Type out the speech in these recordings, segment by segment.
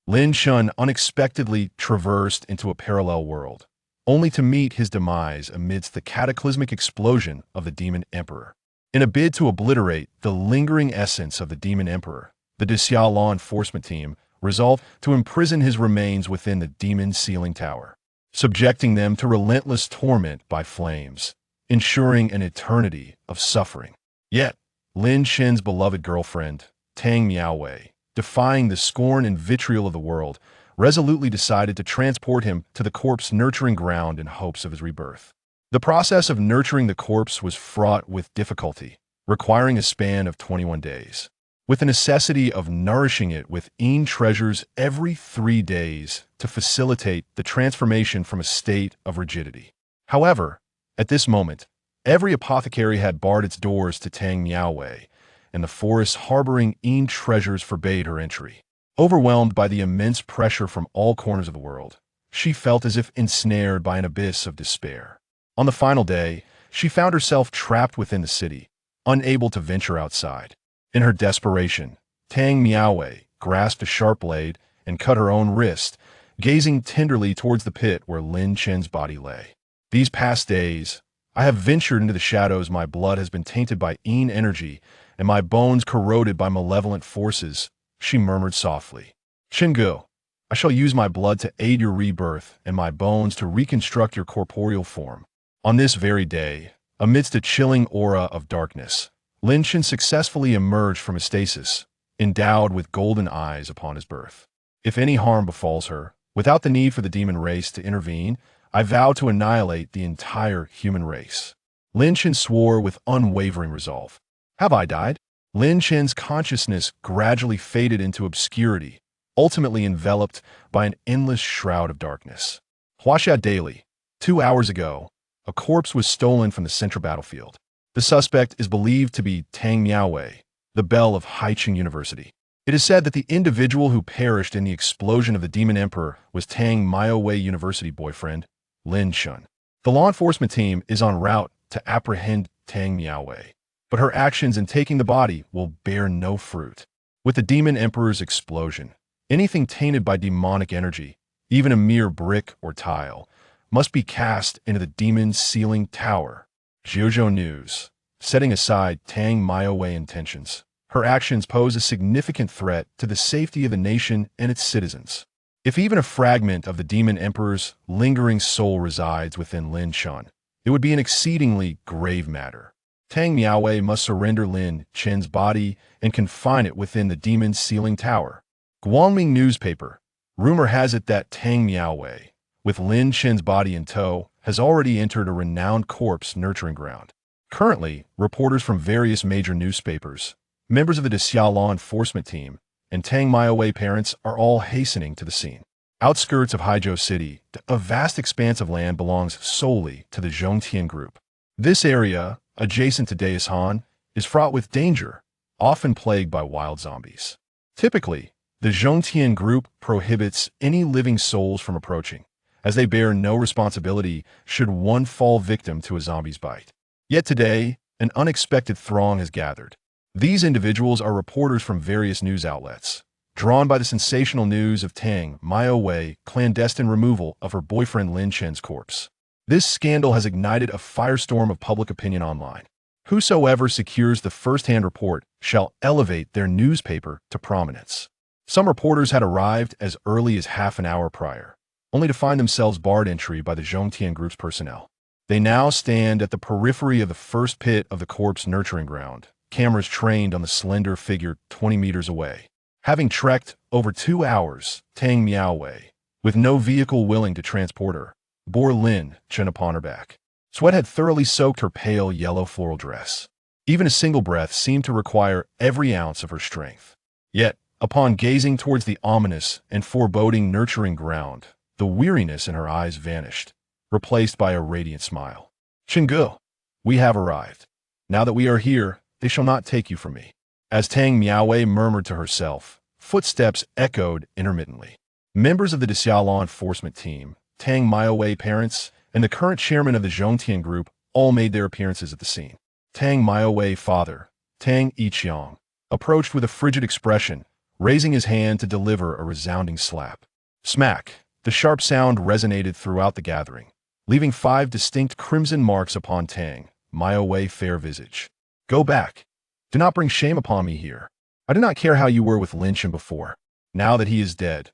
Lin Shun unexpectedly traversed into a parallel world, only to meet his demise amidst the cataclysmic explosion of the Demon Emperor. In a bid to obliterate the lingering essence of the Demon Emperor, the Dixia law enforcement team resolved to imprison his remains within the Demon Sealing Tower, subjecting them to relentless torment by flames, ensuring an eternity of suffering. Yet, Lin Shen's beloved girlfriend, Tang Miaowei, defying the scorn and vitriol of the world, resolutely decided to transport him to the corpse-nurturing ground in hopes of his rebirth. The process of nurturing the corpse was fraught with difficulty, requiring a span of 21 days, with the necessity of nourishing it with treasures every 3 days to facilitate the transformation from a state of rigidity. However, at this moment, every apothecary had barred its doors to Tang Miaowei, and the forests harboring treasures forbade her entry. Overwhelmed by the immense pressure from all corners of the world, she felt as if ensnared by an abyss of despair. On the final day, she found herself trapped within the city, unable to venture outside. In her desperation, Tang Miaowei grasped a sharp blade and cut her own wrist, gazing tenderly towards the pit where Lin Chen's body lay. These past days, I have ventured into the shadows. My blood has been tainted by energy, and my bones corroded by malevolent forces, she murmured softly. Chengu, I shall use my blood to aid your rebirth and my bones to reconstruct your corporeal form. On this very day, amidst a chilling aura of darkness, Lin Chen successfully emerged from his stasis, endowed with golden eyes upon his birth. If any harm befalls her, without the need for the demon race to intervene, I vow to annihilate the entire human race. Lin Chen swore with unwavering resolve. Have I died? Lin Chen's consciousness gradually faded into obscurity, ultimately enveloped by an endless shroud of darkness. Huaxia Daily. 2 hours ago, a corpse was stolen from the central battlefield. The suspect is believed to be Tang Miaowei, the belle of Haicheng University. It is said that the individual who perished in the explosion of the Demon Emperor was Tang Miaowei University boyfriend, Lin Shun. The law enforcement team is en route to apprehend Tang Miaowei, but her actions in taking the body will bear no fruit. With the Demon Emperor's explosion, anything tainted by demonic energy, even a mere brick or tile, must be cast into the Demon Sealing Tower. Jiuzhou News. Setting aside Tang Miaowei intentions, her actions pose a significant threat to the safety of the nation and its citizens. If even a fragment of the Demon Emperor's lingering soul resides within Lin Shun, it would be an exceedingly grave matter. Tang Miaowei must surrender Lin Chen's body and confine it within the Demon Sealing Tower. Guangming newspaper. Rumor has it that Tang Miaowei, with Lin Chen's body in tow, has already entered a renowned corpse nurturing ground. Currently, reporters from various major newspapers, members of the Dixia law enforcement team, and Tang Miaowei parents are all hastening to the scene. Outskirts of Haizhou City, a vast expanse of land belongs solely to the Zhongtian Group. This area, adjacent to Daishan, is fraught with danger, often plagued by wild zombies. Typically, the Zhongtian Group prohibits any living souls from approaching, as they bear no responsibility should one fall victim to a zombie's bite. Yet today, an unexpected throng has gathered. These individuals are reporters from various news outlets, drawn by the sensational news of Tang Miaowei clandestine removal of her boyfriend Lin Chen's corpse. This scandal has ignited a firestorm of public opinion online. Whosoever secures the first-hand report shall elevate their newspaper to prominence. Some reporters had arrived as early as half an hour prior, only to find themselves barred entry by the Zhongtian Group's personnel. They now stand at the periphery of the first pit of the corpse nurturing ground, cameras trained on the slender figure 20 meters away. Having trekked over 2 hours, Tang Miaowei, with no vehicle willing to transport her, bore Lin Chen upon her back. Sweat had thoroughly soaked her pale yellow floral dress. Even a single breath seemed to require every ounce of her strength. Yet, upon gazing towards the ominous and foreboding nurturing ground, the weariness in her eyes vanished, replaced by a radiant smile. Chengu, we have arrived. Now that we are here, they shall not take you from me. As Tang Miaowei murmured to herself, footsteps echoed intermittently. Members of the Dixia law enforcement team, Tang Miaowei parents, and the current chairman of the Zhongtian Group all made their appearances at the scene. Tang Miaowei father, Tang Yiqiang, approached with a frigid expression, raising his hand to deliver a resounding slap. Smack! The sharp sound resonated throughout the gathering, leaving 5 distinct crimson marks upon Tang Maiwei fair visage. Go back. Do not bring shame upon me here. I do not care how you were with Lin Chen before. Now that he is dead.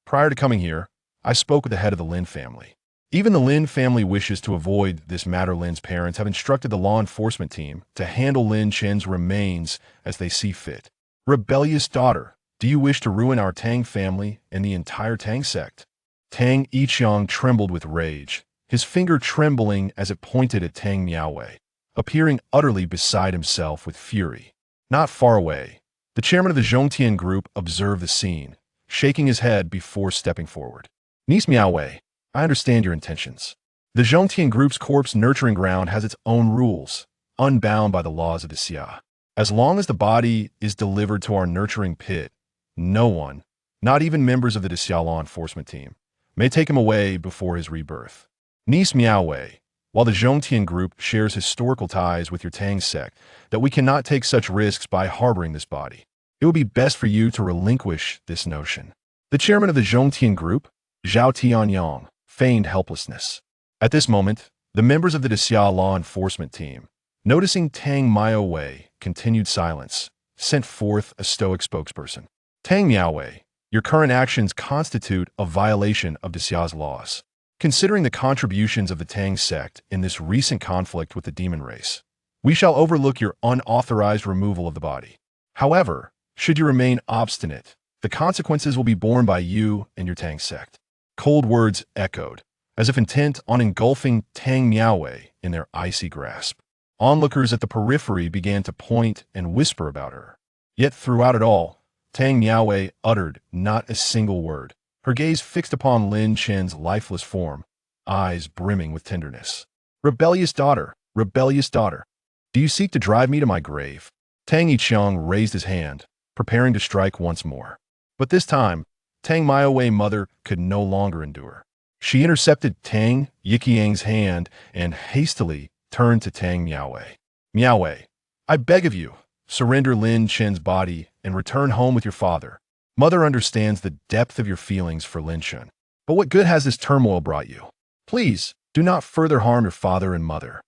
Prior to coming here, I spoke with the head of the Lin family. Even the Lin family wishes to avoid this matter. Lin's parents have instructed the law enforcement team to handle Lin Chen's remains as they see fit. Rebellious daughter, do you wish to ruin our Tang family and the entire Tang sect? Tang Yixiang trembled with rage, his finger trembling as it pointed at Tang Miaowei, appearing utterly beside himself with fury. Not far away, the chairman of the Zhongtian group observed the scene, shaking his head before stepping forward. Niece Miaowei, I understand your intentions. The Zhongtian group's corpse nurturing ground has its own rules, unbound by the laws of the Xia. As long as the body is delivered to our nurturing pit, no one, not even members of the Xia law enforcement team, may take him away before his rebirth. Niece Miaowei, while the Zhongtian group shares historical ties with your Tang sect, that we cannot take such risks by harboring this body. It would be best for you to relinquish this notion. The chairman of the Zhongtian group, Zhao Tianyang, feigned helplessness. At this moment, the members of the Xia law enforcement team, noticing Tang Miaowei continued silence, sent forth a stoic spokesperson. Tang Miaowei, your current actions constitute a violation of the Xia's laws. Considering the contributions of the Tang sect in this recent conflict with the demon race, we shall overlook your unauthorized removal of the body. However, should you remain obstinate, the consequences will be borne by you and your Tang sect. Cold words echoed, as if intent on engulfing Tang Miaowei in their icy grasp. Onlookers at the periphery began to point and whisper about her. Yet throughout it all, Tang Miaowei uttered not a single word, her gaze fixed upon Lin Chen's lifeless form, eyes brimming with tenderness. Rebellious daughter, do you seek to drive me to my grave? Tang Yixiang raised his hand, preparing to strike once more. But this time, Tang Miaowei mother could no longer endure. She intercepted Tang Yixiang's hand and hastily turned to Tang Miaowei. Miaowei, I beg of you, surrender Lin Chen's body and return home with your father. Mother understands the depth of your feelings for Lin Chen. But what good has this turmoil brought you? Please, do not further harm your father and mother.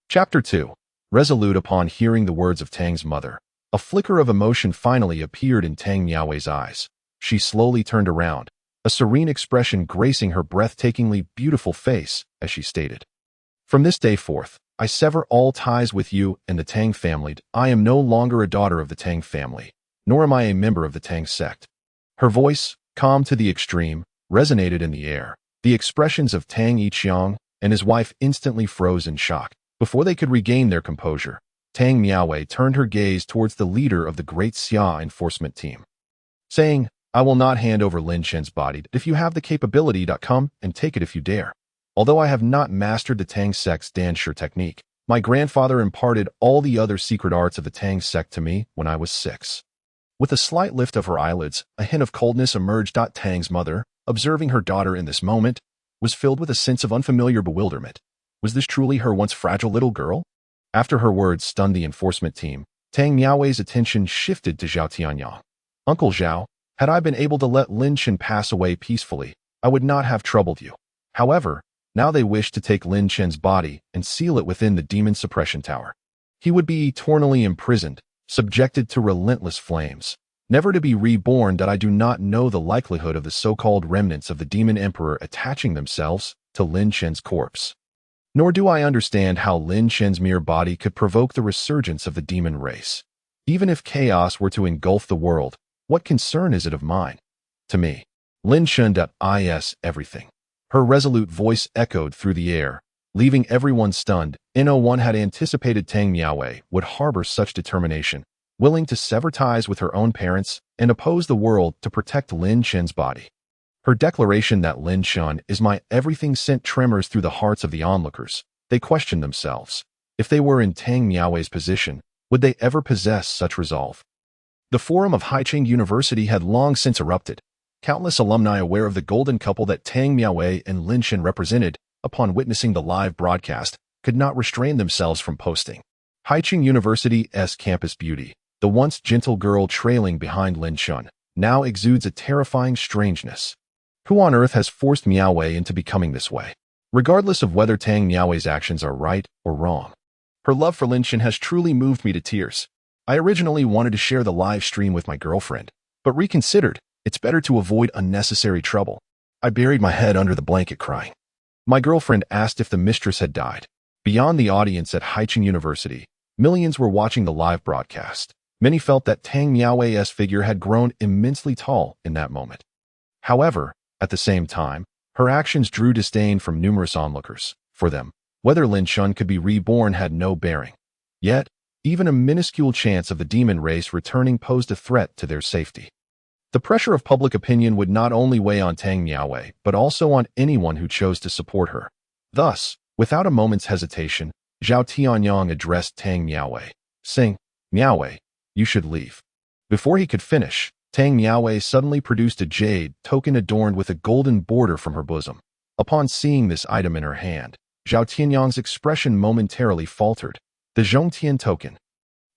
Chapter 2. Resolute upon hearing the words of Tang's mother, a flicker of emotion finally appeared in Tang Miaowei's eyes. She slowly turned around, a serene expression gracing her breathtakingly beautiful face as she stated, From this day forth, I sever all ties with you and the Tang family. I am no longer a daughter of the Tang family, nor am I a member of the Tang sect. Her voice, calm to the extreme, resonated in the air. The expressions of Tang Yixiang and his wife instantly froze in shock. Before they could regain their composure, Tang Miaowei turned her gaze towards the leader of the great Xia enforcement team, saying, I will not hand over Lin Chen's body. If you have the capability, come and take it if you dare. Although I have not mastered the Tang sect's Danshi technique, my grandfather imparted all the other secret arts of the Tang sect to me when I was 6. With a slight lift of her eyelids, a hint of coldness emerged. Tang's mother, observing her daughter in this moment, was filled with a sense of unfamiliar bewilderment. Was this truly her once fragile little girl? After her words stunned the enforcement team, Tang Miaowei's attention shifted to Zhao Tianyang. Uncle Zhao, had I been able to let Lin Chen pass away peacefully, I would not have troubled you. However, now they wish to take Lin Chen's body and seal it within the demon suppression tower. He would be eternally imprisoned, subjected to relentless flames, never to be reborn. That I do not know the likelihood of the so-called remnants of the demon emperor attaching themselves to Lin Chen's corpse. Nor do I understand how Lin Chen's mere body could provoke the resurgence of the demon race. Even if chaos were to engulf the world, what concern is it of mine? To me, Lin Chen is everything. Her resolute voice echoed through the air, leaving everyone stunned. No one had anticipated Tang Miaowei would harbor such determination, willing to sever ties with her own parents and oppose the world to protect Lin Chen's body. Her declaration that Lin Chen is my everything sent tremors through the hearts of the onlookers. They questioned themselves. If they were in Tang Miaowei's position, would they ever possess such resolve? The forum of Haicheng University had long since erupted. Countless alumni aware of the golden couple that Tang Miaowei and Lin Chen represented, upon witnessing the live broadcast, could not restrain themselves from posting. Haicheng University's campus beauty, the once gentle girl trailing behind Lin Chen, now exudes a terrifying strangeness. Who on earth has forced Miaowei into becoming this way? Regardless of whether Tang Miaowei's actions are right or wrong, her love for Lin Chen has truly moved me to tears. I originally wanted to share the live stream with my girlfriend, but reconsidered, it's better to avoid unnecessary trouble. I buried my head under the blanket crying. My girlfriend asked if the mistress had died. Beyond the audience at Haicheng University, millions were watching the live broadcast. Many felt that Tang Miaowei's figure had grown immensely tall in that moment. However, at the same time, her actions drew disdain from numerous onlookers. For them, whether Lin Chen could be reborn had no bearing. Yet, even a minuscule chance of the demon race returning posed a threat to their safety. The pressure of public opinion would not only weigh on Tang Miaowei, but also on anyone who chose to support her. Thus, without a moment's hesitation, Zhao Tianyang addressed Tang Miaowei, saying, "Miaowei, you should leave." Before he could finish, Tang Miaowei suddenly produced a jade token adorned with a golden border from her bosom. Upon seeing this item in her hand, Zhao Tianyang's expression momentarily faltered. The Zhongtian token.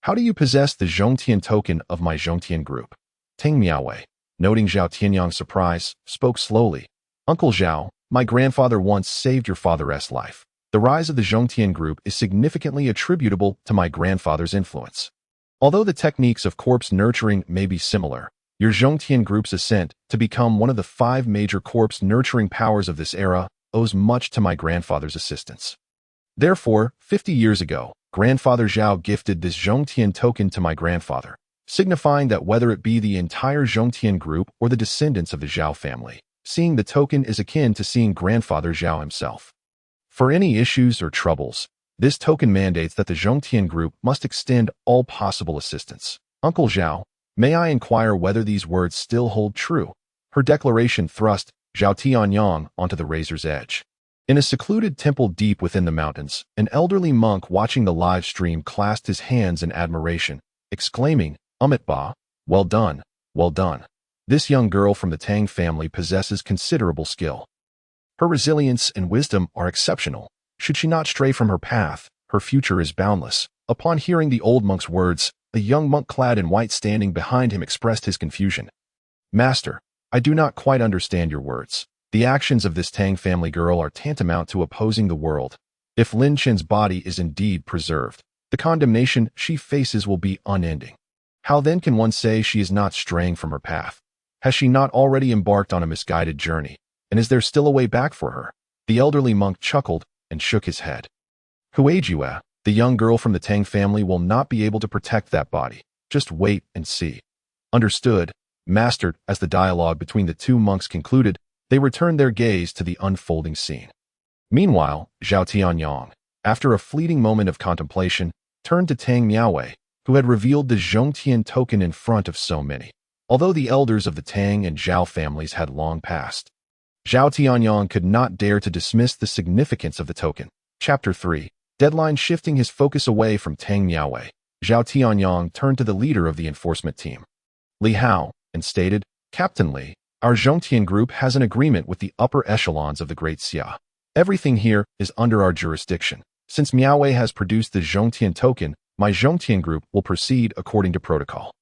How do you possess the Zhongtian token of my Zhongtian group? Tang Miaowei, noting Zhao Tianyang's surprise, spoke slowly. Uncle Zhao, my grandfather once saved your father's life. The rise of the Zhongtian group is significantly attributable to my grandfather's influence. Although the techniques of corpse nurturing may be similar, your Zhongtian group's ascent to become one of the 5 major corpse nurturing powers of this era owes much to my grandfather's assistance. Therefore, 50 years ago, Grandfather Zhao gifted this Zhongtian token to my grandfather, signifying that whether it be the entire Zhongtian group or the descendants of the Zhao family, seeing the token is akin to seeing Grandfather Zhao himself. For any issues or troubles, this token mandates that the Zhongtian group must extend all possible assistance. Uncle Zhao, may I inquire whether these words still hold true? Her declaration thrust Zhao Tianyang onto the razor's edge. In a secluded temple deep within the mountains, an elderly monk watching the live stream clasped his hands in admiration, exclaiming, "Ba, well done, well done. This young girl from the Tang family possesses considerable skill. Her resilience and wisdom are exceptional. Should she not stray from her path, her future is boundless." Upon hearing the old monk's words, a young monk clad in white standing behind him expressed his confusion. "Master, I do not quite understand your words. The actions of this Tang family girl are tantamount to opposing the world. If Lin Chen's body is indeed preserved, the condemnation she faces will be unending. How then can one say she is not straying from her path? Has she not already embarked on a misguided journey? And is there still a way back for her?" The elderly monk chuckled and shook his head. "Huijue, the young girl from the Tang family will not be able to protect that body. Just wait and see." "Understood, Master." As the dialogue between the two monks concluded, they returned their gaze to the unfolding scene. Meanwhile, Zhao Tianyang, after a fleeting moment of contemplation, turned to Tang Miaowei, who had revealed the Zhongtian token in front of so many. Although the elders of the Tang and Zhao families had long passed, Zhao Tianyang could not dare to dismiss the significance of the token. Chapter 3. Deadline. Shifting his focus away from Tang Miaowei, Zhao Tianyang turned to the leader of the enforcement team, Li Hao, and stated, "Captain Li, our Zhongtian group has an agreement with the upper echelons of the Great Xia. Everything here is under our jurisdiction. Since Miaowei has produced the Zhongtian token, my Zhongtian group will proceed according to protocol."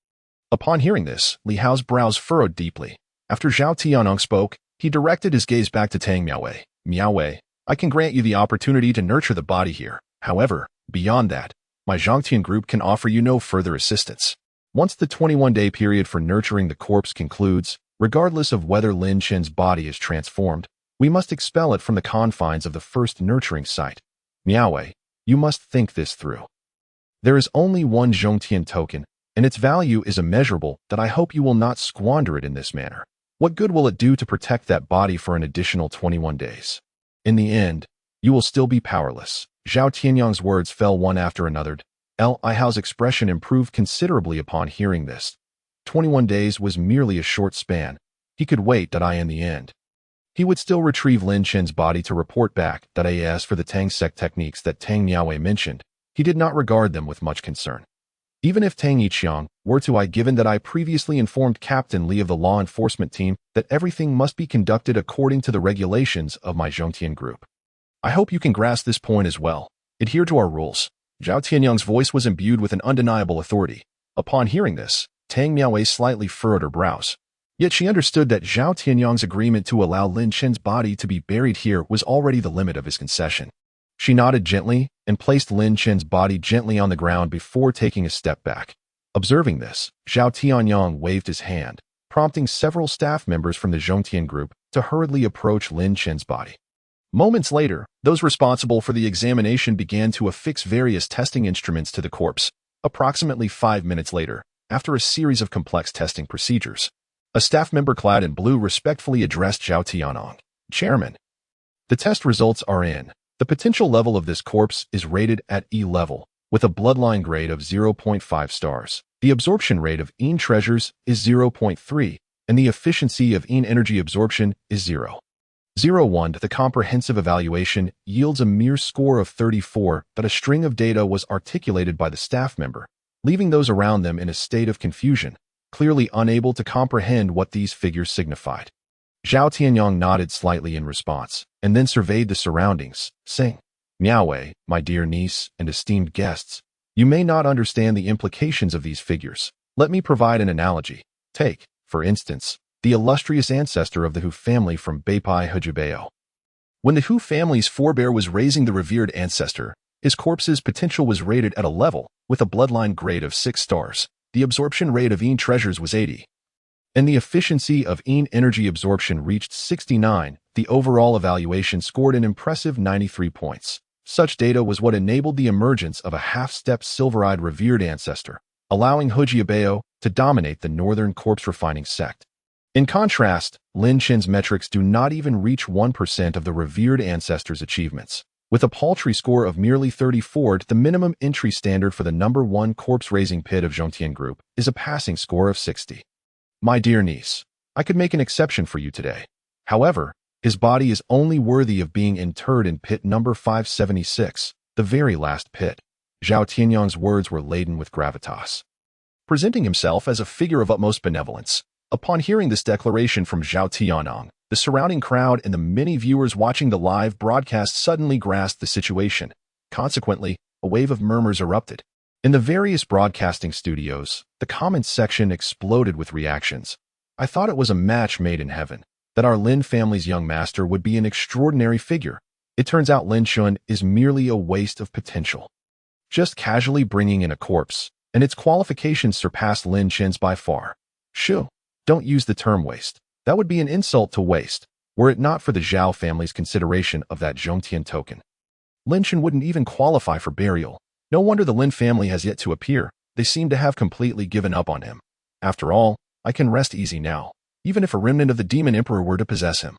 Upon hearing this, Li Hao's brows furrowed deeply. After Zhao Tianyang spoke, he directed his gaze back to Tang Miaowei. "Miaowei, I can grant you the opportunity to nurture the body here. However, beyond that, my Zhongtian group can offer you no further assistance. Once the 21-day period for nurturing the corpse concludes, regardless of whether Lin Chen's body is transformed, we must expel it from the confines of the first nurturing site. Miaowei, you must think this through. There is only one Zhongtian token, and its value is immeasurable that I hope you will not squander it in this manner. What good will it do to protect that body for an additional 21 days? In the end, you will still be powerless." Zhao Tianyang's words fell one after another. Li Hao's expression improved considerably upon hearing this. 21 days was merely a short span. He could wait. In the end, he would still retrieve Lin Chen's body to report back. As for the Tang sect techniques that Tang Miaowei mentioned, he did not regard them with much concern. Even if Tang Yiqiang were to given that I previously informed Captain Li of the law enforcement team that everything must be conducted according to the regulations of my Zhongtian group. I hope you can grasp this point as well. Adhere to our rules." Zhao Tianyang's voice was imbued with an undeniable authority. Upon hearing this, Tang Miaowei slightly furrowed her brows. Yet she understood that Zhao Tianyang's agreement to allow Lin Chen's body to be buried here was already the limit of his concession. She nodded gently and placed Lin Chen's body gently on the ground before taking a step back. Observing this, Zhao Tianyang waved his hand, prompting several staff members from the Zhongtian group to hurriedly approach Lin Chen's body. Moments later, those responsible for the examination began to affix various testing instruments to the corpse. Approximately 5 minutes later, after a series of complex testing procedures, a staff member clad in blue respectfully addressed Zhao Tianyang. Chairman, the test results are in. The potential level of this corpse is rated at E level, with a bloodline grade of 0.5 stars. The absorption rate of EN treasures is 0.3, and the efficiency of EN energy absorption is 0.01. The comprehensive evaluation yields a mere score of 34, but a string of data was articulated by the staff member, leaving those around them in a state of confusion, clearly unable to comprehend what these figures signified. Zhao Tianyang nodded slightly in response, and then surveyed the surroundings, saying, Miaowei, my dear niece and esteemed guests, you may not understand the implications of these figures. Let me provide an analogy. Take, for instance, the illustrious ancestor of the Hu family from Beipai Hejubeo. When the Hu family's forebear was raising the revered ancestor, his corpse's potential was rated at a level, with a bloodline grade of 6 stars. The absorption rate of EN treasures was 80, and the efficiency of EN energy absorption reached 69. The overall evaluation scored an impressive 93 points. Such data was what enabled the emergence of a half-step silver-eyed revered ancestor, allowing Hejiabeo to dominate the northern corpse refining sect. In contrast, Lin Chen's metrics do not even reach 1% of the revered ancestor's achievements. With a paltry score of merely 34, the minimum entry standard for the number 1 corpse-raising pit of Zhongtian Group is a passing score of 60. My dear niece, I could make an exception for you today. However, his body is only worthy of being interred in pit number 576, the very last pit. Zhao Tianyang's words were laden with gravitas. Presenting himself as a figure of utmost benevolence, upon hearing this declaration from Zhao Tianyang, the surrounding crowd and the many viewers watching the live broadcast suddenly grasped the situation. Consequently, a wave of murmurs erupted. In the various broadcasting studios, the comments section exploded with reactions. I thought it was a match made in heaven, that our Lin family's young master would be an extraordinary figure. It turns out Lin Chun is merely a waste of potential. Just casually bringing in a corpse, and its qualifications surpass Lin Chen's by far. Shoo, don't use the term waste. That would be an insult to waste, were it not for the Zhao family's consideration of that Zhongtian token. Lin Chen wouldn't even qualify for burial. No wonder the Lin family has yet to appear. They seem to have completely given up on him. After all, I can rest easy now, even if a remnant of the demon emperor were to possess him.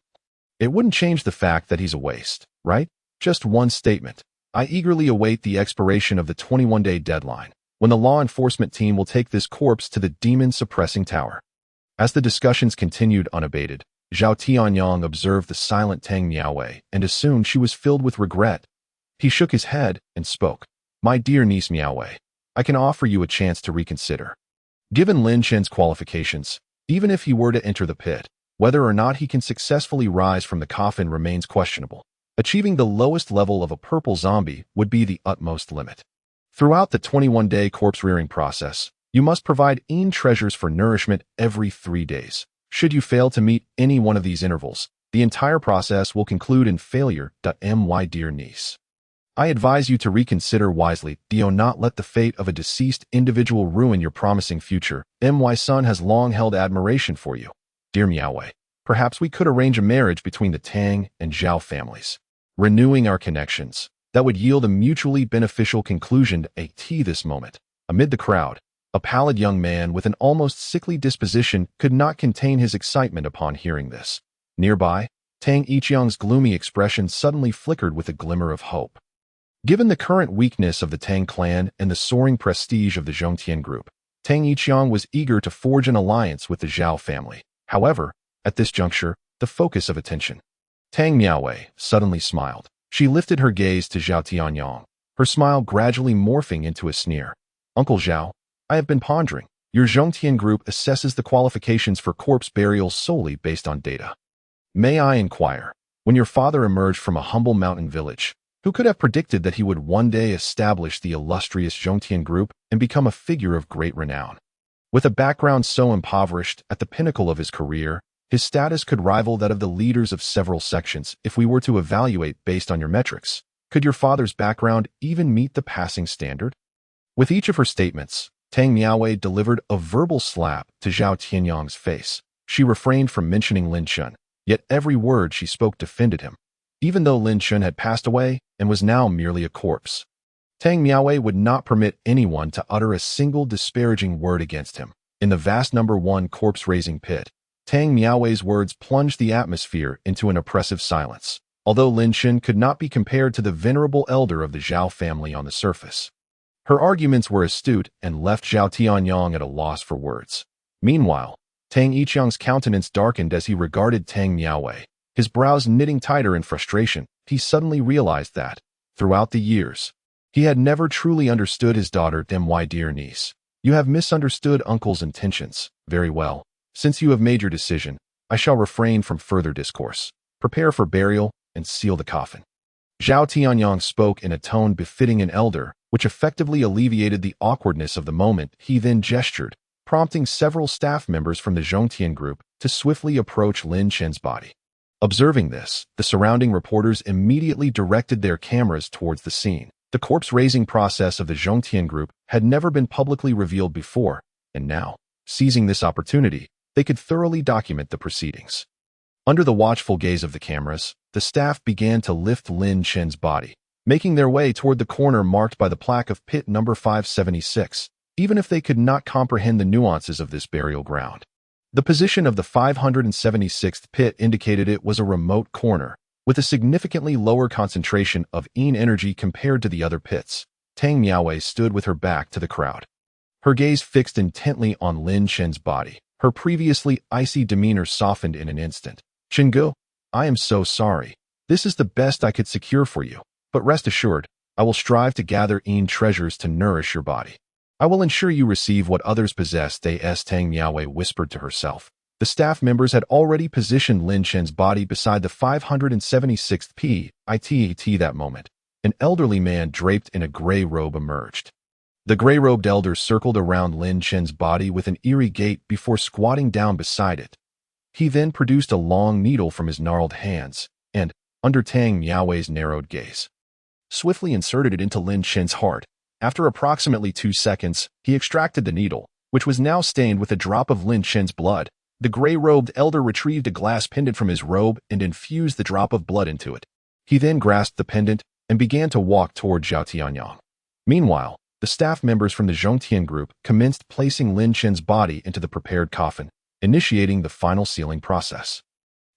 It wouldn't change the fact that he's a waste, right? Just one statement. I eagerly await the expiration of the 21-day deadline, when the law enforcement team will take this corpse to the demon-suppressing tower. As the discussions continued unabated, Zhao Tianyang observed the silent Tang Miaowei and assumed she was filled with regret. He shook his head and spoke. My dear niece Miaowei, I can offer you a chance to reconsider. Given Lin Chen's qualifications, even if he were to enter the pit, whether or not he can successfully rise from the coffin remains questionable. Achieving the lowest level of a purple zombie would be the utmost limit. Throughout the 21-day corpse-rearing process, you must provide EN treasures for nourishment every 3 days. Should you fail to meet any one of these intervals, the entire process will conclude in failure. My dear niece, I advise you to reconsider wisely. Do not let the fate of a deceased individual ruin your promising future. My son has long held admiration for you. Dear Miaowei, perhaps we could arrange a marriage between the Tang and Zhao families, renewing our connections. That would yield a mutually beneficial conclusion. At this moment, amid the crowd, a pallid young man with an almost sickly disposition could not contain his excitement upon hearing this. Nearby, Tang Yiqiang's gloomy expression suddenly flickered with a glimmer of hope. Given the current weakness of the Tang clan and the soaring prestige of the Zhongtian group, Tang Yiqiang was eager to forge an alliance with the Zhao family. However, at this juncture, the focus of attention. Tang Miaowei suddenly smiled. She lifted her gaze to Zhao Tianyang, her smile gradually morphing into a sneer. Uncle Zhao, I have been pondering. Your Zhongtian group assesses the qualifications for corpse burial solely based on data. May I inquire, when your father emerged from a humble mountain village, who could have predicted that he would one day establish the illustrious Zhongtian group and become a figure of great renown? With a background so impoverished at the pinnacle of his career, his status could rival that of the leaders of several sections if we were to evaluate based on your metrics. Could your father's background even meet the passing standard? With each of her statements, Tang Miaowei delivered a verbal slap to Zhao Tianyang's face. She refrained from mentioning Lin Chun, yet every word she spoke defended him, even though Lin Chun had passed away and was now merely a corpse. Tang Miaowei would not permit anyone to utter a single disparaging word against him. In the vast number 1 corpse-raising pit, Tang Miaowei's words plunged the atmosphere into an oppressive silence, although Lin Chun could not be compared to the venerable elder of the Zhao family on the surface. Her arguments were astute and left Zhao Tianyang at a loss for words. Meanwhile, Tang Yiqiang's countenance darkened as he regarded Tang Miaowei, his brows knitting tighter in frustration. He suddenly realized that, throughout the years, he had never truly understood his daughter. My dear niece, you have misunderstood uncle's intentions. Very well. Since you have made your decision, I shall refrain from further discourse. Prepare for burial and seal the coffin. Zhao Tianyang spoke in a tone befitting an elder, which effectively alleviated the awkwardness of the moment. He then gestured, prompting several staff members from the Zhongtian group to swiftly approach Lin Chen's body. Observing this, the surrounding reporters immediately directed their cameras towards the scene. The corpse-raising process of the Zhongtian group had never been publicly revealed before, and now, seizing this opportunity, they could thoroughly document the proceedings. Under the watchful gaze of the cameras, the staff began to lift Lin Chen's body, making their way toward the corner marked by the plaque of pit number 576, even if they could not comprehend the nuances of this burial ground. The position of the 576th pit indicated it was a remote corner, with a significantly lower concentration of yin energy compared to the other pits. Tang Miaowei stood with her back to the crowd, her gaze fixed intently on Lin Chen's body. Her previously icy demeanor softened in an instant. Chengu, I am so sorry. This is the best I could secure for you, but rest assured, I will strive to gather yin treasures to nourish your body. I will ensure you receive what others possess. Tang Miaowei whispered to herself. The staff members had already positioned Lin Chen's body beside the 576th pit. That moment, an elderly man draped in a gray robe emerged. The gray-robed elder circled around Lin Chen's body with an eerie gait before squatting down beside it. He then produced a long needle from his gnarled hands and, under Tang Miaowei's narrowed gaze, swiftly inserted it into Lin Chen's heart. After approximately 2 seconds, he extracted the needle, which was now stained with a drop of Lin Chen's blood. The gray-robed elder retrieved a glass pendant from his robe and infused the drop of blood into it. He then grasped the pendant and began to walk toward Zhao Tianyang. Meanwhile, the staff members from the Zhongtian group commenced placing Lin Chen's body into the prepared coffin, initiating the final sealing process.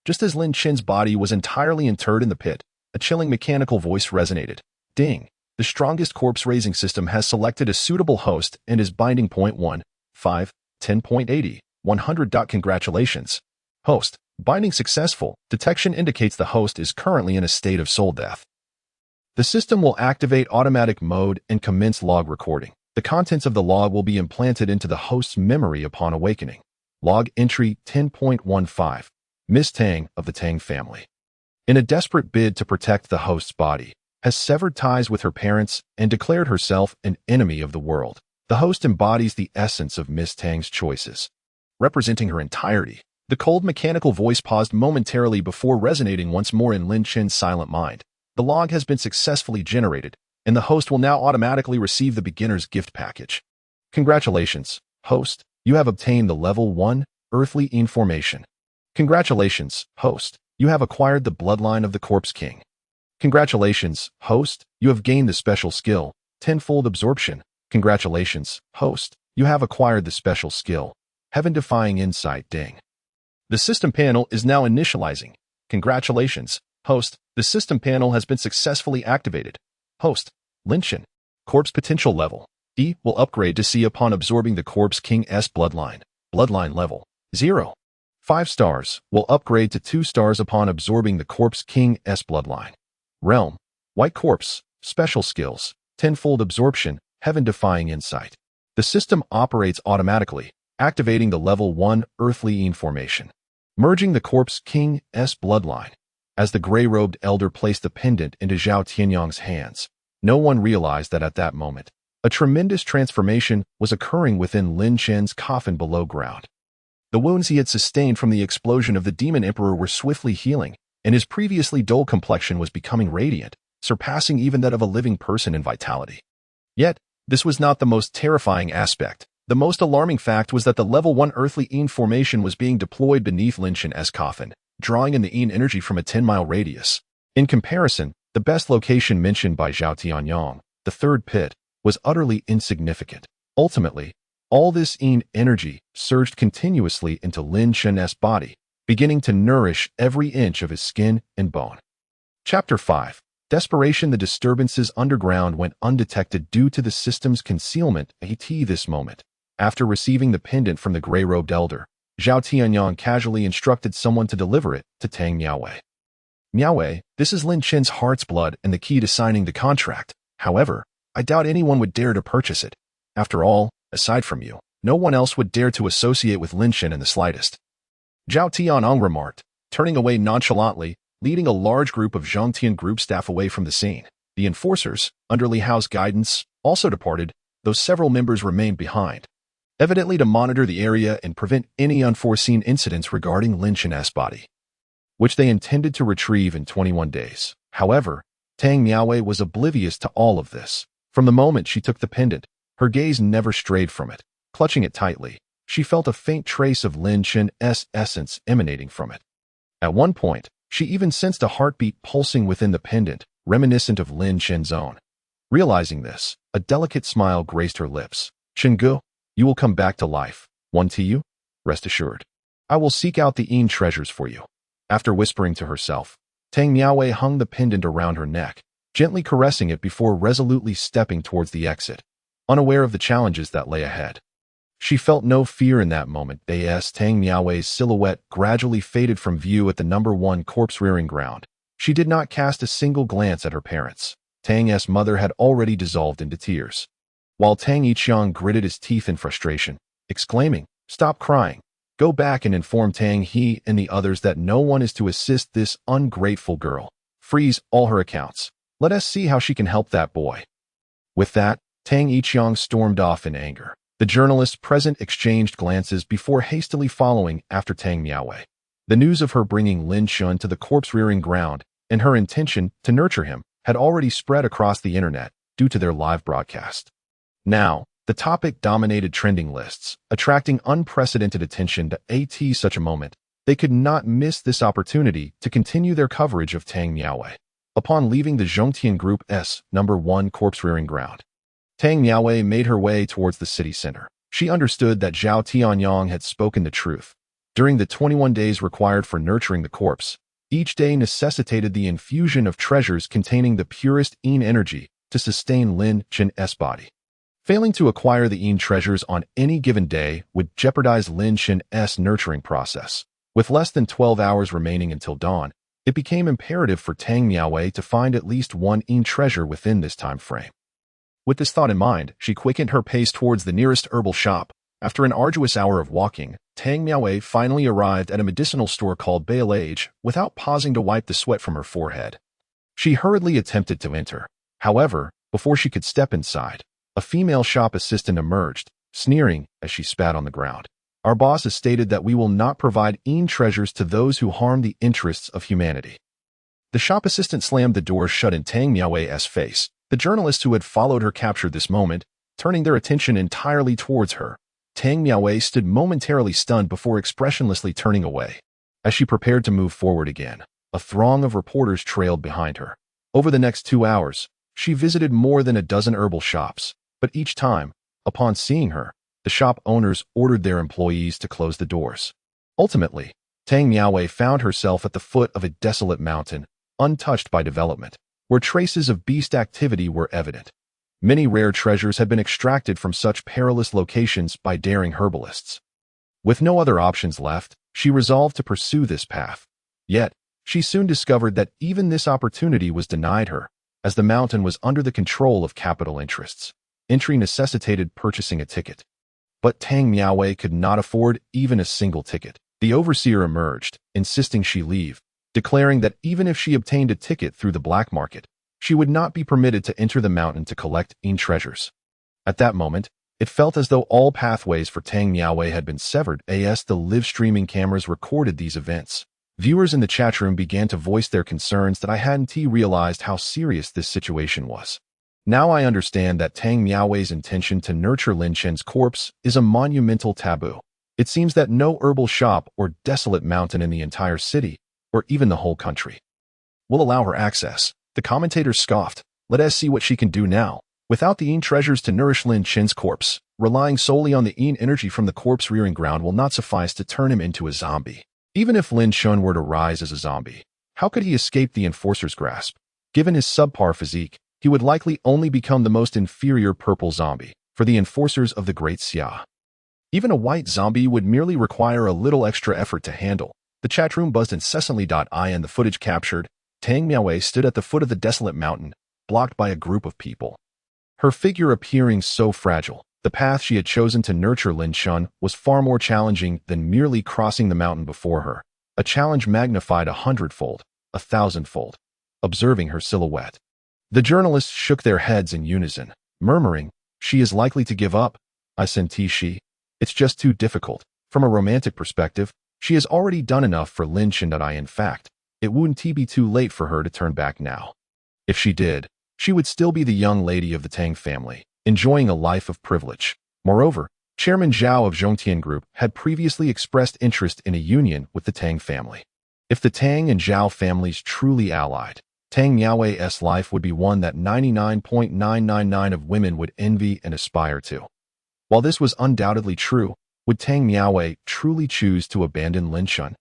Just as Lin Chen's body was entirely interred in the pit, a chilling mechanical voice resonated. Ding! The strongest corpse-raising system has selected a suitable host and is binding point 1, 5, 10.80, 100. Congratulations. Host. Binding successful. Detection indicates the host is currently in a state of soul death. The system will activate automatic mode and commence log recording. The contents of the log will be implanted into the host's memory upon awakening. Log entry 10.15. Miss Tang of the Tang family, in a desperate bid to protect the host's body, has severed ties with her parents and declared herself an enemy of the world. The host embodies the essence of Miss Tang's choices, representing her entirety. The cold mechanical voice paused momentarily before resonating once more in Lin Chen's silent mind. The log has been successfully generated, and the host will now automatically receive the beginner's gift package. Congratulations, host. You have obtained the level 1 earthly information. Congratulations, host. You have acquired the bloodline of the Corpse King. Congratulations, host. You have gained the special skill, tenfold absorption. Congratulations, host. You have acquired the special skill, heaven-defying insight. Ding. The system panel is now initializing. Congratulations, host. The system panel has been successfully activated. Host, Lin Chen. Corpse potential level E will upgrade to C upon absorbing the Corpse King's bloodline. Bloodline level 0. 5 stars will upgrade to 2 stars upon absorbing the Corpse King's bloodline. Realm, White Corpse, special skills, tenfold absorption, heaven-defying insight. The system operates automatically, activating the level 1 earthly information, merging the Corpse King's bloodline. As the gray-robed elder placed the pendant into Zhao Tianyang's hands, no one realized that at that moment, A tremendous transformation was occurring within Lin Chen's coffin below ground. The wounds he had sustained from the explosion of the Demon Emperor were swiftly healing, and his previously dull complexion was becoming radiant, surpassing even that of a living person in vitality. Yet, this was not the most terrifying aspect. The most alarming fact was that the level 1 earthly Yin formation was being deployed beneath Lin Chen's coffin, drawing in the Yin energy from a 10-mile radius. In comparison, the best location mentioned by Zhao Tianyong, the third pit, was utterly insignificant. Ultimately, all this Yin energy surged continuously into Lin Chen's body, beginning to nourish every inch of his skin and bone. Chapter 5. Desperation. The disturbances underground went undetected due to the system's concealment at this moment. After receiving the pendant from the gray-robed elder, Zhao Tianyong casually instructed someone to deliver it to Tang Miaowei. Miaowei, this is Lin Chen's heart's blood and the key to signing the contract. However, I doubt anyone would dare to purchase it. After all, aside from you, no one else would dare to associate with Lin Chen in the slightest. Zhao Tianyong remarked, turning away nonchalantly, leading a large group of Zhongtian group staff away from the scene. The enforcers, under Li Hao's guidance, also departed, though several members remained behind, evidently to monitor the area and prevent any unforeseen incidents regarding Lin Chen's body, which they intended to retrieve in 21 days. However, Tang Miaowei was oblivious to all of this. From the moment she took the pendant, her gaze never strayed from it. Clutching it tightly, she felt a faint trace of Lin Chen's essence emanating from it. At one point, she even sensed a heartbeat pulsing within the pendant, reminiscent of Lin Chen's own. Realizing this, a delicate smile graced her lips. Chenggu, you will come back to life. One to you? Rest assured. I will seek out the Yin treasures for you. After whispering to herself, Tang Miaowei hung the pendant around her neck, gently caressing it before resolutely stepping towards the exit, unaware of the challenges that lay ahead. She felt no fear in that moment. Tang Miaowei's silhouette gradually faded from view at the number 1 corpse-rearing ground. She did not cast a single glance at her parents. Tang's mother had already dissolved into tears, while Tang Yixiang gritted his teeth in frustration, exclaiming, "Stop crying. Go back and inform Tang He and the others that no one is to assist this ungrateful girl. Freeze all her accounts. Let us see how she can help that boy." With that, Tang Yixiang stormed off in anger. The journalists present exchanged glances before hastily following after Tang Miaowei. The news of her bringing Lin Chen to the corpse-rearing ground and her intention to nurture him had already spread across the internet due to their live broadcast. Now, the topic dominated trending lists, attracting unprecedented attention to such a moment. They could not miss this opportunity to continue their coverage of Tang Miaowei. Upon leaving the Zhongtian Group's number 1 corpse-rearing ground, Tang Miaowei made her way towards the city center. She understood that Zhao Tianyong had spoken the truth. During the 21 days required for nurturing the corpse, each day necessitated the infusion of treasures containing the purest Yin energy to sustain Lin Chen's body. Failing to acquire the Yin treasures on any given day would jeopardize Lin Chen's nurturing process. With less than 12 hours remaining until dawn, it became imperative for Tang Miaowei to find at least 1 Yin treasure within this time frame. With this thought in mind, she quickened her pace towards the nearest herbal shop. After an arduous hour of walking, Tang Miaowei finally arrived at a medicinal store called Bailage without pausing to wipe the sweat from her forehead. She hurriedly attempted to enter. However, before she could step inside, a female shop assistant emerged, sneering as she spat on the ground. "Our boss has stated that we will not provide Yin treasures to those who harm the interests of humanity." The shop assistant slammed the door shut in Tang Miaowei's face. The journalists who had followed her captured this moment, turning their attention entirely towards her. Tang Miaowei stood momentarily stunned before expressionlessly turning away. As she prepared to move forward again, a throng of reporters trailed behind her. Over the next 2 hours, she visited more than a dozen herbal shops, but each time, upon seeing her, the shop owners ordered their employees to close the doors. Ultimately, Tang Miaowei found herself at the foot of a desolate mountain, untouched by development, where traces of beast activity were evident. Many rare treasures had been extracted from such perilous locations by daring herbalists. With no other options left, she resolved to pursue this path. Yet, she soon discovered that even this opportunity was denied her, as the mountain was under the control of capital interests. Entry necessitated purchasing a ticket. But Tang Miaowei could not afford even a single ticket. The overseer emerged, insisting she leave, declaring that even if she obtained a ticket through the black market, she would not be permitted to enter the mountain to collect Yin treasures. At that moment, it felt as though all pathways for Tang Miaowei had been severed as the live streaming cameras recorded these events. Viewers in the chat room began to voice their concerns that I hadn't realized how serious this situation was. Now I understand that Tang Miaowei's intention to nurture Lin Chen's corpse is a monumental taboo. It seems that no herbal shop or desolate mountain in the entire city, or even the whole country, will allow her access. The commentators scoffed. Let us see what she can do now. Without the Yin treasures to nourish Lin Chen's corpse, relying solely on the Yin energy from the corpse-rearing ground will not suffice to turn him into a zombie. Even if Lin Chen were to rise as a zombie, how could he escape the Enforcer's grasp? Given his subpar physique, he would likely only become the most inferior purple zombie for the Enforcers of the Great Xia. Even a white zombie would merely require a little extra effort to handle. The chat room buzzed incessantly. In the footage captured, Tang Miaowei stood at the foot of the desolate mountain, blocked by a group of people. Her figure appearing so fragile, the path she had chosen to nurture Lin Chen was far more challenging than merely crossing the mountain before her, a challenge magnified 100-fold, 1,000-fold. Observing her silhouette, the journalists shook their heads in unison, murmuring, "She is likely to give up. I senti she. It's just too difficult. From a romantic perspective, she has already done enough for Lin Chen. In fact, it wouldn't be too late for her to turn back now. If she did, she would still be the young lady of the Tang family, enjoying a life of privilege." Moreover, Chairman Zhao of Zhongtian Group had previously expressed interest in a union with the Tang family. If the Tang and Zhao families truly allied, Tang Miaowei's life would be one that 99.999% of women would envy and aspire to. While this was undoubtedly true, would Tang Miaowei truly choose to abandon Lin Chen?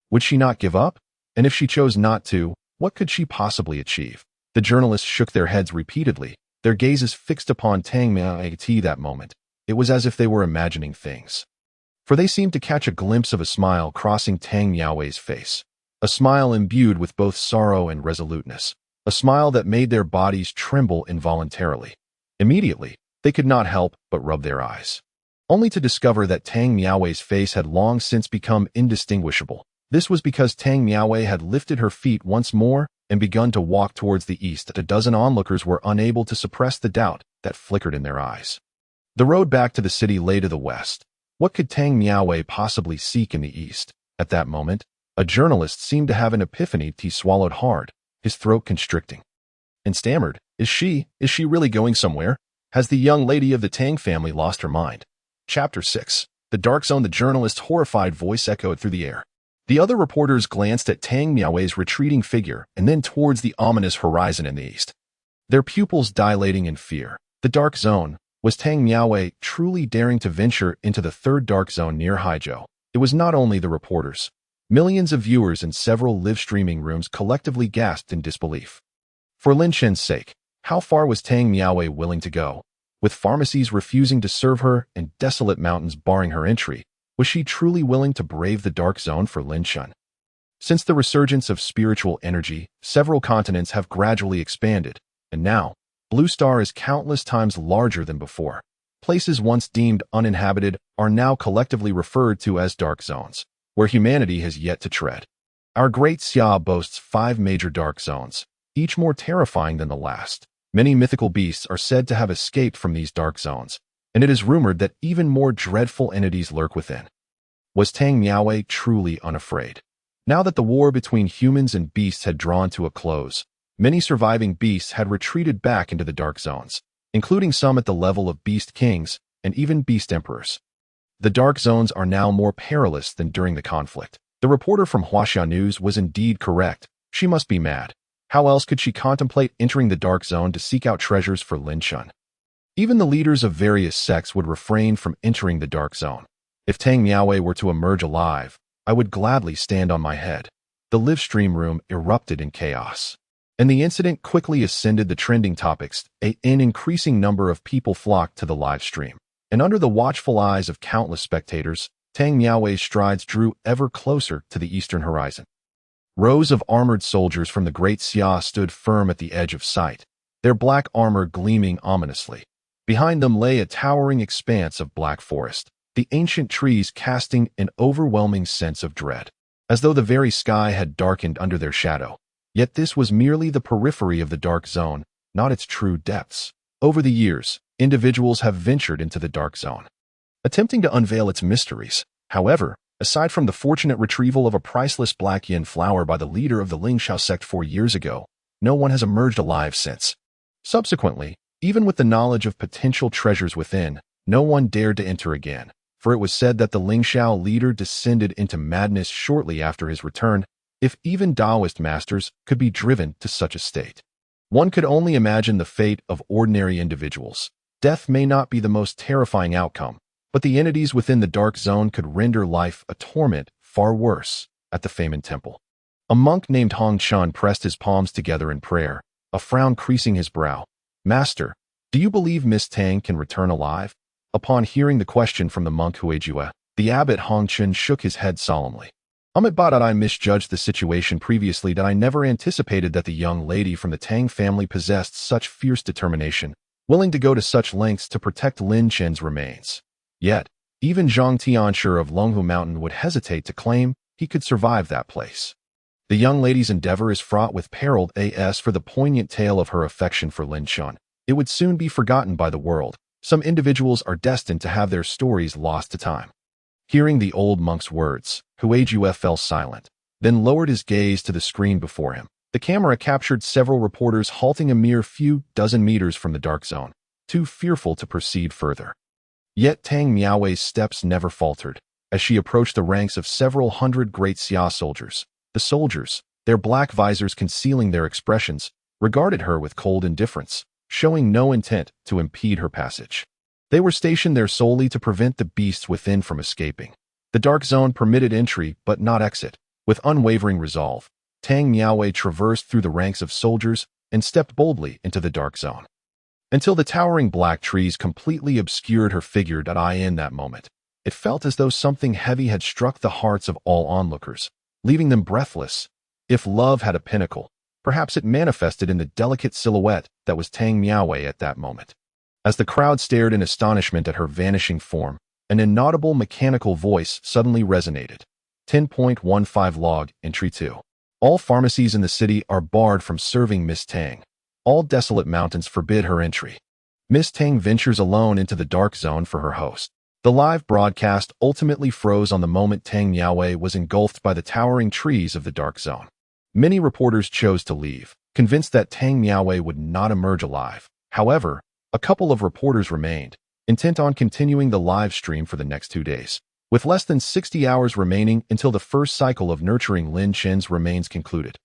Would she not give up? And if she chose not to, what could she possibly achieve? The journalists shook their heads repeatedly, their gazes fixed upon Tang Miaowei. That moment, it was as if they were imagining things. For they seemed to catch a glimpse of a smile crossing Tang Miaowei's face. A smile imbued with both sorrow and resoluteness. A smile that made their bodies tremble involuntarily. Immediately, they could not help but rub their eyes, only to discover that Tang Miaowei's face had long since become indistinguishable. This was because Tang Miaowei had lifted her feet once more and begun to walk towards the east. A dozen onlookers were unable to suppress the doubt that flickered in their eyes. The road back to the city lay to the west. What could Tang Miaowei possibly seek in the east? At that moment, a journalist seemed to have an epiphany. He swallowed hard, his throat constricting, and stammered, Is she really going somewhere? Has the young lady of the Tang family lost her mind?" Chapter 6. The Dark Zone. The journalist's horrified voice echoed through the air. The other reporters glanced at Tang Miaowei's retreating figure and then towards the ominous horizon in the east, their pupils dilating in fear. The Dark Zone. Was Tang Miaowei truly daring to venture into the third Dark Zone near Haizhou? It was not only the reporters. Millions of viewers in several live streaming rooms collectively gasped in disbelief. For Lin Chen's sake, how far was Tang Miaowei willing to go? With pharmacies refusing to serve her and desolate mountains barring her entry, was she truly willing to brave the Dark Zone for Lin Chen? Since the resurgence of spiritual energy, several continents have gradually expanded, and now, Blue Star is countless times larger than before. Places once deemed uninhabited are now collectively referred to as Dark Zones, where humanity has yet to tread. Our Great Xia boasts 5 major Dark Zones, each more terrifying than the last. Many mythical beasts are said to have escaped from these Dark Zones, and it is rumored that even more dreadful entities lurk within. Was Tang Miaowei truly unafraid? Now that the war between humans and beasts had drawn to a close, many surviving beasts had retreated back into the Dark Zones, including some at the level of Beast Kings and even Beast Emperors. The Dark Zones are now more perilous than during the conflict. The reporter from Huaxia News was indeed correct. She must be mad. How else could she contemplate entering the Dark Zone to seek out treasures for Lin Chen? Even the leaders of various sects would refrain from entering the Dark Zone. If Tang Miaowei were to emerge alive, I would gladly stand on my head. The live stream room erupted in chaos, and the incident quickly ascended the trending topics. An increasing number of people flocked to the live stream, and under the watchful eyes of countless spectators, Tang Miaowei's strides drew ever closer to the eastern horizon. Rows of armored soldiers from the Great Xia stood firm at the edge of sight, their black armor gleaming ominously. Behind them lay a towering expanse of black forest, the ancient trees casting an overwhelming sense of dread, as though the very sky had darkened under their shadow. Yet this was merely the periphery of the Dark Zone, not its true depths. Over the years, individuals have ventured into the Dark Zone, attempting to unveil its mysteries. However, aside from the fortunate retrieval of a priceless black yin flower by the leader of the Lingxiao sect 4 years ago, no one has emerged alive since. Subsequently, even with the knowledge of potential treasures within, no one dared to enter again, for it was said that the Lingxiao leader descended into madness shortly after his return. If even Taoist masters could be driven to such a state, one could only imagine the fate of ordinary individuals. Death may not be the most terrifying outcome, but the entities within the Dark Zone could render life a torment far worse. At the Famen Temple, a monk named Hong Chun pressed his palms together in prayer, a frown creasing his brow. "Master, do you believe Miss Tang can return alive?" Upon hearing the question from the monk Huijue, the abbot Hong Chun shook his head solemnly. I misjudged the situation previously, that I never anticipated that the young lady from the Tang family possessed such fierce determination, willing to go to such lengths to protect Lin Chen's remains. Yet, even Zhang Tianshi of Longhu Mountain would hesitate to claim he could survive that place. The young lady's endeavor is fraught with peril. As for the poignant tale of her affection for Lin Chen, it would soon be forgotten by the world. Some individuals are destined to have their stories lost to time. Hearing the old monk's words, Huijue fell silent, then lowered his gaze to the screen before him. The camera captured several reporters halting a mere few dozen meters from the Dark Zone, too fearful to proceed further. Yet Tang Miaowei's steps never faltered. As she approached the ranks of several hundred great Xia soldiers, the soldiers, their black visors concealing their expressions, regarded her with cold indifference, showing no intent to impede her passage. They were stationed there solely to prevent the beasts within from escaping. The Dark Zone permitted entry but not exit. With unwavering resolve, Tang Miaowei traversed through the ranks of soldiers and stepped boldly into the Dark Zone, until the towering black trees completely obscured her figure. In that moment, it felt as though something heavy had struck the hearts of all onlookers, leaving them breathless. If love had a pinnacle, perhaps it manifested in the delicate silhouette that was Tang Miaowei at that moment. As the crowd stared in astonishment at her vanishing form, an inaudible mechanical voice suddenly resonated. 10.15 Log, Entry 2. All pharmacies in the city are barred from serving Miss Tang. All desolate mountains forbid her entry. Miss Tang ventures alone into the Dark Zone for her host. The live broadcast ultimately froze on the moment Tang Miaowei was engulfed by the towering trees of the Dark Zone. Many reporters chose to leave, convinced that Tang Miaowei would not emerge alive. However, a couple of reporters remained, intent on continuing the live stream for the next 2 days. With less than 60 hours remaining until the first cycle of nurturing Lin Chen's remains concluded.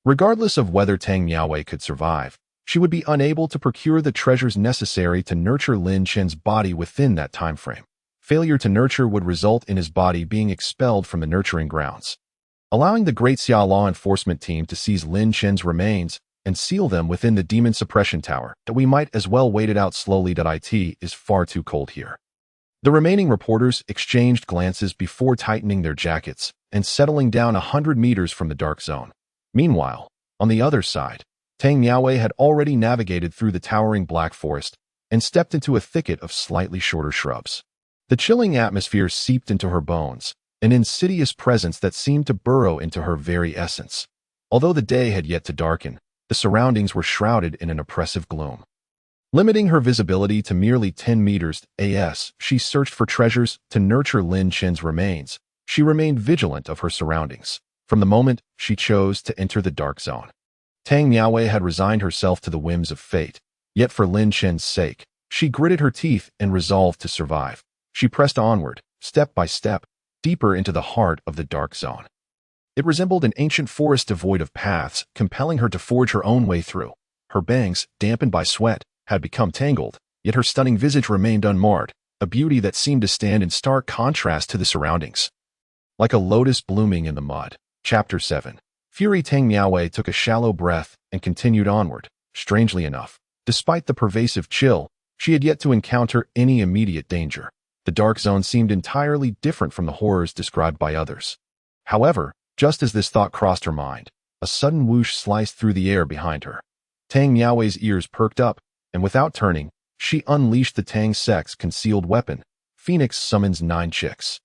Regardless of whether Tang Miaowei could survive, she would be unable to procure the treasures necessary to nurture Lin Chen's body within that time frame. Failure to nurture would result in his body being expelled from the nurturing grounds, allowing the Great Xia law enforcement team to seize Lin Chen's remains and seal them within the demon suppression tower. That we might as well wait it out slowly. It is far too cold here. The remaining reporters exchanged glances before tightening their jackets and settling down 100 meters from the Dark Zone. Meanwhile, on the other side, Tang Miaowei had already navigated through the towering black forest and stepped into a thicket of slightly shorter shrubs. The chilling atmosphere seeped into her bones, an insidious presence that seemed to burrow into her very essence. Although the day had yet to darken, the surroundings were shrouded in an oppressive gloom. Limiting her visibility to merely 10 meters as she searched for treasures to nurture Lin Chen's remains, she remained vigilant of her surroundings from the moment she chose to enter the Dark Zone. Tang Miaowei had resigned herself to the whims of fate, yet for Lin Chen's sake, she gritted her teeth and resolved to survive. She pressed onward, step by step, deeper into the heart of the Dark Zone. It resembled an ancient forest devoid of paths, compelling her to forge her own way through. Her bangs, dampened by sweat, had become tangled, yet her stunning visage remained unmarred, a beauty that seemed to stand in stark contrast to the surroundings. Like a lotus blooming in the mud. Chapter 7. Fury. Tang Miaowei took a shallow breath and continued onward. Strangely enough, despite the pervasive chill, she had yet to encounter any immediate danger. The Dark Zone seemed entirely different from the horrors described by others. However, just as this thought crossed her mind, a sudden whoosh sliced through the air behind her. Tang Miaowei's ears perked up, and without turning, she unleashed the Tang sect's concealed weapon, Phoenix Summons 9 Chicks.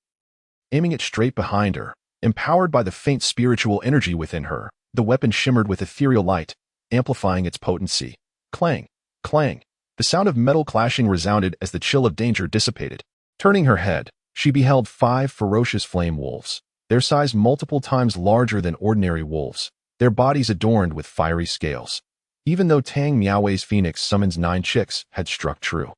Aiming it straight behind her, empowered by the faint spiritual energy within her, the weapon shimmered with ethereal light, amplifying its potency. Clang, clang. The sound of metal clashing resounded as the chill of danger dissipated. Turning her head, she beheld 5 ferocious flame wolves, their size multiple times larger than ordinary wolves, their bodies adorned with fiery scales. Even though Tang Miaowei's phoenix summons 9 chicks had struck true,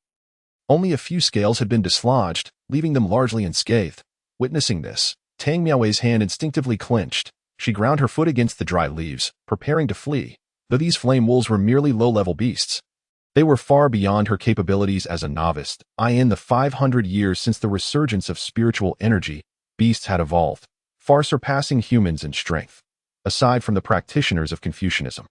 only a few scales had been dislodged, leaving them largely unscathed. Witnessing this, Tang Miaowei's hand instinctively clenched. She ground her foot against the dry leaves, preparing to flee. Though these flame wolves were merely low-level beasts, they were far beyond her capabilities as a novice. In the 500 years since the resurgence of spiritual energy, beasts had evolved, far surpassing humans in strength. Aside from the practitioners of Confucianism,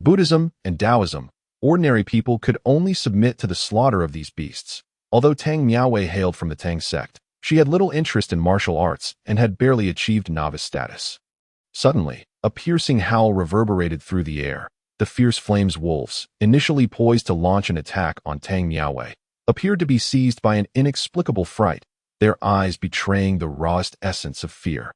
Buddhism, and Taoism, ordinary people could only submit to the slaughter of these beasts. Although Tang Miaowei hailed from the Tang sect, she had little interest in martial arts and had barely achieved novice status. Suddenly, a piercing howl reverberated through the air. The fierce flames wolves, initially poised to launch an attack on Tang Miaowei, appeared to be seized by an inexplicable fright, their eyes betraying the rawest essence of fear.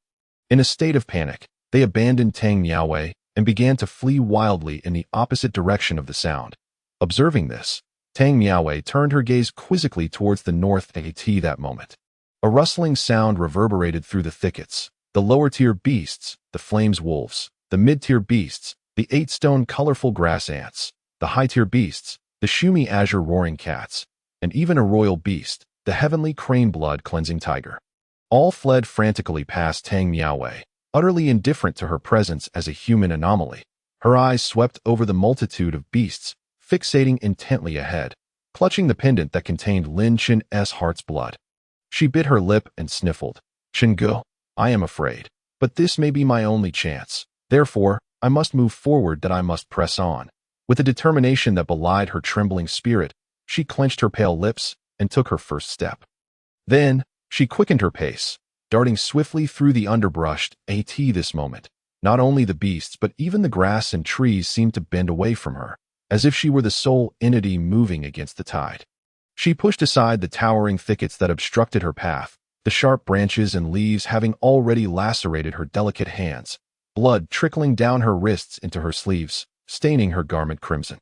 In a state of panic, they abandoned Tang Miaowei and began to flee wildly in the opposite direction of the sound. Observing this, Tang Miaowei turned her gaze quizzically towards the north at that moment. A rustling sound reverberated through the thickets. The lower-tier beasts, the flames wolves, the mid-tier beasts, the 8-stone colorful grass ants, the high-tier beasts, the Shumi azure roaring cats, and even a royal beast, the heavenly crane blood-cleansing tiger. All fled frantically past Tang Miaowei, utterly indifferent to her presence as a human anomaly. Her eyes swept over the multitude of beasts, fixating intently ahead, clutching the pendant that contained Lin Chen's heart's blood. She bit her lip and sniffled. "Chenggu, I am afraid, but this may be my only chance. Therefore, I must move forward, that I must press on." With a determination that belied her trembling spirit, she clenched her pale lips and took her first step. Then, she quickened her pace, darting swiftly through the underbrush. This moment, not only the beasts but even the grass and trees seemed to bend away from her, as if she were the sole entity moving against the tide. She pushed aside the towering thickets that obstructed her path, the sharp branches and leaves having already lacerated her delicate hands, blood trickling down her wrists into her sleeves, staining her garment crimson.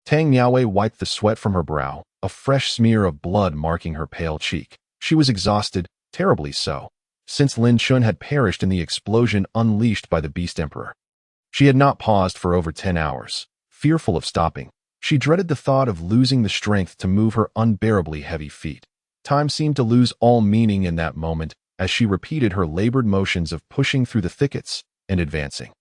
Tang Miaowei wiped the sweat from her brow, a fresh smear of blood marking her pale cheek. She was exhausted, terribly so, since Lin Chun had perished in the explosion unleashed by the Beast Emperor. She had not paused for over 10 hours. Fearful of stopping, she dreaded the thought of losing the strength to move her unbearably heavy feet. Time seemed to lose all meaning in that moment as she repeated her labored motions of pushing through the thickets and advancing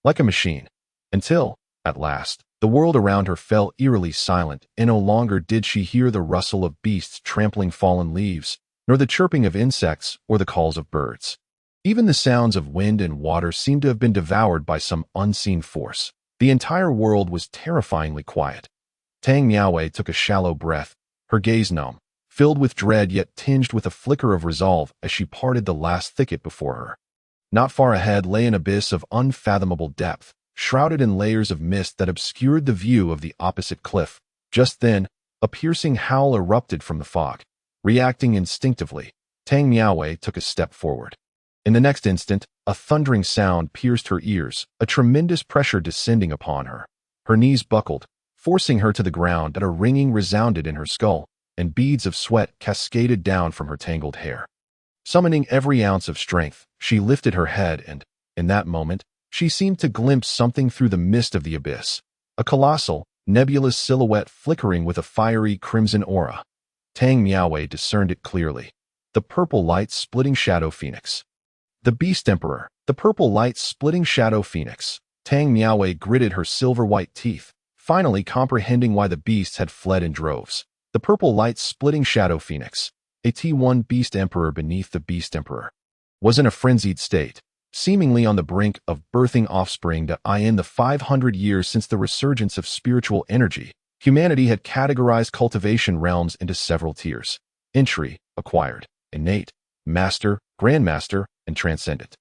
like a machine, until, at last, the world around her fell eerily silent, and no longer did she hear the rustle of beasts trampling fallen leaves, nor the chirping of insects or the calls of birds. Even the sounds of wind and water seemed to have been devoured by some unseen force. The entire world was terrifyingly quiet. Tang Miaowei took a shallow breath, her gaze numb, filled with dread yet tinged with a flicker of resolve as she parted the last thicket before her. Not far ahead lay an abyss of unfathomable depth, shrouded in layers of mist that obscured the view of the opposite cliff. Just then, a piercing howl erupted from the fog. Reacting instinctively, Tang Miaowei took a step forward. In the next instant, a thundering sound pierced her ears, a tremendous pressure descending upon her. Her knees buckled, forcing her to the ground, and a ringing resounded in her skull, and beads of sweat cascaded down from her tangled hair. Summoning every ounce of strength, she lifted her head and, in that moment, she seemed to glimpse something through the mist of the abyss. A colossal, nebulous silhouette flickering with a fiery crimson aura. Tang Miaowei discerned it clearly. The purple light-splitting shadow phoenix. The Beast Emperor, the purple light-splitting shadow phoenix. Tang Miaowei gritted her silver-white teeth, finally comprehending why the beasts had fled in droves. The purple light-splitting shadow phoenix, a T1 Beast Emperor beneath the Beast Emperor, was in a frenzied state, seemingly on the brink of birthing offspring. In the 500 years since the resurgence of spiritual energy, humanity had categorized cultivation realms into several tiers: entry, acquired, innate, master, grandmaster, and transcendent.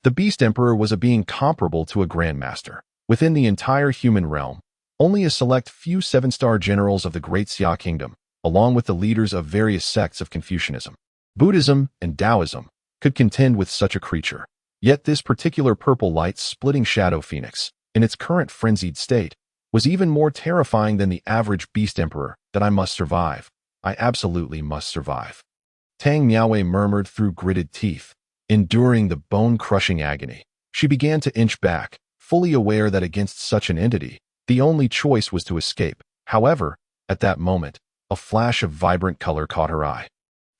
The Beast Emperor was a being comparable to a grandmaster. Within the entire human realm, only a select few 7-star generals of the Great Xia Kingdom, along with the leaders of various sects of Confucianism, Buddhism, and Taoism, could contend with such a creature. Yet this particular purple light-splitting shadow phoenix, in its current frenzied state, was even more terrifying than the average Beast Emperor. that I must survive. I absolutely must survive. Tang Miaowei murmured through gritted teeth, enduring the bone-crushing agony. She began to inch back, fully aware that against such an entity, the only choice was to escape. However, at that moment, a flash of vibrant color caught her eye.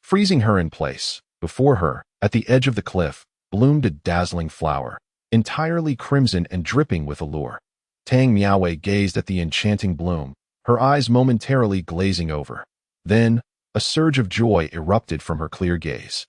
Freezing her in place, before her, at the edge of the cliff, bloomed a dazzling flower, entirely crimson and dripping with allure. Tang Miaowei gazed at the enchanting bloom, her eyes momentarily glazing over. Then, a surge of joy erupted from her clear gaze.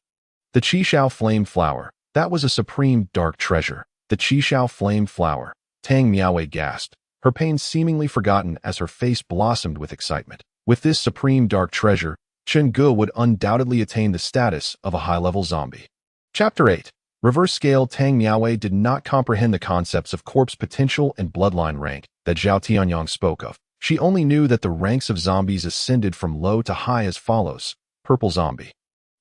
The Qishao flame flower, that was a supreme dark treasure. The Qishao flame flower. Tang Miaowei gasped, her pain seemingly forgotten as her face blossomed with excitement. With this supreme dark treasure, Chen Ge would undoubtedly attain the status of a high-level zombie. Chapter 8. Reverse Scale. Tang Miaowei did not comprehend the concepts of corpse potential and bloodline rank that Zhao Tianyang spoke of. She only knew that the ranks of zombies ascended from low to high as follows: purple zombie,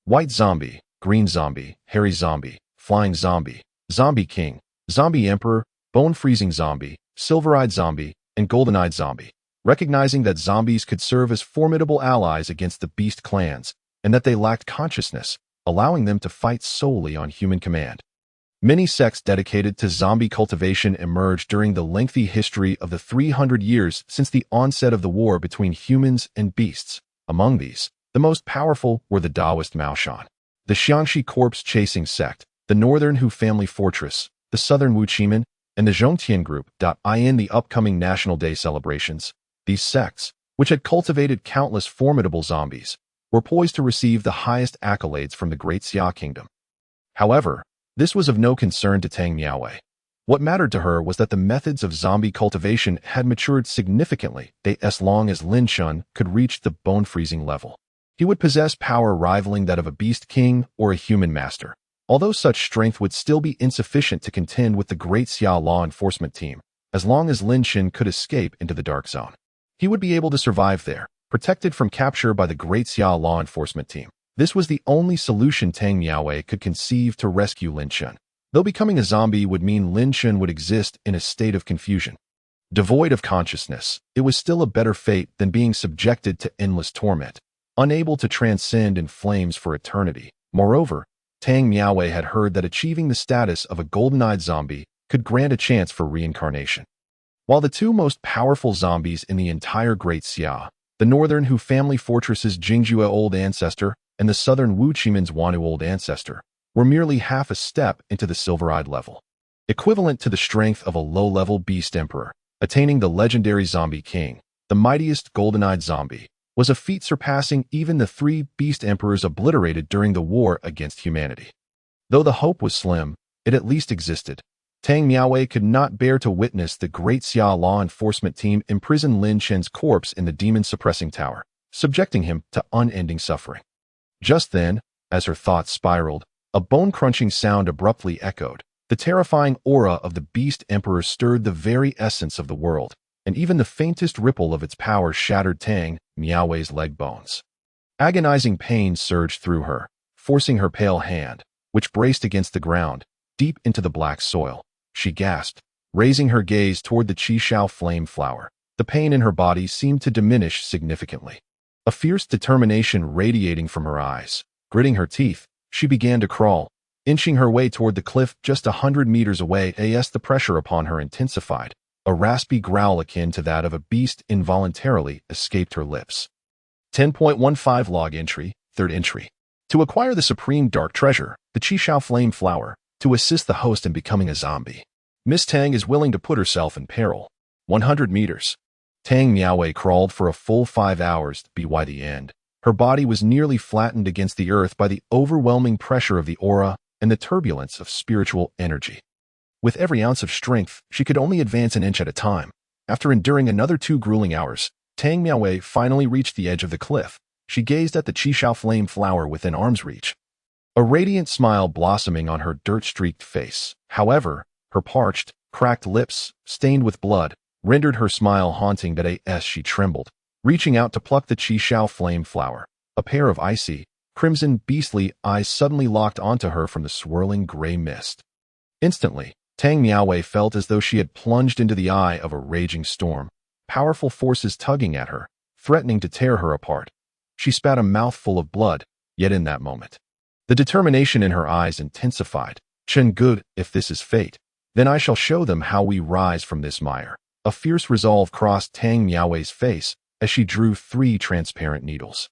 white zombie, green zombie, hairy zombie, flying zombie, zombie king, zombie emperor, bone-freezing zombie, silver-eyed zombie, and golden-eyed zombie. Recognizing that zombies could serve as formidable allies against the beast clans, and that they lacked consciousness, allowing them to fight solely on human command. Many sects dedicated to zombie cultivation emerged during the lengthy history of the 300 years since the onset of the war between humans and beasts. Among these, the most powerful were the Taoist Maoshan, the Xiangxi corpse-chasing sect, the Northern Hu family fortress, the Southern Wu Chimen, and the Zhongtian group. In the upcoming National Day celebrations, these sects, which had cultivated countless formidable zombies, were poised to receive the highest accolades from the Great Xia Kingdom. However, this was of no concern to Tang Miaowei. What mattered to her was that the methods of zombie cultivation had matured significantly as long as Lin Shun could reach the bone-freezing level. He would possess power rivaling that of a beast king or a human master. Although such strength would still be insufficient to contend with the Great Xia law enforcement team, as long as Lin Shun could escape into the Dark Zone, he would be able to survive there, protected from capture by the Great Xia law enforcement team. This was the only solution Tang Miaowei could conceive to rescue Lin Shun. Though becoming a zombie would mean Lin Shun would exist in a state of confusion. Devoid of consciousness, it was still a better fate than being subjected to endless torment, unable to transcend in flames for eternity. Moreover, Tang Miaowei had heard that achieving the status of a golden-eyed zombie could grant a chance for reincarnation. While the two most powerful zombies in the entire Great Xia, the Northern Hu family fortress's Jingjue Old Ancestor and the Southern Wu Chimen's Wanu Old Ancestor, were merely half a step into the silver-eyed level, equivalent to the strength of a low-level beast emperor. Attaining the legendary zombie king, the mightiest golden-eyed zombie, was a feat surpassing even the 3 beast emperors obliterated during the war against humanity. Though the hope was slim, it at least existed. Tang Miaowei could not bear to witness the Great Xia law enforcement team imprison Lin Shen's corpse in the demon-suppressing tower, subjecting him to unending suffering. Just then, as her thoughts spiraled, a bone-crunching sound abruptly echoed. The terrifying aura of the Beast Emperor stirred the very essence of the world, and even the faintest ripple of its power shattered Tang Miaowei's leg bones. Agonizing pain surged through her, forcing her pale hand, which braced against the ground, deep into the black soil. She gasped, raising her gaze toward the Qishao flame flower. The pain in her body seemed to diminish significantly. A fierce determination radiating from her eyes. Gritting her teeth, she began to crawl, inching her way toward the cliff just 100 meters away. As the pressure upon her intensified, a raspy growl akin to that of a beast involuntarily escaped her lips. 10.15 Log Entry, 3rd Entry. To acquire the supreme dark treasure, the Qishao flame flower, to assist the host in becoming a zombie, Miss Tang is willing to put herself in peril. 100 meters. Tang Miaowei crawled for a full 5 hours by the end. Her body was nearly flattened against the earth by the overwhelming pressure of the aura and the turbulence of spiritual energy. With every ounce of strength, she could only advance an inch at a time. After enduring another 2 grueling hours, Tang Miaowei finally reached the edge of the cliff. She gazed at the Qishao flame flower within arm's reach, a radiant smile blossoming on her dirt-streaked face. However, her parched, cracked lips, stained with blood, rendered her smile haunting. As she trembled, reaching out to pluck the Qishao flame flower, a pair of icy, crimson, beastly eyes suddenly locked onto her from the swirling gray mist. Instantly, Tang Miaowei felt as though she had plunged into the eye of a raging storm, powerful forces tugging at her, threatening to tear her apart. She spat a mouthful of blood, yet in that moment, the determination in her eyes intensified. Chen good, if this is fate, then I shall show them how we rise from this mire. A fierce resolve crossed Tang Miaowei's face as she drew 3 transparent needles,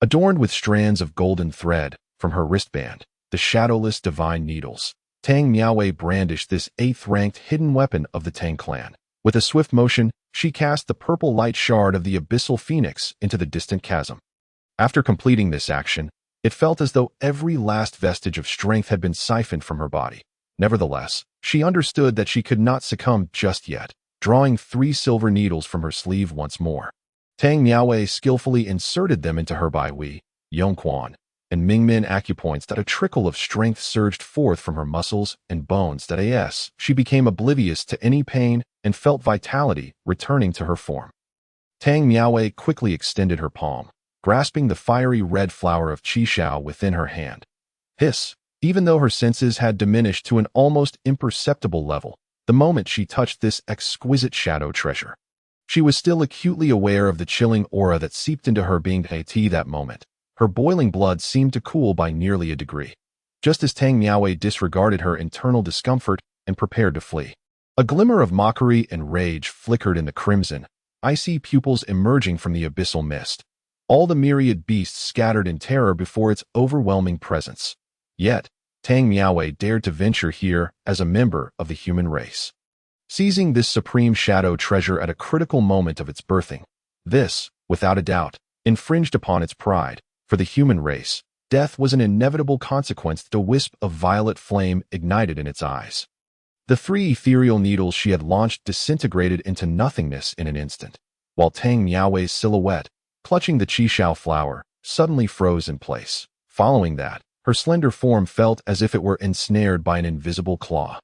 adorned with strands of golden thread, from her wristband, the shadowless divine needles. Tang Miaowei brandished this 8th-ranked hidden weapon of the Tang clan. With a swift motion, she cast the purple light shard of the abyssal phoenix into the distant chasm. After completing this action, it felt as though every last vestige of strength had been siphoned from her body. Nevertheless, she understood that she could not succumb just yet, drawing 3 silver needles from her sleeve once more. Tang Miaowei skillfully inserted them into her Bai Wei, Yongquan, and Mingmin acupoints that a trickle of strength surged forth from her muscles and bones that she became oblivious to any pain and felt vitality returning to her form. Tang Miaowei quickly extended her palm, grasping the fiery red flower of Qishao within her hand. Hiss! Even though her senses had diminished to an almost imperceptible level, the moment she touched this exquisite shadow treasure, she was still acutely aware of the chilling aura that seeped into her being. That moment, her boiling blood seemed to cool by nearly a degree, just as Tang Miaowei disregarded her internal discomfort and prepared to flee. A glimmer of mockery and rage flickered in the crimson, icy pupils emerging from the abyssal mist. All the myriad beasts scattered in terror before its overwhelming presence. Yet, Tang Miaowei dared to venture here as a member of the human race. Seizing this supreme shadow treasure at a critical moment of its birthing, this, without a doubt, infringed upon its pride. For the human race, death was an inevitable consequence. The wisp of violet flame ignited in its eyes. The 3 ethereal needles she had launched disintegrated into nothingness in an instant, while Tang Miaowei's silhouette, clutching the Qishao flower, suddenly froze in place. Following that, her slender form felt as if it were ensnared by an invisible claw.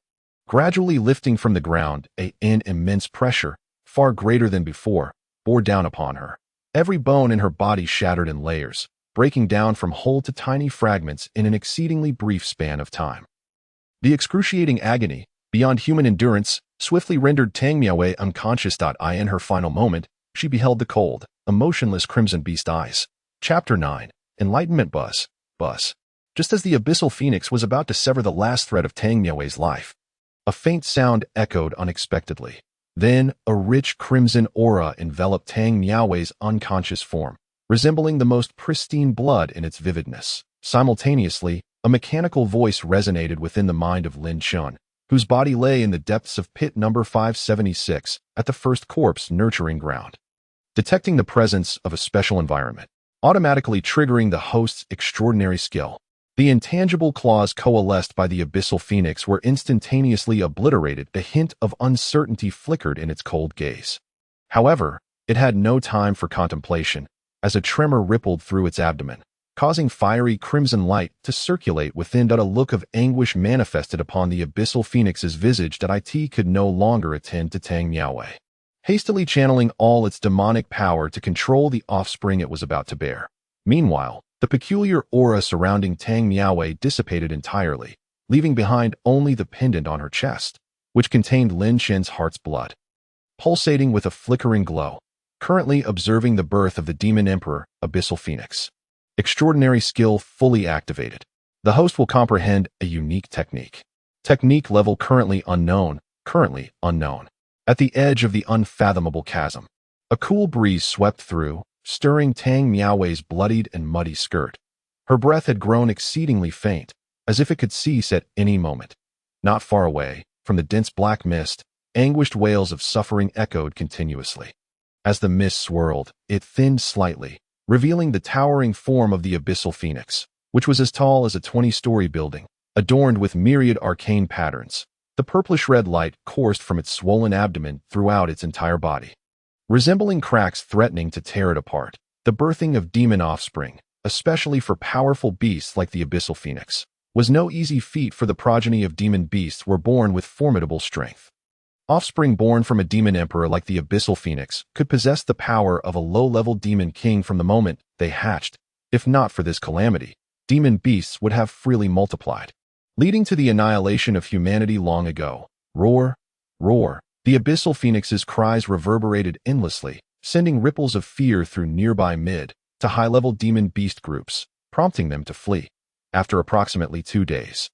Gradually lifting from the ground, an immense pressure, far greater than before, bore down upon her. Every bone in her body shattered in layers, breaking down from whole to tiny fragments in an exceedingly brief span of time. The excruciating agony, beyond human endurance, swiftly rendered Tang Miaowei unconscious. In her final moment, she beheld the cold, emotionless crimson beast eyes. Chapter 9. Enlightenment Buzz. Just as the abyssal phoenix was about to sever the last thread of Tang Miaowei's life, a faint sound echoed unexpectedly. Then, a rich crimson aura enveloped Tang Miaowei's unconscious form, resembling the most pristine blood in its vividness. Simultaneously, a mechanical voice resonated within the mind of Lin Chun, whose body lay in the depths of pit number 576 at the first corpse nurturing ground. Detecting the presence of a special environment, automatically triggering the host's extraordinary skill, the intangible claws coalesced by the abyssal phoenix were instantaneously obliterated. The hint of uncertainty flickered in its cold gaze. However, it had no time for contemplation, as a tremor rippled through its abdomen, causing fiery crimson light to circulate within. A look of anguish manifested upon the abyssal phoenix's visage that it could no longer attend to Tang Miaowei, hastily channeling all its demonic power to control the offspring it was about to bear. Meanwhile, the peculiar aura surrounding Tang Miaowei dissipated entirely, leaving behind only the pendant on her chest, which contained Lin Chen's heart's blood, pulsating with a flickering glow, currently observing the birth of the demon emperor, Abyssal Phoenix. Extraordinary skill fully activated. The host will comprehend a unique technique. Technique level currently unknown. At the edge of the unfathomable chasm, a cool breeze swept through, stirring Tang Miaowei's bloodied and muddy skirt. Her breath had grown exceedingly faint, as if it could cease at any moment. Not far away, from the dense black mist, anguished wails of suffering echoed continuously. As the mist swirled, it thinned slightly, revealing the towering form of the abyssal phoenix, which was as tall as a 20-story building, adorned with myriad arcane patterns. The purplish-red light coursed from its swollen abdomen throughout its entire body, resembling cracks threatening to tear it apart. The birthing of demon offspring, especially for powerful beasts like the abyssal phoenix, was no easy feat, for the progeny of demon beasts were born with formidable strength. Offspring born from a demon emperor like the abyssal phoenix could possess the power of a low-level demon king from the moment they hatched. If not for this calamity, demon beasts would have freely multiplied, leading to the annihilation of humanity long ago. Roar, roar. The abyssal phoenix's cries reverberated endlessly, sending ripples of fear through nearby mid to high-level demon beast groups, prompting them to flee. After approximately 2 days,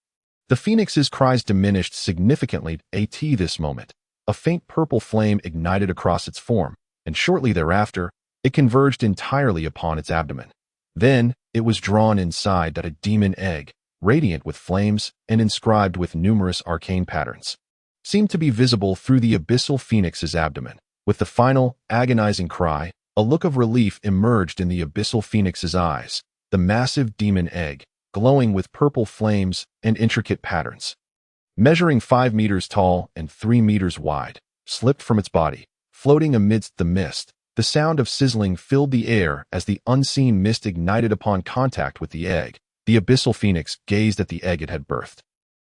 the phoenix's cries diminished significantly at this moment. A faint purple flame ignited across its form, and shortly thereafter, it converged entirely upon its abdomen. Then, it was drawn inside that a demon egg, radiant with flames and inscribed with numerous arcane patterns, seemed to be visible through the abyssal phoenix's abdomen. With the final, agonizing cry, a look of relief emerged in the abyssal phoenix's eyes. The massive demon egg, glowing with purple flames and intricate patterns, measuring 5 meters tall and 3 meters wide, slipped from its body, floating amidst the mist. The sound of sizzling filled the air as the unseen mist ignited upon contact with the egg. The abyssal phoenix gazed at the egg it had birthed,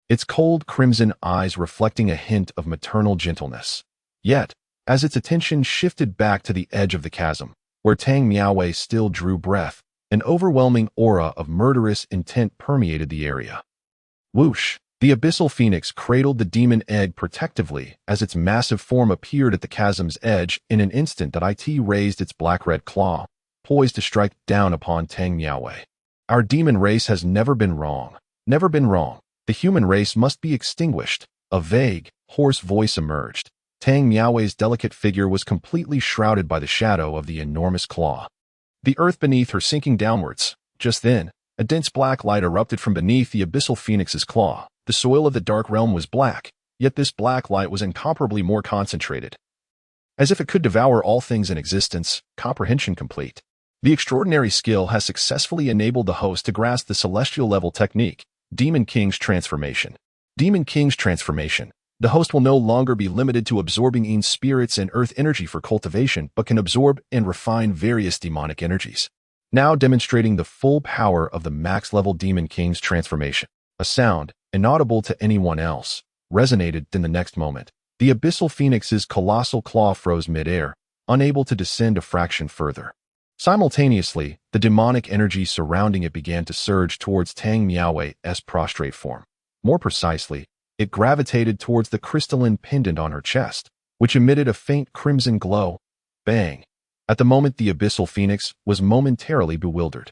its cold crimson eyes reflecting a hint of maternal gentleness. Yet, as its attention shifted back to the edge of the chasm, where Tang Miaowei still drew breath, an overwhelming aura of murderous intent permeated the area. Whoosh! The abyssal phoenix cradled the demon egg protectively as its massive form appeared at the chasm's edge. In an instant that it raised its black-red claw, poised to strike down upon Tang Miaowei. Our demon race has never been wrong. Never been wrong. The human race must be extinguished. A vague, hoarse voice emerged. Tang Miaowei's delicate figure was completely shrouded by the shadow of the enormous claw, the earth beneath her sinking downwards. Just then, a dense black light erupted from beneath the abyssal phoenix's claw. The soil of the dark realm was black, yet this black light was incomparably more concentrated. As if it could devour all things in existence, comprehension complete. The extraordinary skill has successfully enabled the host to grasp the celestial level technique, Demon King's Transformation. Demon King's Transformation. The host will no longer be limited to absorbing in spirits and earth energy for cultivation, but can absorb and refine various demonic energies. Now demonstrating the full power of the max-level Demon King's Transformation. A sound, inaudible to anyone else, resonated in the next moment. The abyssal phoenix's colossal claw froze mid-air, unable to descend a fraction further. Simultaneously, the demonic energy surrounding it began to surge towards Tang Miaowei's prostrate form. More precisely, it gravitated towards the crystalline pendant on her chest, which emitted a faint crimson glow. Bang! At the moment, the abyssal phoenix was momentarily bewildered.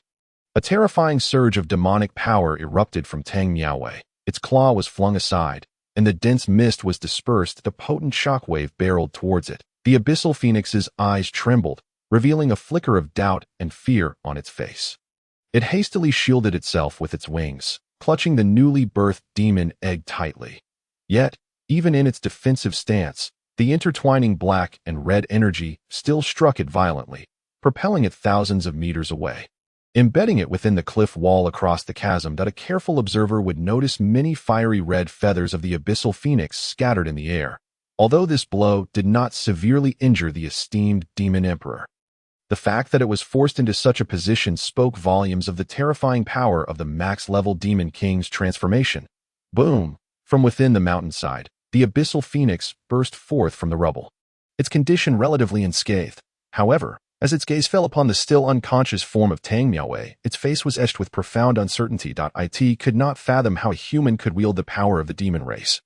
A terrifying surge of demonic power erupted from Tang Miaowei. Its claw was flung aside, and the dense mist was dispersed. The potent shockwave barreled towards it. The abyssal phoenix's eyes trembled, revealing a flicker of doubt and fear on its face. It hastily shielded itself with its wings, clutching the newly birthed demon egg tightly. Yet, even in its defensive stance, the intertwining black and red energy still struck it violently, propelling it thousands of meters away, embedding it within the cliff wall across the chasm. That a careful observer would notice many fiery red feathers of the abyssal phoenix scattered in the air. Although this blow did not severely injure the esteemed demon emperor, the fact that it was forced into such a position spoke volumes of the terrifying power of the max-level Demon King's Transformation. Boom! From within the mountainside, the abyssal phoenix burst forth from the rubble, its condition relatively unscathed. However, as its gaze fell upon the still unconscious form of Tang Miaowei, its face was etched with profound uncertainty. It could not fathom how a human could wield the power of the demon race,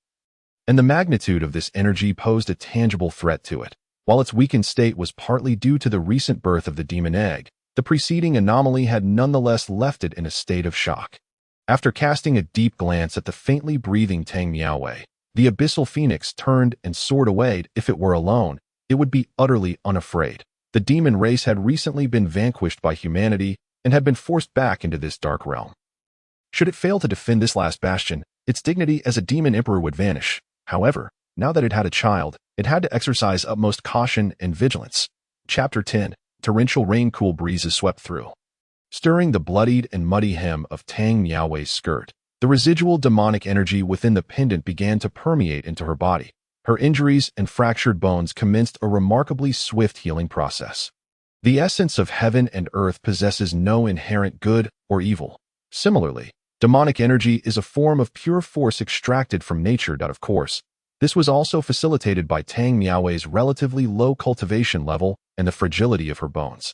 and the magnitude of this energy posed a tangible threat to it. While its weakened state was partly due to the recent birth of the demon egg, the preceding anomaly had nonetheless left it in a state of shock. After casting a deep glance at the faintly breathing Tang Miaowei, the abyssal phoenix turned and soared away. If it were alone, it would be utterly unafraid. The demon race had recently been vanquished by humanity and had been forced back into this dark realm. Should it fail to defend this last bastion, its dignity as a demon emperor would vanish. However, now that it had a child, it had to exercise utmost caution and vigilance. Chapter 10. Torrential rain. Cool breezes swept through, stirring the bloodied and muddy hem of Tang Miaowei's skirt. The residual demonic energy within the pendant began to permeate into her body. Her injuries and fractured bones commenced a remarkably swift healing process. The essence of heaven and earth possesses no inherent good or evil. Similarly, demonic energy is a form of pure force extracted from nature. Of course, this was also facilitated by Tang Miaowei's relatively low cultivation level and the fragility of her bones,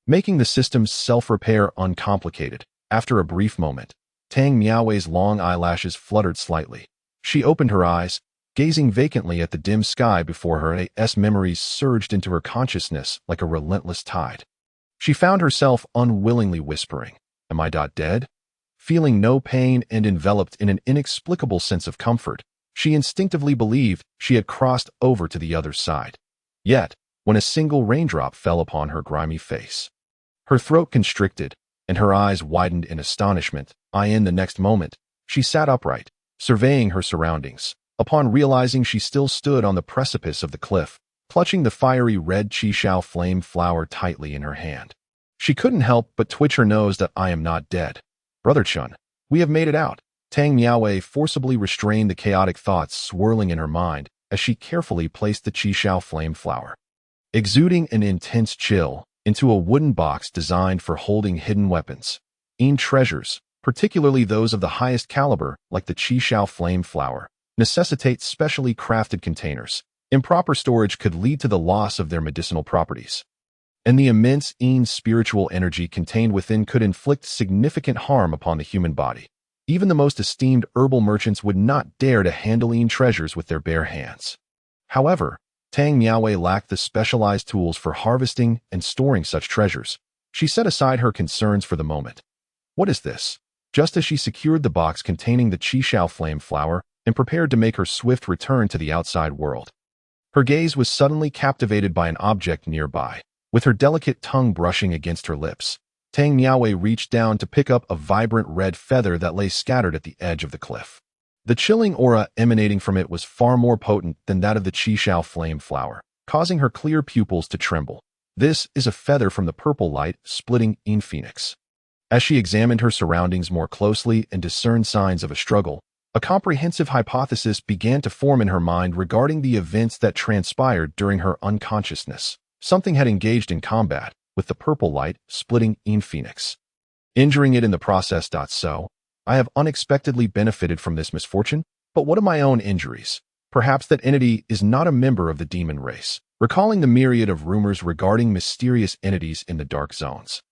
making the system's self-repair uncomplicated. After a brief moment, Tang Miaowei's long eyelashes fluttered slightly. She opened her eyes, Gazing vacantly at the dim sky before her, as memories surged into her consciousness like a relentless tide. She found herself unwillingly whispering, "Am I dead?" Feeling no pain and enveloped in an inexplicable sense of comfort, she instinctively believed she had crossed over to the other side. Yet, when a single raindrop fell upon her grimy face, her throat constricted and her eyes widened in astonishment. In the next moment, she sat upright, surveying her surroundings. Upon realizing she still stood on the precipice of the cliff, clutching the fiery red Qishao flame flower tightly in her hand, she couldn't help but twitch her nose. "I am not dead. Brother Chun, we have made it out." Tang Miaowei forcibly restrained the chaotic thoughts swirling in her mind as she carefully placed the Qishao flame flower, exuding an intense chill, into a wooden box designed for holding hidden weapons and treasures, particularly those of the highest caliber like the Qishao flame flower, necessitate specially crafted containers. Improper storage could lead to the loss of their medicinal properties, and the immense spiritual energy contained within could inflict significant harm upon the human body. Even the most esteemed herbal merchants would not dare to handle treasures with their bare hands. However, Tang Miaowei lacked the specialized tools for harvesting and storing such treasures. She set aside her concerns for the moment. "What is this?" Just as she secured the box containing the Qishao flame flower and prepared to make her swift return to the outside world, her gaze was suddenly captivated by an object nearby. With her delicate tongue brushing against her lips, Tang Miaowei reached down to pick up a vibrant red feather that lay scattered at the edge of the cliff. The chilling aura emanating from it was far more potent than that of the Qishao flame flower, causing her clear pupils to tremble. "This is a feather from the purple light splitting in phoenix." As she examined her surroundings more closely and discerned signs of a struggle, a comprehensive hypothesis began to form in her mind regarding the events that transpired during her unconsciousness. Something had engaged in combat with the purple light splitting in phoenix, injuring it in the process. So, I have unexpectedly benefited from this misfortune, but what of my own injuries? Perhaps that entity is not a member of the demon race. Recalling the myriad of rumors regarding mysterious entities in the dark zones,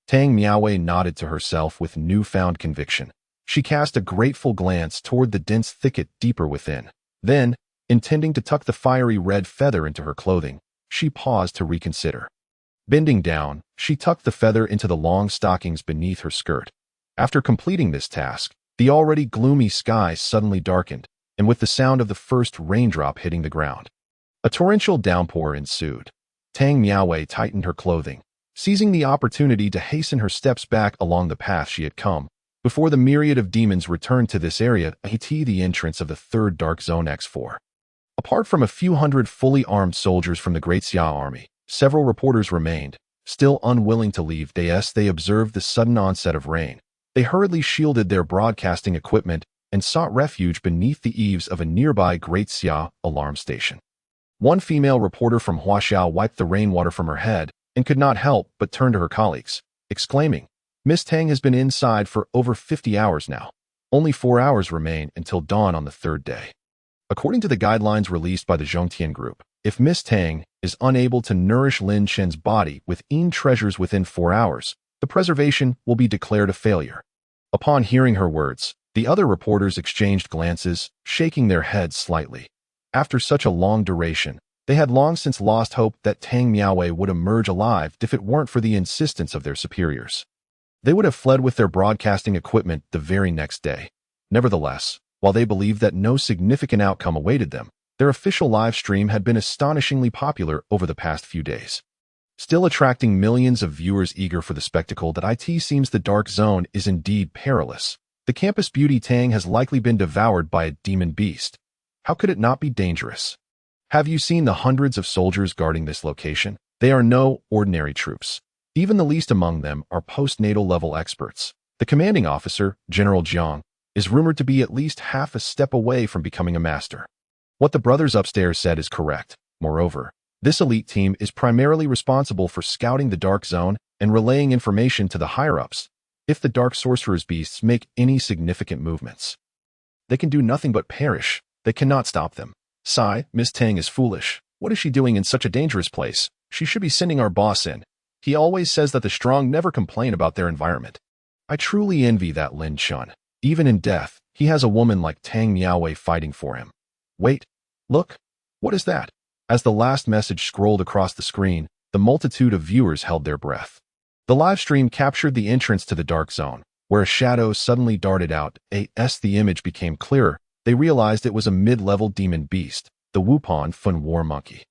Tang Miaowei nodded to herself with newfound conviction. She cast a grateful glance toward the dense thicket deeper within. Then, intending to tuck the fiery red feather into her clothing, she paused to reconsider. Bending down, she tucked the feather into the long stockings beneath her skirt. After completing this task, the already gloomy sky suddenly darkened, and with the sound of the first raindrop hitting the ground, a torrential downpour ensued. Tang Miaowei tightened her clothing, seizing the opportunity to hasten her steps back along the path she had come. Before the myriad of demons returned to this area, the entrance of the third Dark Zone X4. Apart from a few hundred fully armed soldiers from the Great Xia army, several reporters remained, still unwilling to leave. As they observed the sudden onset of rain, they hurriedly shielded their broadcasting equipment and sought refuge beneath the eaves of a nearby Great Xia alarm station. One female reporter from Huaxiao wiped the rainwater from her head and could not help but turn to her colleagues, exclaiming, "Miss Tang has been inside for over 50 hours now. Only 4 hours remain until dawn on the third day." According to the guidelines released by the Zhongtian Group, if Miss Tang is unable to nourish Lin Chen's body with treasures within 4 hours, the preservation will be declared a failure. Upon hearing her words, the other reporters exchanged glances, shaking their heads slightly. After such a long duration, they had long since lost hope that Tang Miaowei would emerge alive if it weren't for the insistence of their superiors. They would have fled with their broadcasting equipment the very next day. Nevertheless, while they believed that no significant outcome awaited them, their official live stream had been astonishingly popular over the past few days, still attracting millions of viewers eager for the spectacle. It seems the Dark Zone is indeed perilous. The campus beauty Tang has likely been devoured by a demon beast. How could it not be dangerous? Have you seen the hundreds of soldiers guarding this location? They are no ordinary troops. Even the least among them are postnatal level experts. The commanding officer, General Jiang, is rumored to be at least half a step away from becoming a master. What the brothers upstairs said is correct. Moreover, this elite team is primarily responsible for scouting the Dark Zone and relaying information to the higher-ups. If the Dark Sorcerer's beasts make any significant movements, they can do nothing but perish. They cannot stop them. Sigh, Miss Tang is foolish. What is she doing in such a dangerous place? She should be sending our boss in. He always says that the strong never complain about their environment. I truly envy that Lin Chun. Even in death, he has a woman like Tang Miaowei fighting for him. Wait, look, what is that? As the last message scrolled across the screen, the multitude of viewers held their breath. The live stream captured the entrance to the dark zone, where a shadow suddenly darted out. As the image became clearer, they realized it was a mid-level demon beast, the Wupon Fun War Monkey.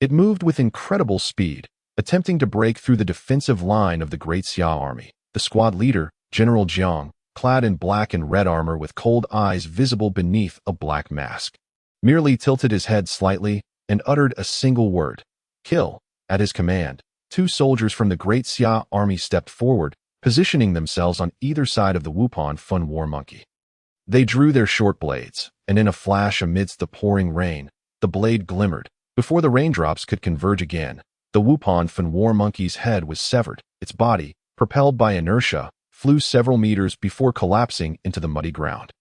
It moved with incredible speed, attempting to break through the defensive line of the Great Xia army. The squad leader, General Jiang, clad in black and red armor with cold eyes visible beneath a black mask, merely tilted his head slightly and uttered a single word, "Kill." At his command, 2 soldiers from the Great Xia army stepped forward, positioning themselves on either side of the Wupon Fun War Monkey. They drew their short blades, and in a flash amidst the pouring rain, the blade glimmered. Before the raindrops could converge again, the Wupon Fun War Monkey's head was severed. Its body, propelled by inertia, flew several meters before collapsing into the muddy ground,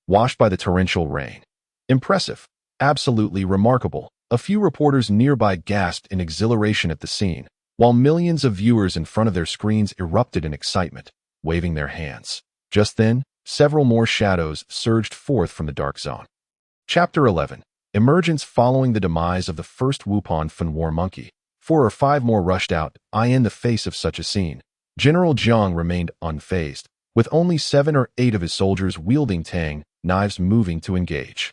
washed by the torrential rain. Impressive. Absolutely remarkable. A few reporters nearby gasped in exhilaration at the scene, while millions of viewers in front of their screens erupted in excitement, waving their hands. Just then, several more shadows surged forth from the dark zone. Chapter 11. Emergence following the demise of the first Wupon Fun War Monkey. 4 or 5 more rushed out. In the face of such a scene, General Jiang remained unfazed, with only 7 or 8 of his soldiers wielding tang knives moving to engage.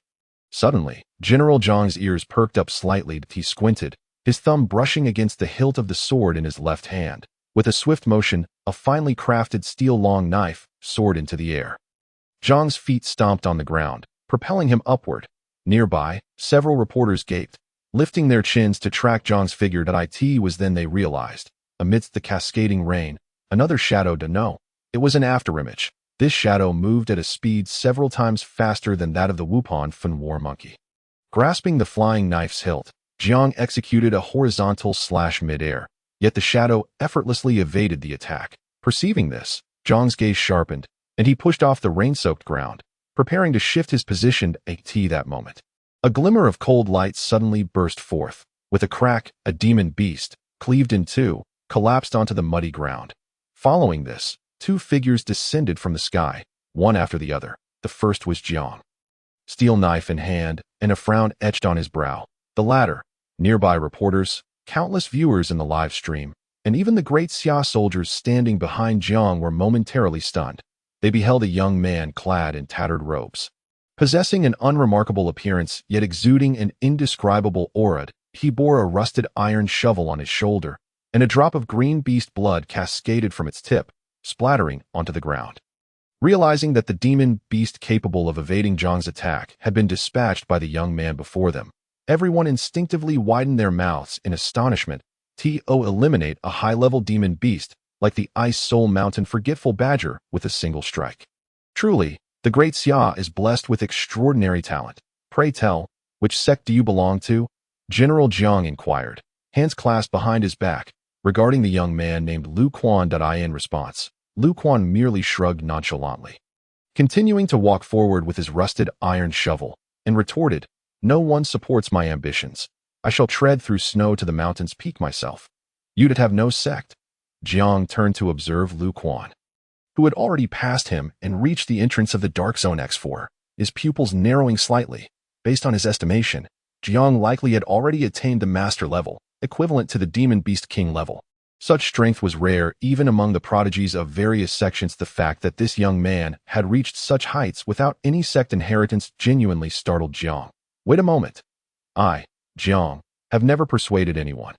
Suddenly, General Jiang's ears perked up slightly. He squinted, his thumb brushing against the hilt of the sword in his left hand. With a swift motion, a finely crafted steel-long knife soared into the air. Jiang's feet stomped on the ground, propelling him upward. Nearby, several reporters gaped, lifting their chins to track Jiang's figure. It was then they realized, amidst the cascading rain, another shadow. No, it was an afterimage. This shadow moved at a speed several times faster than that of the Wupon Fun War Monkey. Grasping the flying knife's hilt, Jiang executed a horizontal slash mid-air, yet the shadow effortlessly evaded the attack. Perceiving this, Jiang's gaze sharpened, and he pushed off the rain-soaked ground, preparing to shift his position. At that moment, a glimmer of cold light suddenly burst forth. With a crack, a demon beast, cleaved in 2, collapsed onto the muddy ground. Following this, 2 figures descended from the sky, one after the other. The first was Jiang, steel knife in hand, and a frown etched on his brow. The latter, nearby reporters, countless viewers in the live stream, and even the Great Xia soldiers standing behind Jiang were momentarily stunned. They beheld a young man clad in tattered robes, possessing an unremarkable appearance yet exuding an indescribable aura. He bore a rusted iron shovel on his shoulder, and a drop of green beast blood cascaded from its tip, splattering onto the ground. Realizing that the demon beast capable of evading Jiang's attack had been dispatched by the young man before them, everyone instinctively widened their mouths in astonishment. Eliminate a high-level demon beast like the Ice Soul Mountain Forgetful Badger with a single strike. Truly, the Great Xia is blessed with extraordinary talent. Pray tell, which sect do you belong to? General Jiang inquired, hands clasped behind his back, regarding the young man named Lu Quan. In response, Lu Quan merely shrugged nonchalantly, continuing to walk forward with his rusted iron shovel, and retorted, "No one supports my ambitions. I shall tread through snow to the mountain's peak myself. You'd have no sect." Jiang turned to observe Lu Quan, who had already passed him and reached the entrance of the Dark Zone X4, his pupils narrowing slightly. Based on his estimation, Jiang likely had already attained the master level, equivalent to the Demon Beast King level. Such strength was rare even among the prodigies of various sections. The fact that this young man had reached such heights without any sect inheritance genuinely startled Jiang. Wait a moment. I, Jiang, have never persuaded anyone.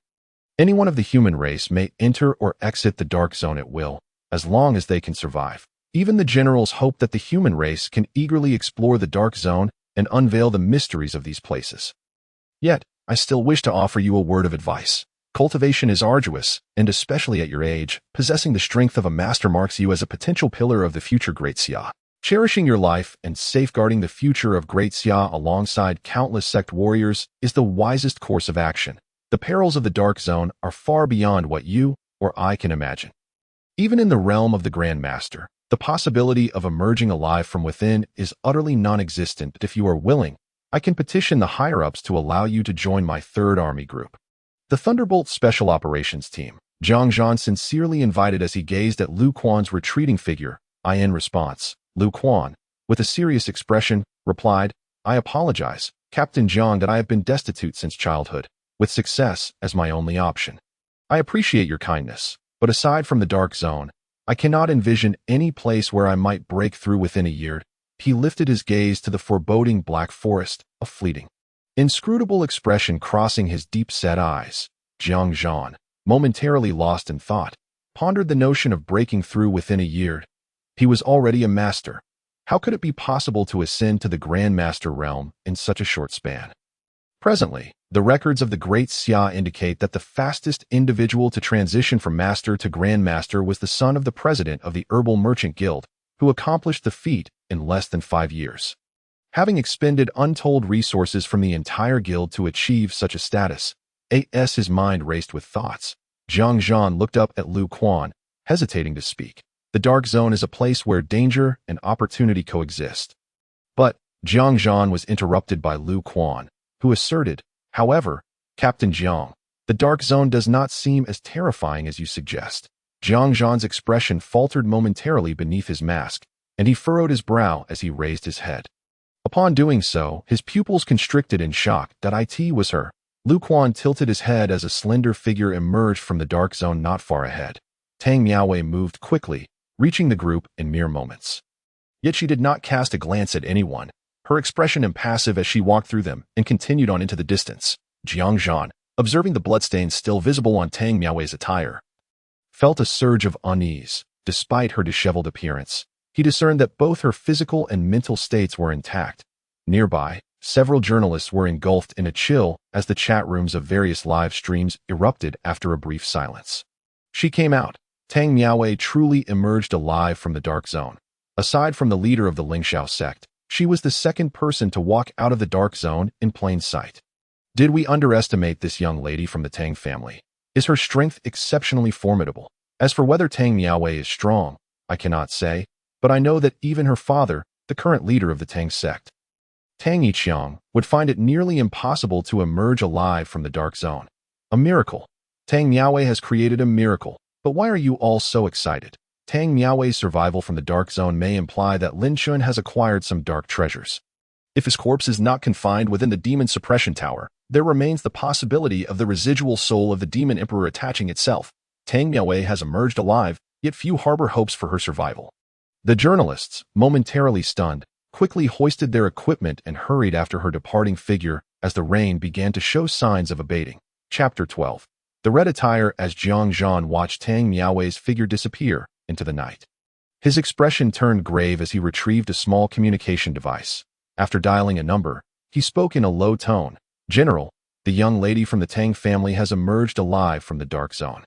Anyone of the human race may enter or exit the Dark Zone at will, as long as they can survive. Even the generals hope that the human race can eagerly explore the Dark Zone and unveil the mysteries of these places. Yet, I still wish to offer you a word of advice. Cultivation is arduous, and especially at your age, possessing the strength of a master marks you as a potential pillar of the future Great Xia. Cherishing your life and safeguarding the future of Great Xia alongside countless sect warriors is the wisest course of action. The perils of the Dark Zone are far beyond what you or I can imagine. Even in the realm of the Grand Master, the possibility of emerging alive from within is utterly non-existent. If you are willing, I can petition the higher-ups to allow you to join my 3rd Army Group, the Thunderbolt Special Operations Team. Jiang Zhan sincerely invited as he gazed at Lu Quan's retreating figure. In response, Lu Quan, with a serious expression, replied, "I apologize, Captain Jiang, that I have been destitute since childhood, with success as my only option. I appreciate your kindness, but aside from the dark zone, I cannot envision any place where I might break through within a year. He lifted his gaze to the foreboding black forest, a fleeting, inscrutable expression crossing his deep-set eyes. Jiang Zhan, momentarily lost in thought, pondered the notion of breaking through within a year. He was already a master. How could it be possible to ascend to the Grandmaster realm in such a short span? Presently, the records of the Great Xia indicate that the fastest individual to transition from Master to Grandmaster was the son of the president of the Herbal Merchant Guild, who accomplished the feat in less than 5 years. Having expended untold resources from the entire guild to achieve such a status, his mind raced with thoughts. Jiang Zhan looked up at Lu Quan, hesitating to speak. The Dark Zone is a place where danger and opportunity coexist. But Jiang Zhan was interrupted by Lu Quan, who asserted, however, Captain Jiang, the Dark Zone does not seem as terrifying as you suggest. Jiang Zhan's expression faltered momentarily beneath his mask, and he furrowed his brow as he raised his head. Upon doing so, his pupils constricted in shock. That it was her. Lu Quan tilted his head as a slender figure emerged from the Dark Zone not far ahead. Tang Miaowei moved quickly, reaching the group in mere moments. Yet she did not cast a glance at anyone, her expression impassive as she walked through them and continued on into the distance. Jiang Zhan, observing the bloodstains still visible on Tang Miaowei's attire, felt a surge of unease. Despite her disheveled appearance, he discerned that both her physical and mental states were intact. Nearby, several journalists were engulfed in a chill as the chat rooms of various live streams erupted after a brief silence. She came out. Tang Miaowei truly emerged alive from the Dark Zone. Aside from the leader of the Lingxiao sect, she was the second person to walk out of the Dark Zone in plain sight. Did we underestimate this young lady from the Tang family? Is her strength exceptionally formidable? As for whether Tang Miaowei is strong, I cannot say, but I know that even her father, the current leader of the Tang sect, Tang Yiqiang, would find it nearly impossible to emerge alive from the Dark Zone. A miracle. Tang Miaowei has created a miracle. But why are you all so excited? Tang Miaowei's survival from the Dark Zone may imply that Lin Chun has acquired some dark treasures. If his corpse is not confined within the Demon Suppression Tower, there remains the possibility of the residual soul of the Demon Emperor attaching itself. Tang Miaowei has emerged alive, yet few harbor hopes for her survival. The journalists, momentarily stunned, quickly hoisted their equipment and hurried after her departing figure as the rain began to show signs of abating. Chapter 12. The red attire as Jiang Zhan watched Tang Miaowei's figure disappear into the night. His expression turned grave as he retrieved a small communication device. After dialing a number, he spoke in a low tone. General, the young lady from the Tang family has emerged alive from the Dark Zone.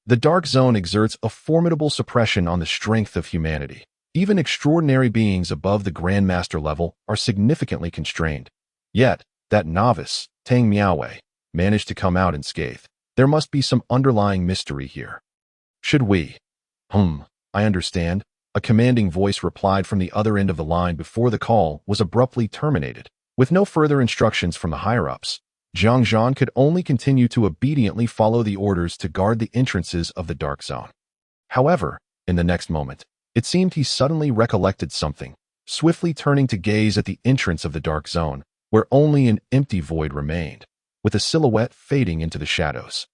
The Dark Zone exerts a formidable suppression on the strength of humanity. Even extraordinary beings above the Grandmaster level are significantly constrained. Yet, that novice, Tang Miaowei, managed to come out unscathed. There must be some underlying mystery here. Should we? I understand. A commanding voice replied from the other end of the line before the call was abruptly terminated. With no further instructions from the higher-ups, Jiang Zhan could only continue to obediently follow the orders to guard the entrances of the Dark Zone. However, in the next moment, it seemed he suddenly recollected something, swiftly turning to gaze at the entrance of the Dark Zone, where only an empty void remained, with a silhouette fading into the shadows.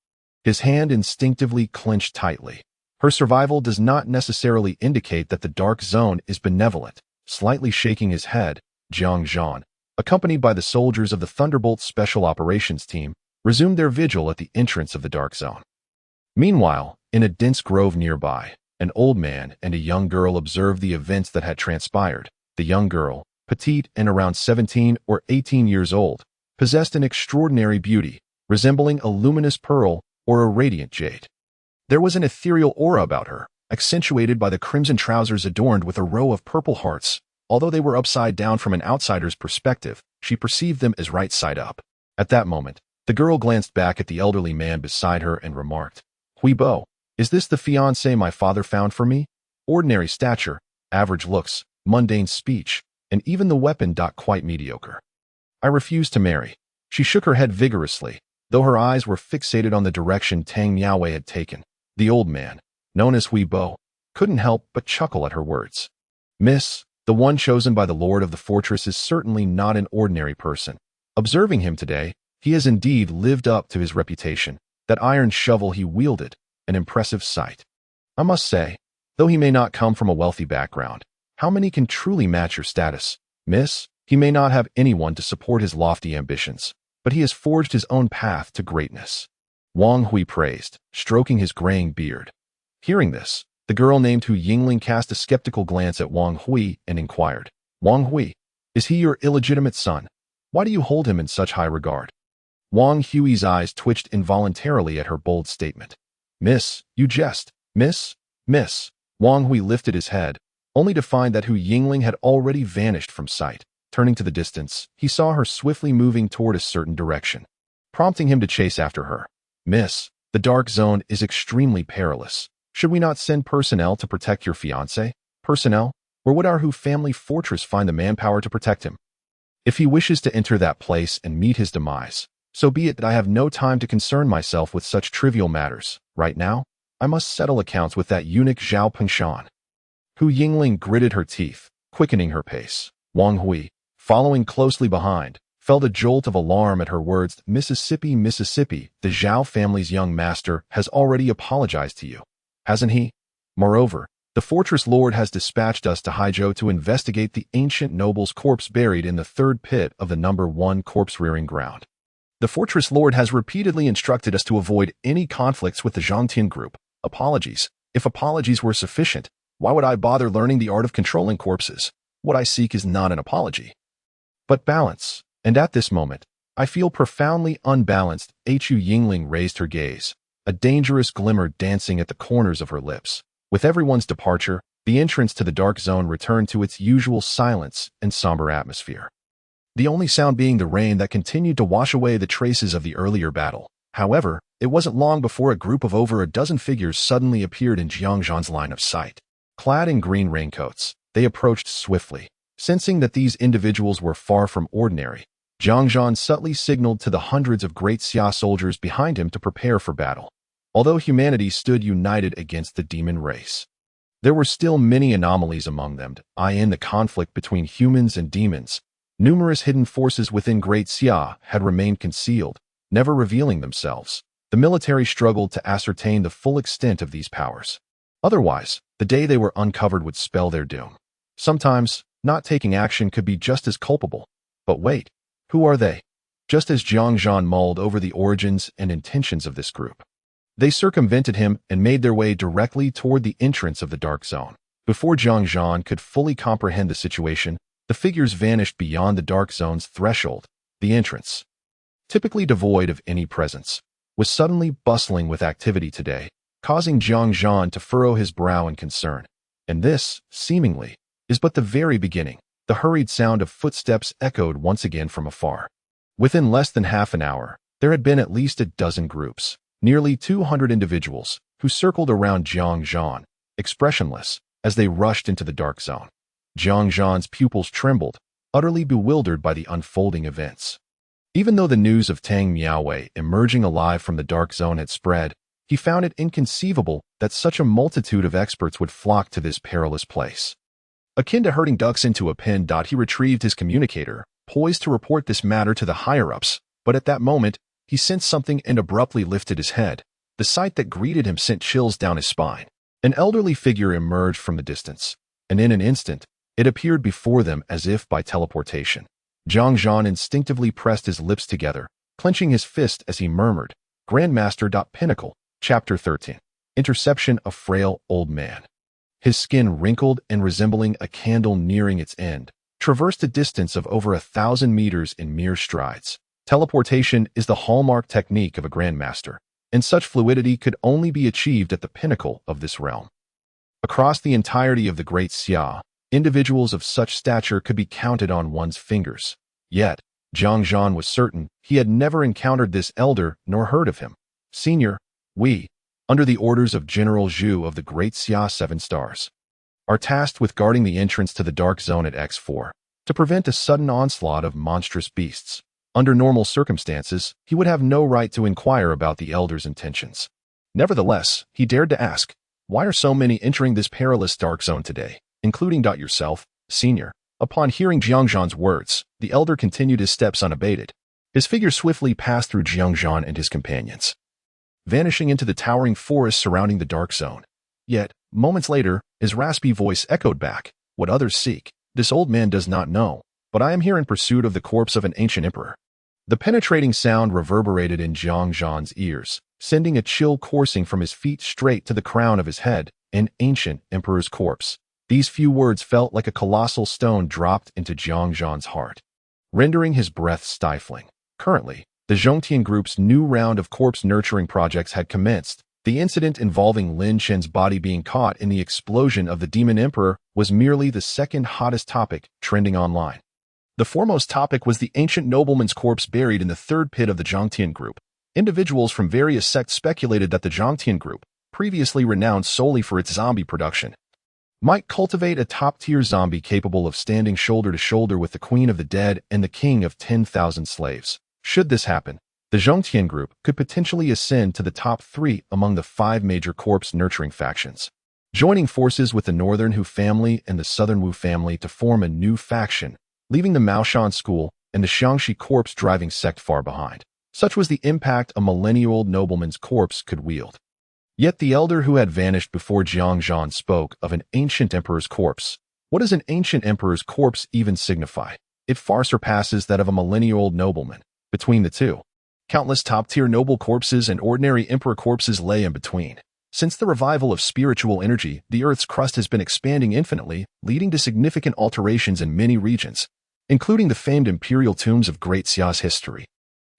His hand instinctively clenched tightly. Her survival does not necessarily indicate that the Dark Zone is benevolent. Slightly shaking his head, Jiang Zhan, accompanied by the soldiers of the Thunderbolt Special Operations Team, resumed their vigil at the entrance of the Dark Zone. Meanwhile, in a dense grove nearby, an old man and a young girl observed the events that had transpired. The young girl, petite and around 17 or 18 years old, possessed an extraordinary beauty, resembling a luminous pearl or a radiant jade. There was an ethereal aura about her, accentuated by the crimson trousers adorned with a row of purple hearts. Although they were upside down from an outsider's perspective, she perceived them as right side up. At that moment, the girl glanced back at the elderly man beside her and remarked, "Hui Bo, is this the fiancé my father found for me? Ordinary stature, average looks, mundane speech, and even the weapon quite mediocre. I refuse to marry." She shook her head vigorously, though her eyes were fixated on the direction Tang Miaowei had taken. The old man, known as Hui Bo, couldn't help but chuckle at her words. "Miss, the one chosen by the lord of the fortress is certainly not an ordinary person. Observing him today, he has indeed lived up to his reputation. That iron shovel he wielded, an impressive sight. I must say, though he may not come from a wealthy background, how many can truly match your status? Miss, he may not have anyone to support his lofty ambitions, but he has forged his own path to greatness. Wang Hui praised, stroking his graying beard. Hearing this, the girl named Hu Yingling cast a skeptical glance at Wang Hui and inquired, Wang Hui, is he your illegitimate son? Why do you hold him in such high regard? Wang Hui's eyes twitched involuntarily at her bold statement. Miss, you jest. Miss? Wang Hui lifted his head, only to find that Hu Yingling had already vanished from sight. Turning to the distance, he saw her swiftly moving toward a certain direction, prompting him to chase after her. Miss, the dark zone is extremely perilous. Should we not send personnel to protect your fiancé? Personnel? Where would our Hu family fortress find the manpower to protect him? If he wishes to enter that place and meet his demise, so be it. That I have no time to concern myself with such trivial matters. Right now, I must settle accounts with that eunuch Zhao Pengshan. Hu Yingling gritted her teeth, quickening her pace. Wang Hui, following closely behind, felt a jolt of alarm at her words. Mississippi, the Zhao family's young master has already apologized to you, hasn't he? Moreover, the fortress lord has dispatched us to Haizhou to investigate the ancient noble's corpse buried in the third pit of the number 1 corpse-rearing ground. The fortress lord has repeatedly instructed us to avoid any conflicts with the Zhangtian group. Apologies. If apologies were sufficient, why would I bother learning the art of controlling corpses? What I seek is not an apology, but balance. And at this moment, I feel profoundly unbalanced. Hu Yingling raised her gaze, a dangerous glimmer dancing at the corners of her lips. With everyone's departure, the entrance to the dark zone returned to its usual silence and somber atmosphere. The only sound being the rain that continued to wash away the traces of the earlier battle. However, it wasn't long before a group of over a dozen figures suddenly appeared in Jiang Zhan's line of sight. Clad in green raincoats, they approached swiftly. Sensing that these individuals were far from ordinary, Jiang Zhan subtly signaled to the hundreds of great Xia soldiers behind him to prepare for battle. Although humanity stood united against the demon race, there were still many anomalies among them, i.e. the conflict between humans and demons. Numerous hidden forces within Great Xia had remained concealed, never revealing themselves. The military struggled to ascertain the full extent of these powers. Otherwise, the day they were uncovered would spell their doom. Sometimes, not taking action could be just as culpable. But wait, who are they? Just as Jiang Zhan mulled over the origins and intentions of this group, they circumvented him and made their way directly toward the entrance of the dark zone. Before Jiang Zhan could fully comprehend the situation, the figures vanished beyond the dark zone's threshold. The entrance, typically devoid of any presence, was suddenly bustling with activity today, causing Jiang Zhan to furrow his brow in concern. And this, seemingly, is but the very beginning. The hurried sound of footsteps echoed once again from afar. Within less than half an hour, there had been at least a dozen groups, nearly 200 individuals, who circled around Jiang Zhan, expressionless, as they rushed into the dark zone. Jiang Zhan's pupils trembled, utterly bewildered by the unfolding events. Even though the news of Tang Miaowei emerging alive from the dark zone had spread, he found it inconceivable that such a multitude of experts would flock to this perilous place. Akin to herding ducks into a pen. He retrieved his communicator, poised to report this matter to the higher-ups, but at that moment, he sensed something and abruptly lifted his head. The sight that greeted him sent chills down his spine. An elderly figure emerged from the distance, and in an instant, it appeared before them as if by teleportation. Jiang Zhan instinctively pressed his lips together, clenching his fist as he murmured, Grandmaster. Pinnacle, Chapter 13. Interception of Frail Old Man. His skin wrinkled and resembling a candle nearing its end, traversed a distance of over 1,000 meters in mere strides. Teleportation is the hallmark technique of a Grandmaster, and such fluidity could only be achieved at the pinnacle of this realm. Across the entirety of the Great Xia, individuals of such stature could be counted on one's fingers. Yet, Jiang Zhan was certain he had never encountered this elder nor heard of him. Senior, we, under the orders of General Zhu of the Great Xia 7 Stars, are tasked with guarding the entrance to the dark zone at X4 to prevent a sudden onslaught of monstrous beasts. Under normal circumstances, he would have no right to inquire about the elder's intentions. Nevertheless, he dared to ask, why are so many entering this perilous dark zone today, including yourself, Senior? Upon hearing Jiang Zhan's words, the elder continued his steps unabated, His figure swiftly passed through Jiangzhan and his companions, vanishing into the towering forest surrounding the dark zone. Yet, moments later, his raspy voice echoed back, "What others seek, this old man does not know, but I am here in pursuit of the corpse of an ancient emperor." The penetrating sound reverberated in Jiangzhan's ears, sending a chill coursing from his feet straight to the crown of his head. An ancient emperor's corpse. These few words felt like a colossal stone dropped into Jiangzhan's heart, rendering his breath stifling. Currently, the Zhongtian Group's new round of corpse nurturing projects had commenced. The incident involving Lin Chen's body being caught in the explosion of the Demon Emperor was merely the second hottest topic trending online. The foremost topic was the ancient nobleman's corpse buried in the third pit of the Zhongtian Group. Individuals from various sects speculated that the Zhongtian Group, previously renowned solely for its zombie production, might cultivate a top-tier zombie capable of standing shoulder to shoulder with the Queen of the Dead and the King of 10,000 Slaves. Should this happen, the Zhongtian Group could potentially ascend to the top 3 among the 5 major corpse-nurturing factions, joining forces with the Northern Hu family and the Southern Wu family to form a new faction, leaving the Maoshan school and the Xiangxi corpse-driving sect far behind. Such was the impact a millennia-old nobleman's corpse could wield. Yet the elder who had vanished before Jiangzhan spoke of an ancient emperor's corpse. What does an ancient emperor's corpse even signify? It far surpasses that of a millennia-old nobleman. Between the two, countless top-tier noble corpses and ordinary emperor corpses lay in between. Since the revival of spiritual energy, the Earth's crust has been expanding infinitely, leading to significant alterations in many regions, including the famed imperial tombs of Great Xia's history.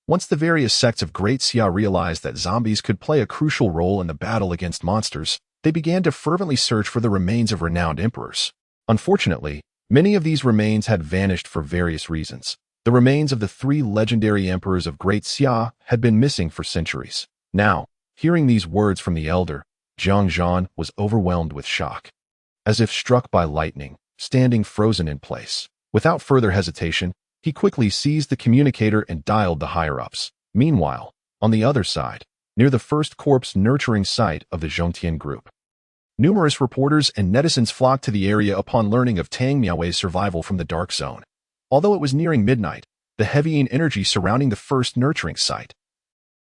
Once the various sects of Great Xia realized that zombies could play a crucial role in the battle against monsters, they began to fervently search for the remains of renowned emperors. Unfortunately, many of these remains had vanished for various reasons. The remains of the 3 legendary emperors of Great Xia had been missing for centuries. Now, hearing these words from the elder, Jiangzhan was overwhelmed with shock. As if struck by lightning, standing frozen in place. Without further hesitation, he quickly seized the communicator and dialed the higher-ups. Meanwhile, on the other side, near the first corpse-nurturing site of the Zhongtian Group, numerous reporters and netizens flocked to the area upon learning of Tang Miaowei's survival from the Dark Zone. Although it was nearing midnight, the heavying energy surrounding the first nurturing site,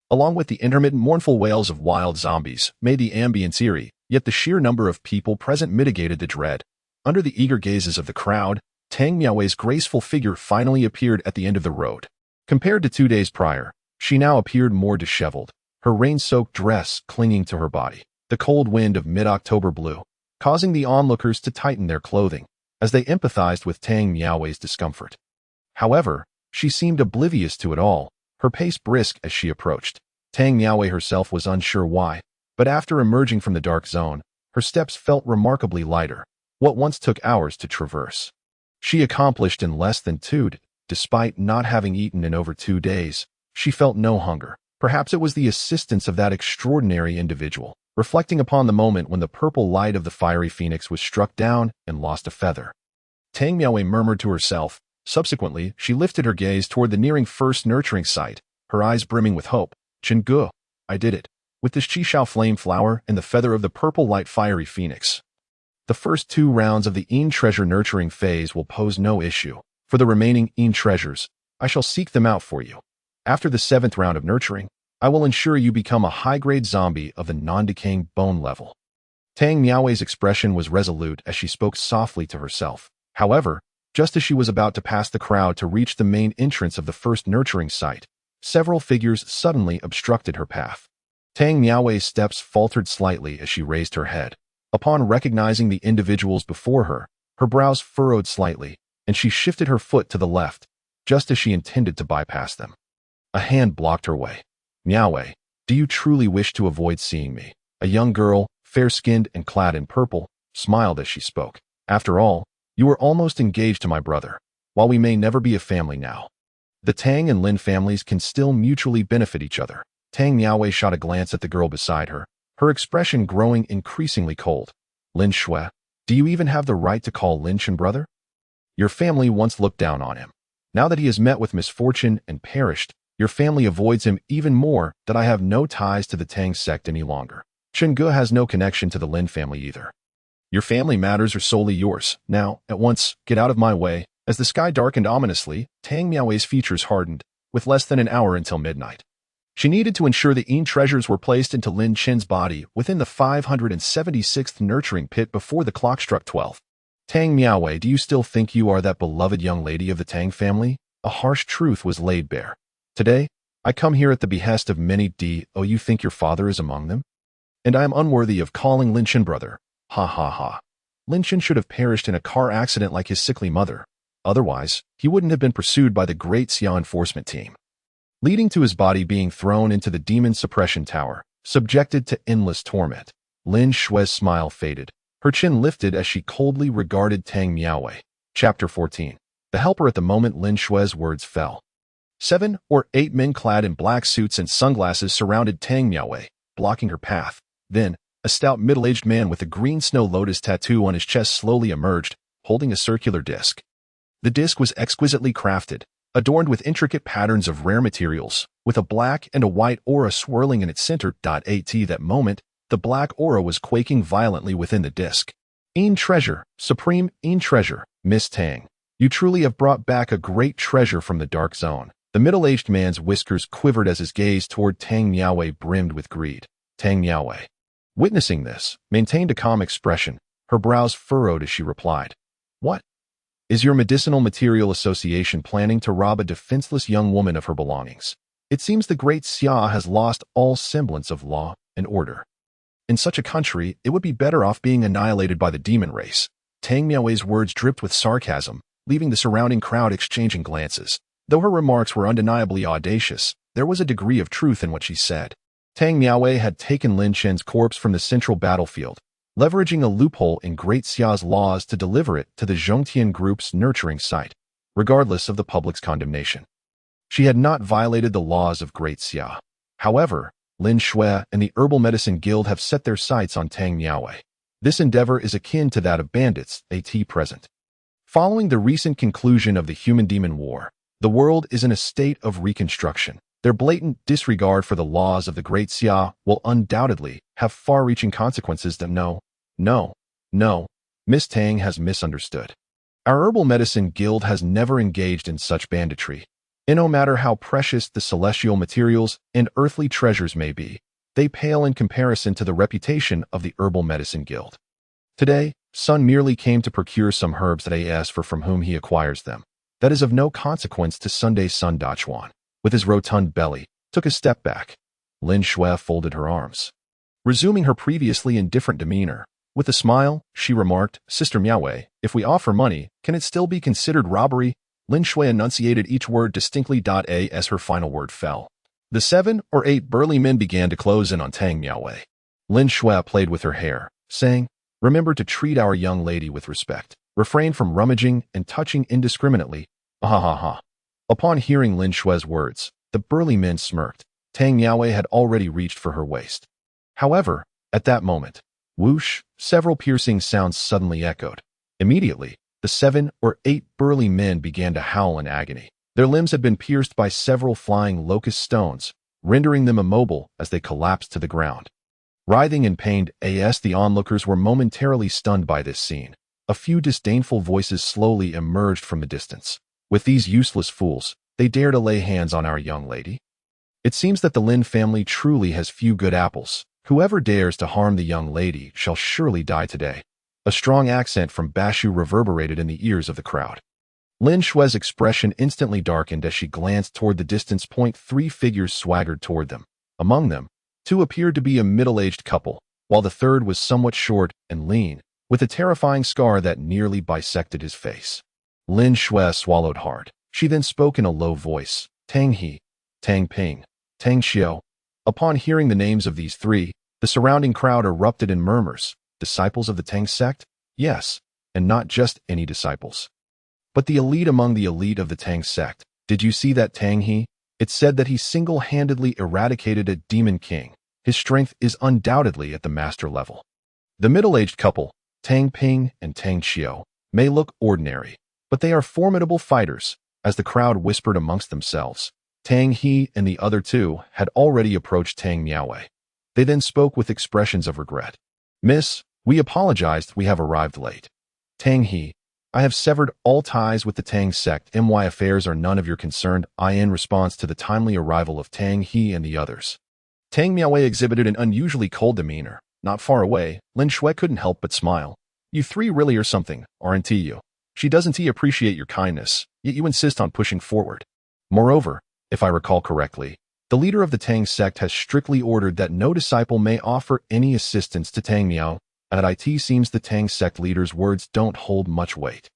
along with the intermittent mournful wails of wild zombies, made the ambience eerie, yet the sheer number of people present mitigated the dread. Under the eager gazes of the crowd, Tang Miaowei's graceful figure finally appeared at the end of the road. Compared to 2 days prior, she now appeared more disheveled, her rain-soaked dress clinging to her body. The cold wind of mid-October blew, causing the onlookers to tighten their clothing, as they empathized with Tang Miaowei's discomfort. However, she seemed oblivious to it all, her pace brisk as she approached. Tang Miaowei herself was unsure why, but after emerging from the dark zone, her steps felt remarkably lighter. What once took hours to traverse, she accomplished in less than 2 days. Despite not having eaten in over 2 days, she felt no hunger. Perhaps it was the assistance of that extraordinary individual. Reflecting upon the moment when the purple light of the fiery phoenix was struck down and lost a feather, Tang Miaowei murmured to herself. Subsequently, she lifted her gaze toward the nearing first nurturing site, her eyes brimming with hope. "Chengge, I did it. With this Qishao flame flower and the feather of the purple light fiery phoenix. The first 2 rounds of the Yin treasure nurturing phase will pose no issue. For the remaining Yin treasures, I shall seek them out for you. After the 7th round of nurturing, I will ensure you become a high-grade zombie of the non-decaying bone level." Tang Miaowei's expression was resolute as she spoke softly to herself. However, just as she was about to pass the crowd to reach the main entrance of the first nurturing site, several figures suddenly obstructed her path. Tang Miaowei's steps faltered slightly as she raised her head. Upon recognizing the individuals before her, her brows furrowed slightly, and she shifted her foot to the left, just as she intended to bypass them. A hand blocked her way. "Miaowei, do you truly wish to avoid seeing me?" A young girl, fair-skinned and clad in purple, smiled as she spoke. "After all, you were almost engaged to my brother. While we may never be a family now, the Tang and Lin families can still mutually benefit each other." Tang Miaowei shot a glance at the girl beside her, her expression growing increasingly cold. "Lin Shui, do you even have the right to call Lin Chen brother? Your family once looked down on him. Now that he has met with misfortune and perished, your family avoids him even more. That I have no ties to the Tang sect any longer. Chengge has no connection to the Lin family either. Your family matters are solely yours. Now, at once, get out of my way." As the sky darkened ominously, Tang Miaowei's features hardened, with less than an hour until midnight. She needed to ensure the Yin treasures were placed into Lin Chen's body within the 576th nurturing pit before the clock struck 12. Tang Miaowei, do you still think you are that beloved young lady of the Tang family? A harsh truth was laid bare. Today, I come here at the behest of many. Oh, you think your father is among them? And I am unworthy of calling Lin Chen brother. Ha ha ha. Lin Chen should have perished in a car accident like his sickly mother. Otherwise, he wouldn't have been pursued by the Great Xia enforcement team, leading to his body being thrown into the demon suppression tower, subjected to endless torment. Lin Shui's smile faded. Her chin lifted as she coldly regarded Tang Miaowei. Chapter 14. The helper. At the moment Lin Shui's words fell, 7 or 8 men clad in black suits and sunglasses surrounded Tang Miaowei, blocking her path. Then, a stout middle-aged man with a green snow lotus tattoo on his chest slowly emerged, holding a circular disc. The disc was exquisitely crafted, adorned with intricate patterns of rare materials, with a black and a white aura swirling in its center. At that moment, the black aura was quaking violently within the disc. Yin treasure, supreme Yin treasure, Miss Tang. You truly have brought back a great treasure from the dark zone. The middle-aged man's whiskers quivered as his gaze toward Tang Miaowei brimmed with greed. Tang Miaowei, witnessing this, maintained a calm expression, her brows furrowed as she replied, "What? Is your medicinal material association planning to rob a defenseless young woman of her belongings? It seems the Great Xia has lost all semblance of law and order. In such a country, it would be better off being annihilated by the demon race." Tang Miaowei's words dripped with sarcasm, leaving the surrounding crowd exchanging glances. Though her remarks were undeniably audacious, there was a degree of truth in what she said. Tang Miaowei had taken Lin Chen's corpse from the central battlefield, leveraging a loophole in Great Xia's laws to deliver it to the Zhongtian group's nurturing site, regardless of the public's condemnation. She had not violated the laws of Great Xia. However, Lin Shui and the Herbal Medicine Guild have set their sights on Tang Miaowei. This endeavor is akin to that of bandits at present. Following the recent conclusion of the Human-Demon War, the world is in a state of reconstruction. Their blatant disregard for the laws of the Great Xia will undoubtedly have far-reaching consequences. No, Miss Tang has misunderstood. Our Herbal Medicine Guild has never engaged in such banditry. And no matter how precious the celestial materials and earthly treasures may be, they pale in comparison to the reputation of the Herbal Medicine Guild. Today, Sun merely came to procure some herbs that AS for from whom he acquires them. That is of no consequence to Sunday Sun Dachuan. With his rotund belly, took a step back. Lin Shui folded her arms, resuming her previously indifferent demeanor. With a smile, she remarked, "Sister Miaowei, if we offer money, can it still be considered robbery?" Lin Shui enunciated each word distinctly. As her final word fell, the 7 or 8 burly men began to close in on Tang Miaowei. Lin Shui played with her hair, saying, "Remember to treat our young lady with respect. Refrain from rummaging and touching indiscriminately." Ha ha ha. Upon hearing Lin Shui's words, the burly men smirked. Tang Miaowei had already reached for her waist. However, at that moment, whoosh, several piercing sounds suddenly echoed. Immediately, the 7 or 8 burly men began to howl in agony. Their limbs had been pierced by several flying locust stones, rendering them immobile as they collapsed to the ground. Writhing in pain, the onlookers were momentarily stunned by this scene. A few disdainful voices slowly emerged from the distance. "With these useless fools, they dare to lay hands on our young lady? It seems that the Lin family truly has few good apples. Whoever dares to harm the young lady shall surely die today." A strong accent from Bashu reverberated in the ears of the crowd. Lin Shui's expression instantly darkened as she glanced toward the distance. 3 figures swaggered toward them. Among them, 2 appeared to be a middle-aged couple, while the third was somewhat short and lean, with a terrifying scar that nearly bisected his face. Lin Shui swallowed hard. She then spoke in a low voice, "Tang He, Tang Ping, Tang Xiao." Upon hearing the names of these 3, the surrounding crowd erupted in murmurs. Disciples of the Tang sect? Yes, and not just any disciples, but the elite among the elite of the Tang sect. Did you see that Tang He? It said that he single-handedly eradicated a demon king. His strength is undoubtedly at the master level. The middle-aged couple, Tang Ping and Tang Xiao, may look ordinary, but they are formidable fighters, as the crowd whispered amongst themselves. Tang He and the other 2 had already approached Tang Miaowei. They then spoke with expressions of regret. "Miss, we apologized, we have arrived late." Tang He, I have severed all ties with the Tang sect. My affairs are none of your concern. In response to the timely arrival of Tang He and the others, Tang Miaowei exhibited an unusually cold demeanor. Not far away, Lin Shui couldn't help but smile. You three really are something, aren't you? She doesn't appreciate your kindness, yet you insist on pushing forward. Moreover, if I recall correctly, the leader of the Tang sect has strictly ordered that no disciple may offer any assistance to Tang Miao, and it seems the Tang sect leader's words don't hold much weight.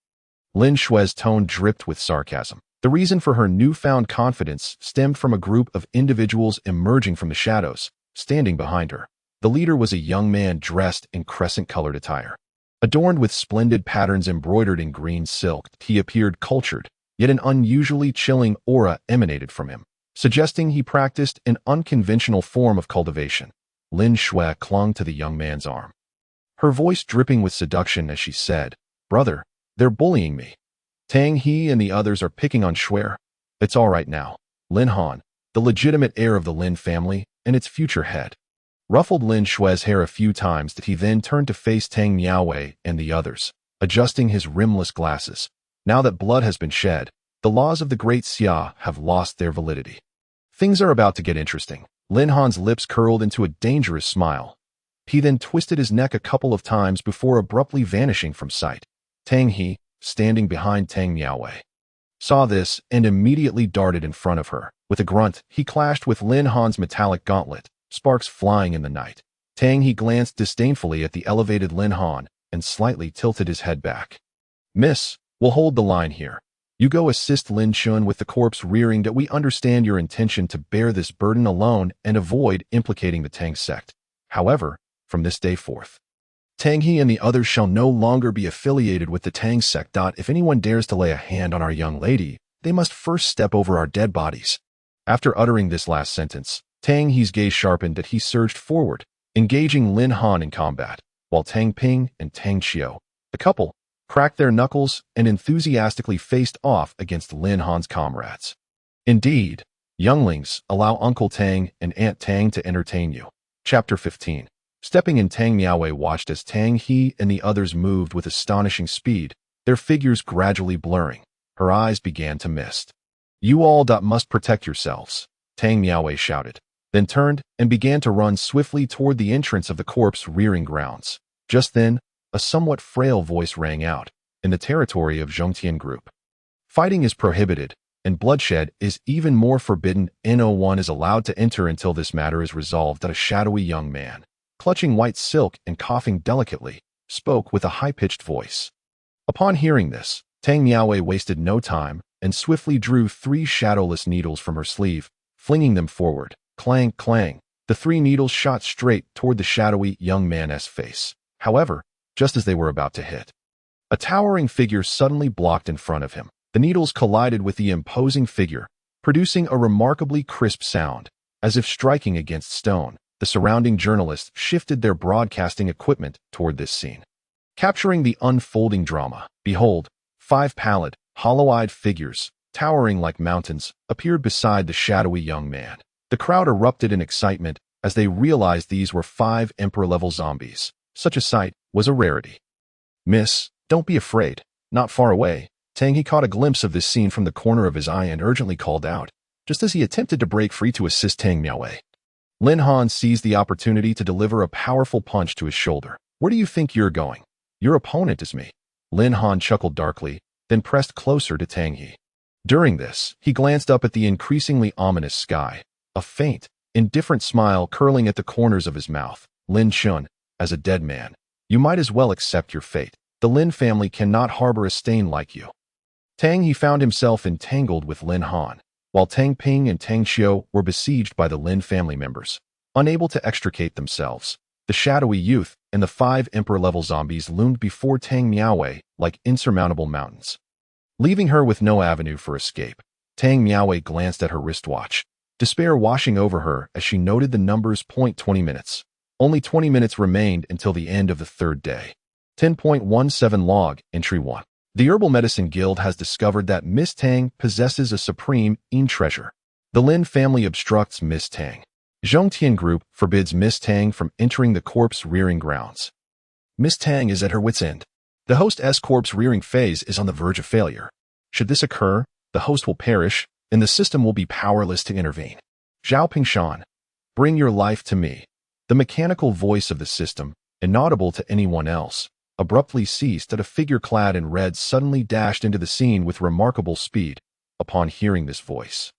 Lin Shui's tone dripped with sarcasm. The reason for her newfound confidence stemmed from a group of individuals emerging from the shadows, standing behind her. The leader was a young man dressed in crescent-colored attire. Adorned with splendid patterns embroidered in green silk, he appeared cultured, yet an unusually chilling aura emanated from him, suggesting he practiced an unconventional form of cultivation. Lin Shui clung to the young man's arm, her voice dripping with seduction as she said, "Brother, they're bullying me. Tang He and the others are picking on Shui. It's all right now." Lin Han, the legitimate heir of the Lin family and its future head, ruffled Lin Shui's hair a few times that he then turned to face Tang Miaowei and the others, adjusting his rimless glasses. Now that blood has been shed, the laws of the Great Xia have lost their validity. Things are about to get interesting. Lin Han's lips curled into a dangerous smile. He then twisted his neck a couple of times before abruptly vanishing from sight. Tang He, standing behind Tang Miaowei, saw this and immediately darted in front of her. With a grunt, he clashed with Lin Han's metallic gauntlet, sparks flying in the night. Tang He glanced disdainfully at the elevated Lin Han and slightly tilted his head back. "Miss, we'll hold the line here. You go assist Lin Chun with the corpse rearing that we understand your intention to bear this burden alone and avoid implicating the Tang sect. However, from this day forth, Tang He and the others shall no longer be affiliated with the Tang sect. If anyone dares to lay a hand on our young lady, they must first step over our dead bodies." After uttering this last sentence, Tang He's gaze sharpened and he surged forward, engaging Lin Han in combat, while Tang Ping and Tang Xiao, the couple, cracked their knuckles and enthusiastically faced off against Lin Han's comrades. Indeed, younglings, allow Uncle Tang and Aunt Tang to entertain you. Chapter 15. Stepping in, Tang Miaowei watched as Tang He and the others moved with astonishing speed, their figures gradually blurring. Her eyes began to mist. "You all must protect yourselves," Tang Miaowei shouted, then turned and began to run swiftly toward the entrance of the corpse rearing grounds. Just then, a somewhat frail voice rang out, "In the territory of Zhongtian Group, fighting is prohibited, and bloodshed is even more forbidden. No one is allowed to enter until this matter is resolved." A shadowy young man, clutching white silk and coughing delicately, spoke with a high-pitched voice. Upon hearing this, Tang Miaowei wasted no time and swiftly drew 3 shadowless needles from her sleeve, flinging them forward. Clang, clang. The 3 needles shot straight toward the shadowy young man's face. However, just as they were about to hit, a towering figure suddenly blocked in front of him. The needles collided with the imposing figure, producing a remarkably crisp sound, as if striking against stone. The surrounding journalists shifted their broadcasting equipment toward this scene, capturing the unfolding drama. Behold, 5 pallid, hollow-eyed figures, towering like mountains, appeared beside the shadowy young man. The crowd erupted in excitement as they realized these were 5 Emperor-level zombies. Such a sight was a rarity. "Miss, don't be afraid." Not far away, Tang He caught a glimpse of this scene from the corner of his eye and urgently called out, just as he attempted to break free to assist Tang Miaowei. Lin Han seized the opportunity to deliver a powerful punch to his shoulder. "Where do you think you're going? Your opponent is me." Lin Han chuckled darkly, then pressed closer to Tang He. During this, he glanced up at the increasingly ominous sky, a faint, indifferent smile curling at the corners of his mouth. "Lin Chun, as a dead man, you might as well accept your fate. The Lin family cannot harbor a stain like you." Tang He found himself entangled with Lin Han, while Tang Ping and Tang Xiao were besieged by the Lin family members. Unable to extricate themselves, the shadowy youth and the 5 Emperor-level zombies loomed before Tang Miaowei like insurmountable mountains. Leaving her with no avenue for escape, Tang Miaowei glanced at her wristwatch, despair washing over her as she noted the numbers. 20 minutes. Only 20 minutes remained until the end of the 3rd day. 10.17 Log, Entry 1. The Herbal Medicine Guild has discovered that Miss Tang possesses a supreme treasure. The Lin family obstructs Miss Tang. Zhongtian Group forbids Miss Tang from entering the corpse rearing grounds. Miss Tang is at her wit's end. The host's corpse-rearing phase is on the verge of failure. Should this occur, the host will perish, and the system will be powerless to intervene. Zhao Pingshan, bring your life to me. The mechanical voice of the system, inaudible to anyone else, abruptly ceased as a figure clad in red suddenly dashed into the scene with remarkable speed upon hearing this voice.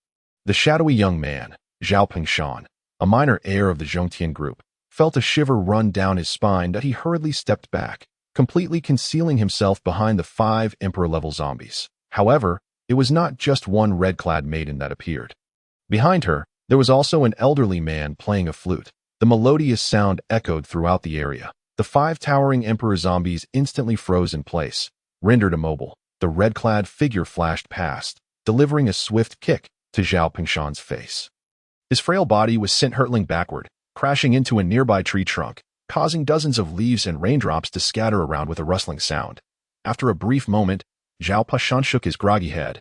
The shadowy young man, Zhao Pingshan, a minor heir of the Zhongtian group, felt a shiver run down his spine as he hurriedly stepped back, completely concealing himself behind the 5 Emperor-level zombies. However, it was not just one red-clad maiden that appeared. Behind her, there was also an elderly man playing a flute. The melodious sound echoed throughout the area. The 5 towering Emperor zombies instantly froze in place. Rendered immobile, the red-clad figure flashed past, delivering a swift kick to Zhao Pingshan's face. His frail body was sent hurtling backward, crashing into a nearby tree trunk, causing dozens of leaves and raindrops to scatter around with a rustling sound. After a brief moment, Zhao Pingshan shook his groggy head,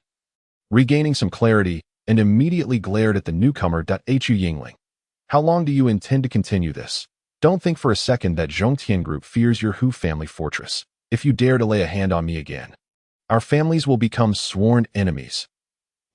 regaining some clarity, and immediately glared at the newcomer. Hu Yingling. How long do you intend to continue this? Don't think for a second that Zhongtian Group fears your Hu family fortress. If you dare to lay a hand on me again, our families will become sworn enemies.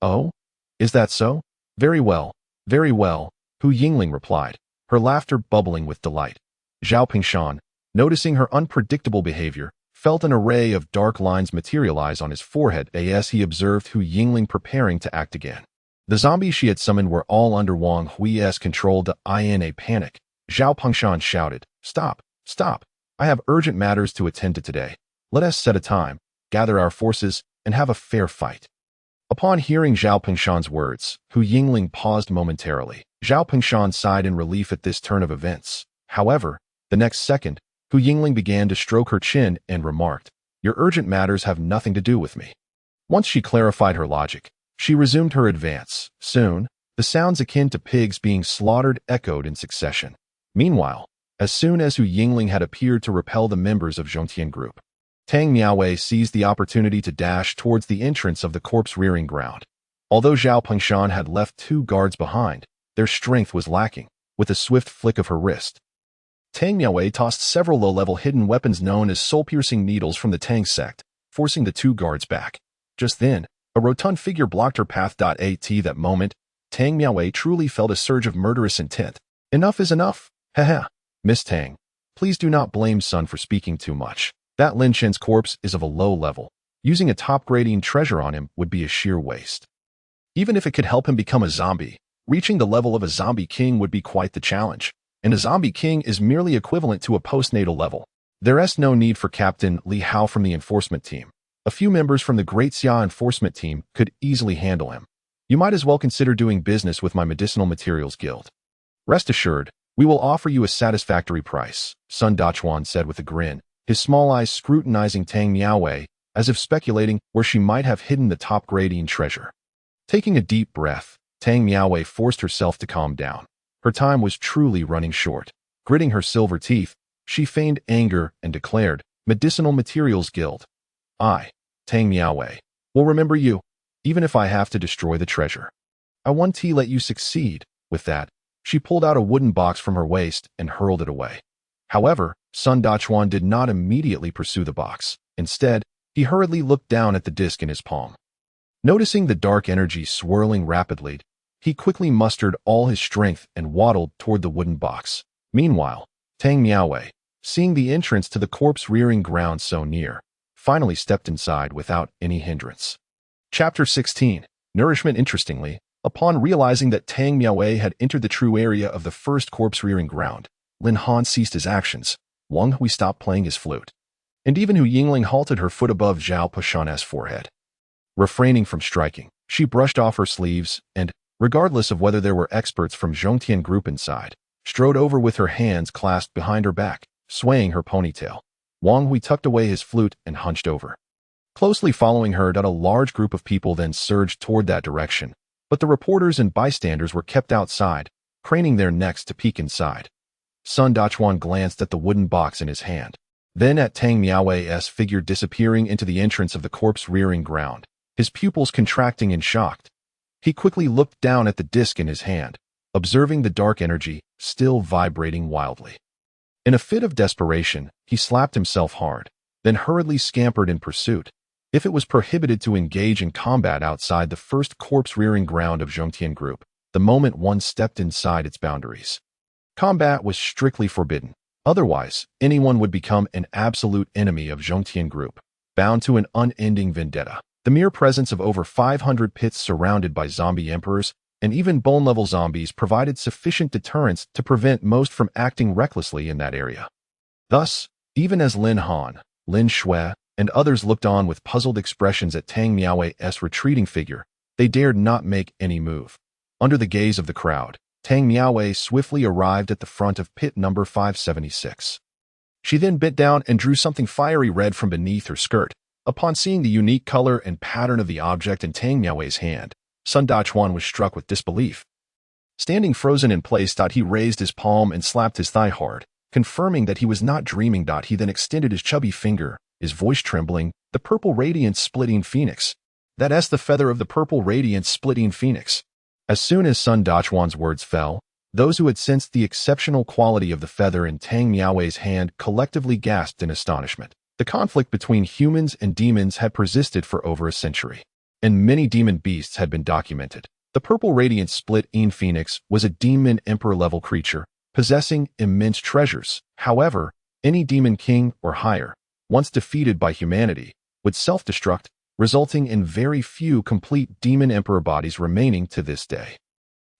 Oh? Is that so? Very well, Hu Yingling replied, her laughter bubbling with delight. Zhao Pingshan, noticing her unpredictable behavior, felt an array of dark lines materialize on his forehead as he observed Hu Yingling preparing to act again. The zombies she had summoned were all under Wang Hui's control. In a panic, Zhao Pingshan shouted, Stop! Stop! I have urgent matters to attend to today. Let us set a time, gather our forces, and have a fair fight. Upon hearing Zhao Pingshan's words, Hu Yingling paused momentarily. Zhao Pingshan sighed in relief at this turn of events. However, the next second, Hu Yingling began to stroke her chin and remarked, Your urgent matters have nothing to do with me. Once she clarified her logic, she resumed her advance. Soon, the sounds akin to pigs being slaughtered echoed in succession. Meanwhile, as soon as Hu Yingling had appeared to repel the members of Zhongtian Group, Tang Miaowei seized the opportunity to dash towards the entrance of the corpse-rearing ground. Although Zhao Pingshan had left 2 guards behind, their strength was lacking. With a swift flick of her wrist, Tang Miaowei tossed several low-level hidden weapons known as soul-piercing needles from the Tang sect, forcing the 2 guards back. Just then, a rotund figure blocked her path. At that moment, Tang Miaowei truly felt a surge of murderous intent. Enough is enough. Haha. Miss Tang, please do not blame Sun for speaking too much. That Lin Chen's corpse is of a low level. Using a top-grading treasure on him would be a sheer waste. Even if it could help him become a zombie, reaching the level of a zombie king would be quite the challenge. And a zombie king is merely equivalent to a postnatal level. There's no need for Captain Li Hao from the enforcement team. A few members from the Great Xia enforcement team could easily handle him. You might as well consider doing business with my medicinal materials guild. Rest assured, we will offer you a satisfactory price, Sun Dachuan said with a grin, his small eyes scrutinizing Tang Miaowei, as if speculating where she might have hidden the top-grading treasure. Taking a deep breath, Tang Miaowei forced herself to calm down. Her time was truly running short. Gritting her silver teeth, she feigned anger and declared, Medicinal Materials Guild. I, Tang Miaowei, will remember you, even if I have to destroy the treasure. I want to let you succeed. With that, she pulled out a wooden box from her waist and hurled it away. However, Sun Dachuan did not immediately pursue the box. Instead, he hurriedly looked down at the disc in his palm. Noticing the dark energy swirling rapidly, he quickly mustered all his strength and waddled toward the wooden box. Meanwhile, Tang Miaowei, seeing the entrance to the corpse-rearing ground so near, finally stepped inside without any hindrance. Chapter 16. Nourishment. Interestingly, upon realizing that Tang Miaowei had entered the true area of the first corpse-rearing ground, Lin Han ceased his actions. Wang Hui stopped playing his flute. And even Hu Yingling halted her foot above Zhao Pingshan's forehead. Refraining from striking, she brushed off her sleeves and, regardless of whether there were experts from Zhongtian Group inside, strode over with her hands clasped behind her back, swaying her ponytail. Wang Hui tucked away his flute and hunched over. Closely following her, a large group of people then surged toward that direction, but the reporters and bystanders were kept outside, craning their necks to peek inside. Sun Dachuan glanced at the wooden box in his hand, then at Tang Miaowei's figure disappearing into the entrance of the corpse-rearing ground, his pupils contracting in shock. He quickly looked down at the disc in his hand, observing the dark energy still vibrating wildly. In a fit of desperation, he slapped himself hard. then hurriedly scampered in pursuit. If it was prohibited to engage in combat outside the first corpse-rearing ground of Zhongtian Group, the moment one stepped inside its boundaries, combat was strictly forbidden. Otherwise, anyone would become an absolute enemy of Zhongtian Group, bound to an unending vendetta. The mere presence of over 500 pits surrounded by zombie emperors and even bone-level zombies provided sufficient deterrence to prevent most from acting recklessly in that area. Thus, even as Lin Han, Lin Shui, and others looked on with puzzled expressions at Tang Miao's retreating figure, they dared not make any move. Under the gaze of the crowd, Tang Miao swiftly arrived at the front of pit number 576. She then bent down and drew something fiery red from beneath her skirt. Upon seeing the unique color and pattern of the object in Tang Miao's hand, Sun Dachuan was struck with disbelief. Standing frozen in place, he raised his palm and slapped his thigh hard, confirming that he was not dreaming. He then extended his chubby finger, his voice trembling. The purple radiance splitting phoenix. That's the feather of the purple radiance splitting phoenix. As soon as Sun Dachuan's words fell, those who had sensed the exceptional quality of the feather in Tang Miao's hand collectively gasped in astonishment. The conflict between humans and demons had persisted for over a century, and many demon beasts had been documented. The purple radiant split-een phoenix was a demon emperor-level creature, possessing immense treasures. However, any demon king or higher, once defeated by humanity, would self-destruct, resulting in very few complete demon emperor bodies remaining to this day.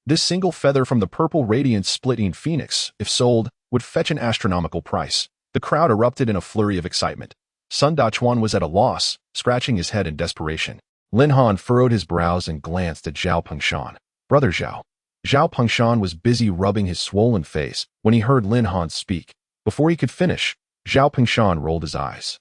This single feather from the purple radiant split-een phoenix, if sold, would fetch an astronomical price. The crowd erupted in a flurry of excitement. Sun Dachuan was at a loss, scratching his head in desperation. Lin Han furrowed his brows and glanced at Zhao Pengshan. Brother Zhao. Zhao Pengshan was busy rubbing his swollen face when he heard Lin Han speak. Before he could finish, Zhao Pengshan rolled his eyes.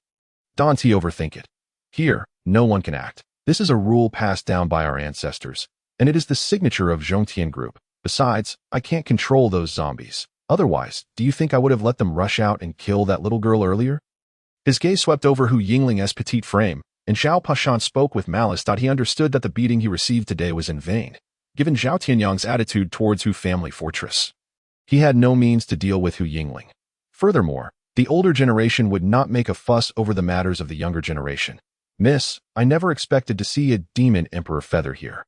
Don't overthink it. Here, no one can act. This is a rule passed down by our ancestors, and it is the signature of Zhongtian Group. Besides, I can't control those zombies. Otherwise, do you think I would have let them rush out and kill that little girl earlier? His gaze swept over Hu Yingling's petite frame, and Zhao Pashan spoke with malice. He understood that the beating he received today was in vain, given Zhao Tianyang's attitude towards Hu family fortress. He had no means to deal with Hu Yingling. Furthermore, the older generation would not make a fuss over the matters of the younger generation. Miss, I never expected to see a demon emperor feather here.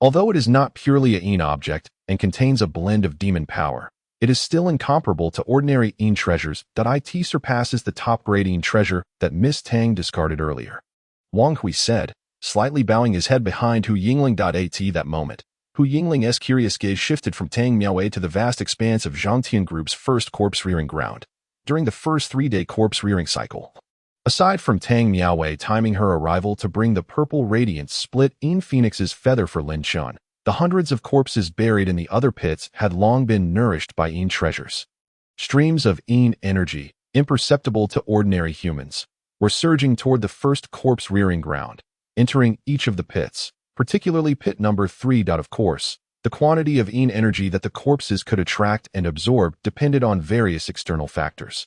Although it is not purely a Een object and contains a blend of demon power, it is still incomparable to ordinary Een treasures. It surpasses the top-grade Een treasure that Miss Tang discarded earlier. Wang Hui said, slightly bowing his head behind Hu Yingling. At that moment, Hu Yingling's curious gaze shifted from Tang Miao to the vast expanse of Zhongtian Group's first corpse-rearing ground. During the first 3-day corpse-rearing cycle, aside from Tang Miao timing her arrival to bring the purple radiant split-een phoenix's feather for Lin Shan, the hundreds of corpses buried in the other pits had long been nourished by Een treasures. Streams of Een energy, imperceptible to ordinary humans, were surging toward the first corpse-rearing ground, entering each of the pits, particularly pit number 3. Of course, the quantity of Een energy that the corpses could attract and absorb depended on various external factors.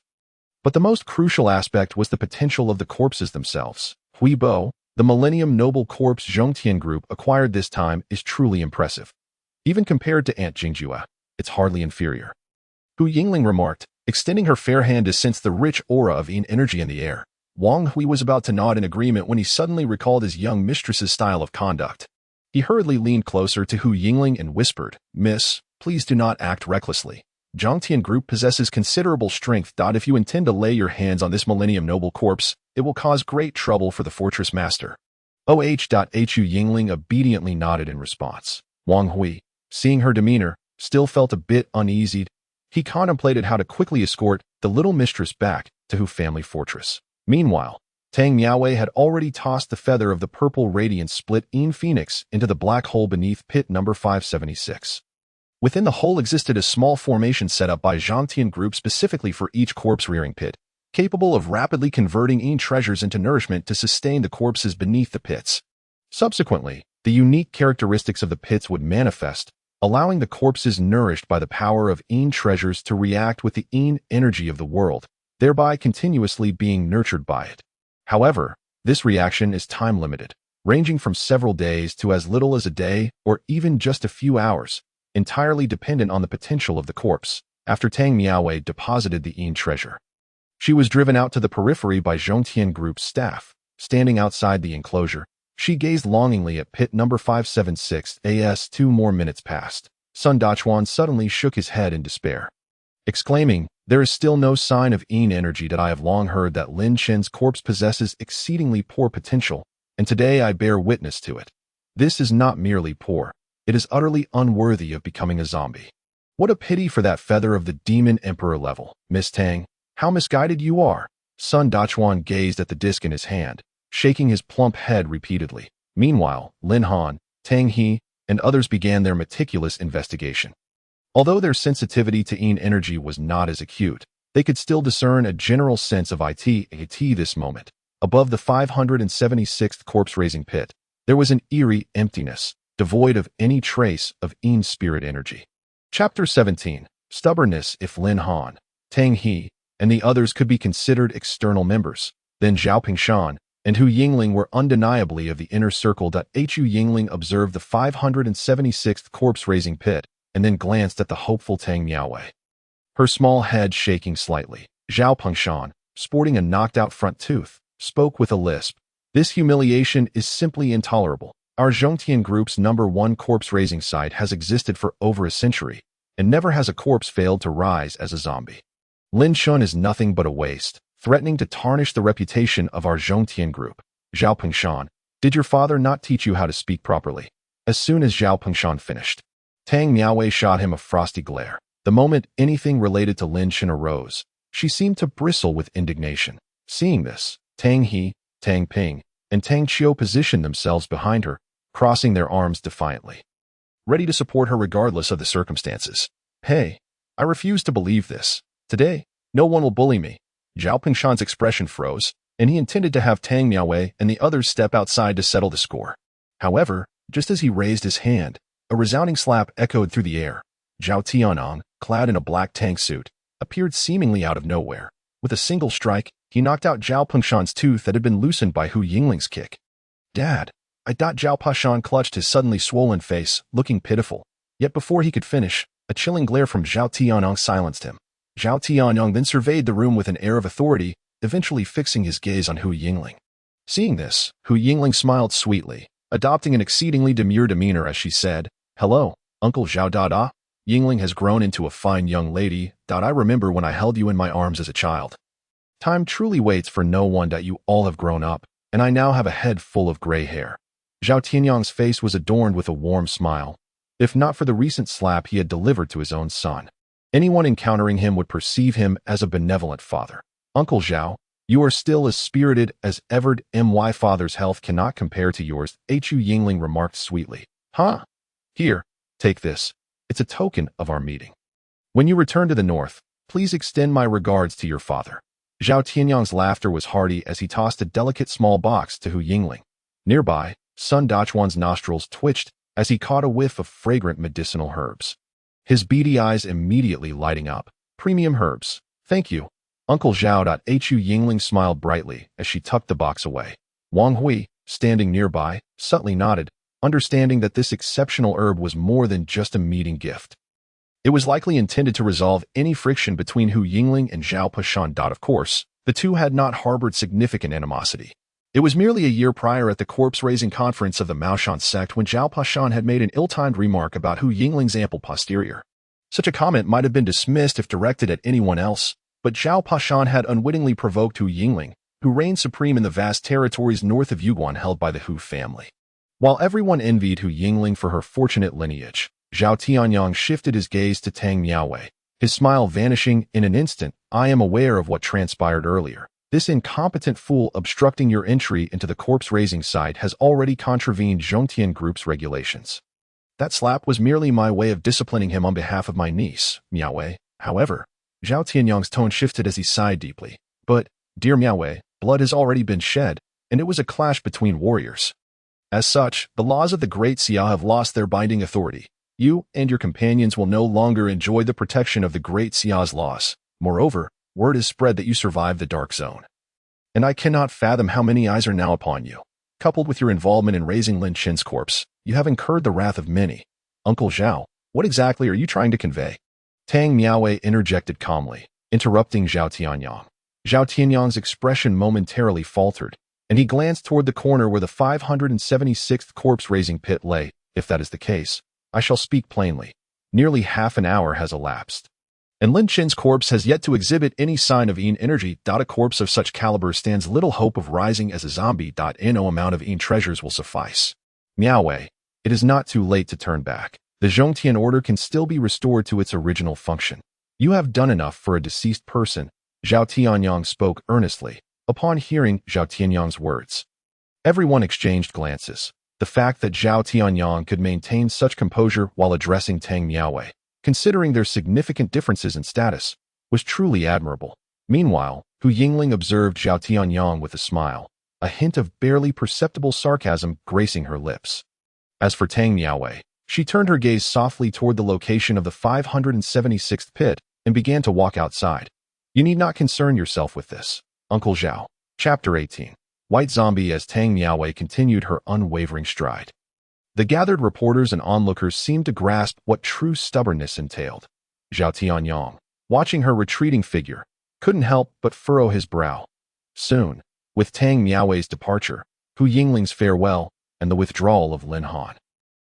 But the most crucial aspect was the potential of the corpses themselves. Hui Bo, the Millennium Noble Corpse Zhongtian Group acquired this time, is truly impressive. Even compared to Aunt Jingjue, it's hardly inferior. Hu Yingling remarked, extending her fair hand to sense the rich aura of Een energy in the air. Wang Hui was about to nod in agreement when he suddenly recalled his young mistress's style of conduct. He hurriedly leaned closer to Hu Yingling and whispered, Miss, please do not act recklessly. Zhongtian Group possesses considerable strength. If you intend to lay your hands on this Millennium Noble Corpse, it will cause great trouble for the fortress master. Hu Yingling obediently nodded in response. Wang Hui, seeing her demeanor, still felt a bit uneasy. He contemplated how to quickly escort the little mistress back to Hu family fortress. Meanwhile, Tang Miao had already tossed the feather of the purple radiant split-een phoenix into the black hole beneath pit number 576. Within the hole existed a small formation set up by Zhongtian Group specifically for each corpse-rearing pit, capable of rapidly converting Een treasures into nourishment to sustain the corpses beneath the pits. Subsequently, the unique characteristics of the pits would manifest, allowing the corpses nourished by the power of Een treasures to react with the Een energy of the world, thereby continuously being nurtured by it. However, this reaction is time-limited, ranging from several days to as little as a day or even just a few hours, entirely dependent on the potential of the corpse. After Tang Miao deposited the Een treasure, She was driven out to the periphery by Zhongtian Group's staff. Standing outside the enclosure, she gazed longingly at pit number 576 as 2 more minutes passed. Sun Dachuan suddenly shook his head in despair, exclaiming, "There is still no sign of Yin energy that I have long heard that Lin Chen's corpse possesses exceedingly poor potential, and today I bear witness to it. This is not merely poor, it is utterly unworthy of becoming a zombie. What a pity for that feather of the Demon Emperor level. Miss Tang, how misguided you are." Sun Dachuan gazed at the disc in his hand, shaking his plump head repeatedly. Meanwhile, Lin Han, Tang He, and others began their meticulous investigation. Although their sensitivity to Yin energy was not as acute, they could still discern a general sense of it at this moment. Above the 576th corpse-raising pit, there was an eerie emptiness, devoid of any trace of Yin spirit energy. Chapter 17. Stubbornness. If Lin Han, Tang He, and the others could be considered external members, then Zhao Pingshan and Hu Yingling were undeniably of the inner circle. Hu Yingling observed the 576th corpse-raising pit and then glanced at the hopeful Tang Miaowei, her small head shaking slightly. Zhao Pingshan, sporting a knocked-out front tooth, spoke with a lisp. "This humiliation is simply intolerable. Our Zhongtian Group's #1 corpse-raising site has existed for over a century, and never has a corpse failed to rise as a zombie. Lin Shun is nothing but a waste, threatening to tarnish the reputation of our Zhongtian Group." Zhao Pingshan, did your father not teach you how to speak properly? As soon as Zhao Pingshan finished, Tang Miaowei shot him a frosty glare. The moment anything related to Lin Shun arose, she seemed to bristle with indignation. Seeing this, Tang He, Tang Ping, and Tang Qiu positioned themselves behind her, crossing their arms defiantly, ready to support her regardless of the circumstances. "Hey, I refuse to believe this. Today, no one will bully me." Zhao Pingshan's expression froze, and he intended to have Tang Miaowei and the others step outside to settle the score. However, just as he raised his hand, a resounding slap echoed through the air. Zhao Tianong, clad in a black tank suit, appeared seemingly out of nowhere. With a single strike, he knocked out Zhao Pingshan's tooth that had been loosened by Hu Yingling's kick. "Dad, I thought." Zhao Pingshan clutched his suddenly swollen face, looking pitiful. Yet before he could finish, a chilling glare from Zhao Tianong silenced him. Zhao Tianong then surveyed the room with an air of authority, eventually fixing his gaze on Hu Yingling. Seeing this, Hu Yingling smiled sweetly, adopting an exceedingly demure demeanor as she said, "Hello, Uncle Zhao Dada. Yingling has grown into a fine young lady. I remember when I held you in my arms as a child. Time truly waits for no one. You all have grown up, and I now have a head full of gray hair." Zhao Tianyang's face was adorned with a warm smile. If not for the recent slap he had delivered to his own son, anyone encountering him would perceive him as a benevolent father. "Uncle Zhao, you are still as spirited as ever. My father's health cannot compare to yours," Hu Yingling remarked sweetly. "Huh? Here, take this. It's a token of our meeting. When you return to the north, please extend my regards to your father." Zhao Tianyang's laughter was hearty as he tossed a delicate small box to Hu Yingling. Nearby, Sun Dachuan's nostrils twitched as he caught a whiff of fragrant medicinal herbs, his beady eyes immediately lighting up. "Premium herbs. Thank you, Uncle Zhao." Hu Yingling smiled brightly as she tucked the box away. Wang Hui, standing nearby, subtly nodded, understanding that this exceptional herb was more than just a meeting gift. It was likely intended to resolve any friction between Hu Yingling and Zhao Pingshan. Of course, the two had not harbored significant animosity. It was merely a year prior at the corpse-raising conference of the Maoshan sect when Zhao Pingshan had made an ill-timed remark about Hu Yingling's ample posterior. Such a comment might have been dismissed if directed at anyone else, but Zhao Pingshan had unwittingly provoked Hu Yingling, who reigned supreme in the vast territories north of Yuguan held by the Hu family. While everyone envied Hu Yingling for her fortunate lineage, Zhao Tianyang shifted his gaze to Tang Miaowei, his smile vanishing in an instant. "I am aware of what transpired earlier. This incompetent fool obstructing your entry into the corpse-raising site has already contravened Zhongtian Group's regulations. That slap was merely my way of disciplining him on behalf of my niece, Miaowei." However, Zhao Tianyang's tone shifted as he sighed deeply. "But, dear Miaowei, blood has already been shed, and it was a clash between warriors. As such, the laws of the Great Xia have lost their binding authority. You and your companions will no longer enjoy the protection of the Great Xia's laws. Moreover, word is spread that you survived the Dark Zone. And I cannot fathom how many eyes are now upon you. Coupled with your involvement in raising Lin Chen's corpse, you have incurred the wrath of many. Uncle Zhao, what exactly are you trying to convey?" Tang Miaowei interjected calmly, interrupting Zhao Tianyang. Zhao Tianyang's expression momentarily faltered, and he glanced toward the corner where the 576th corpse-raising pit lay. If that is the case, I shall speak plainly. Nearly half an hour has elapsed, and Lin Chen's corpse has yet to exhibit any sign of Yin energy. A corpse of such caliber stands little hope of rising as a zombie. No amount of Yin treasures will suffice. Miaowei, it is not too late to turn back. The Zhongtian order can still be restored to its original function. You have done enough for a deceased person. Zhao Tianyang spoke earnestly. Upon hearing Zhao Tianyang's words, everyone exchanged glances. The fact that Zhao Tianyang could maintain such composure while addressing Tang Miaowei, considering their significant differences in status, was truly admirable. Meanwhile, Hu Yingling observed Zhao Tianyang with a smile, a hint of barely perceptible sarcasm gracing her lips. As for Tang Miaowei, she turned her gaze softly toward the location of the 576th pit and began to walk outside. You need not concern yourself with this, Uncle Zhao. Chapter 18. White Zombie. As Tang Miaowei continued her unwavering stride, the gathered reporters and onlookers seemed to grasp what true stubbornness entailed. Zhao Tianyang, watching her retreating figure, couldn't help but furrow his brow. Soon, with Tang Miaowei's departure, Hu Yingling's farewell, and the withdrawal of Lin Han,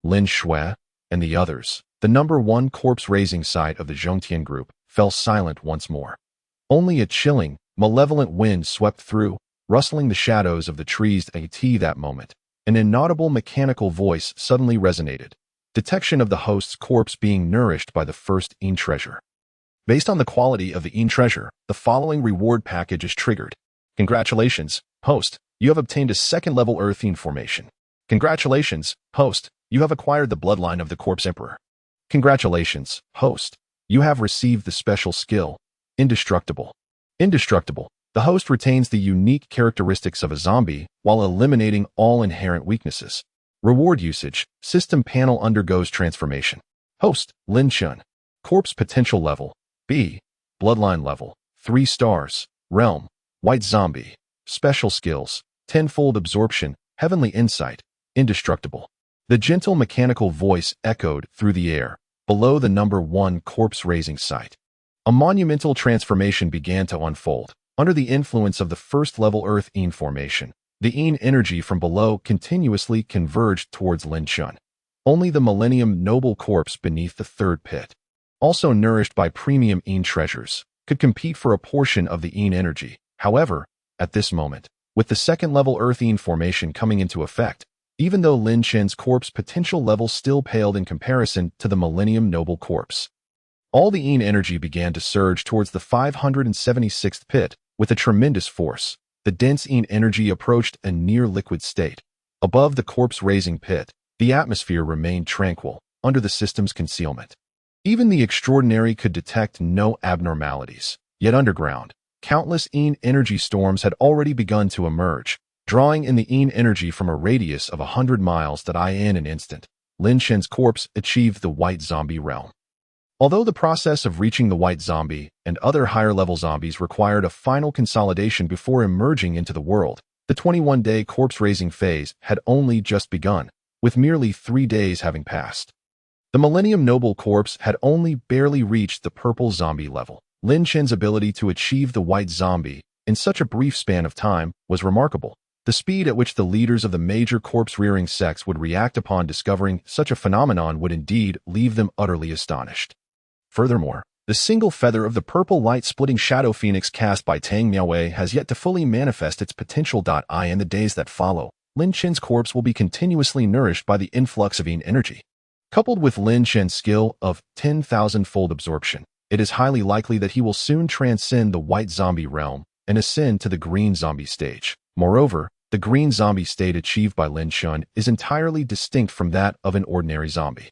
Lin Shui, and the others, the #1 corpse-raising site of the Zhongtian group fell silent once more. Only a chilling, malevolent wind swept through, rustling the shadows of the trees. At that moment, an inaudible mechanical voice suddenly resonated. Detection of the host's corpse being nourished by the first Yin treasure. Based on the quality of the Yin treasure, the following reward package is triggered. Congratulations, host, you have obtained a second-level Earth Yin formation. Congratulations, host, you have acquired the bloodline of the Corpse Emperor. Congratulations, host, you have received the special skill, Indestructible. Indestructible. The host retains the unique characteristics of a zombie while eliminating all inherent weaknesses. Reward usage. System panel undergoes transformation. Host, Lin Chun. Corpse potential level, B. Bloodline level, 3 stars. Realm, White Zombie. Special skills, Tenfold Absorption, Heavenly Insight, Indestructible. The gentle mechanical voice echoed through the air, below the #1 corpse-raising site. A monumental transformation began to unfold. Under the influence of the first-level Earth Yin formation, the Yin energy from below continuously converged towards Lin Chun. Only the Millennium Noble Corpse beneath the third pit, also nourished by premium Yin treasures, could compete for a portion of the Yin energy. However, at this moment, with the second-level Earth Yin formation coming into effect, even though Lin Chen's corpse potential level still paled in comparison to the Millennium Noble Corpse, all the Yin energy began to surge towards the 576th pit with a tremendous force. The dense Yin energy approached a near-liquid state. Above the corpse-raising pit, the atmosphere remained tranquil, under the system's concealment. Even the extraordinary could detect no abnormalities. Yet underground, countless Yin energy storms had already begun to emerge, drawing in the Yin energy from a radius of 100 miles. In an instant, Lin Chen's corpse achieved the White Zombie realm. Although the process of reaching the White Zombie and other higher-level zombies required a final consolidation before emerging into the world, the 21-day corpse-raising phase had only just begun, with merely 3 days having passed. The Millennium Noble Corpse had only barely reached the purple zombie level. Lin Chen's ability to achieve the White Zombie in such a brief span of time was remarkable. The speed at which the leaders of the major corpse-rearing sects would react upon discovering such a phenomenon would indeed leave them utterly astonished. Furthermore, the single feather of the purple light-splitting shadow phoenix cast by Tang Miaowei has yet to fully manifest its potential. In the days that follow, Lin Chen's corpse will be continuously nourished by the influx of Yin energy. Coupled with Lin Chen's skill of 10,000-fold absorption, it is highly likely that he will soon transcend the White Zombie realm and ascend to the Green Zombie stage. Moreover, the Green Zombie state achieved by Lin Chun is entirely distinct from that of an ordinary zombie.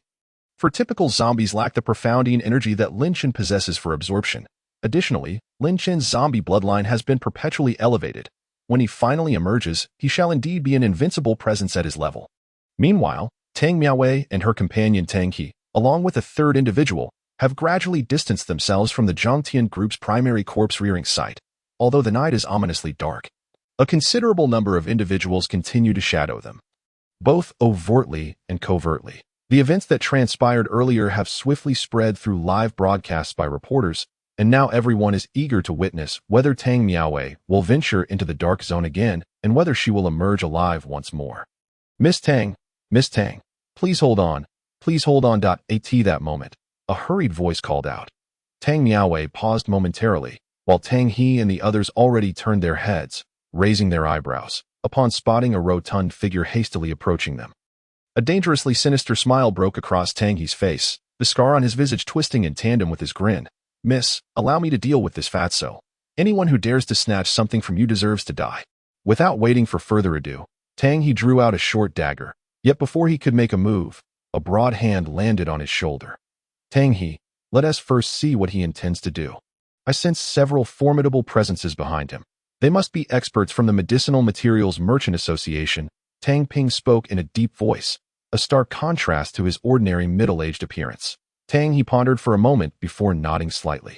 For typical zombies lack the profound Yin energy that Lin Chen possesses for absorption. Additionally, Lin Chen's zombie bloodline has been perpetually elevated. When he finally emerges, he shall indeed be an invincible presence at his level. Meanwhile, Tang Miaowei and her companion Tang He, along with a third individual, have gradually distanced themselves from the Zhongtian group's primary corpse-rearing site. Although the night is ominously dark, a considerable number of individuals continue to shadow them, both overtly and covertly. The events that transpired earlier have swiftly spread through live broadcasts by reporters, and now everyone is eager to witness whether Tang Miaowei will venture into the dark zone again and whether she will emerge alive once more. Miss Tang, please hold on. Please hold on. At that moment, a hurried voice called out. Tang Miaowei paused momentarily, while Tang He and the others already turned their heads, raising their eyebrows, upon spotting a rotund figure hastily approaching them. A dangerously sinister smile broke across Tang He's face, the scar on his visage twisting in tandem with his grin. Miss, allow me to deal with this fatso. Anyone who dares to snatch something from you deserves to die. Without waiting for further ado, Tang He drew out a short dagger, yet before he could make a move, a broad hand landed on his shoulder. Tang He, let us first see what he intends to do. I sense several formidable presences behind him. They must be experts from the Medicinal Materials Merchant Association. Tang Ping spoke in a deep voice, a stark contrast to his ordinary middle-aged appearance. Tang He pondered for a moment before nodding slightly.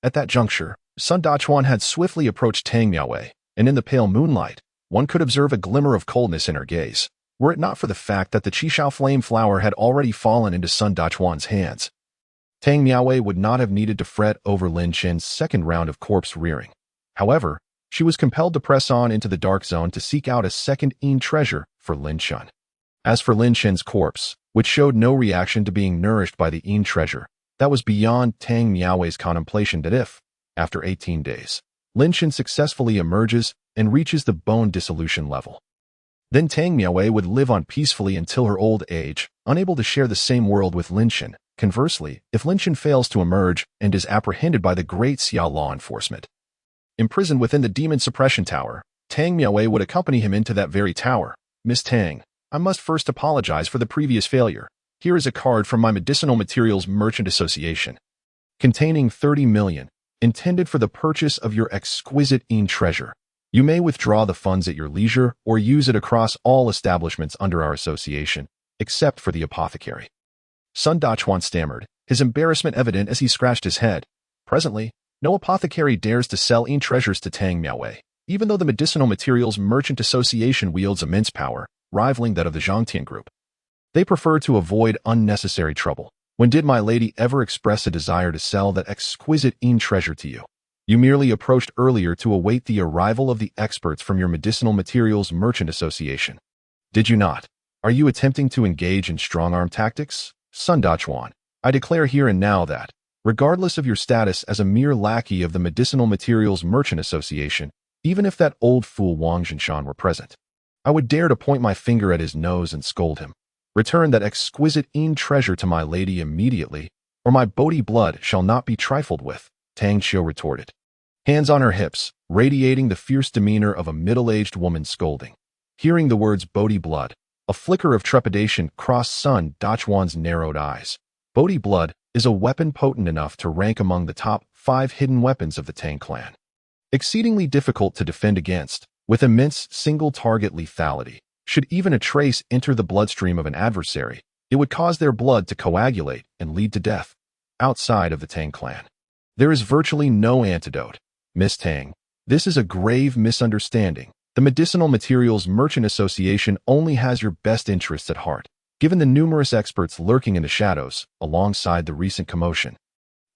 At that juncture, Sun Dachuan had swiftly approached Tang Miaowei, and in the pale moonlight, one could observe a glimmer of coldness in her gaze, were it not for the fact that the Qishao flame flower had already fallen into Sun Dachuan's hands. Tang Miaowei would not have needed to fret over Lin Chen's second round of corpse rearing. However, she was compelled to press on into the dark zone to seek out a second Yin treasure for Lin Chen. As for Lin Chen's corpse, which showed no reaction to being nourished by the Yin treasure, that was beyond Tang Miaowei's contemplation that if, after 18 days, Lin Chen successfully emerges and reaches the bone dissolution level, then Tang Miaowei would live on peacefully until her old age, unable to share the same world with Lin Chen. Conversely, if Lin Chen fails to emerge and is apprehended by the Great Xia law enforcement, imprisoned within the Demon Suppression Tower, Tang Miaowei would accompany him into that very tower. Miss Tang, I must first apologize for the previous failure. Here is a card from my Medicinal Materials Merchant Association, containing 30 million, intended for the purchase of your exquisite Yin treasure. You may withdraw the funds at your leisure or use it across all establishments under our association, except for the apothecary. Sun Dachuan stammered, his embarrassment evident as he scratched his head. Presently, no apothecary dares to sell Yin treasures to Tang Miaowei, even though the Medicinal Materials Merchant Association wields immense power, rivaling that of the Zhangtian Group. They prefer to avoid unnecessary trouble. When did my lady ever express a desire to sell that exquisite Yin treasure to you? You merely approached earlier to await the arrival of the experts from your Medicinal Materials Merchant Association. Did you not? Are you attempting to engage in strong-arm tactics? Sun Dachuan, I declare here and now that, regardless of your status as a mere lackey of the Medicinal Materials Merchant Association, even if that old fool Wang Zhinshan were present, I would dare to point my finger at his nose and scold him. Return that exquisite Yin treasure to my lady immediately, or my Bodhi blood shall not be trifled with, Tang Qiu retorted, hands on her hips, radiating the fierce demeanor of a middle-aged woman scolding. Hearing the words Bodhi blood, a flicker of trepidation crossed Sun Dachuan's narrowed eyes. Bodhi blood is a weapon potent enough to rank among the top 5 hidden weapons of the Tang clan. Exceedingly difficult to defend against, with immense single-target lethality. Should even a trace enter the bloodstream of an adversary, it would cause their blood to coagulate and lead to death. Outside of the Tang clan, there is virtually no antidote. Miss Tang, this is a grave misunderstanding. The Medicinal Materials Merchant Association only has your best interests at heart, given the numerous experts lurking in the shadows, alongside the recent commotion.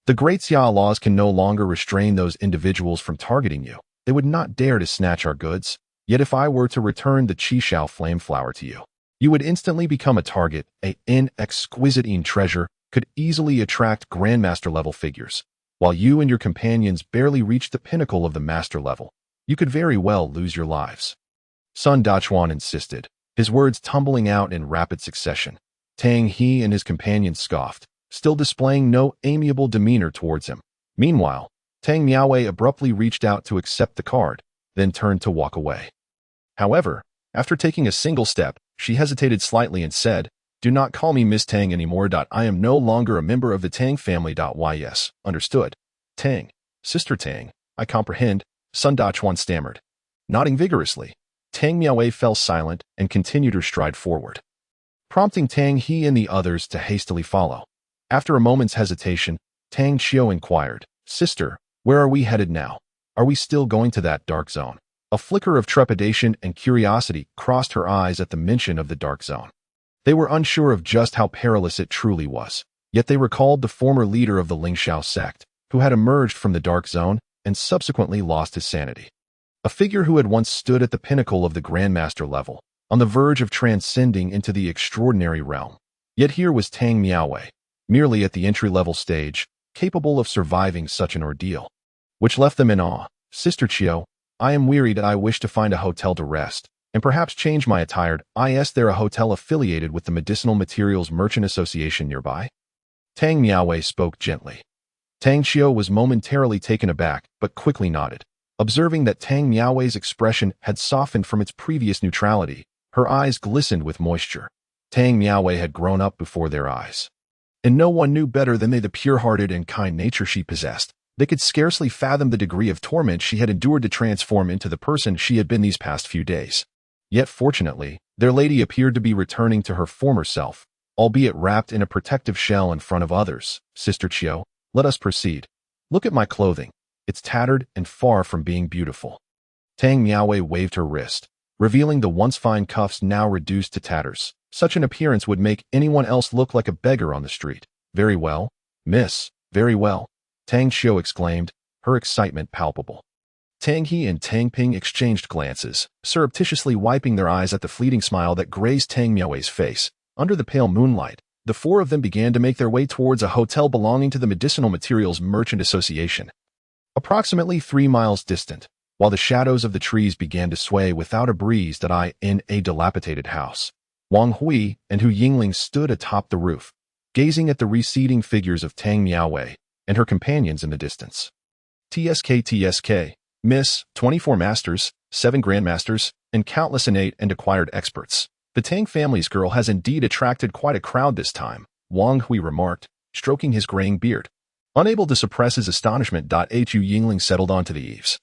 The Great Xia laws can no longer restrain those individuals from targeting you. They would not dare to snatch our goods. Yet if I were to return the Qishao flame flower to you, you would instantly become a target. An exquisite Yin treasure could easily attract Grandmaster-level figures. While you and your companions barely reach the pinnacle of the Master level, you could very well lose your lives. Sun Dachuan insisted, his words tumbling out in rapid succession. Tang He and his companions scoffed, still displaying no amiable demeanor towards him. Meanwhile, Tang Miaowei abruptly reached out to accept the card, then turned to walk away. However, after taking a single step, she hesitated slightly and said, Do not call me Miss Tang anymore. I am no longer a member of the Tang family. Yes, understood. Tang, Sister Tang, I comprehend, Sun Dachuan stammered. Nodding vigorously, Tang Miaowei fell silent and continued her stride forward, prompting Tang He and the others to hastily follow. After a moment's hesitation, Tang Qiu inquired, Sister, where are we headed now? Are we still going to that dark zone? A flicker of trepidation and curiosity crossed her eyes at the mention of the dark zone. They were unsure of just how perilous it truly was, yet they recalled the former leader of the Lingxiao sect, who had emerged from the dark zone and subsequently lost his sanity. A figure who had once stood at the pinnacle of the Grandmaster level, on the verge of transcending into the extraordinary realm. Yet here was Tang Miaowei, merely at the entry-level stage, capable of surviving such an ordeal, which left them in awe. Sister Chiao, I am wearied and I wish to find a hotel to rest, and perhaps change my attire. Is there a hotel affiliated with the Medicinal Materials Merchant Association nearby? Tang Miaowei spoke gently. Tang Chiao was momentarily taken aback, but quickly nodded. Observing that Tang Miaowei's expression had softened from its previous neutrality, her eyes glistened with moisture. Tang Miaowei had grown up before their eyes, and no one knew better than they the pure-hearted and kind nature she possessed. They could scarcely fathom the degree of torment she had endured to transform into the person she had been these past few days. Yet fortunately, their lady appeared to be returning to her former self, albeit wrapped in a protective shell in front of others. Sister Chiao, let us proceed. Look at my clothing. It's tattered and far from being beautiful. Tang Miaowei waved her wrist, revealing the once fine cuffs now reduced to tatters. Such an appearance would make anyone else look like a beggar on the street. Very well, miss, very well, Tang Chiao exclaimed, her excitement palpable. Tang He and Tang Ping exchanged glances, surreptitiously wiping their eyes at the fleeting smile that grazed Tang Miaowei's face. Under the pale moonlight, the four of them began to make their way towards a hotel belonging to the Medicinal Materials Merchant Association, approximately 3 miles distant, while the shadows of the trees began to sway without a breeze in a dilapidated house. Wang Hui and Hu Yingling stood atop the roof, gazing at the receding figures of Tang Miaowei and her companions in the distance. TSK, Miss, 24 masters, 7 grandmasters, and countless innate and acquired experts. The Tang family's girl has indeed attracted quite a crowd this time, Wang Hui remarked, stroking his graying beard. Unable to suppress his astonishment, Hu Yingling settled onto the eaves,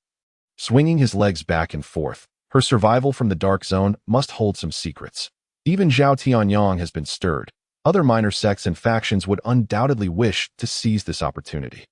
swinging his legs back and forth. Her survival from the dark zone must hold some secrets. Even Zhao Tianyang has been stirred. Other minor sects and factions would undoubtedly wish to seize this opportunity.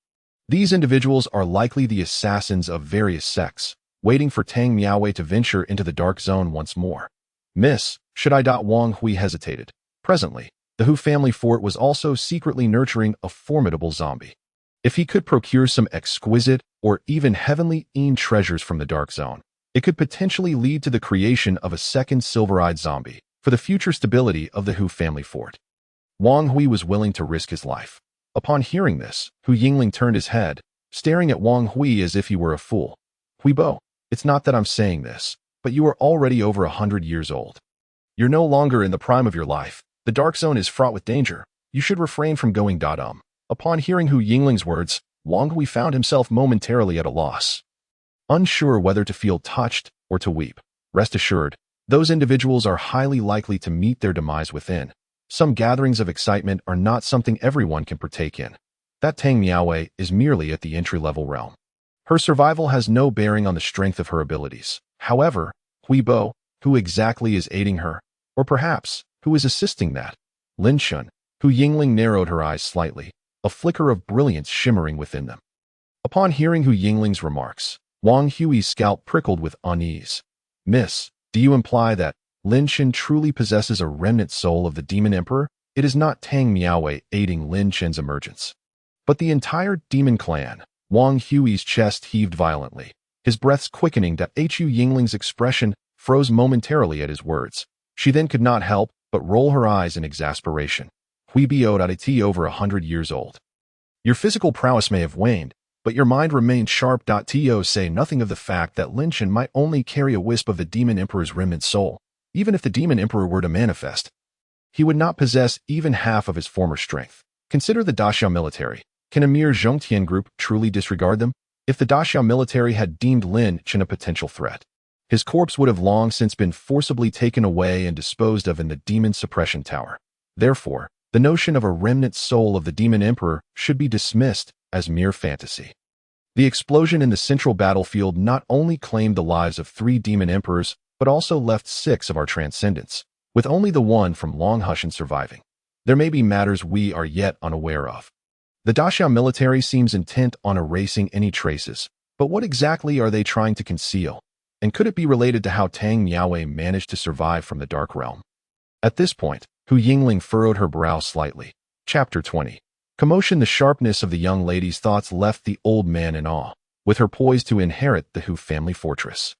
These individuals are likely the assassins of various sects, waiting for Tang Miaowei to venture into the dark zone once more. Miss, should I? Wang Hui hesitated. Presently, the Hu family fort was also secretly nurturing a formidable zombie. If he could procure some exquisite or even heavenly treasures from the dark zone, it could potentially lead to the creation of a second silver-eyed zombie for the future stability of the Hu family fort. Wang Hui was willing to risk his life. Upon hearing this, Hu Yingling turned his head, staring at Wang Hui as if he were a fool. Huibo, it's not that I'm saying this, but you are already over 100 years old. You're no longer in the prime of your life. The dark zone is fraught with danger. You should refrain from going dumb. Upon hearing Hu Yingling's words, Wang Hui found himself momentarily at a loss, unsure whether to feel touched or to weep. Rest assured, those individuals are highly likely to meet their demise within. Some gatherings of excitement are not something everyone can partake in. That Tang Miaowei is merely at the entry-level realm. Her survival has no bearing on the strength of her abilities. However, Huibo, who exactly is aiding her? Or perhaps, who is assisting that? Lin Shun, Hu Yingling narrowed her eyes slightly, a flicker of brilliance shimmering within them. Upon hearing Hu Yingling's remarks, Wang Hui's scalp prickled with unease. Miss, do you imply that Lin Shen truly possesses a remnant soul of the Demon Emperor? It is not Tang Miaowei aiding Lin Shen's emergence, but the entire demon clan. Wang Hui's chest heaved violently, his breaths quickening. Hu Yingling's expression froze momentarily at his words. She then could not help but roll her eyes in exasperation. Huibo, over 100 years old. Your physical prowess may have waned, but your mind remained sharp. To say nothing of the fact that Lin Shen might only carry a wisp of the Demon Emperor's remnant soul. Even if the Demon Emperor were to manifest, he would not possess even half of his former strength. Consider the Daxiao military. Can a mere Zhongtian group truly disregard them? If the Daxiao military had deemed Lin Shen a potential threat, his corpse would have long since been forcibly taken away and disposed of in the Demon Suppression Tower. Therefore, the notion of a remnant soul of the Demon Emperor should be dismissed as mere fantasy. The explosion in the central battlefield not only claimed the lives of 3 Demon Emperors, but also left 6 of our transcendents, with only the one from Longhushan surviving. There may be matters we are yet unaware of. The Daxiao military seems intent on erasing any traces, but what exactly are they trying to conceal? And could it be related to how Tang Miaowei managed to survive from the Dark Realm? At this point, Hu Yingling furrowed her brow slightly. Chapter 20. Commotion. The sharpness of the young lady's thoughts left the old man in awe, with her poised to inherit the Hu family fortress.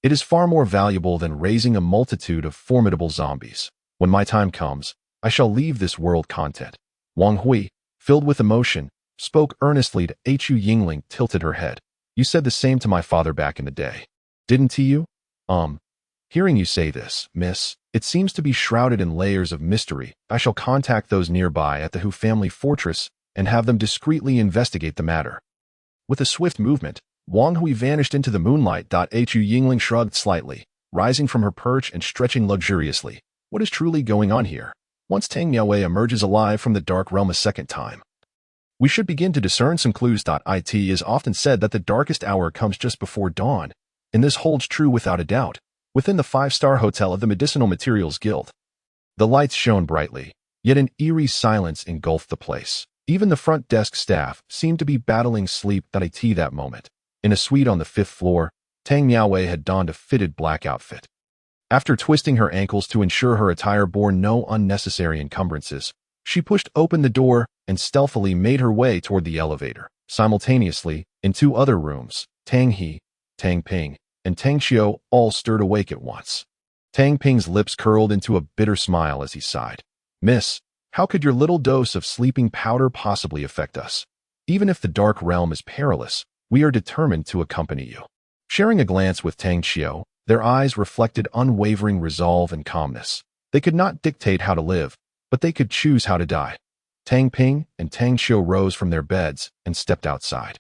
It is far more valuable than raising a multitude of formidable zombies. When my time comes, I shall leave this world content. Wang Hui, filled with emotion, spoke earnestly to Hu. Yingling tilted her head. You said the same to my father back in the day. Didn't you? Hearing you say this, miss, it seems to be shrouded in layers of mystery. I shall contact those nearby at the Hu family fortress and have them discreetly investigate the matter. With a swift movement, Wang Hui vanished into the moonlight. Hu. Yingling shrugged slightly, rising from her perch and stretching luxuriously. What is truly going on here? Once Tang Miaowei emerges alive from the dark realm a second time, we should begin to discern some clues. It is often said that the darkest hour comes just before dawn, and this holds true without a doubt. Within the 5-star hotel of the Medicinal Materials Guild, the lights shone brightly, yet an eerie silence engulfed the place. Even the front desk staff seemed to be battling sleep. That moment, in a suite on the 5th floor, Tang Miaowei had donned a fitted black outfit. After twisting her ankles to ensure her attire bore no unnecessary encumbrances, she pushed open the door and stealthily made her way toward the elevator. Simultaneously, in 2 other rooms, Tang He, Tang Ping, and Tang Xiao all stirred awake at once. Tang Ping's lips curled into a bitter smile as he sighed. Miss, how could your little dose of sleeping powder possibly affect us? Even if the dark realm is perilous, we are determined to accompany you. Sharing a glance with Tang Xiao, their eyes reflected unwavering resolve and calmness. They could not dictate how to live, but they could choose how to die. Tang Ping and Tang Xiao rose from their beds and stepped outside.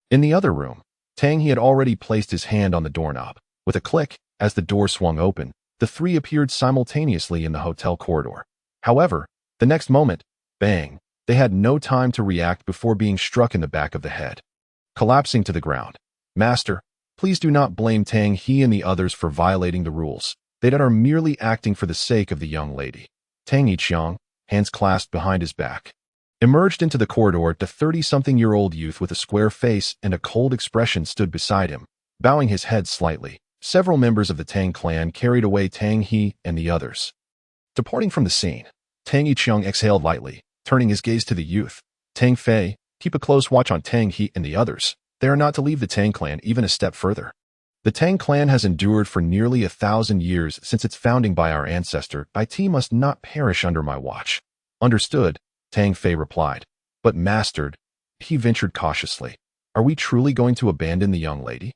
In the other room, Tang He had already placed his hand on the doorknob. With a click, as the door swung open, the 3 appeared simultaneously in the hotel corridor. However, the next moment, bang, they had no time to react before being struck in the back of the head, collapsing to the ground. Master, please do not blame Tang He and the others for violating the rules. They are merely acting for the sake of the young lady. Tang Yiqiang, hands clasped behind his back, emerged into the corridor. The 30-something-year-old youth with a square face and a cold expression stood beside him, bowing his head slightly. Several members of the Tang clan carried away Tang He and the others. Departing from the scene, Tang Yiqiang exhaled lightly, turning his gaze to the youth. Tang Fei, keep a close watch on Tang He and the others. They are not to leave the Tang clan even a step further. The Tang clan has endured for nearly 1,000 years since its founding by our ancestor. It must not perish under my watch. Understood, Tang Fei replied. But mastered, he ventured cautiously. Are we truly going to abandon the young lady?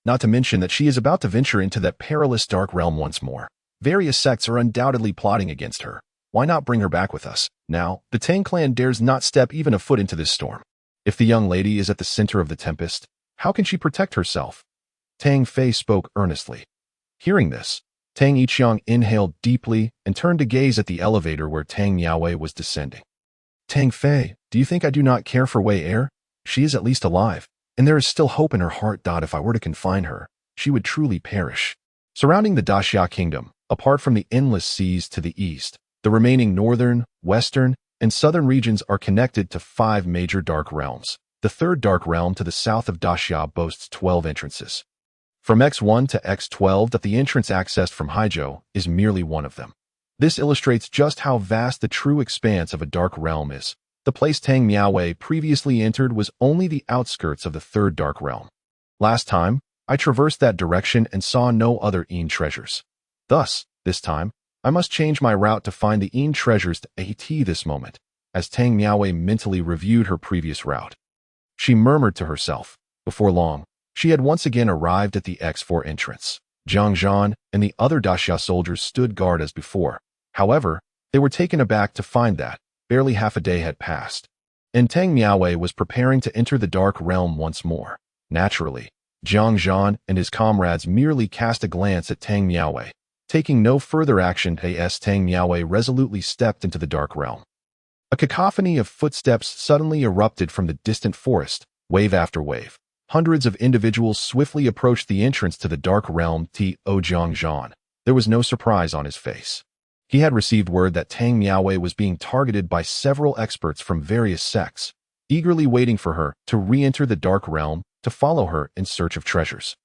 Not to mention that she is about to venture into that perilous dark realm once more. Various sects are undoubtedly plotting against her. Why not bring her back with us? Now, the Tang clan dares not step even a foot into this storm. If the young lady is at the center of the tempest, how can she protect herself? Tang Fei spoke earnestly. Hearing this, Tang Yiqiang inhaled deeply and turned to gaze at the elevator where Tang Miaowei was descending. Tang Fei, do you think I do not care for Wei Er? She is at least alive, and there is still hope in her heart. If I were to confine her, she would truly perish. Surrounding the Daxia kingdom, apart from the endless seas to the east, the remaining northern, western, and southern regions are connected to 5 major dark realms. The 3rd dark realm to the south of Daxia boasts 12 entrances. From X1 to X12, the entrance accessed from Haizhou is merely one of them. This illustrates just how vast the true expanse of a dark realm is. The place Tang Miaowei previously entered was only the outskirts of the 3rd dark realm. Last time, I traversed that direction and saw no other Yin treasures. Thus, this time, I must change my route to find the Yin treasures to AT this moment, as Tang Miaowei mentally reviewed her previous route. She murmured to herself. Before long, she had once again arrived at the X4 entrance. Zhang Zhan and the other Daxia soldiers stood guard as before. However, they were taken aback to find that barely half a day had passed, and Tang Miaowei was preparing to enter the dark realm once more. Naturally, Zhang Zhan and his comrades merely cast a glance at Tang Miaowei. Taking no further action, Tang Miaowei resolutely stepped into the dark realm. A cacophony of footsteps suddenly erupted from the distant forest, wave after wave. Hundreds of individuals swiftly approached the entrance to the dark realm. Zhang Zhan. There was no surprise on his face. He had received word that Tang Miaowei was being targeted by several experts from various sects, eagerly waiting for her to re-enter the dark realm to follow her in search of treasures.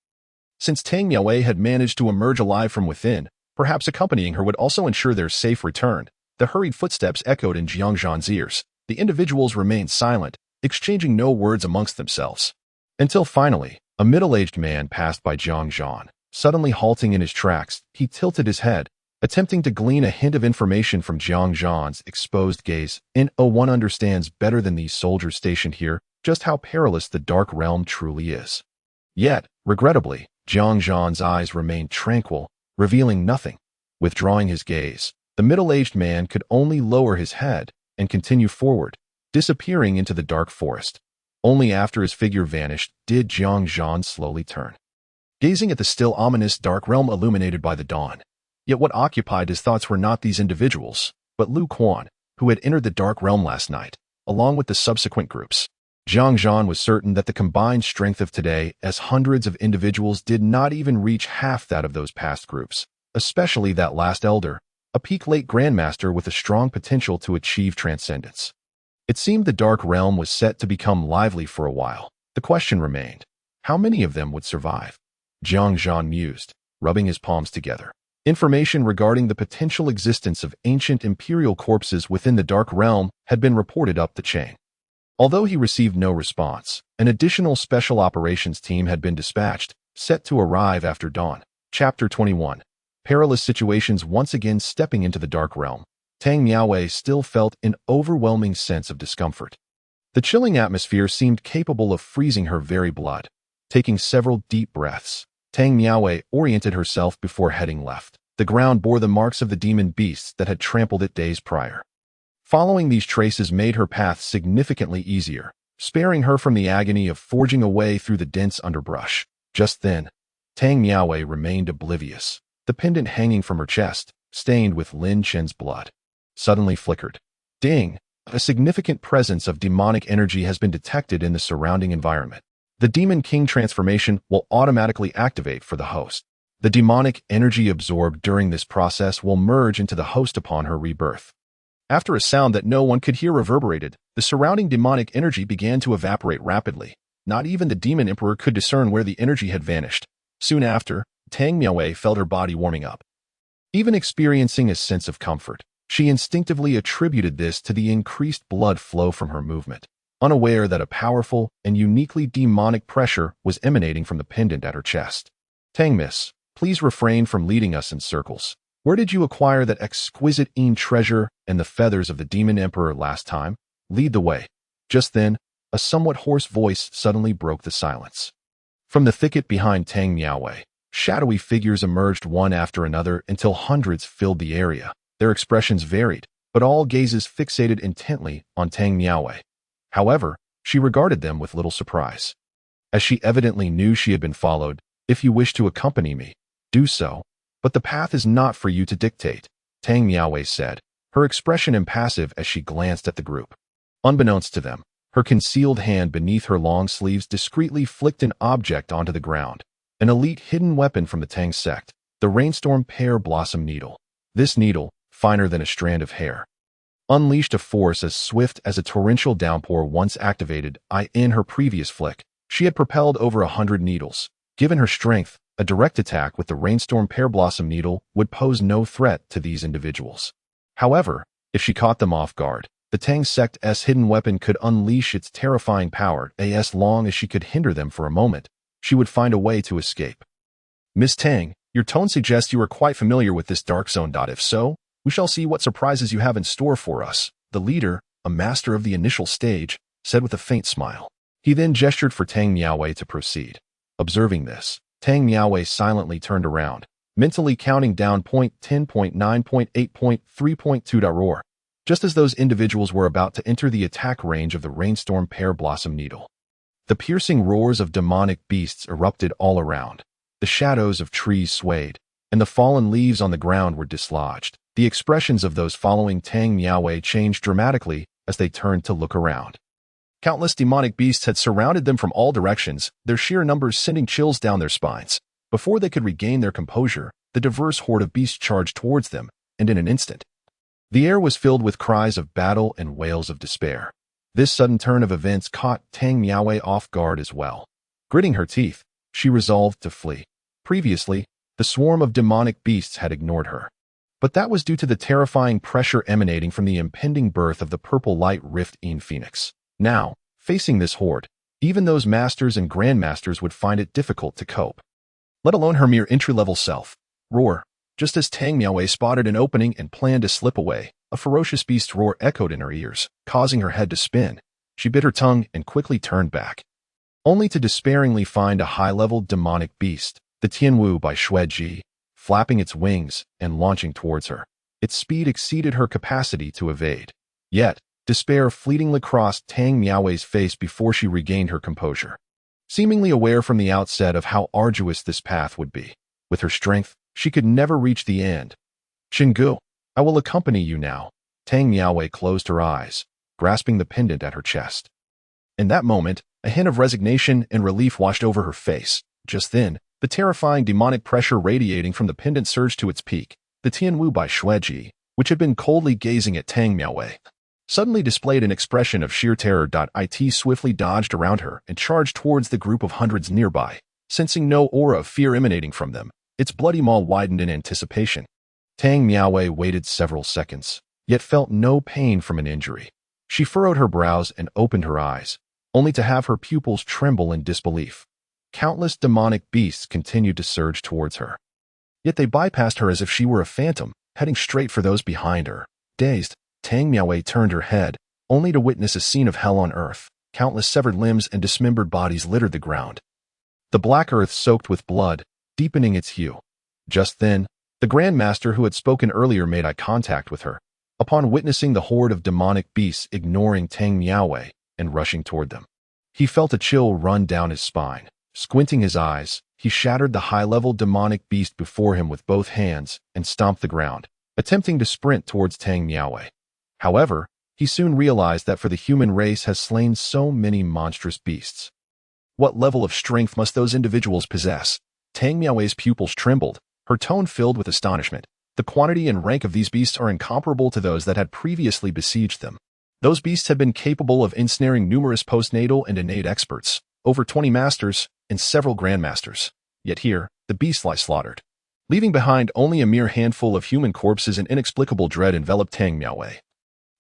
Since Tang Miaowei had managed to emerge alive from within, perhaps accompanying her would also ensure their safe return. The hurried footsteps echoed in Zhang Zhan's ears. The individuals remained silent, exchanging no words amongst themselves. Until finally, a middle-aged man passed by Jiang Zhan. Suddenly halting in his tracks, he tilted his head, attempting to glean a hint of information from Jiang Zhan's exposed gaze. One understands better than these soldiers stationed here just how perilous the Dark Realm truly is. Yet, regrettably, Jiang Zhan's eyes remained tranquil, revealing nothing. Withdrawing his gaze, the middle-aged man could only lower his head and continue forward, disappearing into the dark forest. Only after his figure vanished did Jiang Zhan slowly turn, gazing at the still ominous Dark Realm illuminated by the dawn. Yet what occupied his thoughts were not these individuals, but Lu Quan, who had entered the Dark Realm last night, along with the subsequent groups. Jiang Zhan was certain that the combined strength of today, as hundreds of individuals, did not even reach half that of those past groups, especially that last elder, a peak late grandmaster with a strong potential to achieve transcendence. It seemed the Dark Realm was set to become lively for a while. The question remained, how many of them would survive? Jiang Zhan mused, rubbing his palms together. Information regarding the potential existence of ancient imperial corpses within the Dark Realm had been reported up the chain. Although he received no response, an additional special operations team had been dispatched, set to arrive after dawn. Chapter 21. Perilous situations once again stepping into the Dark Realm. Tang Miaowei still felt an overwhelming sense of discomfort. The chilling atmosphere seemed capable of freezing her very blood. Taking several deep breaths, Tang Miaowei oriented herself before heading left. The ground bore the marks of the demon beasts that had trampled it days prior. Following these traces made her path significantly easier, sparing her from the agony of forging a way through the dense underbrush. Just then, Tang Miaowei remained oblivious. The pendant hanging from her chest, stained with Lin Chen's blood, suddenly flickered. Ding! A significant presence of demonic energy has been detected in the surrounding environment. The Demon King transformation will automatically activate for the host. The demonic energy absorbed during this process will merge into the host upon her rebirth. After a sound that no one could hear reverberated, the surrounding demonic energy began to evaporate rapidly. Not even the Demon Emperor could discern where the energy had vanished. Soon after, Tang Miaowei felt her body warming up. Even experiencing a sense of comfort, she instinctively attributed this to the increased blood flow from her movement, unaware that a powerful and uniquely demonic pressure was emanating from the pendant at her chest. Tang Miss, please refrain from leading us in circles. Where did you acquire that exquisite treasure and the feathers of the Demon Emperor last time? Lead the way. Just then, a somewhat hoarse voice suddenly broke the silence. From the thicket behind Tang Miaowei, shadowy figures emerged one after another until hundreds filled the area. Their expressions varied, but all gazes fixated intently on Tang Miaowei. However, she regarded them with little surprise. As she evidently knew she had been followed, if you wish to accompany me, do so, but the path is not for you to dictate, Tang Miaowei said, her expression impassive as she glanced at the group. Unbeknownst to them, her concealed hand beneath her long sleeves discreetly flicked an object onto the ground, an elite hidden weapon from the Tang sect, the Rainstorm Pear Blossom Needle. This needle, finer than a strand of hair, unleashed a force as swift as a torrential downpour once activated. In her previous flick, she had propelled over 100 needles. Given her strength, a direct attack with the Rainstorm Pear Blossom Needle would pose no threat to these individuals. However, if she caught them off guard, the Tang sect's hidden weapon could unleash its terrifying power. As long as she could hinder them for a moment, she would find a way to escape. Miss Tang, your tone suggests you are quite familiar with this dark zone. If so, we shall see what surprises you have in store for us, the leader, a master of the initial stage, said with a faint smile. He then gestured for Tang Miaowei to proceed. Observing this, Tang Miaowei silently turned around, mentally counting down 10.9.8.3.2. Roar. Just as those individuals were about to enter the attack range of the Rainstorm Pear Blossom Needle, the piercing roars of demonic beasts erupted all around. The shadows of trees swayed, and the fallen leaves on the ground were dislodged. The expressions of those following Tang Miaowei changed dramatically as they turned to look around. Countless demonic beasts had surrounded them from all directions, their sheer numbers sending chills down their spines. Before they could regain their composure, the diverse horde of beasts charged towards them, and in an instant, the air was filled with cries of battle and wails of despair. This sudden turn of events caught Tang Miaowei off guard as well. Gritting her teeth, she resolved to flee. Previously, the swarm of demonic beasts had ignored her. But that was due to the terrifying pressure emanating from the impending birth of the purple light rift phoenix. Now, facing this horde, even those masters and grandmasters would find it difficult to cope, let alone her mere entry-level self. Roar. Just as Tang Miaowei spotted an opening and planned to slip away, a ferocious beast's roar echoed in her ears, causing her head to spin. She bit her tongue and quickly turned back, only to despairingly find a high-level demonic beast, the Tianwu by Xueji, flapping its wings and launching towards her. Its speed exceeded her capacity to evade. Yet, despair fleetingly crossed Tang Miaowei's face before she regained her composure, seemingly aware from the outset of how arduous this path would be. With her strength, she could never reach the end. Xinggu, I will accompany you now. Tang Miaowei closed her eyes, grasping the pendant at her chest. In that moment, a hint of resignation and relief washed over her face. Just then, the terrifying demonic pressure radiating from the pendant surged to its peak. The Tianwu by Xueji, which had been coldly gazing at Tang Miaowei, suddenly displayed an expression of sheer terror. It swiftly dodged around her and charged towards the group of hundreds nearby. Sensing no aura of fear emanating from them, its bloody maw widened in anticipation. Tang Miaowei waited several seconds, yet felt no pain from an injury. She furrowed her brows and opened her eyes, only to have her pupils tremble in disbelief. Countless demonic beasts continued to surge towards her. Yet they bypassed her as if she were a phantom, heading straight for those behind her. Dazed, Tang Miaowei turned her head, only to witness a scene of hell on earth. Countless severed limbs and dismembered bodies littered the ground, the black earth soaked with blood, deepening its hue. Just then, the Grand Master who had spoken earlier made eye contact with her, upon witnessing the horde of demonic beasts ignoring Tang Miaowei and rushing toward them. He felt a chill run down his spine. Squinting his eyes, he shattered the high-level demonic beast before him with both hands and stomped the ground, attempting to sprint towards Tang Miaowei. However, he soon realized that for the human race has slain so many monstrous beasts, what level of strength must those individuals possess? Tang Miaowei's pupils trembled, her tone filled with astonishment. The quantity and rank of these beasts are incomparable to those that had previously besieged them. Those beasts had been capable of ensnaring numerous postnatal and innate experts, over 20 masters, and several grandmasters. Yet here, the beasts lie slaughtered, leaving behind only a mere handful of human corpses. An inexplicable dread enveloped Tang Miaowei,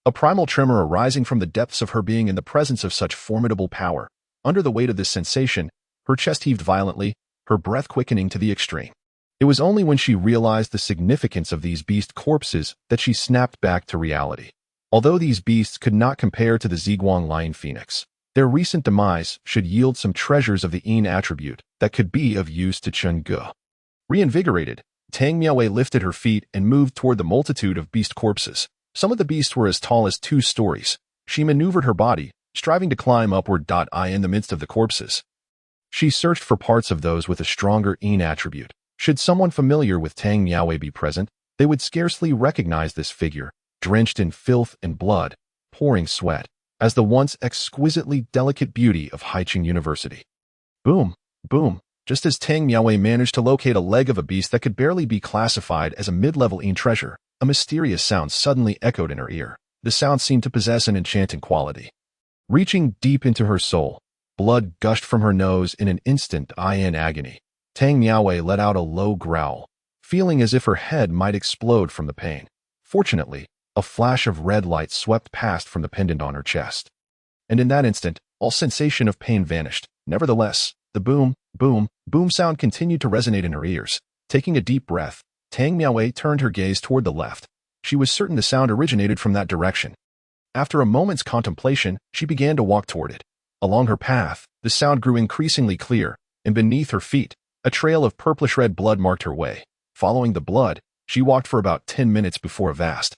a primal tremor arising from the depths of her being in the presence of such formidable power. Under the weight of this sensation, her chest heaved violently, her breath quickening to the extreme. It was only when she realized the significance of these beast corpses that she snapped back to reality. Although these beasts could not compare to the Ziguang lion phoenix, their recent demise should yield some treasures of the Yin attribute that could be of use to Chengge. Reinvigorated, Tang Miaowei lifted her feet and moved toward the multitude of beast corpses. Some of the beasts were as tall as 2 stories. She maneuvered her body, striving to climb upward. In the midst of the corpses, she searched for parts of those with a stronger Yin attribute. Should someone familiar with Tang Miaowei be present, they would scarcely recognize this figure, drenched in filth and blood, pouring sweat, as the once exquisitely delicate beauty of Haiqing University. Boom, boom. Just as Tang Miaowei managed to locate a leg of a beast that could barely be classified as a mid-level Yin treasure, a mysterious sound suddenly echoed in her ear. The sound seemed to possess an enchanting quality. Reaching deep into her soul, blood gushed from her nose in an instant. In agony, Tang Miaowei let out a low growl, feeling as if her head might explode from the pain. Fortunately, a flash of red light swept past from the pendant on her chest, and in that instant, all sensation of pain vanished. Nevertheless, the boom, boom, boom sound continued to resonate in her ears. Taking a deep breath, Tang Miaowei turned her gaze toward the left. She was certain the sound originated from that direction. After a moment's contemplation, she began to walk toward it. Along her path, the sound grew increasingly clear, and beneath her feet, a trail of purplish-red blood marked her way. Following the blood, she walked for about 10 minutes before a vast,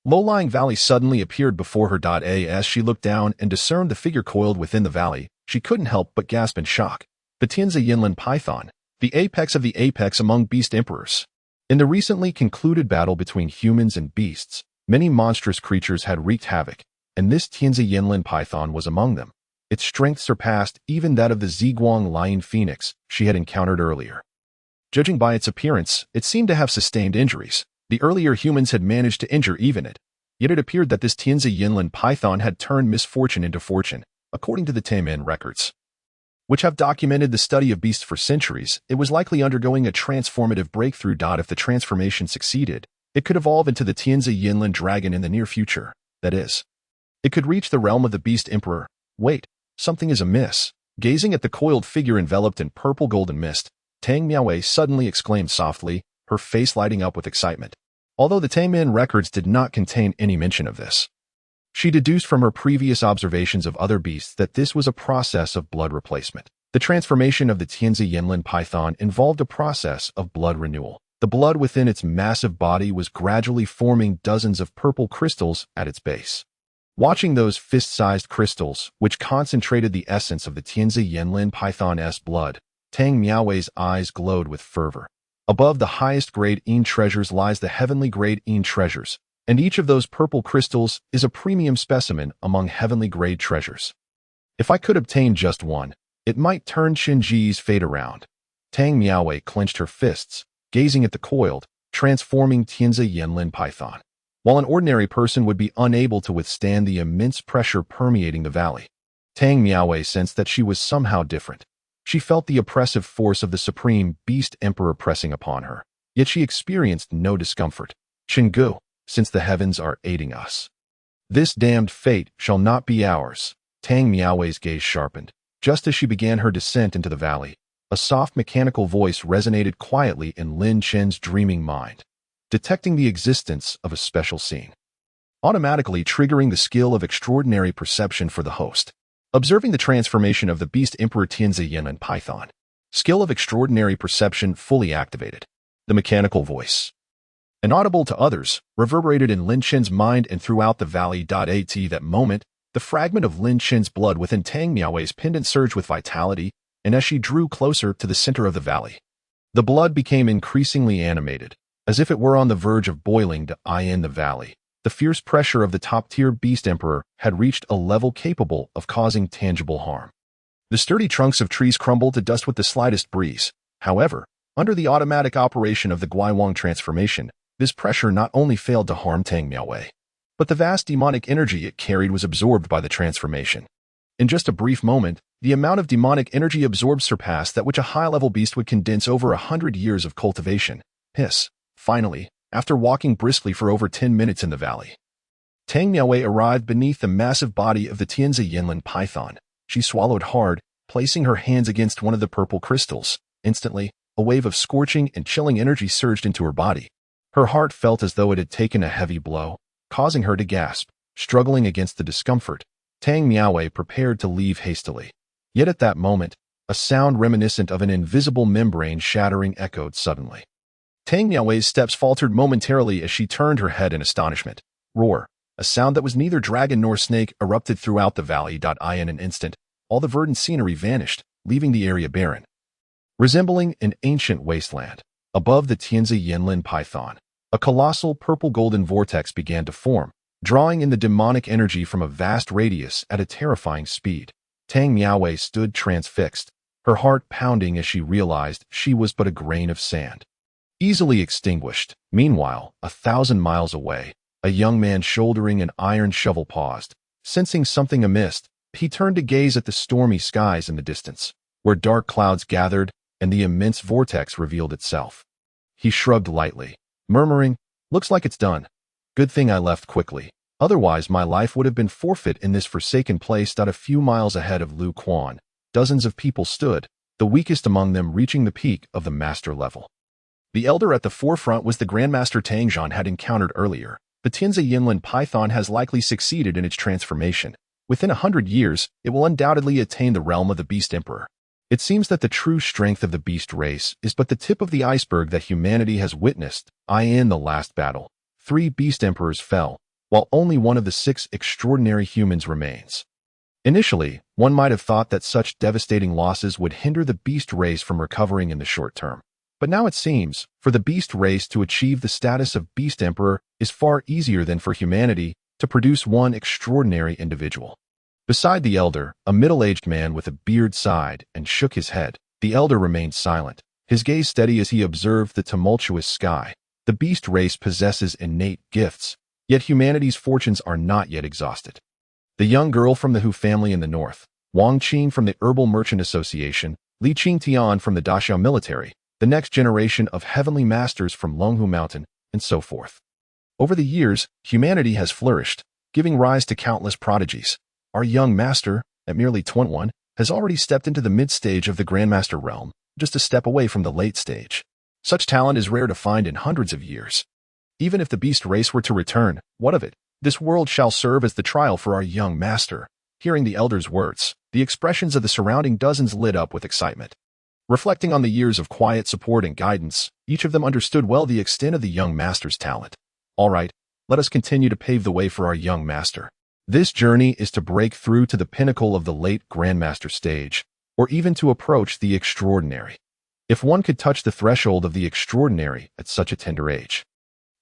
low-lying valley suddenly appeared before her. As she looked down and discerned the figure coiled within the valley, she couldn't help but gasp in shock. The Tianzi Yinlin python, the apex of the apex among beast emperors. In the recently concluded battle between humans and beasts, many monstrous creatures had wreaked havoc, and this Tianzi Yinlin python was among them. Its strength surpassed even that of the Ziguang lion phoenix she had encountered earlier. Judging by its appearance, it seemed to have sustained injuries. The earlier humans had managed to injure even it, yet it appeared that this Tianzi Yinlin python had turned misfortune into fortune. According to the Taimen records, which have documented the study of beasts for centuries, it was likely undergoing a transformative breakthrough. If the transformation succeeded, It could evolve into the Tianzi Yinlin dragon in the near future. That is, it could reach the realm of the Beast Emperor. Wait, something is amiss. Gazing at the coiled figure enveloped in purple golden mist, Tang Miaowei suddenly exclaimed softly, her face lighting up with excitement. Although the Tangmin records did not contain any mention of this, she deduced from her previous observations of other beasts that this was a process of blood replacement. The transformation of the Tianzi Yinlin python involved a process of blood renewal. The blood within its massive body was gradually forming dozens of purple crystals at its base. Watching those fist-sized crystals, which concentrated the essence of the Tianzi Yinlin python's blood, Tang Miaowei's eyes glowed with fervor. Above the highest grade Yin treasures lies the heavenly grade Yin treasures, and each of those purple crystals is a premium specimen among heavenly grade treasures. If I could obtain just one, it might turn Shinji's fate around. Tang Miaowei clenched her fists, gazing at the coiled, transforming Tianzi Yinlin python. While an ordinary person would be unable to withstand the immense pressure permeating the valley, Tang Miaowei sensed that she was somehow different. She felt the oppressive force of the supreme Beast Emperor pressing upon her, yet she experienced no discomfort. Chenggu, since the heavens are aiding us, this damned fate shall not be ours. Tang Miaowei's gaze sharpened. Just as she began her descent into the valley, a soft mechanical voice resonated quietly in Lin Chen's dreaming mind, detecting the existence of a special scene, automatically triggering the skill of extraordinary perception for the host. Observing the transformation of the Beast Emperor Tianzi Yinlin python, skill of extraordinary perception fully activated. The mechanical voice, inaudible to others, reverberated in Lin Chen's mind and throughout the valley. At that moment, the fragment of Lin Chen's blood within Tang Miaowei's pendant surged with vitality, and as she drew closer to the center of the valley, the blood became increasingly animated, as if it were on the verge of boiling. In the valley, the fierce pressure of the top-tier Beast Emperor had reached a level capable of causing tangible harm. The sturdy trunks of trees crumbled to dust with the slightest breeze. However, under the automatic operation of the Guiwang transformation, this pressure not only failed to harm Tang Miaowei, but the vast demonic energy it carried was absorbed by the transformation. In just a brief moment, the amount of demonic energy absorbed surpassed that which a high-level beast would condense over 100 years of cultivation. Hiss. Finally, after walking briskly for over 10 minutes in the valley, Tang Miaowei arrived beneath the massive body of the Tianzi Yinlin python. She swallowed hard, placing her hands against one of the purple crystals. Instantly, a wave of scorching and chilling energy surged into her body. Her heart felt as though it had taken a heavy blow, causing her to gasp. Struggling against the discomfort, Tang Miaowei prepared to leave hastily. Yet at that moment, a sound reminiscent of an invisible membrane shattering echoed suddenly. Tang Miaowei's steps faltered momentarily as she turned her head in astonishment. Roar! A sound that was neither dragon nor snake erupted throughout the valley. In an instant, all the verdant scenery vanished, leaving the area barren, resembling an ancient wasteland. Above the Tianzi Yinlin python, a colossal purple-golden vortex began to form, drawing in the demonic energy from a vast radius at a terrifying speed. Tang Miaowei stood transfixed, her heart pounding as she realized she was but a grain of sand, easily extinguished. Meanwhile, 1,000 miles away, a young man shouldering an iron shovel paused. Sensing something amiss, he turned to gaze at the stormy skies in the distance, where dark clouds gathered and the immense vortex revealed itself. He shrugged lightly, murmuring, "Looks like it's done. Good thing I left quickly. Otherwise my life would have been forfeit in this forsaken place." A few miles ahead of Lu Quan, dozens of people stood, the weakest among them reaching the peak of the master level. The elder at the forefront was the Grandmaster Tang Zhan had encountered earlier. The Tianzi Yinlin python has likely succeeded in its transformation. Within 100 years, it will undoubtedly attain the realm of the Beast Emperor. It seems that the true strength of the beast race is but the tip of the iceberg that humanity has witnessed. In the last battle, 3 beast emperors fell, while only one of the 6 extraordinary humans remains. Initially, one might have thought that such devastating losses would hinder the beast race from recovering in the short term. But now it seems, for the beast race to achieve the status of beast emperor is far easier than for humanity to produce one extraordinary individual. Beside the elder, a middle-aged man with a beard sighed and shook his head. The elder remained silent, his gaze steady as he observed the tumultuous sky. The beast race possesses innate gifts, yet humanity's fortunes are not yet exhausted. The young girl from the Hu family in the north, Wang Qing from the Herbal Merchant Association, Li Qingtian from the Daxiao military, the next generation of heavenly masters from Longhu Mountain, and so forth. Over the years, humanity has flourished, giving rise to countless prodigies. Our young master, at merely 21, has already stepped into the mid-stage of the Grandmaster realm, just a step away from the late stage. Such talent is rare to find in hundreds of years. Even if the beast race were to return, what of it? This world shall serve as the trial for our young master. Hearing the elder's words, the expressions of the surrounding dozens lit up with excitement. Reflecting on the years of quiet support and guidance, each of them understood well the extent of the young master's talent. All right, let us continue to pave the way for our young master. This journey is to break through to the pinnacle of the late Grandmaster stage, or even to approach the extraordinary. If one could touch the threshold of the extraordinary at such a tender age,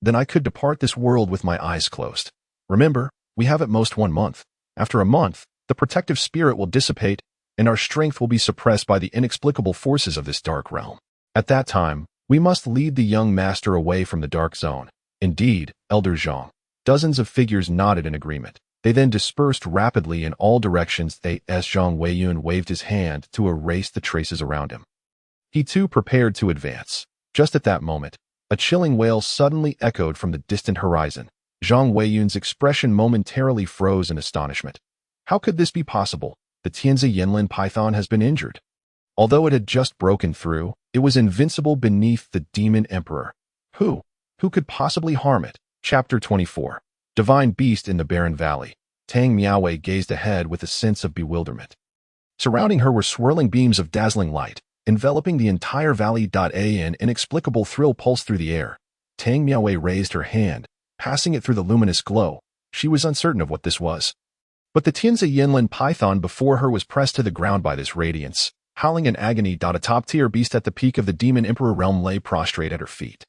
then I could depart this world with my eyes closed. Remember, we have at most 1 month. After a month, the protective spirit will dissipate, and our strength will be suppressed by the inexplicable forces of this dark realm. At that time, we must lead the young master away from the dark zone. Indeed, Elder Zhang. Dozens of figures nodded in agreement. They then dispersed rapidly in all directions as Zhang Weiyun waved his hand to erase the traces around him. He too prepared to advance. Just at that moment, a chilling wail suddenly echoed from the distant horizon. Zhang Weiyun's expression momentarily froze in astonishment. How could this be possible? The Tianzi Yinlin python has been injured. Although it had just broken through, it was invincible beneath the demon emperor. Who could possibly harm it? Chapter 24. Divine Beast in the Barren Valley. Tang Miaowei gazed ahead with a sense of bewilderment. Surrounding her were swirling beams of dazzling light, enveloping the entire valley. An inexplicable thrill pulsed through the air. Tang Miaowei raised her hand, passing it through the luminous glow. She was uncertain of what this was. But the Tianzi Yinlin python before her was pressed to the ground by this radiance, howling in agony. A top-tier beast at the peak of the demon emperor realm lay prostrate at her feet.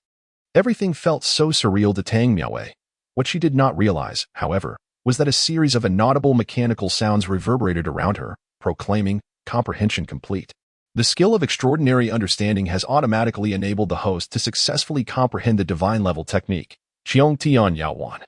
Everything felt so surreal to Tang Miaowei. What she did not realize, however, was that a series of inaudible mechanical sounds reverberated around her, proclaiming, comprehension complete. The skill of extraordinary understanding has automatically enabled the host to successfully comprehend the divine-level technique. Qiong Tian Yaowan.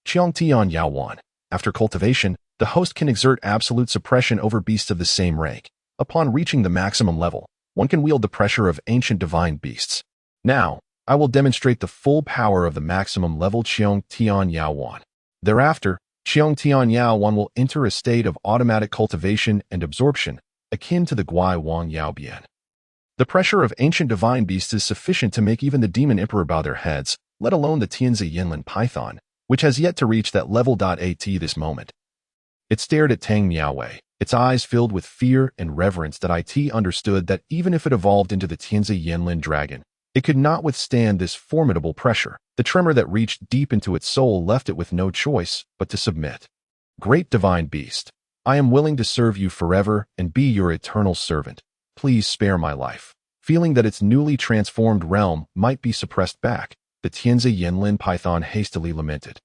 Qiong Tian Yaowan. After cultivation, the host can exert absolute suppression over beasts of the same rank. Upon reaching the maximum level, one can wield the pressure of ancient divine beasts. Now, I will demonstrate the full power of the maximum level Qiong Tian Yaowan. Thereafter, Qiong Tian Yaowan will enter a state of automatic cultivation and absorption, akin to the Guai Wang Yaobian. The pressure of ancient divine beasts is sufficient to make even the demon emperor bow their heads, let alone the Tianzi Yinlin python, which has yet to reach that level. At this moment, it stared at Tang Miaowei, its eyes filled with fear and reverence. It understood that even if it evolved into the Tianzi Yinlin dragon, it could not withstand this formidable pressure. The tremor that reached deep into its soul left it with no choice but to submit. Great divine beast, I am willing to serve you forever and be your eternal servant. Please spare my life. Feeling that its newly transformed realm might be suppressed back, the Tianzi Yinlin python hastily lamented.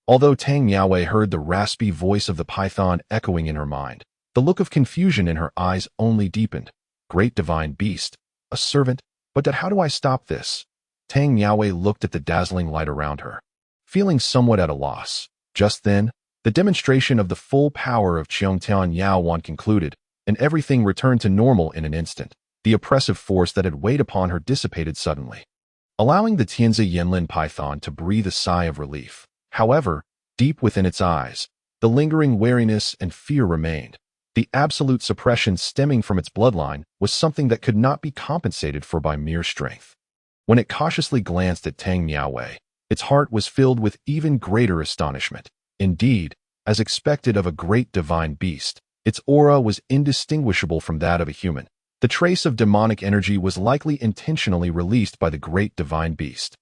Although Tang Miaowei heard the raspy voice of the python echoing in her mind, the look of confusion in her eyes only deepened. Great divine beast, a servant, but how do I stop this? Tang Miaowei looked at the dazzling light around her, feeling somewhat at a loss. Just then, the demonstration of the full power of Qiong Tian Yaowan concluded, and everything returned to normal in an instant. The oppressive force that had weighed upon her dissipated suddenly, allowing the Tianzi Yinlin python to breathe a sigh of relief. However, deep within its eyes, the lingering wariness and fear remained. The absolute suppression stemming from its bloodline was something that could not be compensated for by mere strength. When it cautiously glanced at Tang Miaowei, its heart was filled with even greater astonishment. Indeed, as expected of a great divine beast, its aura was indistinguishable from that of a human. The trace of demonic energy was likely intentionally released by the great divine beast.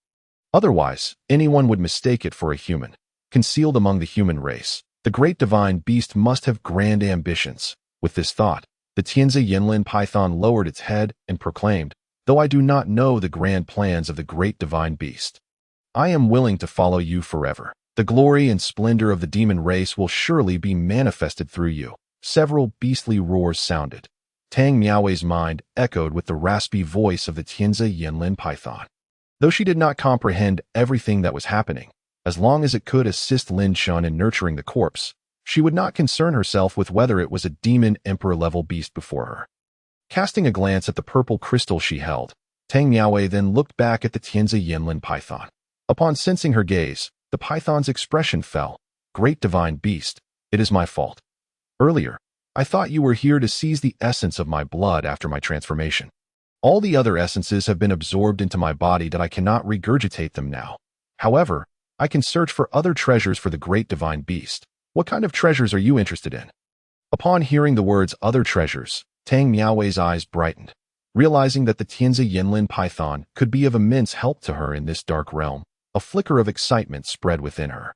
Otherwise, anyone would mistake it for a human. Concealed among the human race, the great divine beast must have grand ambitions. With this thought, the Tianzi Yinlin python lowered its head and proclaimed, though I do not know the grand plans of the great divine beast, I am willing to follow you forever. The glory and splendor of the demon race will surely be manifested through you. Several beastly roars sounded. Tang Miaowei's mind echoed with the raspy voice of the Tianzi Yinlin python. Though she did not comprehend everything that was happening, as long as it could assist Lin Shun in nurturing the corpse, she would not concern herself with whether it was a demon emperor-level beast before her. Casting a glance at the purple crystal she held, Tang Miaowei then looked back at the Tianzi Yinlin python. Upon sensing her gaze, the python's expression fell. Great divine beast, it is my fault. Earlier, I thought you were here to seize the essence of my blood after my transformation. All the other essences have been absorbed into my body that I cannot regurgitate them now. However, I can search for other treasures for the great divine beast. What kind of treasures are you interested in? Upon hearing the words other treasures, Tang Miaowei's eyes brightened. Realizing that the Tianzi Yinlin python could be of immense help to her in this dark realm, a flicker of excitement spread within her.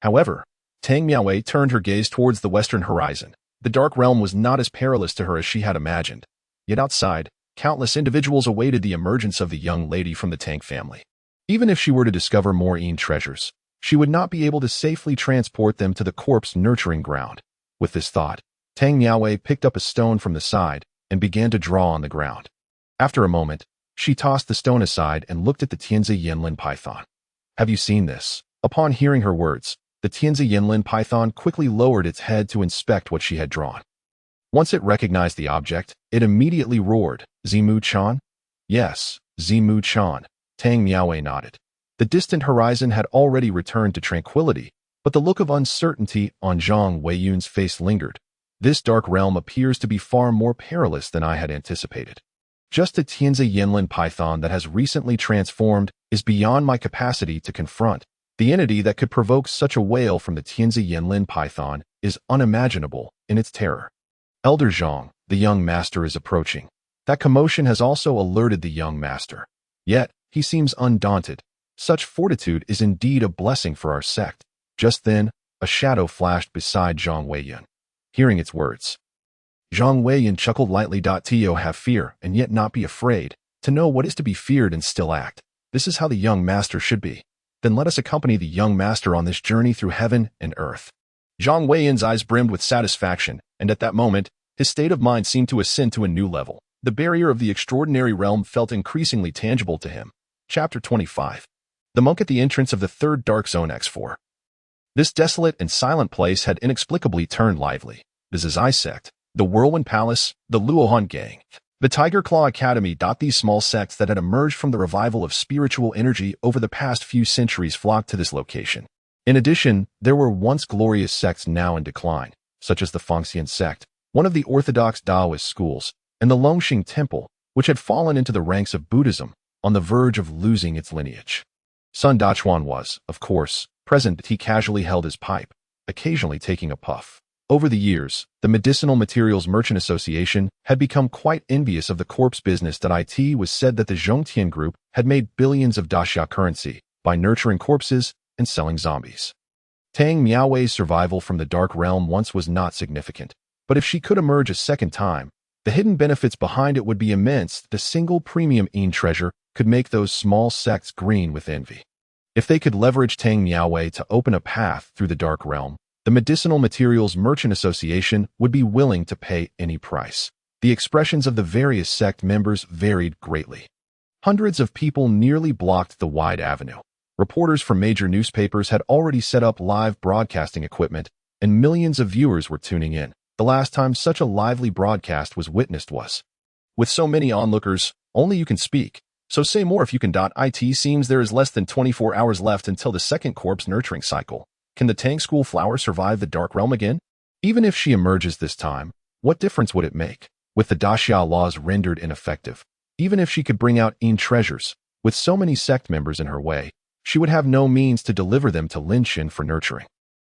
However, Tang Miaowei turned her gaze towards the western horizon. The dark realm was not as perilous to her as she had imagined. Yet outside, countless individuals awaited the emergence of the young lady from the Tang family. Even if she were to discover more Yin treasures, she would not be able to safely transport them to the corpse nurturing ground. With this thought, Tang Miaowei picked up a stone from the side and began to draw on the ground. After a moment, she tossed the stone aside and looked at the Tianzi Yinlin python. Have you seen this? Upon hearing her words, the Tianzi Yinlin python quickly lowered its head to inspect what she had drawn. Once it recognized the object, it immediately roared, Zimu-chan? Yes, Zimu-chan. Tang Miaowei nodded. The distant horizon had already returned to tranquility, but the look of uncertainty on Zhang Weiyun's face lingered. This dark realm appears to be far more perilous than I had anticipated. Just a Tianzi Yinlin python that has recently transformed is beyond my capacity to confront. The entity that could provoke such a wail from the Tianzi Yinlin python is unimaginable in its terror. Elder Zhang, the young master is approaching. That commotion has also alerted the young master. Yet, he seems undaunted. Such fortitude is indeed a blessing for our sect. Just then, a shadow flashed beside Zhang Weiyun. Hearing its words, Zhang Weiyun chuckled lightly. To have fear and yet not be afraid, to know what is to be feared and still act. This is how the young master should be. Then let us accompany the young master on this journey through heaven and earth. Zhang Weiyun's eyes brimmed with satisfaction, and at that moment, his state of mind seemed to ascend to a new level. The barrier of the extraordinary realm felt increasingly tangible to him. Chapter 25. The monk at the entrance of the third dark zone X4. This desolate and silent place had inexplicably turned lively. The Zizai sect, the Whirlwind Palace, the Luohan Gang, the Tiger Claw Academy. These small sects that had emerged from the revival of spiritual energy over the past few centuries flocked to this location. In addition, there were once glorious sects now in decline, such as the Fengxian sect, one of the orthodox Taoist schools, and the Longxing Temple, which had fallen into the ranks of Buddhism, on the verge of losing its lineage. Sun Dachuan was, of course, present. He casually held his pipe, occasionally taking a puff. Over the years, the Medicinal Materials Merchant Association had become quite envious of the corpse business. It was said that the Zhongtian Group had made billions of daxia currency by nurturing corpses and selling zombies. Tang Miaowei's survival from the dark realm once was not significant, but if she could emerge a second time, the hidden benefits behind it would be immense. The single premium Yin treasure could make those small sects green with envy. If they could leverage Tang Miaowei to open a path through the dark realm, the Medicinal Materials Merchant Association would be willing to pay any price. The expressions of the various sect members varied greatly. Hundreds of people nearly blocked the wide avenue. Reporters from major newspapers had already set up live broadcasting equipment, and millions of viewers were tuning in. The last time such a lively broadcast was witnessed was. With so many onlookers, only you can speak. So say more if you can. It seems there is less than 24 hours left until the second corpse nurturing cycle. Can the Tang School flower survive the dark realm again? Even if she emerges this time, what difference would it make? With the daxia laws rendered ineffective, even if she could bring out Yin treasures, with so many sect members in her way, she would have no means to deliver them to Linshin for nurturing.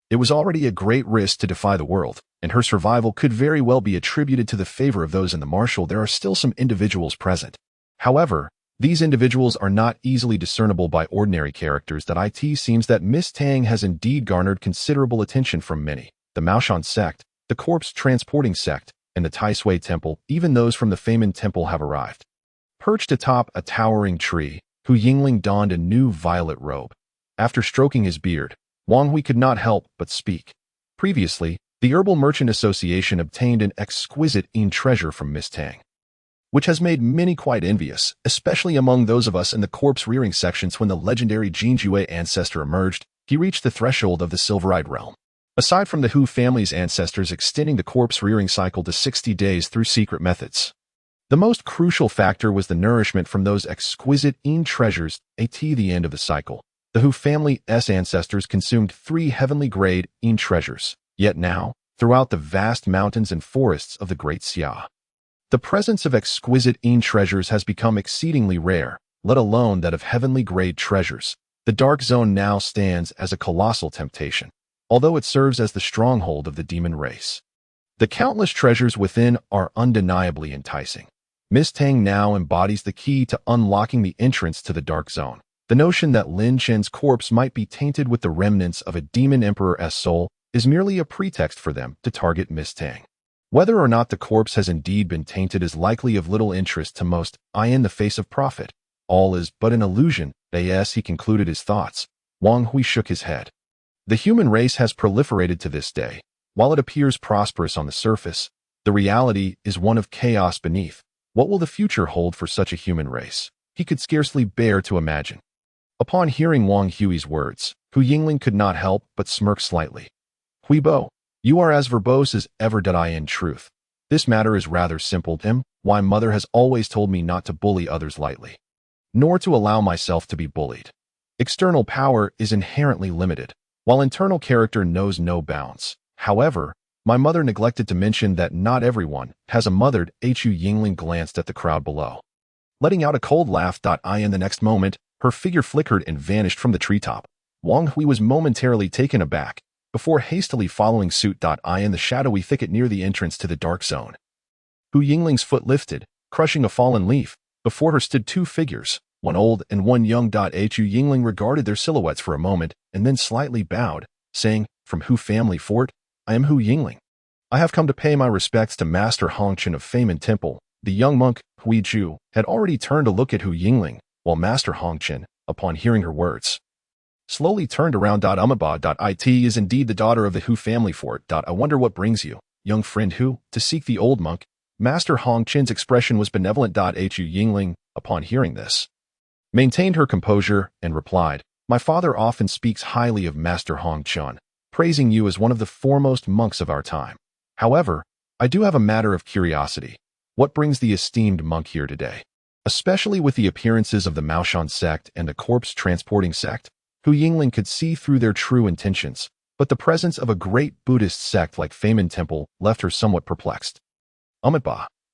It was already a great risk to defy the world, and her survival could very well be attributed to the favor of those in the marshal. There are still some individuals present. However, these individuals are not easily discernible by ordinary characters. It seems that Miss Tang has indeed garnered considerable attention from many. The Maoshan sect, the corpse transporting sect, and the Taisui temple, even those from the Feynman temple have arrived. Perched atop a towering tree, Hu Yingling donned a new violet robe. After stroking his beard, Wang Hui could not help but speak. Previously, the Herbal Merchant Association obtained an exquisite Yin treasure from Miss Tang, which has made many quite envious, especially among those of us in the corpse-rearing sections. When the legendary Jinjue ancestor emerged, he reached the threshold of the Silverite realm. Aside from the Hu family's ancestors extending the corpse-rearing cycle to 60 days through secret methods, the most crucial factor was the nourishment from those exquisite Yin treasures at the end of the cycle. The Hu family's ancestors consumed 3 heavenly-grade Yin treasures, yet now, throughout the vast mountains and forests of the Great Xia, the presence of exquisite Yin treasures has become exceedingly rare, let alone that of heavenly-grade treasures. The Dark Zone now stands as a colossal temptation, although it serves as the stronghold of the demon race. The countless treasures within are undeniably enticing. Miss Tang now embodies the key to unlocking the entrance to the Dark Zone. The notion that Lin Chen's corpse might be tainted with the remnants of a demon emperor's soul is merely a pretext for them to target Miss Tang. Whether or not the corpse has indeed been tainted is likely of little interest to most. In the face of profit, all is but an illusion. As he concluded his thoughts, Wang Hui shook his head. The human race has proliferated to this day. While it appears prosperous on the surface, the reality is one of chaos beneath. What will the future hold for such a human race? He could scarcely bear to imagine. Upon hearing Wang Hui's words, Hu Yingling could not help but smirk slightly. Huibo, you are as verbose as ever. In truth, this matter is rather simple. My mother has always told me not to bully others lightly, nor to allow myself to be bullied. External power is inherently limited, while internal character knows no bounds. However, my mother neglected to mention that not everyone has a mother. Hu Yingling glanced at the crowd below, letting out a cold laugh. In the next moment, her figure flickered and vanished from the treetop. Wang Hui was momentarily taken aback, before hastily following suit. In the shadowy thicket near the entrance to the Dark Zone, Hu Yingling's foot lifted, crushing a fallen leaf. Before her stood 2 figures, one old and one young. Hu Yingling regarded their silhouettes for a moment and then slightly bowed, saying, "From Hu family fort, I am Hu Yingling. I have come to pay my respects to Master Hongchen of Feimin Temple." The young monk, Hui Ju, had already turned to look at Hu Yingling, while Master Hongchen, upon hearing her words, slowly turned around. It is indeed the daughter of the Hu family fort. I wonder what brings you, young friend Hu, to seek the old monk. Master Hongchen's expression was benevolent. Hu Yingling, upon hearing this, maintained her composure and replied, "My father often speaks highly of Master Hongchen, praising you as one of the foremost monks of our time. However, I do have a matter of curiosity. What brings the esteemed monk here today? Especially with the appearances of the Maoshan sect and the corpse-transporting sect?" Hu Yingling could see through their true intentions, but the presence of a great Buddhist sect like Feimin Temple left her somewhat perplexed.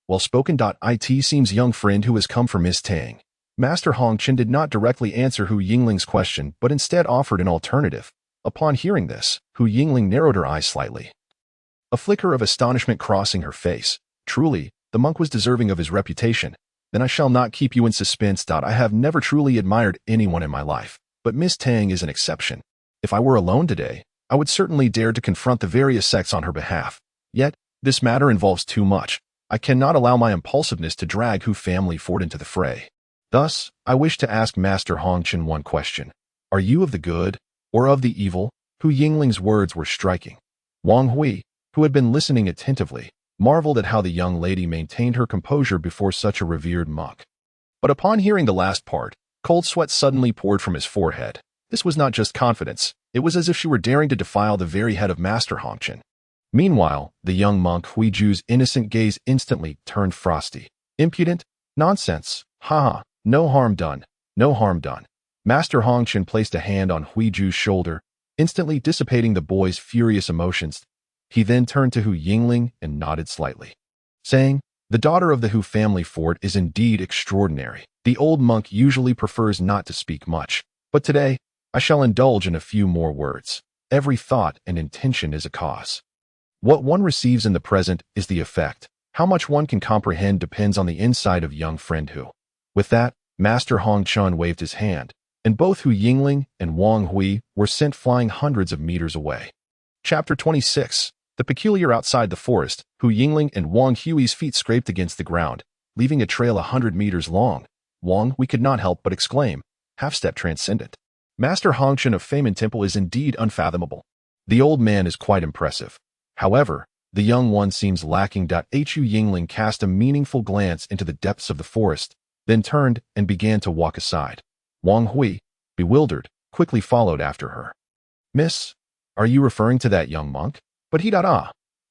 Well spoken. It seems young friend who has come for Miss Tang. Master Hongchen did not directly answer Hu Yingling's question, but instead offered an alternative. Upon hearing this, Hu Yingling narrowed her eyes slightly, a flicker of astonishment crossing her face. Truly, the monk was deserving of his reputation. Then I shall not keep you in suspense. I have never truly admired anyone in my life, but Miss Tang is an exception. If I were alone today, I would certainly dare to confront the various sects on her behalf. Yet, this matter involves too much. I cannot allow my impulsiveness to drag Hu family fort into the fray. Thus, I wish to ask Master Hongchen one question. Are you of the good, or of the evil? Hu Yingling's words were striking. Wang Hui, who had been listening attentively, marveled at how the young lady maintained her composure before such a revered monk. But upon hearing the last part, cold sweat suddenly poured from his forehead. This was not just confidence, it was as if she were daring to defile the very head of Master Hongchen. Meanwhile, the young monk Hui Ju's innocent gaze instantly turned frosty. Impudent? Nonsense. Ha! No harm done. No harm done. Master Hongchen placed a hand on Hui Ju's shoulder, instantly dissipating the boy's furious emotions. He then turned to Hu Yingling and nodded slightly, saying, "The daughter of the Hu family fort is indeed extraordinary." The old monk usually prefers not to speak much, but today, I shall indulge in a few more words. Every thought and intention is a cause. What one receives in the present is the effect. How much one can comprehend depends on the insight of young friend Hu. With that, Master Hongchen waved his hand, and both Hu Yingling and Wang Hui were sent flying hundreds of meters away. Chapter 26. The peculiar outside the forest, Hu Yingling and Wang Hui's feet scraped against the ground, leaving a trail 100 meters long. Wang Hui could not help but exclaim, "Half-step transcendent. Master Hongchen of Feimin Temple is indeed unfathomable. The old man is quite impressive. However, the young one seems lacking." Hu Yingling cast a meaningful glance into the depths of the forest, then turned and began to walk aside. Wang Hui, bewildered, quickly followed after her. "Miss, are you referring to that young monk?" "But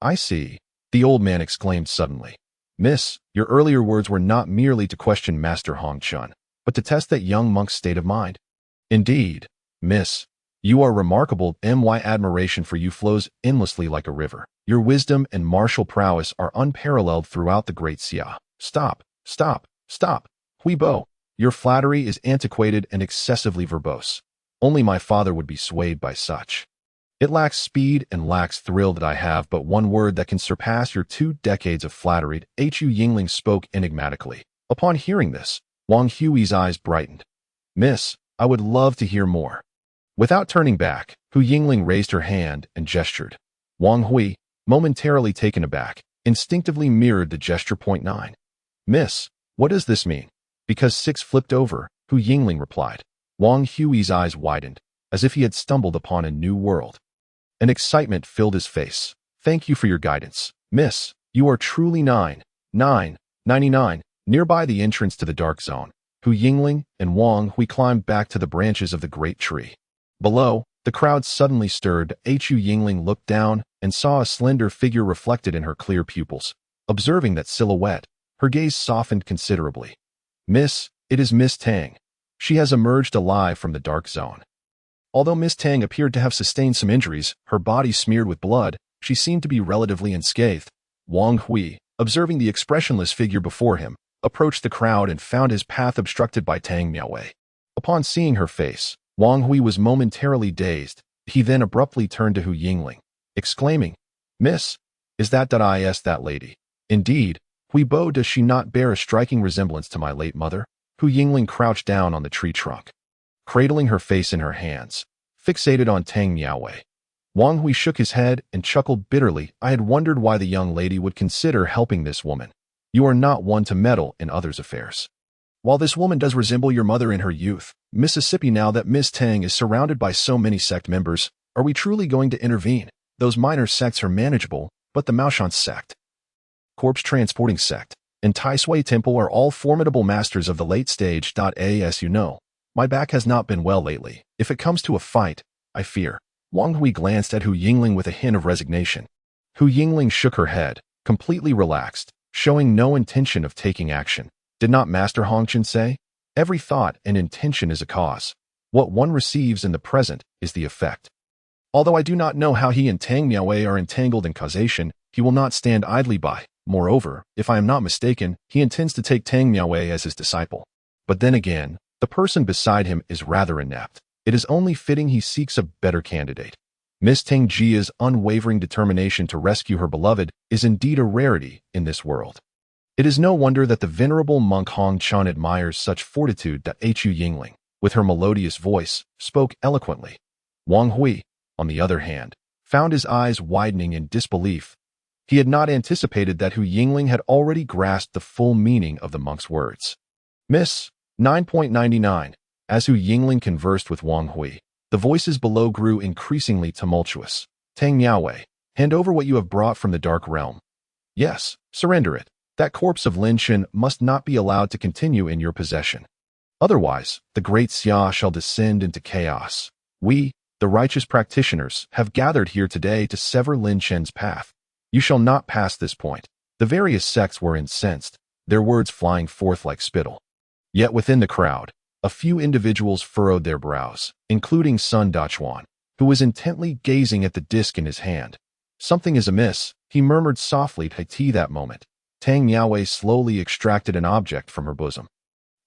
I see," the old man exclaimed suddenly. "Miss, your earlier words were not merely to question Master Hongchen, but to test that young monk's state of mind." "Indeed, Miss, you are remarkable. My admiration for you flows endlessly like a river. Your wisdom and martial prowess are unparalleled throughout the Great Xia. Stop, stop, stop. Huibo, your flattery is antiquated and excessively verbose. Only my father would be swayed by such. It lacks speed and lacks thrill that I have but one word that can surpass your 2 decades of flattery. Hu Yingling spoke enigmatically. Upon hearing this, Wang Hui's eyes brightened. Miss, I would love to hear more. Without turning back, Hu Yingling raised her hand and gestured. Wang Hui, momentarily taken aback, instinctively mirrored the gesture. 9. Miss, what does this mean? Because 6 flipped over, Hu Yingling replied. Wang Hui's eyes widened, as if he had stumbled upon a new world. An excitement filled his face. Thank you for your guidance. Miss, you are truly 99. Nearby the entrance to the dark zone, Hu Yingling and Wang Hui climbed back to the branches of the great tree. Below, the crowd suddenly stirred. Hu Yingling looked down and saw a slender figure reflected in her clear pupils. Observing that silhouette, her gaze softened considerably. Miss, it is Miss Tang. She has emerged alive from the dark zone. Although Miss Tang appeared to have sustained some injuries, her body smeared with blood, she seemed to be relatively unscathed. Wang Hui, observing the expressionless figure before him, approached the crowd and found his path obstructed by Tang Miaowei. Upon seeing her face, Wang Hui was momentarily dazed. He then abruptly turned to Hu Yingling, exclaiming, Miss, is that lady? Indeed, Huibo, does she not bear a striking resemblance to my late mother? Hu Yingling crouched down on the tree trunk, cradling her face in her hands, fixated on Tang Miaowei. Wang Hui shook his head and chuckled bitterly. I had wondered why the young lady would consider helping this woman. You are not one to meddle in others' affairs. While this woman does resemble your mother in her youth, Mississippi, now that Miss Tang is surrounded by so many sect members, are we truly going to intervene? Those minor sects are manageable, but the Maoshan sect, Corpse Transporting sect, and Tai Sui Temple are all formidable masters of the late stage. As you know, my back has not been well lately. If it comes to a fight, I fear. Wang Hui glanced at Hu Yingling with a hint of resignation. Hu Yingling shook her head, completely relaxed, showing no intention of taking action. Did not Master Hongchen say? Every thought and intention is a cause. What one receives in the present is the effect. Although I do not know how he and Tang Miaowei are entangled in causation, he will not stand idly by. Moreover, if I am not mistaken, he intends to take Tang Miaowei as his disciple. But then again, the person beside him is rather inept. It is only fitting he seeks a better candidate. Miss Tang Jia's unwavering determination to rescue her beloved is indeed a rarity in this world. It is no wonder that the venerable monk Hong Chan admires such fortitude. Hu Yingling, with her melodious voice, spoke eloquently. Wang Hui, on the other hand, found his eyes widening in disbelief. He had not anticipated that Hu Yingling had already grasped the full meaning of the monk's words. Miss, 9.99. As Hu Yingling conversed with Wang Hui, the voices below grew increasingly tumultuous. Tang Miaowei, hand over what you have brought from the dark realm. Yes, surrender it. That corpse of Lin Shen must not be allowed to continue in your possession. Otherwise, the great Xia shall descend into chaos. We, the righteous practitioners, have gathered here today to sever Lin Shen's path. You shall not pass this point. The various sects were incensed, their words flying forth like spittle. Yet within the crowd, a few individuals furrowed their brows, including Sun Dachuan, who was intently gazing at the disc in his hand. Something is amiss, he murmured softly to Ti. That moment, Tang Miaowei slowly extracted an object from her bosom.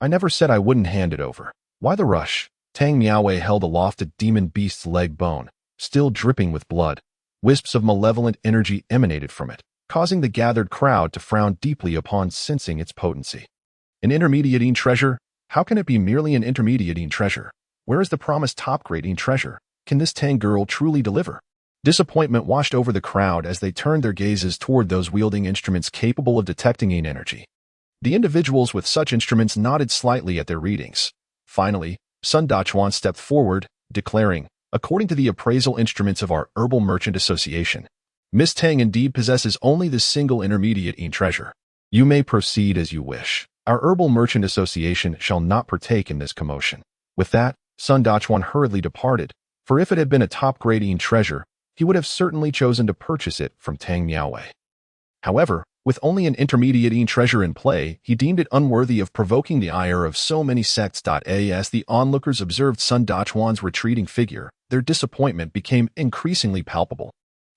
I never said I wouldn't hand it over. Why the rush? Tang Miaowei held aloft a demon beast's leg bone, still dripping with blood. Wisps of malevolent energy emanated from it, causing the gathered crowd to frown deeply upon sensing its potency. An intermediating treasure? How can it be merely an intermediating treasure? Where is the promised top-grading treasure? Can this Tang girl truly deliver? Disappointment washed over the crowd as they turned their gazes toward those wielding instruments capable of detecting energy. The individuals with such instruments nodded slightly at their readings. Finally, Sun Dachuan stepped forward, declaring, according to the appraisal instruments of our Herbal Merchant Association, Miss Tang indeed possesses only this single intermediate treasure. You may proceed as you wish. Our Herbal Merchant Association shall not partake in this commotion. With that, Sun Dachuan hurriedly departed, for if it had been a top-grading treasure, he would have certainly chosen to purchase it from Tang Miaowei. However, With only an intermediate treasure in play, he deemed it unworthy of provoking the ire of so many sects. As the onlookers observed Sun Dachuan's retreating figure, their disappointment became increasingly palpable.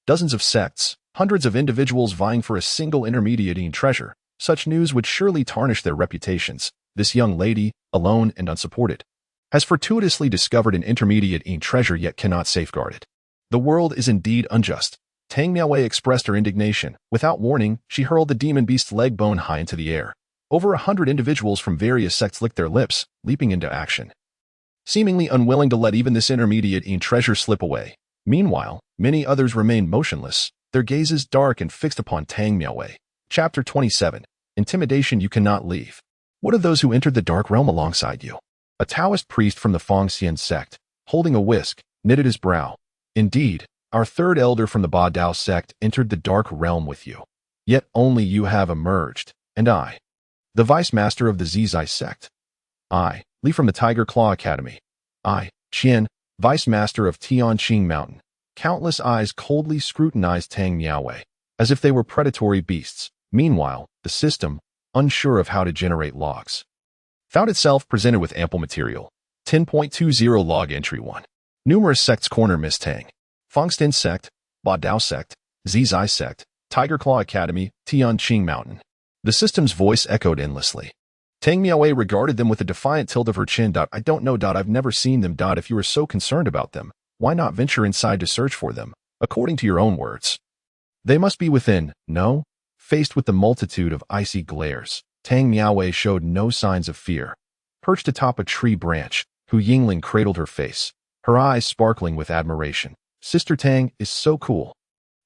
Dozens of sects, hundreds of individuals vying for a single intermediate treasure. Such news would surely tarnish their reputations. This young lady, alone and unsupported, has fortuitously discovered an intermediate treasure yet cannot safeguard it. The world is indeed unjust. Tang Miaowei expressed her indignation. Without warning, she hurled the demon beast's leg bone high into the air. Over 100 individuals from various sects licked their lips, leaping into action, seemingly unwilling to let even this intermediate treasure slip away. Meanwhile, many others remained motionless, their gazes dark and fixed upon Tang Miaowei. Chapter 27. Intimidation. You cannot leave. What of those who entered the dark realm alongside you? A Taoist priest from the Fangxian sect, holding a whisk, knitted his brow. Indeed, our third elder from the Ba Dao sect entered the dark realm with you. Yet only you have emerged, and I, the vice master of the Zizai sect. I, Li from the Tiger Claw Academy. I, Qian, vice master of Tianqing Mountain. Countless eyes coldly scrutinized Tang Miaowei, as if they were predatory beasts. Meanwhile, the system, unsure of how to generate logs, found itself presented with ample material. 10.20 Log Entry 1. Numerous sects corner Miss Tang. Fangxian sect, Ba Dao sect, Zizai sect, Tiger Claw Academy, Tianqing Mountain. The system's voice echoed endlessly. Tang Miaowei regarded them with a defiant tilt of her chin. I don't know. I've never seen them. If you are so concerned about them, why not venture inside to search for them? According to your own words, they must be within. No? Faced with the multitude of icy glares, Tang Miaowei showed no signs of fear. Perched atop a tree branch, Hu Yingling cradled her face, her eyes sparkling with admiration. Sister Tang is so cool.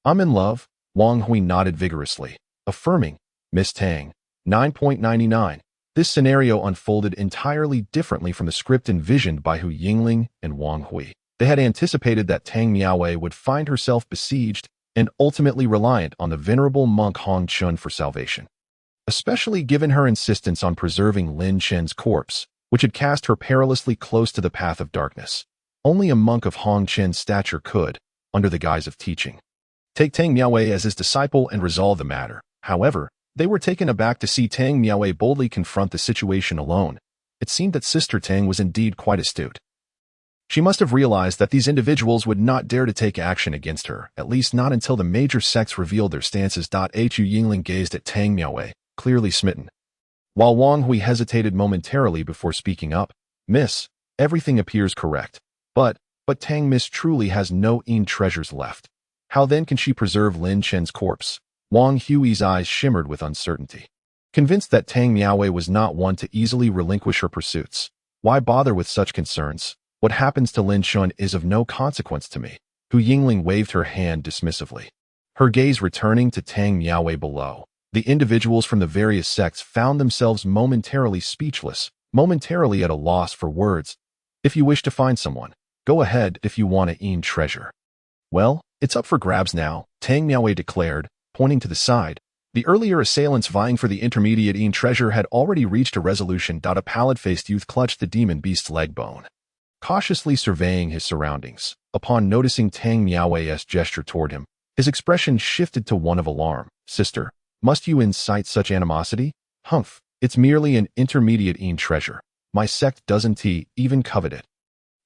I'm in love, Wang Hui nodded vigorously, affirming, Miss Tang. 9.99. This scenario unfolded entirely differently from the script envisioned by Hu Yingling and Wang Hui. They had anticipated that Tang Miaowei would find herself besieged and ultimately reliant on the venerable monk Hong Chun for salvation, especially given her insistence on preserving Lin Chen's corpse, which had cast her perilously close to the path of darkness. Only a monk of Hong Chen's stature could, under the guise of teaching, take Tang Miaowei as his disciple and resolve the matter. However, they were taken aback to see Tang Miaowei boldly confront the situation alone. It seemed that Sister Tang was indeed quite astute. She must have realized that these individuals would not dare to take action against her, at least not until the major sects revealed their stances. Hu Yingling gazed at Tang Miaowei, clearly smitten, while Wang Hui hesitated momentarily before speaking up. Miss, everything appears correct. But Tang Miss truly has no treasures left. How then can she preserve Lin Chen's corpse? Wang Hui's eyes shimmered with uncertainty. Convinced that Tang Miaowei was not one to easily relinquish her pursuits. Why bother with such concerns? What happens to Lin Chen is of no consequence to me. Hu Yingling waved her hand dismissively, her gaze returning to Tang Miaowei below. The individuals from the various sects found themselves momentarily speechless, momentarily at a loss for words. If you wish to find someone, go ahead. If you want a treasure, well, it's up for grabs now, Tang Miaowei declared, pointing to the side. The earlier assailants vying for the intermediate treasure had already reached a resolution. A pallid-faced youth clutched the demon beast's leg bone, cautiously surveying his surroundings. Upon noticing Tang Miaowei's gesture toward him, his expression shifted to one of alarm. Sister, must you incite such animosity? Humph, it's merely an intermediate treasure. My sect doesn't even covet it.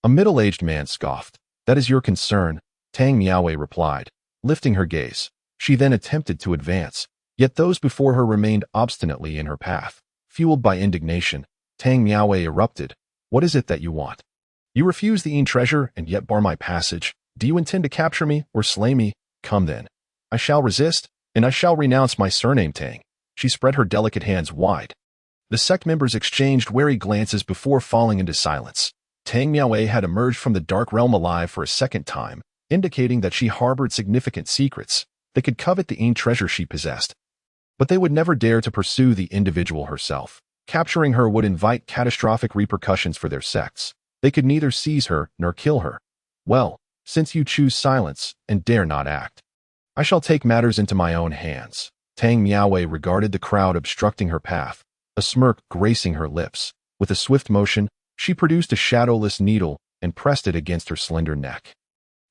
A middle-aged man scoffed. That is your concern, Tang Miaowei replied, lifting her gaze. She then attempted to advance, yet those before her remained obstinately in her path. Fueled by indignation, Tang Miaowei erupted. What is it that you want? You refuse the treasure and yet bar my passage. Do you intend to capture me or slay me? Come then. I shall resist, and I shall renounce my surname Tang. She spread her delicate hands wide. The sect members exchanged wary glances before falling into silence. Tang Miaowei had emerged from the dark realm alive for a second time, indicating that she harbored significant secrets. They could covet the treasure she possessed, but they would never dare to pursue the individual herself. Capturing her would invite catastrophic repercussions for their sects. They could neither seize her nor kill her. Well, since you choose silence and dare not act, I shall take matters into my own hands. Tang Miaowei regarded the crowd obstructing her path, a smirk gracing her lips. With a swift motion, she produced a shadowless needle and pressed it against her slender neck.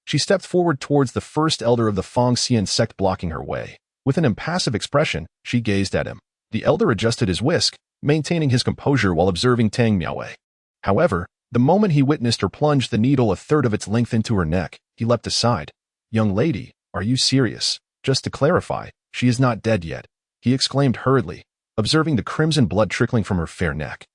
She stepped forward towards the first elder of the Fangxian sect, blocking her way. With an impassive expression, she gazed at him. The elder adjusted his whisk, maintaining his composure while observing Tang Miaowei. However, the moment he witnessed her plunge the needle a third of its length into her neck, he leapt aside. "Young lady, are you serious? Just to clarify, she is not dead yet," he exclaimed hurriedly, observing the crimson blood trickling from her fair neck.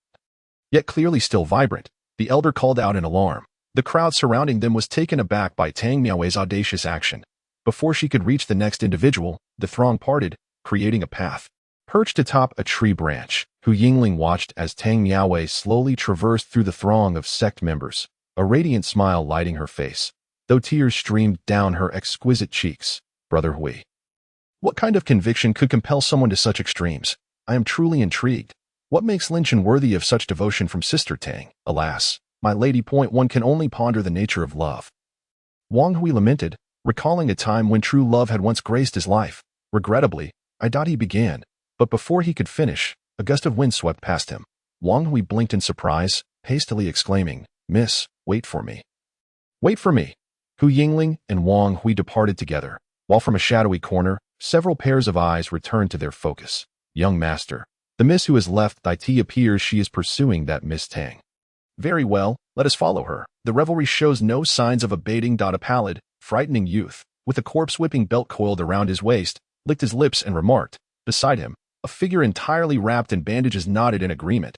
Yet clearly still vibrant, the elder called out in alarm. The crowd surrounding them was taken aback by Tang Miaowei's audacious action. Before she could reach the next individual, the throng parted, creating a path. Perched atop a tree branch, Hu Yingling watched as Tang Miaowei slowly traversed through the throng of sect members, a radiant smile lighting her face, though tears streamed down her exquisite cheeks. "Brother Hui, what kind of conviction could compel someone to such extremes? I am truly intrigued. What makes Lin Chen worthy of such devotion from Sister Tang? Alas, my lady. One can only ponder the nature of love." Wang Hui lamented, recalling a time when true love had once graced his life. "Regrettably, he began, but before he could finish, a gust of wind swept past him. Wang Hui blinked in surprise, hastily exclaiming, "Miss, wait for me." "Wait for me." Hu Yingling and Wang Hui departed together, while from a shadowy corner, several pairs of eyes returned to their focus. "Young master, the miss who has left thy tea appears she is pursuing that Miss Tang. Very well, let us follow her." The revelry shows no signs of abating. A pallid, frightening youth, with a corpse-whipping belt coiled around his waist, licked his lips and remarked. Beside him, a figure entirely wrapped in bandages nodded in agreement.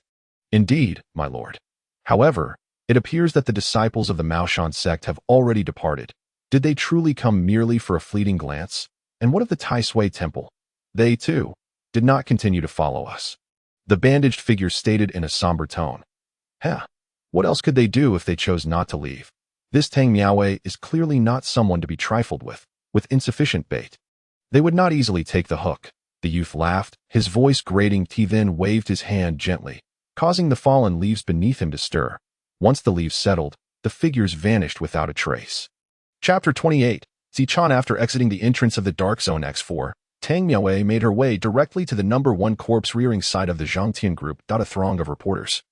"Indeed, my lord. However, it appears that the disciples of the Maoshan sect have already departed. Did they truly come merely for a fleeting glance? And what of the Tai Sui temple? They, too, did not continue to follow us." The bandaged figure stated in a somber tone. What else could they do if they chose not to leave? This Tang Miaowei is clearly not someone to be trifled with insufficient bait. They would not easily take the hook. The youth laughed, his voice grating. He then waved his hand gently, causing the fallen leaves beneath him to stir. Once the leaves settled, the figures vanished without a trace. Chapter 28. Zichan. After exiting the entrance of the Dark Zone X4, Tang Miaowei made her way directly to the number 1 corpse rearing site of the Zhangtian group. A throng of reporters,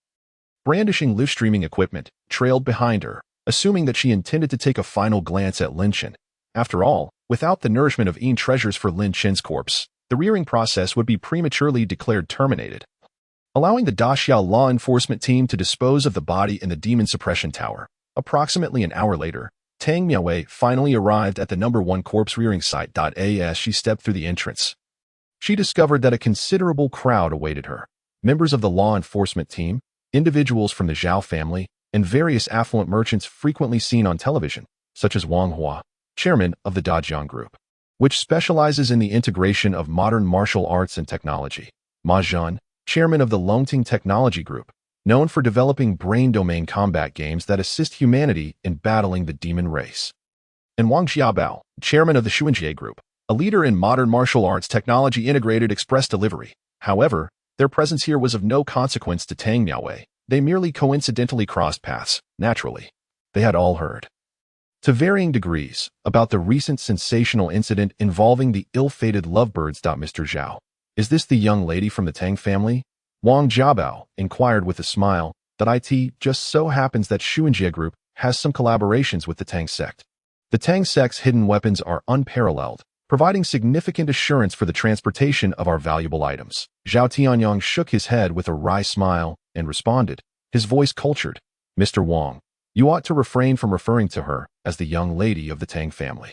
brandishing live streaming equipment, trailed behind her, assuming that she intended to take a final glance at Lin Chen. After all, without the nourishment of treasures for Lin Chen's corpse, the rearing process would be prematurely declared terminated. Allowing the Daxiao law enforcement team to dispose of the body in the demon suppression tower, approximately an hour later, Tang Miaowei finally arrived at the number 1 corpse rearing site. As she stepped through the entrance, she discovered that a considerable crowd awaited her. Members of the law enforcement team, individuals from the Zhao family, and various affluent merchants frequently seen on television, such as Wang Hua, chairman of the Dajiang Group, which specializes in the integration of modern martial arts and technology. Ma Zhan, chairman of the Longting Technology Group, known for developing brain domain combat games that assist humanity in battling the demon race. And Wang Xiaobao, chairman of the Xuanjie Group, a leader in modern martial arts technology integrated express delivery. However, their presence here was of no consequence to Tang Miaowei. They merely coincidentally crossed paths. Naturally, they had all heard, to varying degrees, about the recent sensational incident involving the ill-fated lovebirds. Mr. Zhao, is this the young lady from the Tang family? Wang Xiaobao inquired with a smile. It just so happens that Xuanjie Group has some collaborations with the Tang sect. The Tang sect's hidden weapons are unparalleled, providing significant assurance for the transportation of our valuable items. Zhao Tianyang shook his head with a wry smile and responded, his voice cultured. "Mr. Wang, you ought to refrain from referring to her as the young lady of the Tang family.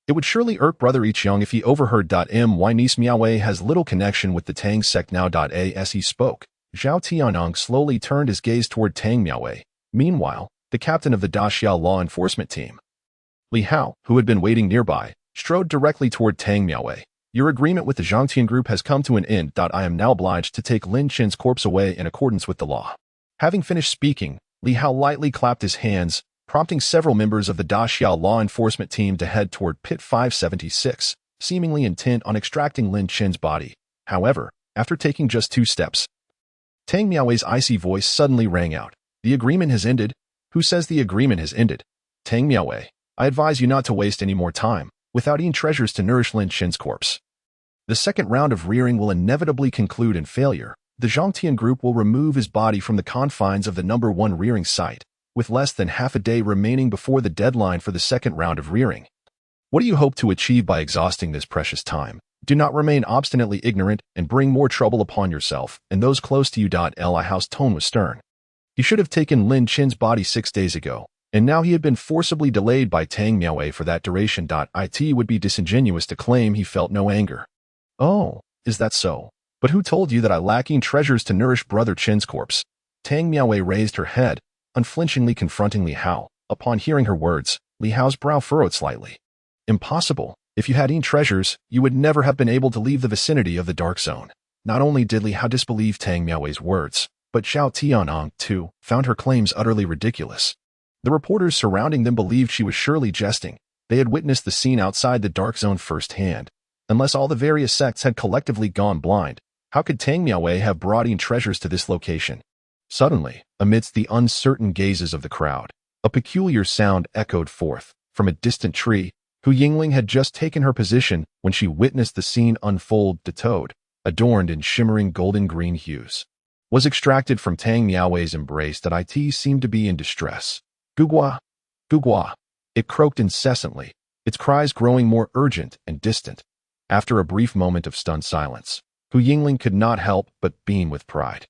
It would surely irk Brother Ichiang if he overheard. My niece Miaowei has little connection with the Tang sect now. As he spoke, Zhao Tianyang slowly turned his gaze toward Tang Miaowei. Meanwhile, the captain of the Daxiao law enforcement team, Li Hao, who had been waiting nearby, strode directly toward Tang Miaowei. "Your agreement with the Zhangtian group has come to an end. I am now obliged to take Lin Chen's corpse away in accordance with the law." Having finished speaking, Li Hao lightly clapped his hands, prompting several members of the Daxiao law enforcement team to head toward Pit 576, seemingly intent on extracting Lin Chen's body. However, after taking just 2 steps, Tang Miaowei's icy voice suddenly rang out. "The agreement has ended? Who says the agreement has ended? Tang Miaowei, I advise you not to waste any more time without treasures to nourish Lin Chen's corpse. The second round of rearing will inevitably conclude in failure. The Zhangtian group will remove his body from the confines of the number 1 rearing site, with less than half a day remaining before the deadline for the second round of rearing. What do you hope to achieve by exhausting this precious time?" Do not remain obstinately ignorant and bring more trouble upon yourself and those close to you. Li Hao's tone was stern. He should have taken Lin Chen's body 6 days ago, and now he had been forcibly delayed by Tang Miaowei for that duration. It would be disingenuous to claim he felt no anger. Oh, is that so? But who told you that I lacking treasures to nourish Brother Chen's corpse? Tang Miaowei raised her head, unflinchingly confronting Li Hao. Upon hearing her words, Li Hao's brow furrowed slightly. Impossible. If you had any treasures, you would never have been able to leave the vicinity of the Dark Zone. Not only did Li Hao disbelieve Tang Miaowei's words, but Zhao Tianyang, too, found her claims utterly ridiculous. The reporters surrounding them believed she was surely jesting. They had witnessed the scene outside the Dark Zone firsthand. Unless all the various sects had collectively gone blind, how could Tang Miaowei have brought in treasures to this location? Suddenly, amidst the uncertain gazes of the crowd, a peculiar sound echoed forth from a distant tree. Hu Yingling had just taken her position when she witnessed the scene unfold. The toad, adorned in shimmering golden-green hues, was extracted from Tang Miaowei's embrace. It seemed to be in distress. Gugua! Gugua! It croaked incessantly, its cries growing more urgent and distant. After a brief moment of stunned silence, Hu Yingling could not help but beam with pride.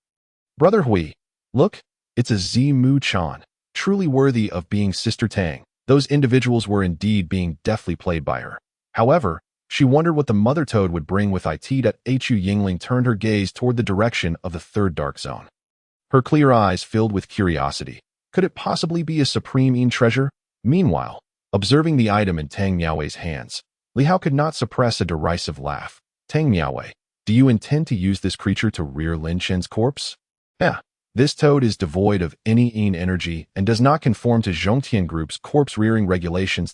Brother Hui, look, it's a Zimu Chan, truly worthy of being Sister Tang. Those individuals were indeed being deftly played by her. However, she wondered what the mother toad would bring with it. Hu Yingling turned her gaze toward the direction of the third Dark Zone. Her clear eyes filled with curiosity. Could it possibly be a supreme treasure? Meanwhile, observing the item in Tang Miaowei's hands, Li Hao could not suppress a derisive laugh. Tang Miaowei, do you intend to use this creature to rear Lin Chen's corpse? This toad is devoid of any energy and does not conform to Zhongtian Group's corpse-rearing regulations.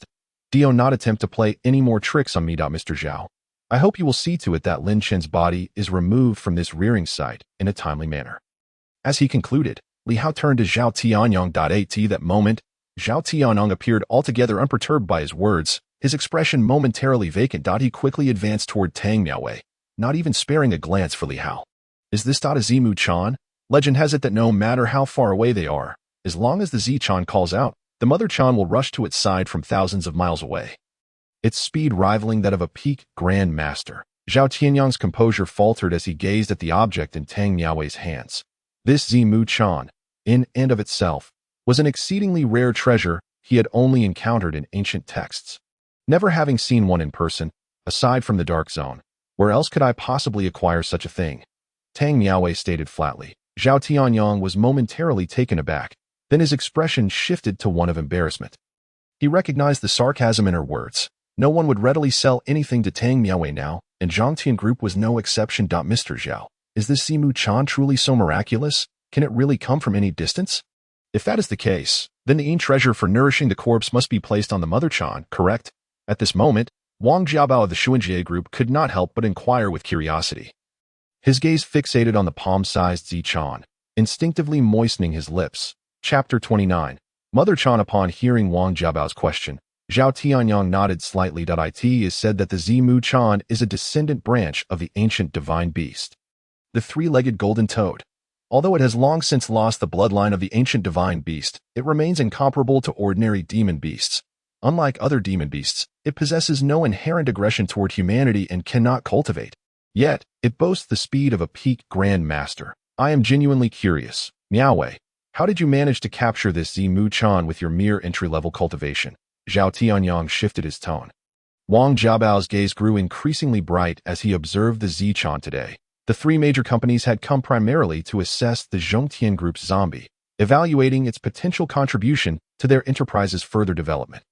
Do not attempt to play any more tricks on me. Mr. Zhao. I hope you will see to it that Lin Chen's body is removed from this rearing site in a timely manner. As he concluded, Li Hao turned to Zhao Tianyang. At that moment, Zhao Tianyang appeared altogether unperturbed by his words, his expression momentarily vacant. He quickly advanced toward Tang Miaowei, not even sparing a glance for Li Hao. Is this a Zimu Chan? Legend has it that no matter how far away they are, as long as the Z-Chan calls out, the Mother Chan will rush to its side from thousands of miles away. Its speed rivaling that of a peak Grand Master. Zhao Tianyang's composure faltered as he gazed at the object in Tang Miaowei's hands. This Zimu Chan, in and of itself, was an exceedingly rare treasure he had only encountered in ancient texts. Never having seen one in person, aside from the Dark Zone, where else could I possibly acquire such a thing? Tang Miaowei stated flatly. Zhao Tianyang was momentarily taken aback, then his expression shifted to one of embarrassment. He recognized the sarcasm in her words. No one would readily sell anything to Tang Miaowei now, and Zhongtian Group was no exception. Mr. Zhao, is this Zimu Chan truly so miraculous? Can it really come from any distance? If that is the case, then the treasure for nourishing the corpse must be placed on the Mother Chan, correct? At this moment, Wang Jiabao of the Xuanjie Group could not help but inquire with curiosity. His gaze fixated on the palm-sized Z-Chan, instinctively moistening his lips. Chapter 29. Mother Chan. Upon hearing Wang Jiabao's question, Zhao Tianyang nodded slightly. It is said that the Zimu Chan is a descendant branch of the ancient divine beast, the three-legged golden toad. Although it has long since lost the bloodline of the ancient divine beast, it remains incomparable to ordinary demon beasts. Unlike other demon beasts, it possesses no inherent aggression toward humanity and cannot cultivate. Yet, it boasts the speed of a peak Grand Master. I am genuinely curious. Miaowei, how did you manage to capture this Zimu Chan with your mere entry-level cultivation? Zhao Tianyang shifted his tone. Wang Jiabao's gaze grew increasingly bright as he observed the Z-Chan today. The three major companies had come primarily to assess the Zhongtian Group's zombie, evaluating its potential contribution to their enterprise's further development.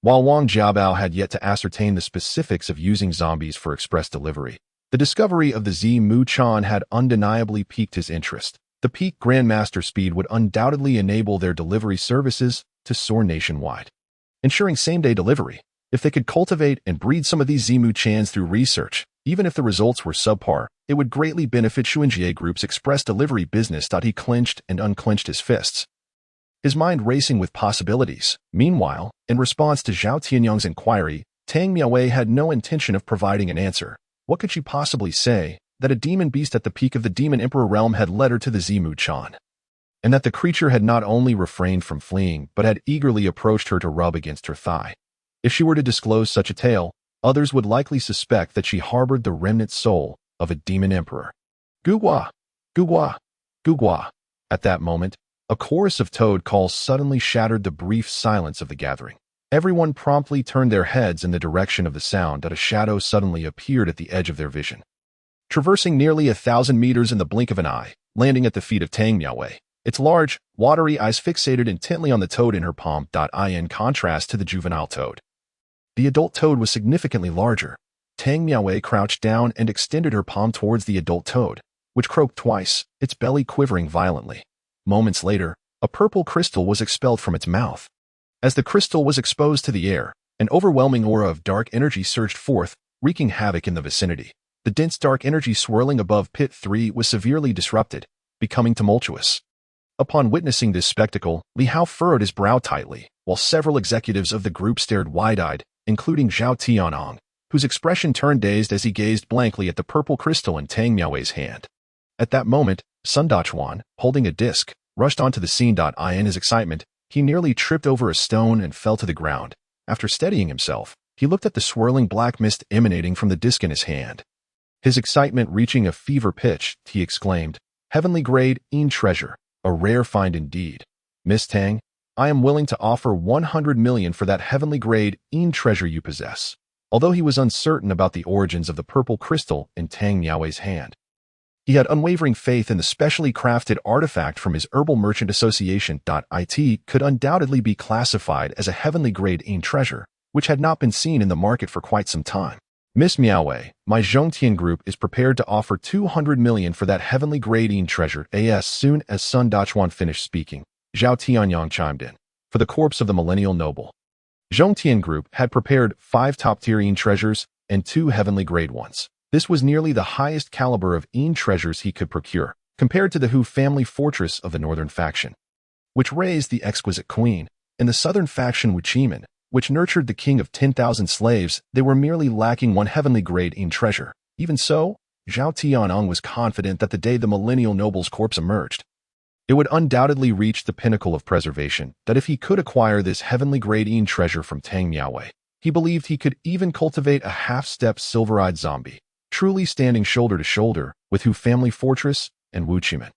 While Wang Jiabao had yet to ascertain the specifics of using zombies for express delivery, the discovery of the Zimu Chan had undeniably piqued his interest. The peak Grandmaster speed would undoubtedly enable their delivery services to soar nationwide, ensuring same-day delivery. If they could cultivate and breed some of these Zimu Chans through research, even if the results were subpar, it would greatly benefit Xuanjie Group's express delivery business. He clenched and unclenched his fists, his mind racing with possibilities. Meanwhile, in response to Zhao Tianyang's inquiry, Tang Miaowei had no intention of providing an answer. What could she possibly say? That a demon beast at the peak of the Demon Emperor realm had led her to the Zimu Chan, and that the creature had not only refrained from fleeing, but had eagerly approached her to rub against her thigh. If she were to disclose such a tale, others would likely suspect that she harbored the remnant soul of a demon emperor. Gugwa! Gugwa! Gugwa! At that moment, a chorus of toad calls suddenly shattered the brief silence of the gathering. Everyone promptly turned their heads in the direction of the sound that a shadow suddenly appeared at the edge of their vision. Traversing nearly 1,000 meters in the blink of an eye, landing at the feet of Tang Miaowei, its large, watery eyes fixated intently on the toad in her palm. In contrast to the juvenile toad, the adult toad was significantly larger. Tang Miaowei crouched down and extended her palm towards the adult toad, which croaked twice, its belly quivering violently. Moments later, a purple crystal was expelled from its mouth. As the crystal was exposed to the air, an overwhelming aura of dark energy surged forth, wreaking havoc in the vicinity. The dense dark energy swirling above Pit 3 was severely disrupted, becoming tumultuous. Upon witnessing this spectacle, Li Hao furrowed his brow tightly, while several executives of the group stared wide-eyed, including Zhao Tianong, whose expression turned dazed as he gazed blankly at the purple crystal in Tang Miaowei's hand. At that moment, Sun Dachuan, holding a disc, rushed onto the scene. In his excitement, he nearly tripped over a stone and fell to the ground. After steadying himself, he looked at the swirling black mist emanating from the disc in his hand. His excitement reaching a fever pitch, he exclaimed, "Heavenly grade Yin treasure, a rare find indeed. Miss Tang, I am willing to offer 100 million for that heavenly grade Yin treasure you possess." Although he was uncertain about the origins of the purple crystal in Tang Miaowei's hand, he had unwavering faith in the specially crafted artifact from his herbal merchant association. It could undoubtedly be classified as a heavenly grade Yin treasure, which had not been seen in the market for quite some time. "Miss Miaowei, my Zhongtian group is prepared to offer 200 million for that heavenly grade Yin treasure." As soon as Sun Dachuan finished speaking, Zhao Tianyang chimed in. For the corpse of the millennial noble, Zhongtian group had prepared 5 top-tier Yin treasures and 2 heavenly grade ones. This was nearly the highest caliber of Yin treasures he could procure, compared to the Hu family fortress of the northern faction, which raised the exquisite queen, and the southern faction Wuchiman, which nurtured the king of 10,000 slaves. They were merely lacking 1 heavenly grade Yin treasure. Even so, Zhao Tianong was confident that the day the millennial noble's corpse emerged, it would undoubtedly reach the pinnacle of preservation. That if he could acquire this heavenly grade Yin treasure from Tang Miaowei, he believed he could even cultivate a half-step silver-eyed zombie, truly standing shoulder to shoulder with Hu family fortress and Wuchiman.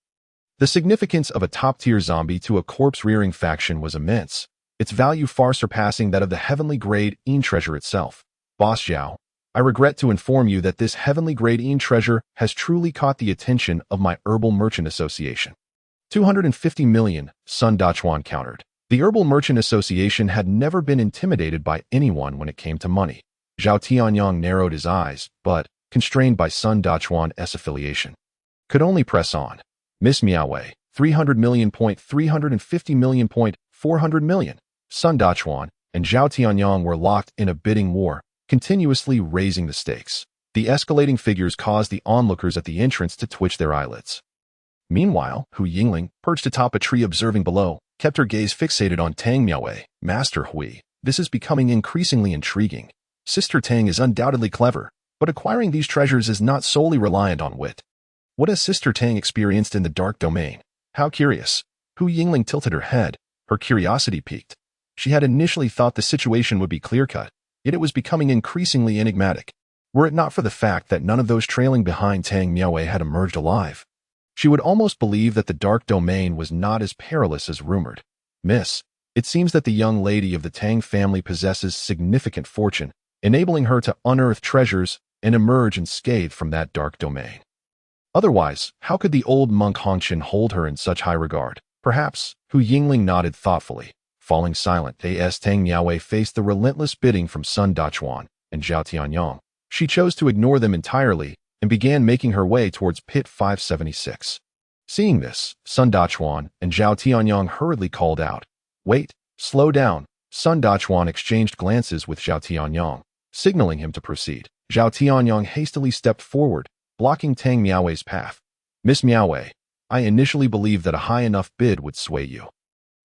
The significance of a top-tier zombie to a corpse-rearing faction was immense, its value far surpassing that of the heavenly grade Yin treasure itself. "Boss Zhao, I regret to inform you that this heavenly grade Yin treasure has truly caught the attention of my Herbal Merchant Association." 250 million, Sun Dachuan countered. The Herbal Merchant Association had never been intimidated by anyone when it came to money. Zhao Tianyang narrowed his eyes, but, constrained by Sun Dachuan's affiliation, could only press on. "Miss Miaowei, 300 million. 350 million. 400 million. Sun Dachuan and Zhao Tianyang were locked in a bidding war, continuously raising the stakes. The escalating figures caused the onlookers at the entrance to twitch their eyelids. Meanwhile, Hu Yingling, perched atop a tree observing below, kept her gaze fixated on Tang Miaowei. "Master Hui, this is becoming increasingly intriguing. Sister Tang is undoubtedly clever, but acquiring these treasures is not solely reliant on wit. What has Sister Tang experienced in the dark domain? How curious." Hu Yingling tilted her head, her curiosity piqued. She had initially thought the situation would be clear-cut, yet it was becoming increasingly enigmatic. Were it not for the fact that none of those trailing behind Tang Miaowei had emerged alive, she would almost believe that the dark domain was not as perilous as rumored. "Miss, it seems that the young lady of the Tang family possesses significant fortune, enabling her to unearth treasures and emerge unscathed from that dark domain. Otherwise, how could the old monk Hongqian hold her in such high regard? Perhaps." Hu Yingling nodded thoughtfully. Falling silent, as Tang Miaowei faced the relentless bidding from Sun Dachuan and Zhao Tianyang, she chose to ignore them entirely and began making her way towards Pit 576. Seeing this, Sun Dachuan and Zhao Tianyang hurriedly called out, "Wait, slow down." Sun Dachuan exchanged glances with Zhao Tianyang, signaling him to proceed. Zhao Tianyang hastily stepped forward, blocking Tang Miaowei's path. "Miss Miaowei, I initially believed that a high enough bid would sway you.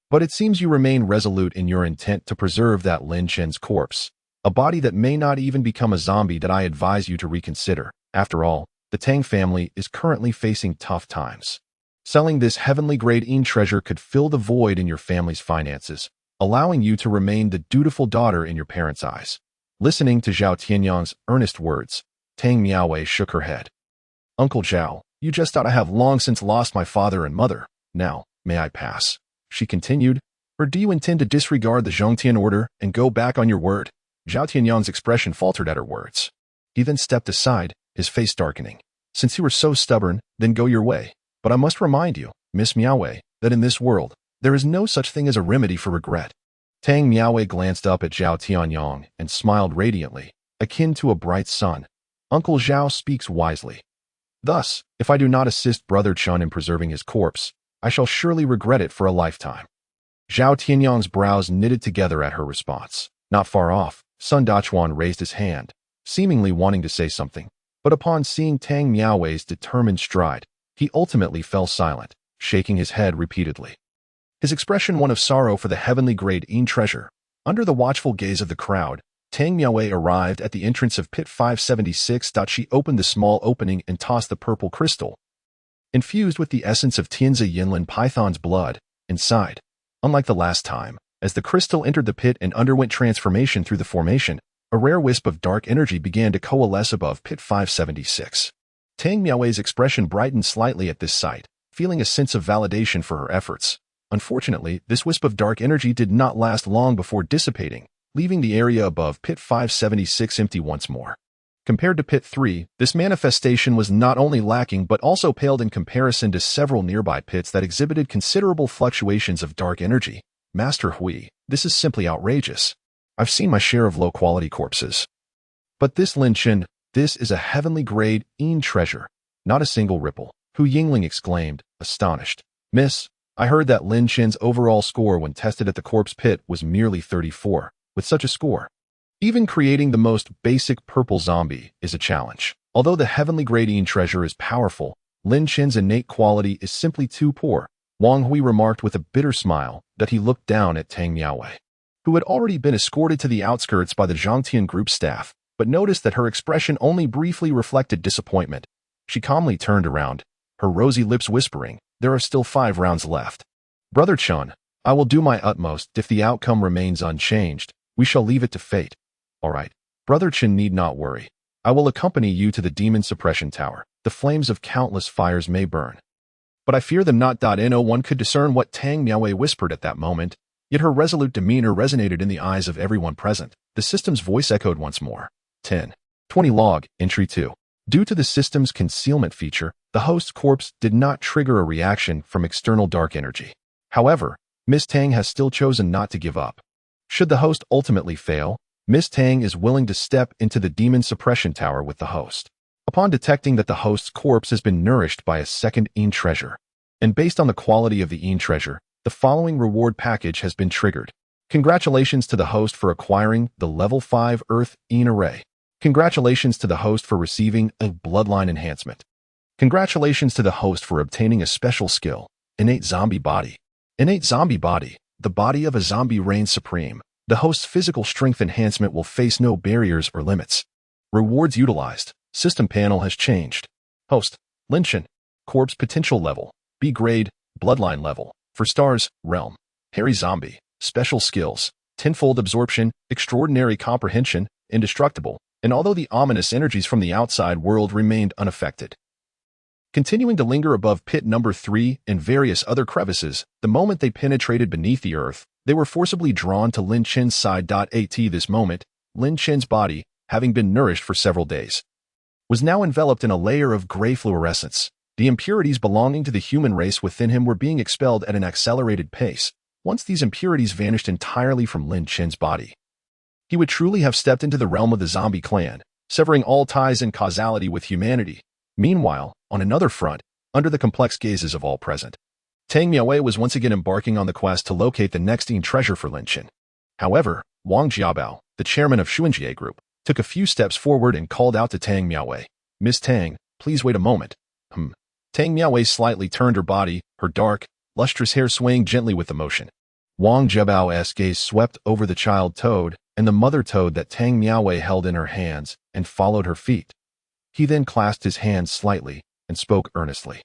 But it seems you remain resolute in your intent to preserve that Lin Chen's corpse, a body that may not even become a zombie. That I advise you to reconsider. After all, the Tang family is currently facing tough times. Selling this heavenly grade Yin treasure could fill the void in your family's finances, allowing you to remain the dutiful daughter in your parents' eyes. Listening to Zhao Tianyang's earnest words, Tang Miaowei shook her head. Uncle Zhao, you just ought to have long since lost my father and mother. Now, may I pass? She continued. Or do you intend to disregard the Zhongtian order and go back on your word? Zhao Tianyang's expression faltered at her words. He then stepped aside, his face darkening. Since you were so stubborn, then go your way. But I must remind you, Miss Miaowei, that in this world, there is no such thing as a remedy for regret. Tang Miaowei glanced up at Zhao Tianyang and smiled radiantly, akin to a bright sun. Uncle Zhao speaks wisely. Thus, if I do not assist Brother Chun in preserving his corpse, I shall surely regret it for a lifetime. Zhao Tianyang's brows knitted together at her response. Not far off, Sun Dachuan raised his hand, seemingly wanting to say something, but upon seeing Tang Miaowei's determined stride, he ultimately fell silent, shaking his head repeatedly. His expression one of sorrow for the heavenly grade Yin treasure. Under the watchful gaze of the crowd, Tang Miaowei arrived at the entrance of pit 576. She opened the small opening and tossed the purple crystal, infused with the essence of Tianzi Yinlin Python's blood, inside. Unlike the last time, as the crystal entered the pit and underwent transformation through the formation, a rare wisp of dark energy began to coalesce above pit 576. Tang Miaowei's expression brightened slightly at this sight, feeling a sense of validation for her efforts. Unfortunately, this wisp of dark energy did not last long before dissipating, leaving the area above pit 576 empty once more. Compared to pit 3, this manifestation was not only lacking but also paled in comparison to several nearby pits that exhibited considerable fluctuations of dark energy. Master Hui, this is simply outrageous. I've seen my share of low-quality corpses. But this Lin Chen, this is a heavenly grade Yin treasure. Not a single ripple, Hu Yingling exclaimed, astonished. Miss, I heard that Lin Chen's overall score when tested at the corpse pit was merely 34. With such a score, even creating the most basic purple zombie is a challenge. Although the heavenly grade Yin treasure is powerful, Lin Chen's innate quality is simply too poor. Wang Hui remarked with a bitter smile that he looked down at Tang Miaowei, who had already been escorted to the outskirts by the Zhongtian group staff, but noticed that her expression only briefly reflected disappointment. She calmly turned around, her rosy lips whispering, there are still 5 rounds left. Brother Chun, I will do my utmost. If the outcome remains unchanged, we shall leave it to fate. All right. Brother Chen need not worry. I will accompany you to the demon suppression tower. The flames of countless fires may burn, but I fear them not. No one could discern what Tang Miaowei whispered at that moment, yet her resolute demeanor resonated in the eyes of everyone present. The system's voice echoed once more. 10:20 log, entry 2. Due to the system's concealment feature, the host's corpse did not trigger a reaction from external dark energy. However, Miss Tang has still chosen not to give up. Should the host ultimately fail, Miss Tang is willing to step into the demon suppression tower with the host. Upon detecting that the host's corpse has been nourished by a second Yin treasure, and based on the quality of the Yin treasure, the following reward package has been triggered. Congratulations to the host for acquiring the level 5 Earth Yin array. Congratulations to the host for receiving a bloodline enhancement. Congratulations to the host for obtaining a special skill, Innate Zombie Body. Innate Zombie Body. The body of a zombie reigns supreme. The host's physical strength enhancement will face no barriers or limits. Rewards utilized. System panel has changed. Host, Lin Chen. Corpse potential level, B grade, bloodline level. For stars, realm. Hairy zombie. Special skills. Tenfold absorption, extraordinary comprehension, indestructible. And although the ominous energies from the outside world remained unaffected, continuing to linger above pit number 3 and various other crevices, the moment they penetrated beneath the earth, they were forcibly drawn to Lin Chen's side. At this moment, Lin Chen's body, having been nourished for several days, was now enveloped in a layer of gray fluorescence. The impurities belonging to the human race within him were being expelled at an accelerated pace. Once these impurities vanished entirely from Lin Chen's body, he would truly have stepped into the realm of the zombie clan, severing all ties and causality with humanity. Meanwhile, on another front, under the complex gazes of all present, Tang Miaowei was once again embarking on the quest to locate the next Yin treasure for Lin Chen. However, Wang Jiabao, the chairman of Xuanjie Group, took a few steps forward and called out to Tang Miaowei. Miss Tang, please wait a moment. Tang Miaowei slightly turned her body, her dark, lustrous hair swaying gently with the motion. Wang Jiabao's gaze swept over the child toad and the mother toad that Tang Miaowei held in her hands and followed her feet. He then clasped his hands slightly and spoke earnestly.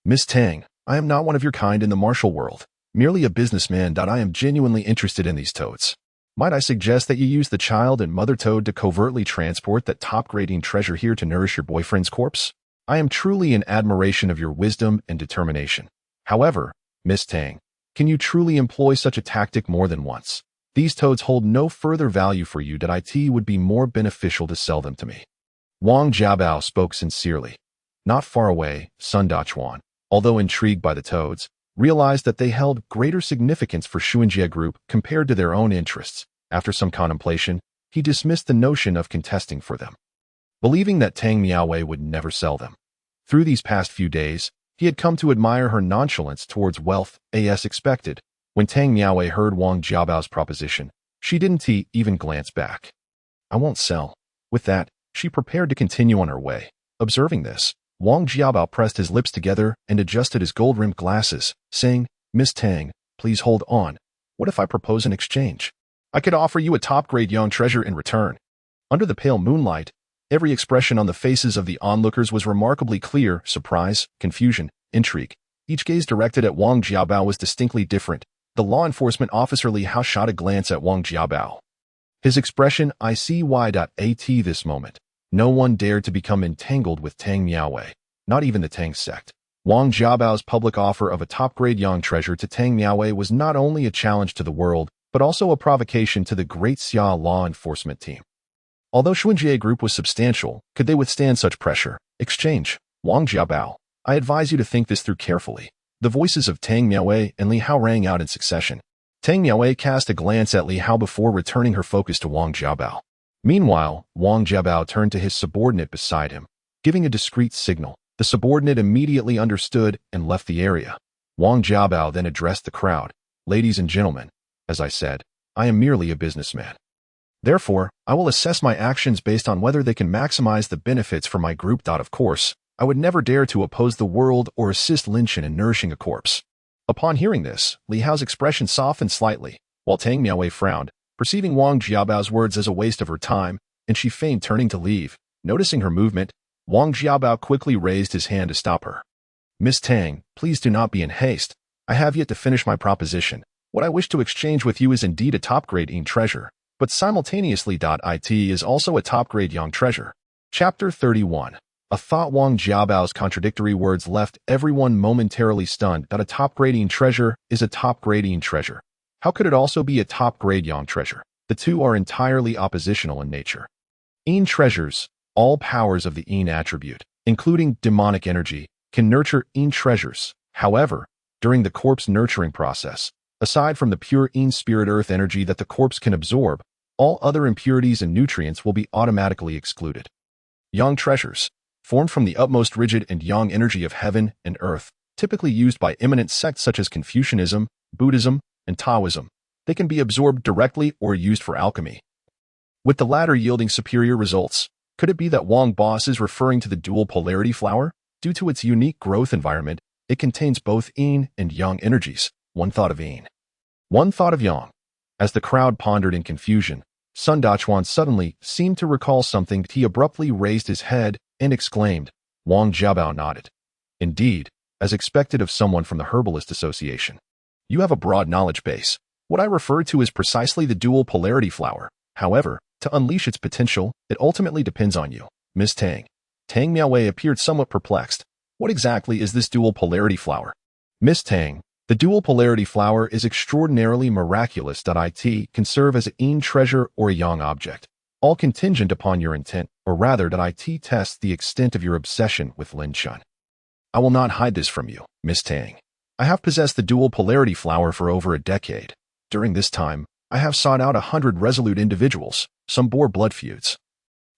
Miss Tang, I am not one of your kind in the martial world, merely a businessman. I am genuinely interested in these toads. Might I suggest that you use the child and mother toad to covertly transport that top-grading treasure here to nourish your boyfriend's corpse? I am truly in admiration of your wisdom and determination. However, Miss Tang, can you truly employ such a tactic more than once? These toads hold no further value for you that it would be more beneficial to sell them to me. Wang Jiabao spoke sincerely. Not far away, Sun Dachuan, although intrigued by the toads, realized that they held greater significance for Xuanjie Group compared to their own interests. After some contemplation, he dismissed the notion of contesting for them, believing that Tang Miaowei would never sell them. Through these past few days, he had come to admire her nonchalance towards wealth, as expected. When Tang Miaowei heard Wang Jiabao's proposition, she didn't even glance back. I won't sell. With that, she prepared to continue on her way. Observing this, Wang Jiabao pressed his lips together and adjusted his gold-rimmed glasses, saying, Miss Tang, please hold on. What if I propose an exchange? I could offer you a top-grade young treasure in return. Under the pale moonlight, every expression on the faces of the onlookers was remarkably clear: surprise, confusion, intrigue. Each gaze directed at Wang Jiabao was distinctly different. The law enforcement officer Li Hao shot a glance at Wang Jiabao. His expression, I see why. This moment, no one dared to become entangled with Tang Miaowei, not even the Tang sect. Wang Jiabao's public offer of a top-grade young treasure to Tang Miaowei was not only a challenge to the world, but also a provocation to the Great Xia law enforcement team. Although Xuanjie Group was substantial, could they withstand such pressure? Exchange. Wang Jiabao, I advise you to think this through carefully. The voices of Tang Miaowei and Li Hao rang out in succession. Tang Miaowei cast a glance at Li Hao before returning her focus to Wang Jiabao. Meanwhile, Wang Jiabao turned to his subordinate beside him, giving a discreet signal. The subordinate immediately understood and left the area. Wang Jiabao then addressed the crowd. Ladies and gentlemen, as I said, I am merely a businessman. Therefore, I will assess my actions based on whether they can maximize the benefits for my group. Of course, I would never dare to oppose the world or assist Lin Chen in nourishing a corpse. Upon hearing this, Li Hao's expression softened slightly, while Tang Miaowei frowned, perceiving Wang Jiabao's words as a waste of her time, and she feigned turning to leave. Noticing her movement, Wang Jiabao quickly raised his hand to stop her. Miss Tang, please do not be in haste. I have yet to finish my proposition. What I wish to exchange with you is indeed a top-grade treasure, but simultaneously it is also a top-grade young treasure. Chapter 31. A thought. Wang Jiabao's contradictory words left everyone momentarily stunned. That a top-grading treasure is a top-grading treasure. How could it also be a top-grade young treasure? The two are entirely oppositional in nature. Yin treasures, all powers of the Yin attribute, including demonic energy, can nurture Yin treasures. However, during the corpse nurturing process, aside from the pure Yin spirit earth energy that the corpse can absorb, all other impurities and nutrients will be automatically excluded. Yang treasures, formed from the utmost rigid and yang energy of heaven and earth, typically used by eminent sects such as Confucianism, Buddhism, and Taoism, they can be absorbed directly or used for alchemy, with the latter yielding superior results. Could it be that Wang Boss is referring to the dual polarity flower? Due to its unique growth environment, it contains both Yin and Yang energies. One thought of Yin, one thought of Yang. As the crowd pondered in confusion, Sun Dachuan suddenly seemed to recall something. He abruptly raised his head and exclaimed. Wang Jiabao nodded. Indeed, as expected of someone from the Herbalist Association. You have a broad knowledge base. What I refer to is precisely the dual polarity flower. However, to unleash its potential, it ultimately depends on you, Miss Tang. Tang Miaowei appeared somewhat perplexed. What exactly is this dual polarity flower? Miss Tang, the dual polarity flower is extraordinarily miraculous. It can serve as a Yin treasure or a Yang object, all contingent upon your intent, or rather it tests the extent of your obsession with Lin Chen. I will not hide this from you, Miss Tang. I have possessed the dual polarity flower for over a decade. During this time, I have sought out 100 resolute individuals. Some bore blood feuds.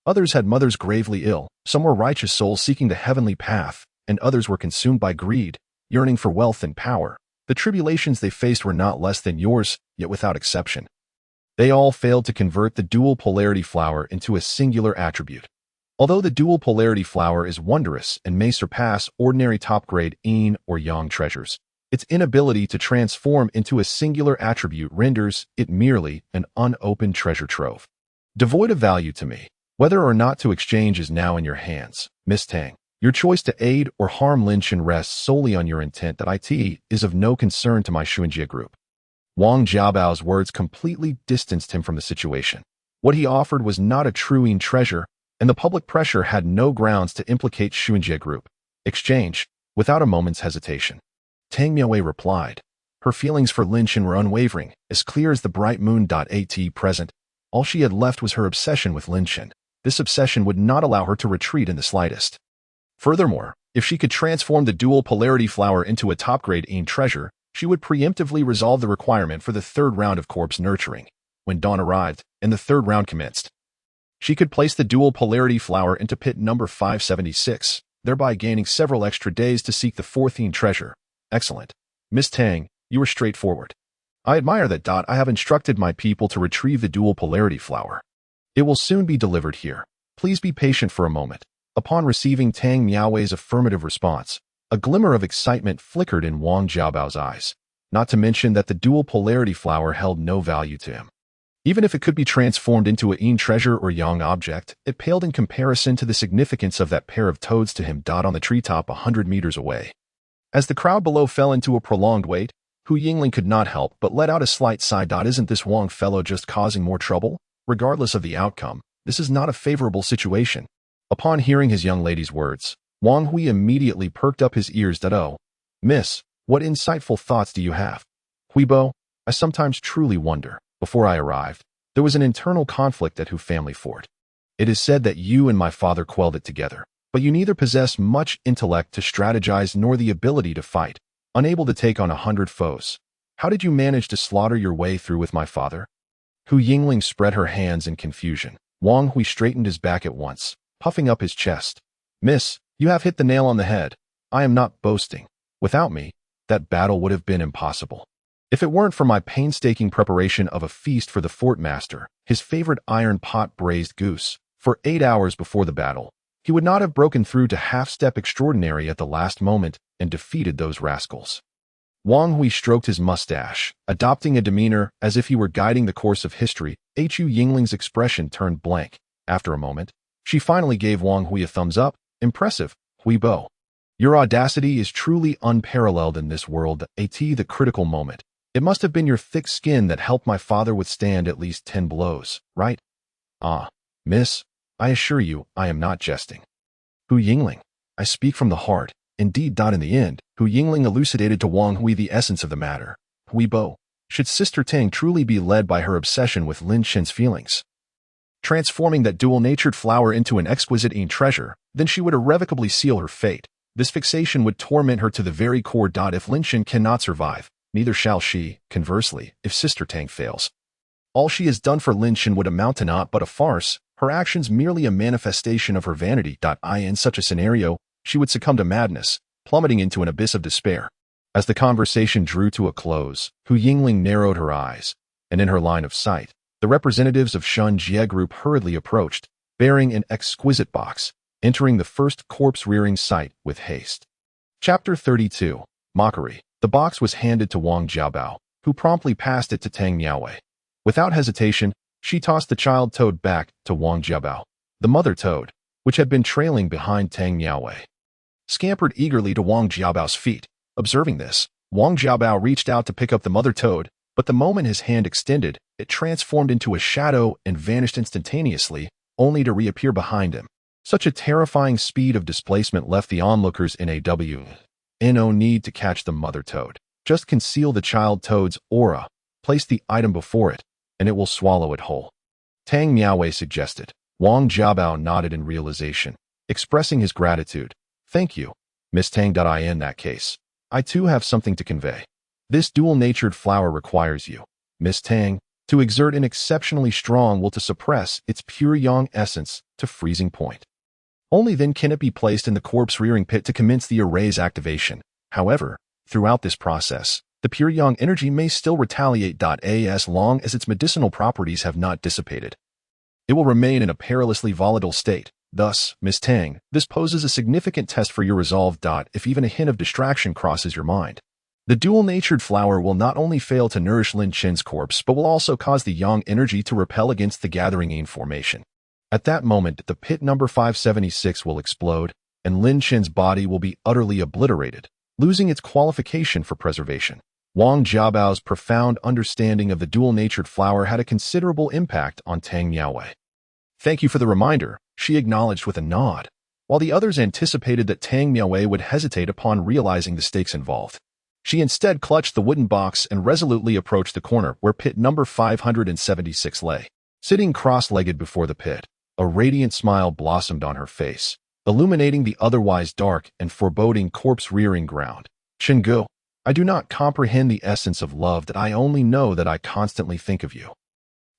Others had mothers gravely ill. Some were righteous souls seeking the heavenly path, and others were consumed by greed, yearning for wealth and power. The tribulations they faced were not less than yours, yet without exception. They all failed to convert the dual polarity flower into a singular attribute. Although the dual polarity flower is wondrous and may surpass ordinary top-grade Yin or Yang treasures, its inability to transform into a singular attribute renders it merely an unopened treasure trove, devoid of value to me. Whether or not to exchange is now in your hands, Miss Tang. Your choice to aid or harm Lin Chen rests solely on your intent. It is of no concern to my Xuanjie Group. Wang Jiabao's words completely distanced him from the situation. What he offered was not a true yin treasure, and the public pressure had no grounds to implicate Xuanjie Group. Exchange, without a moment's hesitation. Tang Miaowei replied. Her feelings for Lin Xin were unwavering, as clear as the bright moon. At present, all she had left was her obsession with Lin Xin. This obsession would not allow her to retreat in the slightest. Furthermore, if she could transform the dual polarity flower into a top-grade yin treasure, she would preemptively resolve the requirement for the third round of corpse nurturing. When dawn arrived, and the third round commenced, she could place the dual polarity flower into pit number 576, thereby gaining several extra days to seek the fourth yin treasure. Excellent. Miss Tang, you were straightforward. I admire that. I have instructed my people to retrieve the dual polarity flower. It will soon be delivered here. Please be patient for a moment. Upon receiving Tang Miaowei's affirmative response, a glimmer of excitement flickered in Wang Jiabao's eyes, not to mention that the dual polarity flower held no value to him. Even if it could be transformed into a yin treasure or yang object, it paled in comparison to the significance of that pair of toads to him. On the treetop 100 meters away. As the crowd below fell into a prolonged wait, Hu Yingling could not help but let out a slight sigh. Isn't this Wang fellow just causing more trouble? Regardless of the outcome, this is not a favorable situation. Upon hearing his young lady's words, Wang Hui immediately perked up his ears. Oh, miss, what insightful thoughts do you have? Huibo, I sometimes truly wonder. Before I arrived, there was an internal conflict at Hu family fort. It is said that you and my father quelled it together, but you neither possess much intellect to strategize nor the ability to fight, unable to take on 100 foes. How did you manage to slaughter your way through with my father? Hu Yingling spread her hands in confusion. Wang Hui straightened his back at once, puffing up his chest. Miss, you have hit the nail on the head. I am not boasting. Without me, that battle would have been impossible. If it weren't for my painstaking preparation of a feast for the fort master, his favorite iron pot braised goose, for 8 hours before the battle, he would not have broken through to half-step extraordinary at the last moment and defeated those rascals. Wang Hui stroked his mustache, adopting a demeanor as if he were guiding the course of history. Hu Yingling's expression turned blank. After a moment, she finally gave Wang Hui a thumbs up. Impressive, Huibo. Your audacity is truly unparalleled in this world. At the critical moment, it must have been your thick skin that helped my father withstand at least 10 blows, right? Ah, miss, I assure you, I am not jesting. Hu Yingling, I speak from the heart. Indeed. In the end, Hu Yingling elucidated to Wang Hui the essence of the matter. Huibo, should Sister Tang truly be led by her obsession with Lin Xin's feelings, transforming that dual-natured flower into an exquisite yin treasure, then she would irrevocably seal her fate. This fixation would torment her to the very core. If Lin Xin cannot survive, neither shall she. Conversely, if Sister Tang fails, all she has done for Lin Xin would amount to naught but a farce, her actions merely a manifestation of her vanity. In such a scenario, she would succumb to madness, plummeting into an abyss of despair. As the conversation drew to a close, Hu Yingling narrowed her eyes, and in her line of sight, the representatives of Xuanjie Group hurriedly approached, bearing an exquisite box, entering the first corpse-rearing site with haste. Chapter 32. Mockery. The box was handed to Wang Jiabao, who promptly passed it to Tang Miaowei. Without hesitation, she tossed the child toad back to Wang Jiabao. The mother toad, which had been trailing behind Tang Miaowei, scampered eagerly to Wang Jiabao's feet. Observing this, Wang Jiabao reached out to pick up the mother toad, but the moment his hand extended, it transformed into a shadow and vanished instantaneously, only to reappear behind him. Such a terrifying speed of displacement left the onlookers in no need to catch the mother toad. Just conceal the child toad's aura, place the item before it, and it will swallow it whole. Tang Miaowei suggested. Wang Jiabao nodded in realization, expressing his gratitude. Thank you, Miss Tang. In that case, I too have something to convey. This dual-natured flower requires you, Miss Tang, to exert an exceptionally strong will to suppress its pure yang essence to freezing point. Only then can it be placed in the corpse-rearing pit to commence the array's activation. However, throughout this process, the pure yang energy may still retaliate. As long as its medicinal properties have not dissipated, it will remain in a perilously volatile state. Thus, Miss Tang, this poses a significant test for your resolve. If even a hint of distraction crosses your mind, the dual-natured flower will not only fail to nourish Lin Chen's corpse but will also cause the yang energy to repel against the gathering yin formation. At that moment, the pit number 576 will explode, and Lin Chen's body will be utterly obliterated, losing its qualification for preservation. Wang Jiabao's profound understanding of the dual-natured flower had a considerable impact on Tang Miaowei. "Thank you for the reminder," she acknowledged with a nod, while the others anticipated that Tang Miaowei would hesitate upon realizing the stakes involved. She instead clutched the wooden box and resolutely approached the corner where pit number 576 lay. Sitting cross-legged before the pit, a radiant smile blossomed on her face, illuminating the otherwise dark and foreboding corpse-rearing ground. "Shingu, I do not comprehend the essence of love that I only know that I constantly think of you,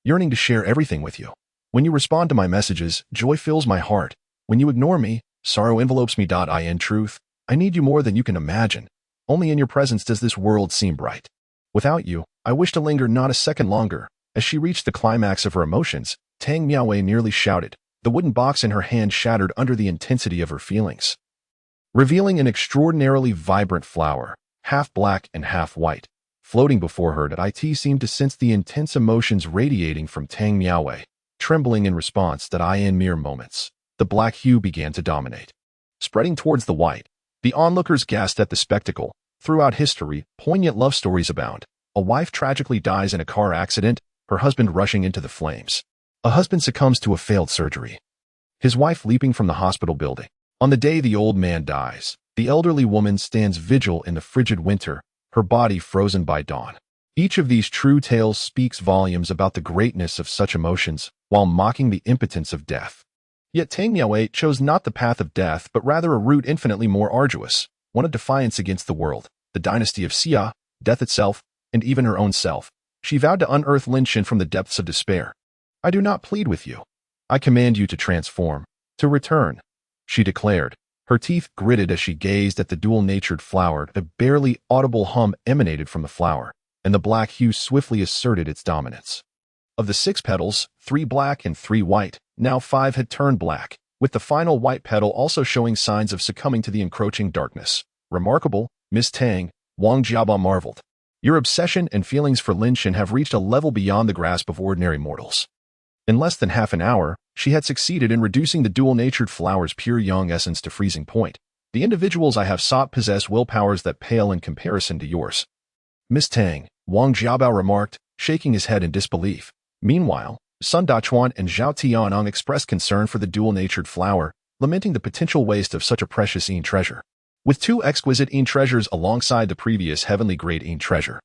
yearning to share everything with you. When you respond to my messages, joy fills my heart. When you ignore me, sorrow envelopes me. In truth, I need you more than you can imagine. Only in your presence does this world seem bright. Without you, I wish to linger not a second longer." As she reached the climax of her emotions, Tang Miaowei nearly shouted. The wooden box in her hand shattered under the intensity of her feelings, revealing an extraordinarily vibrant flower, half black and half white, floating before her. It seemed to sense the intense emotions radiating from Tang Miaowei, trembling in response. In mere moments, the black hue began to dominate, spreading towards the white. The onlookers gasped at the spectacle. Throughout history, poignant love stories abound. A wife tragically dies in a car accident, her husband rushing into the flames. A husband succumbs to a failed surgery, his wife leaping from the hospital building. On the day the old man dies, the elderly woman stands vigil in the frigid winter, her body frozen by dawn. Each of these true tales speaks volumes about the greatness of such emotions, while mocking the impotence of death. Yet Tang Miaowei chose not the path of death, but rather a route infinitely more arduous, one of defiance against the world, the dynasty of Xia, death itself, and even her own self. She vowed to unearth Lin Shen from the depths of despair. "I do not plead with you. I command you to transform, to return," she declared. Her teeth gritted as she gazed at the dual-natured flower. A barely audible hum emanated from the flower, and the black hue swiftly asserted its dominance. Of the 6 petals, 3 black and 3 white, now 5 had turned black, with the final white petal also showing signs of succumbing to the encroaching darkness. "Remarkable, Miss Tang," Wang Jiabao marveled. "Your obsession and feelings for Lin Shen have reached a level beyond the grasp of ordinary mortals." In less than half an hour, she had succeeded in reducing the dual-natured flower's pure yang essence to freezing point. "The individuals I have sought possess willpowers that pale in comparison to yours, Miss Tang," Wang Jiabao remarked, shaking his head in disbelief. Meanwhile, Sun Dachuan and Zhao Tianong expressed concern for the dual-natured flower, lamenting the potential waste of such a precious Yin treasure. With 2 exquisite Yin treasures alongside the previous heavenly-grade Yin treasure,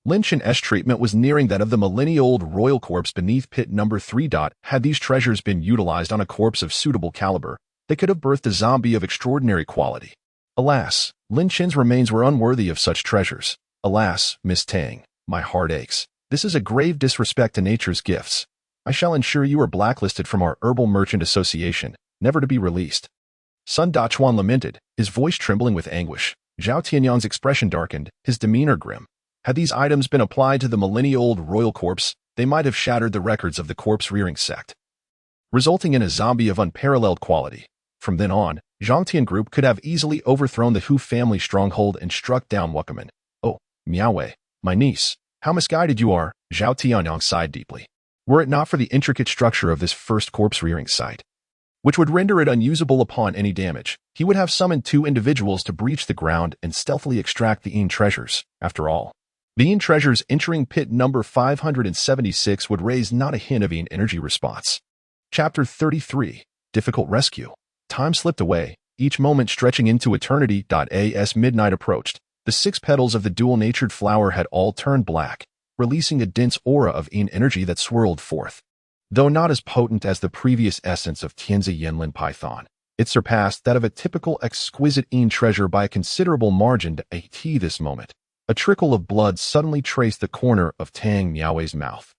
Lin Shen's treatment was nearing that of the millennia-old royal corpse beneath pit number 3. Had these treasures been utilized on a corpse of suitable caliber, they could have birthed a zombie of extraordinary quality. Alas, Lin Shen's remains were unworthy of such treasures. "Alas, Miss Tang, my heart aches. This is a grave disrespect to nature's gifts. I shall ensure you are blacklisted from our Herbal Merchant Association, never to be released." Sun Dachuan lamented, his voice trembling with anguish. Zhao Tianyang's expression darkened, his demeanor grim. Had these items been applied to the millennia-old royal corpse, they might have shattered the records of the corpse-rearing sect, resulting in a zombie of unparalleled quality. From then on, Zhangtian Group could have easily overthrown the Hu family stronghold and struck down Wakaman. "Oh, Miaowei, my niece, how misguided you are," Zhao Tianyang sighed deeply. "Were it not for the intricate structure of this first corpse-rearing site, which would render it unusable upon any damage, he would have summoned 2 individuals to breach the ground and stealthily extract the Yin treasures. After all, the Yin treasures entering pit number 576 would raise not a hint of Yin energy response." Chapter 33, Difficult Rescue. Time slipped away, each moment stretching into eternity. As midnight approached, the 6 petals of the dual-natured flower had all turned black, releasing a dense aura of Yin energy that swirled forth. Though not as potent as the previous essence of Tianzi Yanlin Python, it surpassed that of a typical exquisite Yin treasure by a considerable margin. This moment, a trickle of blood suddenly traced the corner of Tang Miaowei's mouth.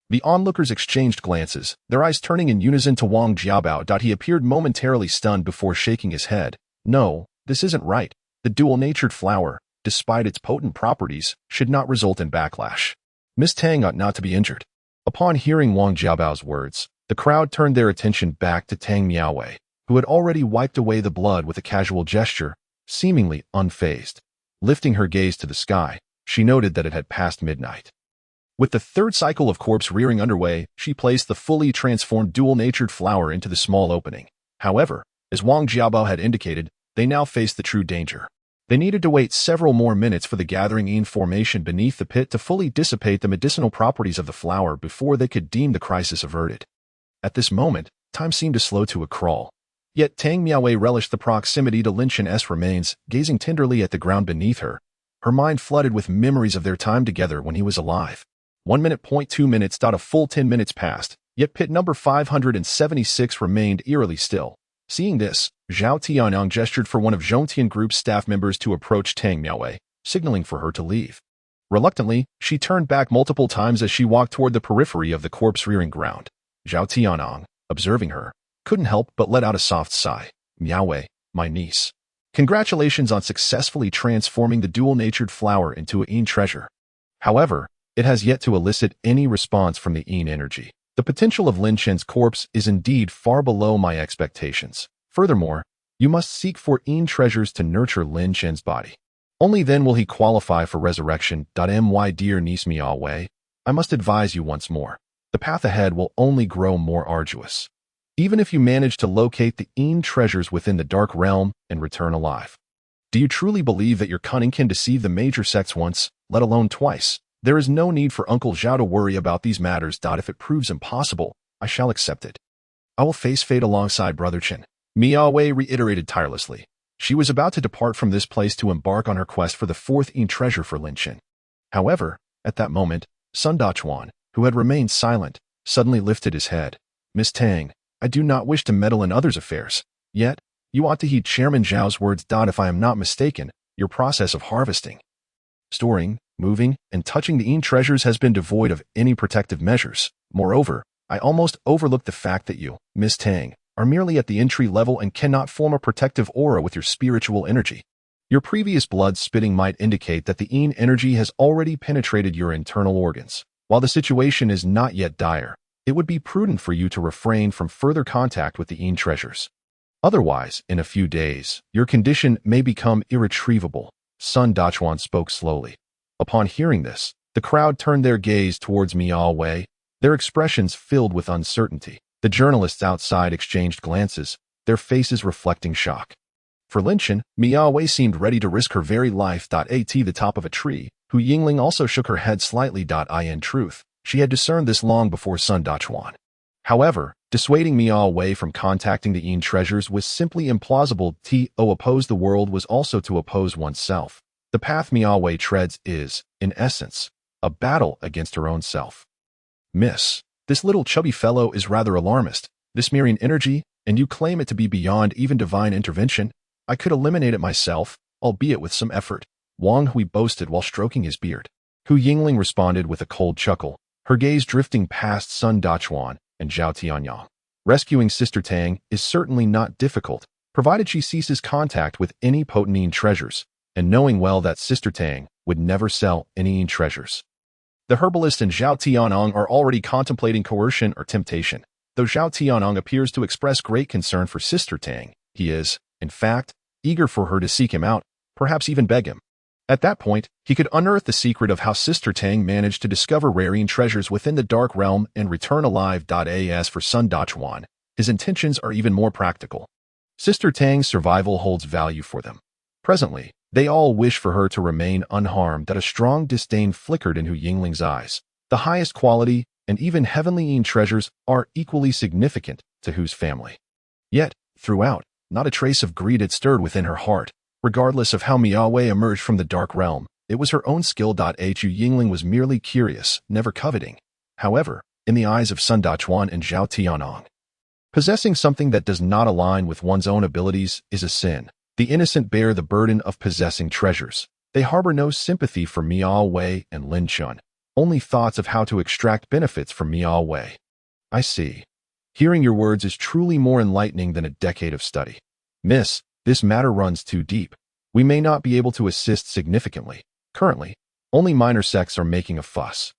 The onlookers exchanged glances, their eyes turning in unison to Wang Jiabao. He appeared momentarily stunned before shaking his head. "No, this isn't right. The dual-natured flower, despite its potent properties, should not result in backlash. Miss Tang ought not to be injured." Upon hearing Wang Jiabao's words, the crowd turned their attention back to Tang Miaowei, who had already wiped away the blood with a casual gesture, seemingly unfazed. Lifting her gaze to the sky, she noted that it had passed midnight. With the 3rd cycle of corpse rearing underway, she placed the fully transformed dual-natured flower into the small opening. However, as Wang Jiabao had indicated, they now faced the true danger. They needed to wait several more minutes for the gathering yin formation beneath the pit to fully dissipate the medicinal properties of the flower before they could deem the crisis averted. At this moment, time seemed to slow to a crawl. Yet Tang Miaowei relished the proximity to Lin Chen's remains, gazing tenderly at the ground beneath her, her mind flooded with memories of their time together when he was alive. 1 minute, 2 minutes. A full 10 minutes passed, yet pit number 576 remained eerily still. Seeing this, Zhao Tianyang gestured for one of Zhongtian Group's staff members to approach Tang Miaowei, signaling for her to leave. Reluctantly, she turned back multiple times as she walked toward the periphery of the corpse-rearing ground. Zhao Tianyang, observing her, couldn't help but let out a soft sigh. Miaowei, my niece. Congratulations on successfully transforming the dual-natured flower into a yin treasure. However, it has yet to elicit any response from the yin energy. The potential of Lin Chen's corpse is indeed far below my expectations. Furthermore, you must seek for yin treasures to nurture Lin Chen's body. Only then will he qualify for resurrection. My dear niece Miaowei, I must advise you once more. The path ahead will only grow more arduous, even if you manage to locate the yin treasures within the dark realm and return alive. Do you truly believe that your cunning can deceive the major sects once, let alone twice? There is no need for Uncle Zhao to worry about these matters. If it proves impossible, I shall accept it. I will face fate alongside Brother Chen, Miaowei reiterated tirelessly. She was about to depart from this place to embark on her quest for the fourth yin treasure for Lin Chen. However, at that moment, Sun Dachuan, who had remained silent, suddenly lifted his head. Miss Tang, I do not wish to meddle in others' affairs. Yet, you ought to heed Chairman Zhao's words. If I am not mistaken, your process of harvesting, storing, moving, and touching the yin treasures has been devoid of any protective measures. Moreover, I almost overlooked the fact that you, Miss Tang, are merely at the entry level and cannot form a protective aura with your spiritual energy. Your previous blood spitting might indicate that the yin energy has already penetrated your internal organs. While the situation is not yet dire, it would be prudent for you to refrain from further contact with the yin treasures. Otherwise, in a few days, your condition may become irretrievable. Sun Dachuan spoke slowly. Upon hearing this, the crowd turned their gaze towards Miaowei, their expressions filled with uncertainty. The journalists outside exchanged glances, their faces reflecting shock. For Lin Chen, Miaowei seemed ready to risk her very life. At the top of a tree, Hu Yingling also shook her head slightly. In truth, she had discerned this long before Sun Dachuan. However, dissuading Miaowei from contacting the yin treasures was simply implausible. To oppose the world was also to oppose oneself. The path Miaowei treads is, in essence, a battle against her own self. Miss, this little chubby fellow is rather alarmist. This mere energy, and you claim it to be beyond even divine intervention? I could eliminate it myself, albeit with some effort, Wang Hui boasted while stroking his beard. Hu Yingling responded with a cold chuckle, her gaze drifting past Sun Dachuan and Zhao Tianyang. Rescuing Sister Tang is certainly not difficult, provided she ceases contact with any potent yin treasures, and knowing well that Sister Tang would never sell any yin treasures. The herbalist and Zhao Tianyang are already contemplating coercion or temptation. Though Zhao Tianyang appears to express great concern for Sister Tang, he is, in fact, eager for her to seek him out, perhaps even beg him. At that point, he could unearth the secret of how Sister Tang managed to discover rare yin treasures within the dark realm and return alive. As for Sun Dachuan, his intentions are even more practical. Sister Tang's survival holds value for them. Presently, they all wish for her to remain unharmed. A strong disdain flickered in Hu Yingling's eyes. The highest quality and even heavenly yin treasures are equally significant to Hu's family. Yet, throughout, not a trace of greed had stirred within her heart. Regardless of how Miaowei emerged from the dark realm, it was her own skill. Hu Yingling was merely curious, never coveting. However, in the eyes of Sun Dachuan and Zhao Tianyang, possessing something that does not align with one's own abilities is a sin. The innocent bear the burden of possessing treasures. They harbor no sympathy for Miaowei and Lin Chen, only thoughts of how to extract benefits from Miaowei. I see. Hearing your words is truly more enlightening than a decade of study. Miss, this matter runs too deep. We may not be able to assist significantly. Currently, only minor sects are making a fuss.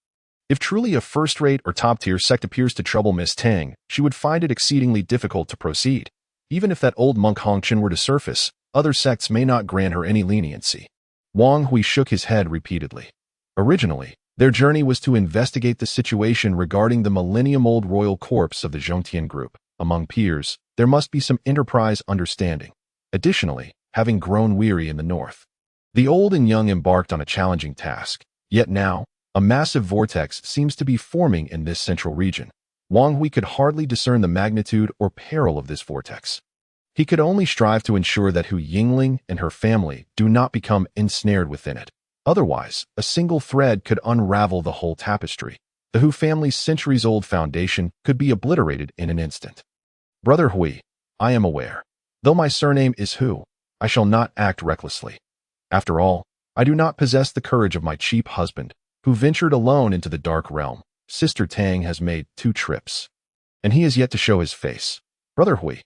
If truly a first-rate or top-tier sect appears to trouble Miss Tang, she would find it exceedingly difficult to proceed. Even if that old monk Hongchen were to surface, other sects may not grant her any leniency. Wang Hui shook his head repeatedly. Originally, their journey was to investigate the situation regarding the millennium-old royal corpse of the Zhongtian group. Among peers, there must be some enterprise understanding. Additionally, having grown weary in the north, The old and young embarked on a challenging task, yet now, a massive vortex seems to be forming in this central region. Wang Hui could hardly discern the magnitude or peril of this vortex. He could only strive to ensure that Hu Yingling and her family do not become ensnared within it. Otherwise, a single thread could unravel the whole tapestry. The Hu family's centuries-old foundation could be obliterated in an instant. Brother Hui, I am aware. Though my surname is Hu, I shall not act recklessly. After all, I do not possess the courage of my cheap husband, who ventured alone into the dark realm. Sister Tang has made 2 trips, and he has yet to show his face. Brother Hui,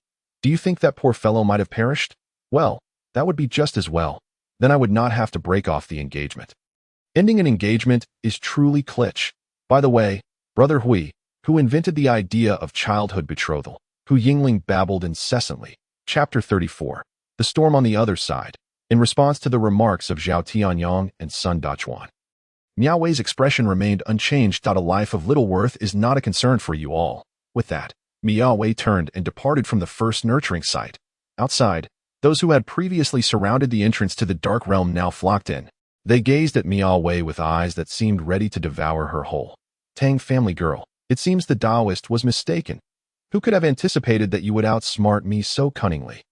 do you think that poor fellow might have perished? Well, that would be just as well. Then I would not have to break off the engagement. Ending an engagement is truly kitsch. By the way, Brother Hui, who invented the idea of childhood betrothal, Hu Yingling babbled incessantly. Chapter 34. The Storm on the Other Side. In response to the remarks of Zhao Tianyang and Sun Dachuan, Miao Wei's expression remained unchanged. A life of little worth is not a concern for you all. With that, Miao Wei turned and departed from the first nurturing site. Outside, those who had previously surrounded the entrance to the dark realm now flocked in. They gazed at Miao Wei with eyes that seemed ready to devour her whole. Tang family girl, it seems the Taoist was mistaken. Who could have anticipated that you would outsmart me so cunningly?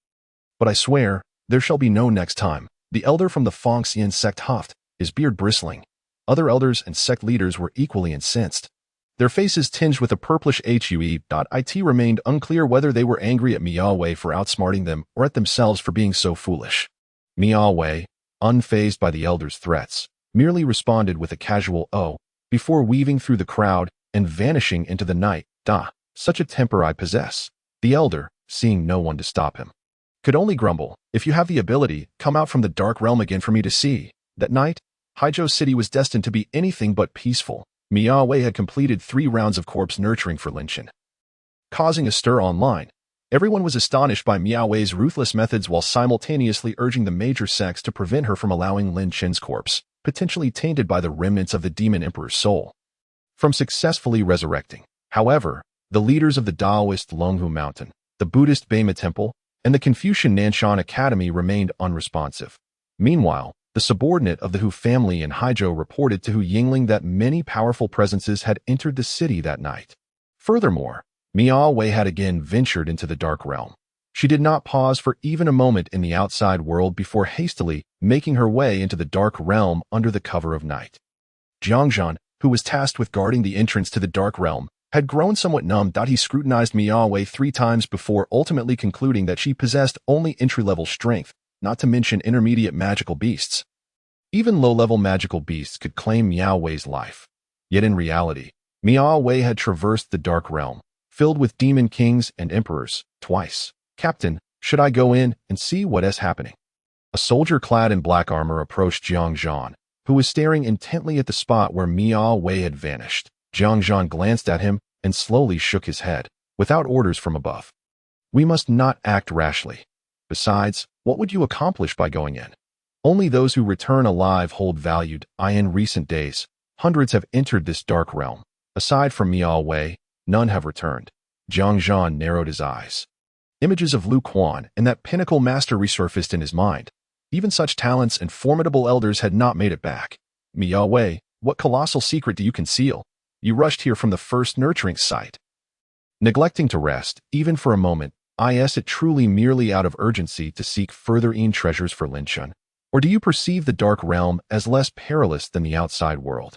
But I swear, there shall be no next time. The elder from the Fongxian sect huffed, his beard bristling. Other elders and sect leaders were equally incensed. Their faces tinged with a purplish hue. It remained unclear whether they were angry at Miao Wei for outsmarting them or at themselves for being so foolish. Miao Wei, unfazed by the elders' threats, merely responded with a casual "oh," before weaving through the crowd and vanishing into the night. Such a temper I possess. The elder, seeing no one to stop him, could only grumble, if you have the ability, come out from the dark realm again for me to see. That night, Haizhou City was destined to be anything but peaceful. Miao Wei had completed 3 rounds of corpse nurturing for Lin Chen, causing a stir online. Everyone was astonished by Miao Wei's ruthless methods while simultaneously urging the major sects to prevent her from allowing Lin Chen's corpse, potentially tainted by the remnants of the demon emperor's soul, from successfully resurrecting. However, the leaders of the Taoist Longhu Mountain, the Buddhist Beima Temple, and the Confucian Nanshan Academy remained unresponsive. Meanwhile, the subordinate of the Hu family in Haizhou reported to Hu Yingling that many powerful presences had entered the city that night. Furthermore, Miao Wei had again ventured into the dark realm. She did not pause for even a moment in the outside world before hastily making her way into the dark realm under the cover of night. Jiangzhan, who was tasked with guarding the entrance to the dark realm, had grown somewhat numb. He scrutinized Miao Wei 3 times before ultimately concluding that she possessed only entry-level strength, not to mention intermediate magical beasts. Even low-level magical beasts could claim Miao Wei's life. Yet in reality, Miao Wei had traversed the dark realm, filled with demon kings and emperors, twice. Captain, should I go in and see what is happening? A soldier clad in black armor approached Jiang Zhan, who was staring intently at the spot where Miao Wei had vanished. Jiang Zhan glanced at him and slowly shook his head, without orders from above. We must not act rashly. Besides, what would you accomplish by going in? Only those who return alive hold valued. In recent days, hundreds have entered this dark realm. Aside from Miao Wei, none have returned. Jiang Zhan narrowed his eyes. Images of Lu Quan and that pinnacle master resurfaced in his mind. Even such talents and formidable elders had not made it back. Miao Wei, what colossal secret do you conceal? You rushed here from the first nurturing site, neglecting to rest, even for a moment. Is it truly merely out of urgency to seek further treasures for Lin Chen? Or do you perceive the dark realm as less perilous than the outside world?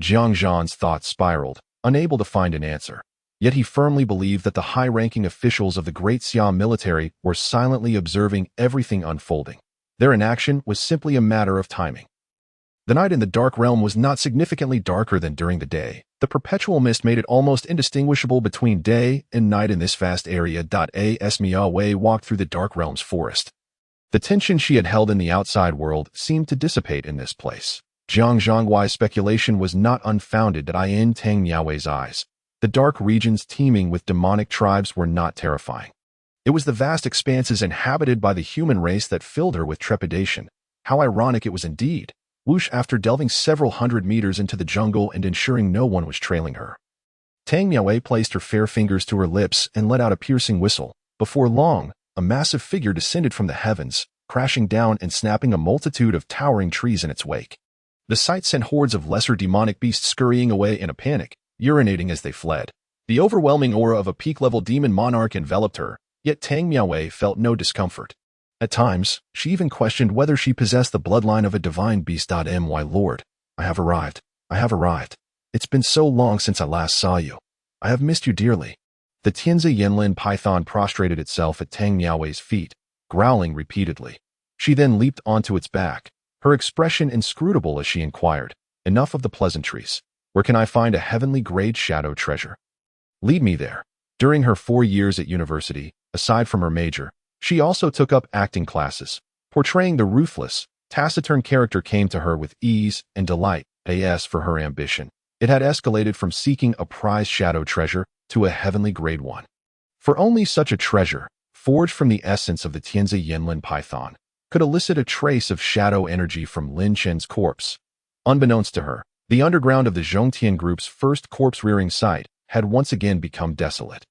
Jiang Zhan's thoughts spiraled, unable to find an answer. Yet he firmly believed that the high-ranking officials of the Great Siam military were silently observing everything unfolding. Their inaction was simply a matter of timing. The night in the dark realm was not significantly darker than during the day. The perpetual mist made it almost indistinguishable between day and night in this vast area. As Miao Wei walked through the dark realm's forest, the tension she had held in the outside world seemed to dissipate in this place. Jiang Zhangwei's speculation was not unfounded. In Tang Miao Wei's eyes, the dark regions teeming with demonic tribes were not terrifying. It was the vast expanses inhabited by the human race that filled her with trepidation. How ironic it was indeed. Whoosh, after delving several hundred meters into the jungle and ensuring no one was trailing her, Tang Miaowei placed her fair fingers to her lips and let out a piercing whistle. Before long, a massive figure descended from the heavens, crouching crashing down and snapping a multitude of towering trees in its wake. The sight sent hordes of lesser demonic beasts scurrying away in a panic, urinating as they fled. The overwhelming aura of a peak-level demon monarch enveloped her, yet Tang Miaowei felt no discomfort. At times, she even questioned whether she possessed the bloodline of a divine beast. My lord, I have arrived. I have arrived. It's been so long since I last saw you. I have missed you dearly. The Tianzi Yanlin python prostrated itself at Tang Miaowei's feet, growling repeatedly. She then leaped onto its back, her expression inscrutable as she inquired, "Enough of the pleasantries. Where can I find a heavenly grade shadow treasure? Lead me there." During her 4 years at university, aside from her major, she also took up acting classes. Portraying the ruthless, taciturn character came to her with ease and delight. As for her ambition, it had escalated from seeking a prized shadow treasure to a heavenly grade one. For only such a treasure, forged from the essence of the Tianzi Yanlin python, could elicit a trace of shadow energy from Lin Chen's corpse. Unbeknownst to her, the underground of the Zhongtian group's first corpse-rearing site had once again become desolate.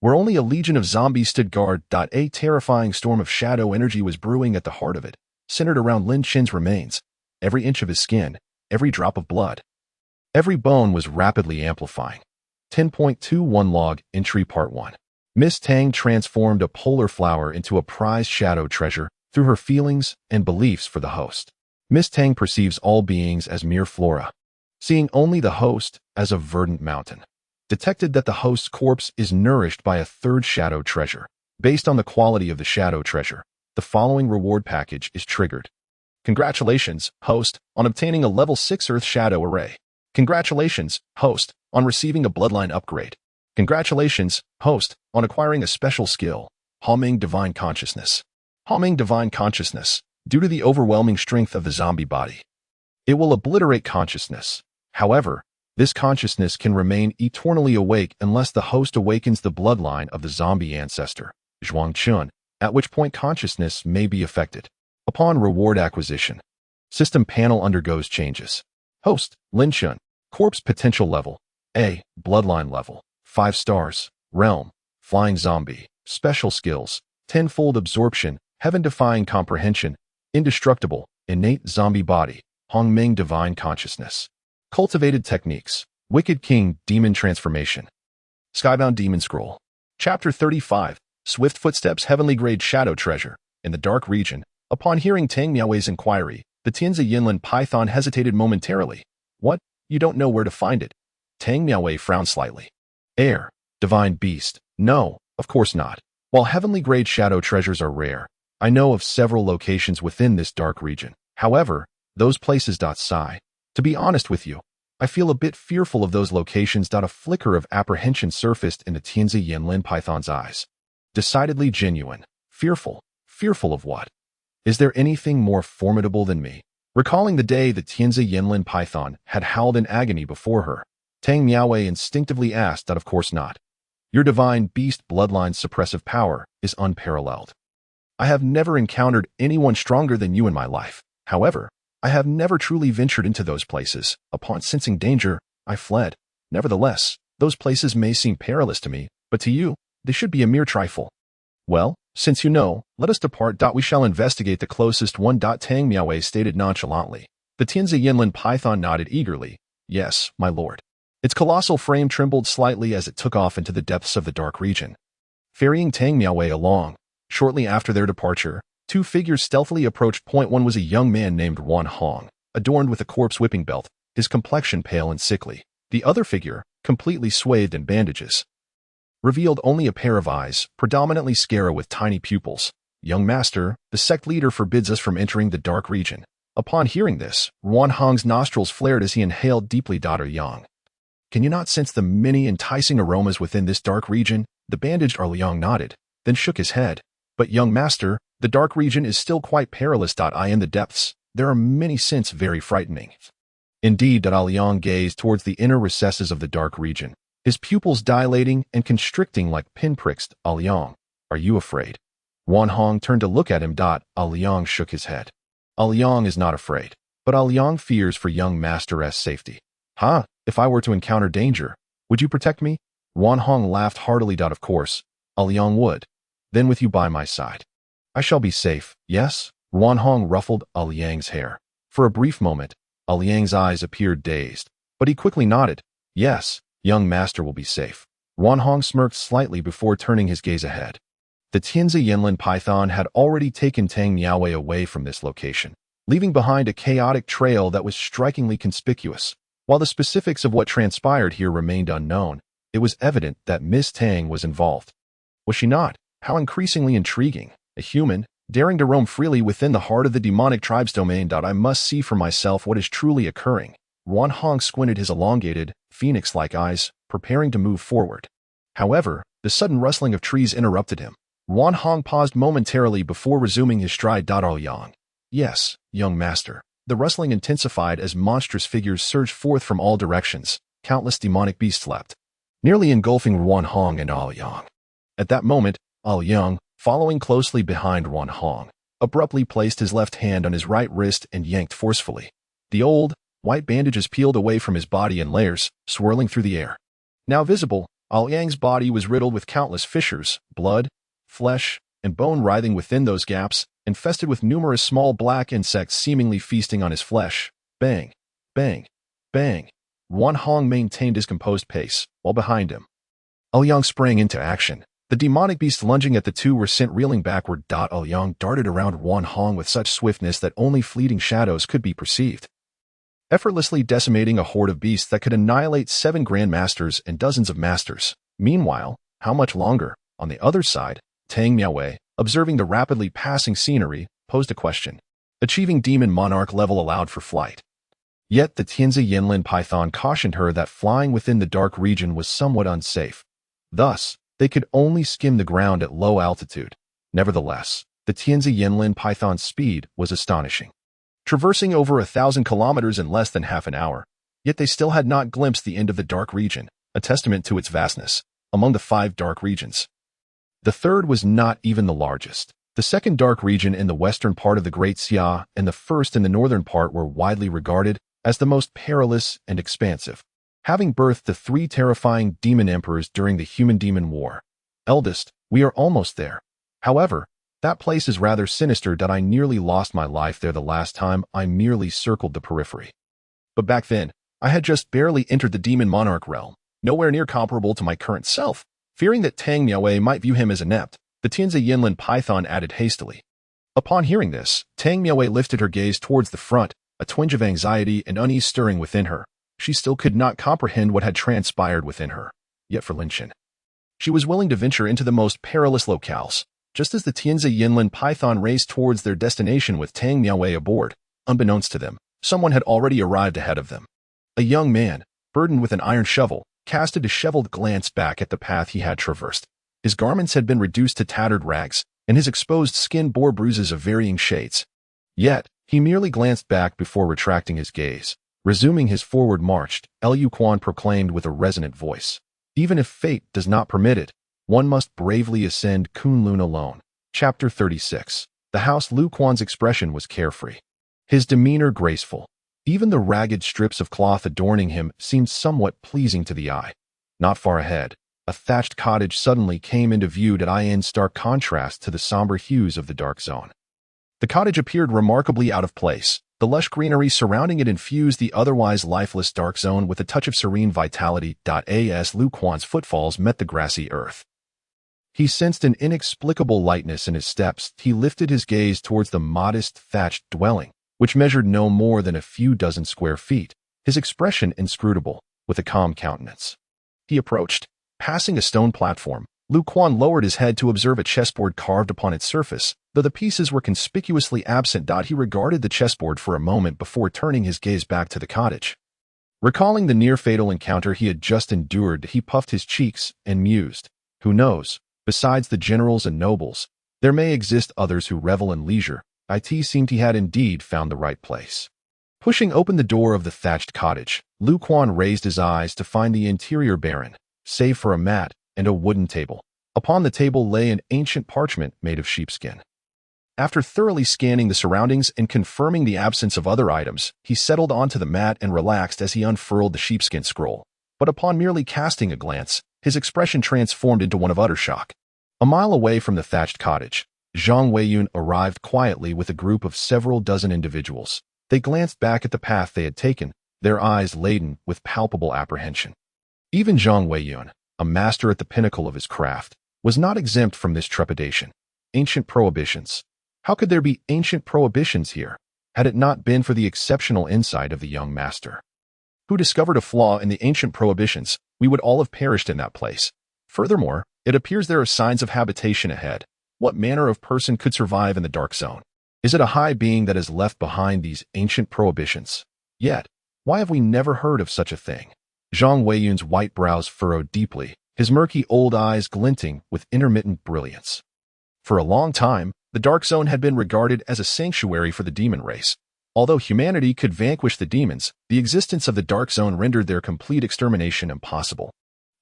Where only a legion of zombies stood guard, a terrifying storm of shadow energy was brewing at the heart of it, centered around Lin Chen's remains. Every inch of his skin, every drop of blood, every bone was rapidly amplifying. 10.21 Log Entry Part 1. Miss Tang transformed a polar flower into a prized shadow treasure through her feelings and beliefs for the host. Miss Tang perceives all beings as mere flora, seeing only the host as a verdant mountain. Detected that the host's corpse is nourished by a third shadow treasure. Based on the quality of the shadow treasure, the following reward package is triggered. Congratulations, host, on obtaining a level 6 Earth Shadow Array. Congratulations, host, on receiving a bloodline upgrade. Congratulations, host, on acquiring a special skill, Homing Divine Consciousness. Homing Divine Consciousness, due to the overwhelming strength of the zombie body, it will obliterate consciousness. However, this consciousness can remain eternally awake unless the host awakens the bloodline of the zombie ancestor, Zhuangchun, at which point consciousness may be affected. Upon reward acquisition, system panel undergoes changes. Host, Lin Chun, corpse potential level, A, bloodline level, 5 stars, realm, flying zombie, special skills, tenfold absorption, heaven-defying comprehension, indestructible, innate zombie body, Hongming divine consciousness. Cultivated techniques, Wicked King demon transformation. Skybound demon scroll. Chapter 35, Swift Footsteps heavenly grade shadow treasure. In the dark region, upon hearing Tang Miaowei's inquiry, the Tianzi Yanlin python hesitated momentarily. What? You don't know where to find it? Tang Miaowei frowned slightly. Air, divine beast. No, of course not. While heavenly grade shadow treasures are rare, I know of several locations within this dark region. However, those places. Sigh. To be honest with you, I feel a bit fearful of those locations. A flicker of apprehension surfaced in the Tianzi Yanlin python's eyes. Decidedly genuine. Fearful. Fearful of what? Is there anything more formidable than me? Recalling the day the Tianzi Yanlin python had howled in agony before her, Tang Miaowei instinctively asked. Of course not. Your divine beast bloodline's suppressive power is unparalleled. I have never encountered anyone stronger than you in my life. However, I have never truly ventured into those places. Upon sensing danger, I fled. Nevertheless, those places may seem perilous to me, but to you, they should be a mere trifle. Well, since you know, let us depart. We shall investigate the closest one. Tang Miaowei stated nonchalantly. The Tianzi Yanlin python nodded eagerly. Yes, my lord. Its colossal frame trembled slightly as it took off into the depths of the dark region. Ferrying Tang Miaowei along, shortly after their departure, 2 figures stealthily approached. One was a young man named Wan Hong, adorned with a corpse whipping belt, his complexion pale and sickly. The other figure, completely swathed in bandages, revealed only a pair of eyes, predominantly scara with tiny pupils. Young master, the sect leader forbids us from entering the dark region. Upon hearing this, Wan Hong's nostrils flared as he inhaled deeply. Yang. Can you not sense the many enticing aromas within this dark region? The bandaged Liang nodded, then shook his head. But young master, the dark region is still quite perilous. In the depths, there are many scents very frightening. Indeed. Liang gazed towards the inner recesses of the dark region, his pupils dilating and constricting like pinpricks. Liang, are you afraid? Wan Hong turned to look at him. Liang shook his head. Liang is not afraid, but Liang fears for young master's safety. Huh? If I were to encounter danger, would you protect me? Wan Hong laughed heartily. Of course, Liang would. Then with you by my side, I shall be safe. Yes? Ruan Hong ruffled Liang's hair. For a brief moment, Liang's eyes appeared dazed, but he quickly nodded. Yes, young master will be safe. Ruan Hong smirked slightly before turning his gaze ahead. The Tianzi Yinlin python had already taken Tang Miaowei away from this location, leaving behind a chaotic trail that was strikingly conspicuous. While the specifics of what transpired here remained unknown, it was evident that Miss Tang was involved. Was she not? How increasingly intriguing. A human, daring to roam freely within the heart of the demonic tribe's domain. I must see for myself what is truly occurring. Ruan Hong squinted his elongated, phoenix-like eyes, preparing to move forward. However, the sudden rustling of trees interrupted him. Ruan Hong paused momentarily before resuming his stride. Yang. Yes, young master. The rustling intensified as monstrous figures surged forth from all directions. Countless demonic beasts leapt, nearly engulfing Ruan Hong and Yang. At that moment, Yang, following closely behind Ruan Hong, abruptly placed his left hand on his right wrist and yanked forcefully. The old, white bandages peeled away from his body in layers, swirling through the air. Now visible, Yang's body was riddled with countless fissures, blood, flesh, and bone writhing within those gaps, infested with numerous small black insects seemingly feasting on his flesh. Bang, bang, bang. Ruan Hong maintained his composed pace, while behind him, Yang sprang into action. The demonic beasts lunging at the two were sent reeling backward. Yang darted around Ruan Hong with such swiftness that only fleeting shadows could be perceived, effortlessly decimating a horde of beasts that could annihilate 7 grandmasters and dozens of masters. Meanwhile, how much longer? On the other side, Tang Miaowei, observing the rapidly passing scenery, posed a question. Achieving demon monarch level allowed for flight. Yet the Tianzi Yinlin python cautioned her that flying within the dark region was somewhat unsafe. Thus, they could only skim the ground at low altitude. Nevertheless, the Tianzi Yinlin python's speed was astonishing, traversing over 1,000 kilometers in less than half an hour. Yet they still had not glimpsed the end of the dark region, a testament to its vastness. Among the 5 dark regions, the third was not even the largest. The second dark region in the western part of the Great Xia and the first in the northern part were widely regarded as the most perilous and expansive, having birthed the 3 terrifying demon emperors during the human-demon war. Eldest, we are almost there. However, that place is rather sinister. I nearly lost my life there the last time I merely circled the periphery. But back then, I had just barely entered the demon monarch realm, nowhere near comparable to my current self. Fearing that Tang Miaowei might view him as inept, the Tianzi Yinlin python added hastily. Upon hearing this, Tang Miaowei lifted her gaze towards the front, a twinge of anxiety and unease stirring within her. She still could not comprehend what had transpired within her. Yet for Lin Chen, she was willing to venture into the most perilous locales. Just as the Tianzi Yinlin python raced towards their destination with Tang Miaowei aboard, unbeknownst to them, someone had already arrived ahead of them. A young man, burdened with an iron shovel, cast a disheveled glance back at the path he had traversed. His garments had been reduced to tattered rags, and his exposed skin bore bruises of varying shades. Yet, he merely glanced back before retracting his gaze. Resuming his forward march, Liu Quan proclaimed with a resonant voice, "Even if fate does not permit it, one must bravely ascend Kunlun alone." Chapter 36. The house. Liu Quan's expression was carefree, his demeanor graceful. Even the ragged strips of cloth adorning him seemed somewhat pleasing to the eye. Not far ahead, a thatched cottage suddenly came into view in stark contrast to the somber hues of the dark zone. The cottage appeared remarkably out of place. The lush greenery surrounding it infused the otherwise lifeless dark zone with a touch of serene vitality. As Liu Quan's footfalls met the grassy earth, he sensed an inexplicable lightness in his steps. He lifted his gaze towards the modest thatched dwelling, which measured no more than a few dozen square feet, his expression inscrutable, with a calm countenance. He approached. Passing a stone platform, Liu Quan lowered his head to observe a chessboard carved upon its surface. Though the pieces were conspicuously absent, he regarded the chessboard for a moment before turning his gaze back to the cottage. Recalling the near-fatal encounter he had just endured, he puffed his cheeks and mused. Who knows, besides the generals and nobles, there may exist others who revel in leisure. It seemed he had indeed found the right place. Pushing open the door of the thatched cottage, Liu Quan raised his eyes to find the interior barren, save for a mat and a wooden table. Upon the table lay an ancient parchment made of sheepskin. After thoroughly scanning the surroundings and confirming the absence of other items, he settled onto the mat and relaxed as he unfurled the sheepskin scroll. But upon merely casting a glance, his expression transformed into one of utter shock. A mile away from the thatched cottage, Zhang Weiyun arrived quietly with a group of several dozen individuals. They glanced back at the path they had taken, their eyes laden with palpable apprehension. Even Zhang Weiyun, a master at the pinnacle of his craft, was not exempt from this trepidation. Ancient prohibitions. How could there be ancient prohibitions here, had it not been for the exceptional insight of the young master? Who discovered a flaw in the ancient prohibitions, we would all have perished in that place. Furthermore, it appears there are signs of habitation ahead. What manner of person could survive in the dark zone? Is it a high being that has left behind these ancient prohibitions? Yet, why have we never heard of such a thing? Zhang Weiyun's white brows furrowed deeply, his murky old eyes glinting with intermittent brilliance. For a long time, the dark zone had been regarded as a sanctuary for the demon race. Although humanity could vanquish the demons, the existence of the dark zone rendered their complete extermination impossible.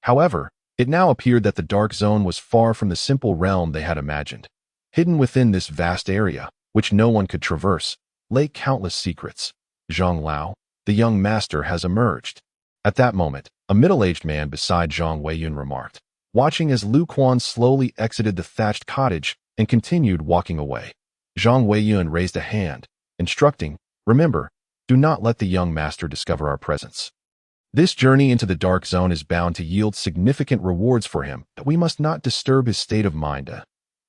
However, it now appeared that the dark zone was far from the simple realm they had imagined. Hidden within this vast area, which no one could traverse, lay countless secrets. Zhang Lao, the young master, has emerged. At that moment, a middle-aged man beside Zhang Weiyun remarked, watching as Lu Quan slowly exited the thatched cottage and continued walking away. Zhang Weiyun raised a hand, instructing, "Remember, do not let the young master discover our presence. This journey into the dark zone is bound to yield significant rewards for him, but we must not disturb his state of mind."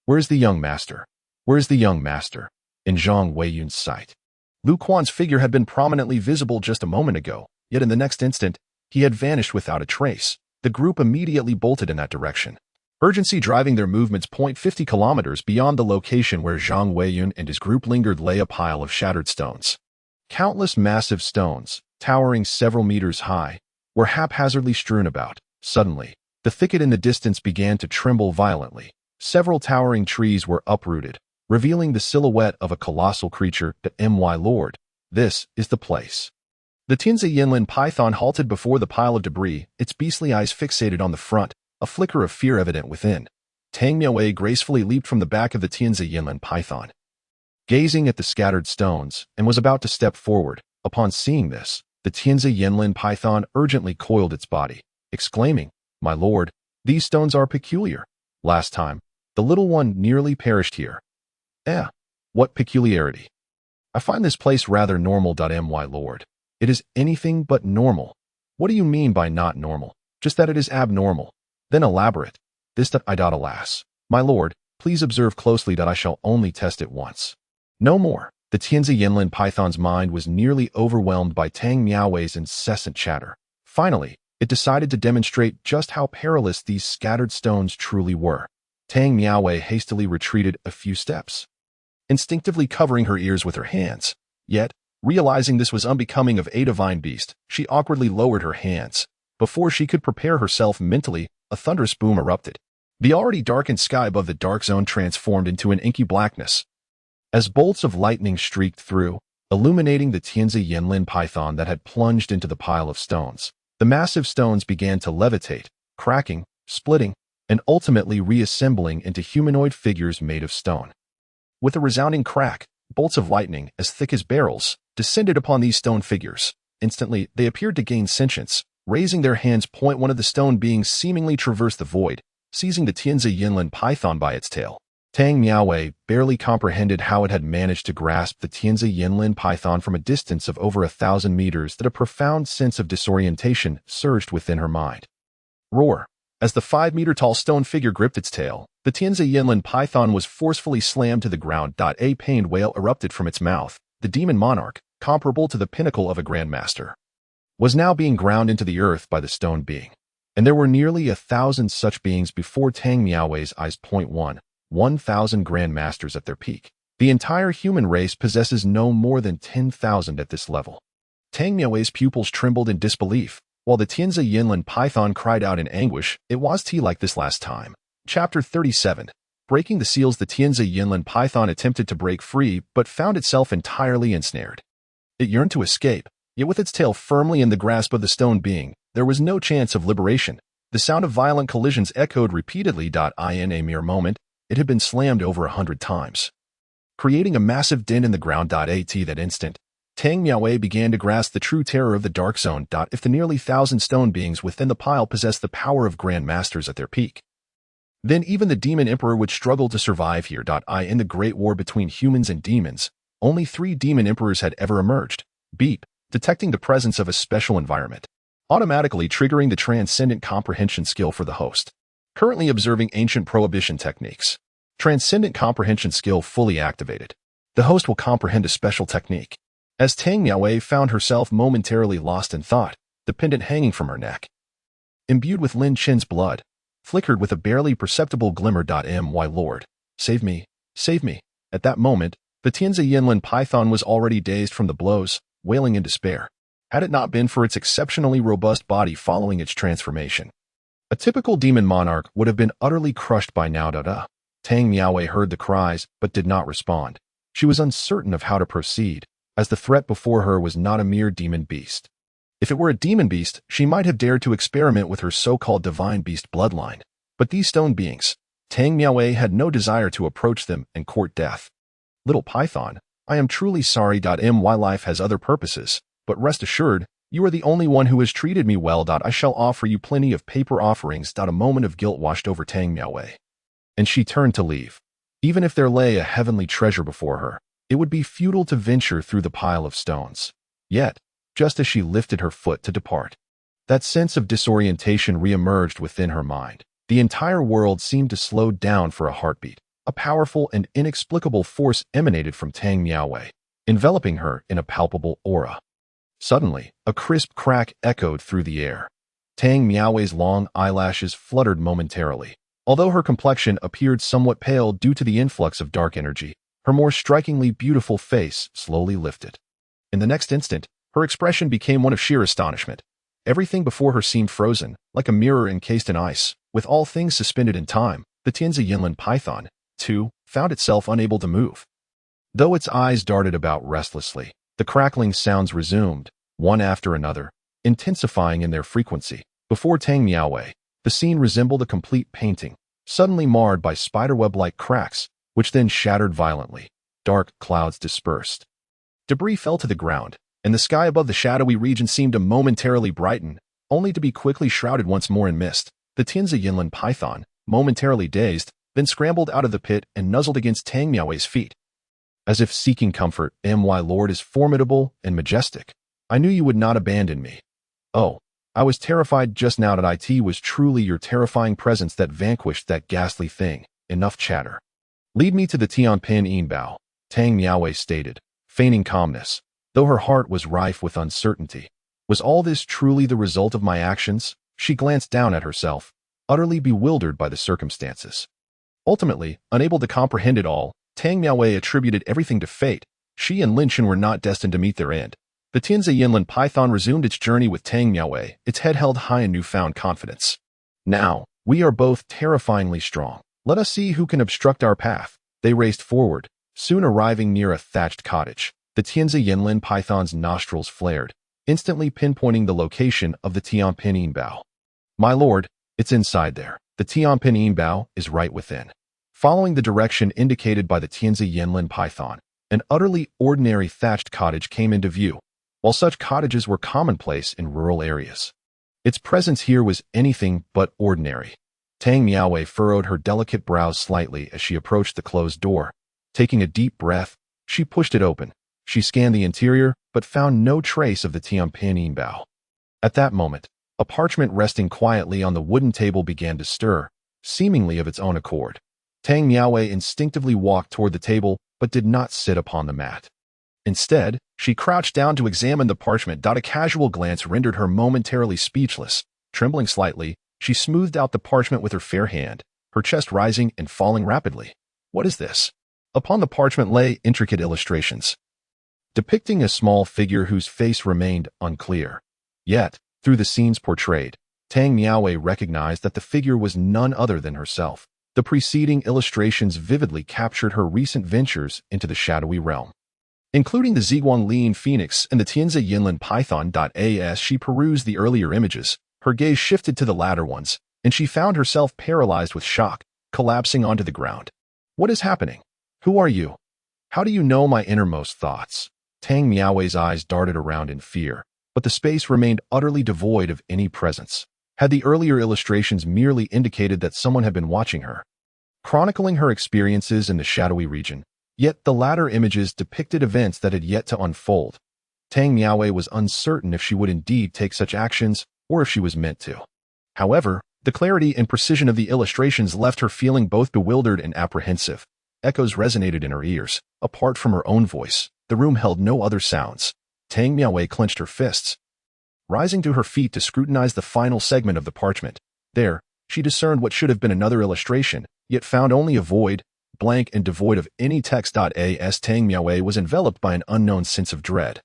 Where is the young master? Where is the young master? In Zhang Weiyun's sight, Lu Quan's figure had been prominently visible just a moment ago, yet in the next instant, he had vanished without a trace. The group immediately bolted in that direction, urgency driving their movements. 50 kilometers beyond the location where Zhang Weiyun and his group lingered lay a pile of shattered stones. Countless massive stones, towering several meters high, were haphazardly strewn about. Suddenly, the thicket in the distance began to tremble violently. Several towering trees were uprooted, revealing the silhouette of a colossal creature. My lord, this is the place. The Tianzi Yinlin python halted before the pile of debris, its beastly eyes fixated on the front, a flicker of fear evident within. Tang Miaowei gracefully leaped from the back of the Tianzi Yinlin python, gazing at the scattered stones, and was about to step forward. Upon seeing this, the Tianzi Yinlin python urgently coiled its body, exclaiming, "My lord, these stones are peculiar. Last time, the little one nearly perished here." What peculiarity? I find this place rather normal. My lord. It is anything but normal. What do you mean by not normal? Just that it is abnormal. Then elaborate. This alas. My lord, please observe closely. I shall only test it once. No more. The Tianzi Yinlin python's mind was nearly overwhelmed by Tang Miaowei's incessant chatter. Finally, it decided to demonstrate just how perilous these scattered stones truly were. Tang Miaowei hastily retreated a few steps, instinctively covering her ears with her hands. Yet, realizing this was unbecoming of a divine beast, she awkwardly lowered her hands. Before she could prepare herself mentally, a thunderous boom erupted. The already darkened sky above the dark zone transformed into an inky blackness, as bolts of lightning streaked through, illuminating the Tianzi Yinlin python that had plunged into the pile of stones. The massive stones began to levitate, cracking, splitting, and ultimately reassembling into humanoid figures made of stone. With a resounding crack, bolts of lightning, as thick as barrels, descended upon these stone figures. Instantly, they appeared to gain sentience. Raising their hands, one of the stone beings seemingly traversed the void, seizing the Tianzi Yinlin python by its tail. Tang Miaowei barely comprehended how it had managed to grasp the Tianzi Yinlin python from a distance of over 1,000 meters. That a profound sense of disorientation surged within her mind. Roar! As the 5-meter-tall stone figure gripped its tail, the Tianzi Yinlin python was forcefully slammed to the ground. A pained wail erupted from its mouth. The demon monarch, comparable to the pinnacle of a grandmaster, was now being ground into the earth by the stone being. And there were nearly 1,000 such beings before Tang Miaowei's eyes. 1,000 grandmasters at their peak. The entire human race possesses no more than 10,000 at this level. Tang Miaowei's pupils trembled in disbelief, while the Tianzi Yinlin python cried out in anguish. It was like this last time. Chapter 37. Breaking the seals. The Tianzi Yinlin python attempted to break free, but found itself entirely ensnared. It yearned to escape, yet with its tail firmly in the grasp of the stone being, there was no chance of liberation. The sound of violent collisions echoed repeatedly. In a mere moment, it had been slammed over 100 times, creating a massive dent in the ground. At that instant, Tang Miaowei began to grasp the true terror of the dark zone. If the nearly 1,000 stone beings within the pile possessed the power of grandmasters at their peak, then even the Demon Emperor would struggle to survive here. In the Great War between humans and demons, only 3 Demon Emperors had ever emerged. Beep, detecting the presence of a special environment, automatically triggering the Transcendent Comprehension skill for the host. Currently observing ancient prohibition techniques. Transcendent Comprehension skill fully activated. The host will comprehend a special technique. As Tang Miaowei found herself momentarily lost in thought, the pendant hanging from her neck, imbued with Lin Chen's blood, flickered with a barely perceptible glimmer. My lord, save me, save me. At that moment, the Tianzi Yinlin python was already dazed from the blows, wailing in despair. Had it not been for its exceptionally robust body following its transformation, a typical demon monarch would have been utterly crushed by now. Tang Miaowei heard the cries but did not respond. She was uncertain of how to proceed, as the threat before her was not a mere demon beast. If it were a demon beast, she might have dared to experiment with her so-called divine beast bloodline. But these stone beings, Tang Miaowei had no desire to approach them and court death. Little python, I am truly sorry. My life has other purposes, but rest assured, you are the only one who has treated me well. I shall offer you plenty of paper offerings. A moment of guilt washed over Tang Miaowei, and she turned to leave. Even if there lay a heavenly treasure before her, it would be futile to venture through the pile of stones. Yet, just as she lifted her foot to depart, that sense of disorientation re-emerged within her mind. The entire world seemed to slow down for a heartbeat. A powerful and inexplicable force emanated from Tang Miaowei, enveloping her in a palpable aura. Suddenly, a crisp crack echoed through the air. Tang Miaowei's long eyelashes fluttered momentarily. Although her complexion appeared somewhat pale due to the influx of dark energy, her more strikingly beautiful face slowly lifted. In the next instant, her expression became one of sheer astonishment. Everything before her seemed frozen, like a mirror encased in ice. With all things suspended in time, the Tianzi Yinlin python, too, found itself unable to move. Though its eyes darted about restlessly, the crackling sounds resumed, one after another, intensifying in their frequency. Before Tang Miaowei, the scene resembled a complete painting, suddenly marred by spiderweb-like cracks, which then shattered violently. Dark clouds dispersed. Debris fell to the ground, and the sky above the shadowy region seemed to momentarily brighten, only to be quickly shrouded once more in mist. The Tianzi Yinlin python, momentarily dazed, then scrambled out of the pit and nuzzled against Tang Miaowei's feet. As if seeking comfort, my lord is formidable and majestic. I knew you would not abandon me. Oh, I was terrified just now. It was truly your terrifying presence that vanquished that ghastly thing. Enough chatter. Lead me to the Tianpin Yinbao, Tang Miaowei stated, feigning calmness, though her heart was rife with uncertainty. Was all this truly the result of my actions? She glanced down at herself, utterly bewildered by the circumstances. Ultimately, unable to comprehend it all, Tang Miaowei attributed everything to fate. She and Lin Chen were not destined to meet their end. The Tianzi Yinlin python resumed its journey with Tang Miaowei, its head held high in newfound confidence. Now, we are both terrifyingly strong. Let us see who can obstruct our path. They raced forward, soon arriving near a thatched cottage. The Tianzi Yinlin python's nostrils flared, instantly pinpointing the location of the Tianpin Yinbao. My lord, it's inside there. The Tianpin Yinbao is right within. Following the direction indicated by the Tianzi Yinlin python, an utterly ordinary thatched cottage came into view, while such cottages were commonplace in rural areas. Its presence here was anything but ordinary. Tang Miaowei furrowed her delicate brows slightly as she approached the closed door. Taking a deep breath, she pushed it open. She scanned the interior, but found no trace of the Tianpin Yinbao. At that moment, a parchment resting quietly on the wooden table began to stir, seemingly of its own accord. Tang Miaowei instinctively walked toward the table, but did not sit upon the mat. Instead, she crouched down to examine the parchment. A casual glance rendered her momentarily speechless. Trembling slightly, she smoothed out the parchment with her fair hand, her chest rising and falling rapidly. What is this? Upon the parchment lay intricate illustrations, depicting a small figure whose face remained unclear. Yet, through the scenes portrayed, Tang Miaowei recognized that the figure was none other than herself. The preceding illustrations vividly captured her recent ventures into the shadowy realm. Including the Ziguanglin Phoenix and the Tianzi Yinlin Python. As she perused the earlier images, her gaze shifted to the latter ones, and she found herself paralyzed with shock, collapsing onto the ground. What is happening? Who are you? How do you know my innermost thoughts? Tang Miaowei's eyes darted around in fear, but the space remained utterly devoid of any presence. Had the earlier illustrations merely indicated that someone had been watching her, chronicling her experiences in the shadowy region? Yet the latter images depicted events that had yet to unfold. Tang Miaowei was uncertain if she would indeed take such actions or if she was meant to. However, the clarity and precision of the illustrations left her feeling both bewildered and apprehensive. Echoes resonated in her ears. Apart from her own voice, the room held no other sounds. Tang Miaowei clenched her fists, rising to her feet to scrutinize the final segment of the parchment. There, she discerned what should have been another illustration, yet found only a void, blank and devoid of any text. As Tang Miaowei was enveloped by an unknown sense of dread.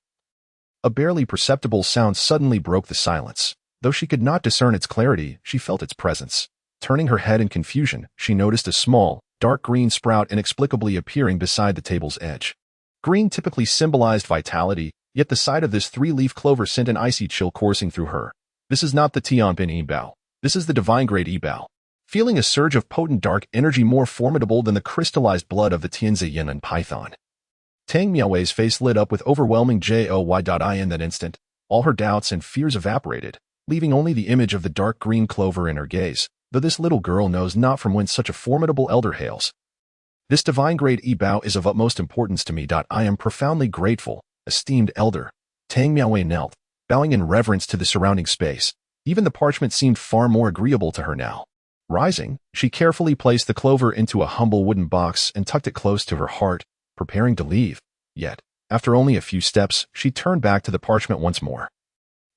A barely perceptible sound suddenly broke the silence. Though she could not discern its clarity, she felt its presence. Turning her head in confusion, she noticed a small, dark green sprout inexplicably appearing beside the table's edge. Green typically symbolized vitality, yet the sight of this three-leaf clover sent an icy chill coursing through her. This is not the Tianpin Yibao. This is the divine grade Yibao. Feeling a surge of potent dark energy more formidable than the crystallized blood of the Tianzi Yinlin python. Tang Miaowei's face lit up with overwhelming joy. In that instant, all her doubts and fears evaporated, leaving only the image of the dark green clover in her gaze. Though this little girl knows not from whence such a formidable elder hails. This divine grade Yibao is of utmost importance to me. I am profoundly grateful, esteemed elder. Tang Miaowei knelt, bowing in reverence to the surrounding space. Even the parchment seemed far more agreeable to her now. Rising, she carefully placed the clover into a humble wooden box and tucked it close to her heart, preparing to leave. Yet, after only a few steps, she turned back to the parchment once more,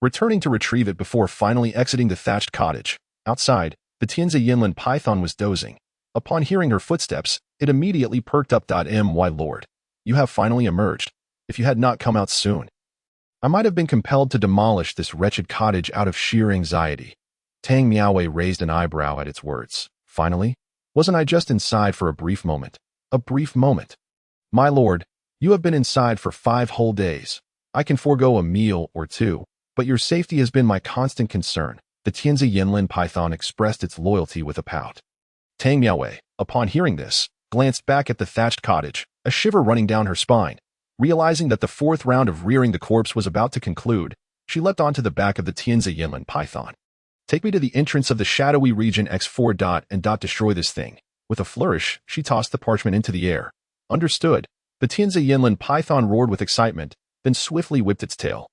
returning to retrieve it before finally exiting the thatched cottage. Outside, the Tianzi Yinlin python was dozing. Upon hearing her footsteps, it immediately perked up. My lord, you have finally emerged. If you had not come out soon, I might have been compelled to demolish this wretched cottage out of sheer anxiety. Tang Miaowei raised an eyebrow at its words. Finally? Wasn't I just inside for a brief moment? A brief moment. My lord, you have been inside for 5 whole days. I can forego a meal or two, but your safety has been my constant concern. The Tianzi Yinlin python expressed its loyalty with a pout. Tang Miaowei, upon hearing this, glanced back at the thatched cottage, a shiver running down her spine. Realizing that the 4th round of rearing the corpse was about to conclude, she leapt onto the back of the Tianzi Yinlin python. Take me to the entrance of the shadowy region X4. And destroy this thing. With a flourish, she tossed the parchment into the air. Understood. The Tianzi Yinlin python roared with excitement, then swiftly whipped its tail,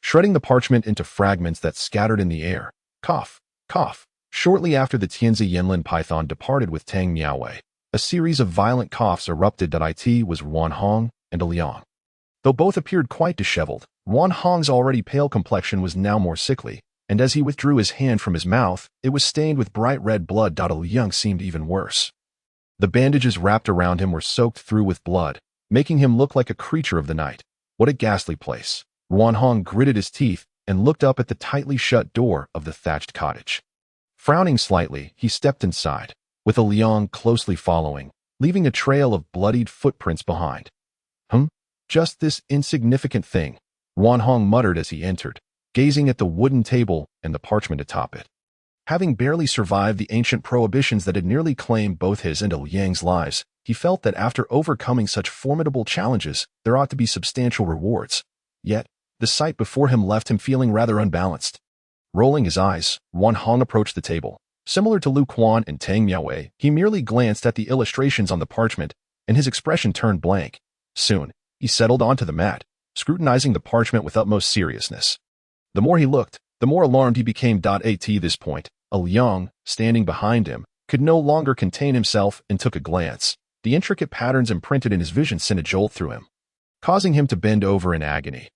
shredding the parchment into fragments that scattered in the air. Cough, cough. Shortly after the Tianzi Yinlin python departed with Tang Miaowei, a series of violent coughs erupted. It was Wan Hong and Liang. Though both appeared quite disheveled, Wan Hong's already pale complexion was now more sickly, and as he withdrew his hand from his mouth, it was stained with bright red blood. Liang seemed even worse. The bandages wrapped around him were soaked through with blood, making him look like a creature of the night. What a ghastly place. Wan Hong gritted his teeth and looked up at the tightly shut door of the thatched cottage. Frowning slightly, he stepped inside, with Liang closely following, leaving a trail of bloodied footprints behind. Just this insignificant thing, Wan Hong muttered as he entered, gazing at the wooden table and the parchment atop it. Having barely survived the ancient prohibitions that had nearly claimed both his and Liang's lives, he felt that after overcoming such formidable challenges, there ought to be substantial rewards. Yet, the sight before him left him feeling rather unbalanced. Rolling his eyes, Wan Hong approached the table. Similar to Lu Quan and Tang Miaowei, he merely glanced at the illustrations on the parchment, and his expression turned blank. Soon, he settled onto the mat, scrutinizing the parchment with utmost seriousness. The more he looked, the more alarmed he became. At this point, Liang, standing behind him, could no longer contain himself and took a glance. The intricate patterns imprinted in his vision sent a jolt through him, causing him to bend over in agony.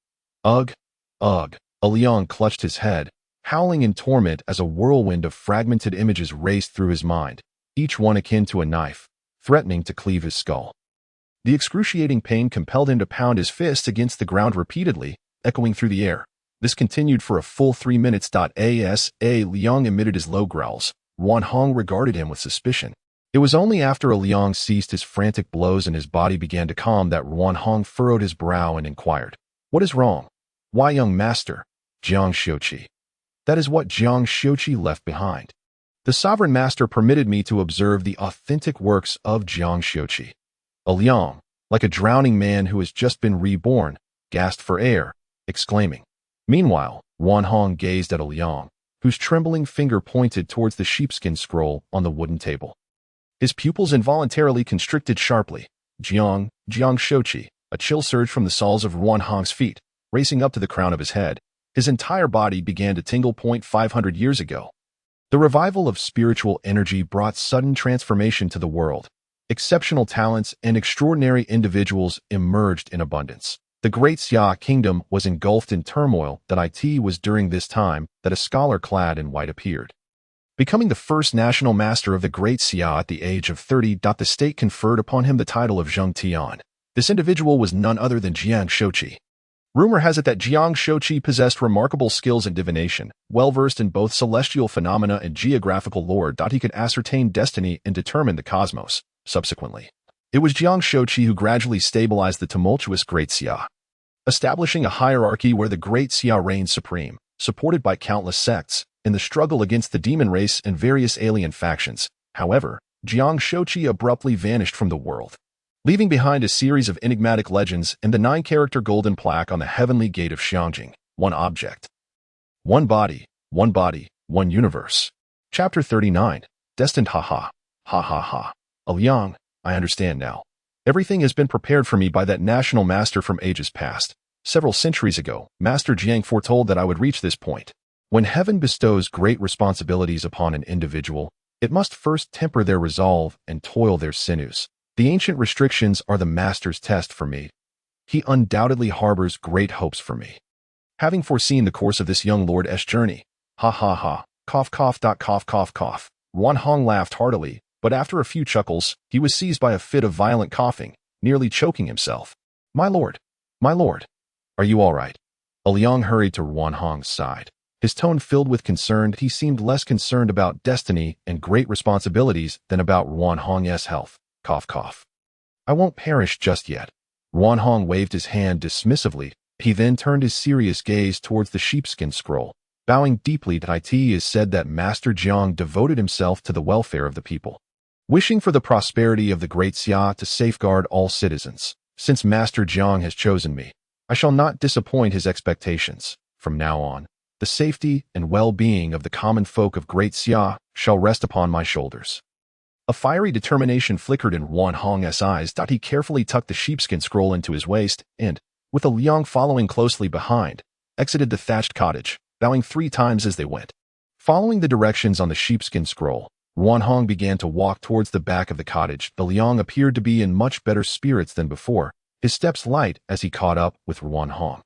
Ugh! Ugh! Liang clutched his head, howling in torment as a whirlwind of fragmented images raced through his mind, each one akin to a knife, threatening to cleave his skull. The excruciating pain compelled him to pound his fists against the ground repeatedly, echoing through the air. This continued for a full 3 minutes. As Liang emitted his low growls, Wan Hong regarded him with suspicion. It was only after Liang ceased his frantic blows and his body began to calm that Wan Hong furrowed his brow and inquired, "What is wrong?" "Why, young master, Jiang Xiuqi. That is what Jiang Xiuqi left behind. The sovereign master permitted me to observe the authentic works of Jiang Xiuqi." Liang, like a drowning man who has just been reborn, gasped for air, exclaiming. Meanwhile, Wan Hong gazed at Liang, whose trembling finger pointed towards the sheepskin scroll on the wooden table. His pupils involuntarily constricted sharply. Jiang Shochi, a chill surged from the soles of Ruan Hong's feet, racing up to the crown of his head. His entire body began to tingle. 500 years ago. The revival of spiritual energy brought sudden transformation to the world. Exceptional talents and extraordinary individuals emerged in abundance. The Great Xia Kingdom was engulfed in turmoil. It was during this time that a scholar clad in white appeared. Becoming the first national master of the Great Xia at the age of 30, the state conferred upon him the title of Zheng Tian. This individual was none other than Jiang Shochi. Rumor has it that Jiang Shochi possessed remarkable skills in divination, well-versed in both celestial phenomena and geographical lore. He could ascertain destiny and determine the cosmos. Subsequently, it was Jiang Shochi who gradually stabilized the tumultuous Great Xia, establishing a hierarchy where the Great Xia reigned supreme, supported by countless sects, in the struggle against the demon race and various alien factions. However, Jiang Shochi abruptly vanished from the world, leaving behind a series of enigmatic legends and the 9-character golden plaque on the heavenly gate of Xiangjing. One object, one body, one universe. Chapter 39. Destined. Ha ha. Ha ha ha. Liang, I understand now. Everything has been prepared for me by that national master from ages past. Several centuries ago, Master Jiang foretold that I would reach this point. When heaven bestows great responsibilities upon an individual, it must first temper their resolve and toil their sinews. The ancient restrictions are the master's test for me. He undoubtedly harbors great hopes for me. Having foreseen the course of this young lord's journey, ha ha ha, cough cough. Ruan Hong laughed heartily, but after a few chuckles, he was seized by a fit of violent coughing, nearly choking himself. My lord, are you all right? Liang hurried to Ruan Hong's side. His tone filled with concern. He seemed less concerned about destiny and great responsibilities than about Ruan Hong's health. Cough cough. I won't perish just yet. Ruan Hong waved his hand dismissively. He then turned his serious gaze towards the sheepskin scroll. Bowing deeply, it is said that Master Jiang devoted himself to the welfare of the people, wishing for the prosperity of the Great Xia to safeguard all citizens. Since Master Jiang has chosen me, I shall not disappoint his expectations. From now on, the safety and well-being of the common folk of Great Xia shall rest upon my shoulders. A fiery determination flickered in Ruan Hong's eyes. He carefully tucked the sheepskin scroll into his waist and, with Liang following closely behind, exited the thatched cottage, bowing 3 times as they went. Following the directions on the sheepskin scroll, Ruan Hong began to walk towards the back of the cottage. Liang appeared to be in much better spirits than before, his steps light as he caught up with Ruan Hong.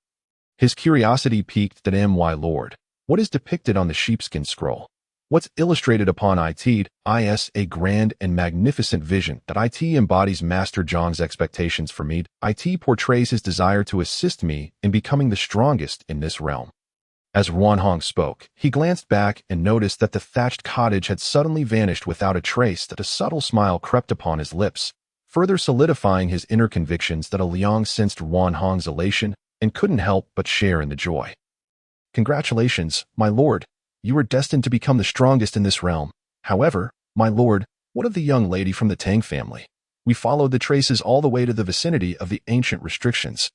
His curiosity piqued. My lord, what is depicted on the sheepskin scroll? What's illustrated upon it is a grand and magnificent vision that embodies Master Jiang's expectations for me. It portrays his desire to assist me in becoming the strongest in this realm. As Ruan Hong spoke, he glanced back and noticed that the thatched cottage had suddenly vanished without a trace. A subtle smile crept upon his lips, further solidifying his inner convictions. Liang sensed Ruan Hong's elation and couldn't help but share in the joy. Congratulations, my lord. You are destined to become the strongest in this realm. However, my lord, what of the young lady from the Tang family? We followed the traces all the way to the vicinity of the ancient restrictions,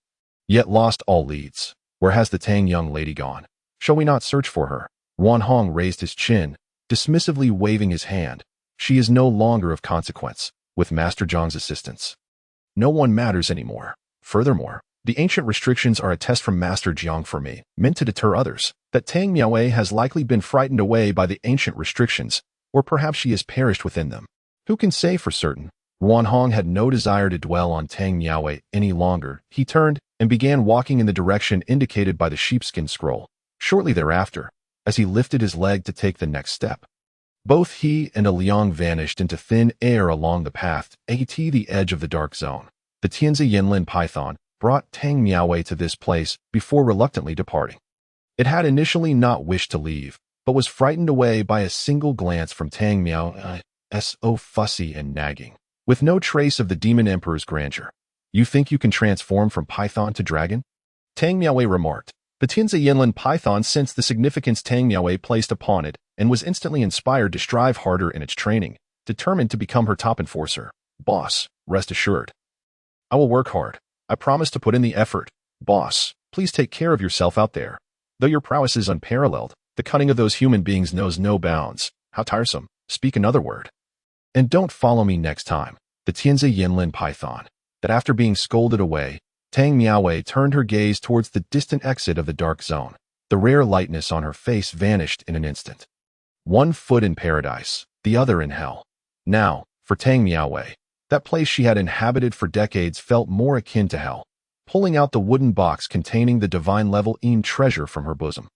yet lost all leads. Where has the Tang young lady gone? Shall we not search for her? Ruan Hong raised his chin, dismissively waving his hand. She is no longer of consequence, with Master Jiang's assistance. No one matters anymore. Furthermore, the ancient restrictions are a test from Master Jiang for me, meant to deter others. That Tang Miaowei has likely been frightened away by the ancient restrictions, or perhaps she has perished within them. Who can say for certain? Ruan Hong had no desire to dwell on Tang Miaowei any longer. He turned and began walking in the direction indicated by the sheepskin scroll. Shortly thereafter, as he lifted his leg to take the next step, both he and Liang vanished into thin air along the path at the edge of the dark zone. The Tianzi Yinlin python brought Tang Miaowei to this place before reluctantly departing. It had initially not wished to leave, but was frightened away by a single glance from Tang Miao, so fussy and nagging, with no trace of the demon emperor's grandeur. You think you can transform from python to dragon? Tang Miaowei remarked. The Tianzi Yinlin python sensed the significance Tang Miaowei placed upon it and was instantly inspired to strive harder in its training, determined to become her top enforcer. Boss, rest assured. I will work hard. I promise to put in the effort. Boss, please take care of yourself out there. Though your prowess is unparalleled, The cunning of those human beings knows no bounds. How tiresome. Speak another word. And don't follow me next time. The Tianzi Yinlin python. That after being scolded away, Tang Miaowei turned her gaze towards the distant exit of the dark zone. The rare lightness on her face vanished in an instant. One foot in paradise, the other in hell. Now, for Tang Miaowei, that place she had inhabited for decades felt more akin to hell. Pulling out the wooden box containing the divine-level Yin treasure from her bosom,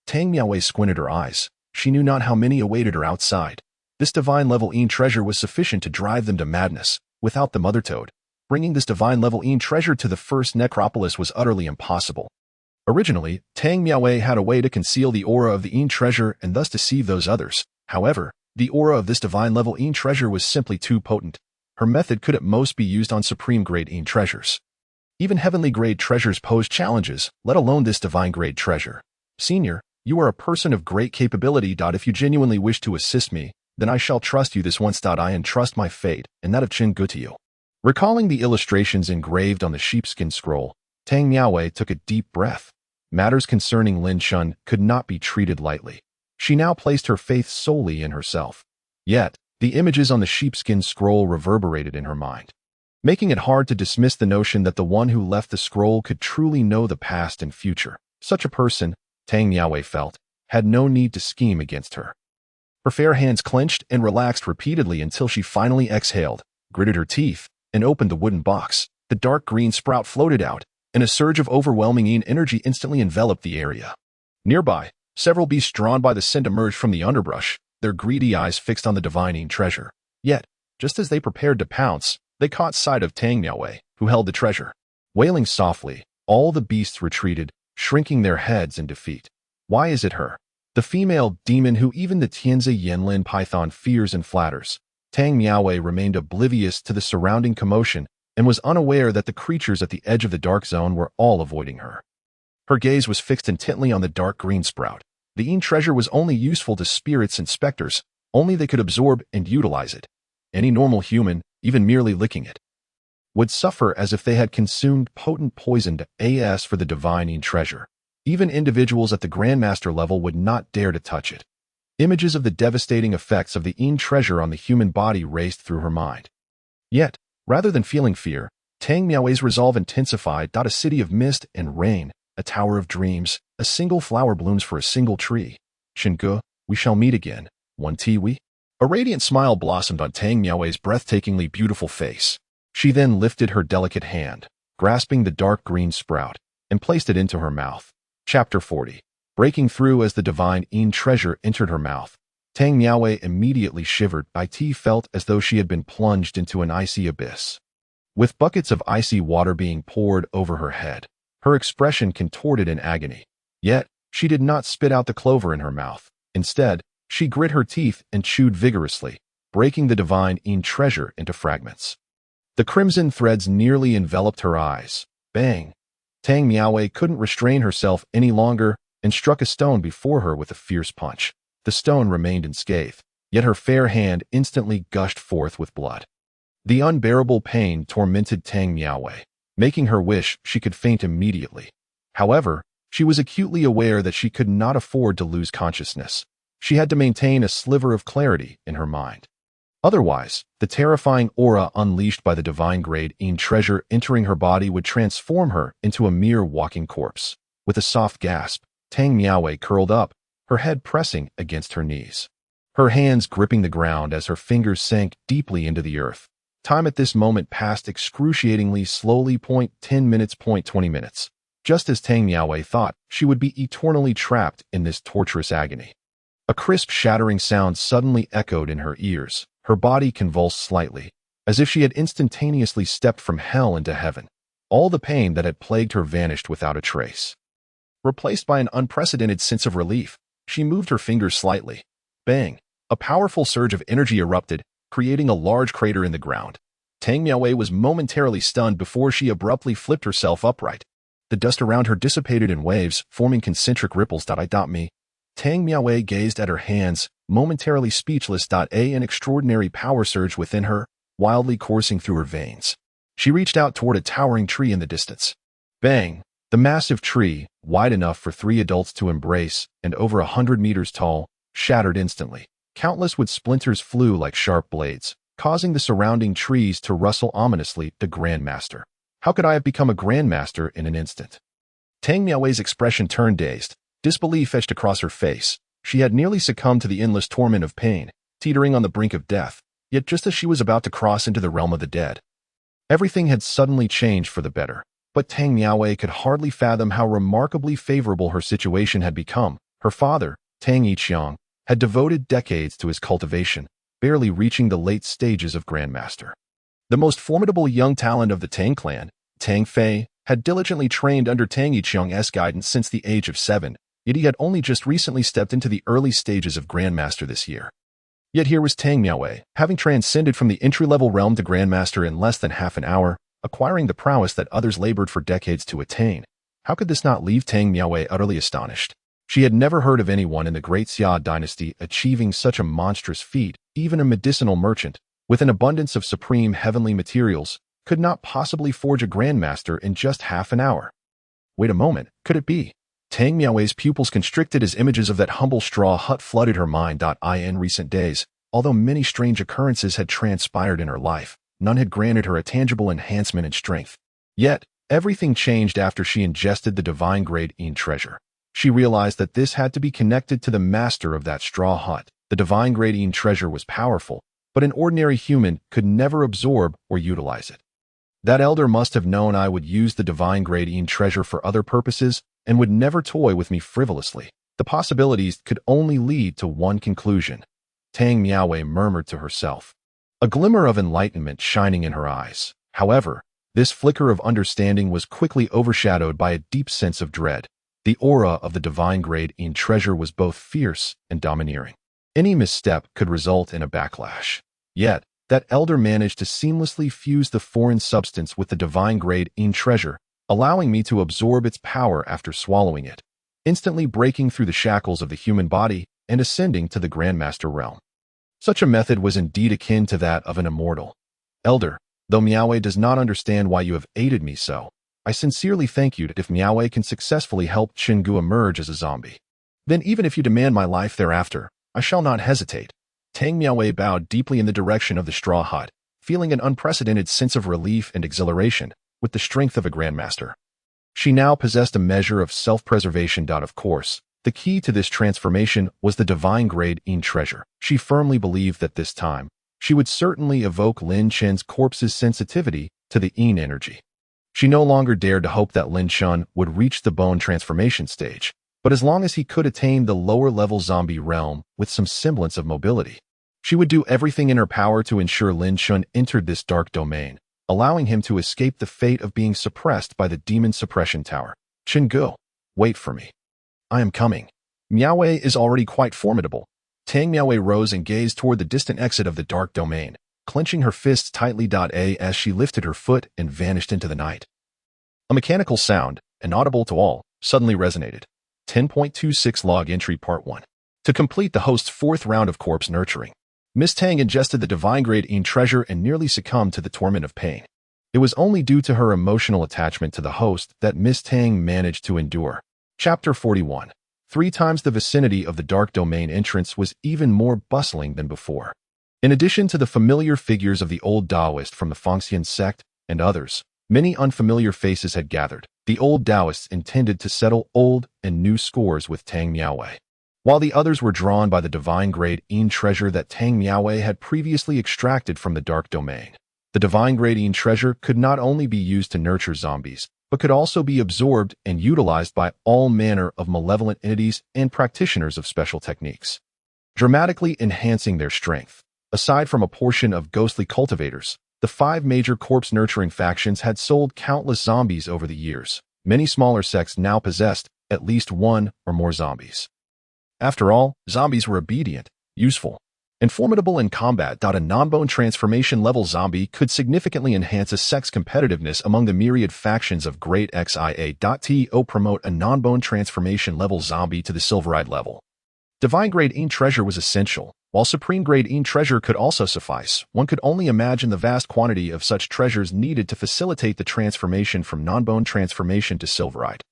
Tang Miaowei squinted her eyes. She knew not how many awaited her outside. This divine-level Yin treasure was sufficient to drive them to madness. Without the mother toad, bringing this divine-level Yin treasure to the first necropolis was utterly impossible. Originally, Tang Miaowei had a way to conceal the aura of the Yin treasure and thus deceive those others. However, the aura of this divine-level Yin treasure was simply too potent. Her method could at most be used on supreme-grade Yin treasures. Even heavenly-grade treasures pose challenges, let alone this divine-grade treasure. Senior, you are a person of great capability. If you genuinely wish to assist me, then I shall trust you this once. I entrust my fate and that of Qin Gu to you. Recalling the illustrations engraved on the sheepskin scroll, Tang Miaowei took a deep breath. Matters concerning Lin Chun could not be treated lightly. She now placed her faith solely in herself. Yet, the images on the sheepskin scroll reverberated in her mind, making it hard to dismiss the notion that the one who left the scroll could truly know the past and future. Such a person, Tang Miaowei felt, had no need to scheme against her. Her fair hands clenched and relaxed repeatedly until she finally exhaled, gritted her teeth, and opened the wooden box. The dark green sprout floated out, and a surge of overwhelming Yin energy instantly enveloped the area. Nearby, several beasts drawn by the scent emerged from the underbrush, their greedy eyes fixed on the divine Yin treasure. Yet, just as they prepared to pounce, they caught sight of Tang Miaowei, who held the treasure. Wailing softly, all the beasts retreated, shrinking their heads in defeat. Why is it her? The female demon who even the Tianzi Yinlin python fears and flatters. Tang Miaowei remained oblivious to the surrounding commotion and was unaware that the creatures at the edge of the dark zone were all avoiding her. Her gaze was fixed intently on the dark green sprout. The Yin treasure was only useful to spirits and specters, only they could absorb and utilize it. Any normal human, even merely licking it, would suffer as if they had consumed potent poison as for the divine Yin treasure. Even individuals at the Grandmaster level would not dare to touch it. Images of the devastating effects of the Yin treasure on the human body raced through her mind. Yet, rather than feeling fear, Tang Miaowei's resolve intensified. A city of mist and rain, a tower of dreams, a single flower blooms for a single tree. Qin, we shall meet again, one we. A radiant smile blossomed on Tang Miaowei's breathtakingly beautiful face. She then lifted her delicate hand, grasping the dark green sprout, and placed it into her mouth. Chapter 40. Breaking through as the divine Yin treasure entered her mouth, Tang Miaowei immediately shivered. It felt as though she had been plunged into an icy abyss. With buckets of icy water being poured over her head, her expression contorted in agony. Yet, she did not spit out the clover in her mouth. Instead, she grit her teeth and chewed vigorously, breaking the divine Yin treasure into fragments. The crimson threads nearly enveloped her eyes. Bang! Tang Miaowei couldn't restrain herself any longer and struck a stone before her with a fierce punch. The stone remained unscathed, yet her fair hand instantly gushed forth with blood. The unbearable pain tormented Tang Miaowei, making her wish she could faint immediately. However, she was acutely aware that she could not afford to lose consciousness. She had to maintain a sliver of clarity in her mind. Otherwise, the terrifying aura unleashed by the divine-grade Yin treasure entering her body would transform her into a mere walking corpse. With a soft gasp, Tang Miaowei curled up, her head pressing against her knees, her hands gripping the ground as her fingers sank deeply into the earth. Time at this moment passed excruciatingly slowly. 10 minutes, 20 minutes. Just as Tang Miaowei thought she would be eternally trapped in this torturous agony. A crisp shattering sound suddenly echoed in her ears. Her body convulsed slightly, as if she had instantaneously stepped from hell into heaven. All the pain that had plagued her vanished without a trace. Replaced by an unprecedented sense of relief, she moved her fingers slightly. Bang! A powerful surge of energy erupted, creating a large crater in the ground. Tang Miaowei was momentarily stunned before she abruptly flipped herself upright. The dust around her dissipated in waves, forming concentric ripples. Me. Tang Miaowei gazed at her hands, momentarily speechless. An extraordinary power surged within her, wildly coursing through her veins. She reached out toward a towering tree in the distance. Bang! The massive tree, wide enough for 3 adults to embrace and over 100 meters tall, shattered instantly. Countless wood splinters flew like sharp blades, causing the surrounding trees to rustle ominously. The Grandmaster. How could I have become a Grandmaster in an instant? Tang Miaowei's expression turned dazed. Disbelief etched across her face. She had nearly succumbed to the endless torment of pain, teetering on the brink of death, yet just as she was about to cross into the realm of the dead, everything had suddenly changed for the better. But Tang Miaowei could hardly fathom how remarkably favorable her situation had become. Her father, Tang Yixiang, had devoted decades to his cultivation, barely reaching the late stages of Grandmaster. The most formidable young talent of the Tang clan, Tang Fei, had diligently trained under Tang Yixiang's guidance since the age of 7, yet he had only just recently stepped into the early stages of Grandmaster this year. Yet here was Tang Miaowei, having transcended from the entry-level realm to Grandmaster in less than half an hour, acquiring the prowess that others labored for decades to attain. How could this not leave Tang Miaowei utterly astonished? She had never heard of anyone in the Great Xia dynasty achieving such a monstrous feat. Even a medicinal merchant, with an abundance of supreme heavenly materials, could not possibly forge a Grandmaster in just half an hour. Wait a moment, could it be? Tang Miaowei's pupils constricted as images of that humble straw hut flooded her mind. In recent days, although many strange occurrences had transpired in her life, none had granted her a tangible enhancement in strength. Yet, everything changed after she ingested the divine grade Yin treasure. She realized that this had to be connected to the master of that straw hut. The divine grade Yin treasure was powerful, but an ordinary human could never absorb or utilize it. That elder must have known I would use the divine grade Yin treasure for other purposes and would never toy with me frivolously. The possibilities could only lead to one conclusion. Tang Miaowei murmured to herself, a glimmer of enlightenment shining in her eyes. However, this flicker of understanding was quickly overshadowed by a deep sense of dread. The aura of the divine grade Yin treasure was both fierce and domineering. Any misstep could result in a backlash. Yet, that elder managed to seamlessly fuse the foreign substance with the divine grade Yin treasure, allowing me to absorb its power after swallowing it, instantly breaking through the shackles of the human body and ascending to the Grandmaster realm. Such a method was indeed akin to that of an immortal. Elder, though Miaowei does not understand why you have aided me so, I sincerely thank you. If Miaowei can successfully help Qinggu emerge as a zombie, then even if you demand my life thereafter, I shall not hesitate. Tang Miaowei bowed deeply in the direction of the straw hut, feeling an unprecedented sense of relief and exhilaration with the strength of a Grandmaster. She now possessed a measure of self-preservation. Of course, the key to this transformation was the divine grade Yin treasure. She firmly believed that this time, she would certainly evoke Lin Chen's corpse's sensitivity to the Yin energy. She no longer dared to hope that Lin Chen would reach the bone transformation stage, but as long as he could attain the lower-level zombie realm with some semblance of mobility, she would do everything in her power to ensure Lin Chen entered this dark domain, allowing him to escape the fate of being suppressed by the demon suppression tower. Qinggu, wait for me. I am coming. Miaowei is already quite formidable. Tang Miaowei rose and gazed toward the distant exit of the dark domain, clenching her fists tightly. As she lifted her foot and vanished into the night. A mechanical sound, inaudible to all, suddenly resonated. 10.26 Log Entry Part 1. To complete the host's 4th round of corpse nurturing, Miss Tang ingested the divine grade Yin treasure and nearly succumbed to the torment of pain. It was only due to her emotional attachment to the host that Miss Tang managed to endure. Chapter 41. 3 times the vicinity of the dark domain entrance was even more bustling than before. In addition to the familiar figures of the old Taoist from the Fengxian sect and others, many unfamiliar faces had gathered. The old Taoists intended to settle old and new scores with Tang Miaowei, while the others were drawn by the divine grade Yin treasure that Tang Miaowei had previously extracted from the dark domain. The divine grade Yin treasure could not only be used to nurture zombies, but could also be absorbed and utilized by all manner of malevolent entities and practitioners of special techniques, dramatically enhancing their strength. Aside from a portion of ghostly cultivators, the 5 major corpse-nurturing factions had sold countless zombies over the years. Many smaller sects now possessed at least 1 or more zombies. After all, zombies were obedient, useful, and formidable in combat. A non-bone transformation level zombie could significantly enhance a sect's competitiveness among the myriad factions of Great Xia. To promote a non-bone transformation level zombie to the silverite level, divine grade Yin treasure was essential. While supreme-grade Yin treasure could also suffice, one could only imagine the vast quantity of such treasures needed to facilitate the transformation from non-bone transformation to silverite.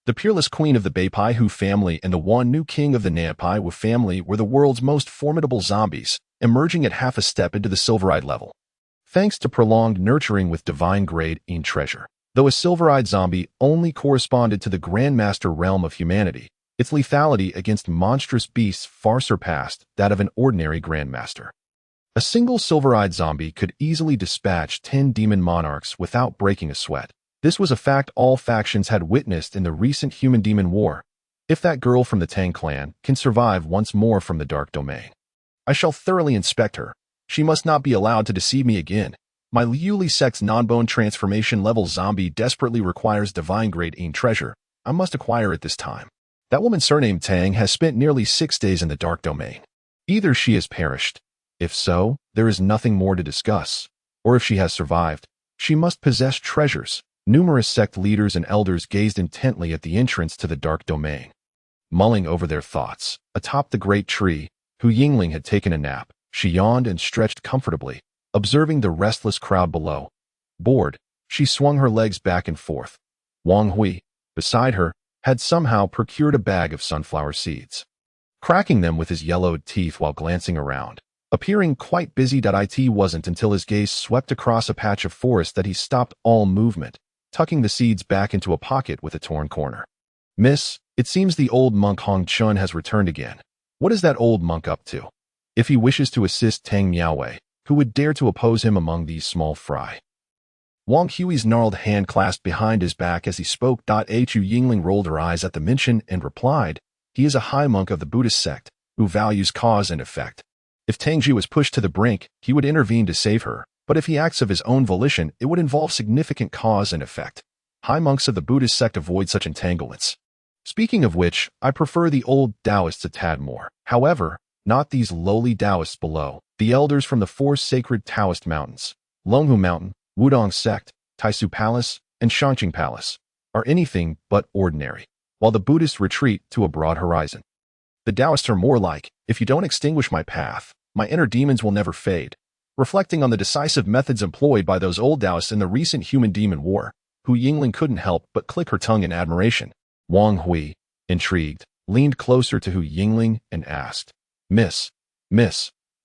The peerless queen of the Beipai Hu family and the one new king of the Nanpai Wu family were the world's most formidable zombies, emerging at half a step into the silverite level. Thanks to prolonged nurturing with divine-grade Yin treasure. Though a silverite zombie only corresponded to the Grandmaster realm of humanity, its lethality against monstrous beasts far surpassed that of an ordinary Grandmaster. A single silverite zombie could easily dispatch 10 demon monarchs without breaking a sweat. This was a fact all factions had witnessed in the recent human-demon war. If that girl from the Tang clan can survive once more from the dark domain, I shall thoroughly inspect her. She must not be allowed to deceive me again. My Liuli sect's non-bone transformation level zombie desperately requires divine-grade Yin treasure. I must acquire it this time. That woman surnamed Tang has spent nearly 6 days in the dark domain. Either she has perished. If so, there is nothing more to discuss. Or if she has survived, she must possess treasures. Numerous sect leaders and elders gazed intently at the entrance to the dark domain. Mulling over their thoughts, atop the great tree, Hu Yingling had taken a nap. She yawned and stretched comfortably, observing the restless crowd below. Bored, she swung her legs back and forth. Wang Hui, beside her, had somehow procured a bag of sunflower seeds. Cracking them with his yellowed teeth while glancing around, appearing quite busy. It wasn't until his gaze swept across a patch of forest that he stopped all movement, tucking the seeds back into a pocket with a torn corner. Miss, it seems the old monk Hong Chun has returned again. What is that old monk up to? If he wishes to assist Tang Miaowei, who would dare to oppose him among these small fry? Wang Hui's gnarled hand clasped behind his back as he spoke. Hu Yingling rolled her eyes at the mention and replied, he is a high monk of the Buddhist sect, who values cause and effect. If Tangji was pushed to the brink, he would intervene to save her, but if he acts of his own volition, it would involve significant cause and effect. High monks of the Buddhist sect avoid such entanglements. Speaking of which, I prefer the old Taoists a tad more. However, not these lowly Taoists below. The elders from the 4 sacred Taoist mountains, Longhu Mountain, Wudong Sect, Taisu Palace, and Shangqing Palace, are anything but ordinary, while the Buddhists retreat to a broad horizon. The Taoists are more like, if you don't extinguish my path, my inner demons will never fade. Reflecting on the decisive methods employed by those old Taoists in the recent human-demon war, Hu Yingling couldn't help but click her tongue in admiration. Wang Hui, intrigued, leaned closer to Hu Yingling and asked, Miss,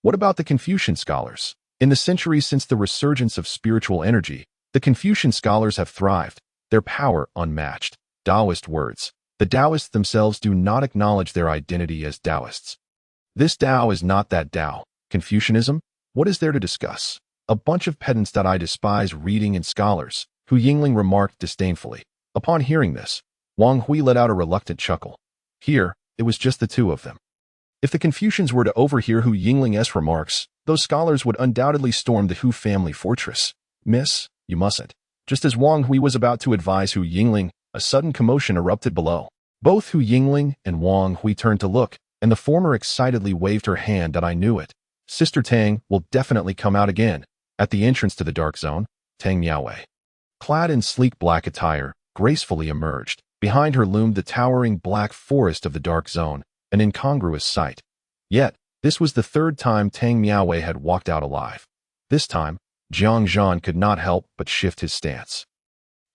what about the Confucian scholars? In the centuries since the resurgence of spiritual energy, the Confucian scholars have thrived, their power unmatched. Taoist words. The Taoists themselves do not acknowledge their identity as Taoists. This Tao is not that Tao. Confucianism? What is there to discuss? A bunch of pedants that I despise reading and scholars, Hu Yingling remarked disdainfully. Upon hearing this, Wang Hui let out a reluctant chuckle. Here, it was just the two of them. If the Confucians were to overhear Hu Yingling's remarks, those scholars would undoubtedly storm the Hu family fortress. Miss, you mustn't. Just as Wang Hui was about to advise Hu Yingling, a sudden commotion erupted below. Both Hu Yingling and Wang Hui turned to look, and the former excitedly waved her hand. I knew it. Sister Tang will definitely come out again. At the entrance to the dark zone, Tang Miaowei, clad in sleek black attire, gracefully emerged. Behind her loomed the towering black forest of the dark zone, an incongruous sight. Yet, this was the 3rd time Tang Miaowei had walked out alive. This time, Jiang Zhan could not help but shift his stance.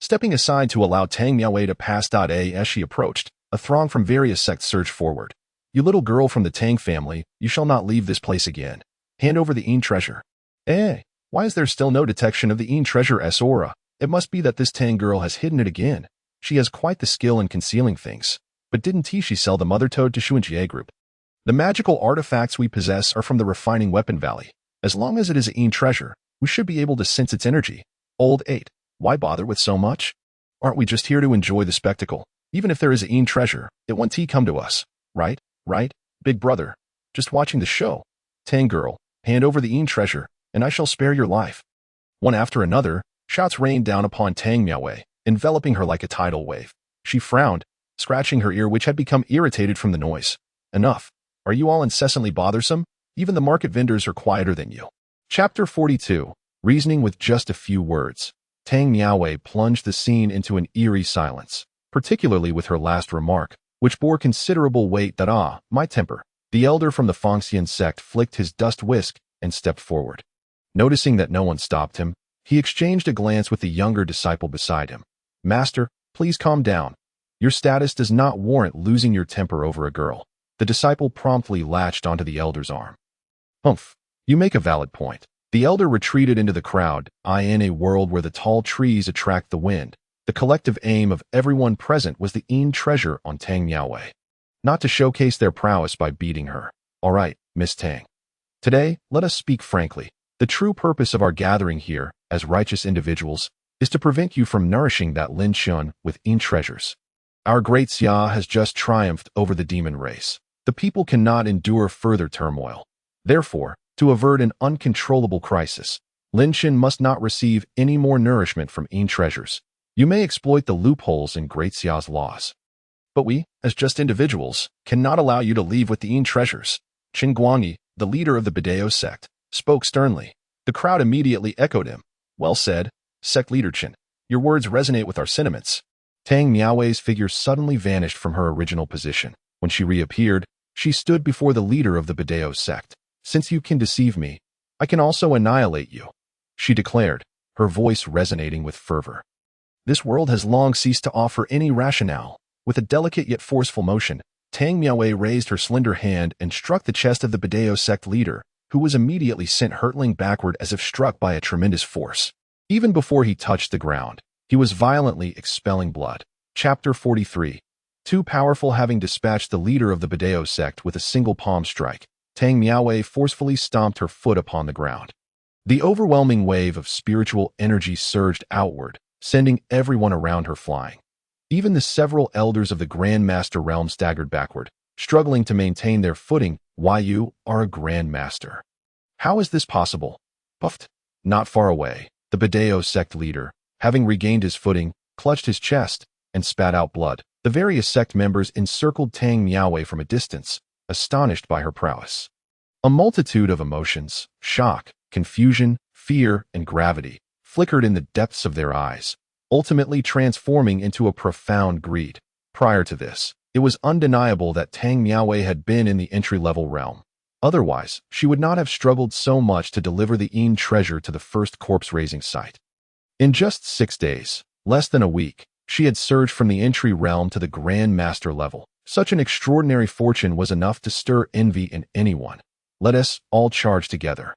Stepping aside to allow Tang Miaowei to pass. As she approached, a throng from various sects surged forward. You little girl from the Tang family, you shall not leave this place again. Hand over the Yin treasure. Why is there still no detection of the Yin treasure's aura? It must be that this Tang girl has hidden it again. She has quite the skill in concealing things. But didn't she sell the mother toad to Xuanjie Group? The magical artifacts we possess are from the refining weapon valley. As long as it is a Yin treasure, we should be able to sense its energy. Old 8. Why bother with so much? Aren't we just here to enjoy the spectacle? Even if there is a Yin treasure, it won't come to us. Right, big brother. Just watching the show. Tang girl, hand over the Yin treasure, and I shall spare your life. One after another, shouts rained down upon Tang Miaowei, enveloping her like a tidal wave. She frowned, scratching her ear which had become irritated from the noise. Enough. Are you all incessantly bothersome? Even the market vendors are quieter than you. Chapter 42. Reasoning with just a few words. Tang Miaowei plunged the scene into an eerie silence, particularly with her last remark, which bore considerable weight. My temper. The elder from the Fongxian sect flicked his dust whisk and stepped forward. Noticing that no one stopped him, he exchanged a glance with the younger disciple beside him. Master, please calm down. Your status does not warrant losing your temper over a girl. The disciple promptly latched onto the elder's arm. Humph, you make a valid point. The elder retreated into the crowd. In a world where the tall trees attract the wind, the collective aim of everyone present was the treasure on Tang Miaowei. Not to showcase their prowess by beating her. All right, Miss Tang. Today, let us speak frankly. The true purpose of our gathering here, as righteous individuals, is to prevent you from nourishing that Lin Shun with treasures. Our great Xia has just triumphed over the demon race. The people cannot endure further turmoil. Therefore, to avert an uncontrollable crisis, Lin Shun must not receive any more nourishment from treasures. You may exploit the loopholes in Great Xia's laws. But we, as just individuals, cannot allow you to leave with the treasures. Qin Guangyi, the leader of the Bidao sect, spoke sternly. The crowd immediately echoed him. Well said, sect leader Qin. Your words resonate with our sentiments. Tang Miaowei's figure suddenly vanished from her original position. When she reappeared, she stood before the leader of the Bidao sect. Since you can deceive me, I can also annihilate you, she declared, her voice resonating with fervor. This world has long ceased to offer any rationale. With a delicate yet forceful motion, Tang Miaowei raised her slender hand and struck the chest of the Bidao sect leader, who was immediately sent hurtling backward as if struck by a tremendous force. Even before he touched the ground, he was violently expelling blood. Chapter 43. Too powerful, having dispatched the leader of the Bidao sect with a single palm strike, Tang Miaowei forcefully stomped her foot upon the ground. The overwhelming wave of spiritual energy surged outward, sending everyone around her flying. Even the several elders of the Grand Master realm staggered backward, struggling to maintain their footing. Why, you are a Grand Master? How is this possible? Puffed. Not far away, the Bidao sect leader, having regained his footing, clutched his chest and spat out blood. The various sect members encircled Tang Miaowei from a distance, astonished by her prowess. A multitude of emotions, shock, confusion, fear, and gravity, flickered in the depths of their eyes, ultimately transforming into a profound greed. Prior to this, it was undeniable that Tang Miaowei had been in the entry-level realm. Otherwise, she would not have struggled so much to deliver the treasure to the first corpse-raising site. In just 6 days, less than a week, she had surged from the entry realm to the Grand Master level. Such an extraordinary fortune was enough to stir envy in anyone. Let us all charge together.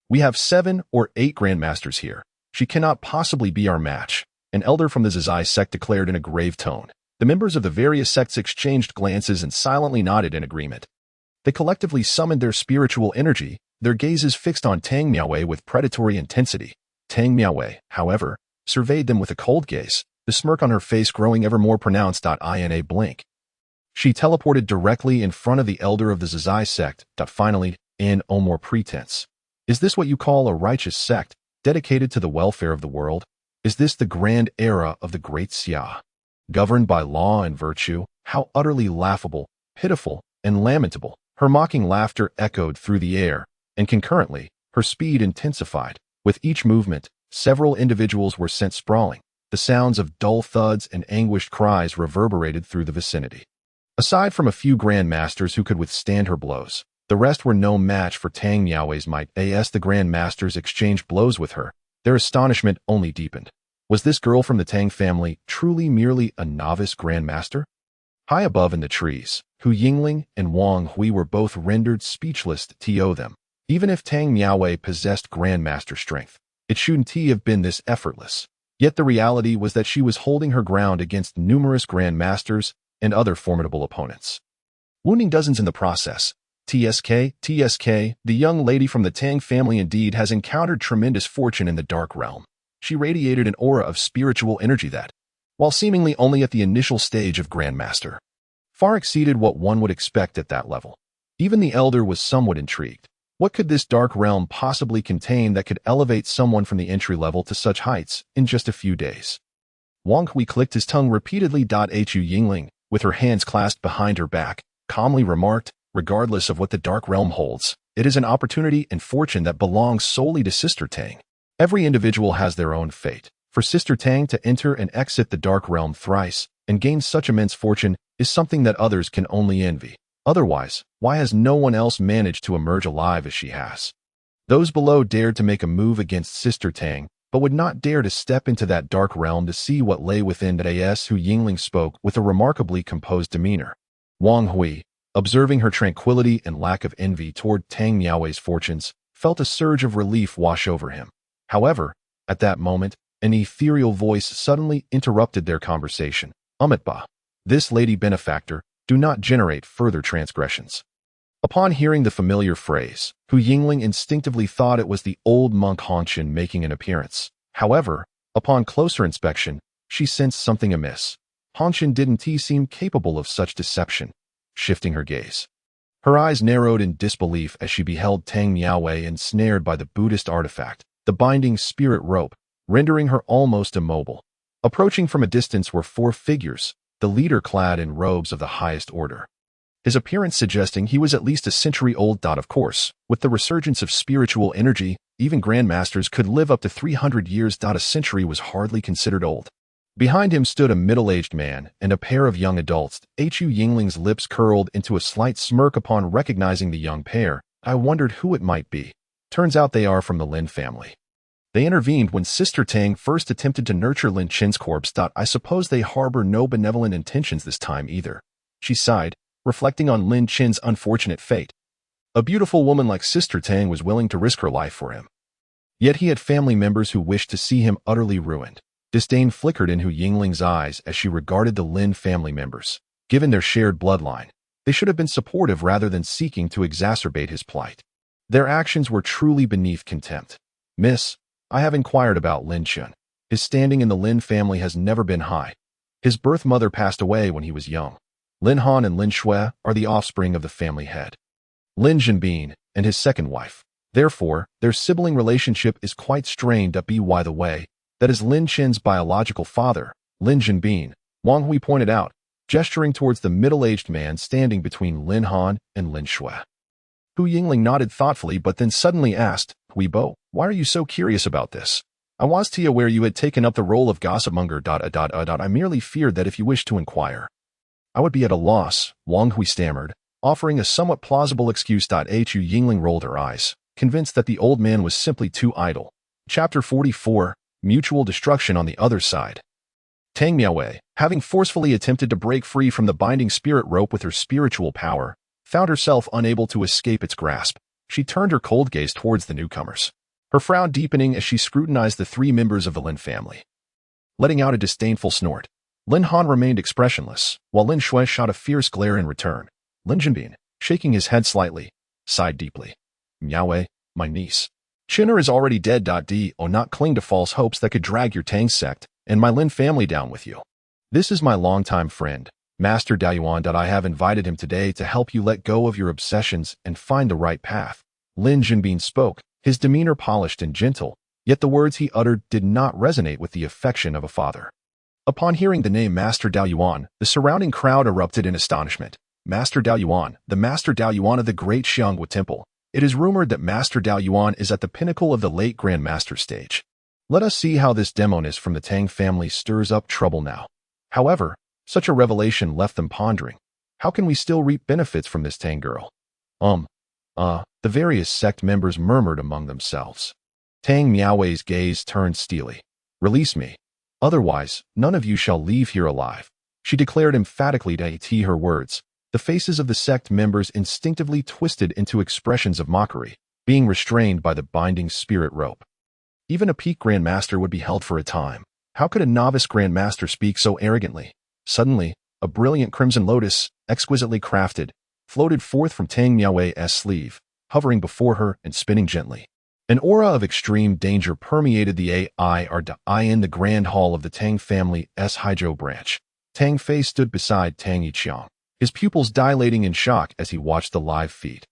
We have 7 or 8 Grandmasters here. She cannot possibly be our match, an elder from the Zizai sect declared in a grave tone. The members of the various sects exchanged glances and silently nodded in agreement. They collectively summoned their spiritual energy, their gazes fixed on Tang Miaowei with predatory intensity. Tang Miaowei, however, surveyed them with a cold gaze, the smirk on her face growing ever more pronounced. In a blink, she teleported directly in front of the elder of the Zizai sect. Finally, in no more pretense. Is this what you call a righteous sect, dedicated to the welfare of the world? Is this the grand era of the great Xia, governed by law and virtue? How utterly laughable, pitiful, and lamentable. Her mocking laughter echoed through the air, and concurrently, her speed intensified. With each movement, several individuals were sent sprawling. The sounds of dull thuds and anguished cries reverberated through the vicinity. Aside from a few Grand Masters who could withstand her blows, the rest were no match for Tang Miaowei's might. As the Grand Masters exchanged blows with her, their astonishment only deepened. Was this girl from the Tang family truly merely a novice Grand Master? High above in the trees, Hu Yingling and Wang Hui were both rendered speechless to them. Even if Tang Miaowei possessed Grand Master strength, it shouldn't have been this effortless. Yet the reality was that she was holding her ground against numerous Grand Masters and other formidable opponents, wounding dozens in the process. TSK, the young lady from the Tang family indeed has encountered tremendous fortune in the dark realm. She radiated an aura of spiritual energy that, while seemingly only at the initial stage of Grandmaster, far exceeded what one would expect at that level. Even the elder was somewhat intrigued. What could this dark realm possibly contain that could elevate someone from the entry level to such heights in just a few days? Wang Hui clicked his tongue repeatedly. Hu Yingling, with her hands clasped behind her back, calmly remarked, regardless of what the dark realm holds, it is an opportunity and fortune that belongs solely to Sister Tang. Every individual has their own fate. For Sister Tang to enter and exit the dark realm thrice and gain such immense fortune is something that others can only envy. Otherwise, why has no one else managed to emerge alive as she has? Those below dared to make a move against Sister Tang, but would not dare to step into that dark realm to see what lay within. As Hu Yingling spoke with a remarkably composed demeanor. Wang Hui, observing her tranquility and lack of envy toward Tang Miaowei's fortunes, felt a surge of relief wash over him. However, at that moment, an ethereal voice suddenly interrupted their conversation. Amitabha, this lady benefactor, do not generate further transgressions. Upon hearing the familiar phrase, Hu Yingling instinctively thought it was the old monk Hanshin making an appearance. However, upon closer inspection, she sensed something amiss. Hanshin didn't seem capable of such deception. Shifting her gaze, her eyes narrowed in disbelief as she beheld Tang Miaowei ensnared by the Buddhist artifact, the binding spirit rope, rendering her almost immobile. Approaching from a distance were 4 figures, the leader clad in robes of the highest order. His appearance suggesting he was at least a century old. Of course, with the resurgence of spiritual energy, even grandmasters could live up to 300 years. A century was hardly considered old. Behind him stood a middle-aged man and a pair of young adults. Hu Yingling's lips curled into a slight smirk upon recognizing the young pair. I wondered who it might be. Turns out they are from the Lin family. They intervened when Sister Tang first attempted to nurture Lin Chen's corpse. I suppose they harbor no benevolent intentions this time either. She sighed, reflecting on Lin Chen's unfortunate fate. A beautiful woman like Sister Tang was willing to risk her life for him. Yet he had family members who wished to see him utterly ruined. Disdain flickered in Hu Yingling's eyes as she regarded the Lin family members. Given their shared bloodline, they should have been supportive rather than seeking to exacerbate his plight. Their actions were truly beneath contempt. Miss, I have inquired about Lin Chen. His standing in the Lin family has never been high. His birth mother passed away when he was young. Lin Han and Lin Shui are the offspring of the family head, Lin Jinbin, and his second wife. Therefore, their sibling relationship is quite strained. By the way, that is Lin Chen's biological father, Lin Jinbin, Wang Hui pointed out, gesturing towards the middle-aged man standing between Lin Han and Lin Shui. Hu Yingling nodded thoughtfully but then suddenly asked, Hui Bo, why are you so curious about this? I was aware you had taken up the role of gossipmonger. I merely feared that if you wished to inquire, I would be at a loss, Wang Hui stammered, offering a somewhat plausible excuse. Hu Yingling rolled her eyes, convinced that the old man was simply too idle. Chapter 44, Mutual Destruction on the Other Side. Tang Miaowei, having forcefully attempted to break free from the binding spirit rope with her spiritual power, found herself unable to escape its grasp. She turned her cold gaze towards the newcomers, her frown deepening as she scrutinized the 3 members of the Lin family. Letting out a disdainful snort, Lin Han remained expressionless, while Lin Shui shot a fierce glare in return. Lin Jinbin, shaking his head slightly, sighed deeply. Miaowei, my niece. Chinner is already dead. Do not cling to false hopes that could drag your Tang sect and my Lin family down with you. This is my longtime friend, Master Daoyuan. I have invited him today to help you let go of your obsessions and find the right path. Lin Jinbin spoke, his demeanor polished and gentle, yet the words he uttered did not resonate with the affection of a father. Upon hearing the name Master Daoyuan, the surrounding crowd erupted in astonishment. Master Daoyuan, the Master Daoyuan of the Great Xianghua Temple. It is rumored that Master Daoyuan is at the pinnacle of the late Grand Master stage. Let us see how this demoness from the Tang family stirs up trouble now. However, such a revelation left them pondering. How can we still reap benefits from this Tang girl? The various sect members murmured among themselves. Tang Miaowei's gaze turned steely. Release me. Otherwise, none of you shall leave here alive. She declared emphatically. Her words, the faces of the sect members instinctively twisted into expressions of mockery, being restrained by the binding spirit rope. Even a peak grandmaster would be held for a time. How could a novice grandmaster speak so arrogantly? Suddenly, a brilliant crimson lotus, exquisitely crafted, floated forth from Tang Miaowei's sleeve, hovering before her and spinning gently. An aura of extreme danger permeated the in the grand hall of the Tang family's Haizhou branch. Tang Fei stood beside Tang Yiqiang, his pupils dilating in shock as he watched the live feed.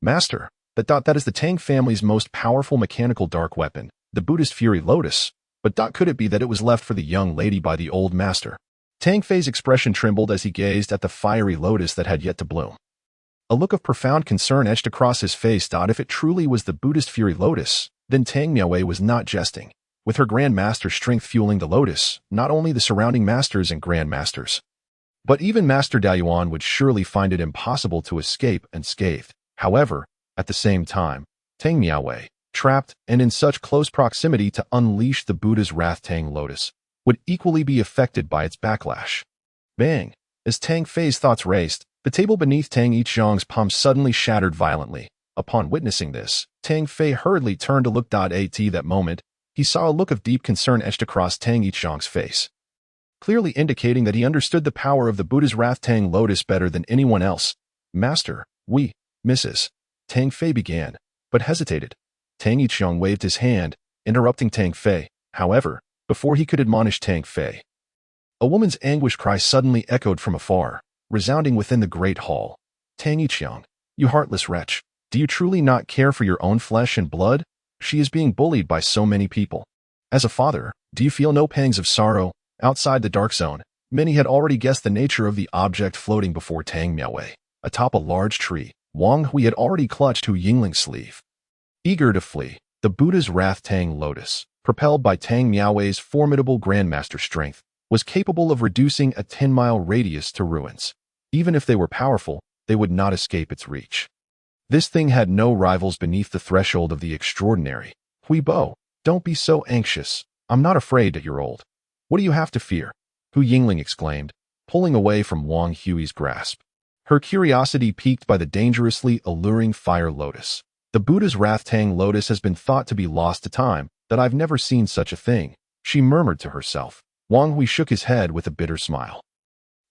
Master, that is the Tang family's most powerful mechanical dark weapon, the Buddhist Fury Lotus. But could it be that it was left for the young lady by the old master? Tang Fei's expression trembled as he gazed at the fiery lotus that had yet to bloom. A look of profound concern etched across his face. If it truly was the Buddhist Fury Lotus, then Tang Miaowei was not jesting. With her Grand Master strength fueling the lotus, not only the surrounding masters and Grand Masters, But even Master Daoyuan would surely find it impossible to escape unscathed. However, at the same time, Tang Miaowei, trapped and in such close proximity to unleash the Buddha's wrath Tang Lotus, would equally be affected by its backlash. Bang! As Tang Fei's thoughts raced, the table beneath Tang Yixiong's palm suddenly shattered violently. Upon witnessing this, Tang Fei hurriedly turned to look. At that moment, he saw a look of deep concern etched across Tang Yixiong's face, clearly indicating that he understood the power of the Buddha's wrath Tang Lotus better than anyone else. Master, Mrs. Tang Fei began, but hesitated. Tang Yixiong waved his hand, interrupting Tang Fei. However, before he could admonish Tang Fei, a woman's anguished cry suddenly echoed from afar, resounding within the great hall. Tang Yixiong, you heartless wretch, do you truly not care for your own flesh and blood? She is being bullied by so many people. As a father, do you feel no pangs of sorrow? Outside the dark zone, many had already guessed the nature of the object floating before Tang Miaowei. Atop a large tree, Wang Hui had already clutched Hu Yingling's sleeve. Eager to flee, the Buddha's wrath Tang Lotus, propelled by Tang Miaowei's formidable grandmaster strength, was capable of reducing a 10-mile radius to ruins. Even if they were powerful, they would not escape its reach. This thing had no rivals beneath the threshold of the extraordinary. Hui Bo, don't be so anxious. I'm not afraid that you're old. What do you have to fear? Hu Yingling exclaimed, pulling away from Wang Hui's grasp. Her curiosity piqued by the dangerously alluring fire lotus. The Buddha's wrath Tang Lotus has been thought to be lost to time, that I've never seen such a thing, she murmured to herself. Wang Hui shook his head with a bitter smile.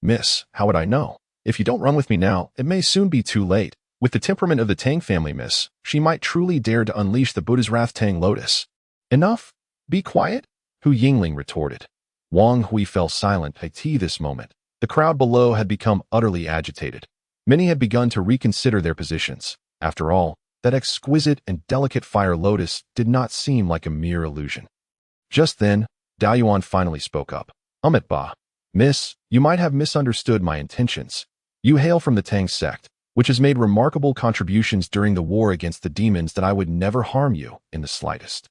Miss, how would I know? If you don't run with me now, it may soon be too late. With the temperament of the Tang family, miss, she might truly dare to unleash the Buddha's wrath Tang Lotus. Enough? Be quiet? Hu Yingling retorted. Wang Hui fell silent at this moment. The crowd below had become utterly agitated. Many had begun to reconsider their positions. After all, that exquisite and delicate fire lotus did not seem like a mere illusion. Just then, Daoyuan finally spoke up. Ba, miss, you might have misunderstood my intentions. You hail from the Tang sect, which has made remarkable contributions during the war against the demons, that I would never harm you in the slightest.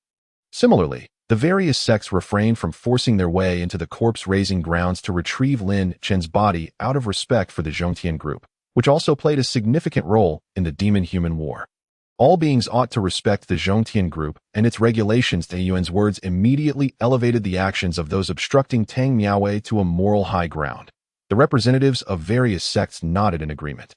Similarly, the various sects refrained from forcing their way into the corpse-raising grounds to retrieve Lin Chen's body out of respect for the Zhongtian group, which also played a significant role in the demon-human war. All beings ought to respect the Zhongtian group and its regulations. Daoyuan's words immediately elevated the actions of those obstructing Tang Miaowei to a moral high ground. The representatives of various sects nodded in agreement,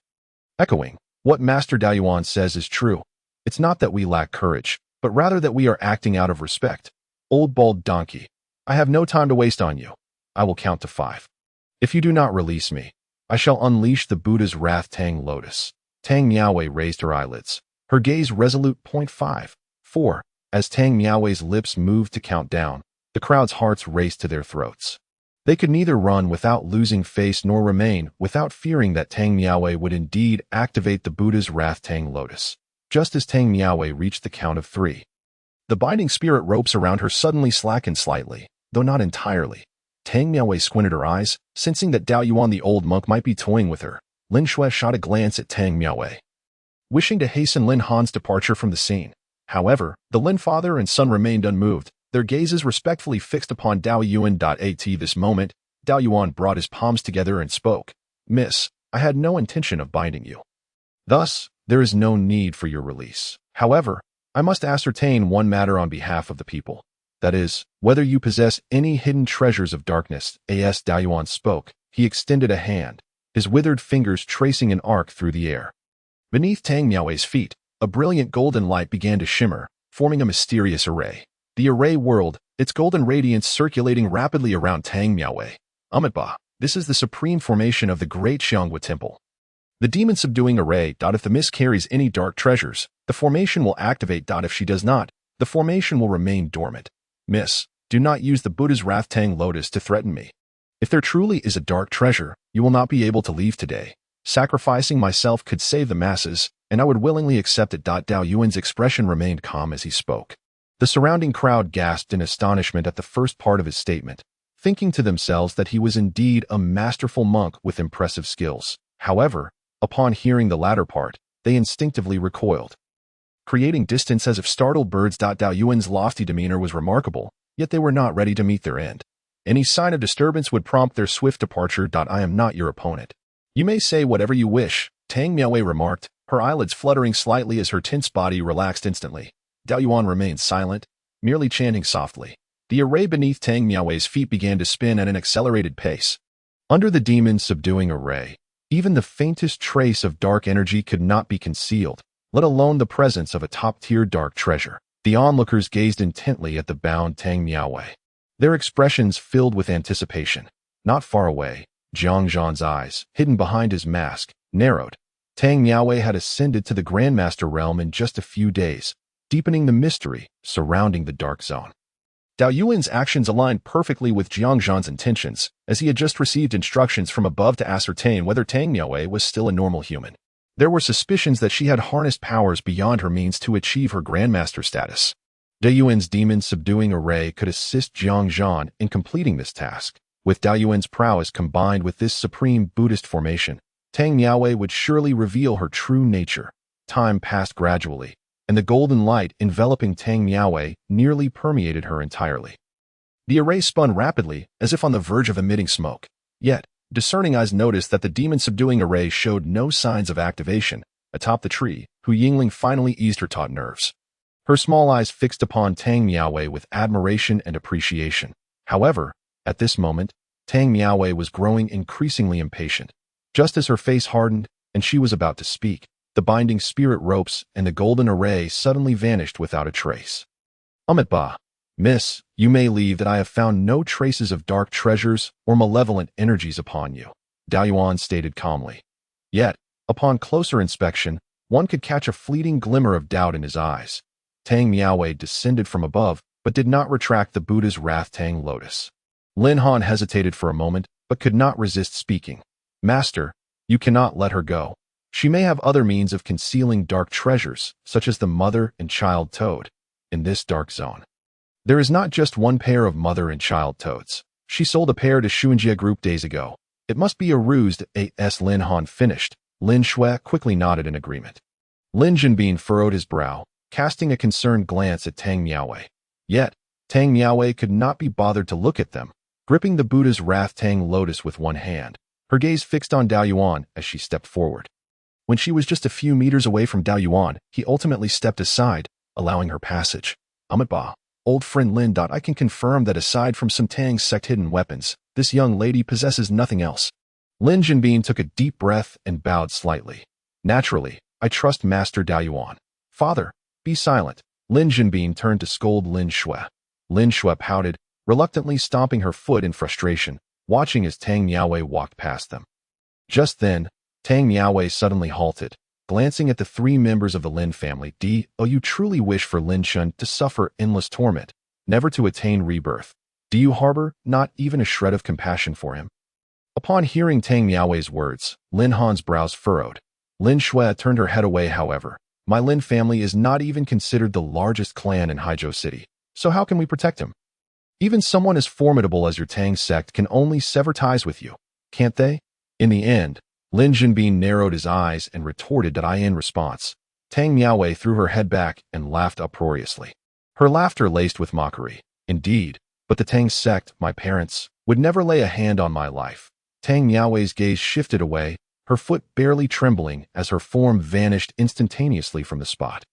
echoing, what Master Daoyuan says is true. It's not that we lack courage, but rather that we are acting out of respect. Old bald donkey, I have no time to waste on you. I will count to 5. If you do not release me, I shall unleash the Buddha's wrath Tang Lotus. Tang Miaowei raised her eyelids, her gaze resolute. 5. 4. As Tang Miaowei's lips moved to count down, the crowd's hearts raced to their throats. They could neither run without losing face nor remain without fearing that Tang Miaowei would indeed activate the Buddha's wrath Tang Lotus. Just as Tang Miaowei reached the count of 3, the binding spirit ropes around her suddenly slackened slightly, though not entirely. Tang Miaowei squinted her eyes, sensing that Daoyuan the old monk might be toying with her. Lin Shui shot a glance at Tang Miaowei, wishing to hasten Lin Han's departure from the scene. However, the Lin father and son remained unmoved, their gazes respectfully fixed upon Daoyuan. At this moment, Daoyuan brought his palms together and spoke. Miss, I had no intention of binding you. Thus, there is no need for your release. However, I must ascertain one matter on behalf of the people. That is, whether you possess any hidden treasures of darkness. As Daoyuan spoke, he extended a hand, his withered fingers tracing an arc through the air. Beneath Tang Miaowei's feet, a brilliant golden light began to shimmer, forming a mysterious array. The array whirled, its golden radiance circulating rapidly around Tang Miaowei. Ba, this is the supreme formation of the great Xianghua Temple. The demon-subduing array. If the miss carries any dark treasures, the formation will activate. If she does not, the formation will remain dormant. Miss, do not use the Buddha's wrath Tang Lotus to threaten me. If there truly is a dark treasure, you will not be able to leave today. Sacrificing myself could save the masses, and I would willingly accept it. Daoyuan's expression remained calm as he spoke. The surrounding crowd gasped in astonishment at the first part of his statement, thinking to themselves that he was indeed a masterful monk with impressive skills. However, upon hearing the latter part, they instinctively recoiled, creating distance as if startled birds. Daoyuan's lofty demeanor was remarkable, yet they were not ready to meet their end. Any sign of disturbance would prompt their swift departure. I am not your opponent. You may say whatever you wish, Tang Miaowei remarked, her eyelids fluttering slightly as her tense body relaxed instantly. Dao Yuan remained silent, merely chanting softly. The array beneath Tang Miaowei's feet began to spin at an accelerated pace. Under the demon's subduing array, even the faintest trace of dark energy could not be concealed, let alone the presence of a top-tier dark treasure. The onlookers gazed intently at the bound Tang Miaowei, their expressions filled with anticipation. Not far away, Jiang Zhan's eyes, hidden behind his mask, narrowed. Tang Miaowei had ascended to the Grandmaster realm in just a few days, deepening the mystery surrounding the Dark Zone. Dao Yuan's actions aligned perfectly with Jiang Zhan's intentions, as he had just received instructions from above to ascertain whether Tang Miaowei was still a normal human. There were suspicions that she had harnessed powers beyond her means to achieve her Grandmaster status. Dao Yuan's demon subduing array could assist Jiang Zhan in completing this task. With Dao Yuan's prowess combined with this supreme Buddhist formation, Tang Miaowei would surely reveal her true nature. Time passed gradually, and the golden light enveloping Tang Miaowei nearly permeated her entirely. The array spun rapidly, as if on the verge of emitting smoke. Yet, discerning eyes noticed that the demon-subduing array showed no signs of activation. Atop the tree, Hu Yingling finally eased her taut nerves. Her small eyes fixed upon Tang Miaowei with admiration and appreciation. However, at this moment, Tang Miaowei was growing increasingly impatient. Just as her face hardened and she was about to speak, the binding spirit ropes and the golden array suddenly vanished without a trace. Ba, Miss, you may leave that I have found no traces of dark treasures or malevolent energies upon you, Dao Yuan stated calmly. Yet, upon closer inspection, one could catch a fleeting glimmer of doubt in his eyes. Tang Miaowei descended from above, but did not retract the Buddha's Wrath Tang Lotus. Lin Han hesitated for a moment, but could not resist speaking. Master, you cannot let her go. She may have other means of concealing dark treasures, such as the mother and child toad, in this dark zone. There is not just one pair of mother and child toads. She sold a pair to Xuanjia Group days ago. It must be a ruse. As Lin Han finished, Lin Shui quickly nodded in agreement. Lin Jinbin furrowed his brow, casting a concerned glance at Tang Miaowei. Yet, Tang Miaowei could not be bothered to look at them. Gripping the Buddha's Wrath Tang Lotus with one hand, her gaze fixed on Dao Yuan as she stepped forward. When she was just a few meters away from Dao Yuan, he ultimately stepped aside, allowing her passage. Ba, old friend Lin. I can confirm that aside from some Tang sect hidden weapons, this young lady possesses nothing else. Lin Jinbin took a deep breath and bowed slightly. Naturally, I trust Master Dao Yuan. Father, be silent. Lin Jinbin turned to scold Lin Shui. Lin Shui pouted, reluctantly stomping her foot in frustration, watching as Tang Miaowei walked past them. Just then, Tang Miaowei suddenly halted, glancing at the three members of the Lin family. Do you truly wish for Lin Shun to suffer endless torment, never to attain rebirth? Do you harbor not even a shred of compassion for him? Upon hearing Tang Miaowei's words, Lin Han's brows furrowed. Lin Shui turned her head away. However, my Lin family is not even considered the largest clan in Haizhou City, so how can we protect him? Even someone as formidable as your Tang sect can only sever ties with you, can't they? In the end, Lin Jinbin narrowed his eyes and retorted that in response. Tang Miaowei threw her head back and laughed uproariously. Her laughter laced with mockery. Indeed, but the Tang sect, my parents, would never lay a hand on my life. Tang Miaowei's gaze shifted away, her foot barely trembling as her form vanished instantaneously from the spot.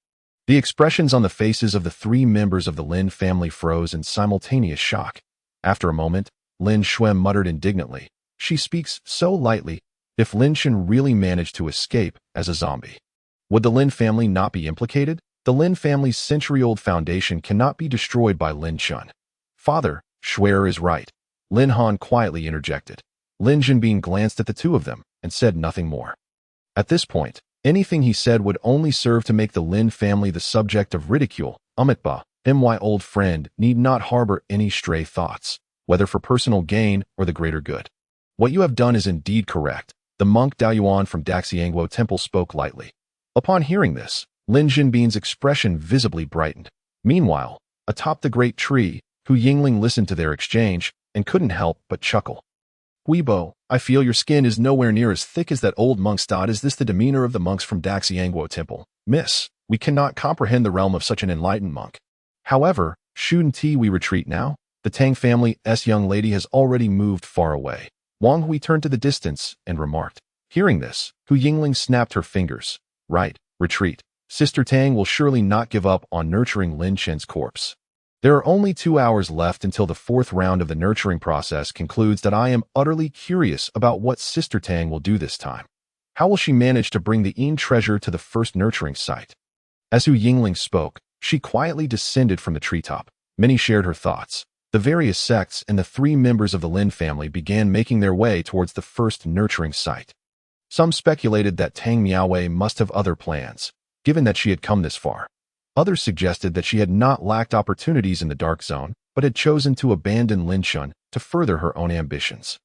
The expressions on the faces of the three members of the Lin family froze in simultaneous shock. After a moment, Lin Shui muttered indignantly, she speaks so lightly. If Lin Shun really managed to escape as a zombie, would the Lin family not be implicated? The Lin family's century-old foundation cannot be destroyed by Lin Shun. Father, Shui'er is right, Lin Han quietly interjected. Lin Jinbin glanced at the two of them and said nothing more. At this point, anything he said would only serve to make the Lin family the subject of ridicule. Ba, my old friend need not harbor any stray thoughts, whether for personal gain or the greater good. What you have done is indeed correct. The monk Dao Yuan from Daxiangguo Temple spoke lightly. Upon hearing this, Lin Jinbin's expression visibly brightened. Meanwhile, atop the great tree, Hu Yingling listened to their exchange and couldn't help but chuckle. Weibo, I feel your skin is nowhere near as thick as that old monk's. Is this the demeanor of the monks from Daxiangguo Temple? Miss, we cannot comprehend the realm of such an enlightened monk. However, shouldn't we retreat now? The Tang family's young lady has already moved far away. Wang Hui turned to the distance and remarked. Hearing this, Hu Yingling snapped her fingers. Right, retreat. Sister Tang will surely not give up on nurturing Lin Chen's corpse. There are only 2 hours left until the 4th round of the nurturing process concludes that I am utterly curious about what Sister Tang will do this time. How will she manage to bring the Yin treasure to the first nurturing site? As Hu Yingling spoke, she quietly descended from the treetop. Many shared her thoughts. The various sects and the 3 members of the Lin family began making their way towards the first nurturing site. Some speculated that Tang Miaowei must have other plans, given that she had come this far. Others suggested that she had not lacked opportunities in the Dark Zone, but had chosen to abandon Linshun to further her own ambitions.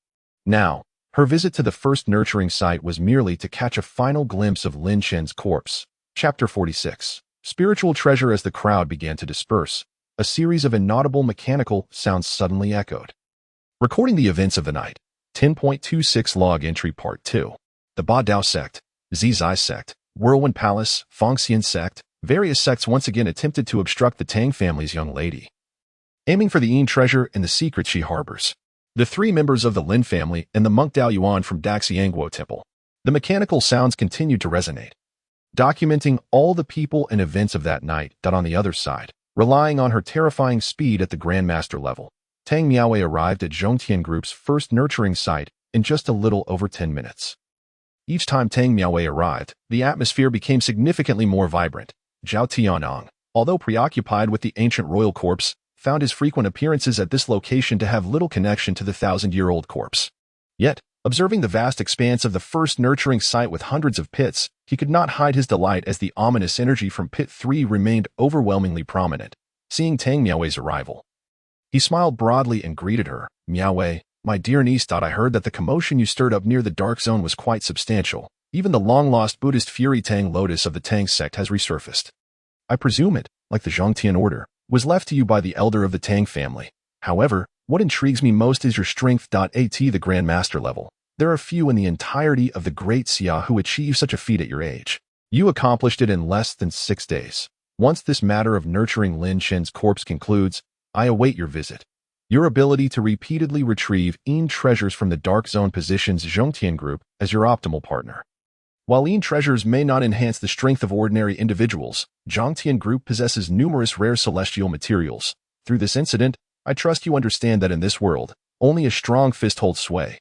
Now, her visit to the first nurturing site was merely to catch a final glimpse of Lin Chen's corpse. Chapter 46. Spiritual treasure. As the crowd began to disperse, a series of inaudible mechanical sounds suddenly echoed. Recording the events of the night. 10.26 Log Entry Part 2. The Ba Dao sect, Zizai sect, Whirlwind Palace, Fengxian sect, various sects once again attempted to obstruct the Tang family's young lady, aiming for the Yin treasure and the secret she harbors. The 3 members of the Lin family and the monk Dao Yuan from Daxiangguo Temple. The mechanical sounds continued to resonate, documenting all the people and events of that night. On the other side, relying on her terrifying speed at the Grandmaster level, Tang Miaowei arrived at Zhongtian Group's first nurturing site in just a little over 10 minutes. Each time Tang Miaowei arrived, the atmosphere became significantly more vibrant. Zhao Tianong, although preoccupied with the ancient royal corpse, found his frequent appearances at this location to have little connection to the 1,000-year-old corpse. Yet, observing the vast expanse of the first nurturing site with hundreds of pits, he could not hide his delight as the ominous energy from Pit 3 remained overwhelmingly prominent. Seeing Tang Miaowei's arrival, he smiled broadly and greeted her. Miaowei, my dear niece. I heard that the commotion you stirred up near the Dark Zone was quite substantial. Even the long-lost Buddhist fury Tang Lotus of the Tang sect has resurfaced. I presume it, like the Zhongtian order, was left to you by the elder of the Tang family. However, what intrigues me most is your strength. At the Grandmaster level, there are few in the entirety of the Great Xia who achieve such a feat at your age. You accomplished it in less than 6 days. Once this matter of nurturing Lin Chen's corpse concludes, I await your visit. Your ability to repeatedly retrieve Yin treasures from the Dark Zone positions Zhongtian Group as your optimal partner. While Yin treasures may not enhance the strength of ordinary individuals, Zhongtian Group possesses numerous rare celestial materials. Through this incident, I trust you understand that in this world, only a strong fist holds sway.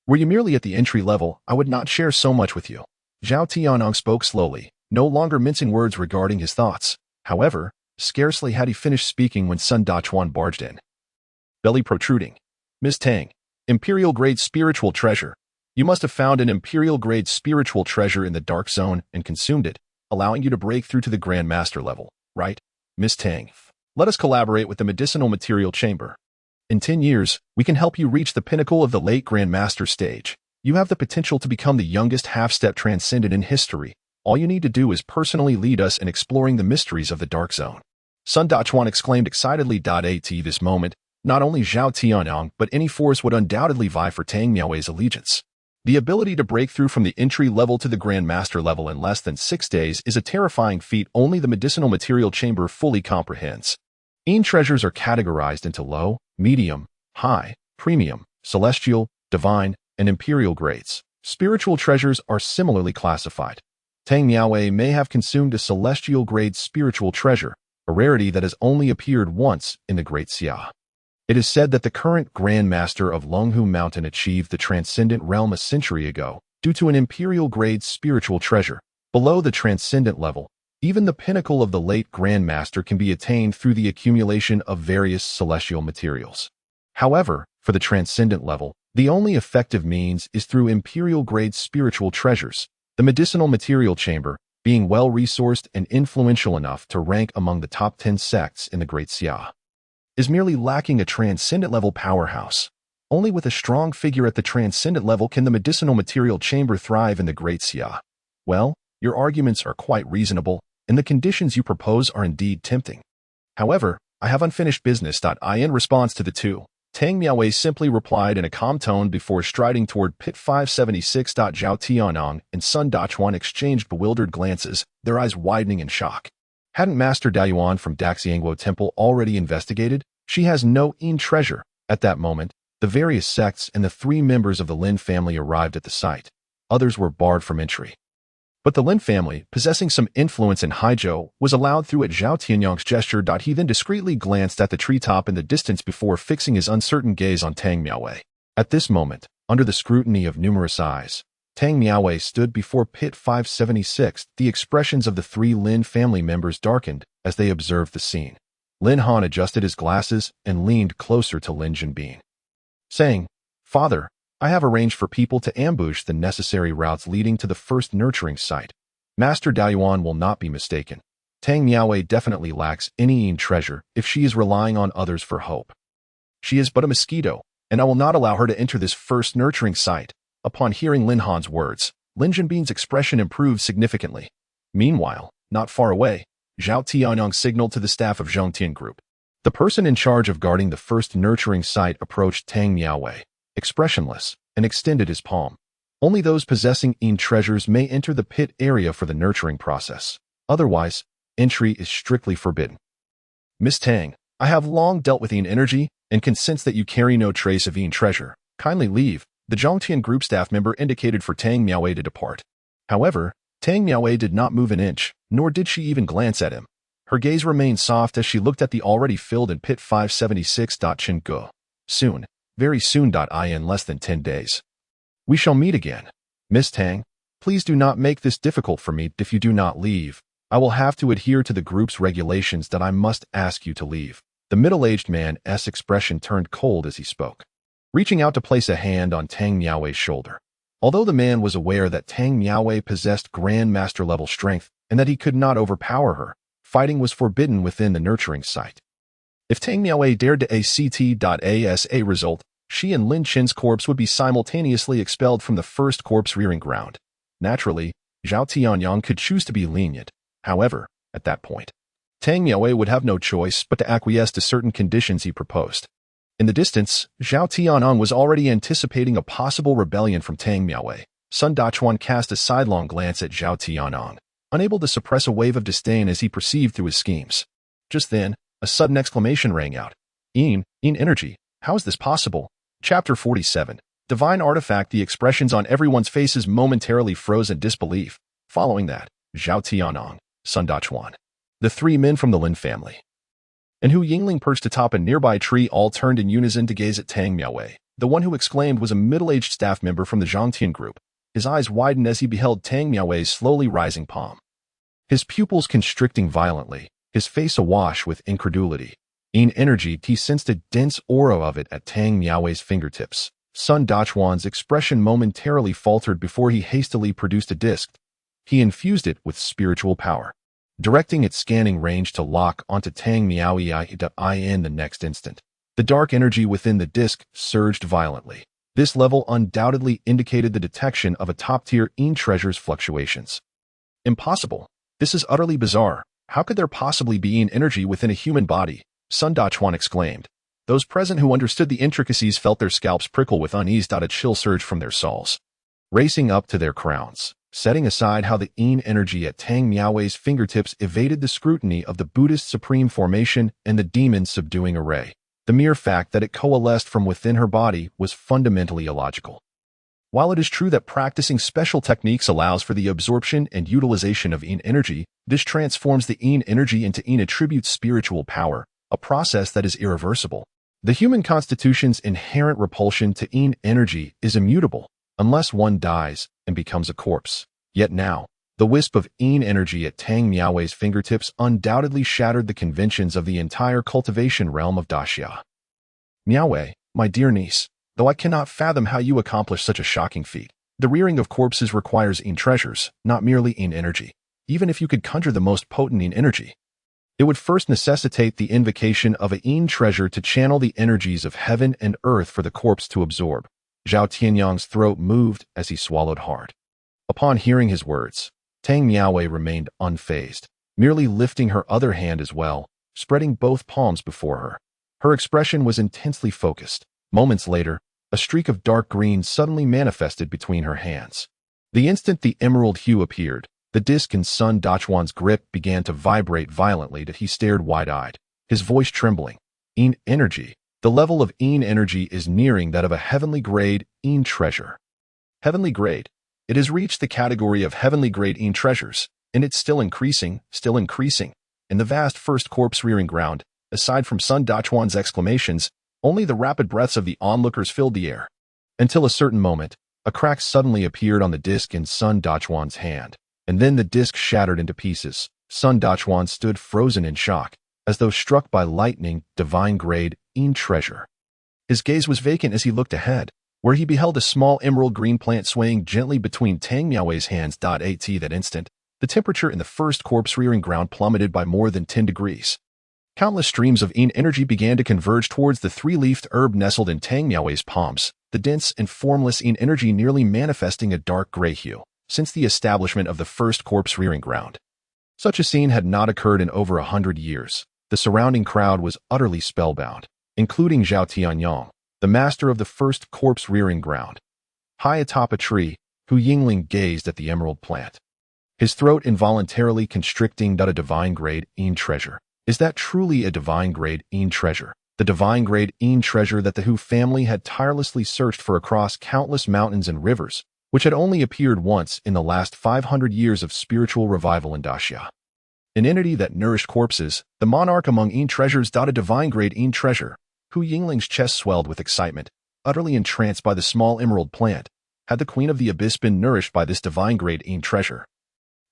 Were you merely at the entry level, I would not share so much with you. Zhao Tianong spoke slowly, no longer mincing words regarding his thoughts. However, scarcely had he finished speaking when Sun Dachuan barged in. Belly protruding. Miss Tang, Imperial-grade spiritual treasure. You must have found an Imperial-grade spiritual treasure in the Dark Zone and consumed it, allowing you to break through to the Grandmaster level, right, Miss Tang? Let us collaborate with the Medicinal Material Chamber. In 10 years, we can help you reach the pinnacle of the late Grandmaster stage. You have the potential to become the youngest half-step transcendent in history. All you need to do is personally lead us in exploring the mysteries of the Dark Zone. Sun Dachuan exclaimed excitedly. At this moment, not only Zhao Tianong but any force would undoubtedly vie for Tang Miaowei's allegiance. The ability to break through from the entry level to the Grandmaster level in less than 6 days is a terrifying feat only the Medicinal Material Chamber fully comprehends. Yin treasures are categorized into low, medium, high, premium, celestial, divine, and imperial grades. Spiritual treasures are similarly classified. Tang Miaowei may have consumed a celestial grade spiritual treasure, a rarity that has only appeared once in the Great Xia. It is said that the current Grandmaster of Longhu Mountain achieved the Transcendent Realm a century ago due to an Imperial-grade spiritual treasure. Below the Transcendent level, even the pinnacle of the late Grandmaster can be attained through the accumulation of various celestial materials. However, for the Transcendent level, the only effective means is through Imperial-grade spiritual treasures, the Medicinal Material Chamber being well-resourced and influential enough to rank among the top 10 sects in the Great Xia, is merely lacking a Transcendent-level powerhouse. Only with a strong figure at the Transcendent level can the Medicinal Material Chamber thrive in the Great Xia. Well, your arguments are quite reasonable, and the conditions you propose are indeed tempting. However, I have unfinished business. In response to the two, Tang Miaowei simply replied in a calm tone before striding toward Pit 576. Zhao Tianong and Sun Dachuan exchanged bewildered glances, their eyes widening in shock. Hadn't Master Dao Yuan from Daxiangguo Temple already investigated? She has no Yin treasure. At that moment, the various sects and the 3 members of the Lin family arrived at the site. Others were barred from entry. But the Lin family, possessing some influence in Haizhou, was allowed through at Zhao Tianyang's gesture. He then discreetly glanced at the treetop in the distance before fixing his uncertain gaze on Tang Miaowei. At this moment, under the scrutiny of numerous eyes, Tang Miaowei stood before Pit 576. The expressions of the 3 Lin family members darkened as they observed the scene. Lin Han adjusted his glasses and leaned closer to Lin Jinbin, saying, "Father, I have arranged for people to ambush the necessary routes leading to the first nurturing site. Master Daoyuan will not be mistaken. Tang Miaowei definitely lacks any Yin treasure if she is relying on others for hope. She is but a mosquito, and I will not allow her to enter this first nurturing site." Upon hearing Lin Han's words, Lin Jinbin's expression improved significantly. Meanwhile, not far away, Zhao Tianyang signaled to the staff of Zhongtian Group. The person in charge of guarding the first nurturing site approached Tang Miaowei, expressionless, and extended his palm. Only those possessing Yin treasures may enter the pit area for the nurturing process. Otherwise, entry is strictly forbidden. Miss Tang, I have long dealt with Yin energy and can sense that you carry no trace of Yin treasure. Kindly leave. The Zhongtian Group staff member indicated for Tang Miaowei to depart. However, Tang Miaowei did not move an inch, nor did she even glance at him. Her gaze remained soft as she looked at the already filled in Pit 576. Chingu. Soon, very soon. In less than 10 days. We shall meet again. Miss Tang, please do not make this difficult for me. If you do not leave, I will have to adhere to the group's regulations. I must ask you to leave. The middle-aged man's expression turned cold as he spoke, reaching out to place a hand on Tang Miaowei's shoulder. Although the man was aware that Tang Miaowei possessed Grandmaster-level strength and that he could not overpower her, fighting was forbidden within the nurturing site. If Tang Miaowei dared to as a result, she and Lin Qin's corpse would be simultaneously expelled from the first corpse rearing ground. Naturally, Zhao Tianyang could choose to be lenient. However, at that point, Tang Miaowei would have no choice but to acquiesce to certain conditions he proposed. In the distance, Zhao Tianyang was already anticipating a possible rebellion from Tang Miaowei. Sun Dachuan cast a sidelong glance at Zhao Tianyang, unable to suppress a wave of disdain as he perceived through his schemes. Just then, a sudden exclamation rang out. Yin energy, how is this possible? Chapter 47. Divine Artifact. The expressions on everyone's faces momentarily froze in disbelief. Following that, Zhao Tianyang, Sun Dachuan, the 3 men from the Lin family, and Hu Yingling perched atop a nearby tree all turned in unison to gaze at Tang Miaowei. The one who exclaimed was a middle-aged staff member from the Zhongtian Group. His eyes widened as he beheld Tang Miaowei's slowly rising palm, his pupils constricting violently, his face awash with incredulity. In energy, he sensed a dense aura of it at Tang Miaowei's fingertips. Sun Dachuan's expression momentarily faltered before he hastily produced a disc. He infused it with spiritual power, directing its scanning range to lock onto Tang Miaowei in the next instant. The dark energy within the disc surged violently. This level undoubtedly indicated the detection of a top-tier Yin treasure's fluctuations. Impossible. This is utterly bizarre. How could there possibly be Yin energy within a human body? Sun Dachuan exclaimed. Those present who understood the intricacies felt their scalps prickle with unease. A chill surged from their souls, racing up to their crowns. Setting aside how the Yin energy at Tang Miaowei's fingertips evaded the scrutiny of the Buddhist Supreme Formation and the Demon's Subduing Array, the mere fact that it coalesced from within her body was fundamentally illogical. While it is true that practicing special techniques allows for the absorption and utilization of Yin energy, this transforms the Yin energy into Yin attribute spiritual power, a process that is irreversible. The human constitution's inherent repulsion to Yin energy is immutable, unless one dies and becomes a corpse. Yet now, the wisp of Yin energy at Tang Miaowei's fingertips undoubtedly shattered the conventions of the entire cultivation realm of Daxia. Miaowei, my dear niece, though I cannot fathom how you accomplished such a shocking feat, the rearing of corpses requires Yin treasures, not merely Yin energy. Even if you could conjure the most potent Yin energy, it would first necessitate the invocation of a Yin treasure to channel the energies of heaven and earth for the corpse to absorb. Zhao Tianyang's throat moved as he swallowed hard. Upon hearing his words, Tang Miaowei remained unfazed, merely lifting her other hand as well, spreading both palms before her. Her expression was intensely focused. Moments later, a streak of dark green suddenly manifested between her hands. The instant the emerald hue appeared, the disc in Sun Dachuan's grip began to vibrate violently that he stared wide-eyed, his voice trembling. Yin energy. The level of Yin energy is nearing that of a heavenly grade Yin treasure. Heavenly grade. It has reached the category of heavenly grade Yin treasures, and it's still increasing, still increasing. In the vast first corpse-rearing ground, aside from Sun Dachuan's exclamations, only the rapid breaths of the onlookers filled the air. Until a certain moment, a crack suddenly appeared on the disc in Sun Dachuan's hand, and then the disc shattered into pieces. Sun Dachuan stood frozen in shock, as though struck by lightning, divine-grade Yin treasure. His gaze was vacant as he looked ahead, where he beheld a small emerald green plant swaying gently between Tang Miaowei's hands. At that instant, the temperature in the first corpse-rearing ground plummeted by more than 10 degrees. Countless streams of Yin energy began to converge towards the three-leafed herb nestled in Tang Miaowei's palms, the dense and formless Yin energy nearly manifesting a dark gray hue, since the establishment of the first corpse-rearing ground. Such a scene had not occurred in over 100 years. The surrounding crowd was utterly spellbound, including Zhao Tianyang, the master of the first corpse-rearing ground. High atop a tree, Hu Yingling gazed at the emerald plant, his throat involuntarily constricting. A divine-grade Yin treasure. Is that truly a divine-grade Yin treasure? The divine-grade Yin treasure that the Hu family had tirelessly searched for across countless mountains and rivers, which had only appeared once in the last 500 years of spiritual revival in Daxia. An entity that nourished corpses, the monarch among Yin treasures. A divine-grade Yin treasure. Hu Yingling's chest swelled with excitement, utterly entranced by the small emerald plant. Had the Queen of the Abyss been nourished by this divine-grade Yin treasure,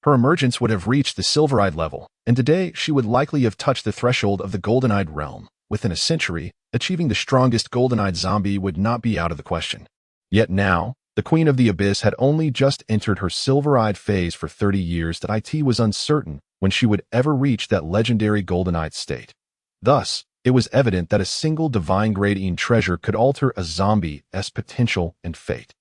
her emergence would have reached the silver-eyed level, and today she would likely have touched the threshold of the golden-eyed realm. Within a century, achieving the strongest golden-eyed zombie would not be out of the question. Yet now, the Queen of the Abyss had only just entered her silver-eyed phase for 30 years. It was uncertain when she would ever reach that legendary golden-eyed state. Thus, it was evident that a single divine-grade Yin treasure could alter a zombie's potential and fate.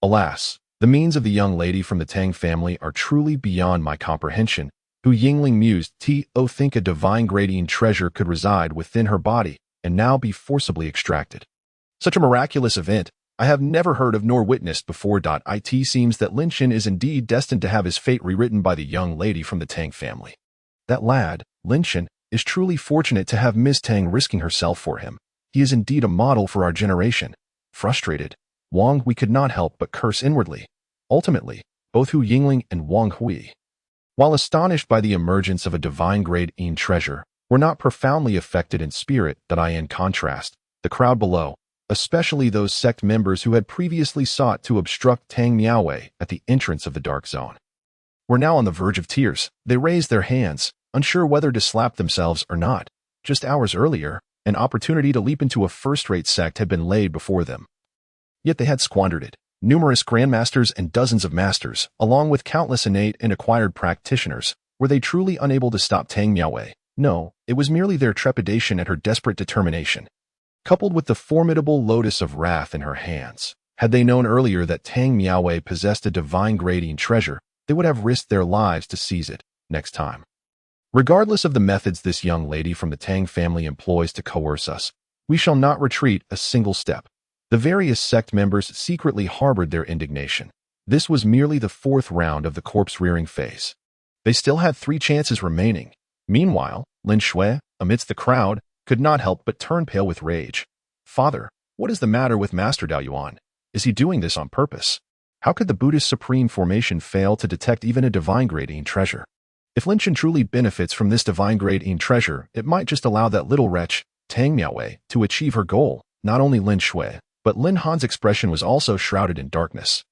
Alas, the means of the young lady from the Tang family are truly beyond my comprehension. Hu Yingling mused. Think a divine-grade Yin treasure could reside within her body and now be forcibly extracted. Such a miraculous event I have never heard of nor witnessed before. It seems that Lin Shen is indeed destined to have his fate rewritten by the young lady from the Tang family. That lad, Lin Shen, is truly fortunate to have Miss Tang risking herself for him. He is indeed a model for our generation. Frustrated, Wang Hui could not help but curse inwardly. Ultimately, both Hu Yingling and Wang Hui, while astonished by the emergence of a divine-grade Yin treasure, were not profoundly affected in spirit. In contrast, the crowd below, especially those sect members who had previously sought to obstruct Tang Miaowei at the entrance of the Dark Zone, were now on the verge of tears. They raised their hands, unsure whether to slap themselves or not. Just hours earlier, an opportunity to leap into a first-rate sect had been laid before them. Yet they had squandered it. Numerous grandmasters and dozens of masters, along with countless innate and acquired practitioners, were they truly unable to stop Tang Miaowei? No, it was merely their trepidation at her desperate determination, coupled with the formidable lotus of wrath in her hands. Had they known earlier that Tang Miaowei possessed a divine-grade Yin treasure, they would have risked their lives to seize it next time. Regardless of the methods this young lady from the Tang family employs to coerce us, we shall not retreat a single step. The various sect members secretly harbored their indignation. This was merely the fourth round of the corpse-rearing phase. They still had 3 chances remaining. Meanwhile, Lin Shui, amidst the crowd, could not help but turn pale with rage. Father, what is the matter with Master Dao Yuan? Is he doing this on purpose? How could the Buddhist Supreme Formation fail to detect even a divine-grade Yin treasure? If Lin Shen truly benefits from this divine-grade Yin treasure, it might just allow that little wretch, Tang Miaowei, to achieve her goal. Not only Lin Shui, but Lin Han's expression was also shrouded in darkness.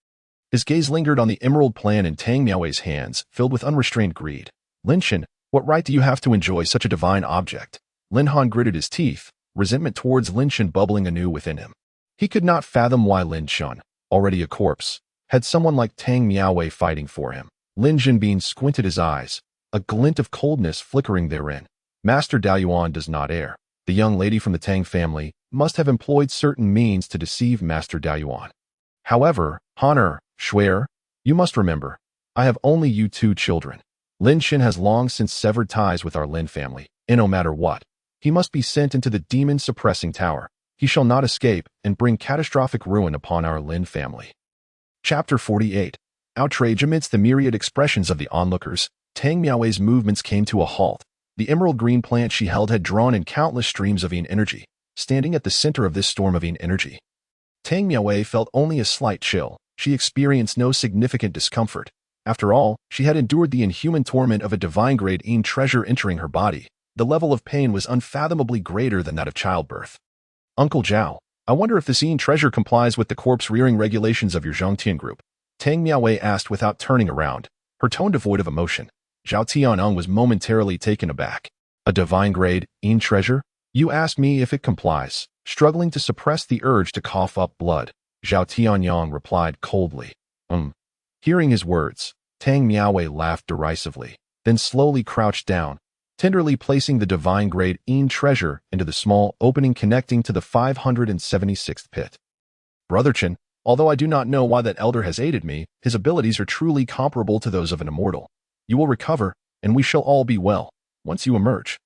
His gaze lingered on the emerald plant in Tang Miaowei's hands, filled with unrestrained greed. Lin Shen, what right do you have to enjoy such a divine object? Lin Han gritted his teeth, resentment towards Lin Shen bubbling anew within him. He could not fathom why Lin Shen, already a corpse, had someone like Tang Miaowei fighting for him. Lin Jinbin squinted his eyes, a glint of coldness flickering therein. Master Dao Yuan does not err. The young lady from the Tang family must have employed certain means to deceive Master Dao Yuan. However, Han Shui, you must remember, I have only you 2 children. Lin Shen has long since severed ties with our Lin family, and no matter what, he must be sent into the demon-suppressing tower. He shall not escape and bring catastrophic ruin upon our Lin family. Chapter 48. Outrage. Amidst the myriad expressions of the onlookers, Tang Miaowei's movements came to a halt. The emerald green plant she held had drawn in countless streams of yin energy, standing at the center of this storm of yin energy. Tang Miaowei felt only a slight chill. She experienced no significant discomfort. After all, she had endured the inhuman torment of a divine-grade yin treasure entering her body. The level of pain was unfathomably greater than that of childbirth. Uncle Zhao, I wonder if this yin treasure complies with the corpse-rearing regulations of your Zhongtian group. Tang Miaowei asked without turning around, her tone devoid of emotion. Zhao Tianyang was momentarily taken aback. A divine-grade yin treasure? You asked me if it complies. Struggling to suppress the urge to cough up blood, Zhao Tianyang replied coldly. Hearing his words, Tang Miaowei laughed derisively, then slowly crouched down, tenderly placing the divine-grade yin treasure into the small opening connecting to the 576th pit. Brother Chen, although I do not know why that elder has aided me, his abilities are truly comparable to those of an immortal. You will recover, and we shall all be well. Once you emerge,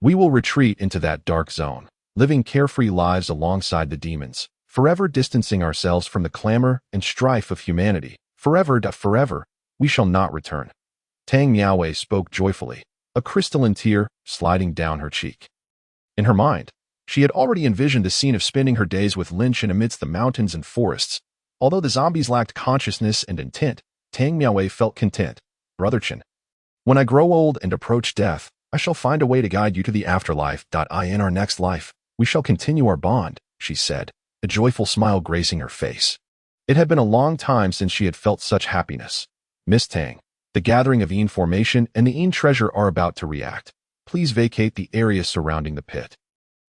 we will retreat into that dark zone, living carefree lives alongside the demons, forever distancing ourselves from the clamor and strife of humanity. Forever, we shall not return. Tang Miaowei spoke joyfully, a crystalline tear sliding down her cheek. In her mind, she had already envisioned the scene of spending her days with Lin Chen amidst the mountains and forests. Although the zombies lacked consciousness and intent, Tang Miaowei felt content. Brother Chen, when I grow old and approach death, I shall find a way to guide you to the afterlife. In our next life, we shall continue our bond, she said, a joyful smile gracing her face. It had been a long time since she had felt such happiness. Miss Tang, the gathering of yin formation and the yin treasure are about to react. Please vacate the area surrounding the pit.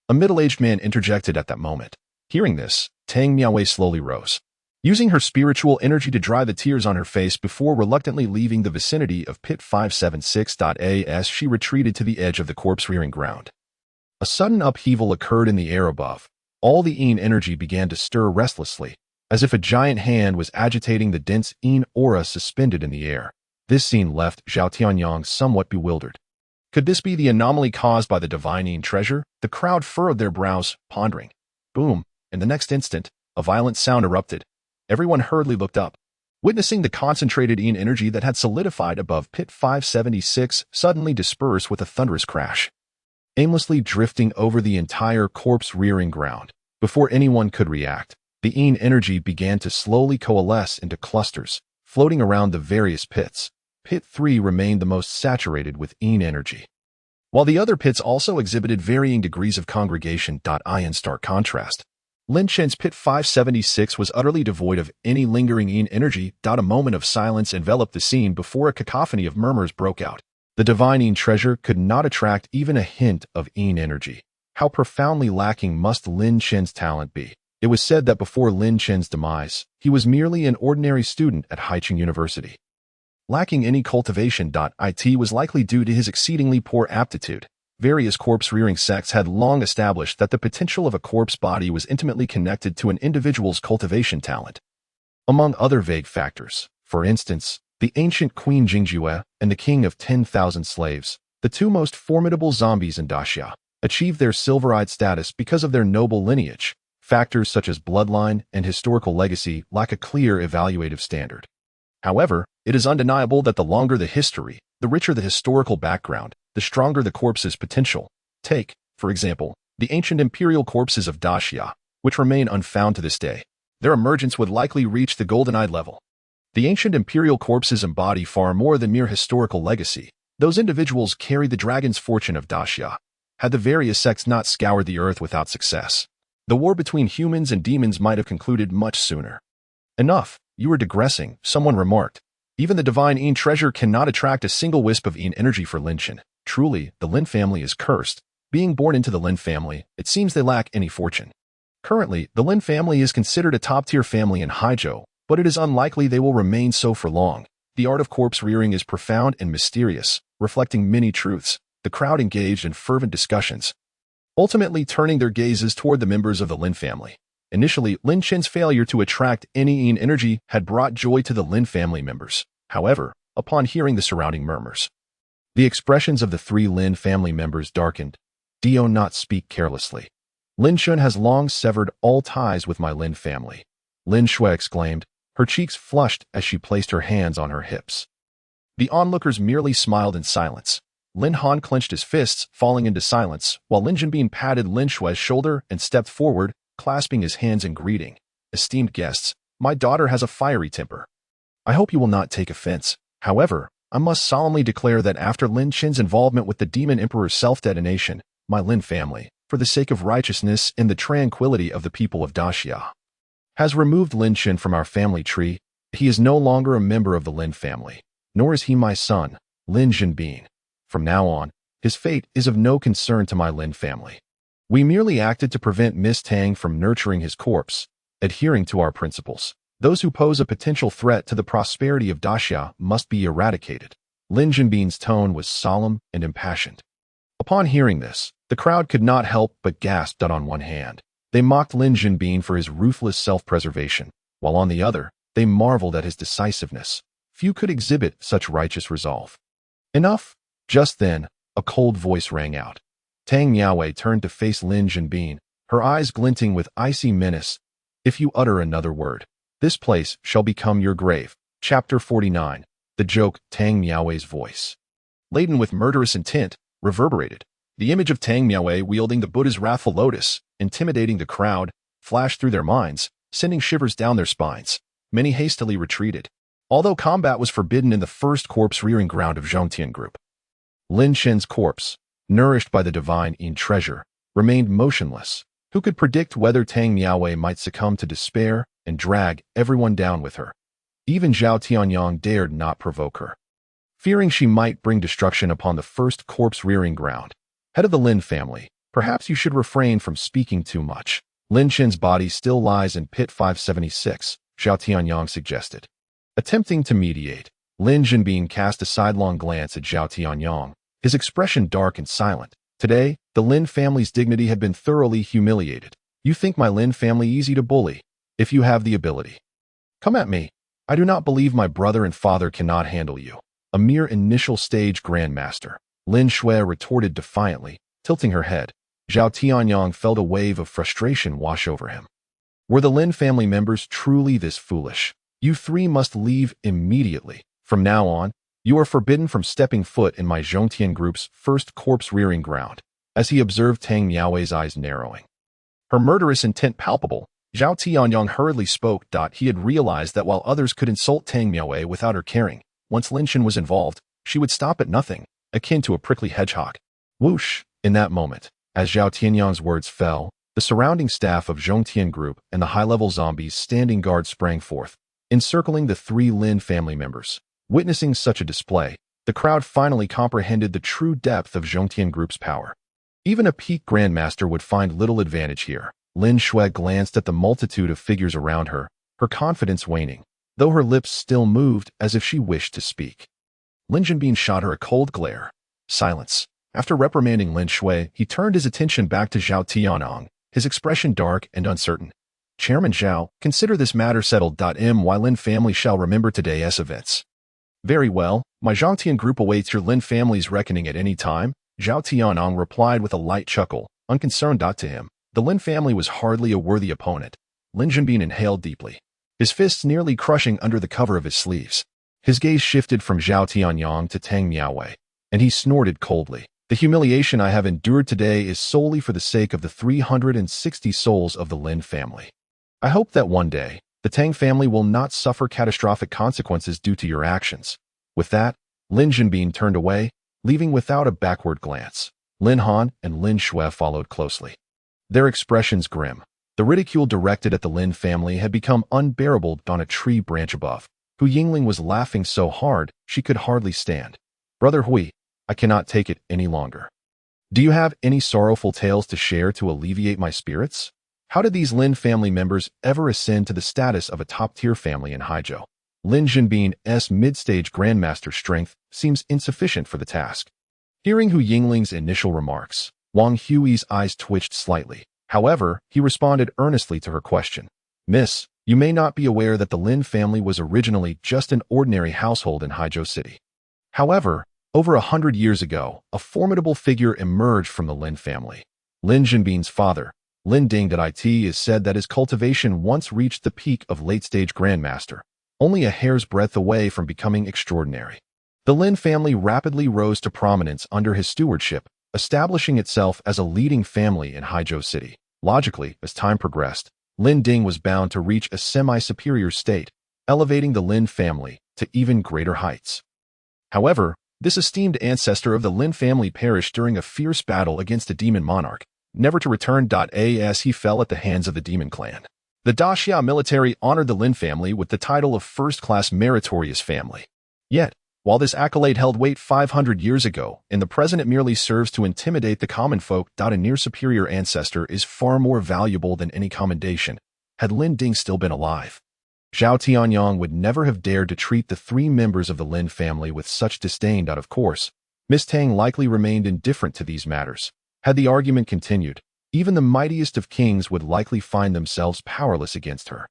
A middle-aged man interjected at that moment. Hearing this, Tang Miaowei slowly rose, using her spiritual energy to dry the tears on her face before reluctantly leaving the vicinity of pit 576. As she retreated to the edge of the corpse-rearing ground. A sudden upheaval occurred in the air above. All the yin energy began to stir restlessly, as if a giant hand was agitating the dense yin aura suspended in the air. This scene left Zhao Tianyang somewhat bewildered. Could this be the anomaly caused by the divine yin treasure? The crowd furrowed their brows, pondering. Boom! In the next instant, a violent sound erupted. Everyone hurriedly looked up, witnessing the concentrated yin energy that had solidified above pit 576 suddenly disperse with a thunderous crash, aimlessly drifting over the entire corpse-rearing ground. Before anyone could react, the yin energy began to slowly coalesce into clusters, floating around the various pits. Pit 3 remained the most saturated with yin energy, while the other pits also exhibited varying degrees of congregation. In stark contrast, Lin Chen's pit 576 was utterly devoid of any lingering yin energy. A moment of silence enveloped the scene before a cacophony of murmurs broke out. The divine yin treasure could not attract even a hint of yin energy. How profoundly lacking must Lin Chen's talent be? It was said that before Lin Chen's demise, he was merely an ordinary student at Haicheng University, lacking any cultivation. It was likely due to his exceedingly poor aptitude. Various corpse-rearing sects had long established that the potential of a corpse body was intimately connected to an individual's cultivation talent. Among other vague factors, for instance, the ancient Queen Jingjue and the King of 10,000 Slaves, the two most formidable zombies in Daxia, achieved their silver-eyed status because of their noble lineage. Factors such as bloodline and historical legacy lack a clear evaluative standard. However, it is undeniable that the longer the history, the richer the historical background, the stronger the corpse's potential. Take, for example, the ancient imperial corpses of Daxia, which remain unfound to this day. Their emergence would likely reach the golden-eyed level. The ancient imperial corpses embody far more than mere historical legacy. Those individuals carry the dragon's fortune of Daxia. Had the various sects not scoured the earth without success, the war between humans and demons might have concluded much sooner. Enough, you are digressing, someone remarked. Even the divine yin treasure cannot attract a single wisp of yin energy for Lin Chen. Truly, the Lin family is cursed. Being born into the Lin family, it seems they lack any fortune. Currently, the Lin family is considered a top-tier family in Haizhou, but it is unlikely they will remain so for long. The art of corpse rearing is profound and mysterious, reflecting many truths. The crowd engaged in fervent discussions, ultimately turning their gazes toward the members of the Lin family. Initially, Lin Chen's failure to attract any yin energy had brought joy to the Lin family members. However, upon hearing the surrounding murmurs, the expressions of the three Lin family members darkened. Do not speak carelessly. Lin Chen has long severed all ties with my Lin family, Lin Shui exclaimed, her cheeks flushed as she placed her hands on her hips. The onlookers merely smiled in silence. Lin Han clenched his fists, falling into silence, while Lin Jinbin patted Lin Shui's shoulder and stepped forward, clasping his hands in greeting. Esteemed guests, my daughter has a fiery temper. I hope you will not take offense. However, I must solemnly declare that after Lin Qin's involvement with the Demon Emperor's self-detonation, my Lin family, for the sake of righteousness and the tranquility of the people of Daxia, has removed Lin Qin from our family tree. He is no longer a member of the Lin family, nor is he my son, Lin Jinbin. From now on, his fate is of no concern to my Lin family. We merely acted to prevent Miss Tang from nurturing his corpse, adhering to our principles. Those who pose a potential threat to the prosperity of Daxia must be eradicated. Lin Jinbin's tone was solemn and impassioned. Upon hearing this, the crowd could not help but gasp. On one hand, they mocked Lin Jinbin for his ruthless self-preservation, while on the other, they marveled at his decisiveness. Few could exhibit such righteous resolve. Enough! Just then, a cold voice rang out. Tang Miaowei turned to face Lin Jinbin, her eyes glinting with icy menace. If you utter another word, this place shall become your grave. Chapter 49. The joke. Tang Miaowei's voice, laden with murderous intent, reverberated. The image of Tang Miaowei wielding the Buddha's wrathful lotus, intimidating the crowd, flashed through their minds, sending shivers down their spines. Many hastily retreated. Although combat was forbidden in the first corpse-rearing ground of Zhongtian Group, Lin Qin's corpse, nourished by the divine Yin treasure, remained motionless. Who could predict whether Tang Miaowei might succumb to despair and drag everyone down with her? Even Zhao Tianyang dared not provoke her, fearing she might bring destruction upon the first corpse-rearing ground. Head of the Lin family, perhaps you should refrain from speaking too much. Lin Qin's body still lies in pit 576, Zhao Tianyang suggested. Attempting to mediate, Lin Jinbin cast a sidelong glance at Zhao Tianyang, his expression dark and silent. Today, the Lin family's dignity had been thoroughly humiliated. You think my Lin family easy to bully? If you have the ability, come at me. I do not believe my brother and father cannot handle you. A mere initial stage grandmaster, Lin Shui retorted defiantly, tilting her head. Zhao Tianyang felt a wave of frustration wash over him. Were the Lin family members truly this foolish? You three must leave immediately. From now on, you are forbidden from stepping foot in my Zhongtian Group's first corpse-rearing ground. As he observed Tang Miaowei's eyes narrowing, her murderous intent palpable, Zhao Tianyang hurriedly spoke. He had realized that while others could insult Tang Miaowei without her caring, once Lin Qin was involved, she would stop at nothing, akin to a prickly hedgehog. Whoosh! In that moment, as Zhao Tianyang's words fell, the surrounding staff of Zhongtian Group and the high-level zombies standing guard sprang forth, encircling the three Lin family members. Witnessing such a display, the crowd finally comprehended the true depth of Zhongtian Group's power. Even a peak grandmaster would find little advantage here. Lin Shui glanced at the multitude of figures around her, her confidence waning, though her lips still moved as if she wished to speak. Lin Jinbin shot her a cold glare. Silence. After reprimanding Lin Shui, he turned his attention back to Zhao Tianyang, his expression dark and uncertain. Chairman Zhao, consider this matter settled. My Lin family shall remember today's events. Very well, my Zhongtian Group awaits your Lin family's reckoning at any time, Zhao Tianyang replied with a light chuckle, unconcerned. To him, the Lin family was hardly a worthy opponent. Lin Jinbin inhaled deeply, his fists nearly crushing under the cover of his sleeves. His gaze shifted from Zhao Tianyang to Tang Miaowei, and he snorted coldly. The humiliation I have endured today is solely for the sake of the 360 souls of the Lin family. I hope that one day, the Tang family will not suffer catastrophic consequences due to your actions. With that, Lin Jinbin turned away, leaving without a backward glance. Lin Han and Lin Shui followed closely, their expressions grim. The ridicule directed at the Lin family had become unbearable. On a tree branch above, Hu Yingling was laughing so hard she could hardly stand. Brother Hui, I cannot take it any longer. Do you have any sorrowful tales to share to alleviate my spirits? How did these Lin family members ever ascend to the status of a top-tier family in Haizhou? Lin Jinbin's mid-stage grandmaster strength seems insufficient for the task. Hearing Hu Yingling's initial remarks, Wang Hui's eyes twitched slightly. However, he responded earnestly to her question. Miss, you may not be aware that the Lin family was originally just an ordinary household in Haizhou City. However, over 100 years ago, a formidable figure emerged from the Lin family. Lin Jinbin's father, Lin Ding. It is said that his cultivation once reached the peak of late-stage grandmaster, only a hair's breadth away from becoming extraordinary. The Lin family rapidly rose to prominence under his stewardship, establishing itself as a leading family in Haizhou City. Logically, as time progressed, Lin Ding was bound to reach a semi-superior state, elevating the Lin family to even greater heights. However, this esteemed ancestor of the Lin family perished during a fierce battle against a demon monarch, never to return. As he fell at the hands of the demon clan. The Daxia military honored the Lin family with the title of first-class meritorious family. Yet, while this accolade held weight 500 years ago, in the present it merely serves to intimidate the common folk. A near-superior ancestor is far more valuable than any commendation, had Lin Ding still been alive. Zhao Tianyong would never have dared to treat the three members of the Lin family with such disdain. Of course, Miss Tang likely remained indifferent to these matters. Had the argument continued, even the mightiest of kings would likely find themselves powerless against her.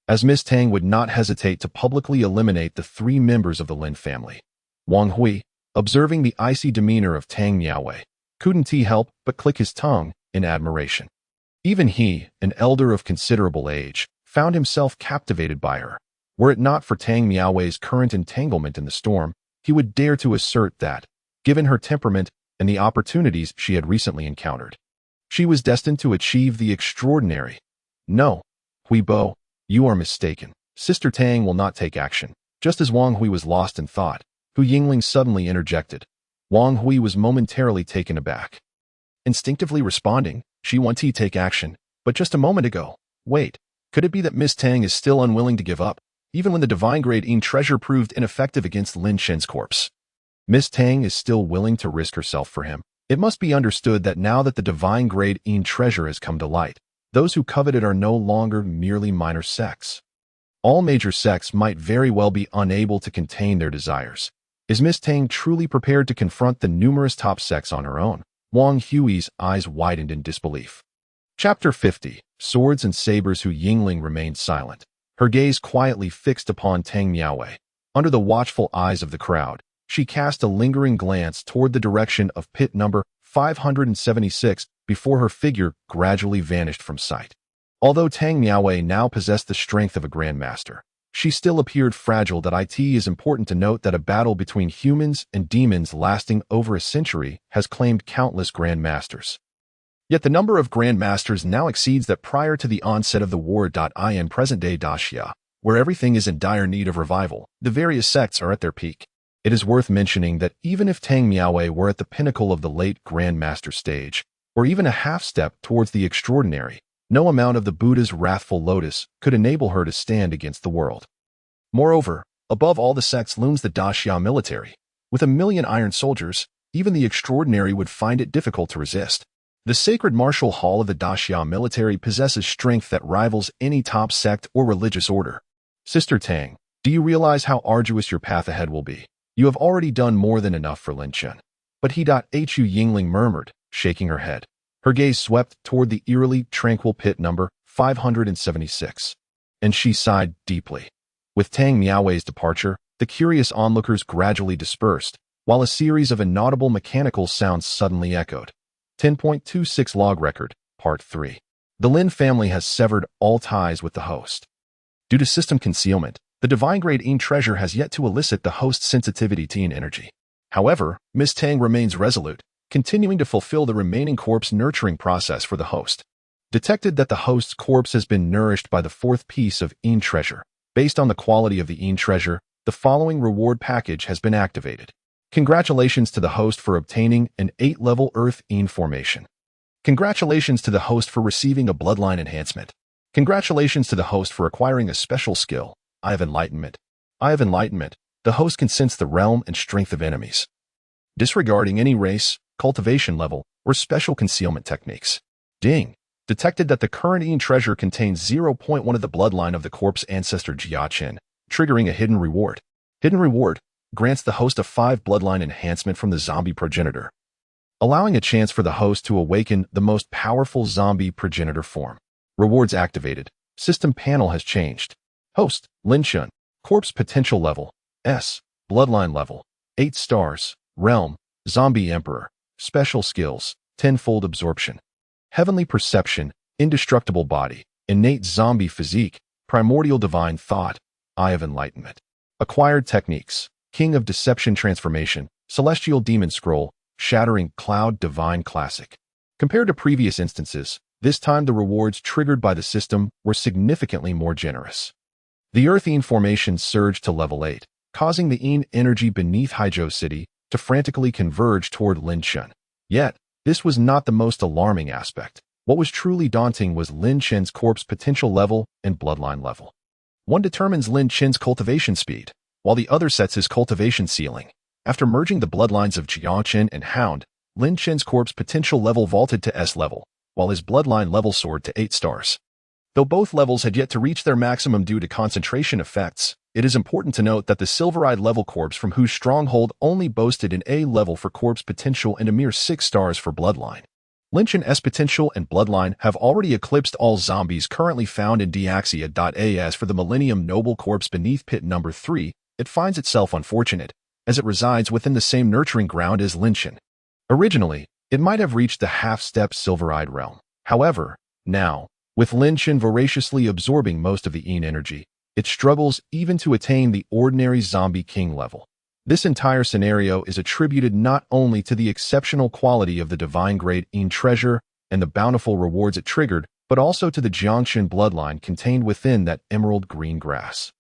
As Miss Tang would not hesitate to publicly eliminate the three members of the Lin family. Wang Hui, observing the icy demeanor of Tang Miaowei, couldn't he help but click his tongue in admiration. Even he, an elder of considerable age, found himself captivated by her. Were it not for Tang Miaowei's current entanglement in the storm, he would dare to assert that, given her temperament and the opportunities she had recently encountered, she was destined to achieve the extraordinary. No, Hui Bo, you are mistaken. Sister Tang will not take action. Just as Wang Hui was lost in thought, Hu Yingling suddenly interjected. Wang Hui was momentarily taken aback. Instinctively responding, she wanted to take action, but just a moment ago. Wait, could it be that Miss Tang is still unwilling to give up, even when the divine grade Yin treasure proved ineffective against Lin Shen's corpse? Miss Tang is still willing to risk herself for him. It must be understood that now that the divine grade Yin treasure has come to light, those who covet it are no longer merely minor sects. All major sects might very well be unable to contain their desires. Is Miss Tang truly prepared to confront the numerous top sects on her own? Wang Hui's eyes widened in disbelief. Chapter 50. Swords and Sabers. Hu Yingling remained silent, her gaze quietly fixed upon Tang Miaowei. Under the watchful eyes of the crowd, she cast a lingering glance toward the direction of pit number 576 before her figure gradually vanished from sight. Although Tang Miaowei now possessed the strength of a grandmaster, she still appeared fragile. It is important to note that a battle between humans and demons lasting over a century has claimed countless grandmasters. Yet the number of grandmasters now exceeds that prior to the onset of the war. In present-day Daxia, where everything is in dire need of revival, the various sects are at their peak. It is worth mentioning that even if Tang Miaowei were at the pinnacle of the late grandmaster stage, or even a half-step towards the extraordinary, no amount of the Buddha's wrathful lotus could enable her to stand against the world. Moreover, above all the sects looms the Daxia military. With 1,000,000 iron soldiers, even the extraordinary would find it difficult to resist. The sacred martial hall of the Daxia military possesses strength that rivals any top sect or religious order. Sister Tang, do you realize how arduous your path ahead will be? You have already done more than enough for Lin Chen. But Hu Yingling murmured, shaking her head. Her gaze swept toward the eerily tranquil pit number 576. And she sighed deeply. With Tang Miaowei's departure, the curious onlookers gradually dispersed, while a series of inaudible mechanical sounds suddenly echoed. 10.26 Log Record, Part 3. The Lin family has severed all ties with the host. Due to system concealment, the divine grade Yin treasure has yet to elicit the host's sensitivity to Yin energy. However, Miss Tang remains resolute, continuing to fulfill the remaining corpse nurturing process for the host. Detected that the host's corpse has been nourished by the fourth piece of Yin treasure. Based on the quality of the Yin treasure, the following reward package has been activated. Congratulations to the host for obtaining an 8-level Earth Yin formation. Congratulations to the host for receiving a bloodline enhancement. Congratulations to the host for acquiring a special skill, Eye of Enlightenment. Eye of Enlightenment. The host can sense the realm and strength of enemies, disregarding any race, cultivation level, or special concealment techniques. Ding. Detected that the current Yin treasure contains 0.1 of the bloodline of the corpse ancestor Jia Chen, triggering a hidden reward. Hidden reward grants the host a 5 bloodline enhancement from the zombie progenitor, allowing a chance for the host to awaken the most powerful zombie progenitor form. Rewards activated. System panel has changed. Host, Lin Chen. Corpse potential level, S. Bloodline level, 8 stars. Realm, Zombie Emperor. Special skills, tenfold absorption. Heavenly perception, indestructible body, innate zombie physique, primordial divine thought, Eye of Enlightenment. Acquired techniques, King of Deception Transformation, Celestial Demon Scroll, Shattering Cloud Divine Classic. Compared to previous instances, this time the rewards triggered by the system were significantly more generous. The Earthine formation surged to level 8, causing the Yin energy beneath Haizhou City to frantically converge toward Lin Chen. Yet, this was not the most alarming aspect. What was truly daunting was Lin Chen's corpse potential level and bloodline level. One determines Lin Chen's cultivation speed, while the other sets his cultivation ceiling. After merging the bloodlines of Jiang Chen and Hound, Lin Chen's corpse potential level vaulted to S level, while his bloodline level soared to 8 stars. Though both levels had yet to reach their maximum due to concentration effects, it is important to note that the Silveride level corpse from whose stronghold only boasted an A level for corpse potential and a mere 6 stars for bloodline. Lin Chen's potential and bloodline have already eclipsed all zombies currently found in Deaxia.as. For the Millennium Noble Corpse beneath pit number 3, it finds itself unfortunate, as it resides within the same nurturing ground as Lin Chen. Originally, it might have reached the half-step Silveride realm. However, now, with Lin Chen voraciously absorbing most of the Yin energy, it struggles even to attain the ordinary Zombie King level. This entire scenario is attributed not only to the exceptional quality of the divine-grade Yin treasure and the bountiful rewards it triggered, but also to the Jiangchen bloodline contained within that emerald green grass.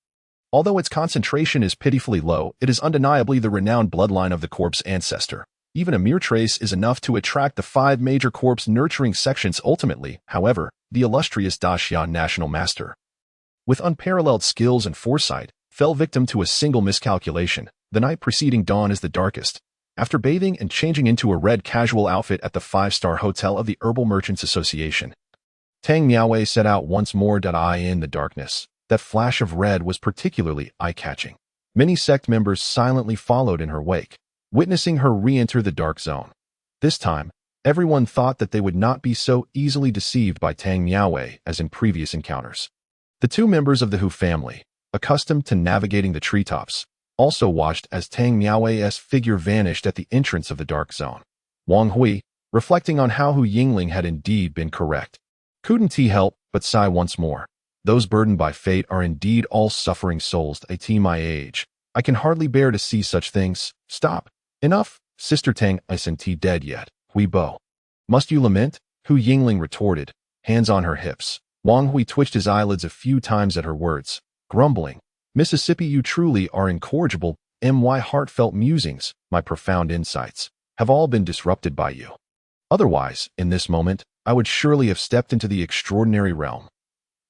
Although its concentration is pitifully low, it is undeniably the renowned bloodline of the corpse ancestor. Even a mere trace is enough to attract the 5 major corpse nurturing sections ultimately, however, the illustrious Daxian National Master, with unparalleled skills and foresight, fell victim to a single miscalculation. The night preceding dawn is the darkest. After bathing and changing into a red casual outfit at the 5-star hotel of the Herbal Merchants Association, Tang Miaowei set out once more. In the darkness, that flash of red was particularly eye-catching. Many sect members silently followed in her wake, witnessing her re-enter the dark zone. This time, everyone thought that they would not be so easily deceived by Tang Miaowei as in previous encounters. The 2 members of the Hu family, accustomed to navigating the treetops, also watched as Tang Miaowei's figure vanished at the entrance of the dark zone. Wang Hui, reflecting on how Hu Yingling had indeed been correct, couldn't he help but sigh once more. Those burdened by fate are indeed all suffering souls. At my age, I can hardly bear to see such things. Stop. Enough. Sister Tang isn't dead yet. Hui Bo. Must you lament? Hu Yingling retorted, hands on her hips. Wang Hui twitched his eyelids a few times at her words, grumbling, Mississippi, you truly are incorrigible. My heartfelt musings, my profound insights, have all been disrupted by you. Otherwise, in this moment, I would surely have stepped into the extraordinary realm.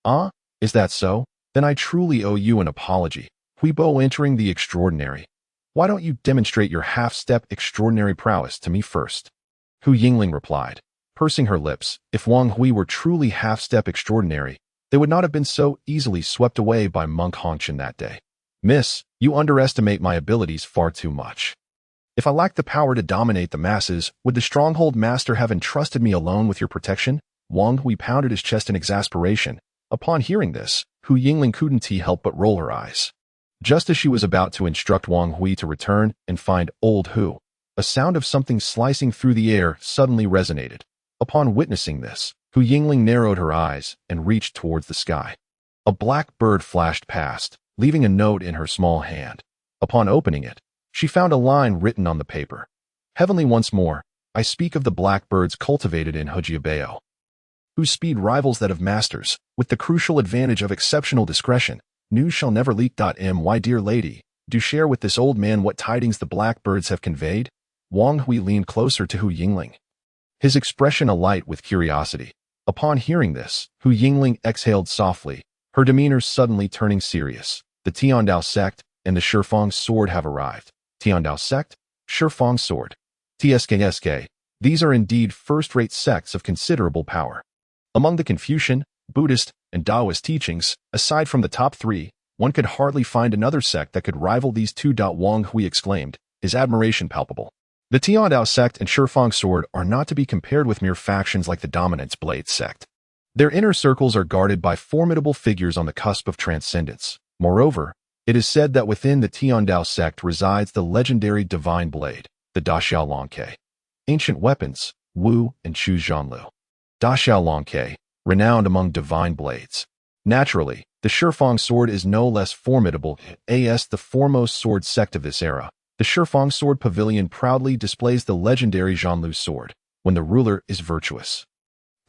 Ah, is that so? Then I truly owe you an apology. Hui Bo entering the extraordinary. Why don't you demonstrate your half-step extraordinary prowess to me first? Hu Yingling replied, pursing her lips. If Wang Hui were truly half-step extraordinary, they would not have been so easily swept away by Monk Hongchen that day. Miss, you underestimate my abilities far too much. If I lacked the power to dominate the masses, would the Stronghold Master have entrusted me alone with your protection? Wang Hui pounded his chest in exasperation. Upon hearing this, Hu Yingling couldn't help but roll her eyes. Just as she was about to instruct Wang Hui to return and find old Hu, a sound of something slicing through the air suddenly resonated. Upon witnessing this, Hu Yingling narrowed her eyes and reached towards the sky. A black bird flashed past, leaving a note in her small hand. Upon opening it, she found a line written on the paper. Heavenly once more, I speak of the blackbirds cultivated in Hujiabao, whose speed rivals that of masters, with the crucial advantage of exceptional discretion. News shall never leak. My dear lady, do share with this old man what tidings the blackbirds have conveyed. Wang Hui leaned closer to Hu Yingling, his expression alight with curiosity. Upon hearing this, Hu Yingling exhaled softly, her demeanor suddenly turning serious. The Tiandao sect and the Shifang sword have arrived. Tiandao sect, Shifang sword, TSKSK. These are indeed first-rate sects of considerable power. Among the Confucian, Buddhist, and Taoist teachings, aside from the top 3, one could hardly find another sect that could rival these 2. Wang Hui exclaimed, his admiration palpable. The Tiandao sect and Shifang sword are not to be compared with mere factions like the Dominance Blade sect. Their inner circles are guarded by formidable figures on the cusp of transcendence. Moreover, it is said that within the Tiandao sect resides the legendary Divine Blade, the Daxiao Longke. Ancient weapons, Wu and Chu Zhanlu. Daxiao Longke, renowned among divine blades. Naturally, The Shifang sword is no less formidable as the foremost sword sect of this era. The Shifang sword pavilion proudly displays the legendary Zhanlu sword, when the ruler is virtuous.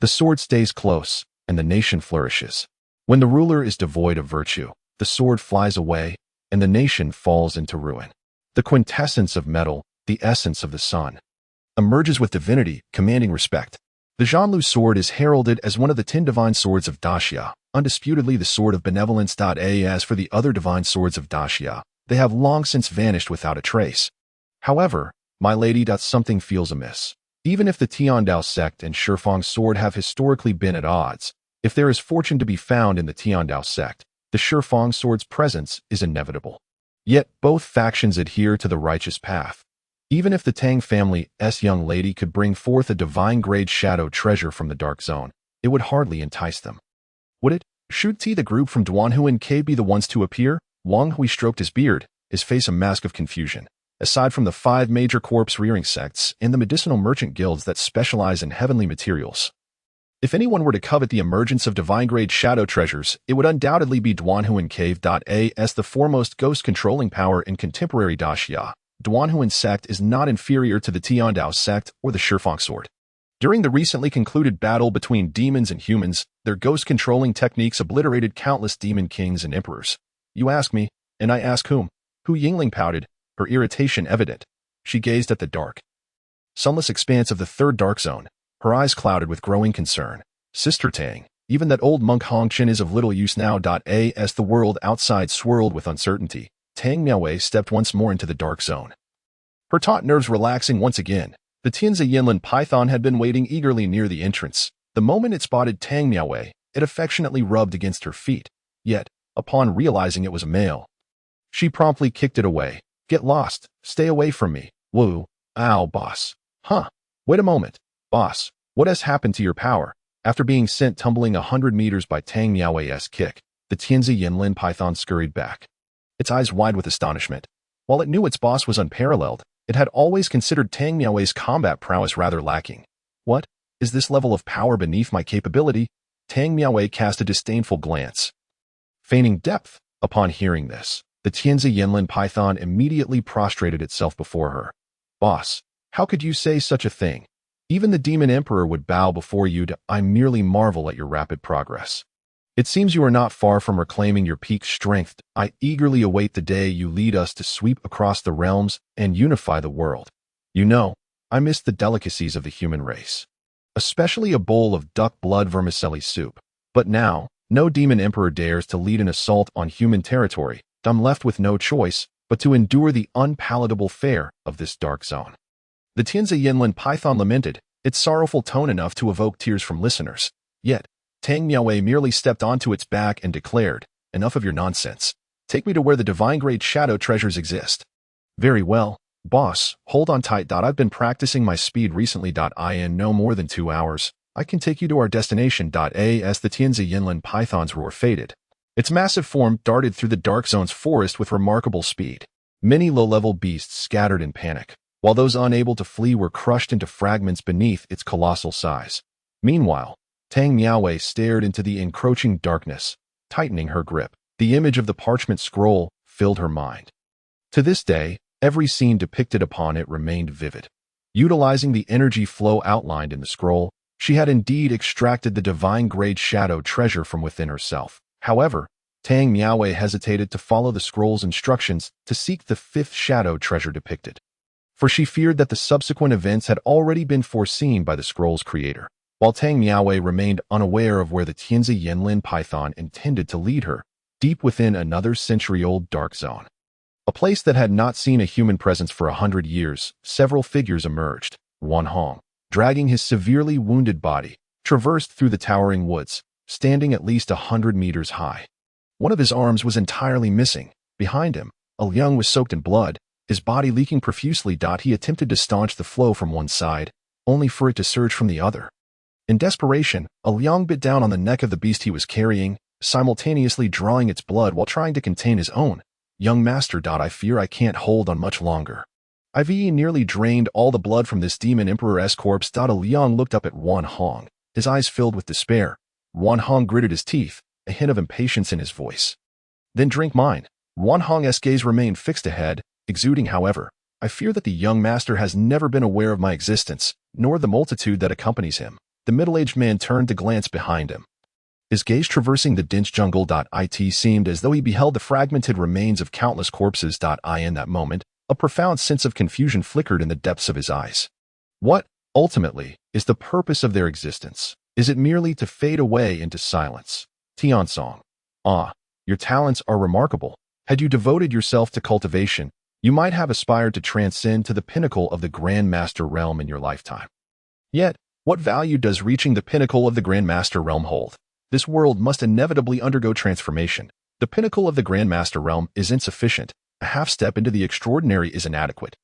The sword stays close, and the nation flourishes. When the ruler is devoid of virtue, the sword flies away, and the nation falls into ruin. The quintessence of metal, the essence of the sun, emerges with divinity, commanding respect. The Zhanlu sword is heralded as one of the 10 divine swords of Daxia, undisputedly the sword of benevolence. As for the other divine swords of Daxia, they have long since vanished without a trace. However, my lady, something feels amiss. Even if the Tiandao sect and Shifang sword have historically been at odds, if there is fortune to be found in the Tiandao sect, the Shifang sword's presence is inevitable. Yet both factions adhere to the righteous path. Even if the Tang family's young lady could bring forth a divine-grade shadow treasure from the dark zone, it would hardly entice them. Would it? Should the group from Duanhuan Cave be the ones to appear? Wang Hui stroked his beard, his face a mask of confusion. Aside from the 5 major corpse-rearing sects and the medicinal merchant guilds that specialize in heavenly materials, if anyone were to covet the emergence of divine-grade shadow treasures, it would undoubtedly be Duanhuan Cave. As the foremost ghost-controlling power in contemporary Daxia, Duanhuan sect is not inferior to the Tiandao sect or the Shifang sword. During the recently concluded battle between demons and humans, their ghost-controlling techniques obliterated countless demon kings and emperors. You ask me, and I ask whom? Hu Yingling pouted, her irritation evident. She gazed at the dark, sunless expanse of the third dark zone, her eyes clouded with growing concern. Sister Tang, even that old monk Hongqian is of little use now. As the world outside swirled with uncertainty, Tang Miaowei stepped once more into the dark zone. Her taut nerves relaxing once again, the Tianzi Yinlin python had been waiting eagerly near the entrance. The moment it spotted Tang Miaowei, it affectionately rubbed against her feet. Yet, upon realizing it was a male, she promptly kicked it away. Get lost. Stay away from me. Woo. Ow, boss. Huh. Wait a moment. Boss, what has happened to your power? After being sent tumbling 100 meters by Tang Miaowei's kick, the Tianzi Yinlin python scurried back, its eyes wide with astonishment. While it knew its boss was unparalleled, it had always considered Tang Miaowei's combat prowess rather lacking. What? Is this level of power beneath my capability? Tang Miaowei cast a disdainful glance, feigning depth. Upon hearing this, the Tianzi Yinlin python immediately prostrated itself before her. Boss, how could you say such a thing? Even the demon emperor would bow before you. I merely marvel at your rapid progress. It seems you are not far from reclaiming your peak strength. I eagerly await the day you lead us to sweep across the realms and unify the world. You know, I miss the delicacies of the human race, especially a bowl of duck blood vermicelli soup. But now, no demon emperor dares to lead an assault on human territory. I'm left with no choice but to endure the unpalatable fare of this dark zone. The Tianzi Yinlin python lamented, its sorrowful tone enough to evoke tears from listeners. Yet, Tang Miaowei merely stepped onto its back and declared, enough of your nonsense. Take me to where the divine-grade shadow treasures exist. Very well, boss, hold on tight. I've been practicing my speed recently. In no more than 2 hours, I can take you to our destination. As the Tianzi Yinlin python's roar faded, its massive form darted through the dark zone's forest with remarkable speed. Many low-level beasts scattered in panic, while those unable to flee were crushed into fragments beneath its colossal size. Meanwhile, Tang Miaowei stared into the encroaching darkness, tightening her grip. The image of the parchment scroll filled her mind. To this day, every scene depicted upon it remained vivid. Utilizing the energy flow outlined in the scroll, she had indeed extracted the divine-grade shadow treasure from within herself. However, Tang Miaowei hesitated to follow the scroll's instructions to seek the 5th shadow treasure depicted, for she feared that the subsequent events had already been foreseen by the scroll's creator. While Tang Miaowei remained unaware of where the Tianzi Yinlin python intended to lead her, deep within another century-old dark zone, a place that had not seen a human presence for 100 years, several figures emerged. Wan Hong, dragging his severely wounded body, traversed through the towering woods, standing at least 100 meters high. One of his arms was entirely missing. Behind him, Liang was soaked in blood, his body leaking profusely. He attempted to staunch the flow from one side, only for it to surge from the other. In desperation, Liang bit down on the neck of the beast he was carrying, simultaneously drawing its blood while trying to contain his own. Young master. I fear I can't hold on much longer. I've nearly drained all the blood from this demon emperor's corpse. Liang looked up at Wan Hong, his eyes filled with despair. Wan Hong gritted his teeth, a hint of impatience in his voice. Then drink mine. Wan Hong's gaze remained fixed ahead, exuding, however, I fear that the young master has never been aware of my existence, nor the multitude that accompanies him. The middle-aged man turned to glance behind him. His gaze traversing the dense jungle. It seemed as though he beheld the fragmented remains of countless corpses. In that moment, a profound sense of confusion flickered in the depths of his eyes. What, ultimately, is the purpose of their existence? Is it merely to fade away into silence? Tiansong. Ah, your talents are remarkable. Had you devoted yourself to cultivation, you might have aspired to transcend to the pinnacle of the Grand Master realm in your lifetime. Yet, what value does reaching the pinnacle of the Grand Master realm hold? This world must inevitably undergo transformation. The pinnacle of the Grand Master realm is insufficient. A half step into the extraordinary is inadequate.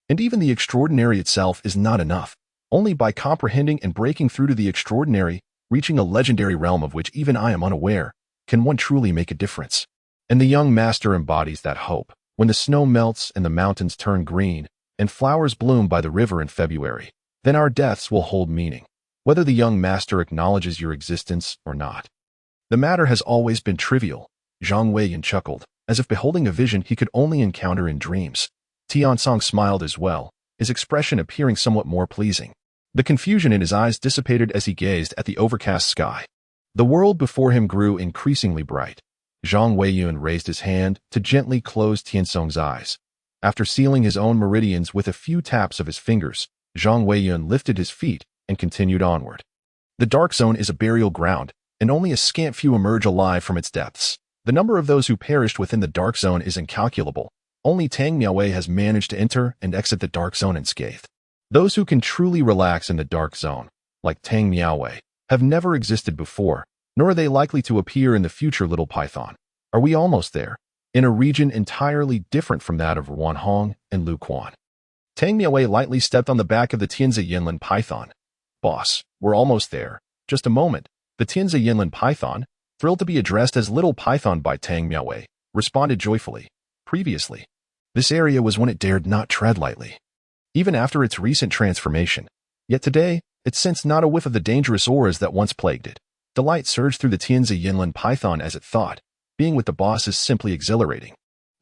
And even the extraordinary itself is not enough. Only by comprehending and breaking through to the extraordinary, reaching a legendary realm of which even I am unaware, can one truly make a difference. And the young master embodies that hope. When the snow melts and the mountains turn green, and flowers bloom by the river in February, then our deaths will hold meaning, whether the young master acknowledges your existence or not. The matter has always been trivial. Zhang Weiyan chuckled, as if beholding a vision he could only encounter in dreams. Tiansong smiled as well, his expression appearing somewhat more pleasing. The confusion in his eyes dissipated as he gazed at the overcast sky. The world before him grew increasingly bright. Zhang Weiyun raised his hand to gently close Tiansong's eyes. After sealing his own meridians with a few taps of his fingers, Zhang Weiyun lifted his feet and continued onward. The Dark Zone is a burial ground, and only a scant few emerge alive from its depths. The number of those who perished within the Dark Zone is incalculable. Only Tang Miaowei has managed to enter and exit the Dark Zone unscathed. Those who can truly relax in the Dark Zone, like Tang Miaowei, have never existed before, nor are they likely to appear in the future, little python. Are we almost there? In a region entirely different from that of Wan Hong and Lu Quan. Tang Miaowei lightly stepped on the back of the Tianzi Yinlin python. Boss, we're almost there. Just a moment. The Tianzi Yinlin python, thrilled to be addressed as Little Python by Tang Miaowei, responded joyfully. Previously, this area was one it dared not tread lightly, even after its recent transformation. Yet today, it sensed not a whiff of the dangerous auras that once plagued it. Delight surged through the Tianzi Yinlin python as it thought, being with the boss is simply exhilarating.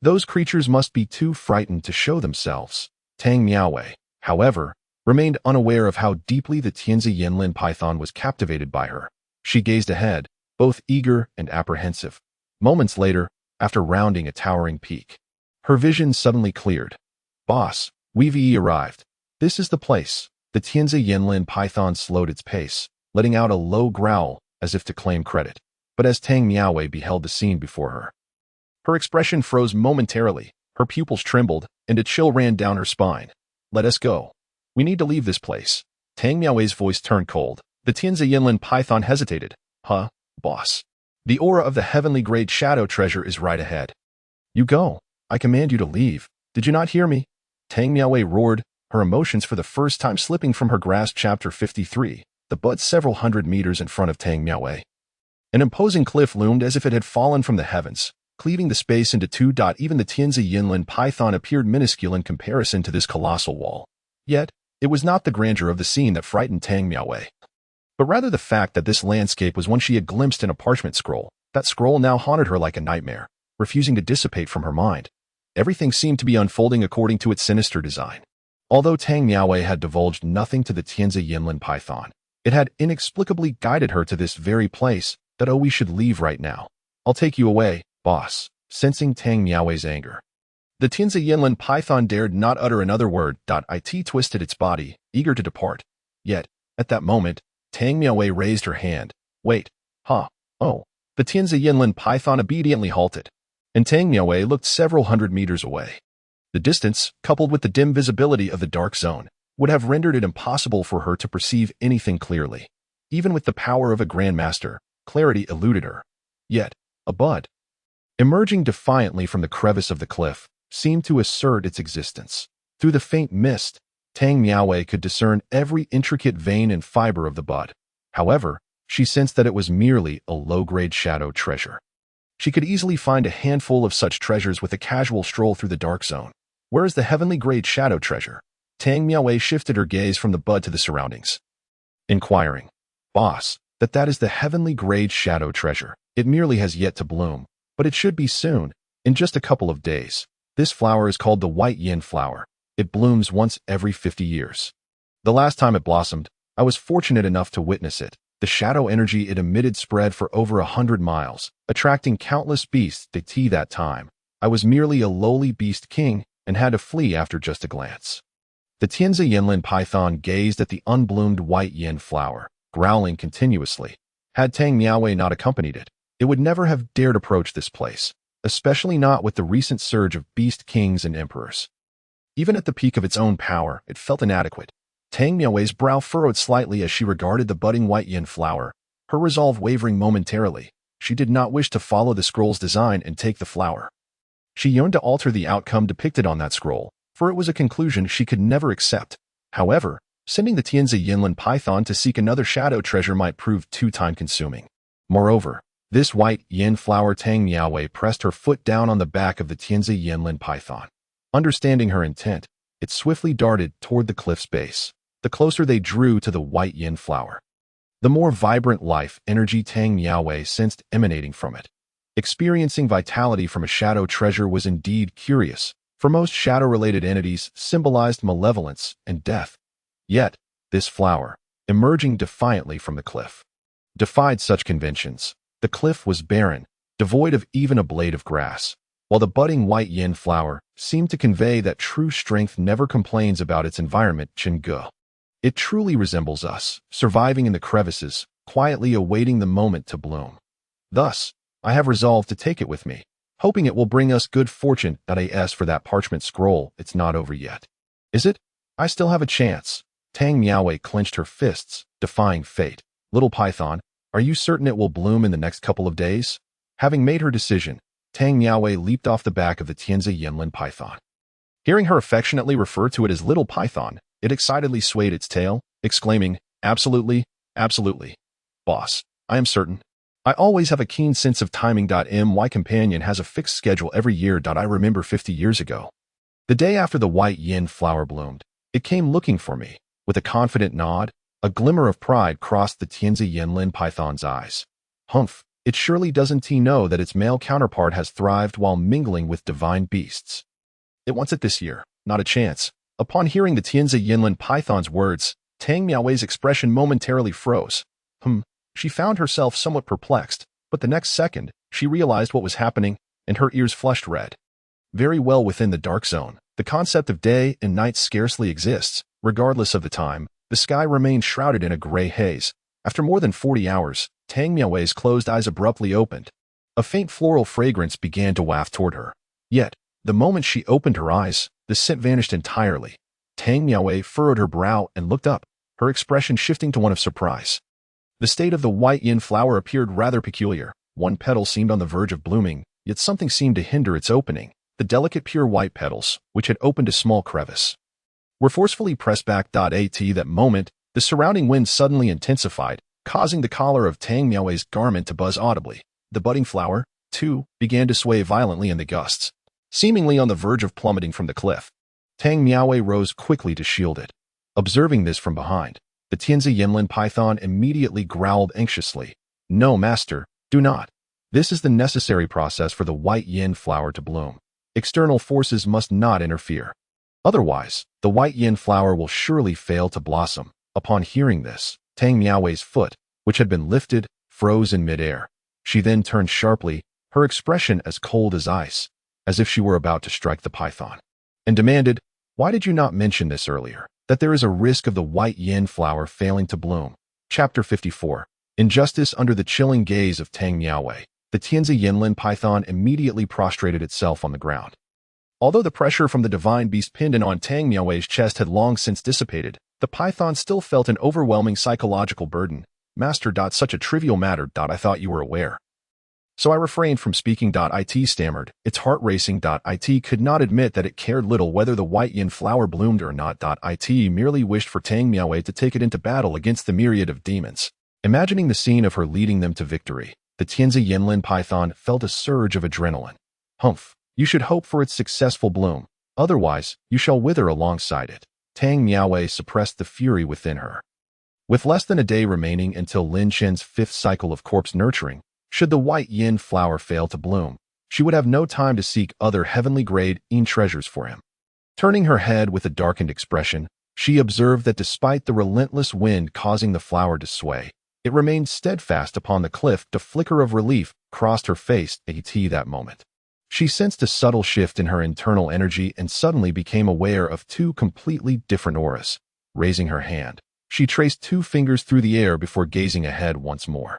Those creatures must be too frightened to show themselves. Tang Miaowei, however, remained unaware of how deeply the Tianzi Yinlin python was captivated by her. She gazed ahead, both eager and apprehensive. Moments later, after rounding a towering peak, her vision suddenly cleared. Boss, we've arrived. This is the place. The Tianzi Yinlin python slowed its pace, letting out a low growl as if to claim credit. But as Tang Miaowei beheld the scene before her, her expression froze momentarily, her pupils trembled, and a chill ran down her spine. Let us go. We need to leave this place. Tang Miaowei's voice turned cold. The Tianzi Yinlin python hesitated. Huh, boss? The aura of the heavenly grade shadow treasure is right ahead. You go. I command you to leave. Did you not hear me? Tang Miaowei roared, her emotions for the first time slipping from her grasp. Chapter 53. The bud several hundred meters in front of Tang Miaowei. An imposing cliff loomed as if it had fallen from the heavens, cleaving the space into two. Even the Tianzi Yinlin python appeared minuscule in comparison to this colossal wall. Yet, it was not the grandeur of the scene that frightened Tang Miaowei, but rather the fact that this landscape was one she had glimpsed in a parchment scroll. That scroll now haunted her like a nightmare, refusing to dissipate from her mind. Everything seemed to be unfolding according to its sinister design. Although Tang Miaowei had divulged nothing to the Tianzi Yinlin python, it had inexplicably guided her to this very place. That we should leave right now. I'll take you away, boss. Sensing Tang Miaowei's anger, the Tianzi Yinlin python dared not utter another word. It twisted its body, eager to depart. Yet, at that moment, Tang Miaowei raised her hand. Wait. Huh. Oh. The Tianzi Yinlin python obediently halted, and Tang Miaowei looked several hundred meters away. The distance, coupled with the dim visibility of the Dark Zone, would have rendered it impossible for her to perceive anything clearly. Even with the power of a Grandmaster, clarity eluded her. Yet, a bud, emerging defiantly from the crevice of the cliff, seemed to assert its existence. Through the faint mist, Tang Miaowei could discern every intricate vein and fiber of the bud. However, she sensed that it was merely a low-grade shadow treasure. She could easily find a handful of such treasures with a casual stroll through the Dark Zone. Where is the heavenly grade shadow treasure? Tang Miaowei shifted her gaze from the bud to the surroundings, inquiring. Boss, that is the heavenly grade shadow treasure. It merely has yet to bloom, but it should be soon, in just a couple of days. This flower is called the white yin flower. It blooms once every 50 years. The last time it blossomed, I was fortunate enough to witness it. The shadow energy it emitted spread for over 100 miles, attracting countless beasts to tea that time. I was merely a lowly beast king and had to flee after just a glance. The Tianzi Yinlin python gazed at the unbloomed white yin flower, growling continuously. Had Tang Miaowei not accompanied it, it would never have dared approach this place, especially not with the recent surge of beast kings and emperors. Even at the peak of its own power, it felt inadequate. Tang Miaowei's brow furrowed slightly as she regarded the budding white yin flower, her resolve wavering momentarily. She did not wish to follow the scroll's design and take the flower. She yearned to alter the outcome depicted on that scroll, for it was a conclusion she could never accept. However, sending the Tianzi Yinlin python to seek another shadow treasure might prove too time-consuming. Moreover, this white yin flower Tang Miaowei pressed her foot down on the back of the Tianzi Yinlin python. Understanding her intent, it swiftly darted toward the cliff's base. The closer they drew to the white yin flower, the more vibrant life energy Tang Miaowei sensed emanating from it. Experiencing vitality from a shadow treasure was indeed curious, for most shadow-related entities symbolized malevolence and death. Yet, this flower, emerging defiantly from the cliff, defied such conventions. The cliff was barren, devoid of even a blade of grass, while the budding white yin flower seemed to convey that true strength never complains about its environment. Chengge. It truly resembles us, surviving in the crevices, quietly awaiting the moment to bloom. Thus, I have resolved to take it with me, hoping it will bring us good fortune. As for that parchment scroll, it's not over yet. Is it? I still have a chance. Tang Miaowei clenched her fists, defying fate. Little python, are you certain it will bloom in the next couple of days? Having made her decision, Tang Miaowei leaped off the back of the Tianzi Yinlin python. Hearing her affectionately refer to it as little python, it excitedly swayed its tail, exclaiming, absolutely, absolutely. Boss, I am certain. I always have a keen sense of timing. My companion has a fixed schedule every year. I remember 50 years ago. The day after the white yin flower bloomed, it came looking for me. With a confident nod, a glimmer of pride crossed the Tianzi Yinlin python's eyes. Humph, it surely doesn't know that its male counterpart has thrived while mingling with divine beasts. It wants it this year, not a chance. Upon hearing the Tianzi Yinlin python's words, Tang Miaowei's expression momentarily froze. She found herself somewhat perplexed, but the next second, she realized what was happening, and her ears flushed red. Very well within the dark zone, the concept of day and night scarcely exists. Regardless of the time, the sky remained shrouded in a gray haze. After more than 40 hours, Tang Miaowei's closed eyes abruptly opened. A faint floral fragrance began to waft toward her. Yet, the moment she opened her eyes, the scent vanished entirely. Tang Miaowei furrowed her brow and looked up, her expression shifting to one of surprise. The state of the white yin flower appeared rather peculiar. One petal seemed on the verge of blooming, yet something seemed to hinder its opening. The delicate pure white petals, which had opened a small crevice, were forcefully pressed back. At that moment, the surrounding wind suddenly intensified, causing the collar of Tang Miaowei's garment to buzz audibly. The budding flower, too, began to sway violently in the gusts, seemingly on the verge of plummeting from the cliff. Tang Miaowei rose quickly to shield it. Observing this from behind, the Tianzi Yinlin python immediately growled anxiously. No, master, do not. This is the necessary process for the white yin flower to bloom. External forces must not interfere. Otherwise, the white yin flower will surely fail to blossom. Upon hearing this, Tang Miaowei's foot, which had been lifted, froze in midair. She then turned sharply, her expression as cold as ice, as if she were about to strike the python, and demanded, "Why did you not mention this earlier, that there is a risk of the white yin flower failing to bloom?" Chapter 54. Injustice. Under the chilling gaze of Tang Miaowei, the Tianzi Yinlin python immediately prostrated itself on the ground. Although the pressure from the divine beast pendant on Tang Miaowei's chest had long since dissipated, the python still felt an overwhelming psychological burden. Master. Such a trivial matter. I thought you were aware. So I refrained from speaking. It stammered, its heart racing. It could not admit that it cared little whether the white yin flower bloomed or not. It merely wished for Tang Miaowei to take it into battle against the myriad of demons. Imagining the scene of her leading them to victory, the Tianzi Yinlin python felt a surge of adrenaline. Humph, you should hope for its successful bloom. Otherwise, you shall wither alongside it. Tang Miaowei suppressed the fury within her. With less than a day remaining until Lin Chen's 5th cycle of corpse nurturing, Should the white yin flower fail to bloom, she would have no time to seek other heavenly-grade yin treasures for him. Turning her head with a darkened expression, she observed that despite the relentless wind causing the flower to sway, it remained steadfast upon the cliff. The flicker of relief crossed her face at that moment. She sensed a subtle shift in her internal energy and suddenly became aware of two completely different auras. Raising her hand, she traced 2 fingers through the air before gazing ahead once more.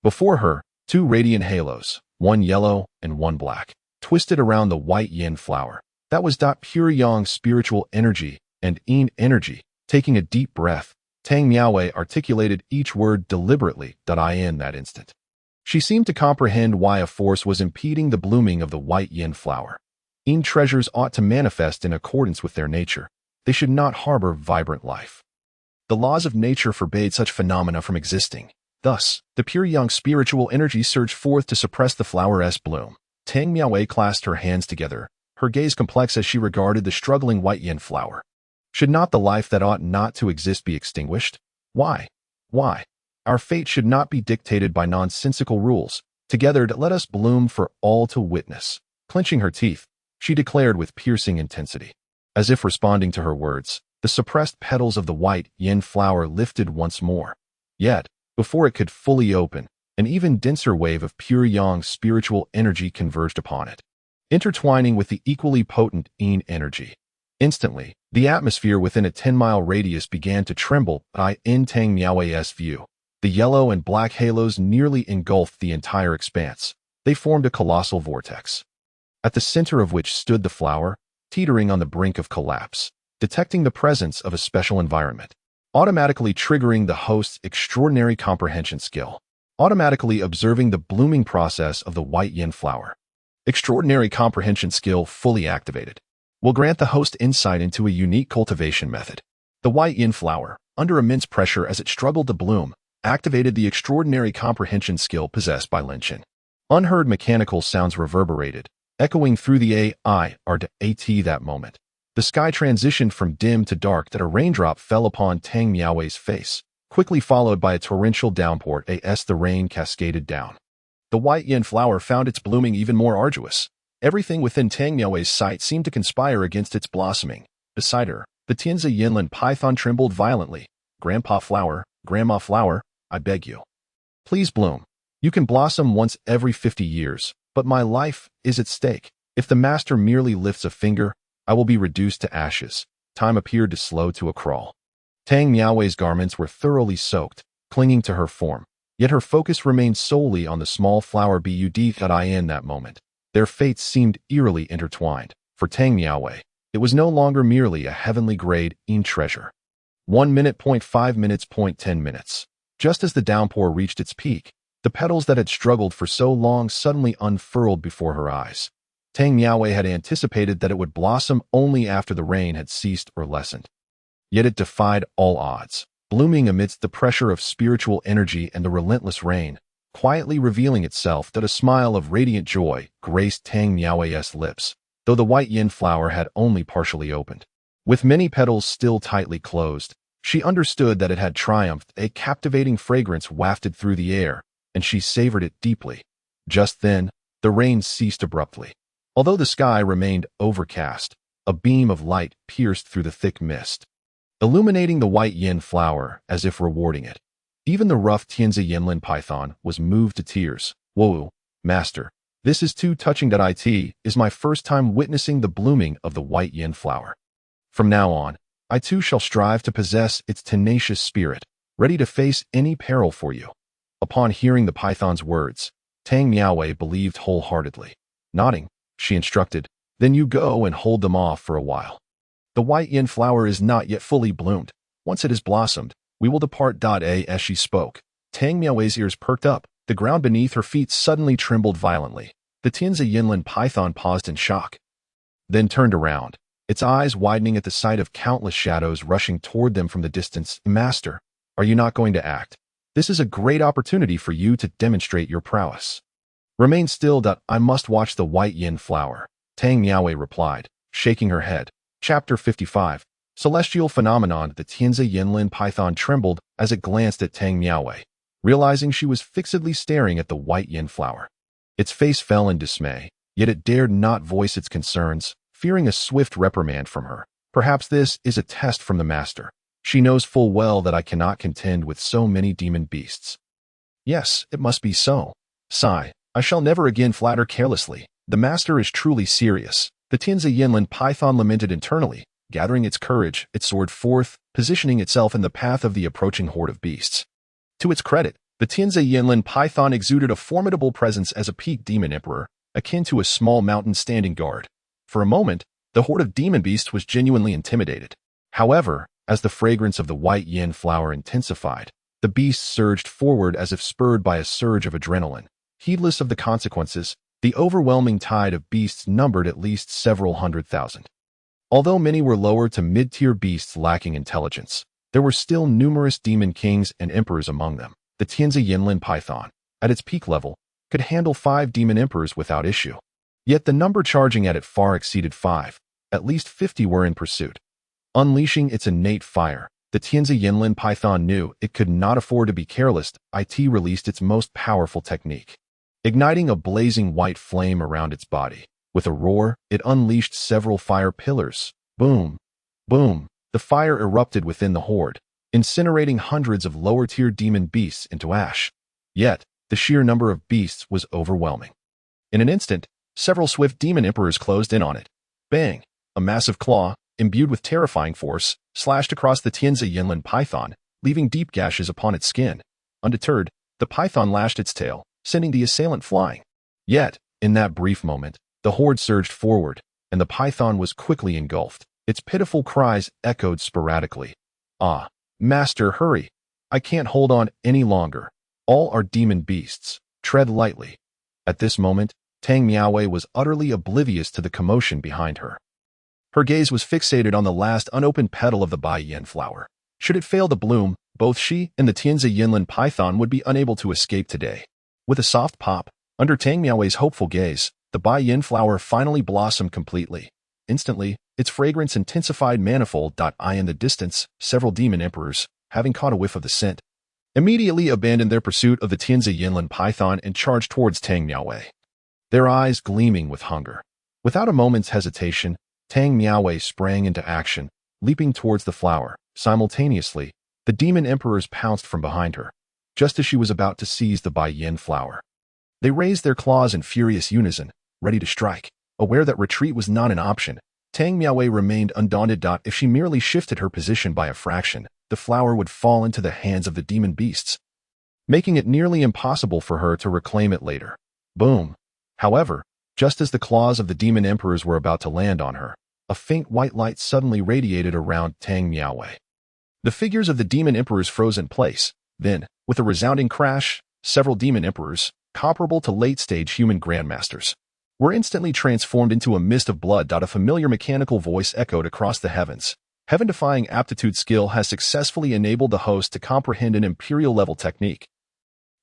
Before her, 2 radiant halos, one yellow and one black, twisted around the white yin flower. That was pure yang spiritual energy and yin energy. Taking a deep breath, Tang Miaowei articulated each word deliberately. In that instant, she seemed to comprehend why a force was impeding the blooming of the white yin flower. Yin treasures ought to manifest in accordance with their nature. They should not harbor vibrant life. The laws of nature forbade such phenomena from existing. Thus, the pure yang spiritual energy surged forth to suppress the flower's bloom. Tang Miaowei clasped her hands together, her gaze complex as she regarded the struggling white yin flower. Should not the life that ought not to exist be extinguished? Why? Why? Our fate should not be dictated by nonsensical rules. Together let us bloom for all to witness. Clenching her teeth, she declared with piercing intensity. As if responding to her words, the suppressed petals of the white yin flower lifted once more. Yet, before it could fully open, an even denser wave of pure yang spiritual energy converged upon it, intertwining with the equally potent yin energy. Instantly, the atmosphere within a 10-mile radius began to tremble. In Tang Miaowei's view, the yellow and black halos nearly engulfed the entire expanse. They formed a colossal vortex, at the center of which stood the flower, teetering on the brink of collapse. Detecting the presence of a special environment, automatically triggering the host's extraordinary comprehension skill, automatically observing the blooming process of the white yin flower. Extraordinary comprehension skill fully activated. Will grant the host insight into a unique cultivation method. The white yin flower, under immense pressure as it struggled to bloom, activated the extraordinary comprehension skill possessed by Lin Chen. Unheard mechanical sounds reverberated, echoing through the at that moment. The sky transitioned from dim to dark that a raindrop fell upon Tang Miaowei's face, quickly followed by a torrential downpour as the rain cascaded down. The white yin flower found its blooming even more arduous. Everything within Tang Miaowei's sight seemed to conspire against its blossoming. Beside her, the Tianzi Yinlin python trembled violently. Grandma flower, I beg you. Please bloom. You can blossom once every 50 years, but my life is at stake. If the master merely lifts a finger, I will be reduced to ashes. Time appeared to slow to a crawl. Tang Miaowei's garments were thoroughly soaked, clinging to her form, yet her focus remained solely on the small flower in that moment. Their fates seemed eerily intertwined. For Tang Miaowei, it was no longer merely a heavenly grade yin treasure. 1 minute, 5 minutes, 10 minutes. Just as the downpour reached its peak, the petals that had struggled for so long suddenly unfurled before her eyes. Tang Miaowei had anticipated that it would blossom only after the rain had ceased or lessened. Yet it defied all odds, blooming amidst the pressure of spiritual energy and the relentless rain, quietly revealing itself. That a smile of radiant joy graced Tang Miaowei's lips, though the white yin flower had only partially opened. With many petals still tightly closed, she understood that it had triumphed. A captivating fragrance wafted through the air, and she savored it deeply. Just then, the rain ceased abruptly. Although the sky remained overcast, a beam of light pierced through the thick mist, illuminating the white yin flower as if rewarding it. Even the rough Tianzi Yinlin python was moved to tears. Whoa, master, this is too touching. It is my first time witnessing the blooming of the white yin flower. From now on, I too shall strive to possess its tenacious spirit, ready to face any peril for you. Upon hearing the python's words, Tang Miaowei believed wholeheartedly. Nodding, she instructed, then you go and hold them off for a while. The white yin flower is not yet fully bloomed. Once it has blossomed, we will depart. As she spoke, Tang Miaowei's ears perked up. The ground beneath her feet suddenly trembled violently. The Tianzi Yinlin python paused in shock, then turned around, its eyes widening at the sight of countless shadows rushing toward them from the distance. Master, are you not going to act? This is a great opportunity for you to demonstrate your prowess. Remain still. I must watch the white yin flower, Tang Miaowei replied, shaking her head. Chapter 55. Celestial Phenomenon. The Tianzi Yinlin python trembled as it glanced at Tang Miaowei. realizing she was fixedly staring at the white yin flower. Its face fell in dismay, yet it dared not voice its concerns, fearing a swift reprimand from her. Perhaps this is a test from the master. She knows full well that I cannot contend with so many demon beasts. Yes, it must be so. Sigh, I shall never again flatter carelessly. The master is truly serious. The Tianzi Yinlin python lamented internally, gathering its courage, it soared forth, positioning itself in the path of the approaching horde of beasts. To its credit, the Tianzi Yinlin python exuded a formidable presence as a peak demon emperor, akin to a small mountain standing guard. For a moment, the horde of demon beasts was genuinely intimidated. However, as the fragrance of the white yin flower intensified, the beasts surged forward as if spurred by a surge of adrenaline. Heedless of the consequences, the overwhelming tide of beasts numbered at least several 100,000. Although many were lower to mid-tier beasts lacking intelligence, there were still numerous demon kings and emperors among them. The Tianzi Yinlin python, at its peak level, could handle 5 demon emperors without issue. Yet the number charging at it far exceeded 5. At least 50 were in pursuit. Unleashing its innate fire, the Tianzi Yinlin python knew it could not afford to be careless. It released its most powerful technique. Igniting a blazing white flame around its body. With a roar, it unleashed several fire pillars. Boom! Boom! The fire erupted within the horde, incinerating hundreds of lower-tier demon beasts into ash. Yet, the sheer number of beasts was overwhelming. In an instant, several swift demon emperors closed in on it. Bang! A massive claw, imbued with terrifying force, slashed across the Tianzi Yinlin python, leaving deep gashes upon its skin. Undeterred, the python lashed its tail, sending the assailant flying. Yet, in that brief moment, the horde surged forward, and the python was quickly engulfed. Its pitiful cries echoed sporadically. Ah, master, hurry! I can't hold on any longer. All are demon beasts. Tread lightly. At this moment, Tang Miaowei was utterly oblivious to the commotion behind her. Her gaze was fixated on the last unopened petal of the Bai Yin flower. Should it fail to bloom, both she and the Tianzi Yinlin python would be unable to escape today. With a soft pop, under Tang Miaowei's hopeful gaze, the Bai Yin flower finally blossomed completely. Instantly, its fragrance intensified manifold. In the distance, several demon emperors, having caught a whiff of the scent, immediately abandoned their pursuit of the Tianzi Yinlin python and charged towards Tang Miaowei, their eyes gleaming with hunger. Without a moment's hesitation, Tang Miaowei sprang into action, leaping towards the flower. Simultaneously, the demon emperors pounced from behind her, just as she was about to seize the Bai Yin flower. They raised their claws in furious unison, ready to strike. Aware that retreat was not an option, Tang Miaowei remained undaunted. If she merely shifted her position by a fraction, the flower would fall into the hands of the demon beasts, making it nearly impossible for her to reclaim it later. Boom! However, just as the claws of the demon emperors were about to land on her, a faint white light suddenly radiated around Tang Miaowei. The figures of the demon emperors froze in place. Then, with a resounding crash, several demon emperors, comparable to late-stage human grandmasters, were instantly transformed into a mist of blood. A familiar mechanical voice echoed across the heavens. Heaven-defying aptitude skill has successfully enabled the host to comprehend an imperial-level technique.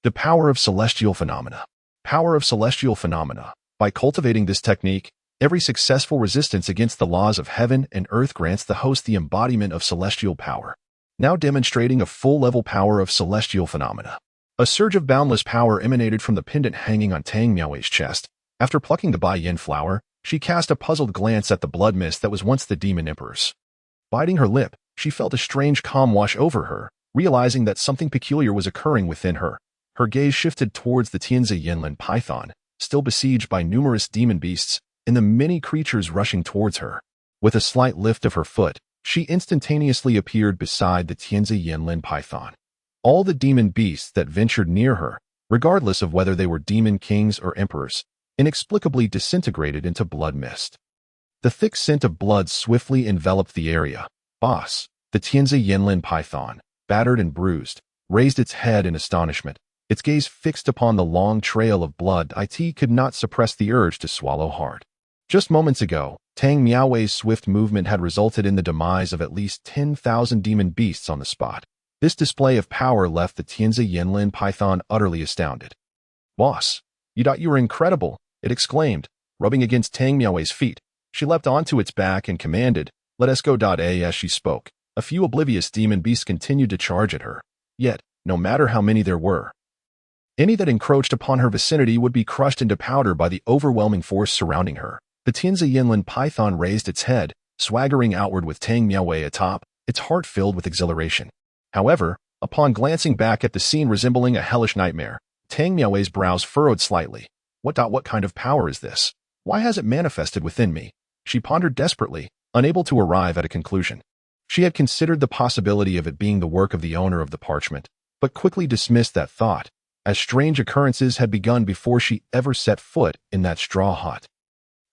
The power of celestial phenomena. Power of celestial phenomena. By cultivating this technique, every successful resistance against the laws of heaven and earth grants the host the embodiment of celestial power. Now demonstrating a full-level power of celestial phenomena. A surge of boundless power emanated from the pendant hanging on Tang Miaowei's chest. After plucking the Bai Yin flower, she cast a puzzled glance at the blood mist that was once the demon emperor's. Biting her lip, she felt a strange calm wash over her, realizing that something peculiar was occurring within her. Her gaze shifted towards the Tianzi Yinlin python, still besieged by numerous demon beasts, and the many creatures rushing towards her. With a slight lift of her foot, she instantaneously appeared beside the Tianzi Yinlin python. All the demon beasts that ventured near her, regardless of whether they were demon kings or emperors, inexplicably disintegrated into blood mist. The thick scent of blood swiftly enveloped the area. Boss, the Tianzi Yinlin python, battered and bruised, raised its head in astonishment, its gaze fixed upon the long trail of blood. It could not suppress the urge to swallow hard. Just moments ago, Tang Miaowei's swift movement had resulted in the demise of at least 10,000 demon beasts on the spot. This display of power left the Tianzi Yinlin python utterly astounded. Boss, you were incredible, it exclaimed, rubbing against Tang Miaowei's feet. She leapt onto its back and commanded, "Let us go." As she spoke, a few oblivious demon beasts continued to charge at her. Yet, no matter how many there were. Any that encroached upon her vicinity would be crushed into powder by the overwhelming force surrounding her. The Tianzi Yinlin python raised its head, swaggering outward with Tang Miaowei atop, its heart filled with exhilaration. However, upon glancing back at the scene resembling a hellish nightmare, Tang Miaowei's brows furrowed slightly. What kind of power is this? Why has it manifested within me? She pondered desperately, unable to arrive at a conclusion. She had considered the possibility of it being the work of the owner of the parchment, but quickly dismissed that thought, as strange occurrences had begun before she ever set foot in that straw hut.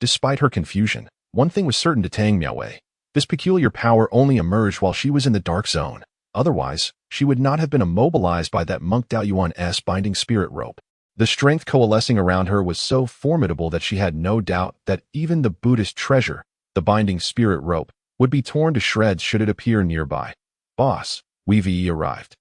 Despite her confusion, one thing was certain to Tang Miaowei. This peculiar power only emerged while she was in the dark zone. Otherwise, she would not have been immobilized by that monk Dao Yuan's binding spirit rope. The strength coalescing around her was so formidable that she had no doubt that even the Buddhist treasure, the binding spirit rope, would be torn to shreds should it appear nearby. Boss, reviv arrived.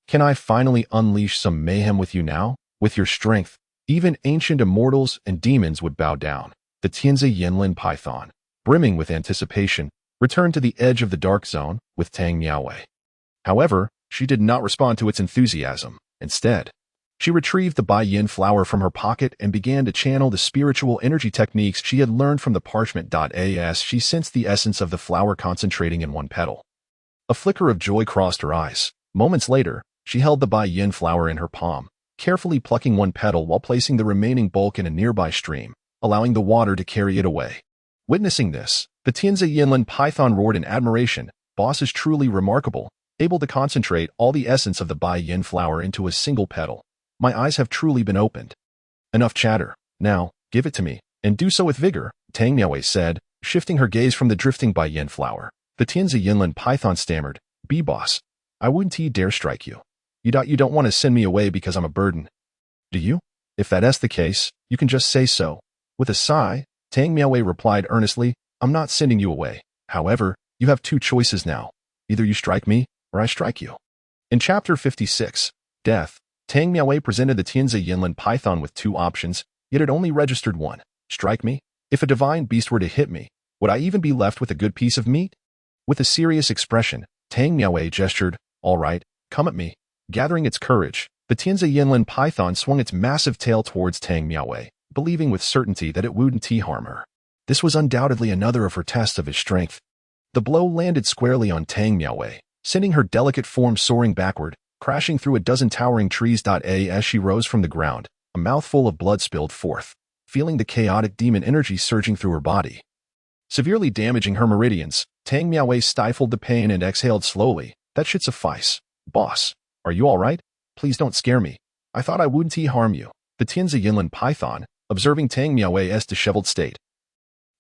Can I finally unleash some mayhem with you now? With your strength, even ancient immortals and demons would bow down. The Tianzi Yinlin python, brimming with anticipation, returned to the edge of the dark zone with Tang Miaowei. However, she did not respond to its enthusiasm. Instead, she retrieved the Bai Yin flower from her pocket and began to channel the spiritual energy techniques she had learned from the parchment. As she sensed the essence of the flower concentrating in one petal, a flicker of joy crossed her eyes. Moments later, she held the Bai Yin flower in her palm, carefully plucking one petal while placing the remaining bulk in a nearby stream, allowing the water to carry it away. Witnessing this, the Tianzi Yinlin python roared in admiration. Boss is truly remarkable, able to concentrate all the essence of the Bai Yin flower into a single petal. My eyes have truly been opened. Enough chatter. Now, give it to me, and do so with vigor, Tang Miaowei said, shifting her gaze from the drifting Bai Yin flower. The Tianzi Yinlin python stammered, boss, I wouldn't dare strike you. You don't want to send me away because I'm a burden. Do you? If that's the case, you can just say so. With a sigh, Tang Miaowei replied earnestly, I'm not sending you away. However, you have two choices now. Either you strike me, or I strike you. In Chapter 56, Death, Tang Miaowei presented the Tianzi Yinlin python with two options, yet it only registered one. Strike me? If a divine beast were to hit me, would I even be left with a good piece of meat? With a serious expression, Tang Miaowei gestured, all right, come at me. Gathering its courage, the Tianzi Yinlin python swung its massive tail towards Tang Miaowei, believing with certainty that it wouldn't harm her. This was undoubtedly another of her tests of his strength. The blow landed squarely on Tang Miaowei, sending her delicate form soaring backward, crashing through a dozen towering trees. As she rose from the ground, a mouthful of blood spilled forth, feeling the chaotic demon energy surging through her body. Severely damaging her meridians, Tang Miaowei stifled the pain and exhaled slowly. That should suffice. Boss, are you all right? Please don't scare me. I thought I wouldn't harm you. The Tianzi Yinlin python, observing Tang Miaowei's disheveled state,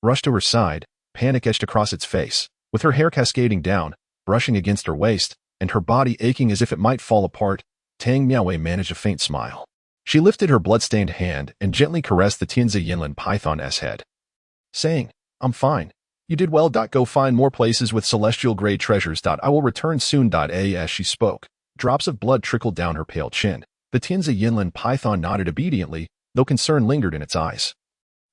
rushed to her side, panic etched across its face, with her hair cascading down, brushing against her waist, and her body aching as if it might fall apart. Tang Miaowei managed a faint smile. She lifted her blood-stained hand and gently caressed the Tianzi Yinlin python's head, saying, I'm fine. You did well. Go find more places with celestial grade treasures. I will return soon. As she spoke, drops of blood trickled down her pale chin. The Tianzi Yinlin python nodded obediently, though concern lingered in its eyes.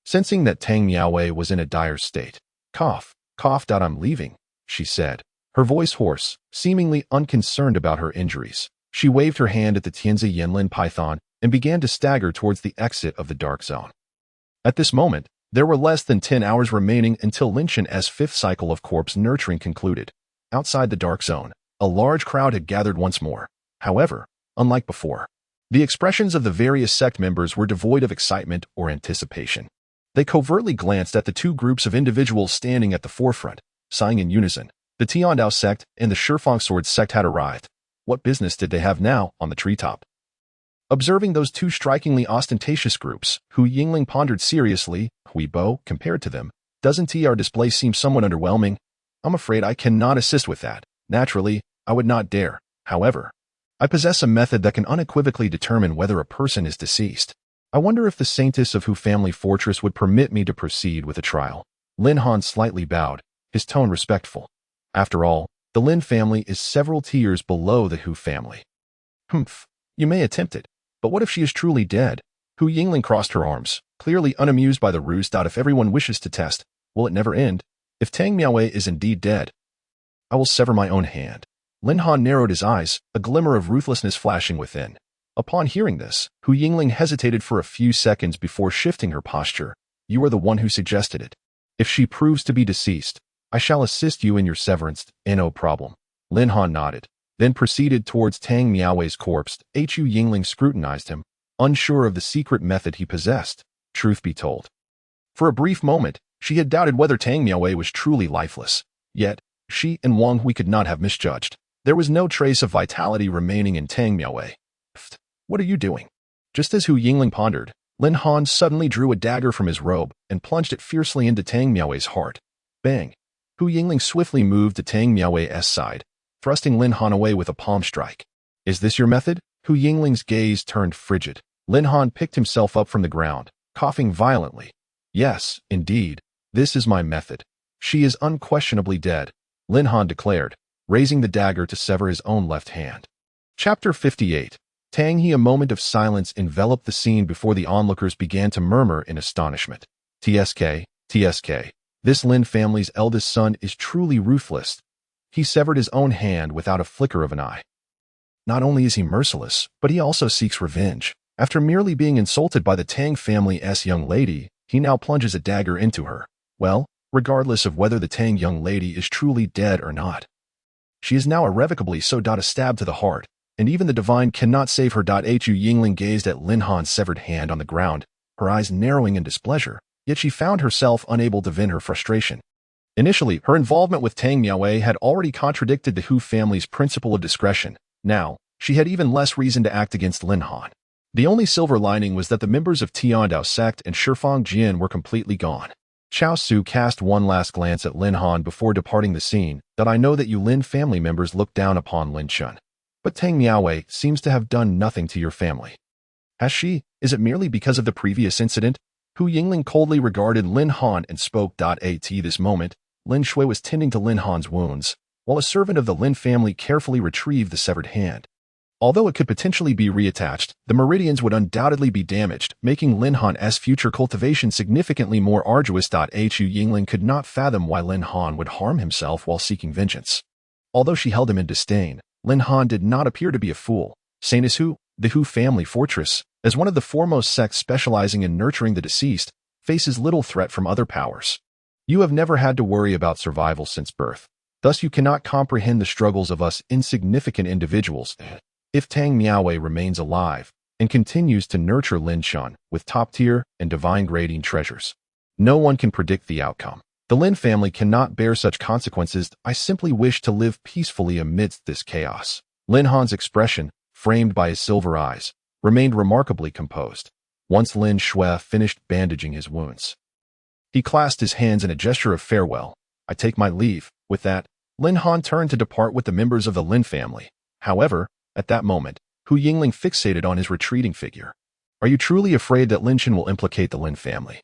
Sensing that Tang Miaowei was in a dire state, cough. I'm leaving, she said, her voice hoarse, seemingly unconcerned about her injuries. She waved her hand at the Tianzi Yinlin python and began to stagger towards the exit of the dark zone. At this moment, there were less than 10 hours remaining until Lin Chen's fifth cycle of corpse nurturing concluded. Outside the dark zone, a large crowd had gathered once more. However, unlike before, the expressions of the various sect members were devoid of excitement or anticipation. They covertly glanced at the two groups of individuals standing at the forefront, sighing in unison. The Tiandao sect and the Shifang Sword sect had arrived. What business did they have now on the treetop? Observing those two strikingly ostentatious groups, Hu Yingling pondered seriously. Hui Bo, compared to them, doesn't our display seem somewhat underwhelming? I'm afraid I cannot assist with that. Naturally, I would not dare. However, I possess a method that can unequivocally determine whether a person is deceased. I wonder if the Saintess of Hu family fortress would permit me to proceed with a trial. Lin Han slightly bowed, his tone respectful. After all, the Lin family is several tiers below the Hu family. Humph, you may attempt it, but what if she is truly dead? Hu Yingling crossed her arms, clearly unamused by the ruse. If everyone wishes to test, will it never end? If Tang Miaowei is indeed dead, I will sever my own hand. Lin Han narrowed his eyes, a glimmer of ruthlessness flashing within. Upon hearing this, Hu Yingling hesitated for a few seconds before shifting her posture. You are the one who suggested it. If she proves to be deceased, I shall assist you in your severance, no problem. Lin Han nodded, then proceeded towards Tang Miaowei's corpse. Hu Yingling scrutinized him, unsure of the secret method he possessed. Truth be told, for a brief moment, she had doubted whether Tang Miaowei was truly lifeless. Yet, she and Wang Hui could not have misjudged. There was no trace of vitality remaining in Tang Miaowei. What are you doing? Just as Hu Yingling pondered, Lin Han suddenly drew a dagger from his robe and plunged it fiercely into Tang Miaowei's heart. Bang! Hu Yingling swiftly moved to Tang Miaowei's side, thrusting Lin Han away with a palm strike. Is this your method? Hu Yingling's gaze turned frigid. Lin Han picked himself up from the ground, coughing violently. Yes, indeed, this is my method. She is unquestionably dead, Lin Han declared, raising the dagger to sever his own left hand. Chapter 58. Tang He. A moment of silence enveloped the scene before the onlookers began to murmur in astonishment. TSK. This Lin family's eldest son is truly ruthless. He severed his own hand without a flicker of an eye. Not only is he merciless, but he also seeks revenge. After merely being insulted by the Tang family's young lady, he now plunges a dagger into her. Well, regardless of whether the Tang young lady is truly dead or not, she is now irrevocably so. A stab to the heart, and even the divine cannot save her. Hu Yingling gazed at Lin Han's severed hand on the ground, her eyes narrowing in displeasure, yet she found herself unable to vent her frustration. Initially, her involvement with Tang Miaowei had already contradicted the Hu family's principle of discretion. Now, she had even less reason to act against Lin Han. The only silver lining was that the members of Tiandao sect and Shifang Jian were completely gone. Chao Su cast one last glance at Lin Han before departing the scene. That I know that you Lin family members look down upon Lin Chun. But Tang Miaowei seems to have done nothing to your family. Has she? Is it merely because of the previous incident? Hu Yingling coldly regarded Lin Han and spoke. At this moment, Lin Shui was tending to Lin Han's wounds, while a servant of the Lin family carefully retrieved the severed hand. Although it could potentially be reattached, the meridians would undoubtedly be damaged, making Lin Han's future cultivation significantly more arduous. Hu Yingling could not fathom why Lin Han would harm himself while seeking vengeance. Although she held him in disdain, Lin Han did not appear to be a fool. Saint Hu, the Hu family fortress, as one of the foremost sects specializing in nurturing the deceased, faces little threat from other powers. You have never had to worry about survival since birth. Thus you cannot comprehend the struggles of us insignificant individuals. If Tang Miaowei remains alive and continues to nurture Lin Chun with top-tier and divine grading treasures, no one can predict the outcome. The Lin family cannot bear such consequences. I simply wish to live peacefully amidst this chaos. Lin Han's expression, framed by his silver eyes, remained remarkably composed. Once Lin Shui finished bandaging his wounds, he clasped his hands in a gesture of farewell. I take my leave. With that, Lin Han turned to depart with the members of the Lin family. However, at that moment, Hu Yingling fixated on his retreating figure. Are you truly afraid that Lin Chen will implicate the Lin family?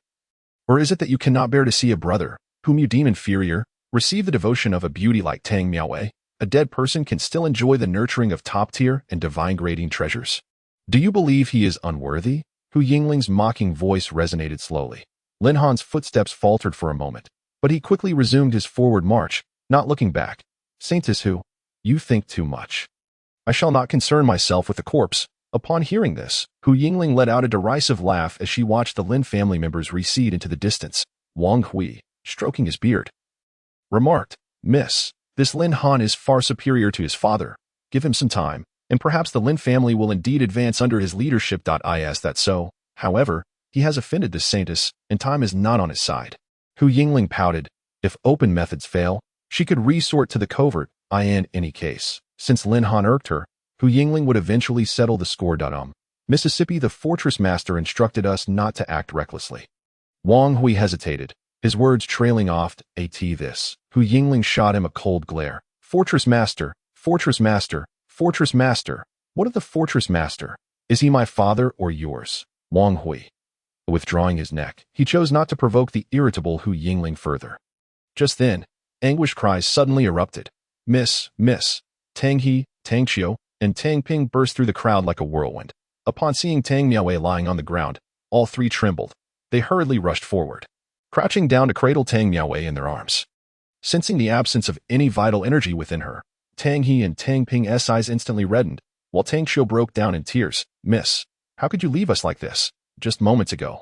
Or is it that you cannot bear to see a brother, whom you deem inferior, receive the devotion of a beauty like Tang Miaowei? A dead person can still enjoy the nurturing of top-tier and divine grading treasures. Do you believe he is unworthy? Hu Yingling's mocking voice resonated slowly. Lin Han's footsteps faltered for a moment, but he quickly resumed his forward march, not looking back. Saint Hu, you think too much. I shall not concern myself with the corpse. Upon hearing this, Hu Yingling let out a derisive laugh as she watched the Lin family members recede into the distance. Wang Hui, stroking his beard, remarked, Miss, this Lin Han is far superior to his father. Give him some time, and perhaps the Lin family will indeed advance under his leadership. Is that so? However, he has offended the saintess, and time is not on his side. Hu Yingling pouted. If open methods fail, she could resort to the covert. In any case, since Lin Han irked her, Hu Yingling would eventually settle the score. Mississippi, the fortress master instructed us not to act recklessly. Wang Hui hesitated, his words trailing off. This. Hu Yingling shot him a cold glare. Fortress master, fortress master, fortress master. What of the fortress master? Is he my father or yours? Wang Hui. Withdrawing his neck, he chose not to provoke the irritable Hu Yingling further. Just then, anguished cries suddenly erupted. Miss, Tang He, Tang Qiu, and Tang Ping burst through the crowd like a whirlwind. Upon seeing Tang Miaowei lying on the ground, all three trembled. They hurriedly rushed forward, crouching down to cradle Tang Miaowei in their arms. Sensing the absence of any vital energy within her, Tang He and Tang Ping's eyes instantly reddened, while Tang Xiu broke down in tears. "Miss, how could you leave us like this? Just moments ago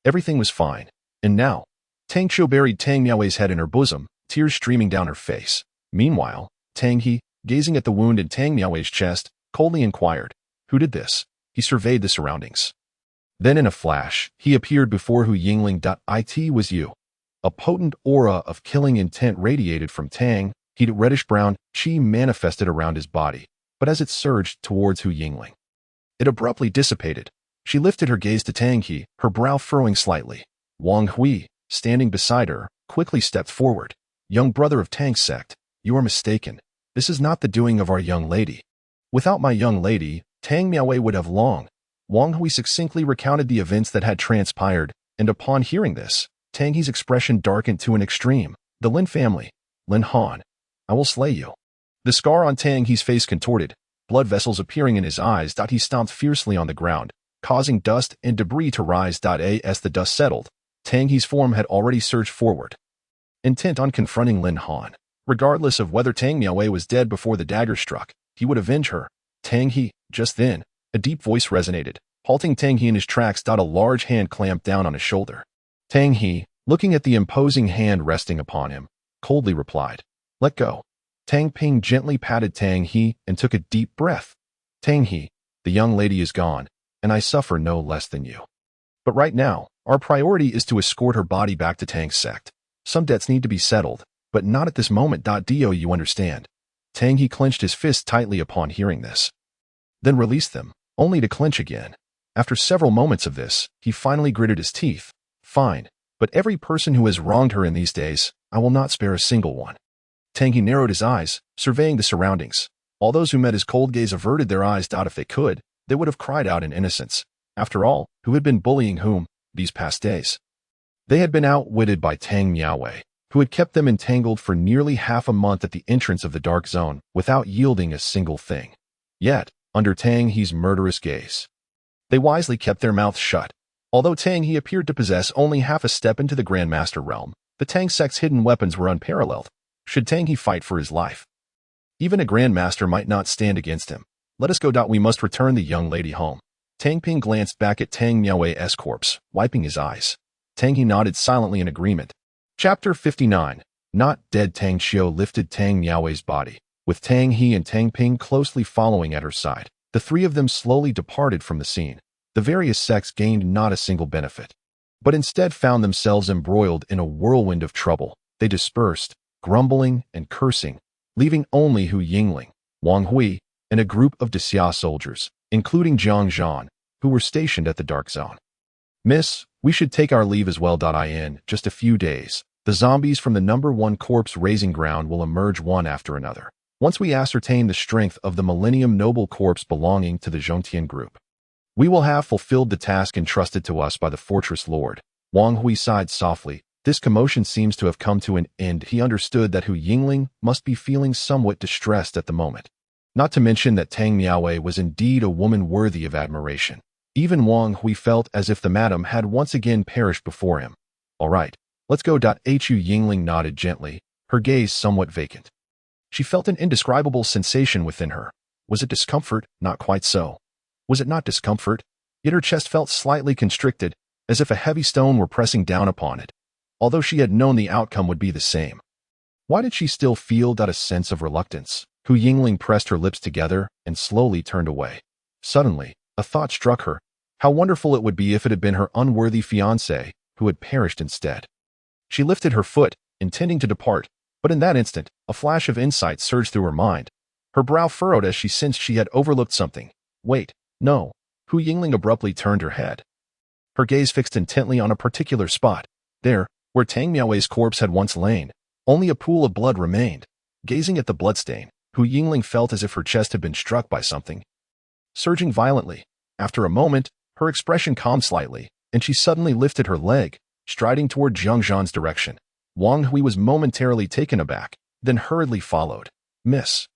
everything was fine. And now?" Tang Xiu buried Tang Miao's head in her bosom, tears streaming down her face. Meanwhile, Tang He, gazing at the wound in Tang Miao's chest, coldly inquired, "Who did this?" He surveyed the surroundings. Then in a flash, he appeared before Hu Yingling. "It was you." A potent aura of killing intent radiated from Tang. He'd reddish-brown qi manifested around his body, but as it surged towards Hu Yingling, it abruptly dissipated. She lifted her gaze to Tang He, her brow furrowing slightly. Wang Hui, standing beside her, quickly stepped forward. "Young brother of Tang's sect, you are mistaken. This is not the doing of our young lady. Without my young lady, Tang Miaowei would have long." Wang Hui succinctly recounted the events that had transpired, and upon hearing this, Tang He's expression darkened to an extreme. "The Lin family. Lin Han. I will slay you." The scar on Tang He's face contorted, blood vessels appearing in his eyes. He stomped fiercely on the ground, causing dust and debris to rise. As the dust settled, Tang He's form had already surged forward, intent on confronting Lin Han. Regardless of whether Tang Miaowei was dead before the dagger struck, he would avenge her. Tang He. Just then, a deep voice resonated, halting Tang He in his tracks. A large hand clamped down on his shoulder. Tang He, looking at the imposing hand resting upon him, coldly replied, "Let go." Tang Ping gently patted Tang He and took a deep breath. "Tang He, the young lady is gone, and I suffer no less than you. But right now, our priority is to escort her body back to Tang's sect. Some debts need to be settled, but not at this moment. Do you understand?" Tang He clenched his fists tightly upon hearing this, then released them, only to clench again. After several moments of this, he finally gritted his teeth. "Fine, but every person who has wronged her in these days, I will not spare a single one." Tang He narrowed his eyes, surveying the surroundings. All those who met his cold gaze averted their eyes. If they could, they would have cried out in innocence. After all, who had been bullying whom, these past days? They had been outwitted by Tang Miaowei, who had kept them entangled for nearly half a month at the entrance of the dark zone without yielding a single thing. Yet, under Tang He's murderous gaze, they wisely kept their mouths shut. Although Tang He appeared to possess only half a step into the Grandmaster realm, the Tang sect's hidden weapons were unparalleled. Should Tang He fight for his life, even a Grandmaster might not stand against him. "Let us go. We must return the young lady home." Tang Ping glanced back at Tang Miaowei's corpse, wiping his eyes. Tang He nodded silently in agreement. Chapter 59. Not dead. Tang Xiu lifted Tang Miaowei's body, with Tang He and Tang Ping closely following at her side. The three of them slowly departed from the scene. The various sects gained not a single benefit, but instead found themselves embroiled in a whirlwind of trouble. They dispersed, grumbling and cursing, leaving only Hu Yingling, Wang Hui, and a group of Xia soldiers, including Zhang Zhan, who were stationed at the Dark Zone. "Miss, we should take our leave as well. In just a few days, the zombies from the #1 corpse raising ground will emerge one after another. Once we ascertain the strength of the Millennium Noble Corpse belonging to the Zhongtian group, we will have fulfilled the task entrusted to us by the Fortress Lord." Wang Hui sighed softly. This commotion seems to have come to an end. He understood that Hu Yingling must be feeling somewhat distressed at the moment. Not to mention that Tang Miaowei was indeed a woman worthy of admiration. Even Wang Hui felt as if the madam had once again perished before him. "All right, let's go." Hu Yingling nodded gently, her gaze somewhat vacant. She felt an indescribable sensation within her. Was it discomfort? Not quite so. Was it not discomfort? Yet her chest felt slightly constricted, as if a heavy stone were pressing down upon it, although she had known the outcome would be the same. Why did she still feel a sense of reluctance? Hu Yingling pressed her lips together and slowly turned away. Suddenly, a thought struck her. How wonderful it would be if it had been her unworthy fiancé who had perished instead. She lifted her foot, intending to depart, but in that instant, a flash of insight surged through her mind. Her brow furrowed as she sensed she had overlooked something. Wait, no. Hu Yingling abruptly turned her head. Her gaze fixed intently on a particular spot. There, where Tang Miaowei's corpse had once lain, only a pool of blood remained. Gazing at the bloodstain, Hu Yingling felt as if her chest had been struck by something, surging violently. After a moment, her expression calmed slightly, and she suddenly lifted her leg, striding toward Zhang Zhan's direction. Wang Hui was momentarily taken aback, then hurriedly followed. Miss,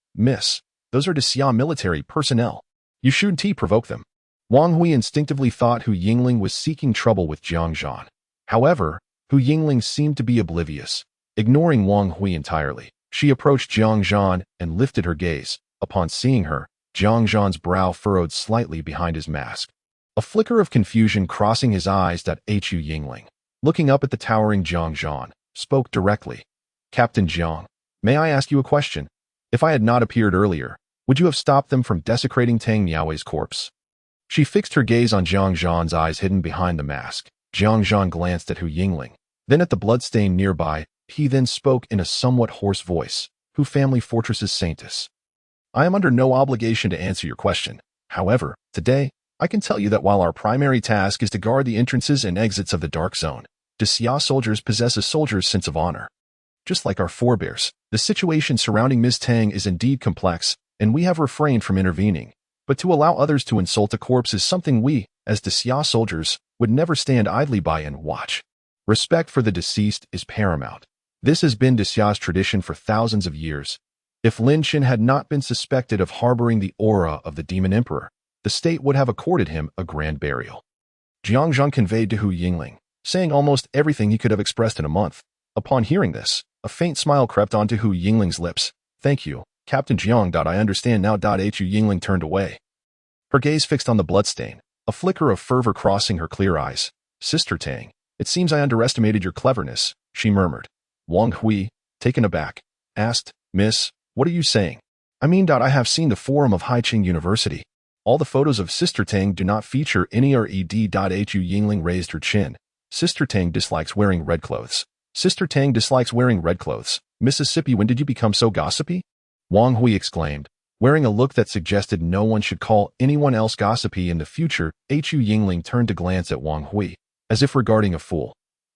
those are Xia military personnel. You shouldn't provoke them." Wang Hui instinctively thought Hu Yingling was seeking trouble with Zhang Zhan. However, Hu Yingling seemed to be oblivious, ignoring Wang Hui entirely. She approached Jiang Zhan and lifted her gaze. Upon seeing her, Jiang Zhan's brow furrowed slightly behind his mask. A flicker of confusion crossing his eyes. Hu Yingling, looking up at the towering Jiang Zhan, spoke directly. Captain Jiang, may I ask you a question? If I had not appeared earlier, would you have stopped them from desecrating Tang Miaowei's corpse? She fixed her gaze on Jiang Zhan's eyes hidden behind the mask. Jiang Zhan glanced at Hu Yingling, then at the bloodstain nearby. He then spoke in a somewhat hoarse voice. Hu family fortresses Saintus. I am under no obligation to answer your question. However, today, I can tell you that while our primary task is to guard the entrances and exits of the Dark Zone, the Xia soldiers possess a soldier's sense of honor. Just like our forebears, the situation surrounding Ms. Tang is indeed complex, and we have refrained from intervening. But to allow others to insult a corpse is something we, as the Xia soldiers, would never stand idly by and watch. Respect for the deceased is paramount. This has been Xia's tradition for thousands of years. If Lin Xin had not been suspected of harboring the aura of the Demon Emperor, the state would have accorded him a grand burial. Jiang Zhan conveyed to Hu Yingling, saying almost everything he could have expressed in a month. Upon hearing this, a faint smile crept onto Hu Yingling's lips. Thank you, Captain Jiang. I understand now. Hu Yingling turned away. Her gaze fixed on the bloodstain, a flicker of fervor crossing her clear eyes. Sister Tang, it seems I underestimated your cleverness, she murmured. Wang Hui, taken aback, asked, Miss, what are you saying? I mean. I have seen the forum of Haiqing University. All the photos of Sister Tang do not feature any red. Hu Yingling raised her chin. Sister Tang dislikes wearing red clothes. Sister Tang dislikes wearing red clothes. Mississippi, when did you become so gossipy? Wang Hui exclaimed, wearing a look that suggested no one should call anyone else gossipy in the future. Hu Yingling turned to glance at Wang Hui, as if regarding a fool.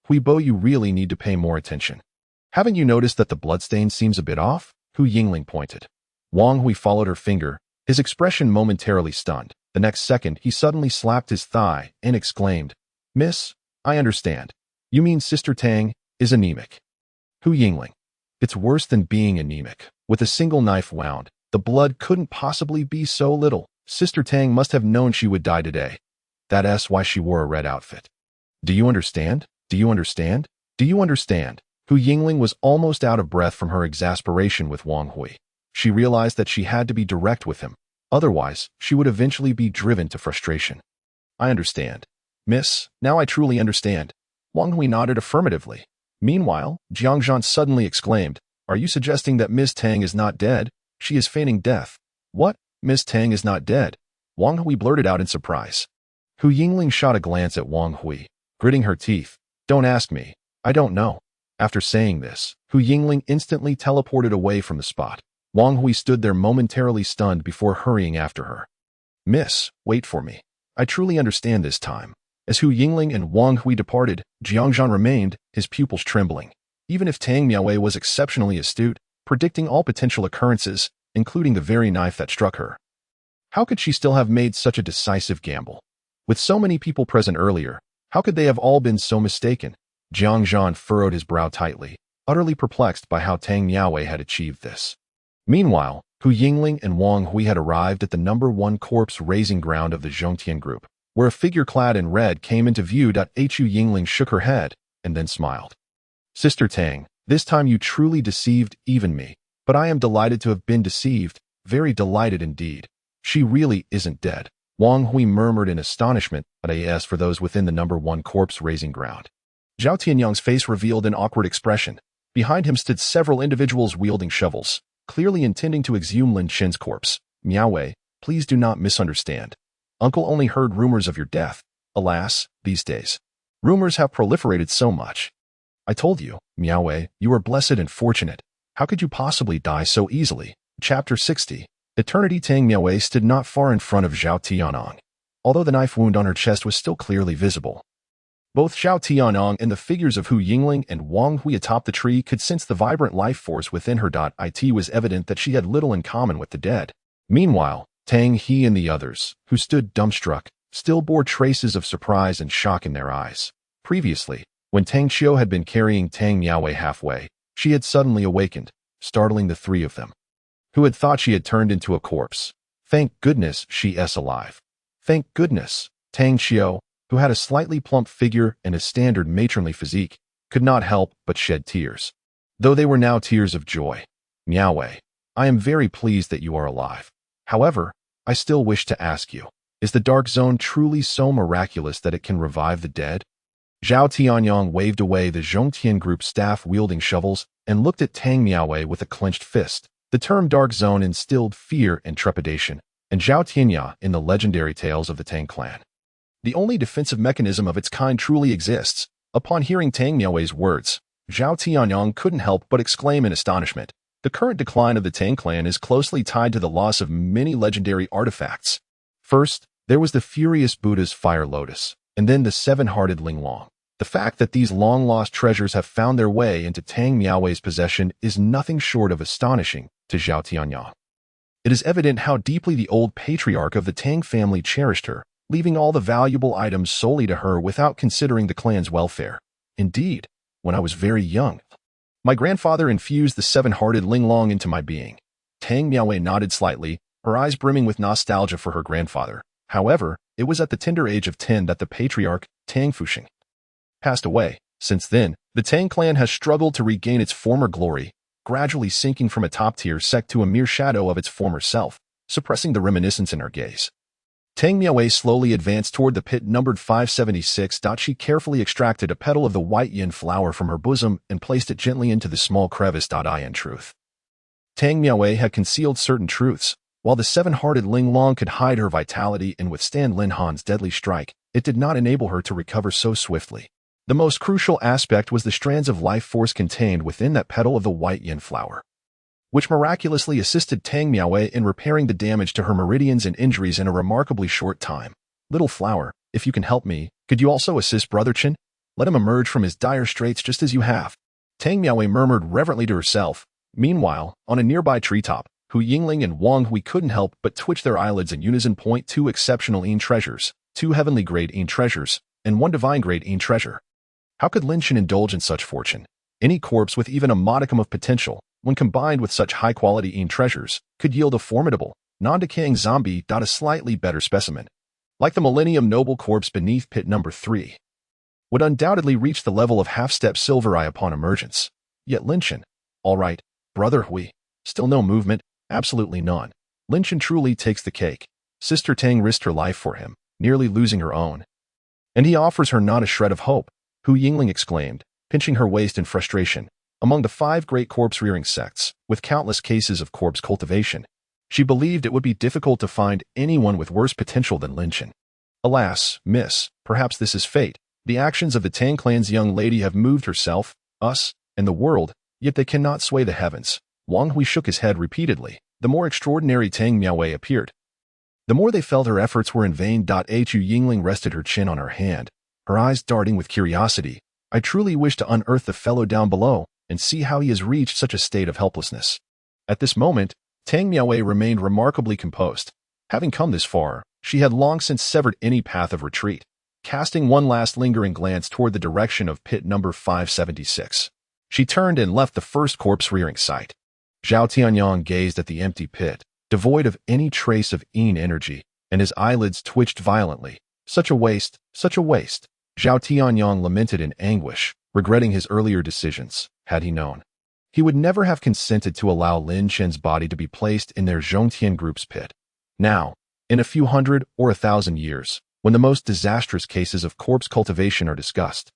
Hui Bo, you really need to pay more attention. Haven't you noticed that the bloodstain seems a bit off? Hu Yingling pointed. Wang Hui followed her finger, his expression momentarily stunned. The next second, he suddenly slapped his thigh and exclaimed, Miss, I understand. You mean Sister Tang is anemic. Hu Yingling. It's worse than being anemic. With a single knife wound, the blood couldn't possibly be so little. Sister Tang must have known she would die today. That's why she wore a red outfit. Do you understand? Do you understand? Do you understand? Hu Yingling was almost out of breath from her exasperation with Wang Hui. She realized that she had to be direct with him. Otherwise, she would eventually be driven to frustration. I understand. Miss, now I truly understand. Wang Hui nodded affirmatively. Meanwhile, Jiang Zhan suddenly exclaimed, Are you suggesting that Ms. Tang is not dead? She is feigning death. What? Ms. Tang is not dead? Wang Hui blurted out in surprise. Hu Yingling shot a glance at Wang Hui, gritting her teeth. Don't ask me. I don't know. After saying this, Hu Yingling instantly teleported away from the spot. Wang Hui stood there momentarily stunned before hurrying after her. Miss, wait for me. I truly understand this time. As Hu Yingling and Wang Hui departed, Jiang Zhan remained, his pupils trembling. Even if Tang Miaowei was exceptionally astute, predicting all potential occurrences, including the very knife that struck her, how could she still have made such a decisive gamble? With so many people present earlier, how could they have all been so mistaken? Jiang Zhan furrowed his brow tightly, utterly perplexed by how Tang Miaowei had achieved this. Meanwhile, Hu Yingling and Wang Hui had arrived at the number 1 corpse raising ground of the Zhongtian group, where a figure clad in red came into view. Hu Yingling shook her head, and then smiled. Sister Tang, this time you truly deceived even me, but I am delighted to have been deceived, very delighted indeed. She really isn't dead. Wang Hui murmured in astonishment, but as for those within the number 1 corpse raising ground. Zhao Tianyang's face revealed an awkward expression. Behind him stood several individuals wielding shovels, clearly intending to exhume Lin Chen's corpse. Miaowei, please do not misunderstand. Uncle only heard rumors of your death. Alas, these days, rumors have proliferated so much. I told you, Miaowei, you are blessed and fortunate. How could you possibly die so easily? Chapter 60. Eternity. Tang Miaowei stood not far in front of Zhao Tianyang, although the knife wound on her chest was still clearly visible. Both Zhao Tianyang and the figures of Hu Yingling and Wang Hui atop the tree could sense the vibrant life force within her. It was evident that she had little in common with the dead. Meanwhile, Tang He and the others, who stood dumbstruck, still bore traces of surprise and shock in their eyes. Previously, when Tang Qiu had been carrying Tang Miaowei halfway, she had suddenly awakened, startling the 3 of them, who had thought she had turned into a corpse. Thank goodness she is alive. Thank goodness. Tang Qiu, who had a slightly plump figure and a standard matronly physique, could not help but shed tears, though they were now tears of joy. Miaowei, I am very pleased that you are alive. However, I still wish to ask you, is the Dark Zone truly so miraculous that it can revive the dead? Zhao Tianyong waved away the Zhongtian Group staff wielding shovels and looked at Tang Miaowei with a clenched fist. The term Dark Zone instilled fear and trepidation, and Zhao Tianya in the legendary tales of the Tang clan. The only defensive mechanism of its kind truly exists. Upon hearing Tang Miaowei's words, Zhao Tianyong couldn't help but exclaim in astonishment. The current decline of the Tang clan is closely tied to the loss of many legendary artifacts. First, there was the furious Buddha's fire lotus, and then the seven-hearted Linglong. The fact that these long-lost treasures have found their way into Tang Miaowei's possession is nothing short of astonishing to Zhao Tianyong. It is evident how deeply the old patriarch of the Tang family cherished her, leaving all the valuable items solely to her without considering the clan's welfare. Indeed, when I was very young, my grandfather infused the seven-hearted Linglong into my being. Tang Miaowei nodded slightly, her eyes brimming with nostalgia for her grandfather. However, it was at the tender age of 10 that the patriarch, Tang Fuxing, passed away. Since then, the Tang clan has struggled to regain its former glory, gradually sinking from a top-tier sect to a mere shadow of its former self, suppressing the reminiscence in our gaze. Tang Miaowei slowly advanced toward the pit numbered 576. She carefully extracted a petal of the white yin flower from her bosom and placed it gently into the small crevice. In truth, Tang Miaowei had concealed certain truths. While the seven-hearted Linglong could hide her vitality and withstand Lin Han's deadly strike, it did not enable her to recover so swiftly. The most crucial aspect was the strands of life force contained within that petal of the white yin flower, which miraculously assisted Tang Miaowei in repairing the damage to her meridians and injuries in a remarkably short time. Little flower, if you can help me, could you also assist Brother Chen? Let him emerge from his dire straits just as you have. Tang Miaowei murmured reverently to herself. Meanwhile, on a nearby treetop, Hu Yingling and Wang Hui couldn't help but twitch their eyelids in unison. Two exceptional Yin treasures, 2 heavenly-grade Yin treasures, and 1 divine-grade Yin treasure. How could Lin Chen indulge in such fortune? Any corpse with even a modicum of potential, when combined with such high-quality Yin treasures, could yield a formidable, non-decaying zombie. A slightly better specimen, like the Millennium Noble corpse beneath pit number 3, would undoubtedly reach the level of half-step Silver Eye upon emergence. Yet Lin Chen, all right, Brother Hui, still no movement. Absolutely none. Lin Chen truly takes the cake. Sister Tang risked her life for him, nearly losing her own. And he offers her not a shred of hope, Hu Yingling exclaimed, pinching her waist in frustration. Among the 5 great corpse-rearing sects, with countless cases of corpse cultivation, she believed it would be difficult to find anyone with worse potential than Lin Chen. Alas, miss, perhaps this is fate. The actions of the Tang clan's young lady have moved herself, us, and the world, yet they cannot sway the heavens. Wang Hui shook his head repeatedly. The more extraordinary Tang Miaowei appeared, the more they felt her efforts were in vain. Hu Yingling rested her chin on her hand, her eyes darting with curiosity. I truly wish to unearth the fellow down below and see how he has reached such a state of helplessness. At this moment, Tang Miaowei remained remarkably composed. Having come this far, she had long since severed any path of retreat, casting one last lingering glance toward the direction of pit number 576. She turned and left the first corpse-rearing site. Zhao Tianyong gazed at the empty pit, devoid of any trace of Yin energy, and his eyelids twitched violently. Such a waste, such a waste. Zhao Tianyong lamented in anguish, regretting his earlier decisions. Had he known, he would never have consented to allow Lin Chen's body to be placed in their Zhongtian Group's pit. Now, in a few hundred or 1,000 years, when the most disastrous cases of corpse cultivation are discussed,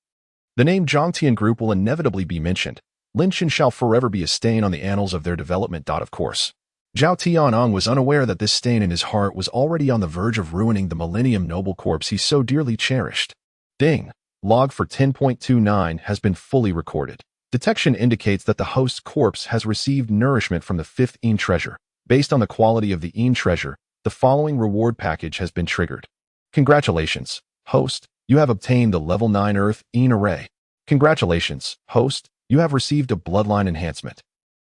the name Zhongtian Group will inevitably be mentioned. Lin Chen shall forever be a stain on the annals of their development. Of course, Zhao Tianyong was unaware that this stain in his heart was already on the verge of ruining the Millennium Noble corpse he so dearly cherished. Ding! Log for 10.29 has been fully recorded. Detection indicates that the host's corpse has received nourishment from the 5th Yin treasure. Based on the quality of the Yin treasure, the following reward package has been triggered. Congratulations, host, you have obtained the level 9 Earth Yin array. Congratulations, host, you have received a bloodline enhancement.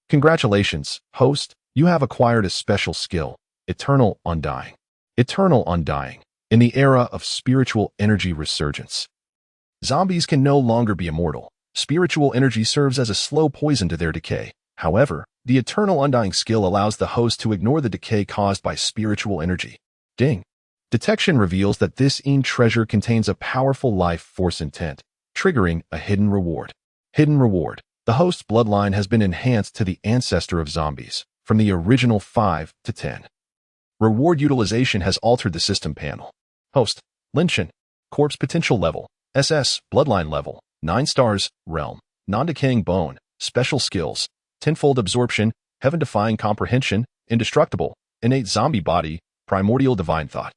Congratulations, host, you have acquired a special skill, Eternal Undying. Eternal Undying. In the era of spiritual energy resurgence, zombies can no longer be immortal. Spiritual energy serves as a slow poison to their decay. However, the Eternal Undying skill allows the host to ignore the decay caused by spiritual energy. Ding. Detection reveals that this Yin treasure contains a powerful life force intent, triggering a hidden reward. Hidden reward. The host's bloodline has been enhanced to the ancestor of zombies, from the original 5 to 10. Reward utilization has altered the system panel. Host, Linshin, corpse potential level, SS, bloodline level, 9 stars, realm, non-decaying bone, special skills, tenfold absorption, heaven-defying comprehension, indestructible, innate zombie body, primordial divine thought.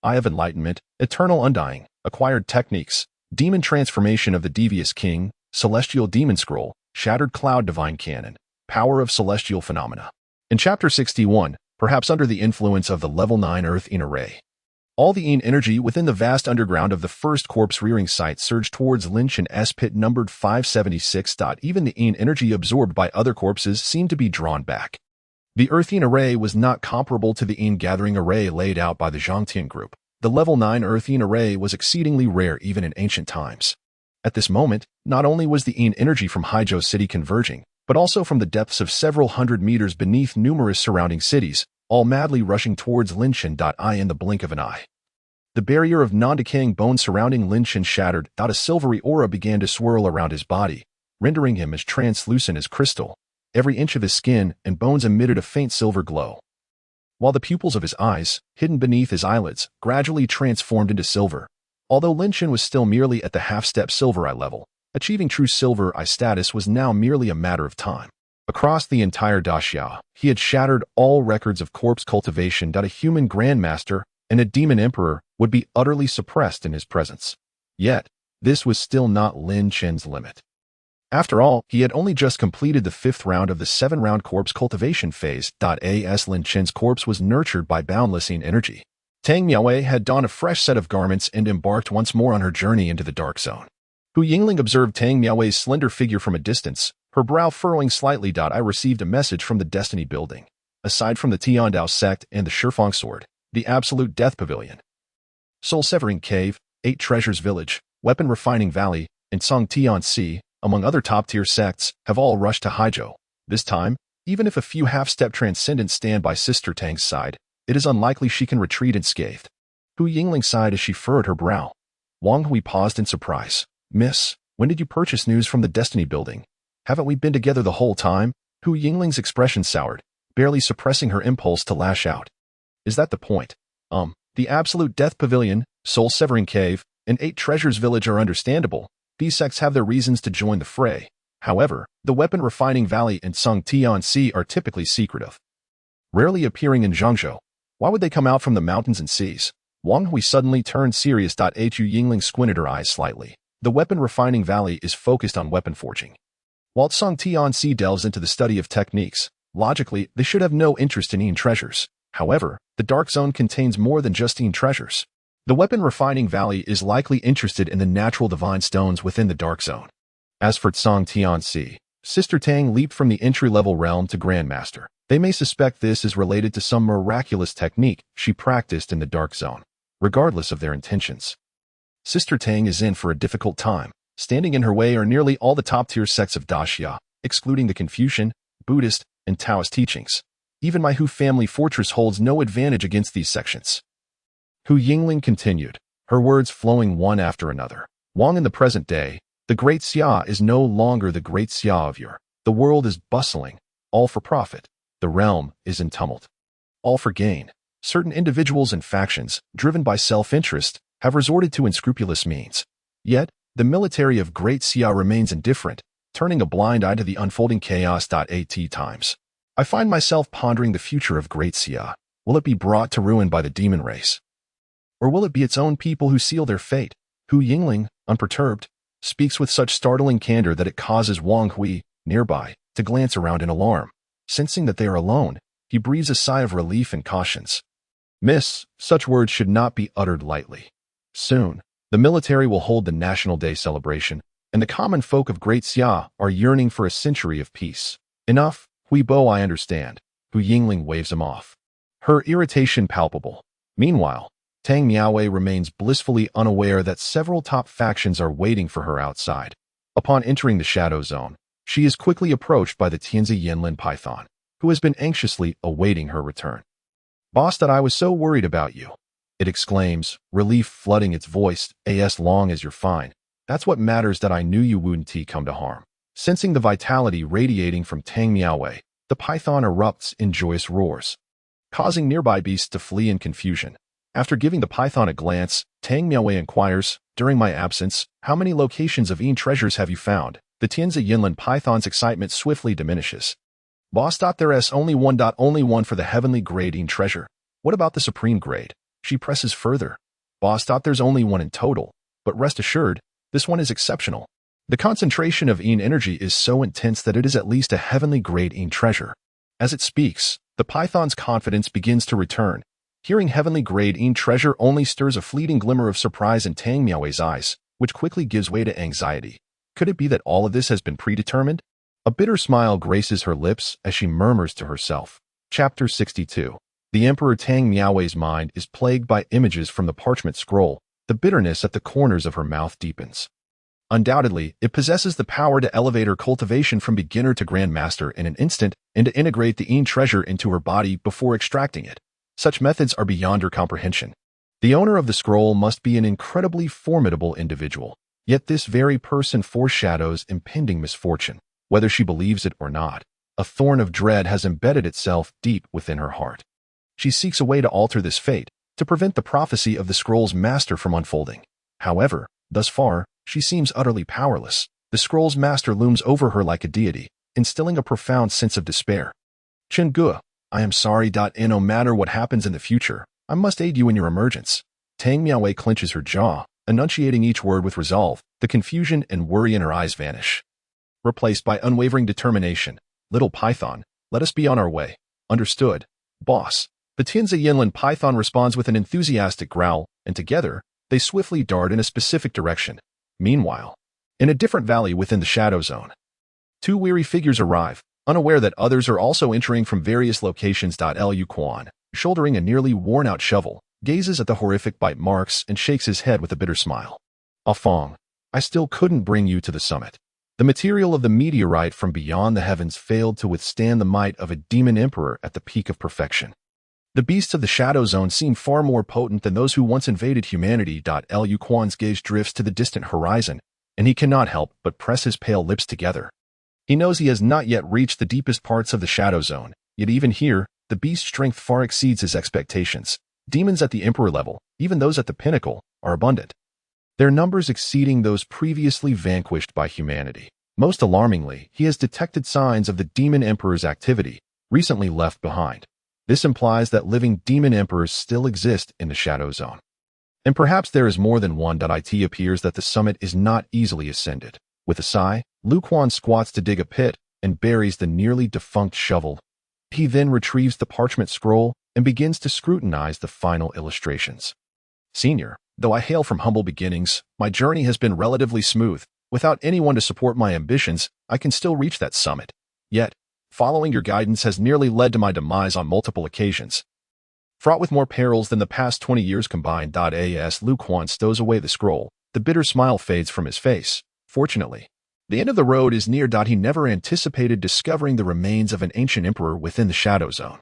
Eye of enlightenment, eternal undying, acquired techniques, demon transformation of the devious king, celestial demon scroll, shattered cloud divine canon, power of celestial phenomena. In Chapter 61, perhaps under the influence of the level 9 earth-in array, all the energy within the vast underground of the first corpse-rearing site surged towards Linshin S pit numbered 576. Even the energy absorbed by other corpses seemed to be drawn back. The earth-in array was not comparable to the gathering array laid out by the Zhangtian group. The level 9 earth-in array was exceedingly rare even in ancient times. At this moment, not only was the energy from Haizhou City converging, but also from the depths of several hundred meters beneath numerous surrounding cities, all madly rushing towards Linshin. In the blink of an eye, the barrier of non-decaying bone surrounding Linshin shattered. A silvery aura began to swirl around his body, rendering him as translucent as crystal. Every inch of his skin and bones emitted a faint silver glow, while the pupils of his eyes, hidden beneath his eyelids, gradually transformed into silver. Although Linshin was still merely at the half-step silver eye level, achieving true silver eye status was now merely a matter of time. Across the entire Daxia, he had shattered all records of corpse cultivation. A human grandmaster and a demon emperor would be utterly suppressed in his presence. Yet, this was still not Linshin's limit. After all, he had only just completed the 5th round of the 7-round corpse cultivation phase. As Linshin's corpse was nurtured by boundless energy, Tang Miaowei had donned a fresh set of garments and embarked once more on her journey into the dark zone. Hu Yingling observed Tang Miaowei's slender figure from a distance, her brow furrowing slightly. I received a message from the Destiny Building. Aside from the Tiandao sect and the Shifang Sword, the Absolute Death Pavilion, Soul Severing Cave, 8 Treasures Village, Weapon Refining Valley, and Song Tian Si, among other top-tier sects, have all rushed to Haizhou. This time, even if a few half-step transcendents stand by Sister Tang's side, it is unlikely she can retreat unscathed. Hu Yingling sighed as she furrowed her brow. Wang Hui paused in surprise. Miss, when did you purchase news from the Destiny Building? Haven't we been together the whole time? Hu Yingling's expression soured, barely suppressing her impulse to lash out. Is that the point? The Absolute Death Pavilion, Soul Severing Cave, and 8 Treasures Village are understandable. These sects have their reasons to join the fray. However, the Weapon Refining Valley and Song Tian Si are typically secretive, rarely appearing in Zhangzhou. Why would they come out from the mountains and seas? Wang Hui suddenly turned serious. Hu Yingling squinted her eyes slightly. The Weapon Refining Valley is focused on weapon forging, while Song Tian Si delves into the study of techniques. Logically, they should have no interest in treasures. However, the Dark Zone contains more than just treasures. The Weapon Refining Valley is likely interested in the natural divine stones within the Dark Zone. As for Song Tian Si, Sister Tang leaped from the entry-level realm to Grandmaster. They may suspect this is related to some miraculous technique she practiced in the Dark Zone, regardless of their intentions. Sister Tang is in for a difficult time. Standing in her way are nearly all the top-tier sects of Daxia, excluding the Confucian, Buddhist, and Taoist teachings. Even my Hu family fortress holds no advantage against these sections. Hu Yingling continued, her words flowing one after another. Wang, in the present day, the Great Xia is no longer the Great Xia of yore. The world is bustling, all for profit. The realm is in tumult, all for gain. Certain individuals and factions, driven by self-interest, have resorted to unscrupulous means. Yet, the military of Great Xia remains indifferent, turning a blind eye to the unfolding chaos. At times, I find myself pondering the future of Great Xia. Will it be brought to ruin by the demon race? Or will it be its own people who seal their fate? Hu Yingling, unperturbed, speaks with such startling candor that it causes Wang Hui, nearby, to glance around in alarm. Sensing that they are alone, he breathes a sigh of relief and cautions. Miss, such words should not be uttered lightly. Soon, the military will hold the National Day celebration, and the common folk of Great Xia are yearning for a century of peace. Enough, Huibo, I understand. Hu Yingling waves him off, her irritation palpable. Meanwhile, Tang Miaowei remains blissfully unaware that several top factions are waiting for her outside. Upon entering the Shadow Zone, she is quickly approached by the Tianzi Yanlin Python, who has been anxiously awaiting her return. Boss, that I was so worried about you, it exclaims, relief flooding its voice. As long as you're fine, that's what matters. That I knew you wouldn't come to harm. Sensing the vitality radiating from Tang Miaowei, the python erupts in joyous roars, causing nearby beasts to flee in confusion. After giving the python a glance, Tang Miaowei inquires, "During my absence, how many locations of Yin treasures have you found?" The Tianzi Yinlan python's excitement swiftly diminishes. "Boss. There's only one for the heavenly grade Yin treasure. What about the supreme grade?" She presses further. "Boss. There's only one in total, but rest assured, this one is exceptional. The concentration of Yin energy is so intense that it is at least a heavenly grade Yin treasure." As it speaks, the python's confidence begins to return. Hearing heavenly grade Yin treasure only stirs a fleeting glimmer of surprise in Tang Miaowei's eyes, which quickly gives way to anxiety. Could it be that all of this has been predetermined? A bitter smile graces her lips as she murmurs to herself. Chapter 62. The Emperor Tang Miaowei's mind is plagued by images from the parchment scroll. The bitterness at the corners of her mouth deepens. Undoubtedly, it possesses the power to elevate her cultivation from beginner to grandmaster in an instant and to integrate the Yin treasure into her body before extracting it. Such methods are beyond her comprehension. The owner of the scroll must be an incredibly formidable individual. Yet this very person foreshadows impending misfortune. Whether she believes it or not, a thorn of dread has embedded itself deep within her heart. She seeks a way to alter this fate, to prevent the prophecy of the scroll's master from unfolding. However, thus far, she seems utterly powerless. The scroll's master looms over her like a deity, instilling a profound sense of despair. "Chen Ge, I am sorry. No matter what happens in the future, I must aid you in your emergence." Tang Miaowei clenches her jaw, enunciating each word with resolve. The confusion and worry in her eyes vanish, replaced by unwavering determination. "Little python, let us be on our way." "Understood, boss." The Tianzi Yinlan python responds with an enthusiastic growl, and together, they swiftly dart in a specific direction. Meanwhile, in a different valley within the Shadow Zone, two weary figures arrive, unaware that others are also entering from various locations. Liu Quan, shouldering a nearly worn-out shovel, gazes at the horrific bite marks and shakes his head with a bitter smile. "Ah Fong, I still couldn't bring you to the summit. The material of the meteorite from beyond the heavens failed to withstand the might of a demon emperor at the peak of perfection. The beasts of the Shadow Zone seem far more potent than those who once invaded humanity." Liu Quan's gaze drifts to the distant horizon, and he cannot help but press his pale lips together. He knows he has not yet reached the deepest parts of the Shadow Zone, yet even here, the beast's strength far exceeds his expectations. Demons at the Emperor level, even those at the pinnacle, are abundant, their numbers exceeding those previously vanquished by humanity. Most alarmingly, he has detected signs of the Demon Emperor's activity, recently left behind. This implies that living Demon Emperors still exist in the Shadow Zone. And perhaps there is more than one. It appears that the summit is not easily ascended. With a sigh, Liu Quan squats to dig a pit and buries the nearly defunct shovel. He then retrieves the parchment scroll and begins to scrutinize the final illustrations. "Senior, though I hail from humble beginnings, my journey has been relatively smooth. Without anyone to support my ambitions, I can still reach that summit. Yet, following your guidance has nearly led to my demise on multiple occasions, fraught with more perils than the past 20 years combined." As Liu Quan stows away the scroll, the bitter smile fades from his face. Fortunately, the end of the road is near. He never anticipated discovering the remains of an ancient emperor within the Shadow Zone.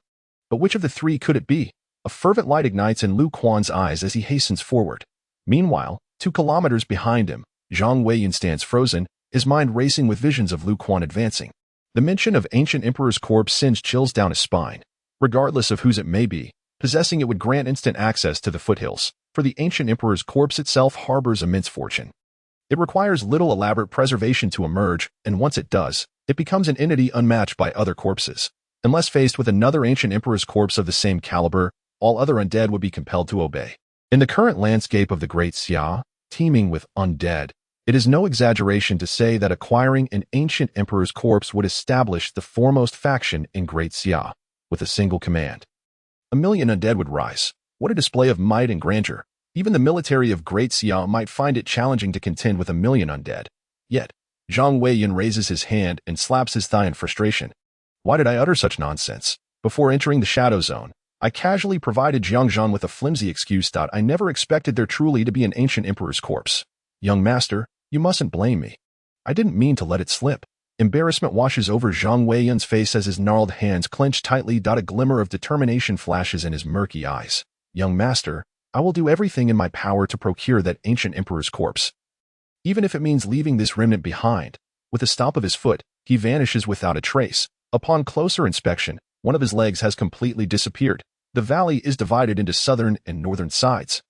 But which of the three could it be? A fervent light ignites in Liu Quan's eyes as he hastens forward. Meanwhile, 2 kilometers behind him, Zhang Weiyan stands frozen, his mind racing with visions of Liu Quan advancing. The mention of ancient emperor's corpse sends chills down his spine. Regardless of whose it may be, possessing it would grant instant access to the foothills, for the ancient emperor's corpse itself harbors immense fortune. It requires little elaborate preservation to emerge, and once it does, it becomes an entity unmatched by other corpses. Unless faced with another ancient emperor's corpse of the same caliber, all other undead would be compelled to obey. In the current landscape of the Great Xia, teeming with undead, it is no exaggeration to say that acquiring an ancient emperor's corpse would establish the foremost faction in Great Xia, with a single command. 1,000,000 undead would rise. What a display of might and grandeur. Even the military of Great Xia might find it challenging to contend with 1,000,000 undead. Yet, Zhang Weiyan raises his hand and slaps his thigh in frustration. Why did I utter such nonsense? Before entering the Shadow Zone, I casually provided Jiangzhan with a flimsy excuse. I never expected there truly to be an ancient emperor's corpse. Young master, you mustn't blame me. I didn't mean to let it slip. Embarrassment washes over Zhang Weiyan's face as his gnarled hands clench tightly. A glimmer of determination flashes in his murky eyes. Young master, I will do everything in my power to procure that ancient emperor's corpse, even if it means leaving this remnant behind. With a stomp of his foot, he vanishes without a trace. Upon closer inspection, one of his legs has completely disappeared. The valley is divided into southern and northern sides,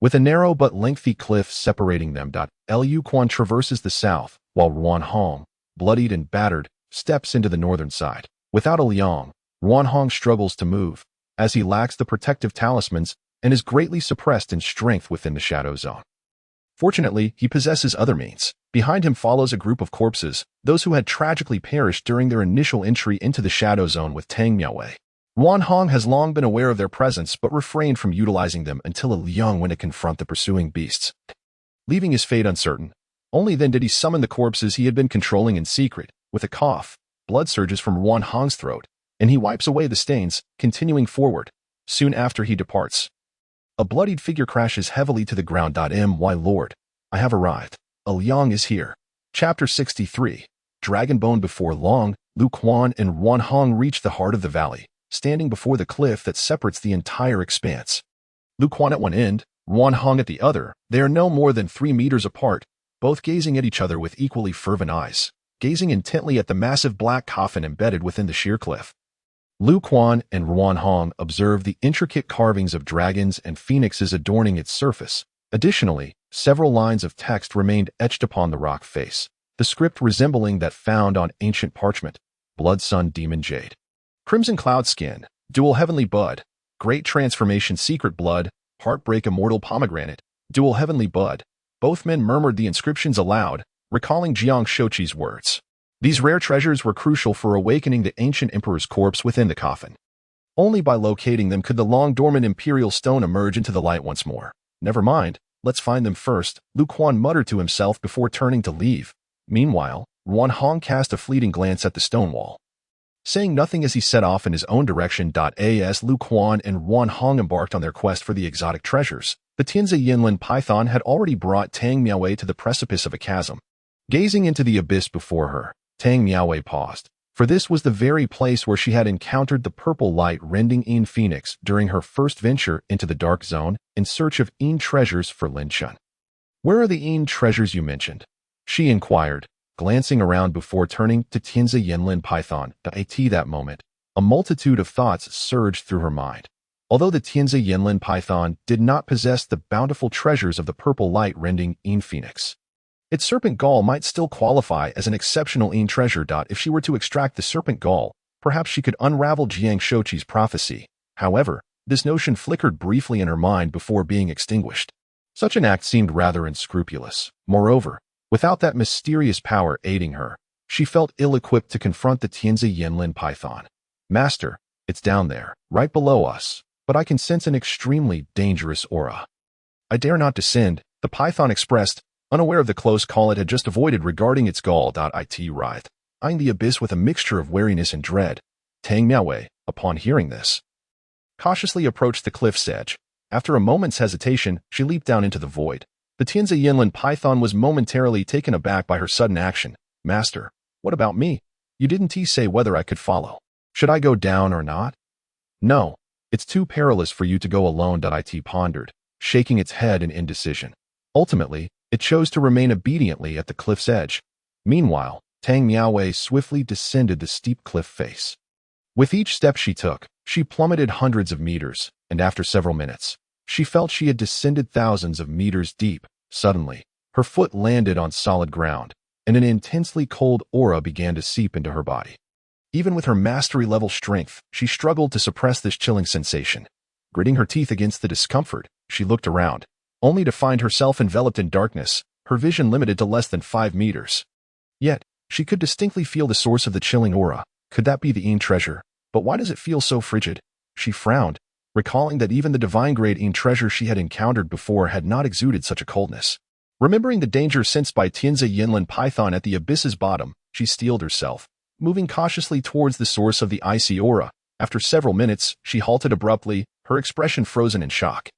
with a narrow but lengthy cliff separating them. Liu Quan traverses the south, while Ruan Hong, bloodied and battered, steps into the northern side. Without a Liang, Ruan Hong struggles to move, as he lacks the protective talismans and is greatly suppressed in strength within the shadow zone. Fortunately, he possesses other means. Behind him follows a group of corpses, those who had tragically perished during their initial entry into the shadow zone with Tang Miaowei. Ruan Hong has long been aware of their presence but refrained from utilizing them until a Liang went to confront the pursuing beasts. Leaving his fate uncertain, only then did he summon the corpses he had been controlling in secret. With a cough, blood surges from Ruan Hong's throat, and he wipes away the stains, continuing forward. Soon after he departs, a bloodied figure crashes heavily to the ground. My lord, I have arrived. A Liang is here. Chapter 63. Dragonbone. Before long, Lu Quan and Ruan Hong reach the heart of the valley, standing before the cliff that separates the entire expanse. Lu Quan at one end, Ruan Hong at the other. They are no more than 3 meters apart, both gazing at each other with equally fervent eyes, gazing intently at the massive black coffin embedded within the sheer cliff. Lu Quan and Ruan Hong observe the intricate carvings of dragons and phoenixes adorning its surface. Additionally, several lines of text remained etched upon the rock face, the script resembling that found on ancient parchment. Blood Sun Demon Jade, Crimson Cloud Skin, Dual Heavenly Bud, Great Transformation Secret Blood, Heartbreak Immortal Pomegranate, Dual Heavenly Bud. Both men murmured the inscriptions aloud, recalling Jiang Shoqi's words. These rare treasures were crucial for awakening the ancient emperor's corpse within the coffin. Only by locating them could the long-dormant imperial stone emerge into the light once more. Never mind, let's find them first, Lu Quan muttered to himself before turning to leave. Meanwhile, Ruan Hong cast a fleeting glance at the stone wall, saying nothing as he set off in his own direction. As Lu Quan and Ruan Hong embarked on their quest for the exotic treasures, the Tianzi Yinlin python had already brought Tang Miaowei to the precipice of a chasm. Gazing into the abyss before her, Tang Miaowei paused, for this was the very place where she had encountered the purple light-rending Yin Phoenix during her first venture into the dark zone in search of Yin treasures for Lin Chun. "Where are the Yin treasures you mentioned?" she inquired, glancing around before turning to Tianzi Yinlin python. At that moment, a multitude of thoughts surged through her mind. Although the Tianzi Yinlin python did not possess the bountiful treasures of the purple light-rending Yin Phoenix, its serpent gall might still qualify as an exceptional Yin treasure. If she were to extract the serpent gall, perhaps she could unravel Jiang Shoqi's prophecy. However, this notion flickered briefly in her mind before being extinguished. Such an act seemed rather unscrupulous. Moreover, without that mysterious power aiding her, she felt ill-equipped to confront the Tianzi Yinlin python. "Master, it's down there, right below us, but I can sense an extremely dangerous aura. I dare not descend," the python expressed, unaware of the close call it had just avoided regarding its gall. It writhed, eyeing the abyss with a mixture of wariness and dread. Tang Miaowei, upon hearing this, cautiously approached the cliff's edge. After a moment's hesitation, she leaped down into the void. The Tianzi Yinlin python was momentarily taken aback by her sudden action. "Master, what about me? You didn't say whether I could follow. Should I go down or not?" "No, it's too perilous for you to go alone." It pondered, shaking its head in indecision. Ultimately, it chose to remain obediently at the cliff's edge. Meanwhile, Tang Miaowei swiftly descended the steep cliff face. With each step she took, she plummeted hundreds of meters, and after several minutes, she felt she had descended thousands of meters deep. Suddenly, her foot landed on solid ground, and an intensely cold aura began to seep into her body. Even with her mastery-level strength, she struggled to suppress this chilling sensation. Gritting her teeth against the discomfort, she looked around, only to find herself enveloped in darkness, her vision limited to less than 5 meters. Yet, she could distinctly feel the source of the chilling aura. Could that be the Yin treasure? But why does it feel so frigid? She frowned, recalling that even the divine-grade Yin treasure she had encountered before had not exuded such a coldness. Remembering the danger sensed by Tianzi Yinlin python at the abyss's bottom, she steeled herself, moving cautiously towards the source of the icy aura. After several minutes, she halted abruptly, her expression frozen in shock.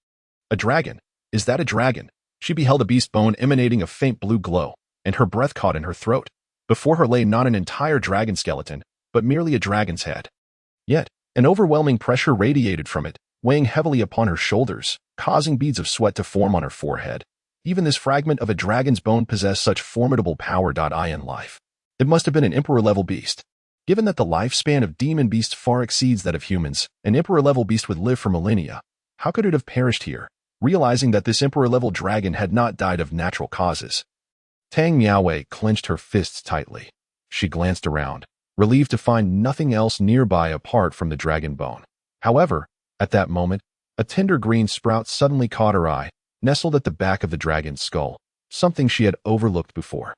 "A dragon? Is that a dragon?" She beheld a beast bone emanating a faint blue glow, and her breath caught in her throat. Before her lay not an entire dragon skeleton, but merely a dragon's head. Yet, an overwhelming pressure radiated from it, weighing heavily upon her shoulders, causing beads of sweat to form on her forehead. Even this fragment of a dragon's bone possessed such formidable power. In life, It must have been an Emperor-level beast. Given that the lifespan of demon beasts far exceeds that of humans, an Emperor-level beast would live for millennia. How could it have perished here? Realizing that this Emperor-level dragon had not died of natural causes, Tang Miaowei clenched her fists tightly. She glanced around, relieved to find nothing else nearby apart from the dragon bone. However, at that moment, a tender green sprout suddenly caught her eye, nestled at the back of the dragon's skull, something she had overlooked before.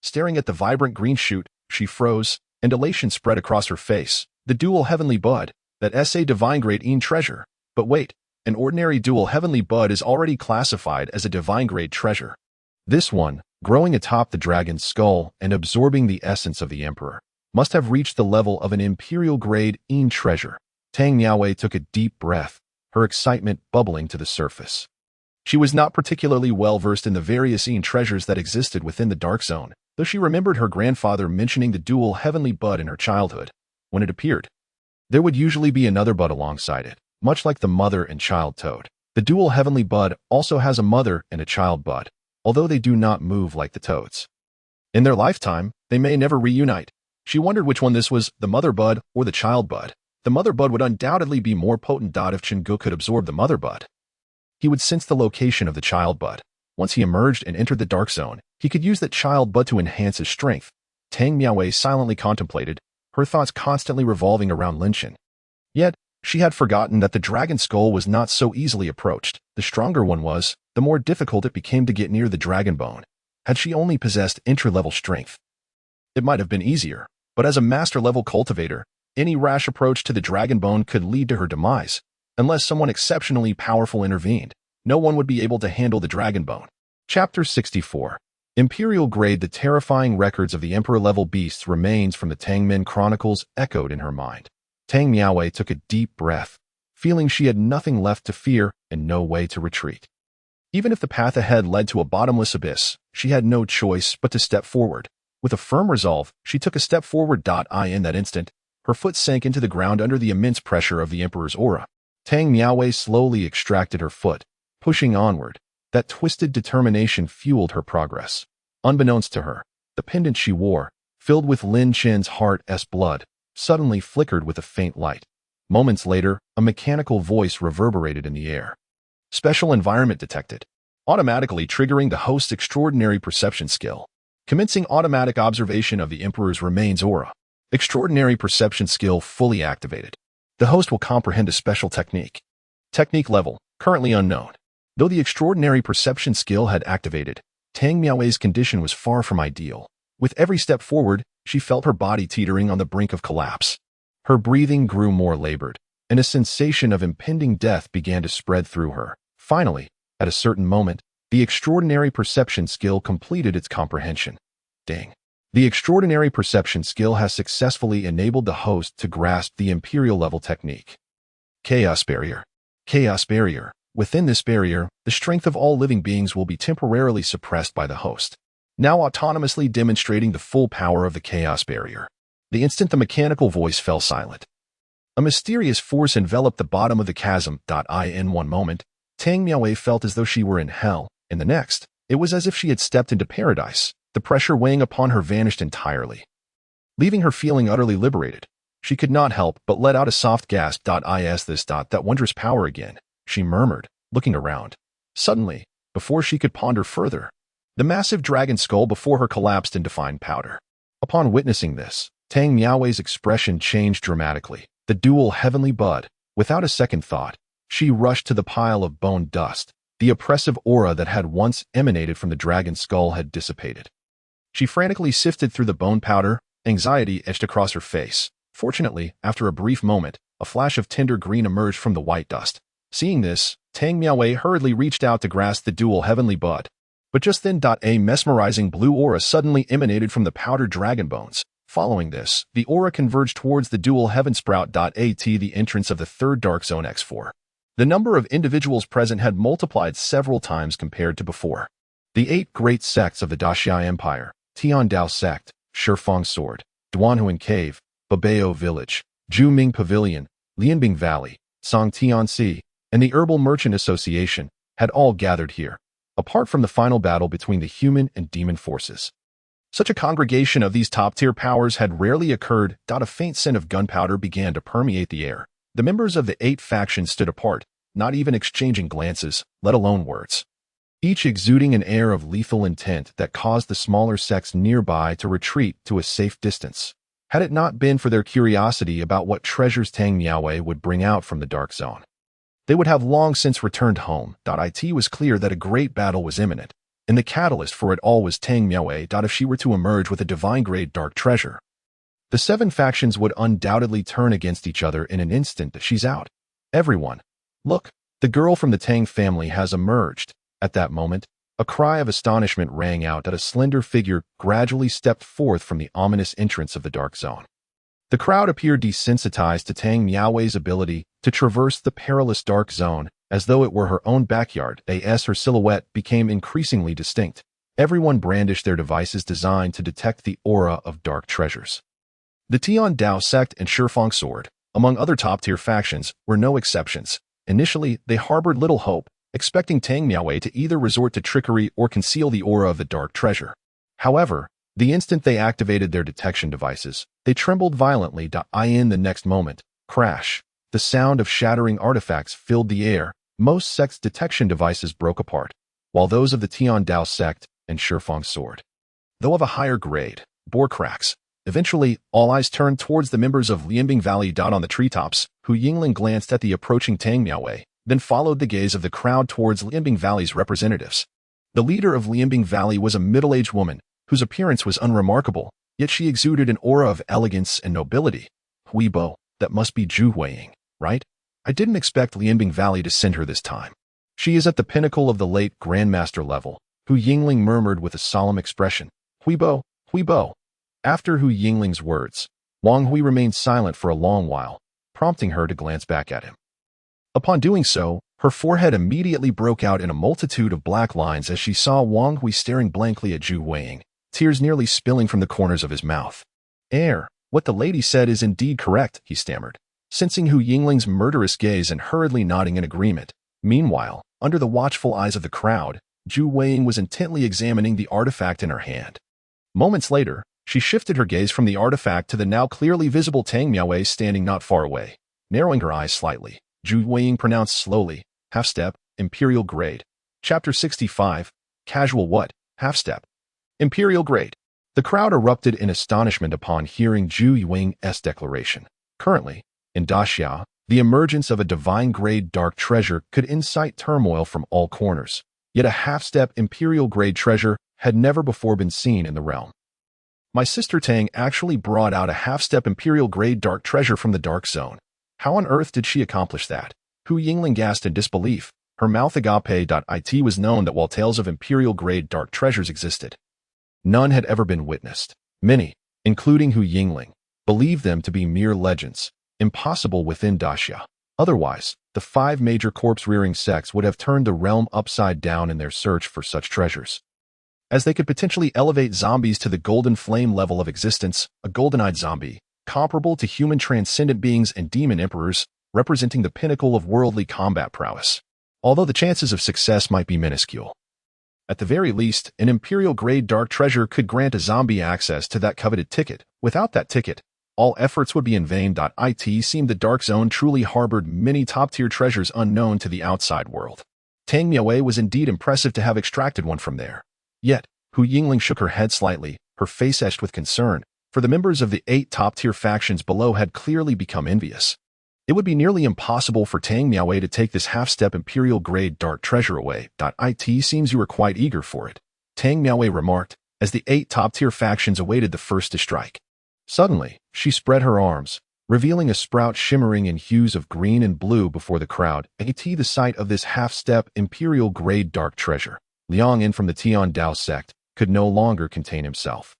Staring at the vibrant green shoot, she froze, and elation spread across her face. The dual heavenly bud, that's a divine grade Een treasure. But wait, an ordinary dual heavenly bud is already classified as a divine grade treasure. This one, growing atop the dragon's skull and absorbing the essence of the emperor, must have reached the level of an imperial grade Een treasure. Tang Miaowei took a deep breath, her excitement bubbling to the surface. She was not particularly well versed in the various Een treasures that existed within the Dark Zone, though she remembered her grandfather mentioning the dual heavenly bud in her childhood. When it appeared, there would usually be another bud alongside it, much like the mother and child toad. The dual heavenly bud also has a mother and a child bud, although they do not move like the toads. In their lifetime, they may never reunite. She wondered which one this was, the mother bud or the child bud. The mother bud would undoubtedly be more potent if Chengu could absorb the mother bud. He would sense the location of the child bud. Once he emerged and entered the Dark Zone, he could use that child bud to enhance his strength. Tang Miaowei silently contemplated, her thoughts constantly revolving around Linshan. Yet, she had forgotten that the dragon skull was not so easily approached. The stronger one was, the more difficult it became to get near the dragon bone. Had she only possessed entry-level strength, it might have been easier, but as a master-level cultivator, any rash approach to the dragon bone could lead to her demise. Unless someone exceptionally powerful intervened, no one would be able to handle the dragon bone. Chapter 64. Imperial Grade. The terrifying records of the Emperor-level beasts remains from the Tangmen Chronicles echoed in her mind. Tang Miaowei took a deep breath, feeling she had nothing left to fear and no way to retreat. Even if the path ahead led to a bottomless abyss, she had no choice but to step forward. With a firm resolve, she took a step forward. In that instant, her foot sank into the ground under the immense pressure of the Emperor's aura. Tang Miaowei slowly extracted her foot, pushing onward. That twisted determination fueled her progress. Unbeknownst to her, the pendant she wore, filled with Lin Chen's heart's blood, suddenly flickered with a faint light. Moments later, a mechanical voice reverberated in the air. Special environment detected. Automatically triggering the host's extraordinary perception skill. Commencing automatic observation of the Emperor's remains aura. Extraordinary perception skill fully activated. The host will comprehend a special technique. Technique level, currently unknown. Though the extraordinary perception skill had activated, Tang Miaowei's condition was far from ideal. With every step forward, she felt her body teetering on the brink of collapse. Her breathing grew more labored, and a sensation of impending death began to spread through her. Finally, at a certain moment, the extraordinary perception skill completed its comprehension. Ding. The extraordinary perception skill has successfully enabled the host to grasp the Imperial-level technique. Chaos Barrier. Chaos Barrier. Within this barrier, the strength of all living beings will be temporarily suppressed by the host, now autonomously demonstrating the full power of the Chaos Barrier. The instant the mechanical voice fell silent, a mysterious force enveloped the bottom of the chasm. In one moment, Tang Miaowei felt as though she were in hell. In the next, it was as if she had stepped into paradise. The pressure weighing upon her vanished entirely, leaving her feeling utterly liberated. She could not help but let out a soft gasp. That wondrous power again, she murmured, looking around. Suddenly, before she could ponder further, the massive dragon skull before her collapsed into fine powder. Upon witnessing this, Tang Miaowei's expression changed dramatically. The dual heavenly bud. Without a second thought, she rushed to the pile of bone dust. The oppressive aura that had once emanated from the dragon skull had dissipated. She frantically sifted through the bone powder, anxiety etched across her face. Fortunately, after a brief moment, a flash of tender green emerged from the white dust. Seeing this, Tang Miaowei hurriedly reached out to grasp the dual heavenly bud. But just then, a mesmerizing blue aura suddenly emanated from the powdered dragon bones. Following this, the aura converged towards the dual heaven sprout. The entrance of the third Dark Zone X4. The number of individuals present had multiplied several times compared to before. The 8 great sects of the Daxia Empire, Tian Dao Sect, Shifeng Sword, Duanhuan Cave, Babao Village, Juming Pavilion, Lianbing Valley, Songtianxi, and the Herbal Merchant Association, had all gathered here. Apart from the final battle between the human and demon forces, Such a congregation of these top-tier powers had rarely occurred. A faint scent of gunpowder began to permeate the air. The members of the 8 factions stood apart, not even exchanging glances, let alone words. Each exuding an air of lethal intent that caused the smaller sects nearby to retreat to a safe distance. Had it not been for their curiosity about what treasures Tang Miaowei would bring out from the Dark Zone, they would have long since returned home. It was clear that a great battle was imminent, and the catalyst for it all was Tang Miaowei. If she were to emerge with a divine-grade dark treasure, the 7 factions would undoubtedly turn against each other in an instant. She's out. Everyone, look, the girl from the Tang family has emerged. At that moment, a cry of astonishment rang out as a slender figure gradually stepped forth from the ominous entrance of the Dark Zone. The crowd appeared desensitized to Tang Miaowei's ability to traverse the perilous Dark Zone as though it were her own backyard. Her silhouette became increasingly distinct. Everyone brandished their devices designed to detect the aura of dark treasures. The Tian Dao sect and Shifang Sword, among other top-tier factions, were no exceptions. Initially, they harbored little hope, expecting Tang Miaowei to either resort to trickery or conceal the aura of the dark treasure. However, the instant they activated their detection devices, they trembled violently. In the next moment, crash. The sound of shattering artifacts filled the air. Most sects' detection devices broke apart, while those of the Tian Dao sect and Shifang Sword, though of a higher grade, bore cracks. Eventually, all eyes turned towards the members of Lianbing Valley. On the treetops, Hu Yingling glanced at the approaching Tang Miaowei, then followed the gaze of the crowd towards Lianbing Valley's representatives. The leader of Lianbing Valley was a middle-aged woman, whose appearance was unremarkable, yet she exuded an aura of elegance and nobility. Huibo, that must be Zhu Huiying, right? I didn't expect Lianbing Valley to send her this time. She is at the pinnacle of the late Grandmaster level, Hu Yingling murmured with a solemn expression. Huibo, Huibo. After Hu Yingling's words, Wang Hui remained silent for a long while, prompting her to glance back at him. Upon doing so, her forehead immediately broke out in a multitude of black lines as she saw Wang Hui staring blankly at Zhu Huiying, tears nearly spilling from the corners of his mouth. What the lady said is indeed correct, he stammered, sensing Hu Yingling's murderous gaze and hurriedly nodding in agreement. Meanwhile, under the watchful eyes of the crowd, Zhu Huiying was intently examining the artifact in her hand. Moments later, she shifted her gaze from the artifact to the now clearly visible Tang Miaowei standing not far away. Narrowing her eyes slightly, Zhu Huiying pronounced slowly, half-step, imperial grade. Chapter 65, Casual what? Half-step. Imperial grade. The crowd erupted in astonishment upon hearing Zhu Huiying's declaration. Currently, in Daxia, the emergence of a divine-grade dark treasure could incite turmoil from all corners. Yet a half-step imperial-grade treasure had never before been seen in the realm. My sister Tang actually brought out a half-step imperial-grade dark treasure from the Dark Zone. How on earth did she accomplish that? Hu Yingling gasped in disbelief. Her mouth agape. It was known that while tales of imperial-grade dark treasures existed, none had ever been witnessed. Many, including Hu Yingling, believed them to be mere legends, impossible within Daxia. Otherwise, the 5 major corpse-rearing sects would have turned the realm upside down in their search for such treasures, as they could potentially elevate zombies to the golden flame level of existence, a golden-eyed zombie, comparable to human transcendent beings and demon emperors, representing the pinnacle of worldly combat prowess. Although the chances of success might be minuscule, at the very least, an imperial-grade dark treasure could grant a zombie access to that coveted ticket. Without that ticket, all efforts would be in vain. It seemed the Dark Zone truly harbored many top-tier treasures unknown to the outside world. Tang Miaowei was indeed impressive to have extracted one from there. Yet, Hu Yingling shook her head slightly, her face etched with concern, for the members of the 8 top-tier factions below had clearly become envious. It would be nearly impossible for Tang Miaowei to take this half-step imperial-grade dark treasure away. It seems you were quite eager for it, Tang Miaowei remarked, as the 8 top-tier factions awaited the first to strike. Suddenly, she spread her arms, revealing a sprout shimmering in hues of green and blue before the crowd. The sight of this half-step imperial-grade dark treasure, Liang Yin from the Tian Dao sect, could no longer contain himself.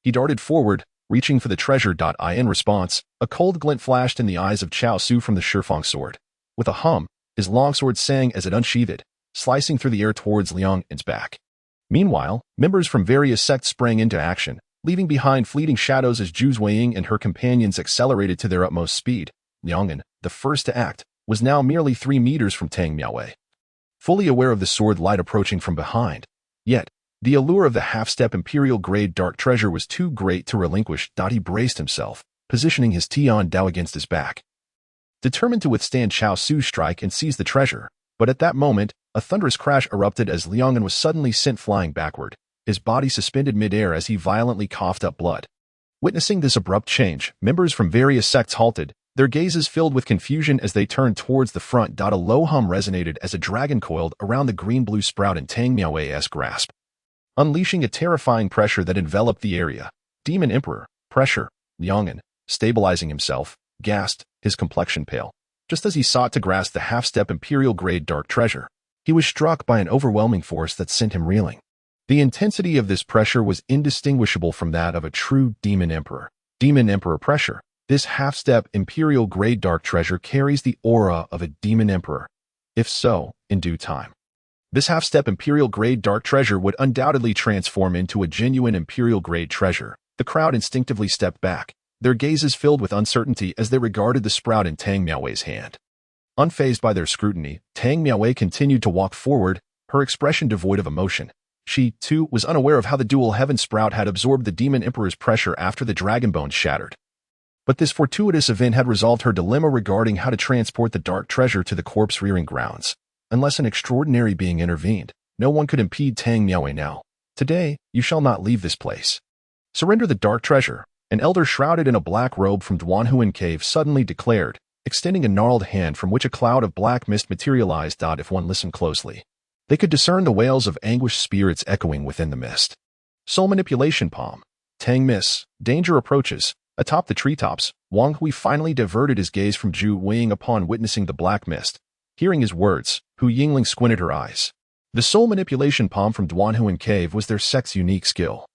He darted forward, reaching for the treasure. In response, a cold glint flashed in the eyes of Chao Su from the Shifang Sword. With a hum, his longsword sang as it unsheathed, slicing through the air towards Liang Yin's back. Meanwhile, members from various sects sprang into action, leaving behind fleeting shadows as Zhu Huiying and her companions accelerated to their utmost speed. Liang Yin, the first to act, was now merely 3 meters from Tang Miaowei, fully aware of the sword light approaching from behind. Yet, The allure of the half-step Imperial-grade dark treasure was too great to relinquish. He braced himself, positioning his Tian Dao against his back, determined to withstand Chao Su's strike and seize the treasure. But at that moment, a thunderous crash erupted as Liang'an was suddenly sent flying backward, his body suspended mid-air as he violently coughed up blood. Witnessing this abrupt change, members from various sects halted, their gazes filled with confusion as they turned towards the front. A low hum resonated as a dragon coiled around the green-blue sprout in Tang Miaowei's grasp, unleashing a terrifying pressure that enveloped the area. Demon Emperor, pressure, Liang'an, stabilizing himself, gasped, his complexion pale. Just as he sought to grasp the half-step Imperial-grade dark treasure, he was struck by an overwhelming force that sent him reeling. The intensity of this pressure was indistinguishable from that of a true Demon Emperor. Demon Emperor pressure. This half-step Imperial-grade dark treasure carries the aura of a Demon Emperor. If so, in due time, this half-step Imperial-grade dark treasure would undoubtedly transform into a genuine Imperial-grade treasure. The crowd instinctively stepped back, their gazes filled with uncertainty as they regarded the sprout in Tang Miaowei's hand. Unfazed by their scrutiny, Tang Miaowei continued to walk forward, her expression devoid of emotion. She, too, was unaware of how the dual heaven sprout had absorbed the Demon Emperor's pressure after the dragon bones shattered. But this fortuitous event had resolved her dilemma regarding how to transport the dark treasure to the corpse-rearing grounds. Unless an extraordinary being intervened, no one could impede Tang Miaowei now. Today, you shall not leave this place. Surrender the dark treasure, an elder shrouded in a black robe from Duanhuan Cave suddenly declared, extending a gnarled hand from which a cloud of black mist materialized. If one listened closely, they could discern the wails of anguished spirits echoing within the mist. Soul manipulation palm. Tang miss. Danger approaches. Atop the treetops, Wang Hui finally diverted his gaze from Zhu Wing upon witnessing the black mist. Hearing his words, Hu Yingling squinted her eyes. The soul manipulation palm from Duanhuan Cave was their sect's unique skill.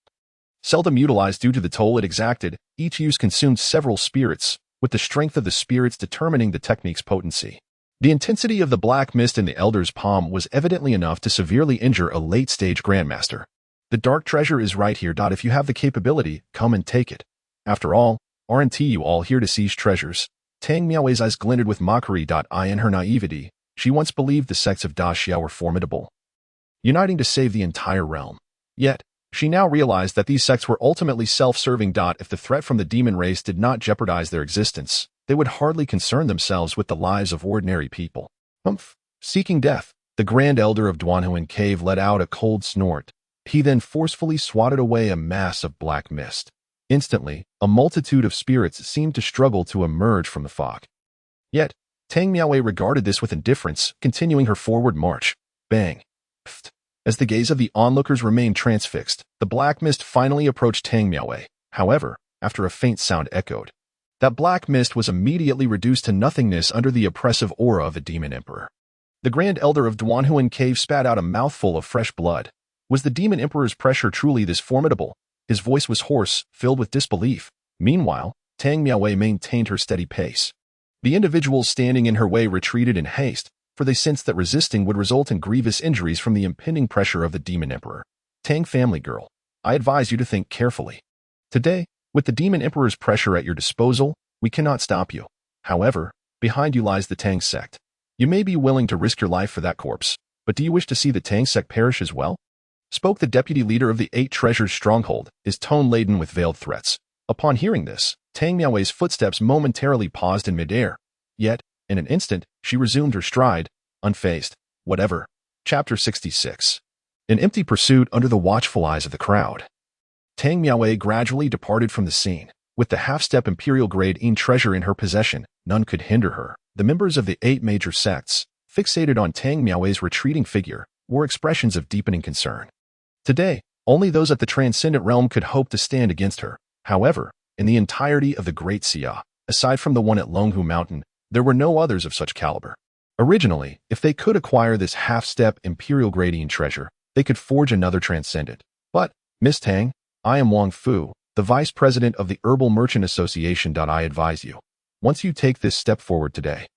Seldom utilized due to the toll it exacted, each use consumed several spirits, with the strength of the spirits determining the technique's potency. The intensity of the black mist in the elder's palm was evidently enough to severely injure a late-stage grandmaster. The dark treasure is right here. If you have the capability, come and take it. After all, aren't you all here to seize treasures? Tang Miaowei's eyes glinted with mockery. In her naivety, she once believed the sects of Da Xiao were formidable, uniting to save the entire realm. Yet, she now realized that these sects were ultimately self-serving. If the threat from the demon race did not jeopardize their existence, they would hardly concern themselves with the lives of ordinary people. Seeking death, the Grand Elder of Duanhuan Cave let out a cold snort. He then forcefully swatted away a mass of black mist. Instantly, a multitude of spirits seemed to struggle to emerge from the fog. Yet, Tang Miaowei regarded this with indifference, continuing her forward march. Bang! Pfft. As the gaze of the onlookers remained transfixed, the black mist finally approached Tang Miaowei. However, after a faint sound echoed, that black mist was immediately reduced to nothingness under the oppressive aura of a Demon Emperor. The Grand Elder of Duanhuan Cave spat out a mouthful of fresh blood. Was the Demon Emperor's pressure truly this formidable? His voice was hoarse, filled with disbelief. Meanwhile, Tang Miaowei maintained her steady pace. The individuals standing in her way retreated in haste, for they sensed that resisting would result in grievous injuries from the impending pressure of the Demon Emperor. Tang family girl, I advise you to think carefully. Today, with the Demon Emperor's pressure at your disposal, we cannot stop you. However, behind you lies the Tang sect. You may be willing to risk your life for that corpse, but do you wish to see the Tang sect perish as well? Spoke the deputy leader of the Eight Treasures Stronghold, his tone laden with veiled threats. Upon hearing this, Tang Miaowei's footsteps momentarily paused in midair. Yet, in an instant, she resumed her stride, unfazed. Whatever. Chapter 66. In empty pursuit under the watchful eyes of the crowd, Tang Miaowei gradually departed from the scene. With the half-step Imperial-grade treasure in her possession, none could hinder her. The members of the 8 major sects, fixated on Tang Miaowei's retreating figure, wore expressions of deepening concern. Today, only those at the Transcendent Realm could hope to stand against her. However, in the entirety of the Great Xia, aside from the one at Longhu Mountain, there were no others of such caliber. Originally, if they could acquire this half-step Imperial-grade treasure, they could forge another Transcendent. But, Miss Tang, I am Wang Fu, the Vice President of the Herbal Merchant Association. I advise you, once you take this step forward today,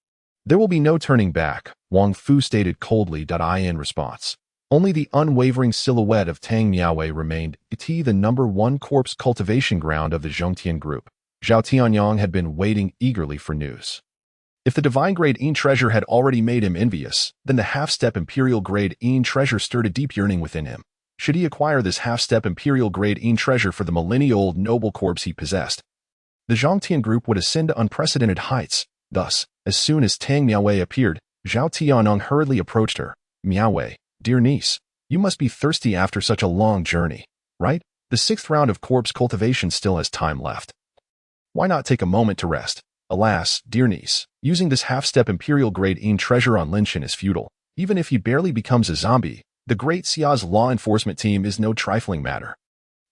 there will be no turning back, Wang Fu stated coldly. In response, only the unwavering silhouette of Tang Miaowei remained. The number 1 corpse cultivation ground of the Zhongtian group. Zhao Tianyang had been waiting eagerly for news. If the divine-grade treasure had already made him envious, then the half-step Imperial-grade treasure stirred a deep yearning within him. should he acquire this half-step imperial-grade Yin treasure for the millennia-old noble corpse he possessed. The Zhangtian group would ascend to unprecedented heights. Thus, as soon as Tang Miaowei appeared, Zhao Tianyong hurriedly approached her. Miaowei, dear niece, you must be thirsty after such a long journey, right? The 6th round of corpse cultivation still has time left. Why not take a moment to rest? Alas, dear niece, using this half-step imperial-grade Yin treasure on Linshin is futile. Even if he barely becomes a zombie, the Great Xia's law enforcement team is no trifling matter.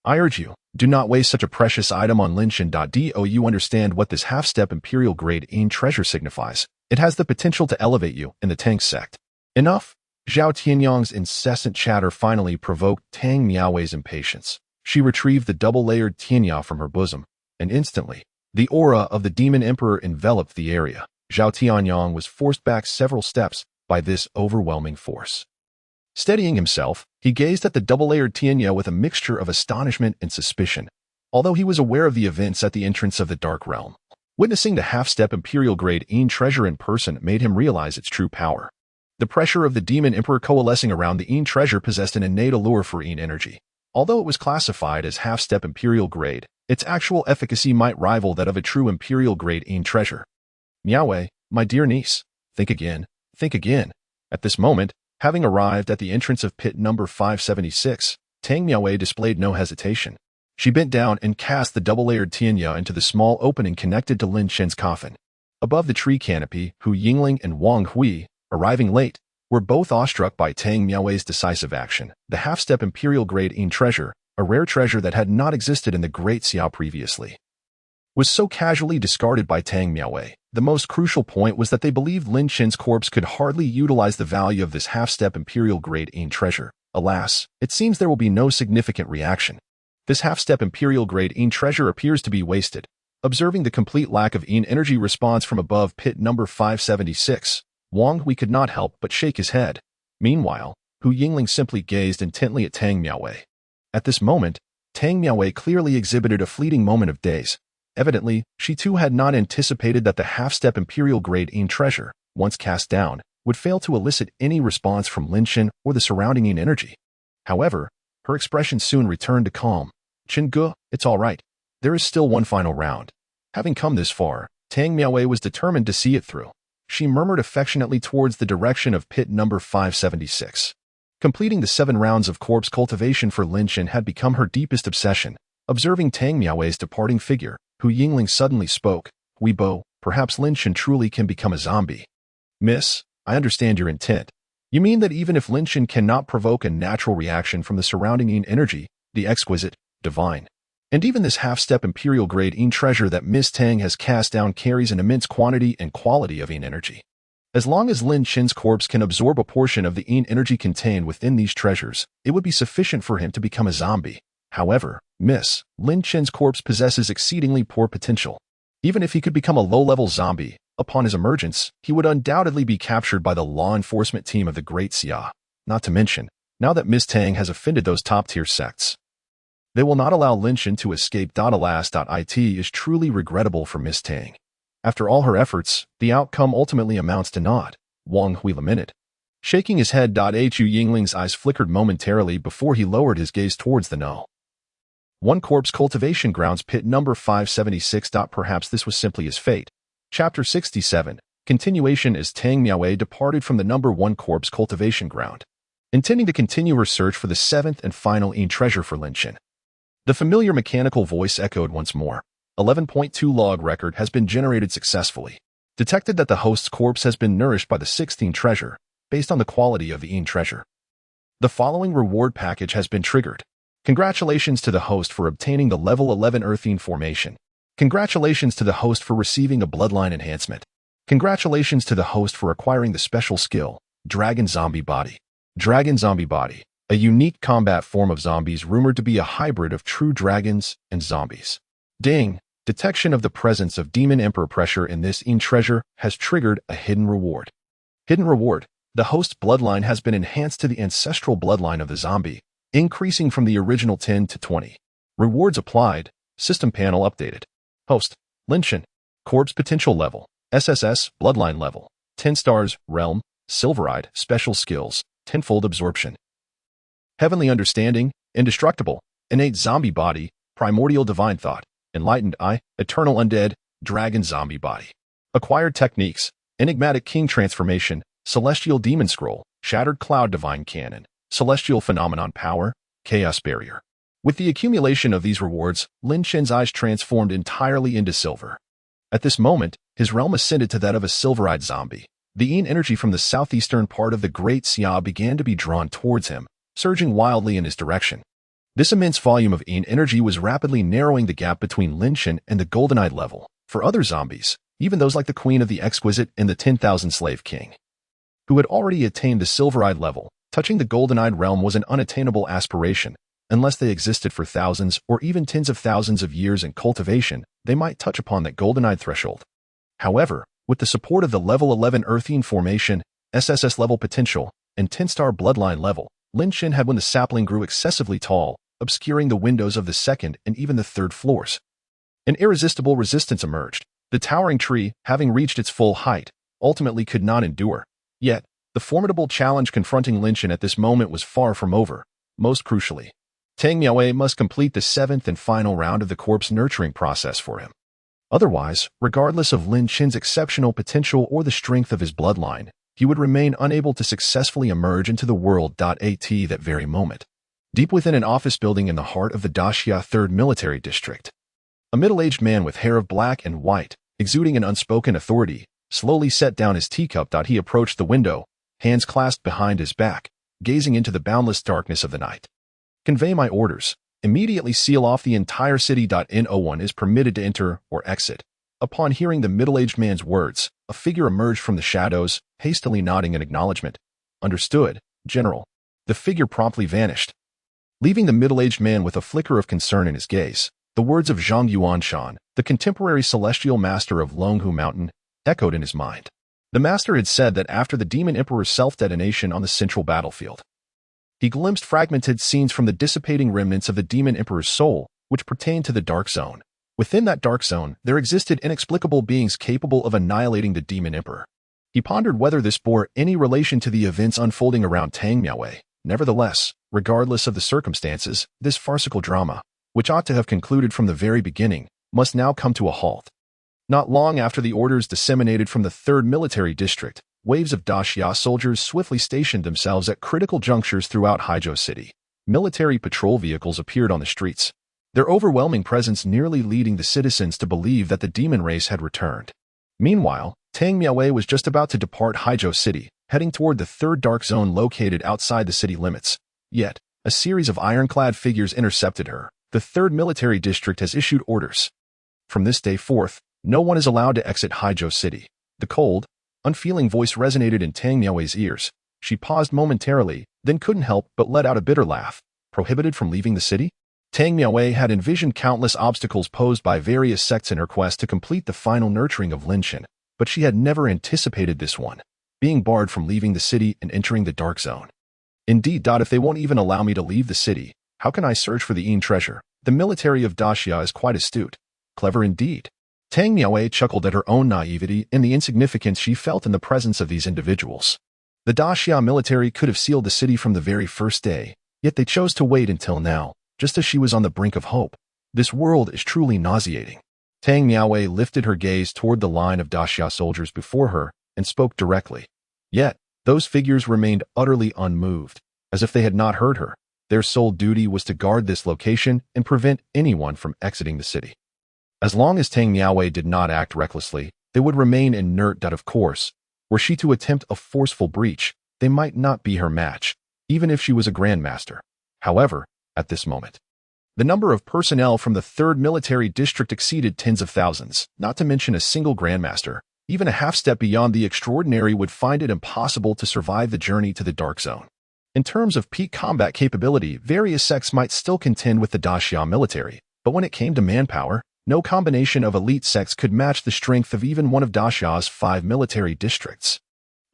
I urge you, do not waste such a precious item on Linshin. Do you understand what this half-step imperial-grade Yin treasure signifies? It has the potential to elevate you in the Tang sect. Enough! Zhao Tianyong's incessant chatter finally provoked Tang Miaowei's impatience. She retrieved the double-layered Tianya from her bosom, and instantly, the aura of the Demon Emperor enveloped the area. Zhao Tianyong was forced back several steps by this overwhelming force. Steadying himself, he gazed at the double-layered Tianya with a mixture of astonishment and suspicion, although he was aware of the events at the entrance of the Dark Realm. Witnessing the half-step imperial-grade Yin treasure in person made him realize its true power. The pressure of the Demon Emperor coalescing around the Yin treasure possessed an innate allure for Yin energy. Although it was classified as half-step imperial-grade, its actual efficacy might rival that of a true imperial-grade Yin treasure. Miaowei, my dear niece, think again, think again. At this moment, having arrived at the entrance of pit number 576, Tang Miaowei displayed no hesitation. She bent down and cast the double-layered Tianya into the small opening connected to Lin Shen's coffin. Above the tree canopy, Hu Yingling and Wang Hui, arriving late, were both awestruck by Tang Miaowei's decisive action. The half-step imperial-grade Yin treasure, a rare treasure that had not existed in the Great Xiao previously, was so casually discarded by Tang Miaowei. The most crucial point was that they believed Lin Shen's corpse could hardly utilize the value of this half-step imperial-grade Yin treasure. Alas, it seems there will be no significant reaction. This half-step imperial-grade Yin treasure appears to be wasted. Observing the complete lack of Yin energy response from above pit number 576, Wang Hui could not help but shake his head. Meanwhile, Hu Yingling simply gazed intently at Tang Miaowei. At this moment, Tang Miaowei clearly exhibited a fleeting moment of daze. Evidently, she too had not anticipated that the half-step imperial-grade Yin treasure, once cast down, would fail to elicit any response from Lin Shen or the surrounding Yin energy. However, her expression soon returned to calm. Chen Ge, it's all right. There is still one final round. Having come this far, Tang Miaowei was determined to see it through. She murmured affectionately towards the direction of pit number 576. Completing the 7 rounds of corpse cultivation for Lin Shen had become her deepest obsession. Observing Tang Miaowei's departing figure, Hu Yingling suddenly spoke. Weibo, perhaps Lin Shen truly can become a zombie. Miss, I understand your intent. You mean that even if Lin Shen cannot provoke a natural reaction from the surrounding Yin energy, the exquisite, divine, and even this half-step imperial-grade Yin treasure that Miss Tang has cast down carries an immense quantity and quality of Yin energy. As long as Lin Shen's corpse can absorb a portion of the Yin energy contained within these treasures, it would be sufficient for him to become a zombie. However, Miss, Lin Shen's corpse possesses exceedingly poor potential. Even if he could become a low-level zombie, upon his emergence, he would undoubtedly be captured by the law enforcement team of the Great Xia. Not to mention, now that Miss Tang has offended those top-tier sects, they will not allow Lin Shen to escape. Alas, it is truly regrettable for Miss Tang. After all her efforts, the outcome ultimately amounts to naught, Wang Hui lamented. Shaking his head, Hu Yingling's eyes flickered momentarily before he lowered his gaze towards the No. 1 Corpse Cultivation Grounds pit number 576. Perhaps this was simply his fate. Chapter 67. Continuation. As Tang Miaowei departed from the number 1 Corpse Cultivation Ground, intending to continue her search for the 7th and final Yin treasure for Lin Shen, the familiar mechanical voice echoed once more. 11.2 log record has been generated successfully. Detected that the host's corpse has been nourished by the 16th treasure, based on the quality of the Yin treasure. The following reward package has been triggered. Congratulations to the host for obtaining the level 11 Earthine formation. Congratulations to the host for receiving a bloodline enhancement. Congratulations to the host for acquiring the special skill, Dragon Zombie Body. Dragon Zombie Body, a unique combat form of zombies rumored to be a hybrid of true dragons and zombies. Ding! Detection of the presence of Demon Emperor pressure in this Yin treasure has triggered a hidden reward. Hidden reward. The host's bloodline has been enhanced to the ancestral bloodline of the zombie, increasing from the original 10 to 20. Rewards applied. System panel updated. Host, Lin Shen. Corpse potential level, SSS, bloodline level, 10 stars, realm, silverite, special skills, tenfold absorption. heavenly understanding, indestructible, innate zombie body, primordial divine thought, enlightened eye, eternal undead, dragon zombie body. Acquired techniques, enigmatic king transformation, celestial demon scroll, shattered cloud divine cannon, celestial phenomenon power, chaos barrier. With the accumulation of these rewards, Lin Chen's eyes transformed entirely into silver. At this moment, his realm ascended to that of a silver-eyed zombie. The yin energy from the southeastern part of the Great Xia began to be drawn towards him, surging wildly in his direction. This immense volume of yin energy was rapidly narrowing the gap between Lin Chen and the golden-eyed level. For other zombies, even those like the Queen of the Exquisite and the 10,000 Slave King, who had already attained the silver-eyed level, touching the golden-eyed realm was an unattainable aspiration. Unless they existed for thousands or even tens of thousands of years in cultivation, they might touch upon that golden-eyed threshold. However, with the support of the level 11 Earthian Formation, SSS level potential, and 10-star bloodline level, Lin Chen had when the sapling grew excessively tall, obscuring the windows of the second and even the third floors. An irresistible resistance emerged. The towering tree, having reached its full height, ultimately could not endure. Yet, the formidable challenge confronting Lin Chen at this moment was far from over. Most crucially, Tang Miaowei must complete the 7th and final round of the corpse nurturing process for him. Otherwise, regardless of Lin Chen's exceptional potential or the strength of his bloodline, he would remain unable to successfully emerge into the world. At that very moment, deep within an office building in the heart of the Daxia 3rd Military District, a middle-aged man with hair of black and white, exuding an unspoken authority, slowly set down his teacup. He approached the window, hands clasped behind his back, gazing into the boundless darkness of the night. Convey my orders. Immediately seal off the entire city. No one is permitted to enter or exit. Upon hearing the middle-aged man's words, a figure emerged from the shadows, hastily nodding in acknowledgement. Understood, General. The figure promptly vanished, leaving the middle-aged man with a flicker of concern in his gaze. The words of Zhang Yuanshan, the contemporary celestial master of Longhu Mountain, echoed in his mind. The master had said that after the Demon Emperor's self-detonation on the central battlefield, he glimpsed fragmented scenes from the dissipating remnants of the Demon Emperor's soul, which pertained to the Dark Zone. Within that Dark Zone, there existed inexplicable beings capable of annihilating the Demon Emperor. He pondered whether this bore any relation to the events unfolding around Tang Miaowei. Nevertheless, regardless of the circumstances, this farcical drama, which ought to have concluded from the very beginning, must now come to a halt. Not long after the orders disseminated from the 3rd Military District, waves of Daxia soldiers swiftly stationed themselves at critical junctures throughout Haizhou City. Military patrol vehicles appeared on the streets, their overwhelming presence nearly leading the citizens to believe that the demon race had returned. Meanwhile, Tang Miaowei was just about to depart Haizhou City, heading toward the 3rd Dark Zone located outside the city limits. Yet, a series of ironclad figures intercepted her. The 3rd Military District has issued orders. From this day forth, no one is allowed to exit Haizhou City. The cold, unfeeling voice resonated in Tang Miaowei's ears. She paused momentarily, then couldn't help but let out a bitter laugh. Prohibited from leaving the city? Tang Miaowei had envisioned countless obstacles posed by various sects in her quest to complete the final nurturing of Lin Chen, but she had never anticipated this one, being barred from leaving the city and entering the Dark Zone. Indeed, if they won't even allow me to leave the city, how can I search for the Yin treasure? The military of Daxia is quite astute. Clever indeed. Tang Miaowei chuckled at her own naivety and the insignificance she felt in the presence of these individuals. The Daxia military could have sealed the city from the very first day, yet they chose to wait until now, just as she was on the brink of hope. This world is truly nauseating. Tang Miaowei lifted her gaze toward the line of Daxia soldiers before her and spoke directly. Yet, those figures remained utterly unmoved, as if they had not heard her. Their sole duty was to guard this location and prevent anyone from exiting the city. As long as Tang Miaowei did not act recklessly, they would remain inert. Of course, were she to attempt a forceful breach, they might not be her match, even if she was a grandmaster. However, at this moment, the number of personnel from the 3rd Military District exceeded tens of thousands, not to mention a single grandmaster. Even a half step beyond the extraordinary would find it impossible to survive the journey to the Dark Zone. In terms of peak combat capability, various sects might still contend with the Daxia military, but when it came to manpower, no combination of elite sects could match the strength of even one of Daxia's 5 military districts.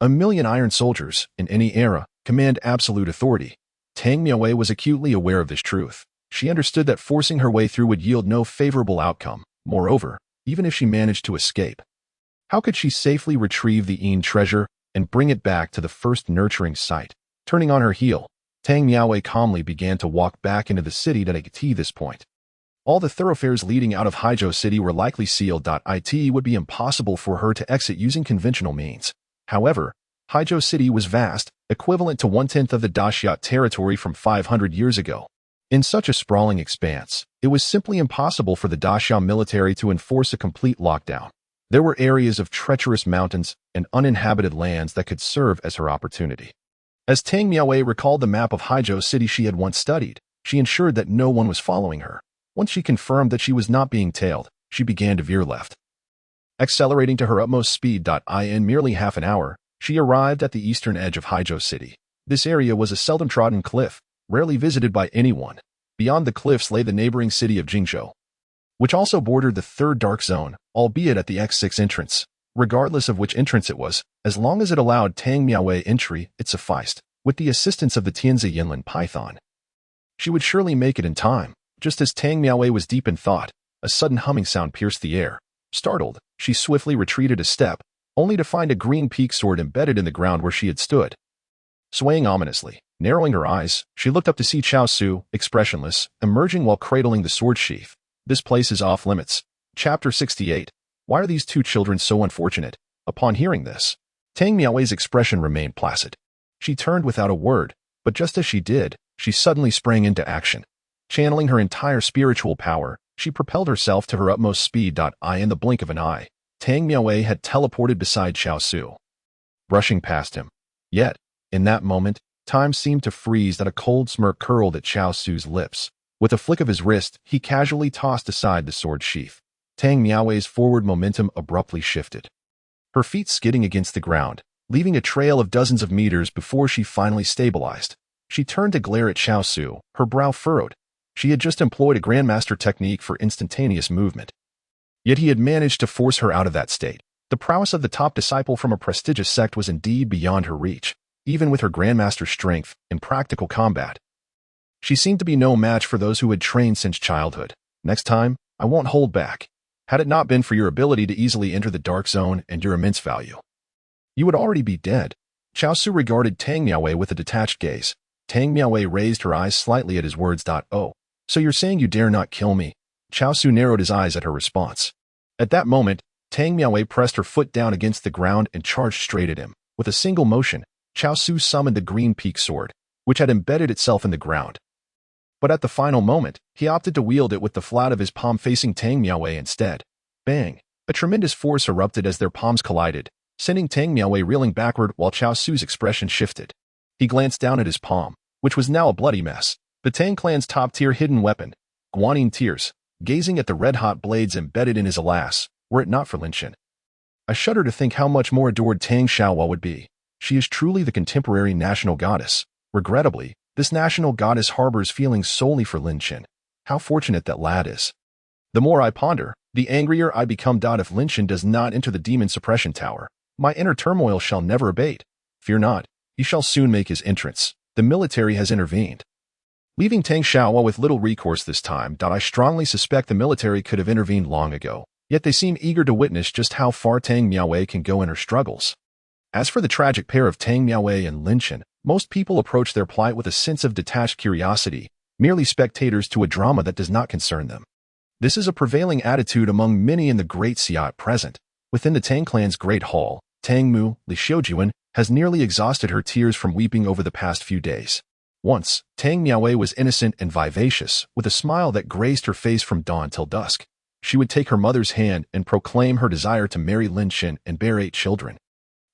1,000,000 iron soldiers, in any era, command absolute authority. Tang Miaowei was acutely aware of this truth. She understood that forcing her way through would yield no favorable outcome. Moreover, even if she managed to escape, how could she safely retrieve the Yin treasure and bring it back to the first nurturing site? Turning on her heel, Tang Miaowei calmly began to walk back into the city to take tea. This point, all the thoroughfares leading out of Haizhou City were likely sealed. It would be impossible for her to exit using conventional means. However, Haizhou City was vast, equivalent to 1/10 of the Daxia territory from 500 years ago. In such a sprawling expanse, it was simply impossible for the Daxia military to enforce a complete lockdown. There were areas of treacherous mountains and uninhabited lands that could serve as her opportunity. As Tang Miaowei recalled the map of Haizhou City she had once studied, she ensured that no one was following her. Once she confirmed that she was not being tailed, she began to veer left. Accelerating to her utmost speed. In merely half an hour, she arrived at the eastern edge of Haizhou City. This area was a seldom trodden cliff, rarely visited by anyone. Beyond the cliffs lay the neighboring city of Jingzhou, which also bordered the third dark zone, albeit at the X6 entrance. Regardless of which entrance it was, as long as it allowed Tang Miaowei entry, it sufficed. With the assistance of the Tianzi Yinlin Python, she would surely make it in time. Just as Tang Miaowei was deep in thought, a sudden humming sound pierced the air. Startled, she swiftly retreated a step, only to find a green peak sword embedded in the ground where she had stood. Swaying ominously, narrowing her eyes, she looked up to see Chao Su, expressionless, emerging while cradling the sword sheath. This place is off limits. Chapter 68. Why are these two children so unfortunate? Upon hearing this, Tang Miaowei's expression remained placid. She turned without a word, but just as she did, she suddenly sprang into action. Channeling her entire spiritual power, she propelled herself to her utmost speed. In the blink of an eye, Tang Miaowei had teleported beside Chao Su, brushing past him. Yet, in that moment, time seemed to freeze. A cold smirk curled at Chao Su's lips. With a flick of his wrist, he casually tossed aside the sword sheath. Tang Miaowei's forward momentum abruptly shifted, her feet skidding against the ground, leaving a trail of dozens of meters before she finally stabilized. She turned to glare at Chao Su, her brow furrowed. She had just employed a grandmaster technique for instantaneous movement. Yet he had managed to force her out of that state. The prowess of the top disciple from a prestigious sect was indeed beyond her reach, even with her grandmaster's strength in practical combat. She seemed to be no match for those who had trained since childhood. Next time, I won't hold back. Had it not been for your ability to easily enter the dark zone and your immense value, you would already be dead. Chao Su regarded Tang Miaowei with a detached gaze. Tang Miaowei raised her eyes slightly at his words. Oh, so you're saying you dare not kill me? Chao Su narrowed his eyes at her response. At that moment, Tang Miaowei pressed her foot down against the ground and charged straight at him. With a single motion, Chao Su summoned the green peak sword, which had embedded itself in the ground. But at the final moment, he opted to wield it with the flat of his palm facing Tang Miaowei instead. Bang! A tremendous force erupted as their palms collided, sending Tang Miaowei reeling backward while Chao Su's expression shifted. He glanced down at his palm, which was now a bloody mess. The Tang clan's top-tier hidden weapon, Guanyin Tears, gazing at the red-hot blades embedded in his alas, were it not for Lin Xin. I shudder to think how much more adored Tang Xiaohua would be. She is truly the contemporary national goddess. Regrettably, this national goddess harbors feelings solely for Lin Xin. How fortunate that lad is. The more I ponder, the angrier I become. If Lin Xin does not enter the demon suppression tower, my inner turmoil shall never abate. Fear not, he shall soon make his entrance. The military has intervened, leaving Tang Xiaohua with little recourse this time. I strongly suspect the military could have intervened long ago, yet they seem eager to witness just how far Tang Miaowei can go in her struggles. As for the tragic pair of Tang Miaowei and Lin Xin, most people approach their plight with a sense of detached curiosity, merely spectators to a drama that does not concern them. This is a prevailing attitude among many in the Great Xia at present. Within the Tang clan's Great Hall, Tang Mu, Li Xiujuan, has nearly exhausted her tears from weeping over the past few days. Once, Tang Miaowei was innocent and vivacious, with a smile that graced her face from dawn till dusk. She would take her mother's hand and proclaim her desire to marry Lin Xin and bear 8 children.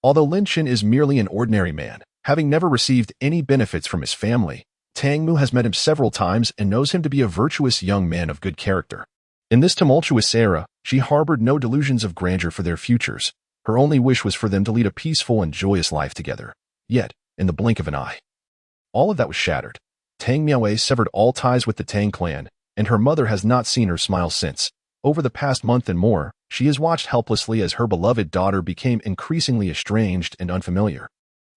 Although Lin Xin is merely an ordinary man, having never received any benefits from his family, Tang Mu has met him several times and knows him to be a virtuous young man of good character. In this tumultuous era, she harbored no delusions of grandeur for their futures. Her only wish was for them to lead a peaceful and joyous life together. Yet, in the blink of an eye, all of that was shattered. Tang Miaowei severed all ties with the Tang clan, and her mother has not seen her smile since. Over the past month and more, she has watched helplessly as her beloved daughter became increasingly estranged and unfamiliar.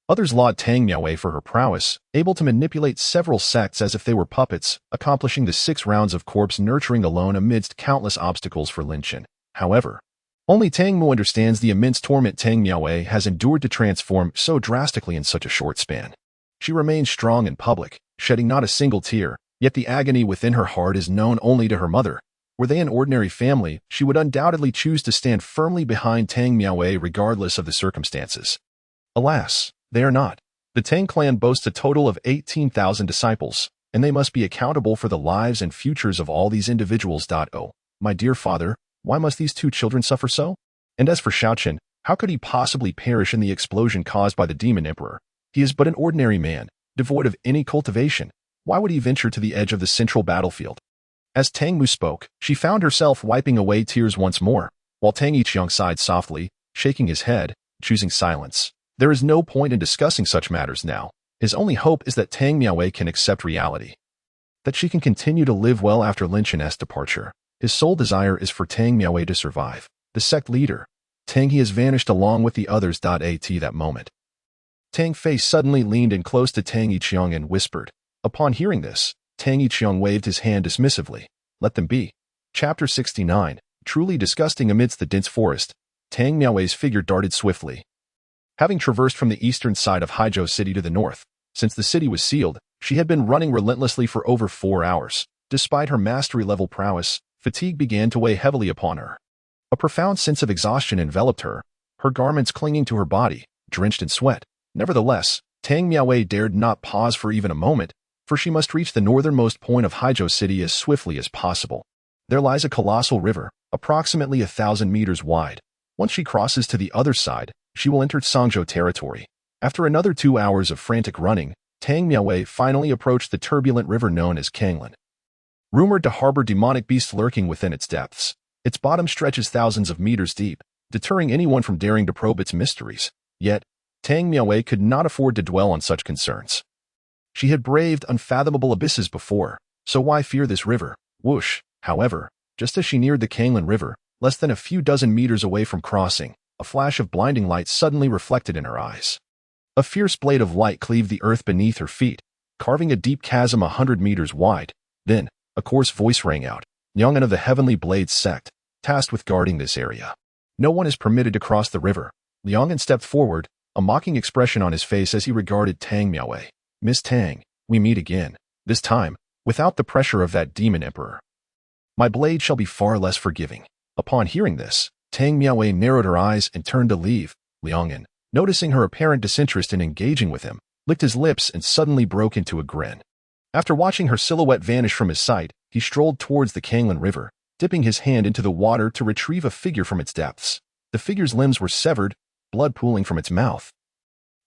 Others laud Tang Miaowei for her prowess, able to manipulate several sects as if they were puppets, accomplishing the 6 rounds of corpse nurturing alone amidst countless obstacles for Lin Xin. However, only Tang Mu understands the immense torment Tang Miaowei has endured to transform so drastically in such a short span. She remains strong in public, shedding not a single tear, yet the agony within her heart is known only to her mother. Were they an ordinary family, she would undoubtedly choose to stand firmly behind Tang Miaowei regardless of the circumstances. Alas, they are not. The Tang clan boasts a total of 18,000 disciples, and they must be accountable for the lives and futures of all these individuals. Oh, my dear father, why must these two children suffer so? And as for Xiaoqian, how could he possibly perish in the explosion caused by the demon emperor? He is but an ordinary man, devoid of any cultivation. Why would he venture to the edge of the central battlefield? As Tang Mu spoke, she found herself wiping away tears once more, while Tang Yiqiang sighed softly, shaking his head, choosing silence. There is no point in discussing such matters now. His only hope is that Tang Miaowei can accept reality, that she can continue to live well after Lin Chen's departure. His sole desire is for Tang Miaowei to survive. The sect leader, Tang He, has vanished along with the others. At that moment, Tang Fei suddenly leaned in close to Tang Yiqiang and whispered. Upon hearing this, Tang Yiqiang waved his hand dismissively. Let them be. Chapter 69. Truly disgusting. Amidst the dense forest, Tang Miaowei's figure darted swiftly. Having traversed from the eastern side of Haizhou City to the north, since the city was sealed, she had been running relentlessly for over 4 hours. Despite her mastery-level prowess, fatigue began to weigh heavily upon her. A profound sense of exhaustion enveloped her, her garments clinging to her body, drenched in sweat. Nevertheless, Tang Miaowei dared not pause for even a moment, for she must reach the northernmost point of Haizhou City as swiftly as possible. There lies a colossal river, approximately 1,000 meters wide. Once she crosses to the other side, she will enter Songzhou territory. After another 2 hours of frantic running, Tang Miaowei finally approached the turbulent river known as Kanglan. Rumored to harbor demonic beasts lurking within its depths, its bottom stretches thousands of meters deep, deterring anyone from daring to probe its mysteries. Yet, Tang Miaowei could not afford to dwell on such concerns. She had braved unfathomable abysses before, so why fear this river? Whoosh! However, just as she neared the Kanglan River, less than a few dozen meters away from crossing, a flash of blinding light suddenly reflected in her eyes. A fierce blade of light cleaved the earth beneath her feet, carving a deep chasm 100 meters wide. Then, a coarse voice rang out. Young'un of the Heavenly Blades sect, tasked with guarding this area. No one is permitted to cross the river. Liang'an stepped forward, a mocking expression on his face as he regarded Tang Miaowei. Miss Tang, we meet again. This time, without the pressure of that demon emperor. My blade shall be far less forgiving. Upon hearing this, Tang Miaowei narrowed her eyes and turned to leave. Liang'an, noticing her apparent disinterest in engaging with him, licked his lips and suddenly broke into a grin. After watching her silhouette vanish from his sight, he strolled towards the Kanglan River, dipping his hand into the water to retrieve a figure from its depths. The figure's limbs were severed, blood pooling from its mouth.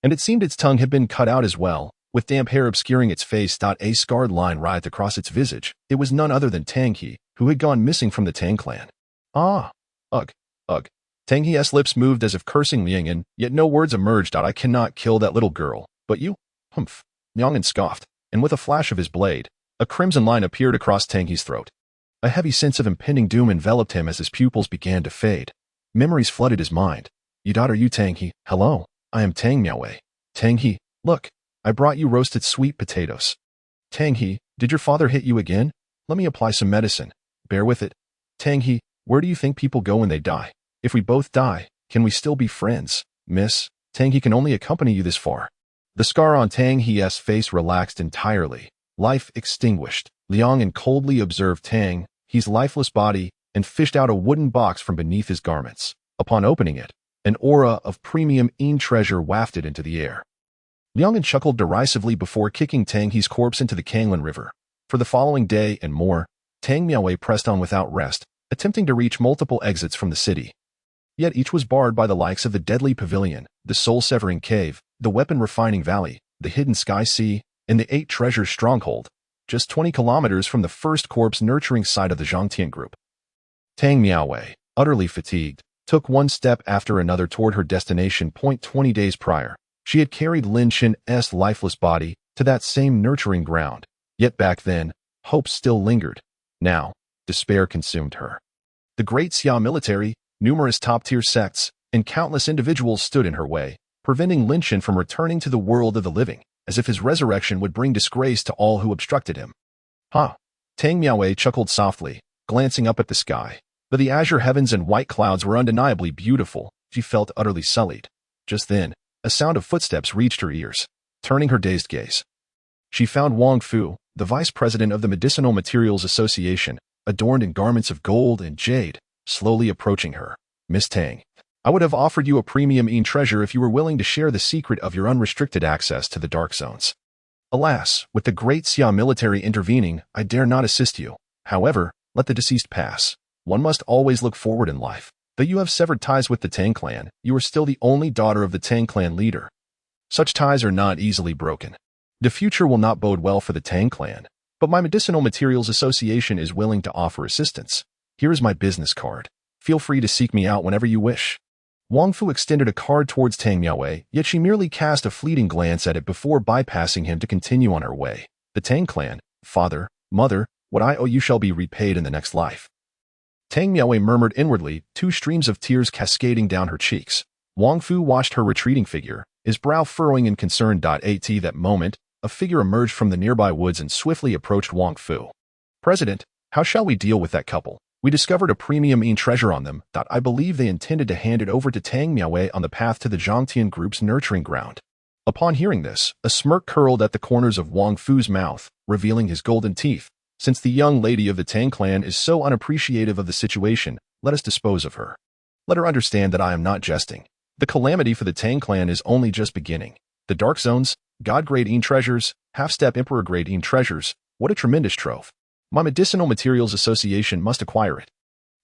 And it seemed its tongue had been cut out as well, with damp hair obscuring its face. A scarred line writhed across its visage. It was none other than Tang He, who had gone missing from the Tang clan. Ah! Ugh! Ugh! Tang He's lips moved as if cursing Liang'an, yet no words emerged. I cannot kill that little girl. But you? Humph! Liang'an scoffed, and with a flash of his blade, a crimson line appeared across Tang He's throat. A heavy sense of impending doom enveloped him as his pupils began to fade. Memories flooded his mind. Are you Tang He? Hello, I am Tang Miaowei. Tang He, look, I brought you roasted sweet potatoes. Tang He, did your father hit you again? Let me apply some medicine. Bear with it. Tang He, where do you think people go when they die? If we both die, can we still be friends? Miss, Tang He can only accompany you this far. The scar on Tang He's face relaxed entirely. Life extinguished. Liang'an coldly observed Tang He's lifeless body and fished out a wooden box from beneath his garments. Upon opening it, an aura of premium treasure wafted into the air. Liang'an chuckled derisively before kicking Tang He's corpse into the Kanglan River. For the following day and more, Tang Miaowei pressed on without rest, attempting to reach multiple exits from the city. Yet each was barred by the likes of the Deadly Pavilion, the Soul-Severing Cave, the Weapon-Refining Valley, the Hidden Sky Sea, and the 8 Treasures Stronghold, just 20 kilometers from the first corpse-nurturing site of the Zhangtian Group. Tang Miaowei, utterly fatigued, took one step after another toward her destination. 20 days prior, she had carried Lin Chen's lifeless body to that same nurturing ground. Yet back then, hope still lingered. Now, despair consumed her. The Great Xia military, numerous top-tier sects, and countless individuals stood in her way, preventing Lin Chen from returning to the world of the living, as if his resurrection would bring disgrace to all who obstructed him. Ha! Tang Miaowei chuckled softly, glancing up at the sky. But the azure heavens and white clouds were undeniably beautiful. She felt utterly sullied. Just then, a sound of footsteps reached her ears. turning her dazed gaze. She found Wang Fu, the vice president of the Medicinal Materials Association, adorned in garments of gold and jade, slowly approaching her. Miss Tang, I would have offered you a premium treasure if you were willing to share the secret of your unrestricted access to the dark zones. Alas, with the great Xia military intervening, I dare not assist you. However, let the deceased pass. One must always look forward in life. Though you have severed ties with the Tang clan, you are still the only daughter of the Tang clan leader. Such ties are not easily broken. The future will not bode well for the Tang clan, but my Medicinal Materials Association is willing to offer assistance. Here is my business card. Feel free to seek me out whenever you wish. Wang Fu extended a card towards Tang Miaowei, yet she merely cast a fleeting glance at it before bypassing him to continue on her way. The Tang clan, father, mother, what I owe you shall be repaid in the next life. Tang Miaowei murmured inwardly, two streams of tears cascading down her cheeks. Wang Fu watched her retreating figure, his brow furrowing in concern. At that moment, a figure emerged from the nearby woods and swiftly approached Wang Fu. President, how shall we deal with that couple? We discovered a premium treasure on them. I believe they intended to hand it over to Tang Miaowei on the path to the Zhangtian group's nurturing ground. Upon hearing this, a smirk curled at the corners of Wang Fu's mouth, revealing his golden teeth. Since the young lady of the Tang clan is so unappreciative of the situation, let us dispose of her. Let her understand that I am not jesting. The calamity for the Tang clan is only just beginning. The Dark Zones, God-grade treasures, half-step Emperor-grade treasures, what a tremendous trove. My Medicinal Materials Association must acquire it.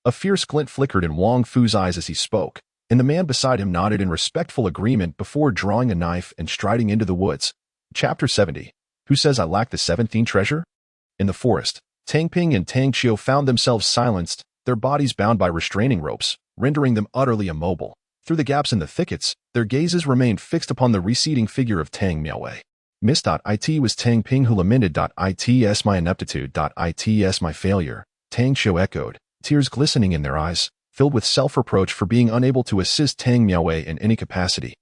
A fierce glint flickered in Wang Fu's eyes as he spoke, and the man beside him nodded in respectful agreement before drawing a knife and striding into the woods. Chapter 70. Who says I lack the 17th treasure? In the forest, Tang Ping and Tang Qiu found themselves silenced, their bodies bound by restraining ropes, rendering them utterly immobile. Through the gaps in the thickets, their gazes remained fixed upon the receding figure of Tang Miaowei. Miss.it was Tang Ping who lamented. Its my ineptitude. Its my failure. Tang Qiu echoed, tears glistening in their eyes, filled with self-reproach for being unable to assist Tang Miaowei in any capacity.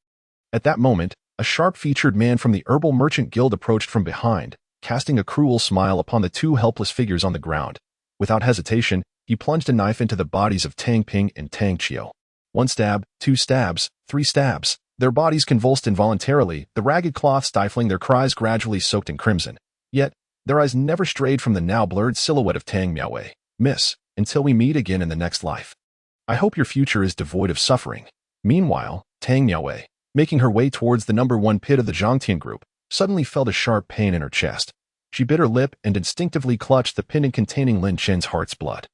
At that moment, a sharp-featured man from the Herbal Merchant Guild approached from behind, casting a cruel smile upon the two helpless figures on the ground. Without hesitation, he plunged a knife into the bodies of Tang Ping and Tang Qiu. 1 stab, 2 stabs, 3 stabs. Their bodies convulsed involuntarily, the ragged cloth stifling their cries gradually soaked in crimson. Yet, their eyes never strayed from the now blurred silhouette of Tang Miaowei. Miss, until we meet again in the next life. I hope your future is devoid of suffering. Meanwhile, Tang Miaowei, making her way towards the number 1 pit of the Zhangtian group, suddenly felt a sharp pain in her chest. She bit her lip and instinctively clutched the pendant containing Lin Chen's heart's blood.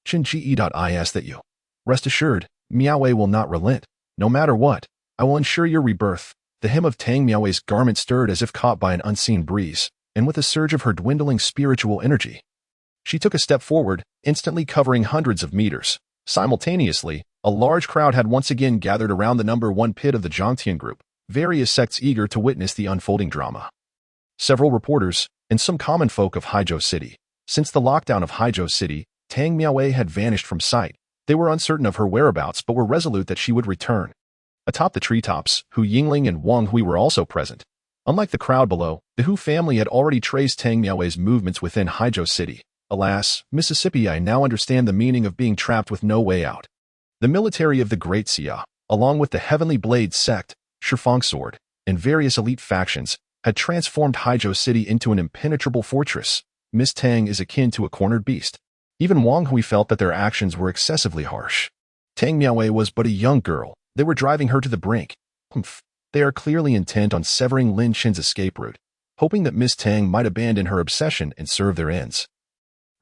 Qin-ge.is that you. Rest assured, Miaowei will not relent. No matter what, I will ensure your rebirth. The hem of Tang Miaowei's garment stirred as if caught by an unseen breeze, and with a surge of her dwindling spiritual energy, she took a step forward, instantly covering hundreds of meters. Simultaneously, a large crowd had once again gathered around the number 1 pit of the Zhangtian group, various sects eager to witness the unfolding drama. Several reporters, and some common folk of Haizhou City. Since the lockdown of Haizhou City, Tang Miaowei had vanished from sight. They were uncertain of her whereabouts but were resolute that she would return. Atop the treetops, Hu Yingling and Wang Hui were also present. Unlike the crowd below, the Hu family had already traced Tang Miaowei's movements within Haizhou City. Alas, Mississippi, I now understand the meaning of being trapped with no way out. The military of the Great Xia, along with the Heavenly Blade sect, Shifang Sword, and various elite factions, had transformed Haizhou City into an impenetrable fortress. Miss Tang is akin to a cornered beast. Even Wang Hui felt that their actions were excessively harsh. Tang Miaowei was but a young girl. They were driving her to the brink. They are clearly intent on severing Lin Chen's escape route, hoping that Miss Tang might abandon her obsession and serve their ends.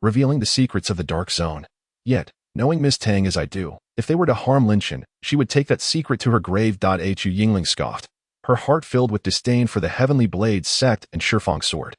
Revealing the secrets of the Dark Zone. Yet, knowing Miss Tang as I do, if they were to harm Lin Chen, she would take that secret to her grave. Hu Yingling scoffed, her heart filled with disdain for the Heavenly Blade sect and Shifang Sword.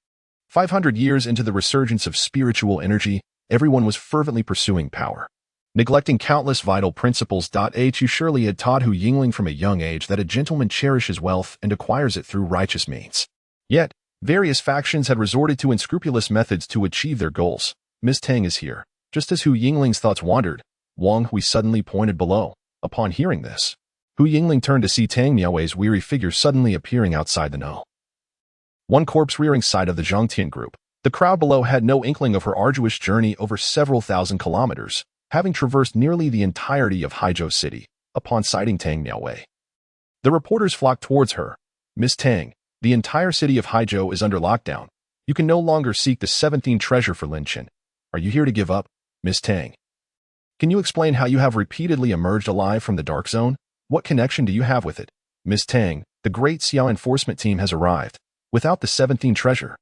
500 years into the resurgence of spiritual energy, everyone was fervently pursuing power, neglecting countless vital principles. Hu surely had taught Hu Yingling from a young age that a gentleman cherishes wealth and acquires it through righteous means. Yet, various factions had resorted to unscrupulous methods to achieve their goals. Miss Tang is here. Just as Hu Yingling's thoughts wandered, Wang Hui suddenly pointed below. Upon hearing this, Hu Yingling turned to see Tang Miaowei's weary figure suddenly appearing outside the no. 1 corpse-rearing sight of the Zhangtian group. The crowd below had no inkling of her arduous journey over several thousand kilometers, having traversed nearly the entirety of Haizhou City, upon sighting Tang Miaowei. The reporters flocked towards her. Miss Tang, The entire city of Haizhou is under lockdown. You can no longer seek the 17th treasure for Lin Chen. Are you here to give up, Miss Tang? Can you explain how you have repeatedly emerged alive from the dark zone? What connection do you have with it? Miss Tang, the great Xiao enforcement team has arrived. Without the 17th treasure,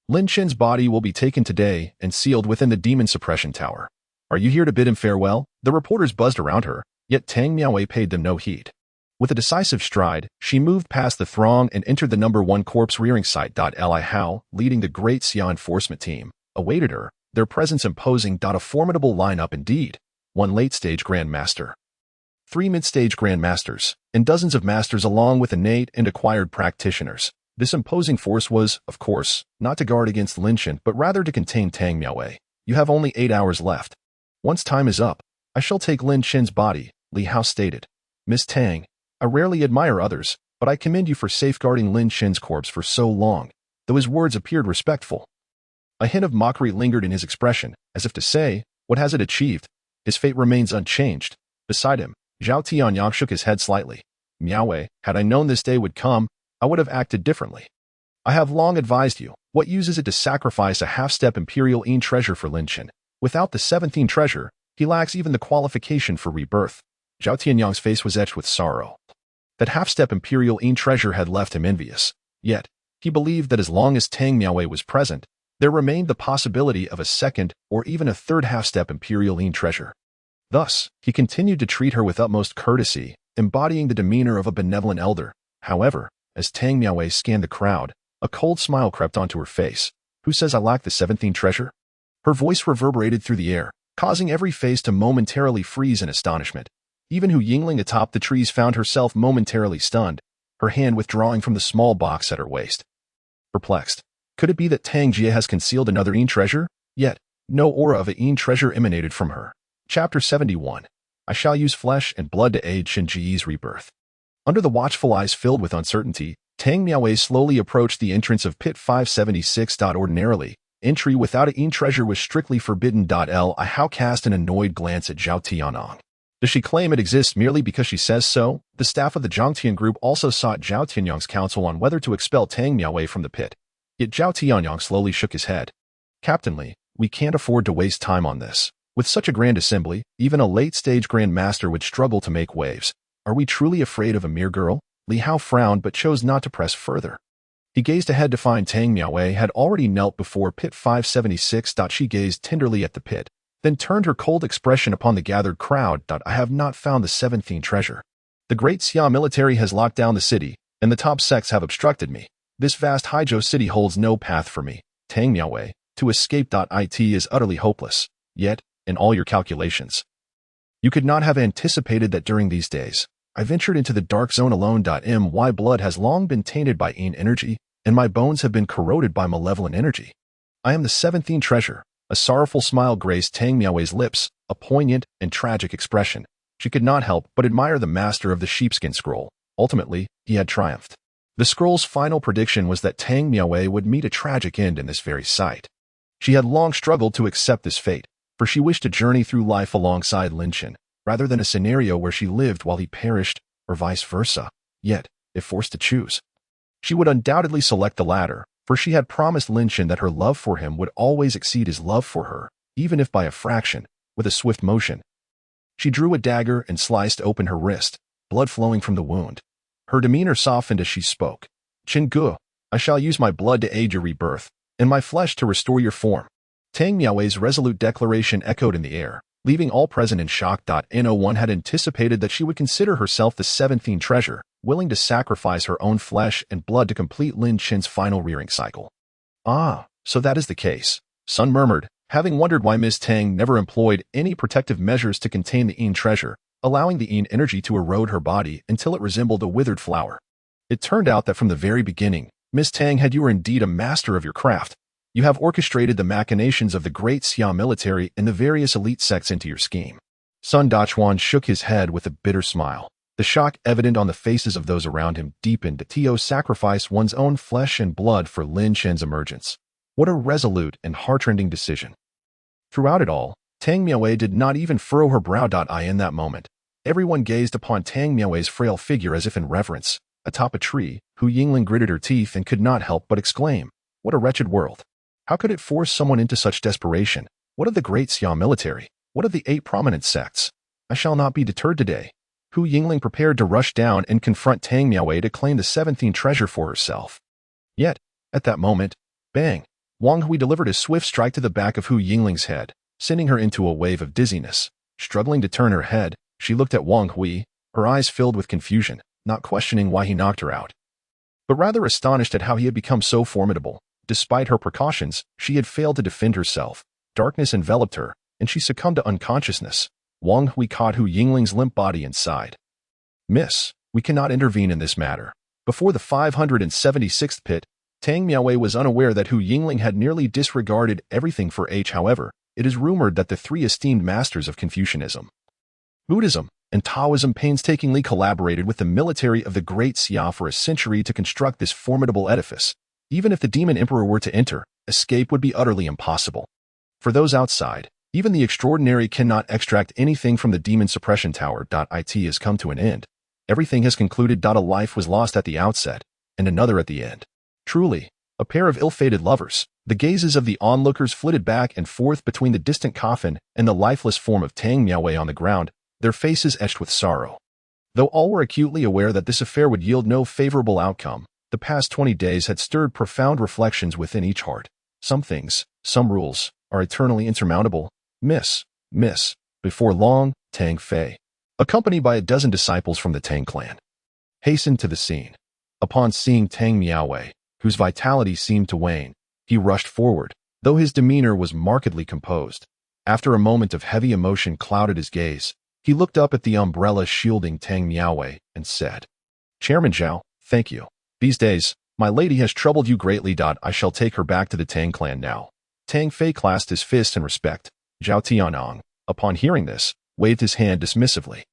Lin Chen's body will be taken today and sealed within the demon suppression tower. Are you here to bid him farewell? The reporters buzzed around her, yet Tang Miaowei paid them no heed. With a decisive stride, she moved past the throng and entered the number 1 corpse rearing site. Li Hao, leading the great Xiao enforcement team, awaited her, their presence imposing. A formidable lineup indeed. 1 late-stage grandmaster, 3 mid-stage grandmasters, and dozens of masters along with innate and acquired practitioners. This imposing force was, of course, not to guard against Lin Chen, but rather to contain Tang Miaowei. You have only 8 hours left. Once time is up, I shall take Lin Chen's body, Li Hao stated. Miss Tang, I rarely admire others, but I commend you for safeguarding Lin Chen's corpse for so long, though his words appeared respectful. A hint of mockery lingered in his expression, as if to say, what has it achieved? His fate remains unchanged. Beside him, Zhao Tianyang shook his head slightly. Miaowei, had I known this day would come, I would have acted differently. I have long advised you, what use is it to sacrifice a half-step Imperial Yin treasure for Lin Chen? Without the 17th treasure, he lacks even the qualification for rebirth. Zhao Tianyang's face was etched with sorrow. That half-step Imperial Yin treasure had left him envious. Yet, he believed that as long as Tang Miaowei was present, there remained the possibility of a second or even a third half-step Imperial Yin treasure. Thus, he continued to treat her with utmost courtesy, embodying the demeanor of a benevolent elder. However, as Tang Miaowei scanned the crowd, a cold smile crept onto her face. Who says I lack the 17th treasure? Her voice reverberated through the air, causing every face to momentarily freeze in astonishment. Even Hu Yingling atop the trees found herself momentarily stunned, her hand withdrawing from the small box at her waist. Perplexed, could it be that Tang Jie has concealed another Yin treasure? Yet, no aura of a Yin treasure emanated from her. Chapter 71. I shall use flesh and blood to aid Shen Ji's rebirth. Under the watchful eyes filled with uncertainty, Tang Miaowei slowly approached the entrance of Pit 576. Ordinarily, entry without a Yin treasure was strictly forbidden. Li Hao cast an annoyed glance at Zhao Tianyang. Does she claim it exists merely because she says so? The staff of the Zhangtian group also sought Zhao Tianyang's counsel on whether to expel Tang Miaowei from the pit. Yet Zhao Tianyang slowly shook his head. Captain Li, we can't afford to waste time on this. With such a grand assembly, even a late-stage grandmaster would struggle to make waves. Are we truly afraid of a mere girl? Li Hao frowned but chose not to press further. He gazed ahead to find Tang Miaowei had already knelt before Pit 576. She gazed tenderly at the pit, then turned her cold expression upon the gathered crowd. I have not found the 17th treasure. The great Xia military has locked down the city, and the top sects have obstructed me. This vast Haizhou city holds no path for me, Tang Miaowei. To escape. It is utterly hopeless. Yet, in all your calculations, you could not have anticipated that during these days, I ventured into the dark zone alone. My blood has long been tainted by Yin energy, and my bones have been corroded by malevolent energy. I am the 17th treasure. A sorrowful smile graced Tang Miaowei's lips, a poignant and tragic expression. She could not help but admire the master of the sheepskin scroll. Ultimately, he had triumphed. The scroll's final prediction was that Tang Miaowei would meet a tragic end in this very site. She had long struggled to accept this fate, for she wished to journey through life alongside Lin Chen, rather than a scenario where she lived while he perished, or vice versa. Yet, if forced to choose, she would undoubtedly select the latter, for she had promised Lin Chen that her love for him would always exceed his love for her, even if by a fraction. With a swift motion, she drew a dagger and sliced open her wrist, blood flowing from the wound. Her demeanor softened as she spoke. Chen Gu, I shall use my blood to aid your rebirth, and my flesh to restore your form. Tang Miaowei's resolute declaration echoed in the air, leaving all present in shock. No one had anticipated that she would consider herself the 17th treasure, willing to sacrifice her own flesh and blood to complete Lin Chen's final rearing cycle. Ah, so that is the case, Sun murmured, having wondered why Ms. Tang never employed any protective measures to contain the Yin treasure, allowing the Yin energy to erode her body until it resembled a withered flower. It turned out that from the very beginning, Ms. Tang, you were indeed a master of your craft. You have orchestrated the machinations of the great Xia military and the various elite sects into your scheme. Sun Dachuan shook his head with a bitter smile. The shock evident on the faces of those around him deepened. To sacrifice one's own flesh and blood for Lin Chen's emergence. What a resolute and heart-rending decision. Throughout it all, Tang Miaowei did not even furrow her brow. In that moment, everyone gazed upon Tang Miaowei's frail figure as if in reverence. Atop a tree, Hu Yingling gritted her teeth and could not help but exclaim, "What a wretched world! How could it force someone into such desperation? What of the great Xia military? What of the 8 prominent sects? I shall not be deterred today." Hu Yingling prepared to rush down and confront Tang Miaowei to claim the 17th treasure for herself. Yet, at that moment, bang! Wang Hui delivered a swift strike to the back of Hu Yingling's head, sending her into a wave of dizziness. Struggling to turn her head, she looked at Wang Hui, her eyes filled with confusion, not questioning why he knocked her out, but rather astonished at how he had become so formidable. Despite her precautions, she had failed to defend herself. Darkness enveloped her, and she succumbed to unconsciousness. Wang Hui caught Hu Yingling's limp body and sighed. "Miss, we cannot intervene in this matter." Before the 576th pit, Tang Miaowei was unaware that Hu Yingling had nearly disregarded everything for H. However, it is rumored that the 3 esteemed masters of Confucianism, Buddhism, and Taoism painstakingly collaborated with the military of the Great Xia for a century to construct this formidable edifice. Even if the Demon Emperor were to enter, escape would be utterly impossible. For those outside, even the extraordinary cannot extract anything from the Demon Suppression Tower. It has come to an end. Everything has concluded. A life was lost at the outset, and another at the end. Truly, a pair of ill-fated lovers. The gazes of the onlookers flitted back and forth between the distant coffin and the lifeless form of Tang Miaowei on the ground, their faces etched with sorrow. Though all were acutely aware that this affair would yield no favorable outcome, the past 20 days had stirred profound reflections within each heart. Some things, some rules, are eternally insurmountable. Miss. Before long, Tang Fei, accompanied by a dozen disciples from the Tang clan, hastened to the scene. Upon seeing Tang Miaowei, whose vitality seemed to wane, he rushed forward, though his demeanor was markedly composed. After a moment of heavy emotion clouded his gaze, he looked up at the umbrella shielding Tang Miaowei and said, "Chairman Zhao, thank you. These days, my lady has troubled you greatly. I shall take her back to the Tang clan now." Tang Fei clasped his fist in respect. Zhao Tianong, upon hearing this, waved his hand dismissively.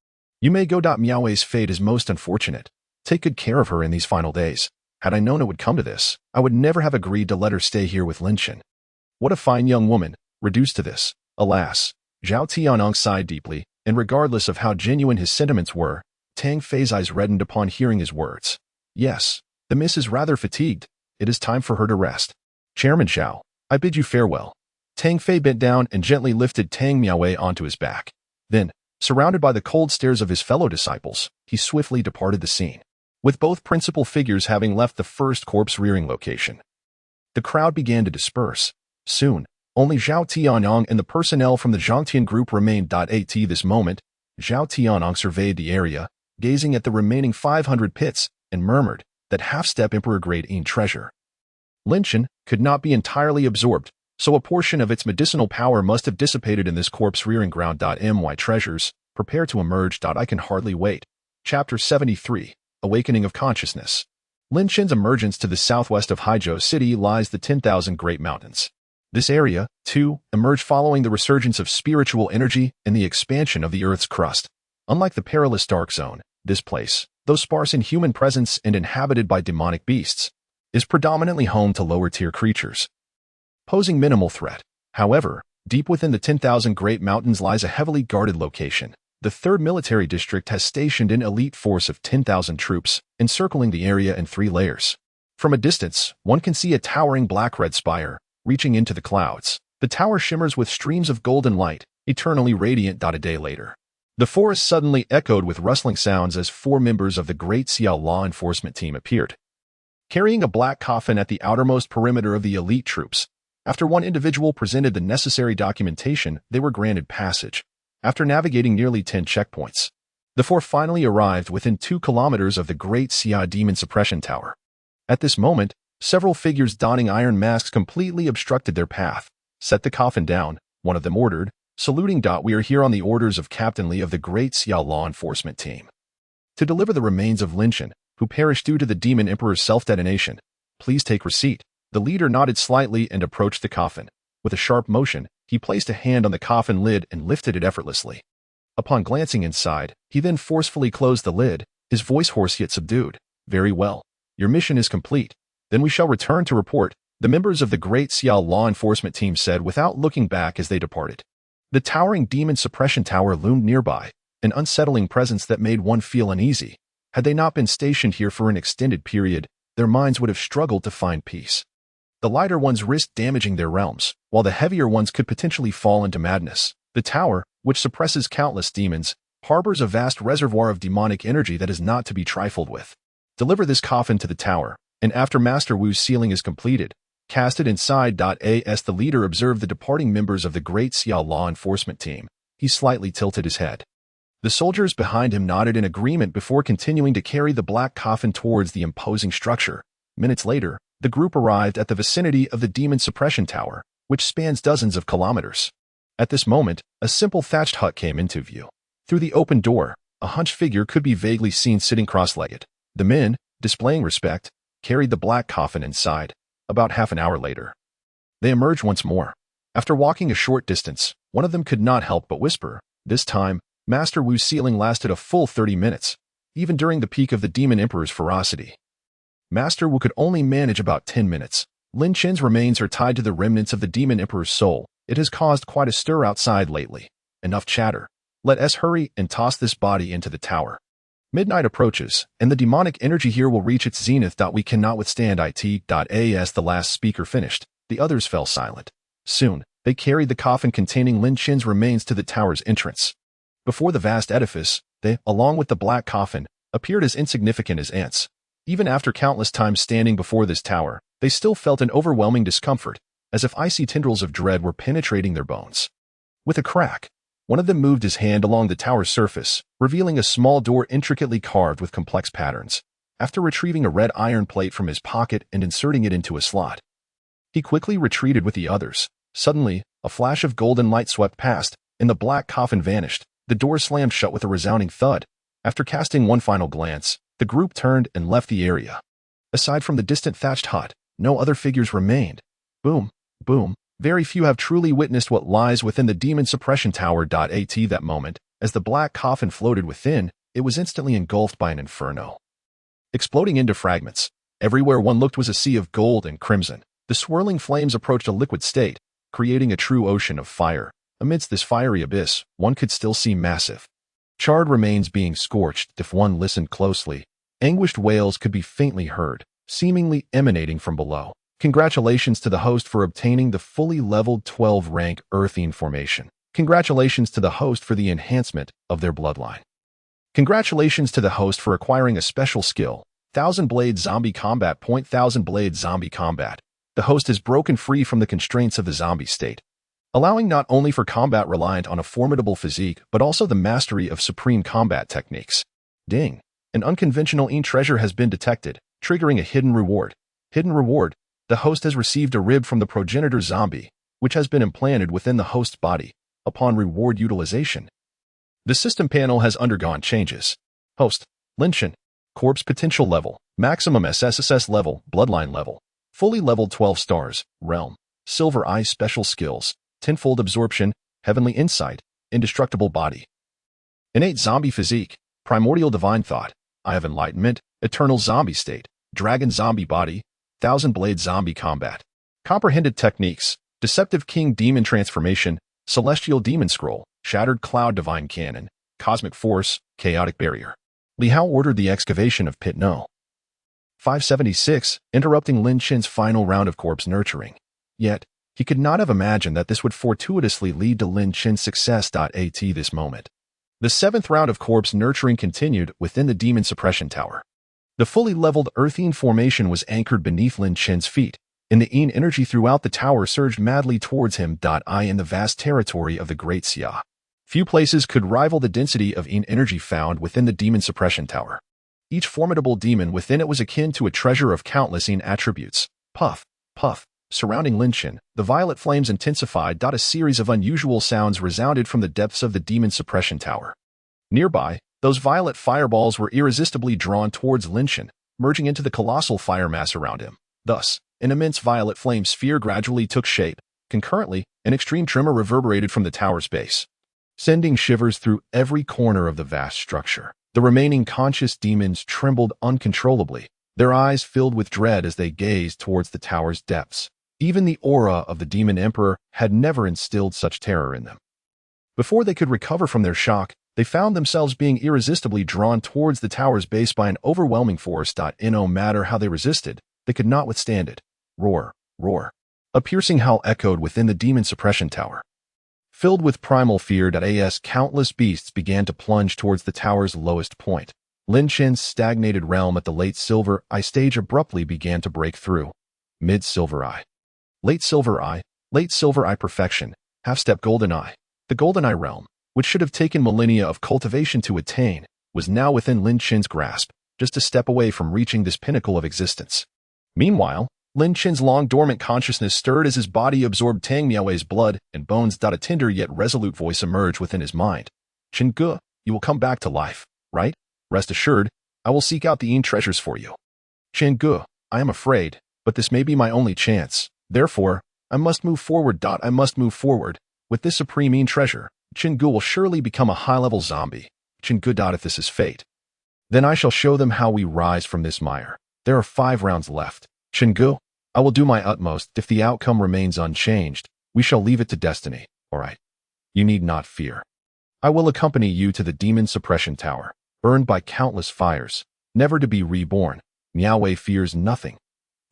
"You may go. Miaowei's fate is most unfortunate. Take good care of her in these final days. Had I known it would come to this, I would never have agreed to let her stay here with Lin Chen. What a fine young woman, reduced to this. Alas." Zhao Tianong sighed deeply, and regardless of how genuine his sentiments were, Tang Fei's eyes reddened upon hearing his words. "Yes, the miss is rather fatigued. It is time for her to rest. Chairman Zhao, I bid you farewell." Tang Fei bent down and gently lifted Tang Miaowei onto his back. Then, surrounded by the cold stares of his fellow disciples, he swiftly departed the scene, with both principal figures having left the first corpse-rearing location. The crowd began to disperse. Soon, only Zhao Tianong and the personnel from the Zhangtian group remained. At this moment, Zhao Tianong surveyed the area, gazing at the remaining 500 pits, and murmured, "That half-step Emperor-grade treasure. Lin Chen could not be entirely absorbed, so a portion of its medicinal power must have dissipated in this corpse-rearing ground. My treasures, prepare to emerge. I can hardly wait." Chapter 73, Awakening of Consciousness. Lin Chen's emergence to the southwest of Haizhou City lies the 10,000 Great Mountains. This area, too, emerged following the resurgence of spiritual energy and the expansion of the Earth's crust. Unlike the perilous Dark Zone, this place, though sparse in human presence and inhabited by demonic beasts, is predominantly home to lower-tier creatures, posing minimal threat. However, deep within the 10,000 Great Mountains lies a heavily guarded location. The 3rd Military District has stationed an elite force of 10,000 troops, encircling the area in 3 layers. From a distance, one can see a towering black-red spire, reaching into the clouds. The tower shimmers with streams of golden light, eternally radiant. A day later, the forest suddenly echoed with rustling sounds as 4 members of the Great Xia law enforcement team appeared, carrying a black coffin at the outermost perimeter of the elite troops. After one individual presented the necessary documentation, they were granted passage. After navigating nearly 10 checkpoints, the 4 finally arrived within 2 kilometers of the Great Xia Demon Suppression Tower. At this moment, several figures donning iron masks completely obstructed their path. "Set the coffin down," one of them ordered, saluting. "We are here on the orders of Captain Li of the Great Xia law enforcement team, to deliver the remains of Lin Chen, who perished due to the Demon Emperor's self-detonation. Please take receipt." The leader nodded slightly and approached the coffin. With a sharp motion, he placed a hand on the coffin lid and lifted it effortlessly. Upon glancing inside, he then forcefully closed the lid, his voice hoarse yet subdued. "Very well. Your mission is complete. Then we shall return to report," the members of the Great Xia law enforcement team said without looking back as they departed. The towering Demon Suppression Tower loomed nearby, an unsettling presence that made one feel uneasy. Had they not been stationed here for an extended period, their minds would have struggled to find peace. The lighter ones risked damaging their realms, while the heavier ones could potentially fall into madness. The tower, which suppresses countless demons, harbors a vast reservoir of demonic energy that is not to be trifled with. Deliver this coffin to the tower, and after Master Wu's sealing is completed, cast it inside. As the leader observed the departing members of the Great Xia law enforcement team, he slightly tilted his head. The soldiers behind him nodded in agreement before continuing to carry the black coffin towards the imposing structure. Minutes later, the group arrived at the vicinity of the demon suppression tower, which spans dozens of kilometers. At this moment, a simple thatched hut came into view. Through the open door, a hunched figure could be vaguely seen sitting cross-legged. The men, displaying respect, carried the black coffin inside. About half an hour later, they emerged once more. After walking a short distance, one of them could not help but whisper. This time, Master Wu's sealing lasted a full 30 minutes, even during the peak of the Demon Emperor's ferocity. Master Wu could only manage about 10 minutes. Lin Chen's remains are tied to the remnants of the Demon Emperor's soul. It has caused quite a stir outside lately. Enough chatter. Let us hurry and toss this body into the tower. Midnight approaches, and the demonic energy here will reach its zenith. We cannot withstand it. As the last speaker finished, the others fell silent. Soon, they carried the coffin containing Lin Chen's remains to the tower's entrance. Before the vast edifice, they, along with the black coffin, appeared as insignificant as ants. Even after countless times standing before this tower, they still felt an overwhelming discomfort, as if icy tendrils of dread were penetrating their bones. With a crack, one of them moved his hand along the tower's surface, revealing a small door intricately carved with complex patterns. After retrieving a red iron plate from his pocket and inserting it into a slot, he quickly retreated with the others. Suddenly, a flash of golden light swept past, and the black coffin vanished. The door slammed shut with a resounding thud. After casting one final glance, the group turned and left the area. Aside from the distant thatched hut, no other figures remained. Boom, boom. Very few have truly witnessed what lies within the demon suppression tower. That moment, as the black coffin floated within, it was instantly engulfed by an inferno. Exploding into fragments, everywhere one looked was a sea of gold and crimson. The swirling flames approached a liquid state, creating a true ocean of fire. Amidst this fiery abyss, one could still see massive, charred remains being scorched. If one listened closely, anguished wails could be faintly heard, seemingly emanating from below. Congratulations to the host for obtaining the fully leveled 12-rank Earthine formation. Congratulations to the host for the enhancement of their bloodline. Congratulations to the host for acquiring a special skill, 1000 Blade Zombie Combat. 1000 Blade Zombie Combat. The host has broken free from the constraints of the zombie state, allowing not only for combat reliant on a formidable physique but also the mastery of supreme combat techniques. Ding! An unconventional treasure has been detected, triggering a hidden reward. Hidden reward. The host has received a rib from the progenitor zombie, which has been implanted within the host's body. Upon reward utilization, the system panel has undergone changes. Host, Lin Chen. Corpse potential level, maximum SSS level, bloodline level. Fully leveled 12 stars, realm. Silver eye special skills, tenfold absorption, heavenly insight, indestructible body. Innate zombie physique, primordial divine thought, eye of enlightenment, eternal zombie state, dragon zombie body, 1000 Blade Zombie Combat. Comprehended techniques, Deceptive King Demon Transformation, Celestial Demon Scroll, Shattered Cloud Divine Cannon, Cosmic Force, Chaotic Barrier. Li Hao ordered the excavation of Pit No. 576, interrupting Lin Chen's final round of corpse nurturing. Yet, he could not have imagined that this would fortuitously lead to Lin Chen's success. At this moment, the 7th round of corpse nurturing continued within the demon suppression tower. The fully leveled Earthine formation was anchored beneath Lin Chen's feet, and the Yin energy throughout the tower surged madly towards him. In the vast territory of the Great Xia, few places could rival the density of Yin energy found within the demon suppression tower. Each formidable demon within it was akin to a treasure of countless Yin attributes. Puff, puff. Surrounding Lin Chen, the violet flames intensified. A series of unusual sounds resounded from the depths of the demon suppression tower. Nearby, those violet fireballs were irresistibly drawn towards Lin Chen, merging into the colossal fire mass around him. Thus, an immense violet flame sphere gradually took shape. Concurrently, an extreme tremor reverberated from the tower's base, sending shivers through every corner of the vast structure. The remaining conscious demons trembled uncontrollably, their eyes filled with dread as they gazed towards the tower's depths. Even the aura of the Demon Emperor had never instilled such terror in them. Before they could recover from their shock, They found themselves being irresistibly drawn towards the tower's base by an overwhelming force. No matter how they resisted, they could not withstand it. Roar, roar. A piercing howl echoed within the demon suppression tower. Filled with primal fear, countless beasts began to plunge towards the tower's lowest point. Lin Chen's stagnated realm at the late Silver Eye stage abruptly began to break through. Mid-Silver Eye. Late Silver Eye perfection, half-step Golden Eye. The Golden Eye realm, which should have taken millennia of cultivation to attain, was now within Lin Chen's grasp, just a step away from reaching this pinnacle of existence. Meanwhile, Lin Chen's long-dormant consciousness stirred as his body absorbed Tang Miaowei's blood and bones. A tender yet resolute voice emerged within his mind. Chen Ge, you will come back to life, right? Rest assured, I will seek out the Yin treasures for you. Chen Ge, I am afraid, but this may be my only chance. Therefore, I must move forward. I must move forward. With this supreme Yin treasure, Chen Ge will surely become a high-level zombie. Chen Ge. If this is fate, then I shall show them how we rise from this mire. There are 5 rounds left. Chen Ge, I will do my utmost. If the outcome remains unchanged, we shall leave it to destiny. All right. You need not fear. I will accompany you to the demon suppression tower, burned by countless fires, never to be reborn. Miaowei fears nothing.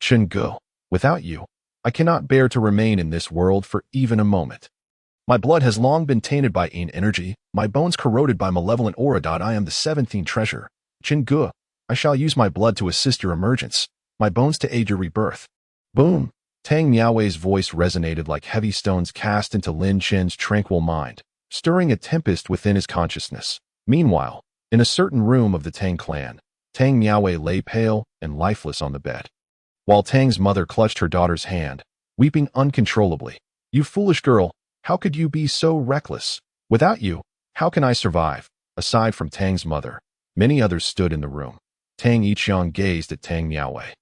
Chen Ge, without you, I cannot bear to remain in this world for even a moment. My blood has long been tainted by Yin energy, my bones corroded by malevolent aura. I am the 17th treasure. Chen Ge, I shall use my blood to assist your emergence, my bones to aid your rebirth. Boom! Tang Miaowei's voice resonated like heavy stones cast into Lin Chen's tranquil mind, stirring a tempest within his consciousness. Meanwhile, in a certain room of the Tang clan, Tang Miaowei lay pale and lifeless on the bed, while Tang's mother clutched her daughter's hand, weeping uncontrollably. You foolish girl, how could you be so reckless? Without you, how can I survive? Aside from Tang's mother, many others stood in the room. Tang Yixiang gazed at Tang Miaowei,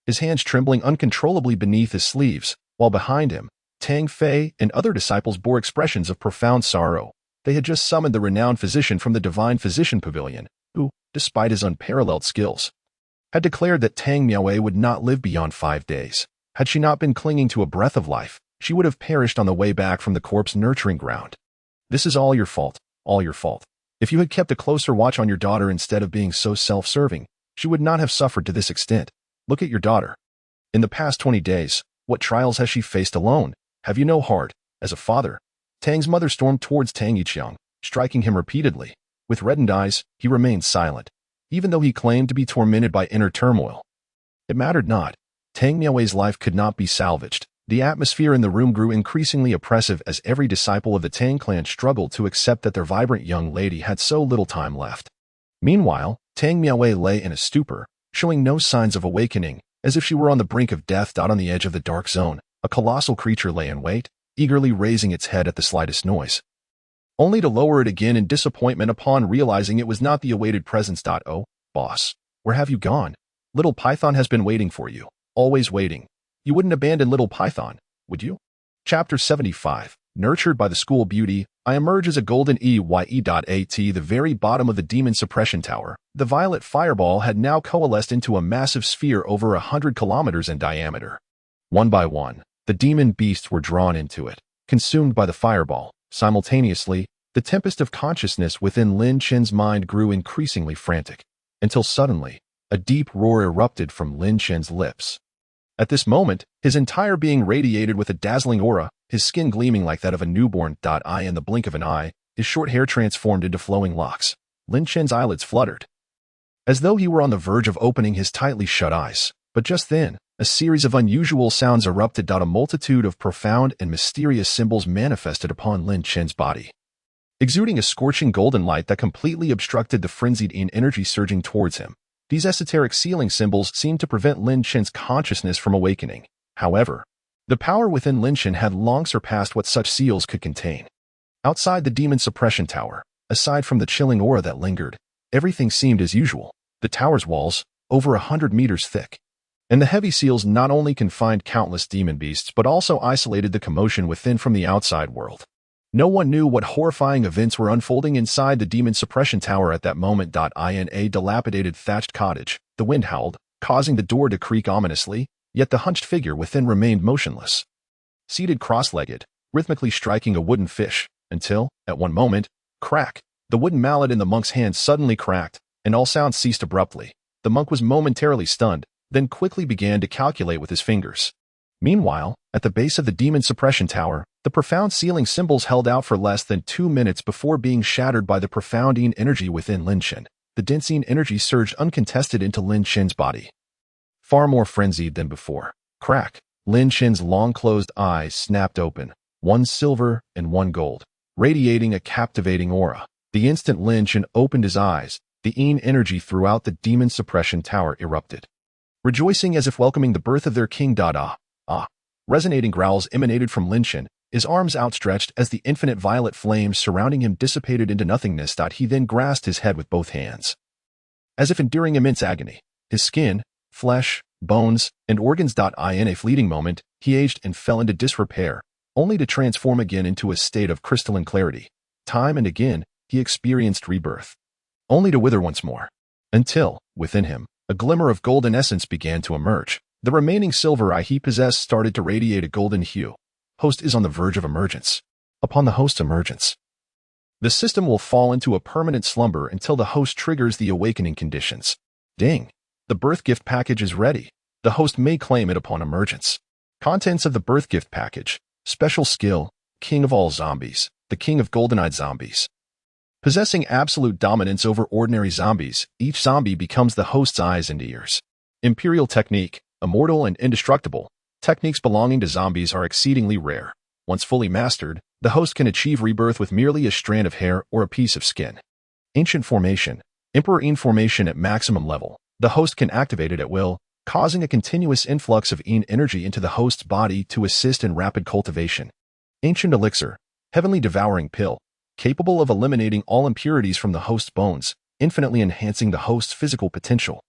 his hands trembling uncontrollably beneath his sleeves, while behind him, Tang Fei and other disciples bore expressions of profound sorrow. They had just summoned the renowned physician from the Divine Physician Pavilion, who, despite his unparalleled skills, had declared that Tang Miaowei would not live beyond 5 days. Had she not been clinging to a breath of life, she would have perished on the way back from the corpse nurturing ground. This is all your fault, all your fault. If you had kept a closer watch on your daughter instead of being so self-serving, she would not have suffered to this extent. Look at your daughter. In the past 20 days, what trials has she faced alone? Have you no heart? As a father, Tang's mother stormed towards Tang Yixiang, striking him repeatedly. With reddened eyes, he remained silent, even though he claimed to be tormented by inner turmoil. It mattered not. Tang Miaowei's life could not be salvaged. The atmosphere in the room grew increasingly oppressive as every disciple of the Tang clan struggled to accept that their vibrant young lady had so little time left. Meanwhile, Tang Miaowei lay in a stupor, showing no signs of awakening, as if she were on the brink of death. On the edge of the dark zone, a colossal creature lay in wait, eagerly raising its head at the slightest noise, only to lower it again in disappointment upon realizing it was not the awaited presence. Oh, boss, where have you gone? Little Python has been waiting for you, always waiting. You wouldn't abandon Little Python, would you? Chapter 75. Nurtured by the school beauty, I emerge as a golden EYE.AT the very bottom of the demon suppression tower. The violet fireball had now coalesced into a massive sphere over 100 kilometers in diameter. One by one, the demon beasts were drawn into it, consumed by the fireball. Simultaneously, the tempest of consciousness within Lin Chen's mind grew increasingly frantic, until suddenly, a deep roar erupted from Lin Chen's lips. At this moment, his entire being radiated with a dazzling aura, his skin gleaming like that of a newborn. In the blink of an eye, his short hair transformed into flowing locks. Lin Chen's eyelids fluttered, as though he were on the verge of opening his tightly shut eyes. But just then, a series of unusual sounds erupted. A multitude of profound and mysterious symbols manifested upon Lin Chen's body, exuding a scorching golden light that completely obstructed the frenzied Yin energy surging towards him. These esoteric sealing symbols seemed to prevent Lin Chen's consciousness from awakening. However, the power within Lin Chen had long surpassed what such seals could contain. Outside the demon suppression tower, aside from the chilling aura that lingered, everything seemed as usual. The tower's walls, over 100 meters thick, and the heavy seals not only confined countless demon beasts but also isolated the commotion within from the outside world. No one knew what horrifying events were unfolding inside the demon suppression tower at that moment. In a dilapidated thatched cottage, the wind howled, causing the door to creak ominously, yet the hunched figure within remained motionless, seated cross-legged, rhythmically striking a wooden fish, until, at one moment, crack, The wooden mallet in the monk's hand suddenly cracked, and all sound ceased abruptly. The monk was momentarily stunned, then quickly began to calculate with his fingers. Meanwhile, at the base of the demon suppression tower, the profound sealing symbols held out for less than 2 minutes before being shattered by the profound Yin energy within Lin Chen. The dense Yin energy surged uncontested into Lin Chen's body. Far more frenzied than before. Crack! Lin Chen's long-closed eyes snapped open, one silver and one gold, radiating a captivating aura. The instant Lin Chen opened his eyes, the Yin energy throughout the demon suppression tower erupted. Rejoicing as if welcoming the birth of their king. Resonating growls emanated from Lin Chen, his arms outstretched as the infinite violet flames surrounding him dissipated into nothingness. He then grasped his head with both hands. As if enduring immense agony, his skin, flesh, bones, and organs. In a fleeting moment, he aged and fell into disrepair, only to transform again into a state of crystalline clarity. Time and again, he experienced rebirth, only to wither once more, until, within him, a glimmer of golden essence began to emerge. The remaining silver eye he possessed started to radiate a golden hue. Host is on the verge of emergence. Upon the host's emergence, the system will fall into a permanent slumber until the host triggers the awakening conditions. Ding! The birth gift package is ready. The host may claim it upon emergence. Contents of the birth gift package. Special skill, King of all zombies, the King of golden-eyed zombies. Possessing absolute dominance over ordinary zombies, each zombie becomes the host's eyes and ears. Imperial technique, immortal and indestructible. Techniques belonging to zombies are exceedingly rare. Once fully mastered, the host can achieve rebirth with merely a strand of hair or a piece of skin. Ancient formation, Emperor Yin formation at maximum level. The host can activate it at will, causing a continuous influx of Yin energy into the host's body to assist in rapid cultivation. Ancient elixir, heavenly devouring pill, capable of eliminating all impurities from the host's bones, infinitely enhancing the host's physical potential,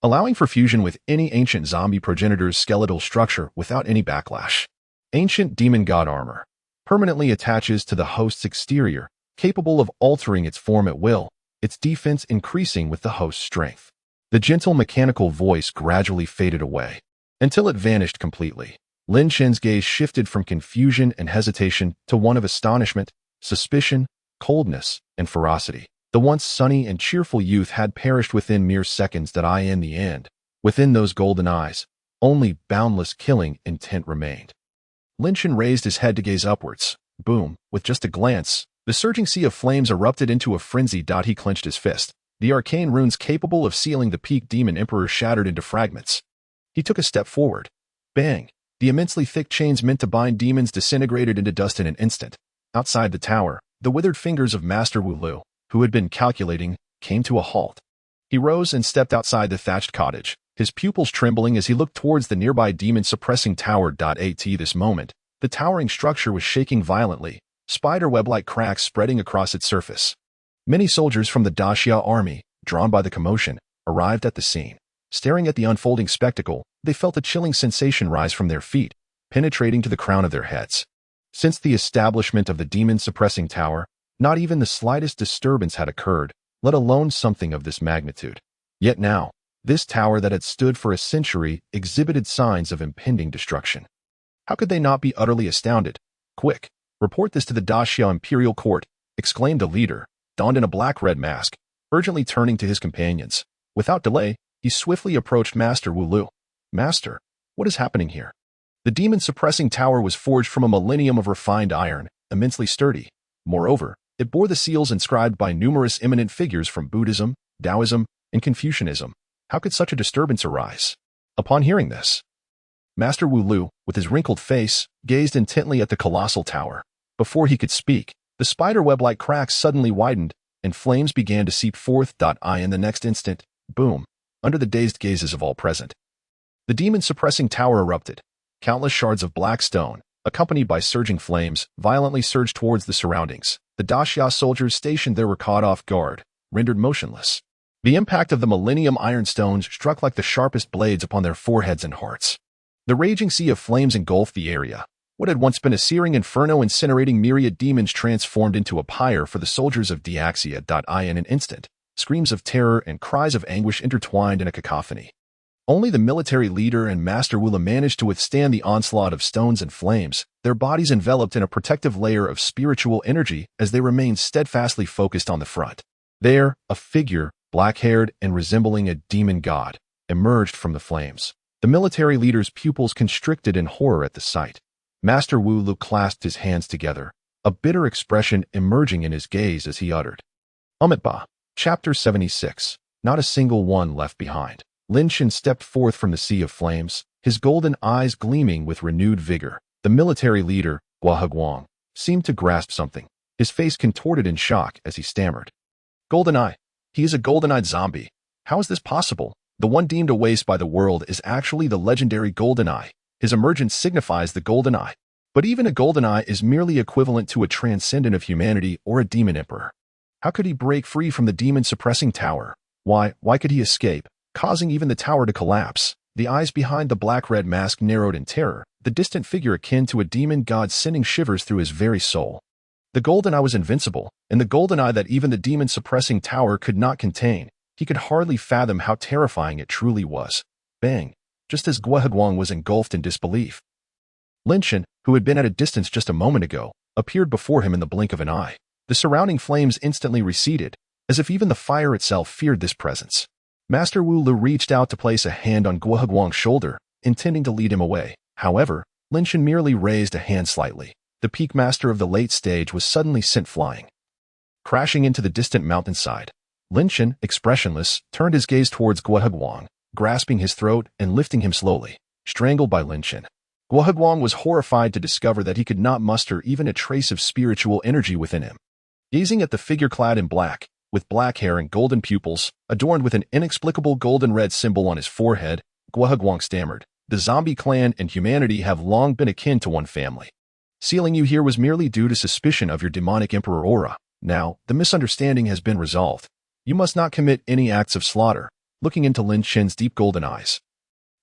allowing for fusion with any ancient zombie progenitor's skeletal structure without any backlash. Ancient demon god armor, permanently attaches to the host's exterior, capable of altering its form at will, its defense increasing with the host's strength. The gentle mechanical voice gradually faded away, until it vanished completely. Lin Chen's gaze shifted from confusion and hesitation to one of astonishment, suspicion, coldness, and ferocity. The once sunny and cheerful youth had perished within mere seconds. In the end, within those golden eyes, only boundless killing intent remained. Lin Chen raised his head to gaze upwards. Boom! With just a glance, the surging sea of flames erupted into a frenzy. He clenched his fist. The arcane runes capable of sealing the peak demon emperor shattered into fragments. He took a step forward. Bang! The immensely thick chains meant to bind demons disintegrated into dust in an instant. Outside the tower, the withered fingers of Master Wu Lu, who had been calculating, came to a halt. He rose and stepped outside the thatched cottage, his pupils trembling as he looked towards the nearby demon-suppressing tower. At this moment, the towering structure was shaking violently, spiderweb-like cracks spreading across its surface. Many soldiers from the Daxia army, drawn by the commotion, arrived at the scene. Staring at the unfolding spectacle, they felt a chilling sensation rise from their feet, penetrating to the crown of their heads. Since the establishment of the demon-suppressing tower, not even the slightest disturbance had occurred, let alone something of this magnitude. Yet now, this tower that had stood for a century exhibited signs of impending destruction. How could they not be utterly astounded? Quick, report this to the Daxia Imperial Court, exclaimed a leader, donned in a black-red mask, urgently turning to his companions. Without delay, he swiftly approached Master Wu Lu. Master, what is happening here? The demon-suppressing tower was forged from a millennium of refined iron, immensely sturdy. Moreover, it bore the seals inscribed by numerous eminent figures from Buddhism, Taoism, and Confucianism. How could such a disturbance arise? Upon hearing this, Master Wu Lu, with his wrinkled face, gazed intently at the colossal tower. Before he could speak, the spiderweb-like cracks suddenly widened, and flames began to seep forth. In the next instant, boom, under the dazed gazes of all present, the demon-suppressing tower erupted. Countless shards of black stone, accompanied by surging flames, violently surged towards the surroundings. The Daxia soldiers stationed there were caught off guard, rendered motionless. The impact of the millennium ironstones struck like the sharpest blades upon their foreheads and hearts. The raging sea of flames engulfed the area. What had once been a searing inferno incinerating myriad demons transformed into a pyre for the soldiers of Daxia. In an instant, screams of terror and cries of anguish intertwined in a cacophony. Only the military leader and Master Wula managed to withstand the onslaught of stones and flames, their bodies enveloped in a protective layer of spiritual energy as they remained steadfastly focused on the front. There, a figure, black-haired and resembling a demon god, emerged from the flames. The military leader's pupils constricted in horror at the sight. Master Wulu clasped his hands together, a bitter expression emerging in his gaze as he uttered, Umitba. Chapter 76. Not a single one left behind. Lin Shen stepped forth from the sea of flames, his golden eyes gleaming with renewed vigor. The military leader, Guaheguang, seemed to grasp something, his face contorted in shock as he stammered. Golden Eye. He is a golden-eyed zombie. How is this possible? The one deemed a waste by the world is actually the legendary Golden Eye. His emergence signifies the Golden Eye. But even a Golden Eye is merely equivalent to a transcendent of humanity or a demon emperor. How could he break free from the demon-suppressing tower? Why could he escape, causing even the tower to collapse? The eyes behind the black-red mask narrowed in terror, the distant figure akin to a demon god sending shivers through his very soul. The Golden Eye was invincible, and the Golden Eye that even the demon-suppressing tower could not contain. He could hardly fathom how terrifying it truly was. Bang! Just as Guaheguang was engulfed in disbelief. Lin Shen, who had been at a distance just a moment ago, appeared before him in the blink of an eye. The surrounding flames instantly receded, as if even the fire itself feared this presence. Master Wu Lu reached out to place a hand on Guaheguang's shoulder, intending to lead him away. However, Lin Shen merely raised a hand slightly. The peak master of the late stage was suddenly sent flying. Crashing into the distant mountainside, Lin Shen, expressionless, turned his gaze towards Guaheguang, grasping his throat and lifting him slowly, strangled by Lin Shen. Guaheguang was horrified to discover that he could not muster even a trace of spiritual energy within him. Gazing at the figure clad in black, with black hair and golden pupils, adorned with an inexplicable golden-red symbol on his forehead, Guaheguang stammered, "The zombie clan and humanity have long been akin to one family. Sealing you here was merely due to suspicion of your demonic emperor aura. Now, the misunderstanding has been resolved. You must not commit any acts of slaughter." Looking into Lin Shen's deep golden eyes,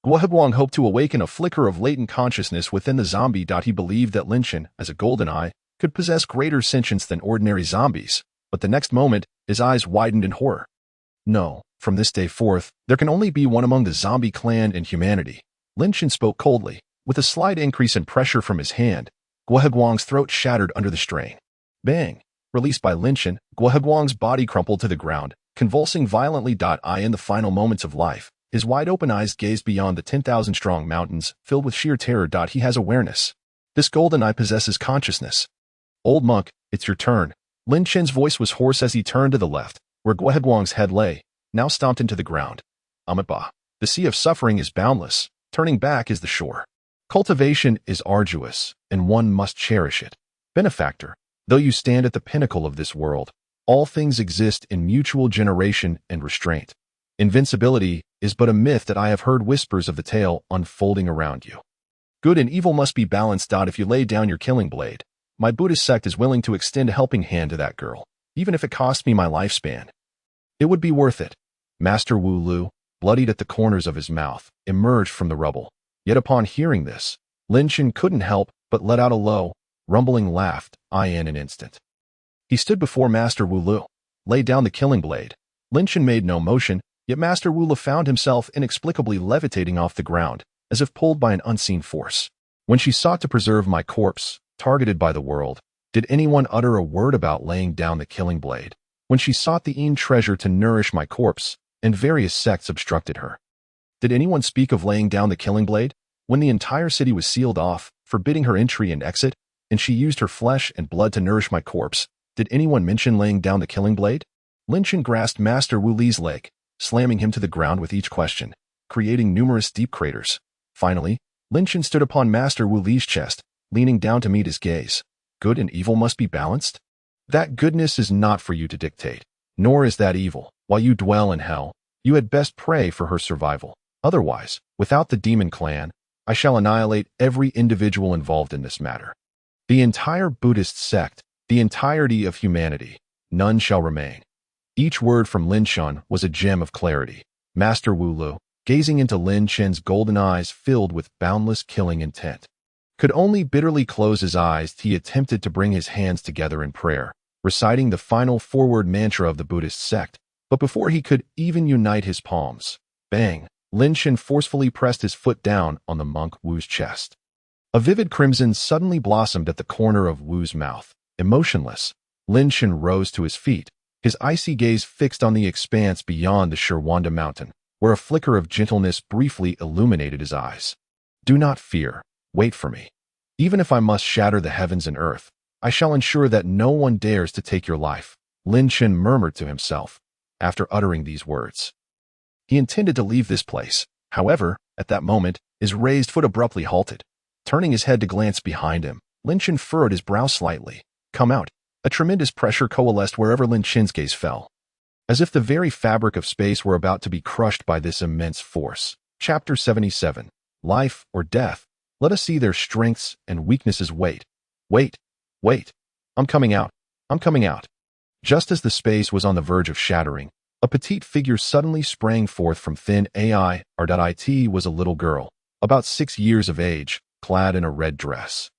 Guaheguang hoped to awaken a flicker of latent consciousness within the zombie. He believed that Lin Shen, as a golden eye, could possess greater sentience than ordinary zombies, but the next moment, his eyes widened in horror. No, from this day forth, there can only be one among the zombie clan and humanity. Lin Shen spoke coldly. With a slight increase in pressure from his hand, Guaheguang's throat shattered under the strain. Bang! Released by Lin Shen, Guaheguang's body crumpled to the ground, convulsing violently. In the final moments of life, his wide-open eyes gazed beyond the 10,000-strong mountains, filled with sheer terror. He has awareness. This golden eye possesses consciousness. Old monk, it's your turn. Lin Shen's voice was hoarse as he turned to the left, where Guaheguang's head lay, now stomped into the ground. Amitba. The sea of suffering is boundless. Turning back is the shore. Cultivation is arduous, and one must cherish it. Benefactor, though you stand at the pinnacle of this world, all things exist in mutual generation and restraint. Invincibility is but a myth that I have heard whispers of the tale unfolding around you. Good and evil must be balanced. If you lay down your killing blade, my Buddhist sect is willing to extend a helping hand to that girl, even if it costs me my lifespan. It would be worth it. Master Wu Lu, bloodied at the corners of his mouth, emerged from the rubble. Yet upon hearing this, Lin Shen couldn't help but let out a low, rumbling laugh. In an instant, he stood before Master Wu Lu, laid down the killing blade. Lin Shen made no motion, yet Master Wu Lu found himself inexplicably levitating off the ground, as if pulled by an unseen force. When she sought to preserve my corpse, targeted by the world, did anyone utter a word about laying down the killing blade? When she sought the Een treasure to nourish my corpse, and various sects obstructed her, did anyone speak of laying down the killing blade? When the entire city was sealed off, forbidding her entry and exit, and she used her flesh and blood to nourish my corpse, did anyone mention laying down the killing blade? Lin Shen grasped Master Wu Li's leg, slamming him to the ground with each question, creating numerous deep craters. Finally, Lin Shen stood upon Master Wu Li's chest, leaning down to meet his gaze. Good and evil must be balanced? That goodness is not for you to dictate, nor is that evil. While you dwell in hell, you had best pray for her survival. Otherwise, without the demon clan, I shall annihilate every individual involved in this matter. The entire Buddhist sect, the entirety of humanity, none shall remain. Each word from Lin Shen was a gem of clarity. Master Wu Lu, gazing into Lin Shen's golden eyes filled with boundless killing intent, could only bitterly close his eyes. He attempted to bring his hands together in prayer, reciting the final forward mantra of the Buddhist sect, but before he could even unite his palms, bang, Lin Shen forcefully pressed his foot down on the monk Wu's chest. A vivid crimson suddenly blossomed at the corner of Wu's mouth. Emotionless, Lin Shen rose to his feet, his icy gaze fixed on the expanse beyond the Shirwanda mountain, where a flicker of gentleness briefly illuminated his eyes. Do not fear. Wait for me. Even if I must shatter the heavens and earth, I shall ensure that no one dares to take your life, Lin Shen murmured to himself after uttering these words. He intended to leave this place. However, at that moment, his raised foot abruptly halted. Turning his head to glance behind him, Lin Shen furrowed his brow slightly. Come out. A tremendous pressure coalesced wherever Lin Shen's gaze fell, as if the very fabric of space were about to be crushed by this immense force. Chapter 77. Life or Death. Let us see their strengths and weaknesses. Wait. I'm coming out. I'm coming out. Just as the space was on the verge of shattering, a petite figure suddenly sprang forth from thin AI. It was a little girl, about 6 years of age, clad in a red dress.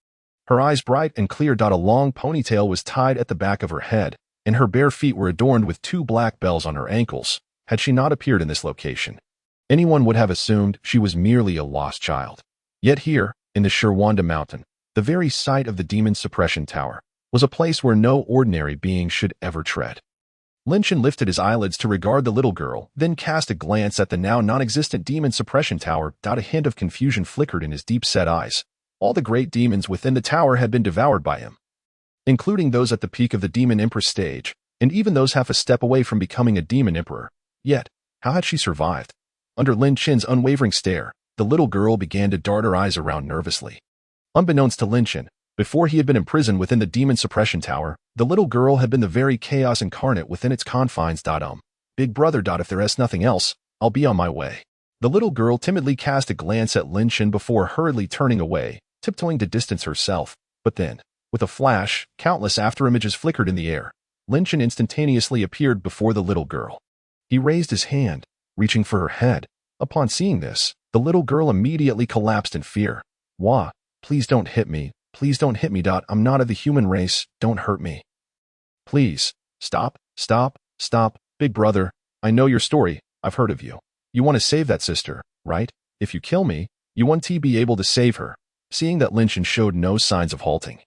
Her eyes bright and clear. A long ponytail was tied at the back of her head, and her bare feet were adorned with 2 black bells on her ankles. Had she not appeared in this location, anyone would have assumed she was merely a lost child. Yet here, in the Shirwanda mountain, the very site of the demon suppression tower, was a place where no ordinary being should ever tread. Lin Shen lifted his eyelids to regard the little girl, then cast a glance at the now non-existent demon suppression tower. A hint of confusion flickered in his deep-set eyes. All the great demons within the tower had been devoured by him, including those at the peak of the Demon Emperor stage, and even those half a step away from becoming a Demon Emperor. Yet, how had she survived? Under Lin Shen's unwavering stare, the little girl began to dart her eyes around nervously. Unbeknownst to Lin Shen, before he had been imprisoned within the Demon Suppression Tower, the little girl had been the very chaos incarnate within its confines. Big brother. If there is nothing else, I'll be on my way. The little girl timidly cast a glance at Lin Shen before hurriedly turning away, tiptoeing to distance herself. But then, with a flash, countless afterimages flickered in the air. Lin Shen instantaneously appeared before the little girl. He raised his hand, reaching for her head. Upon seeing this, the little girl immediately collapsed in fear. Wah, please don't hit me. Please don't hit me. I'm not of the human race. Don't hurt me. Please, stop. Big brother, I know your story. I've heard of you. You want to save that sister, right? If you kill me, you want to be able to save her. Seeing that Lin Shen showed no signs of halting,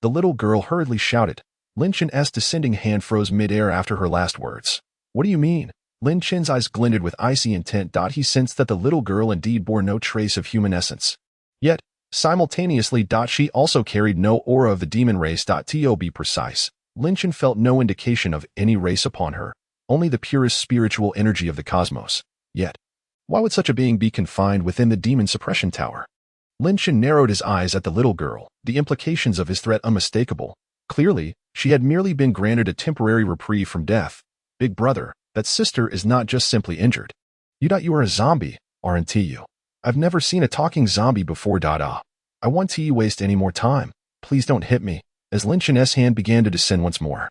the little girl hurriedly shouted. Lin Shen's descending hand froze mid-air after her last words. What do you mean? Lin Shen's eyes glinted with icy intent. He sensed that the little girl indeed bore no trace of human essence. Yet, simultaneously, she also carried no aura of the demon race. To be precise, Lin Shen felt no indication of any race upon her, only the purest spiritual energy of the cosmos. Yet, why would such a being be confined within the demon suppression tower? Lin Shen narrowed his eyes at the little girl, the implications of his threat unmistakable. Clearly, she had merely been granted a temporary reprieve from death. Big brother, that sister is not just simply injured. You are a zombie, aren't you? I've never seen a talking zombie before. I want to waste any more time. Please don't hit me. As Lin Shen's hand began to descend once more,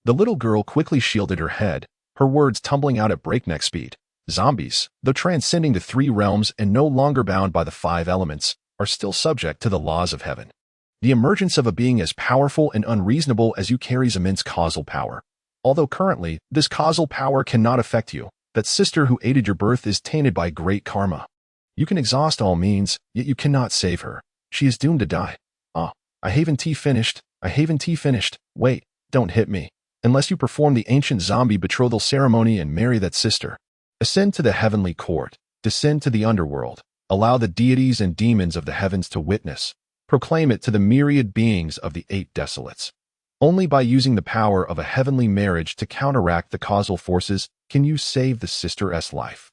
the little girl quickly shielded her head, her words tumbling out at breakneck speed. Zombies, though transcending the 3 realms and no longer bound by the 5 elements, are still subject to the laws of heaven. The emergence of a being as powerful and unreasonable as you carries immense causal power. Although currently, this causal power cannot affect you, that sister who aided your birth is tainted by great karma. You can exhaust all means, yet you cannot save her. She is doomed to die. I haven't finished. Wait, don't hit me. Unless you perform the ancient zombie betrothal ceremony and marry that sister. Ascend to the heavenly court, descend to the underworld, allow the deities and demons of the heavens to witness, proclaim it to the myriad beings of the 8 desolates. Only by using the power of a heavenly marriage to counteract the causal forces can you save the sister's life.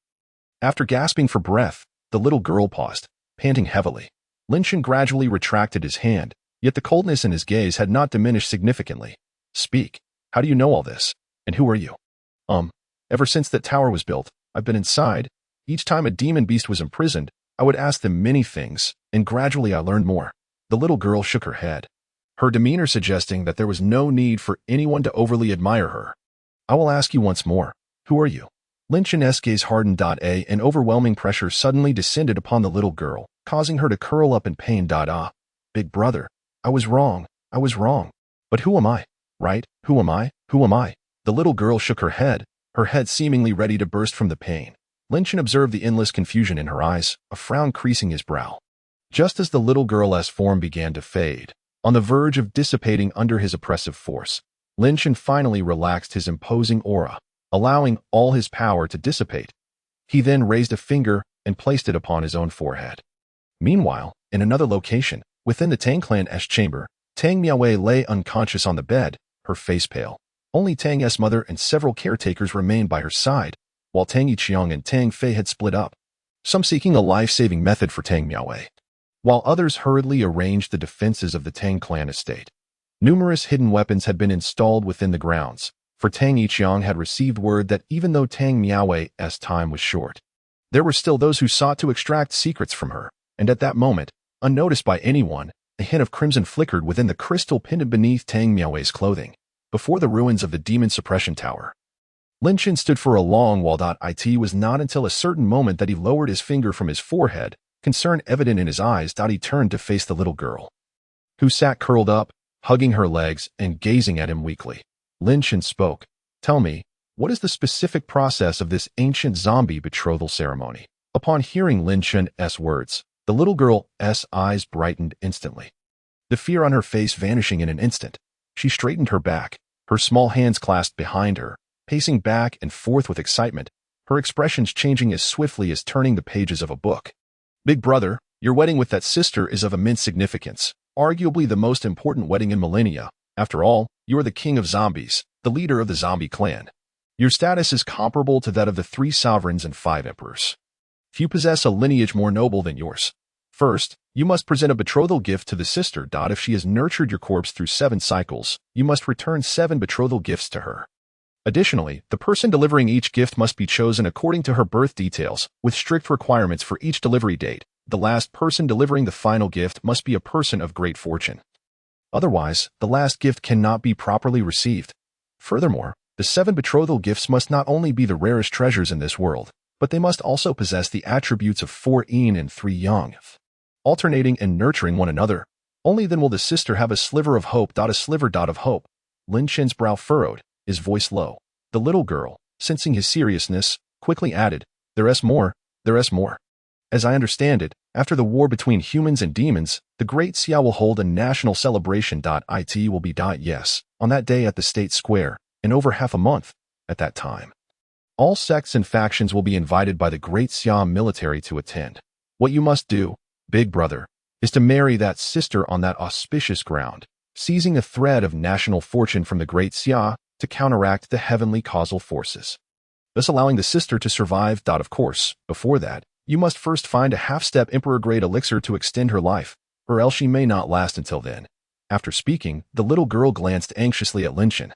After gasping for breath, the little girl paused, panting heavily. Lin Shen gradually retracted his hand, yet the coldness in his gaze had not diminished significantly. Speak. How do you know all this? And who are you? Ever since that tower was built, I've been inside. Each time a demon beast was imprisoned, I would ask them many things, and gradually I learned more. The little girl shook her head, her demeanor suggesting that there was no need for anyone to overly admire her. I will ask you once more. Who are you? Lin Shen's gaze hardened. An overwhelming pressure suddenly descended upon the little girl, causing her to curl up in pain. Big brother, I was wrong. But who am I? Right? Who am I? The little girl shook her head seemingly ready to burst from the pain. Lin Chen observed the endless confusion in her eyes, a frown creasing his brow. Just as the little girl's form began to fade, on the verge of dissipating under his oppressive force, Lin Chen finally relaxed his imposing aura, allowing all his power to dissipate. He then raised a finger and placed it upon his own forehead. Meanwhile, in another location, within the Tang clan's chamber, Tang Miaowei lay unconscious on the bed, her face pale. Only Tang's mother and several caretakers remained by her side, while Tang Yiqiang and Tang Fei had split up, some seeking a life-saving method for Tang Miaowei, while others hurriedly arranged the defenses of the Tang clan estate. Numerous hidden weapons had been installed within the grounds, for Tang Yiqiang had received word that even though Tang Miaowei's time was short, there were still those who sought to extract secrets from her, and at that moment, unnoticed by anyone, a hint of crimson flickered within the crystal pendant beneath Tang Miaowei's clothing, before the ruins of the demon suppression tower. Lin Chen stood for a long while. It was not until a certain moment that he lowered his finger from his forehead, concern evident in his eyes. He turned to face the little girl, who sat curled up, hugging her legs and gazing at him weakly. Lin Chen spoke. Tell me, what is the specific process of this ancient zombie betrothal ceremony? Upon hearing Lin Chen's words, the little girl's eyes brightened instantly, the fear on her face vanishing in an instant. She straightened her back, her small hands clasped behind her, pacing back and forth with excitement, her expressions changing as swiftly as turning the pages of a book. Big brother, your wedding with that sister is of immense significance, arguably the most important wedding in millennia. After all, you are the king of zombies, the leader of the zombie clan. Your status is comparable to that of the 3 sovereigns and 5 emperors. Few possess a lineage more noble than yours. First, you must present a betrothal gift to the sister. If she has nurtured your corpse through 7 cycles, you must return 7 betrothal gifts to her. Additionally, the person delivering each gift must be chosen according to her birth details, with strict requirements for each delivery date. The last person delivering the final gift must be a person of great fortune. Otherwise, the last gift cannot be properly received. Furthermore, the 7 betrothal gifts must not only be the rarest treasures in this world, but they must also possess the attributes of 4 yin and 3 yang, alternating and nurturing one another. Only then will the sister have a sliver of hope. A sliver of hope. Lin Chen's brow furrowed, his voice low. The little girl, sensing his seriousness, quickly added, There's more. As I understand it, after the war between humans and demons, the Great Xia will hold a national celebration. It will be. Yes, on that day at the State Square, in over half a month. At that time, all sects and factions will be invited by the Great Xia military to attend. What you must do, big brother, is to marry that sister on that auspicious ground, seizing a thread of national fortune from the Great Xia to counteract the heavenly causal forces, thus allowing the sister to survive. Of course, before that, you must first find a half-step emperor-grade elixir to extend her life, or else she may not last until then. After speaking, the little girl glanced anxiously at Lin Chen.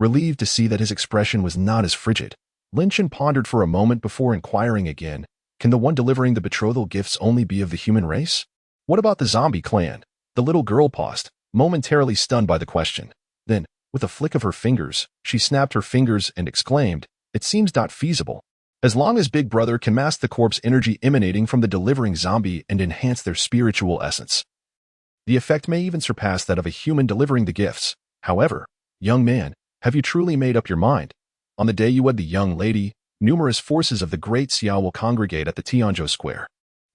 Relieved to see that his expression was not as frigid, Lin Chen pondered for a moment before inquiring again, can the one delivering the betrothal gifts only be of the human race? What about the zombie clan? The little girl paused, momentarily stunned by the question. Then, with a flick of her fingers, she snapped her fingers and exclaimed, It seems not feasible. As long as Big Brother can mask the corpse energy emanating from the delivering zombie and enhance their spiritual essence, the effect may even surpass that of a human delivering the gifts. However, young man, have you truly made up your mind? On the day you wed the young lady, numerous forces of the Great Xia will congregate at the Tianzhou Square,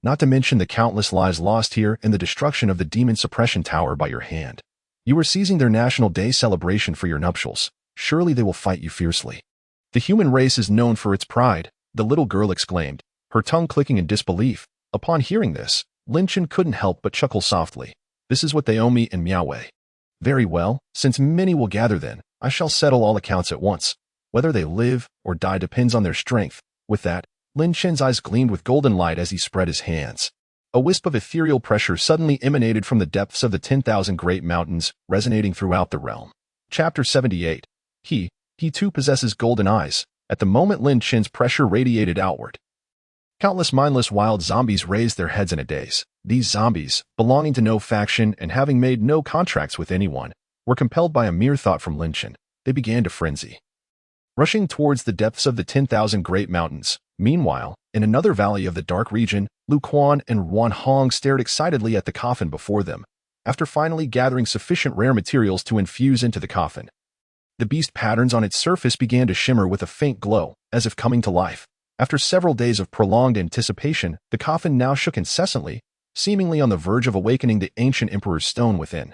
not to mention the countless lives lost here in the destruction of the demon suppression tower by your hand. You are seizing their National Day celebration for your nuptials. Surely they will fight you fiercely. The human race is known for its pride, the little girl exclaimed, her tongue clicking in disbelief. Upon hearing this, Lin Chen couldn't help but chuckle softly. This is what they owe me in Miaowei. Very well, since many will gather then, I shall settle all accounts at once. Whether they live or die depends on their strength. With that, Lin Chen's eyes gleamed with golden light as he spread his hands. A wisp of ethereal pressure suddenly emanated from the depths of the 10,000 great mountains, resonating throughout the realm. Chapter 78. He too possesses golden eyes. At the moment Lin Chen's pressure radiated outward, countless mindless wild zombies raised their heads in a daze. These zombies, belonging to no faction and having made no contracts with anyone, were compelled by a mere thought from Lin Chen. They began to frenzy, rushing towards the depths of the 10,000 great mountains. Meanwhile, in another valley of the dark region, Lu Quan and Wan Hong stared excitedly at the coffin before them, after finally gathering sufficient rare materials to infuse into the coffin. The beast patterns on its surface began to shimmer with a faint glow, as if coming to life. After several days of prolonged anticipation, the coffin now shook incessantly, seemingly on the verge of awakening the ancient emperor's stone within.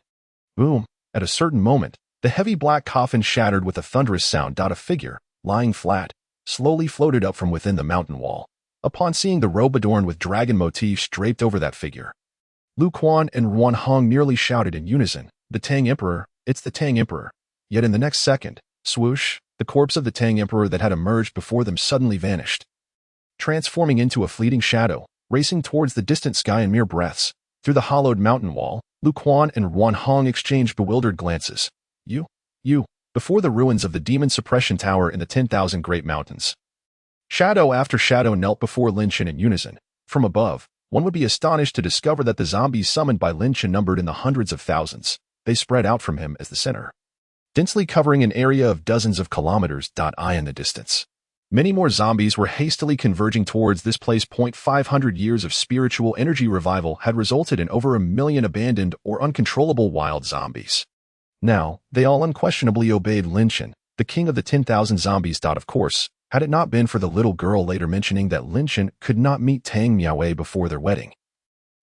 Boom! At a certain moment, the heavy black coffin shattered with a thunderous sound. A figure, lying flat, slowly floated up from within the mountain wall. Upon seeing the robe adorned with dragon motifs draped over that figure, Lu Quan and Ruan Hong nearly shouted in unison, "The Tang Emperor! It's the Tang Emperor!" Yet in the next second, swoosh, the corpse of the Tang Emperor that had emerged before them suddenly vanished, transforming into a fleeting shadow, racing towards the distant sky in mere breaths. Through the hollowed mountain wall, Lu Quan and Ruan Hong exchanged bewildered glances. You, before the ruins of the demon suppression tower in the 10,000 Great Mountains. Shadow after shadow knelt before Lin Chen in unison. From above, one would be astonished to discover that the zombies summoned by Lin Chen numbered in the hundreds of thousands. They spread out from him as the center, densely covering an area of dozens of kilometers. In the distance, many more zombies were hastily converging towards this place. 500 years of spiritual energy revival had resulted in over 1 million abandoned or uncontrollable wild zombies. Now, they all unquestionably obeyed Lin Chen, the king of the 10,000 zombies. Of course, had it not been for the little girl later mentioning that Lin Chen could not meet Tang Miaowei before their wedding,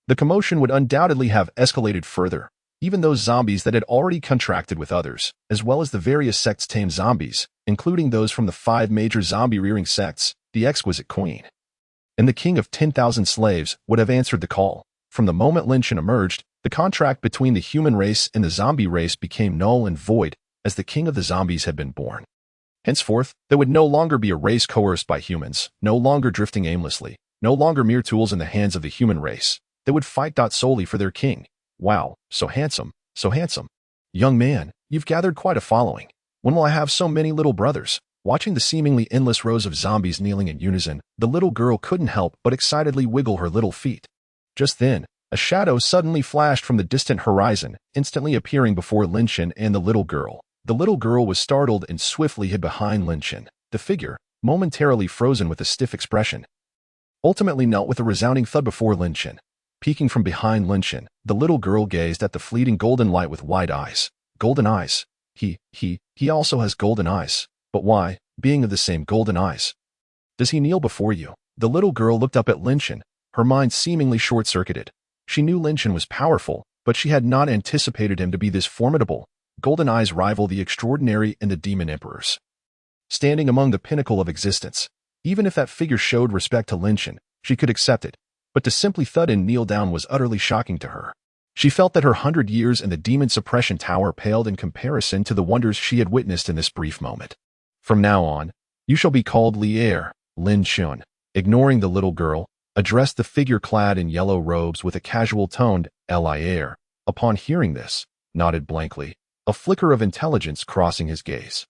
the commotion would undoubtedly have escalated further. Even those zombies that had already contracted with others, as well as the various sects tamed zombies, including those from the 5 major zombie-rearing sects, the exquisite queen, and the king of 10,000 slaves, would have answered the call. From the moment Lin Chen emerged, the contract between the human race and the zombie race became null and void, as the king of the zombies had been born. Henceforth, there would no longer be a race coerced by humans, no longer drifting aimlessly, no longer mere tools in the hands of the human race. They would fight solely for their king. Wow, so handsome, so handsome. Young man, you've gathered quite a following. When will I have so many little brothers? Watching the seemingly endless rows of zombies kneeling in unison, the little girl couldn't help but excitedly wiggle her little feet. Just then, a shadow suddenly flashed from the distant horizon, instantly appearing before Lin Chen and the little girl. The little girl was startled and swiftly hid behind Lin Chen. The figure, momentarily frozen with a stiff expression, ultimately knelt with a resounding thud before Lin Chen. Peeking from behind Lin Chen, the little girl gazed at the fleeting golden light with wide eyes. Golden eyes. He also has golden eyes. But why, being of the same golden eyes, does he kneel before you? The little girl looked up at Lin Chen, her mind seemingly short-circuited. She knew Lin Chen was powerful, but she had not anticipated him to be this formidable. Golden eyes rival the extraordinary and the demon emperors, standing among the pinnacle of existence. Even if that figure showed respect to Lin Chen, she could accept it. But to simply thud and kneel down was utterly shocking to her. She felt that her 100 years in the demon suppression tower paled in comparison to the wonders she had witnessed in this brief moment. From now on, you shall be called Lier. Lin Chen, ignoring the little girl, addressed the figure clad in yellow robes with a casual toned Lier. Upon hearing this, nodded blankly, a flicker of intelligence crossing his gaze.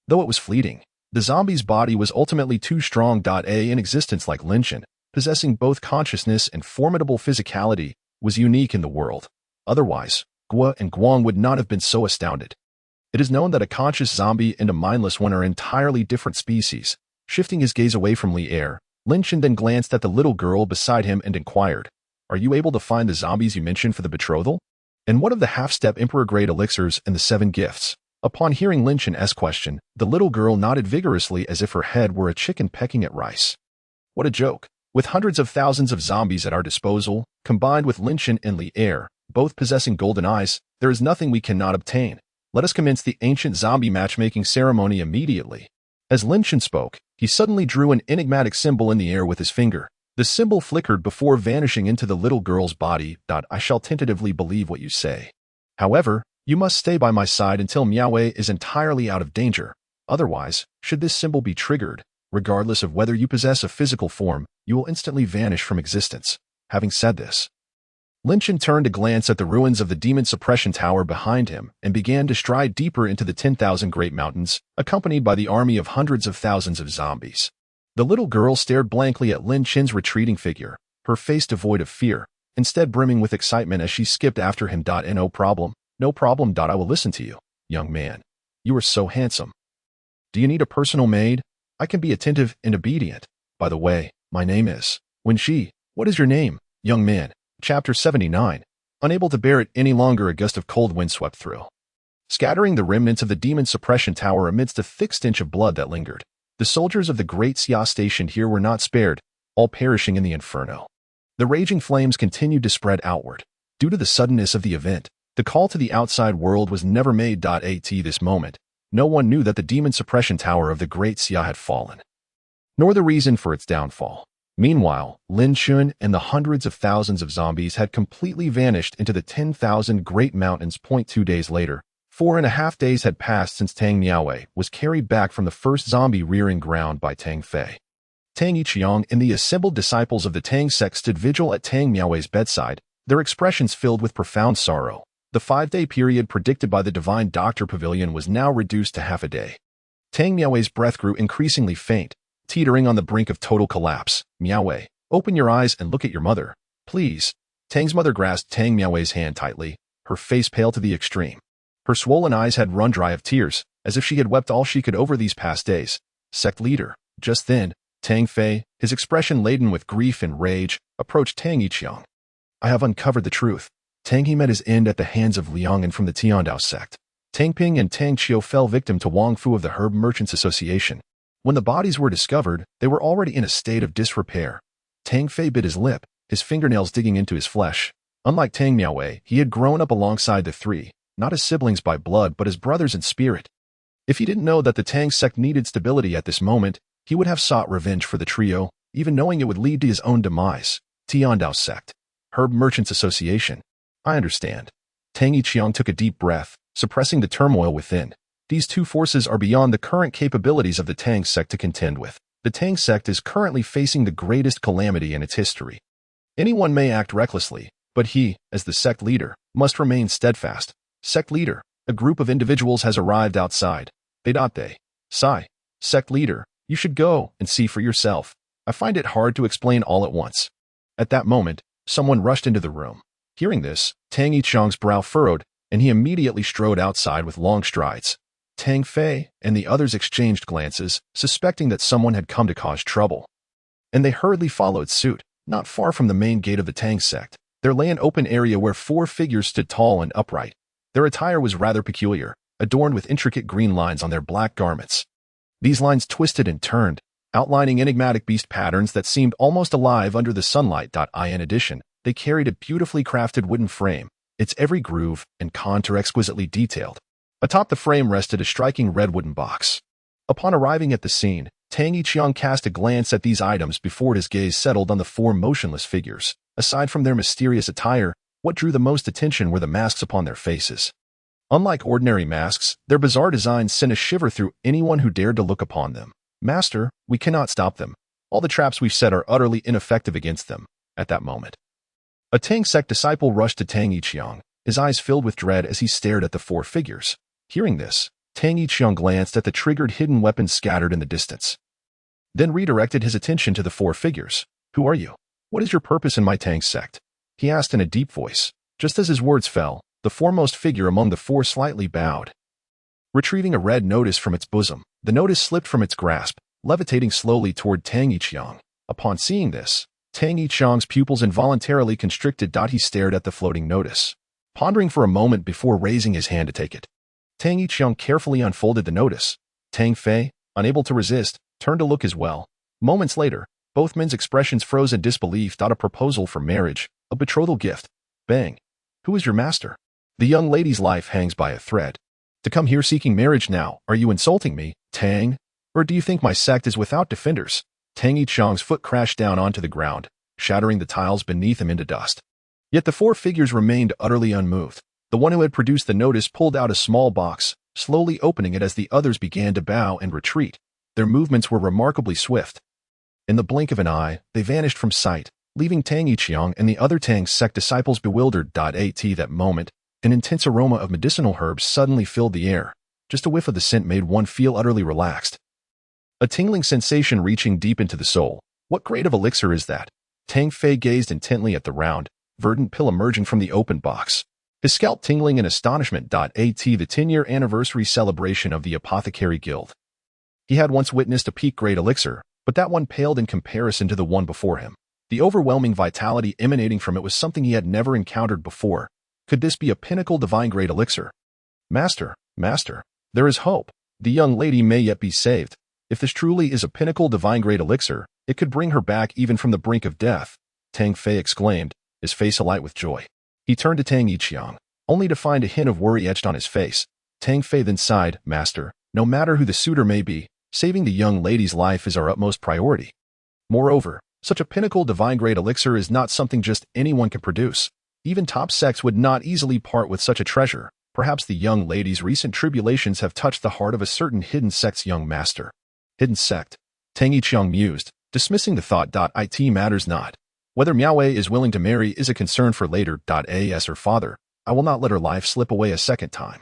Though it was fleeting, the zombie's body was ultimately too strong. In existence like Lin Chen, possessing both consciousness and formidable physicality, was unique in the world. Otherwise, Gua and Guang would not have been so astounded. It is known that a conscious zombie and a mindless one are entirely different species. Shifting his gaze away from Lier, Lin Chen then glanced at the little girl beside him and inquired, "Are you able to find the zombies you mentioned for the betrothal? And what of the half-step emperor-grade elixirs and the 7 gifts?" Upon hearing Lin Chen's question, the little girl nodded vigorously as if her head were a chicken pecking at rice. What a joke! With hundreds of thousands of zombies at our disposal, combined with Lin Chen and Lier, both possessing golden eyes, there is nothing we cannot obtain. Let us commence the ancient zombie matchmaking ceremony immediately. As Lin Chen spoke, he suddenly drew an enigmatic symbol in the air with his finger. The symbol flickered before vanishing into the little girl's body. I shall tentatively believe what you say. However, you must stay by my side until Miaowei is entirely out of danger. Otherwise, should this symbol be triggered, regardless of whether you possess a physical form, you will instantly vanish from existence. Having said this, Lin Chen turned to glance at the ruins of the demon suppression tower behind him and began to stride deeper into the 10,000 Great Mountains, accompanied by the army of hundreds of thousands of zombies. The little girl stared blankly at Lin Chen's retreating figure, her face devoid of fear, instead brimming with excitement as she skipped after him. No problem. I will listen to you, young man. You are so handsome. Do you need a personal maid? I can be attentive and obedient. By the way, my name is Wenxi. What is your name, young man? Chapter 79. Unable to bear it any longer, a gust of cold wind swept through, scattering the remnants of the demon suppression tower amidst a thick stench of blood that lingered. The soldiers of the Great Xia stationed here were not spared, all perishing in the inferno. The raging flames continued to spread outward. Due to the suddenness of the event, the call to the outside world was never made. At this moment, no one knew that the demon suppression tower of the Great Xia had fallen, nor the reason for its downfall. Meanwhile, Lin Chun and the hundreds of thousands of zombies had completely vanished into the 10,000 Great Mountains. 2 days later, 4.5 days had passed since Tang Miaowei was carried back from the first zombie rearing ground by Tang Fei. Tang Yiqiang and the assembled disciples of the Tang sect stood vigil at Tang Miaowei's bedside, their expressions filled with profound sorrow. The 5-day period predicted by the Divine Doctor Pavilion was now reduced to half a day. Tang Miaowei's breath grew increasingly faint, teetering on the brink of total collapse. Miaowei, open your eyes and look at your mother, please. Tang's mother grasped Tang Miaowei's hand tightly, her face pale to the extreme. Her swollen eyes had run dry of tears, as if she had wept all she could over these past days. Sect leader. Just then, Tang Fei, his expression laden with grief and rage, approached Tang Yiqiang. I have uncovered the truth. Tang He met his end at the hands of Liang and from the Tiandao sect. Tang Ping and Tang Qiu fell victim to Wang Fu of the Herb Merchants Association. When the bodies were discovered, they were already in a state of disrepair. Tang Fei bit his lip, his fingernails digging into his flesh. Unlike Tang Miaowei, he had grown up alongside the three, not as siblings by blood but as brothers in spirit. If he didn't know that the Tang sect needed stability at this moment, he would have sought revenge for the trio, even knowing it would lead to his own demise. Tiandao sect. Herb Merchants Association. I understand. Tang Yiqiang took a deep breath, suppressing the turmoil within. These two forces are beyond the current capabilities of the Tang sect to contend with. The Tang sect is currently facing the greatest calamity in its history. Anyone may act recklessly, but he, as the sect leader, must remain steadfast. Sect leader, a group of individuals has arrived outside. They. Sigh. Sect leader, you should go and see for yourself. I find it hard to explain all at once. At that moment, someone rushed into the room. Hearing this, Tang Yiqiang's brow furrowed, and he immediately strode outside with long strides. Tang Fei and the others exchanged glances, suspecting that someone had come to cause trouble. And they hurriedly followed suit. Not far from the main gate of the Tang sect, there lay an open area where 4 figures stood tall and upright. Their attire was rather peculiar, adorned with intricate green lines on their black garments. These lines twisted and turned, outlining enigmatic beast patterns that seemed almost alive under the sunlight. In addition, they carried a beautifully crafted wooden frame, its every groove and contour exquisitely detailed. Atop the frame rested a striking red wooden box. Upon arriving at the scene, Tang Yiqiang cast a glance at these items before his gaze settled on the 4 motionless figures. Aside from their mysterious attire, what drew the most attention were the masks upon their faces. Unlike ordinary masks, their bizarre designs sent a shiver through anyone who dared to look upon them. Master, we cannot stop them. All the traps we've set are utterly ineffective against them. At that moment, a Tang sect disciple rushed to Tang Yiqiang, his eyes filled with dread as he stared at the 4 figures. Hearing this, Tang Yiqiang glanced at the triggered hidden weapons scattered in the distance, then redirected his attention to the 4 figures. Who are you? What is your purpose in my Tang sect? He asked in a deep voice. Just as his words fell, the foremost figure among the 4 slightly bowed. Retrieving a red notice from its bosom, the notice slipped from its grasp, levitating slowly toward Tang Yiqiang. Upon seeing this, Tang Yiqiang's pupils involuntarily constricted. He stared at the floating notice, pondering for a moment before raising his hand to take it. Tang Yiqiang carefully unfolded the notice. Tang Fei, unable to resist, turned to look as well. Moments later, both men's expressions froze in disbelief. A proposal for marriage, a betrothal gift. Bang. Who is your master? The young lady's life hangs by a thread. To come here seeking marriage now, are you insulting me, Tang? Or do you think my sect is without defenders? Tang Yiqiang's foot crashed down onto the ground, shattering the tiles beneath him into dust. Yet the 4 figures remained utterly unmoved. The one who had produced the notice pulled out a small box, slowly opening it as the others began to bow and retreat. Their movements were remarkably swift. In the blink of an eye, they vanished from sight, leaving Tang Yiqiang and the other Tang sect disciples bewildered. At that moment, an intense aroma of medicinal herbs suddenly filled the air. Just a whiff of the scent made one feel utterly relaxed. A tingling sensation reaching deep into the soul. What grade of elixir is that? Tang Fei gazed intently at the round, verdant pill emerging from the open box, his scalp tingling in astonishment. The 10-year anniversary celebration of the Apothecary Guild. He had once witnessed a peak-grade elixir, but that one paled in comparison to the one before him. The overwhelming vitality emanating from it was something he had never encountered before. Could this be a pinnacle divine-grade elixir? Master, there is hope. The young lady may yet be saved. If this truly is a pinnacle divine-grade elixir, it could bring her back even from the brink of death, Tang Fei exclaimed, his face alight with joy. He turned to Tang Yiqiang, only to find a hint of worry etched on his face. Tang Fei then sighed, Master, no matter who the suitor may be, saving the young lady's life is our utmost priority. Moreover, such a pinnacle divine-grade elixir is not something just anyone can produce. Even top sects would not easily part with such a treasure. Perhaps the young lady's recent tribulations have touched the heart of a certain hidden sect's young master. Hidden sect. Tang Yiqiang mused, dismissing the thought. It matters not. Whether Miaowei is willing to marry is a concern for later. As her father, I will not let her life slip away a second time.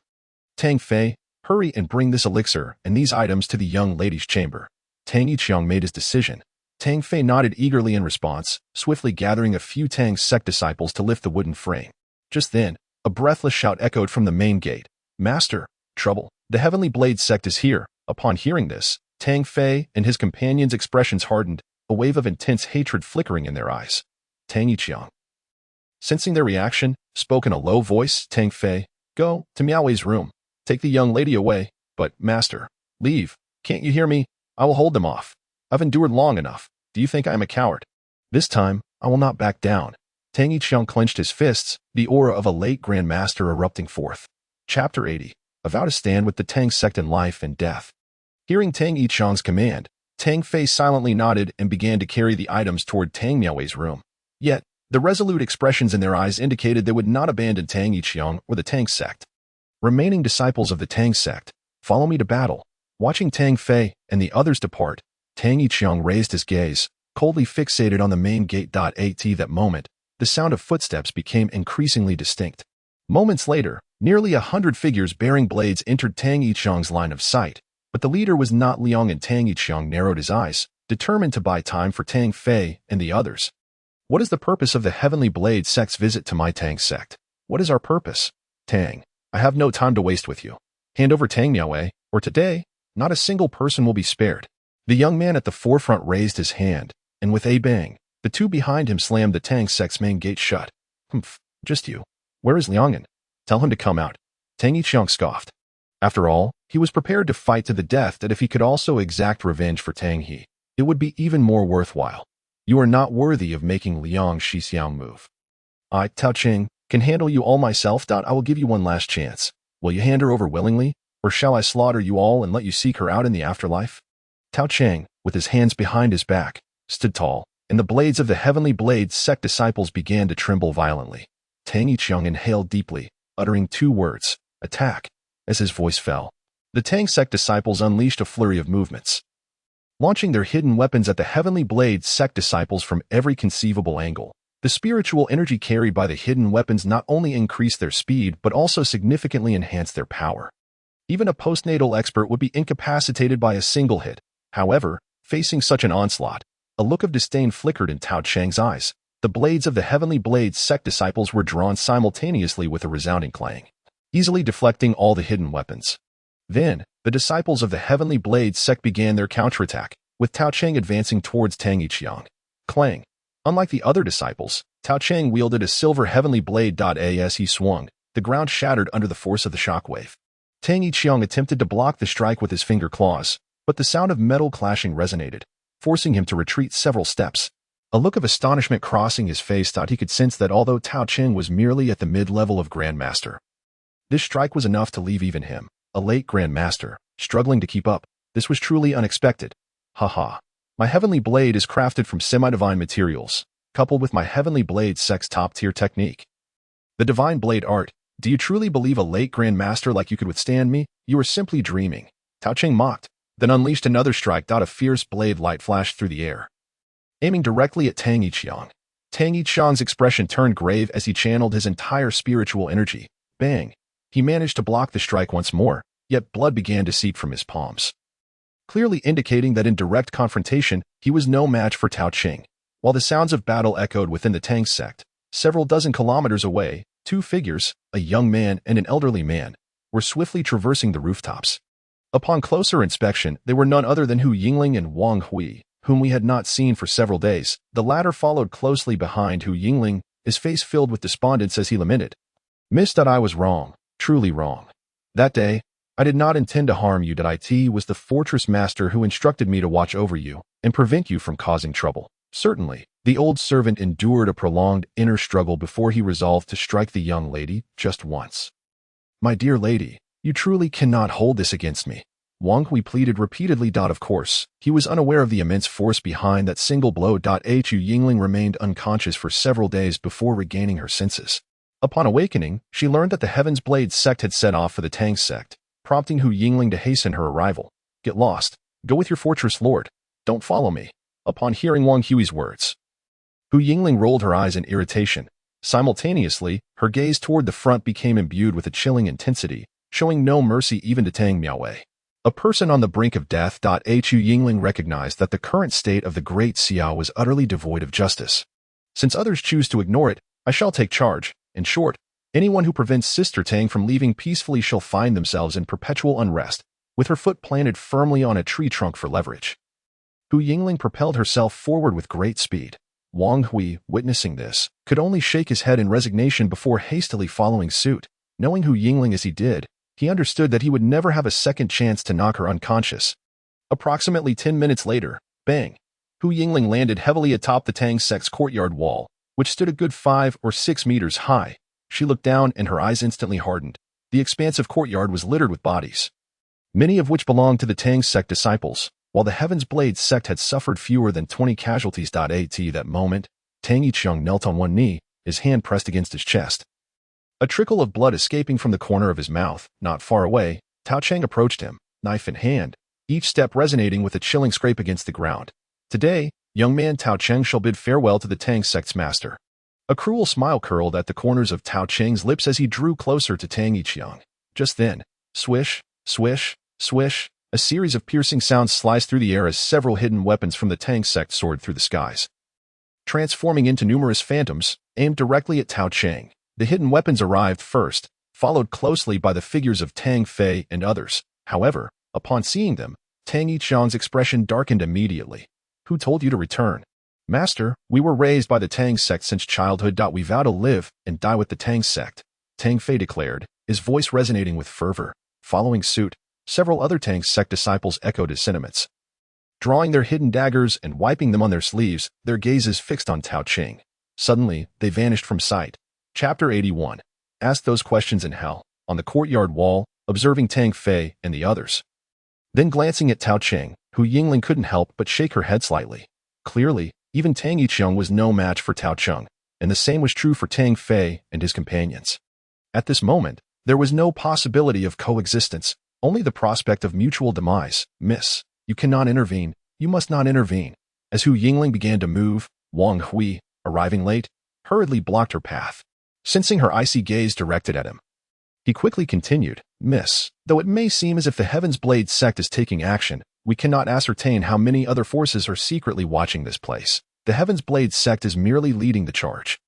Tang Fei, hurry and bring this elixir and these items to the young lady's chamber. Tang Yiqiang made his decision. Tang Fei nodded eagerly in response, swiftly gathering a few Tang sect disciples to lift the wooden frame. Just then, a breathless shout echoed from the main gate. Master, trouble. The Heavenly Blade sect is here. Upon hearing this, Tang Fei and his companions' expressions hardened, a wave of intense hatred flickering in their eyes. Tang Yiqiang, sensing their reaction, spoke in a low voice. Tang Fei, go to Miaowei's room. Take the young lady away. But, Master, leave. Can't you hear me? I will hold them off. I've endured long enough. Do you think I am a coward? This time, I will not back down. Tang Yiqiang clenched his fists, the aura of a late Grand Master erupting forth. Chapter 80. A vow to stand with the Tang sect in life and death. Hearing Tang Yiqiang's command, Tang Fei silently nodded and began to carry the items toward Tang Miaowei's room. Yet, the resolute expressions in their eyes indicated they would not abandon Tang Yiqiang or the Tang sect. Remaining disciples of the Tang sect, follow me to battle. Watching Tang Fei and the others depart, Tang Yiqiang raised his gaze, coldly fixated on the main gate. At that moment, the sound of footsteps became increasingly distinct. Moments later, nearly 100 figures bearing blades entered Tang Yiqiang's line of sight, but the leader was not Liang, and Tang Yiqiang narrowed his eyes, determined to buy time for Tang Fei and the others. What is the purpose of the Heavenly Blade sect's visit to my Tang sect? What is our purpose? Tang, I have no time to waste with you. Hand over Tang Miaowei, or today, not a single person will be spared. The young man at the forefront raised his hand, and with a bang, the two behind him slammed the Tang sect's main gate shut. Humph, just you. Where is Liang'an? Tell him to come out. Tang Yiqiang scoffed. After all, he was prepared to fight to the death. That if he could also exact revenge for Tang He, it would be even more worthwhile. You are not worthy of making Liang Shixiang move. I, Tao Cheng, can handle you all myself. I will give you one last chance. Will you hand her over willingly, or shall I slaughter you all and let you seek her out in the afterlife? Tao Cheng, with his hands behind his back, stood tall, and the blades of the Heavenly Blade sect disciples began to tremble violently. Tang Yiqiang inhaled deeply, uttering two words, attack. As his voice fell, the Tang sect disciples unleashed a flurry of movements, launching their hidden weapons at the Heavenly Blade sect disciples from every conceivable angle. The spiritual energy carried by the hidden weapons not only increased their speed but also significantly enhanced their power. Even a postnatal expert would be incapacitated by a single hit. However, facing such an onslaught, a look of disdain flickered in Tao Cheng's eyes. The blades of the Heavenly Blade sect disciples were drawn simultaneously with a resounding clang, easily deflecting all the hidden weapons. Then, the disciples of the Heavenly Blade sect began their counterattack, with Tao Cheng advancing towards Tang Yiqiang. Clang. Unlike the other disciples, Tao Cheng wielded a silver Heavenly Blade. As he swung, the ground shattered under the force of the shockwave. Tang Yiqiang attempted to block the strike with his finger claws, but the sound of metal clashing resonated, forcing him to retreat several steps. A look of astonishment crossing his face. He could sense that although Tao Cheng was merely at the mid-level of Grandmaster, this strike was enough to leave even him, a late Grandmaster, struggling to keep up. This was truly unexpected. Haha. My Heavenly Blade is crafted from semi-divine materials, coupled with my Heavenly Blade sect's top-tier technique. The Divine Blade art. Do you truly believe a late Grandmaster like you could withstand me? You are simply dreaming. Tao Cheng mocked, then unleashed another strike. A fierce blade light flashed through the air, aiming directly at Tang Yiqiang. Tang Yiqiang's expression turned grave as he channeled his entire spiritual energy. Bang! He managed to block the strike once more, yet blood began to seep from his palms, clearly indicating that in direct confrontation, he was no match for Tao Cheng. While the sounds of battle echoed within the Tang sect, several dozen kilometers away, two figures, a young man and an elderly man, were swiftly traversing the rooftops. Upon closer inspection, they were none other than Hu Yingling and Wang Hui, whom we had not seen for several days. The latter followed closely behind Hu Yingling, his face filled with despondence as he lamented, "Missed that I was wrong, truly wrong. That day, I did not intend to harm you. It was the fortress master who instructed me to watch over you and prevent you from causing trouble. Certainly, the old servant endured a prolonged inner struggle before he resolved to strike the young lady just once. My dear lady, you truly cannot hold this against me. Wang Hui pleaded repeatedly. Of course, he was unaware of the immense force behind that single blow. Hu Yingling remained unconscious for several days before regaining her senses. Upon awakening, she learned that the Heaven's Blade sect had set off for the Tang sect, prompting Hu Yingling to hasten her arrival. Get lost. Go with your fortress lord. Don't follow me. Upon hearing Wang Hui's words, Hu Yingling rolled her eyes in irritation. Simultaneously, her gaze toward the front became imbued with a chilling intensity, showing no mercy even to Tang Miaowei. A person on the brink of death. Hu Yingling recognized that the current state of the Great Xiao was utterly devoid of justice. Since others choose to ignore it, I shall take charge. In short, anyone who prevents Sister Tang from leaving peacefully shall find themselves in perpetual unrest, with her foot planted firmly on a tree trunk for leverage. Hu Yingling propelled herself forward with great speed. Wang Hui, witnessing this, could only shake his head in resignation before hastily following suit. Knowing Hu Yingling as he did, he understood that he would never have a second chance to knock her unconscious. Approximately 10 minutes later, bang! Hu Yingling landed heavily atop the Tang sect's courtyard wall, which stood a good 5 or 6 meters high. She looked down and her eyes instantly hardened. The expansive courtyard was littered with bodies, many of which belonged to the Tang sect disciples. While the Heaven's Blade sect had suffered fewer than 20 casualties. At that moment, Tang Yiqiang knelt on one knee, his hand pressed against his chest. A trickle of blood escaping from the corner of his mouth. Not far away, Tao Cheng approached him, knife in hand, each step resonating with a chilling scrape against the ground. Today, young man Tao Cheng shall bid farewell to the Tang sect's master. A cruel smile curled at the corners of Tao Cheng's lips as he drew closer to Tang Yiqiang. Just then, swish, swish, swish, a series of piercing sounds sliced through the air as several hidden weapons from the Tang sect soared through the skies, transforming into numerous phantoms, aimed directly at Tao Cheng. The hidden weapons arrived first, followed closely by the figures of Tang Fei and others. However, upon seeing them, Tang Yiqiang's expression darkened immediately. Who told you to return? Master, we were raised by the Tang sect since childhood. We vow to live and die with the Tang sect, Tang Fei declared, his voice resonating with fervor. Following suit, several other Tang sect disciples echoed his sentiments. Drawing their hidden daggers and wiping them on their sleeves, their gazes fixed on Tao Cheng. Suddenly, they vanished from sight. Chapter 81. Ask those questions in hell, on the courtyard wall, observing Tang Fei and the others. Then glancing at Tao Cheng, Hu Yingling couldn't help but shake her head slightly. Clearly, even Tang Yiqiang was no match for Tao Cheng, and the same was true for Tang Fei and his companions. At this moment, there was no possibility of coexistence, only the prospect of mutual demise. Miss, you cannot intervene. You must not intervene. As Hu Yingling began to move, Wang Hui, arriving late, hurriedly blocked her path, sensing her icy gaze directed at him. He quickly continued, Miss, though it may seem as if the Heaven's Blade sect is taking action, we cannot ascertain how many other forces are secretly watching this place. The Heaven's Blade sect is merely leading the charge.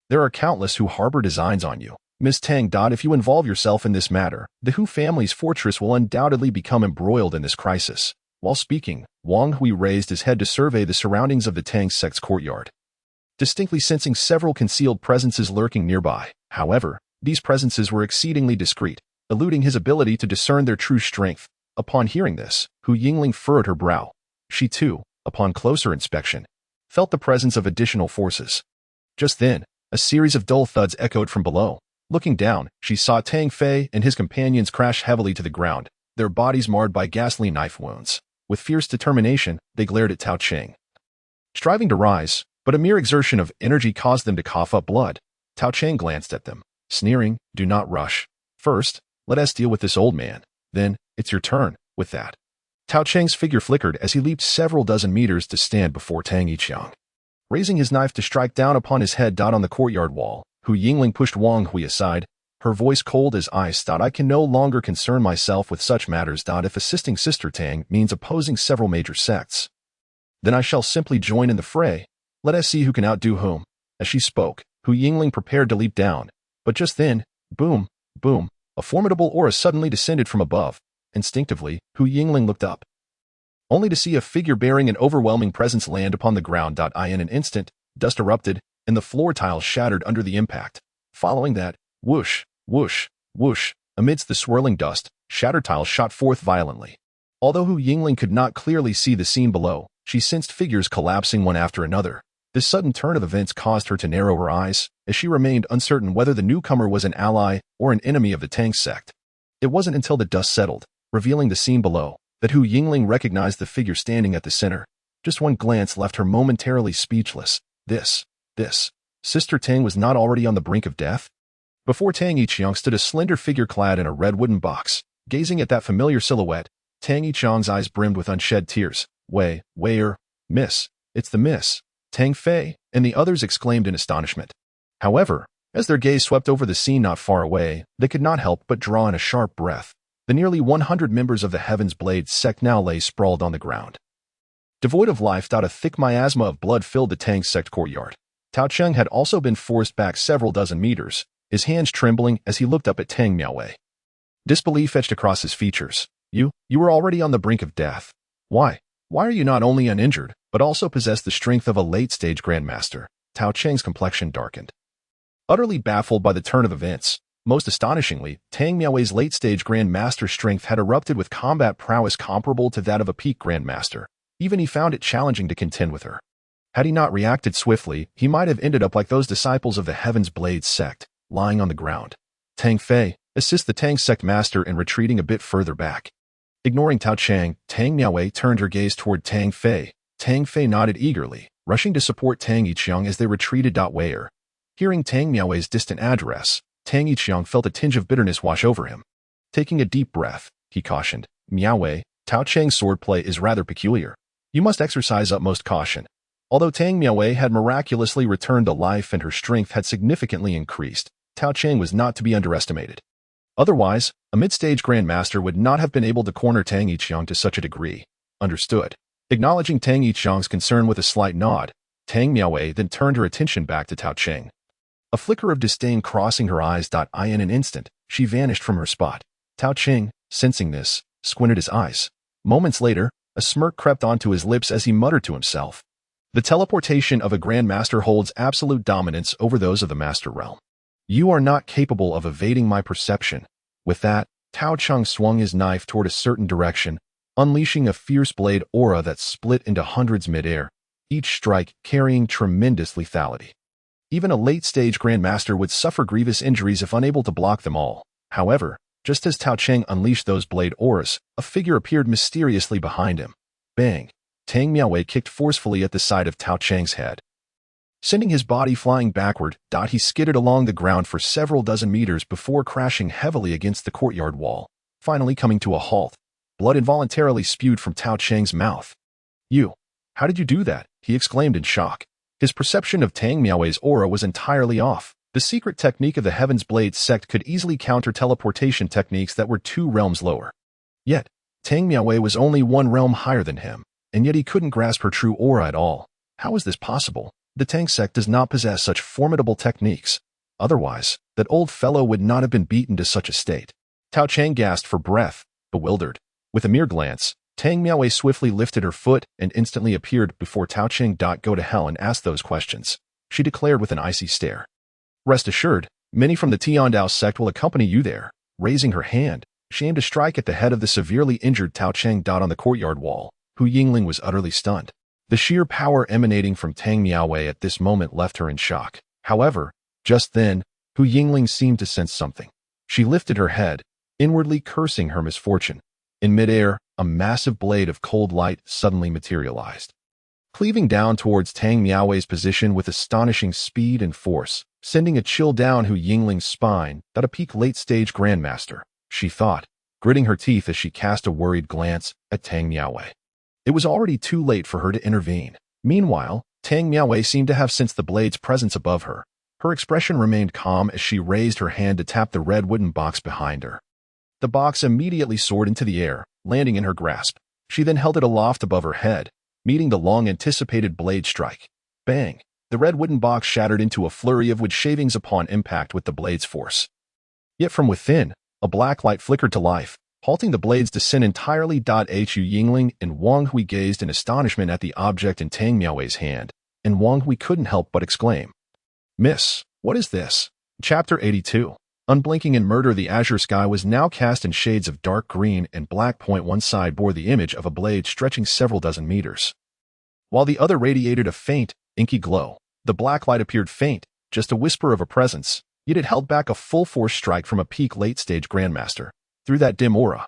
There are countless who harbor designs on you. Miss Tang. If you involve yourself in this matter, the Hu family's fortress will undoubtedly become embroiled in this crisis. While speaking, Wang Hui raised his head to survey the surroundings of the Tang sect's courtyard, distinctly sensing several concealed presences lurking nearby. However, these presences were exceedingly discreet, eluding his ability to discern their true strength. Upon hearing this, Hu Yingling furrowed her brow. She too, upon closer inspection, felt the presence of additional forces. Just then, a series of dull thuds echoed from below. Looking down, she saw Tang Fei and his companions crash heavily to the ground, their bodies marred by ghastly knife wounds. With fierce determination, they glared at Tao Cheng, striving to rise, but a mere exertion of energy caused them to cough up blood. Tao Cheng glanced at them, sneering, Do not rush. First, let us deal with this old man. Then, it's your turn. With that, Tao Cheng's figure flickered as he leaped several dozen meters to stand before Tang Yiqiang, raising his knife to strike down upon his head. On the courtyard wall, Hu Yingling pushed Wang Hui aside, her voice cold as ice. I can no longer concern myself with such matters. If assisting Sister Tang means opposing several major sects, then I shall simply join in the fray. Let us see who can outdo whom. As she spoke, Hu Yingling prepared to leap down, but just then, boom, boom, a formidable aura suddenly descended from above. Instinctively, Hu Yingling looked up, only to see a figure bearing an overwhelming presence land upon the ground. In an instant, dust erupted, and the floor tiles shattered under the impact. Following that, whoosh, whoosh, whoosh, amidst the swirling dust, Shattered tiles shot forth violently. Although Hu Yingling could not clearly see the scene below, she sensed figures collapsing one after another. This sudden turn of events caused her to narrow her eyes, as she remained uncertain whether the newcomer was an ally or an enemy of the Tang sect. It wasn't until the dust settled, revealing the scene below, that Hu Yingling recognized the figure standing at the center. Just one glance left her momentarily speechless. This, Sister Tang was not already on the brink of death? Before Tang Yiqiang stood a slender figure clad in a red wooden box. Gazing at that familiar silhouette, Tang Yiqiang's eyes brimmed with unshed tears. Miss, it's the Miss Tang Fei, and the others exclaimed in astonishment. However, as their gaze swept over the scene not far away, they could not help but draw in a sharp breath. The nearly 100 members of the Heaven's Blade sect now lay sprawled on the ground. Devoid of life, a thick miasma of blood filled the Tang sect courtyard. Tao Cheng had also been forced back several dozen meters, his hands trembling as he looked up at Tang Miaowei. Disbelief etched across his features. You were already on the brink of death. Why are you not only uninjured, but also possess the strength of a late-stage grandmaster? Tao Cheng's complexion darkened. Utterly baffled by the turn of events, most astonishingly, Tang Miaowei's late-stage grandmaster strength had erupted with combat prowess comparable to that of a peak grandmaster. Even he found it challenging to contend with her. Had he not reacted swiftly, he might have ended up like those disciples of the Heaven's Blade sect, lying on the ground. Tang Fei, assist the Tang sect master in retreating a bit further back. Ignoring Tao Cheng, Tang Miaowei turned her gaze toward Tang Fei. Tang Fei nodded eagerly, rushing to support Tang Yiqiang as they retreated. Where? Hearing Tang Miaowei's distant address, Tang Yiqiang felt a tinge of bitterness wash over him. Taking a deep breath, he cautioned, Miaowei, Tao Cheng's swordplay is rather peculiar. You must exercise utmost caution. Although Tang Miaowei had miraculously returned to life and her strength had significantly increased, Tao Cheng was not to be underestimated. Otherwise, a mid-stage grandmaster would not have been able to corner Tang Yiqiang to such a degree. Understood. Acknowledging Tang Yiqiang's concern with a slight nod, Tang Miaowei then turned her attention back to Tao Cheng. A flicker of disdain crossing her eyes. In an instant, she vanished from her spot. Tao Cheng, sensing this, squinted his eyes. Moments later, a smirk crept onto his lips as he muttered to himself. The teleportation of a grandmaster holds absolute dominance over those of the master realm. You are not capable of evading my perception. With that, Tao Cheng swung his knife toward a certain direction, unleashing a fierce blade aura that split into hundreds mid-air, each strike carrying tremendous lethality. Even a late-stage grandmaster would suffer grievous injuries if unable to block them all. However, just as Tao Cheng unleashed those blade auras, a figure appeared mysteriously behind him. Bang! Tang Miaowei kicked forcefully at the side of Tao Cheng's head. Sending his body flying backward, he skidded along the ground for several dozen meters before crashing heavily against the courtyard wall, finally coming to a halt. Blood involuntarily spewed from Tao Cheng's mouth. How did you do that? He exclaimed in shock. His perception of Tang Miaowei's aura was entirely off. The secret technique of the Heaven's Blade sect could easily counter teleportation techniques that were 2 realms lower. Yet, Tang Miaowei was only 1 realm higher than him, and yet he couldn't grasp her true aura at all. How is this possible? The Tang sect does not possess such formidable techniques. Otherwise, that old fellow would not have been beaten to such a state. Tao Cheng gasped for breath, bewildered. With a mere glance, Tang Miaowei swiftly lifted her foot and instantly appeared before Tao Cheng. Go to hell and ask those questions, she declared with an icy stare. Rest assured, many from the Tiandao sect will accompany you there. Raising her hand, she aimed to strike at the head of the severely injured Tao Cheng. On the courtyard wall, Hu Yingling was utterly stunned. The sheer power emanating from Tang Miaowei at this moment left her in shock. However, just then, Hu Yingling seemed to sense something. She lifted her head, inwardly cursing her misfortune. In midair, a massive blade of cold light suddenly materialized, cleaving down towards Tang Miaowei's position with astonishing speed and force, sending a chill down Hu Yingling's spine. A peak late-stage grandmaster, she thought, gritting her teeth as she cast a worried glance at Tang Miaowei. It was already too late for her to intervene. Meanwhile, Tang Miaowei seemed to have sensed the blade's presence above her. Her expression remained calm as she raised her hand to tap the red wooden box behind her. The box immediately soared into the air, landing in her grasp. She then held it aloft above her head, meeting the long-anticipated blade strike. Bang! The red wooden box shattered into a flurry of wood shavings upon impact with the blade's force. Yet from within, a black light flickered to life, halting the blade's descent entirely. Hu Yingling and Wang Hui gazed in astonishment at the object in Tang Miaowei's hand, and Wang Hui couldn't help but exclaim, Miss, what is this? Chapter 82. Unblinking in murder, the azure sky was now cast in shades of dark green and black. One side bore the image of a blade stretching several dozen meters, while the other radiated a faint, inky glow. The black light appeared faint, just a whisper of a presence, yet it held back a full-force strike from a peak late-stage grandmaster. Through that dim aura,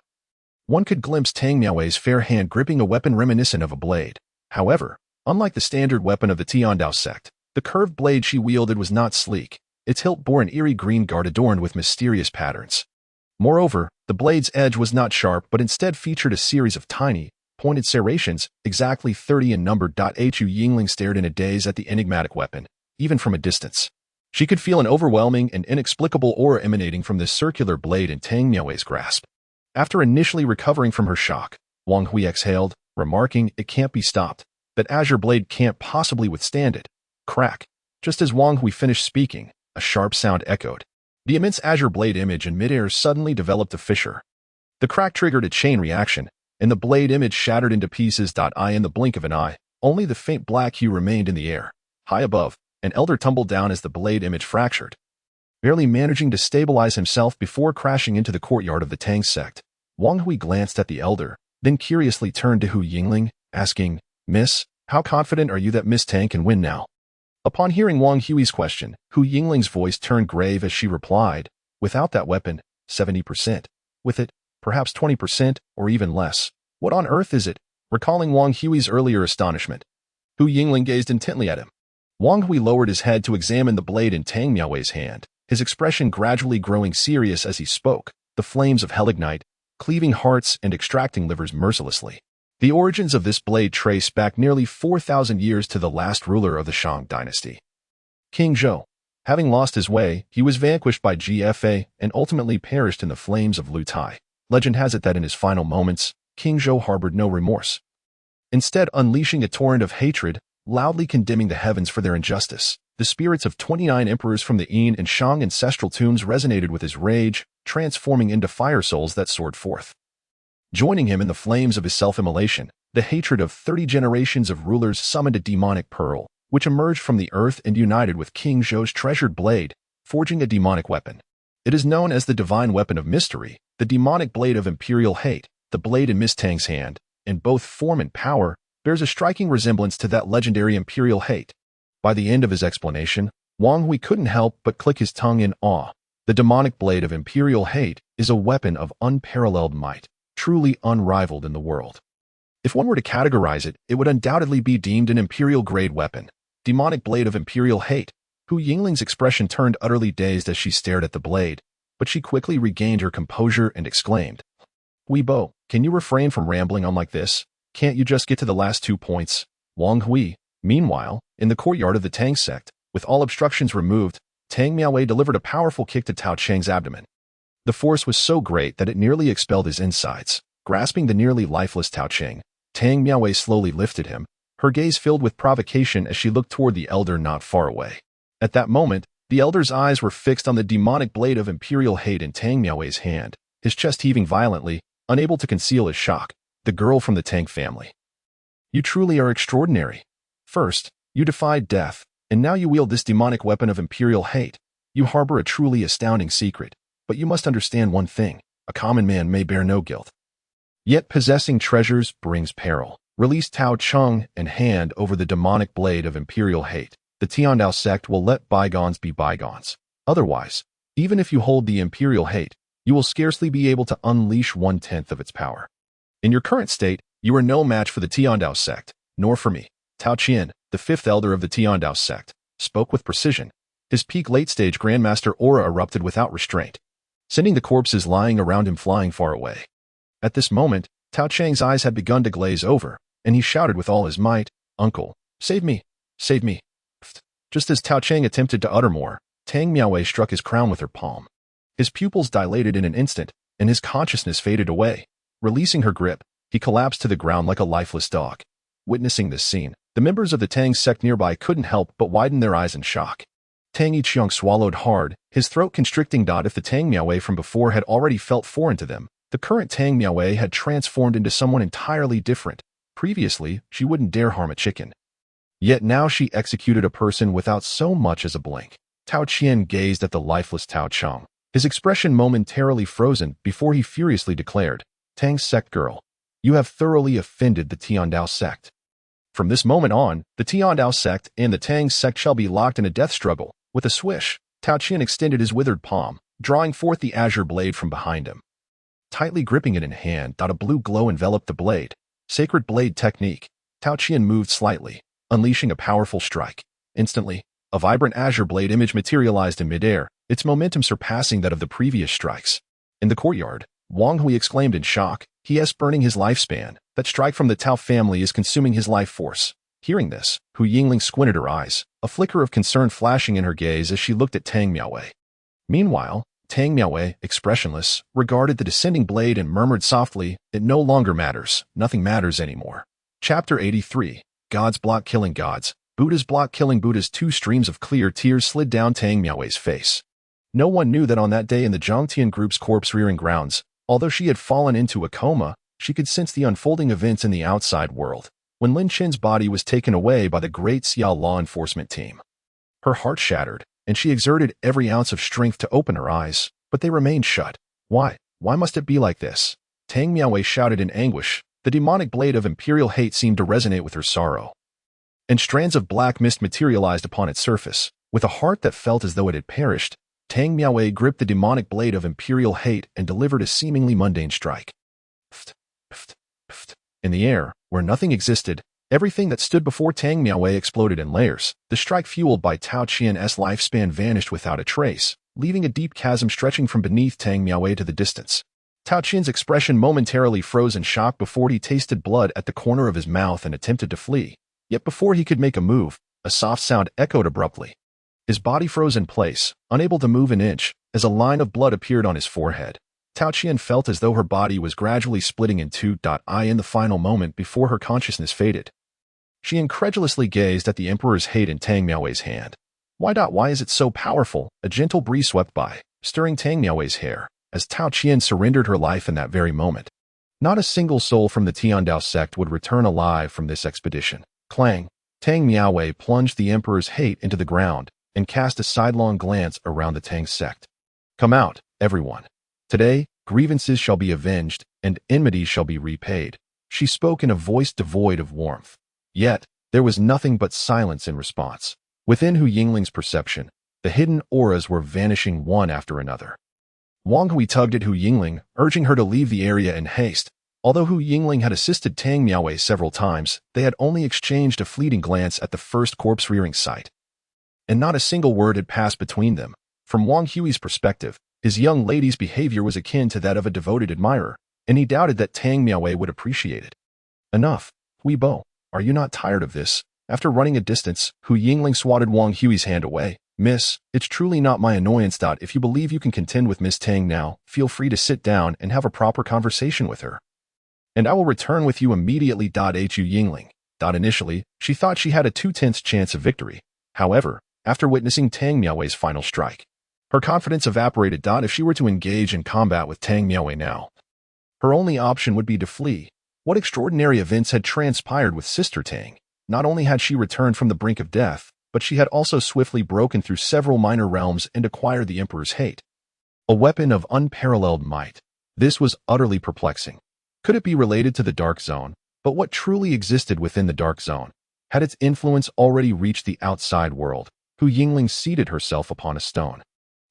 one could glimpse Tang Miaowei's fair hand gripping a weapon reminiscent of a blade. However, unlike the standard weapon of the Tiandao sect, the curved blade she wielded was not sleek. Its hilt bore an eerie green guard adorned with mysterious patterns. Moreover, the blade's edge was not sharp but instead featured a series of tiny, pointed serrations, exactly 30 in number. Hu Yingling stared in a daze at the enigmatic weapon, even from a distance. She could feel an overwhelming and inexplicable aura emanating from this circular blade in Tang Miaowei's grasp. After initially recovering from her shock, Wang Hui exhaled, remarking, "It can't be stopped. That azure blade can't possibly withstand it." Crack. Just as Wang Hui finished speaking, a sharp sound echoed. The immense azure blade image in midair suddenly developed a fissure. The crack triggered a chain reaction, and the blade image shattered into pieces. In the blink of an eye, only the faint black hue remained in the air. High above, an elder tumbled down as the blade image fractured, barely managing to stabilize himself before crashing into the courtyard of the Tang sect. Wang Hui glanced at the elder, then curiously turned to Hu Yingling, asking, "Miss, how confident are you that Miss Tang can win now?" Upon hearing Wang Hui's question, Hu Yingling's voice turned grave as she replied, "Without that weapon, 70%. With it, perhaps 20%, or even less. What on earth is it?" Recalling Wang Hui's earlier astonishment, Hu Yingling gazed intently at him. Wang Hui lowered his head to examine the blade in Tang Miaowei's hand, his expression gradually growing serious as he spoke, the flames of hell ignite, cleaving hearts and extracting livers mercilessly. The origins of this blade trace back nearly 4,000 years to the last ruler of the Shang dynasty, King Zhou. Having lost his way, he was vanquished by GFA and ultimately perished in the flames of Lu Tai. Legend has it that in his final moments, King Zhou harbored no remorse, instead unleashing a torrent of hatred, loudly condemning the heavens for their injustice. The spirits of 29 emperors from the Yin and Shang ancestral tombs resonated with his rage, transforming into fire souls that soared forth. Joining him in the flames of his self-immolation, the hatred of 30 generations of rulers summoned a demonic pearl, which emerged from the earth and united with King Zhou's treasured blade, forging a demonic weapon. It is known as the divine weapon of mystery, the demonic blade of imperial hate. The blade in Miss Tang's hand, in both form and power, bears a striking resemblance to that legendary imperial hate. By the end of his explanation, Wang Hui couldn't help but click his tongue in awe. The demonic blade of imperial hate is a weapon of unparalleled might, truly unrivaled in the world. If one were to categorize it, it would undoubtedly be deemed an imperial-grade weapon. Demonic blade of imperial hate. Hu Yingling's expression turned utterly dazed as she stared at the blade, but she quickly regained her composure and exclaimed, "Weibo, can you refrain from rambling on like this? Can't you just get to the last 2 points?" Wang Hui, meanwhile, in the courtyard of the Tang sect, with all obstructions removed, Tang Miaowei delivered a powerful kick to Tao Cheng's abdomen. The force was so great that it nearly expelled his insides. Grasping the nearly lifeless Tao Cheng, Tang Miaowei slowly lifted him, her gaze filled with provocation as she looked toward the elder not far away. At that moment, the elder's eyes were fixed on the demonic blade of imperial hate in Tang Miaowei's hand, his chest heaving violently, unable to conceal his shock. "The girl from the Tang family. You truly are extraordinary. First, you defied death, and now you wield this demonic weapon of imperial hate. You harbor a truly astounding secret. But you must understand one thing, a common man may bear no guilt. Yet possessing treasures brings peril." Release Tao Cheng and hand over the demonic blade of imperial hate. The Tiandao sect will let bygones be bygones. Otherwise, even if you hold the imperial hate, you will scarcely be able to unleash 1/10 of its power. In your current state, you are no match for the Tiandao sect, nor for me. Tao Qian, the 5th elder of the Tiandao sect, spoke with precision. His peak late-stage grandmaster aura erupted without restraint, sending the corpses lying around him flying far away. At this moment, Tao Cheng's eyes had begun to glaze over, and he shouted with all his might, "Uncle, save me, save me." Just as Tao Cheng attempted to utter more, Tang Miaowei struck his crown with her palm. His pupils dilated in an instant, and his consciousness faded away. Releasing her grip, he collapsed to the ground like a lifeless dog. Witnessing this scene, the members of the Tang sect nearby couldn't help but widen their eyes in shock. Tang Yiqiang swallowed hard, his throat constricting. If the Tang Miaowei from before had already felt foreign to them, the current Tang Miaowei had transformed into someone entirely different. Previously, she wouldn't dare harm a chicken. Yet now she executed a person without so much as a blink. Tao Qian gazed at the lifeless Tao Cheng, his expression momentarily frozen before he furiously declared, "Tang's sect girl, you have thoroughly offended the Tiandao sect. From this moment on, the Tiandao sect and the Tang sect shall be locked in a death struggle." With a swish, Tao Qian extended his withered palm, drawing forth the azure blade from behind him. Tightly gripping it in hand, a blue glow enveloped the blade. Sacred blade technique. Tao Qian moved slightly, unleashing a powerful strike. Instantly, a vibrant azure blade image materialized in midair, its momentum surpassing that of the previous strikes. In the courtyard, Wang Hui exclaimed in shock, "He is burning his lifespan. That strike from the Tao family is consuming his life force." Hearing this, Hu Yingling squinted her eyes, a flicker of concern flashing in her gaze as she looked at Tang Miaowei. Meanwhile, Tang Miaowei, expressionless, regarded the descending blade and murmured softly, "It no longer matters. Nothing matters anymore." Chapter 83. Gods block killing gods. Buddhas block killing Buddhas. Two streams of clear tears slid down Tang Miaowei's face. No one knew that on that day in the Zhangtian group's corpse-rearing grounds, although she had fallen into a coma, she could sense the unfolding events in the outside world. When Lin Chen's body was taken away by the Great Xiao law enforcement team, her heart shattered, and she exerted every ounce of strength to open her eyes, but they remained shut. Why? Why must it be like this? Tang Miaowei shouted in anguish. The demonic blade of imperial hate seemed to resonate with her sorrow, and strands of black mist materialized upon its surface. With a heart that felt as though it had perished, Tang Miaowei gripped the demonic blade of imperial hate and delivered a seemingly mundane strike. Pft, pft, pft. In the air, where nothing existed, everything that stood before Tang Miaowei exploded in layers. The strike fueled by Tao Qian's lifespan vanished without a trace, leaving a deep chasm stretching from beneath Tang Miaowei to the distance. Tao Qian's expression momentarily froze in shock before he tasted blood at the corner of his mouth and attempted to flee. Yet before he could make a move, a soft sound echoed abruptly. His body froze in place, unable to move an inch, as a line of blood appeared on his forehead. Tao Qian felt as though her body was gradually splitting in two. In the final moment before her consciousness faded, she incredulously gazed at the Emperor's hate in Tang Miaowei's hand. Why is it so powerful? A gentle breeze swept by, stirring Tang Miaowei's hair, as Tao Qian surrendered her life in that very moment. Not a single soul from the Tiandao sect would return alive from this expedition. Clang! Tang Miaowei plunged the Emperor's hate into the ground and cast a sidelong glance around the Tang sect. "Come out, everyone. Today, grievances shall be avenged, and enmity shall be repaid." She spoke in a voice devoid of warmth. Yet, there was nothing but silence in response. Within Hu Yingling's perception, the hidden auras were vanishing one after another. Wang Hui tugged at Hu Yingling, urging her to leave the area in haste. Although Hu Yingling had assisted Tang Miaowei several times, they had only exchanged a fleeting glance at the first corpse-rearing sight, and not a single word had passed between them. From Wang Hui's perspective, his young lady's behavior was akin to that of a devoted admirer, and he doubted that Tang Miaowei would appreciate it. "Enough, Hui Bo, are you not tired of this?" After running a distance, Hu Yingling swatted Wang Hui's hand away. "Miss, it's truly not my annoyance. If you believe you can contend with Miss Tang now, feel free to sit down and have a proper conversation with her, and I will return with you immediately." Hu Yingling. Initially, she thought she had a 2/10 chance of victory. However, after witnessing Tang Miaowei's final strike, her confidence evaporated. If she were to engage in combat with Tang Miaowei now, her only option would be to flee. What extraordinary events had transpired with Sister Tang? Not only had she returned from the brink of death, but she had also swiftly broken through several minor realms and acquired the Emperor's hate, a weapon of unparalleled might. This was utterly perplexing. Could it be related to the Dark Zone? But what truly existed within the Dark Zone? Had its influence already reached the outside world? Hu Yingling seated herself upon a stone,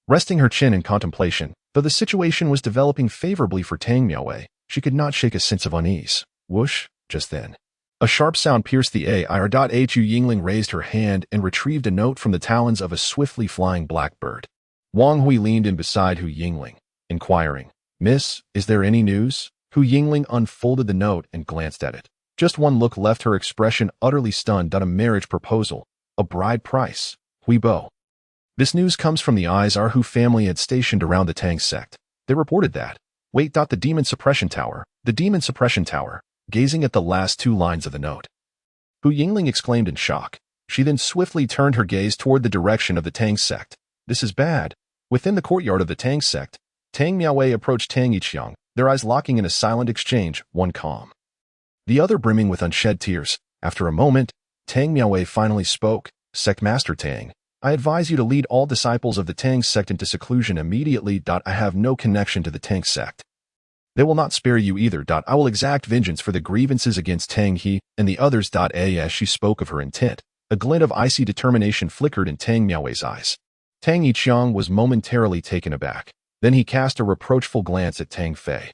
resting her chin in contemplation. Though the situation was developing favorably for Tang Miaowei, she could not shake a sense of unease. Whoosh! Just then, a sharp sound pierced the air. Hu Yingling raised her hand and retrieved a note from the talons of a swiftly flying blackbird. Wang Hui leaned in beside Hu Yingling, inquiring, "Miss, is there any news?" Hu Yingling unfolded the note and glanced at it. Just one look left her expression utterly stunned. A marriage proposal, a bride price. Hui Bo. This news comes from the eyes our Hu family had stationed around the Tang sect. They reported that. Wait. The demon suppression tower. The demon suppression tower. Gazing at the last two lines of the note, Hu Yingling exclaimed in shock. She then swiftly turned her gaze toward the direction of the Tang sect. This is bad. Within the courtyard of the Tang sect, Tang Miaowei approached Tang Yiqiang, their eyes locking in a silent exchange, one calm, the other brimming with unshed tears. After a moment, Tang Miaowei finally spoke. "Sect Master Tang, I advise you to lead all disciples of the Tang sect into seclusion immediately. I have no connection to the Tang sect. They will not spare you either. I will exact vengeance for the grievances against Tang He and the others. As she spoke of her intent, a glint of icy determination flickered in Tang Miaowei's eyes. Tang Yiqiang was momentarily taken aback. Then he cast a reproachful glance at Tang Fei.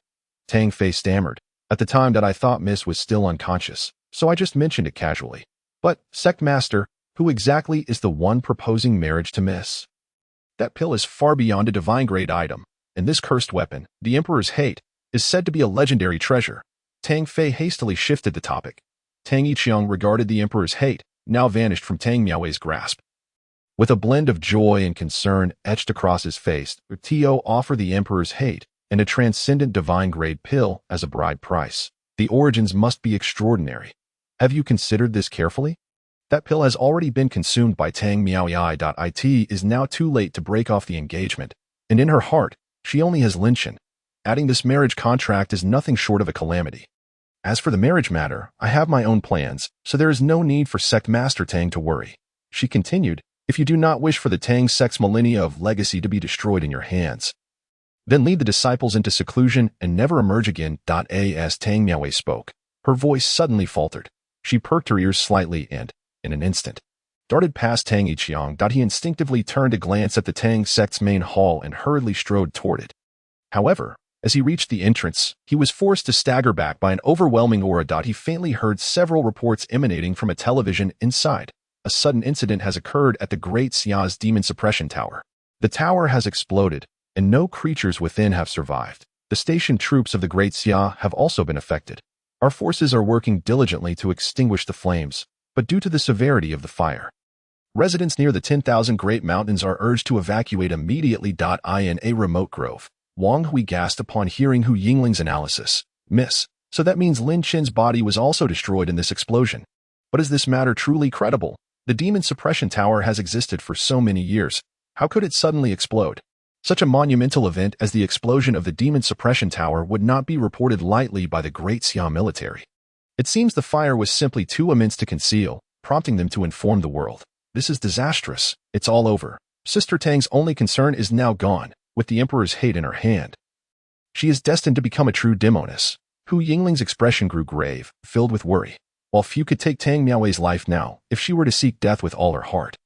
Tang Fei stammered, "At the time I thought Miss was still unconscious, so I just mentioned it casually. But, Sect Master, who exactly is the one proposing marriage to Miss? That pill is far beyond a divine-grade item, and this cursed weapon, the Emperor's hate, is said to be a legendary treasure." Tang Fei hastily shifted the topic. Tang Yiqiang regarded the Emperor's hate, now vanished from Tang Miaowei's grasp. With a blend of joy and concern etched across his face, Tio offered the Emperor's hate and a transcendent divine-grade pill as a bride price. The origins must be extraordinary. Have you considered this carefully? That pill has already been consumed by Tang Miaoyi. It is now too late to break off the engagement, and in her heart, she only has Lin Shen. Adding this marriage contract is nothing short of a calamity. As for the marriage matter, I have my own plans, so there is no need for Sect Master Tang to worry. She continued, "If you do not wish for the Tang sect's millennia of legacy to be destroyed in your hands, then lead the disciples into seclusion and never emerge again." As Tang Miaowei spoke, her voice suddenly faltered. She perked her ears slightly and, in an instant, darted past Tang Yiqiang. He instinctively turned to glance at the Tang sect's main hall and hurriedly strode toward it. However, as he reached the entrance, he was forced to stagger back by an overwhelming aura. He faintly heard several reports emanating from a television inside. A sudden incident has occurred at the Great Xia's Demon Suppression Tower. The tower has exploded, and no creatures within have survived. The station troops of the Great Xia have also been affected. Our forces are working diligently to extinguish the flames, but due to the severity of the fire, residents near the 10,000 Great Mountains are urged to evacuate immediately. In a remote grove, Wang Hui gasped upon hearing Hu Yingling's analysis. "Miss, so that means Lin Chen's body was also destroyed in this explosion. But is this matter truly credible? The Demon Suppression Tower has existed for so many years. How could it suddenly explode? Such a monumental event as the explosion of the Demon Suppression Tower would not be reported lightly by the Great Xia military. It seems the fire was simply too immense to conceal, prompting them to inform the world. This is disastrous. It's all over. Sister Tang's only concern is now gone, with the Emperor's hate in her hand. She is destined to become a true demoness." Hu Yingling's expression grew grave, filled with worry. While few could take Tang Miaowei's life now, if she were to seek death with all her heart,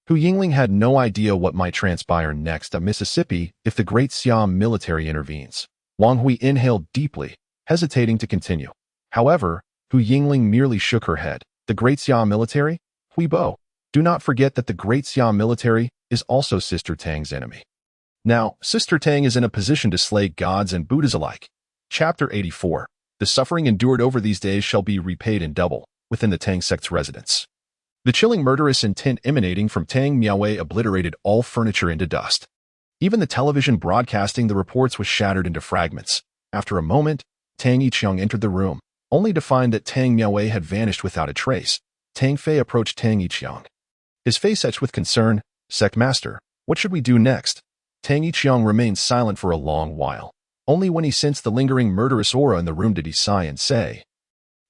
Hu Yingling had no idea what might transpire next at Mississippi if the Great Xia military intervenes. Wang Hui inhaled deeply, hesitating to continue. However, Hu Yingling merely shook her head. "The Great Xia military? Hui Bo, do not forget that the Great Xia military is also Sister Tang's enemy. Now, Sister Tang is in a position to slay gods and Buddhas alike." Chapter 84. The suffering endured over these days shall be repaid in double, within the Tang sect's residence. The chilling murderous intent emanating from Tang Miaowei obliterated all furniture into dust. Even the television broadcasting the reports was shattered into fragments. After a moment, Tang Yiqiang entered the room, only to find that Tang Miaowei had vanished without a trace. Tang Fei approached Tang Yiqiang, his face etched with concern. "Sect Master, what should we do next?" Tang Yiqiang remained silent for a long while. Only when he sensed the lingering murderous aura in the room did he sigh and say,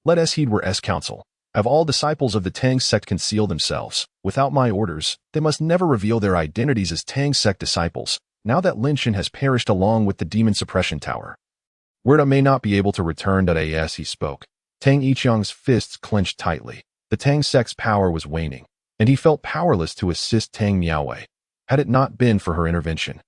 "Let us heed where counsel. Have all disciples of the Tang sect conceal themselves. Without my orders, they must never reveal their identities as Tang sect disciples, now that Lin Shen has perished along with the Demon Suppression Tower. Word I may not be able to return." As he spoke, Tang Yiqiang's fists clenched tightly. The Tang sect's power was waning, and he felt powerless to assist Tang Miaowei, had it not been for her intervention.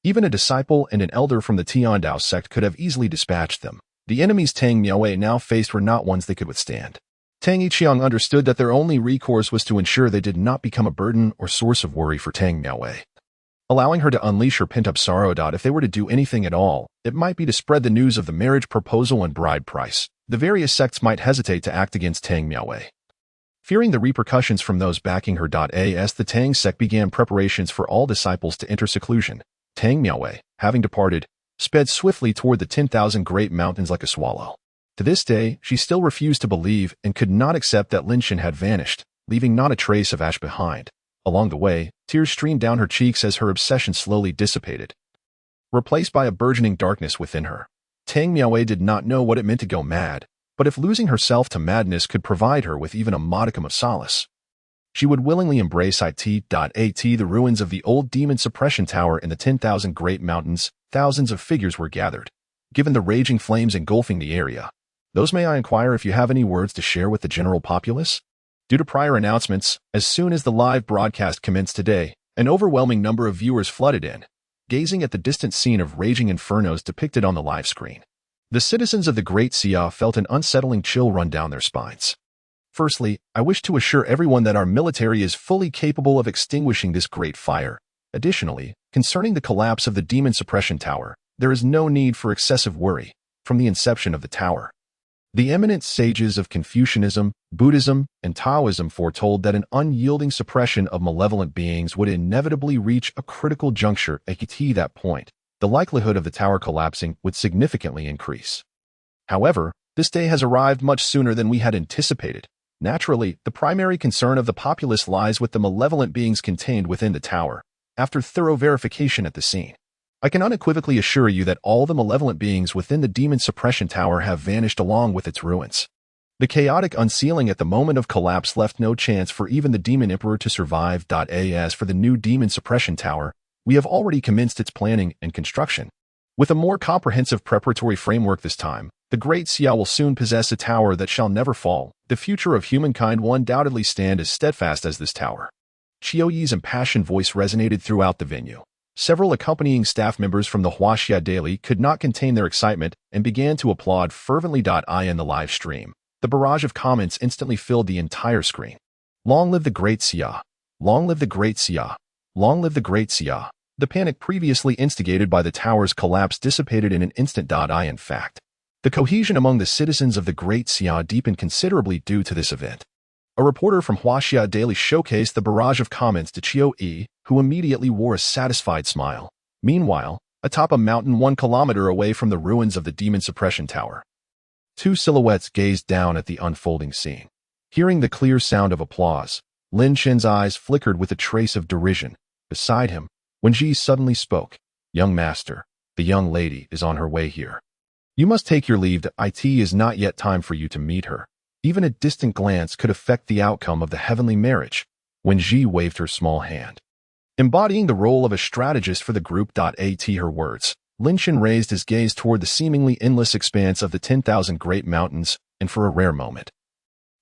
Even a disciple and an elder from the Tiandao sect could have easily dispatched them. The enemies Tang Miaowei now faced were not ones they could withstand. Tang Yiqiang understood that their only recourse was to ensure they did not become a burden or source of worry for Tang Miaowei. Allowing her to unleash her pent-up sorrow. If they were to do anything at all, it might be to spread the news of the marriage proposal and bride price. The various sects might hesitate to act against Tang Miaowei, fearing the repercussions from those backing her. As the Tang sect began preparations for all disciples to enter seclusion, Tang Miaowei, having departed, sped swiftly toward the 10,000 Great Mountains like a swallow. To this day, she still refused to believe and could not accept that Lin Shen had vanished, leaving not a trace of ash behind. Along the way, tears streamed down her cheeks as her obsession slowly dissipated, replaced by a burgeoning darkness within her. Tang Miaowei did not know what it meant to go mad, but if losing herself to madness could provide her with even a modicum of solace, She would willingly embrace the ruins of the old demon suppression tower in the 10,000 Great Mountains. Thousands of figures were gathered, given the raging flames engulfing the area. Those may I inquire if you have any words to share with the general populace? Due to prior announcements, as soon as the live broadcast commenced today, an overwhelming number of viewers flooded in, gazing at the distant scene of raging infernos depicted on the live screen. The citizens of the Great Xia felt an unsettling chill run down their spines. Firstly, I wish to assure everyone that our military is fully capable of extinguishing this great fire. Additionally, concerning the collapse of the demon suppression tower, there is no need for excessive worry. From the inception of the tower, the eminent sages of Confucianism, Buddhism, and Taoism foretold that an unyielding suppression of malevolent beings would inevitably reach a critical juncture. At that point, the likelihood of the tower collapsing would significantly increase. However, this day has arrived much sooner than we had anticipated. Naturally, the primary concern of the populace lies with the malevolent beings contained within the tower. After thorough verification at the scene, I can unequivocally assure you that all the malevolent beings within the demon suppression tower have vanished along with its ruins. The chaotic unsealing at the moment of collapse left no chance for even the demon emperor to survive. As for the new demon suppression tower, we have already commenced its planning and construction. With a more comprehensive preparatory framework this time, the Great Xia will soon possess a tower that shall never fall. The future of humankind will undoubtedly stand as steadfast as this tower. Qiao Yi's impassioned voice resonated throughout the venue. Several accompanying staff members from the Huaxia Daily could not contain their excitement and began to applaud fervently. In the live stream, the barrage of comments instantly filled the entire screen. Long live the Great Xia! Long live the Great Xia! Long live the Great Xia! The panic previously instigated by the tower's collapse dissipated in an instant. In fact, the cohesion among the citizens of the Great Xia deepened considerably due to this event. A reporter from Huaxia Daily showcased the barrage of comments to Qiao Yi, who immediately wore a satisfied smile. Meanwhile, atop a mountain 1 kilometer away from the ruins of the demon suppression tower, two silhouettes gazed down at the unfolding scene. Hearing the clear sound of applause, Lin Shen's eyes flickered with a trace of derision. Beside him, Wen Ji suddenly spoke. "Young master, the young lady is on her way here. You must take your leave. It is not yet time for you to meet her. Even a distant glance could affect the outcome of the heavenly marriage." Wen Ji waved her small hand, embodying the role of a strategist for the group. Her words. Lin Shen raised his gaze toward the seemingly endless expanse of the 10,000 Great Mountains, and for a rare moment,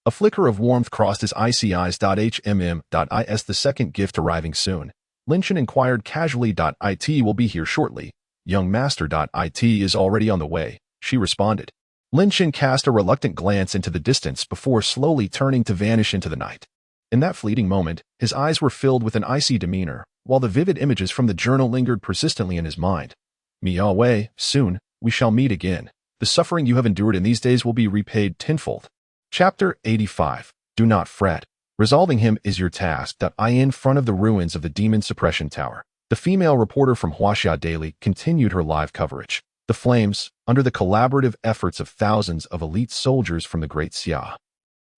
a flicker of warmth crossed his icy eyes. Is the second gift arriving soon? Lin Shen inquired casually. It will be here shortly. Young master. It is already on the way, she responded. Lin Shen cast a reluctant glance into the distance before slowly turning to vanish into the night. In that fleeting moment, his eyes were filled with an icy demeanor, while the vivid images from the journal lingered persistently in his mind. "Miao Wei, soon, we shall meet again. The suffering you have endured in these days will be repaid tenfold." Chapter 85. Do not fret. Resolving him is your task. In front of the ruins of the demon suppression tower, the female reporter from Huaxia Daily continued her live coverage. The flames, under the collaborative efforts of thousands of elite soldiers from the Great Xia,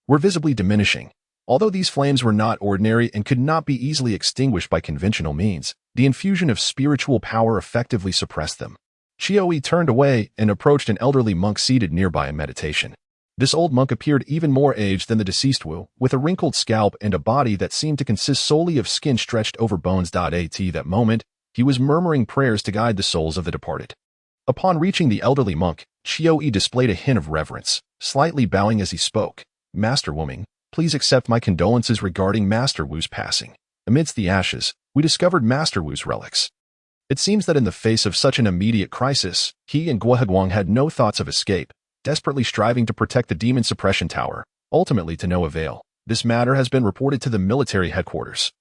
were visibly diminishing. Although these flames were not ordinary and could not be easily extinguished by conventional means, the infusion of spiritual power effectively suppressed them. Qiao Yi turned away and approached an elderly monk seated nearby in meditation. This old monk appeared even more aged than the deceased Wu, with a wrinkled scalp and a body that seemed to consist solely of skin stretched over bones. At that moment, he was murmuring prayers to guide the souls of the departed. Upon reaching the elderly monk, Qiao Yi displayed a hint of reverence, slightly bowing as he spoke. "Master Wu, please accept my condolences regarding Master Wu's passing. Amidst the ashes, we discovered Master Wu's relics. It seems that in the face of such an immediate crisis, he and Guoheguang had no thoughts of escape, desperately striving to protect the demon suppression tower, ultimately to no avail. This matter has been reported to the military headquarters,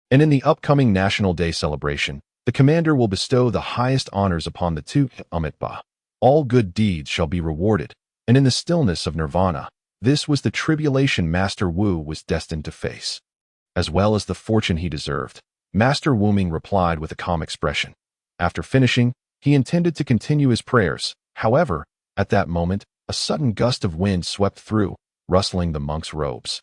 and in the upcoming National Day celebration, the commander will bestow the highest honors upon the two Amitabha. All good deeds shall be rewarded, and in the stillness of nirvana, this was the tribulation Master Wu was destined to face, as well as the fortune he deserved." Master Wu Ming replied with a calm expression. After finishing, he intended to continue his prayers. However, at that moment, a sudden gust of wind swept through, rustling the monk's robes.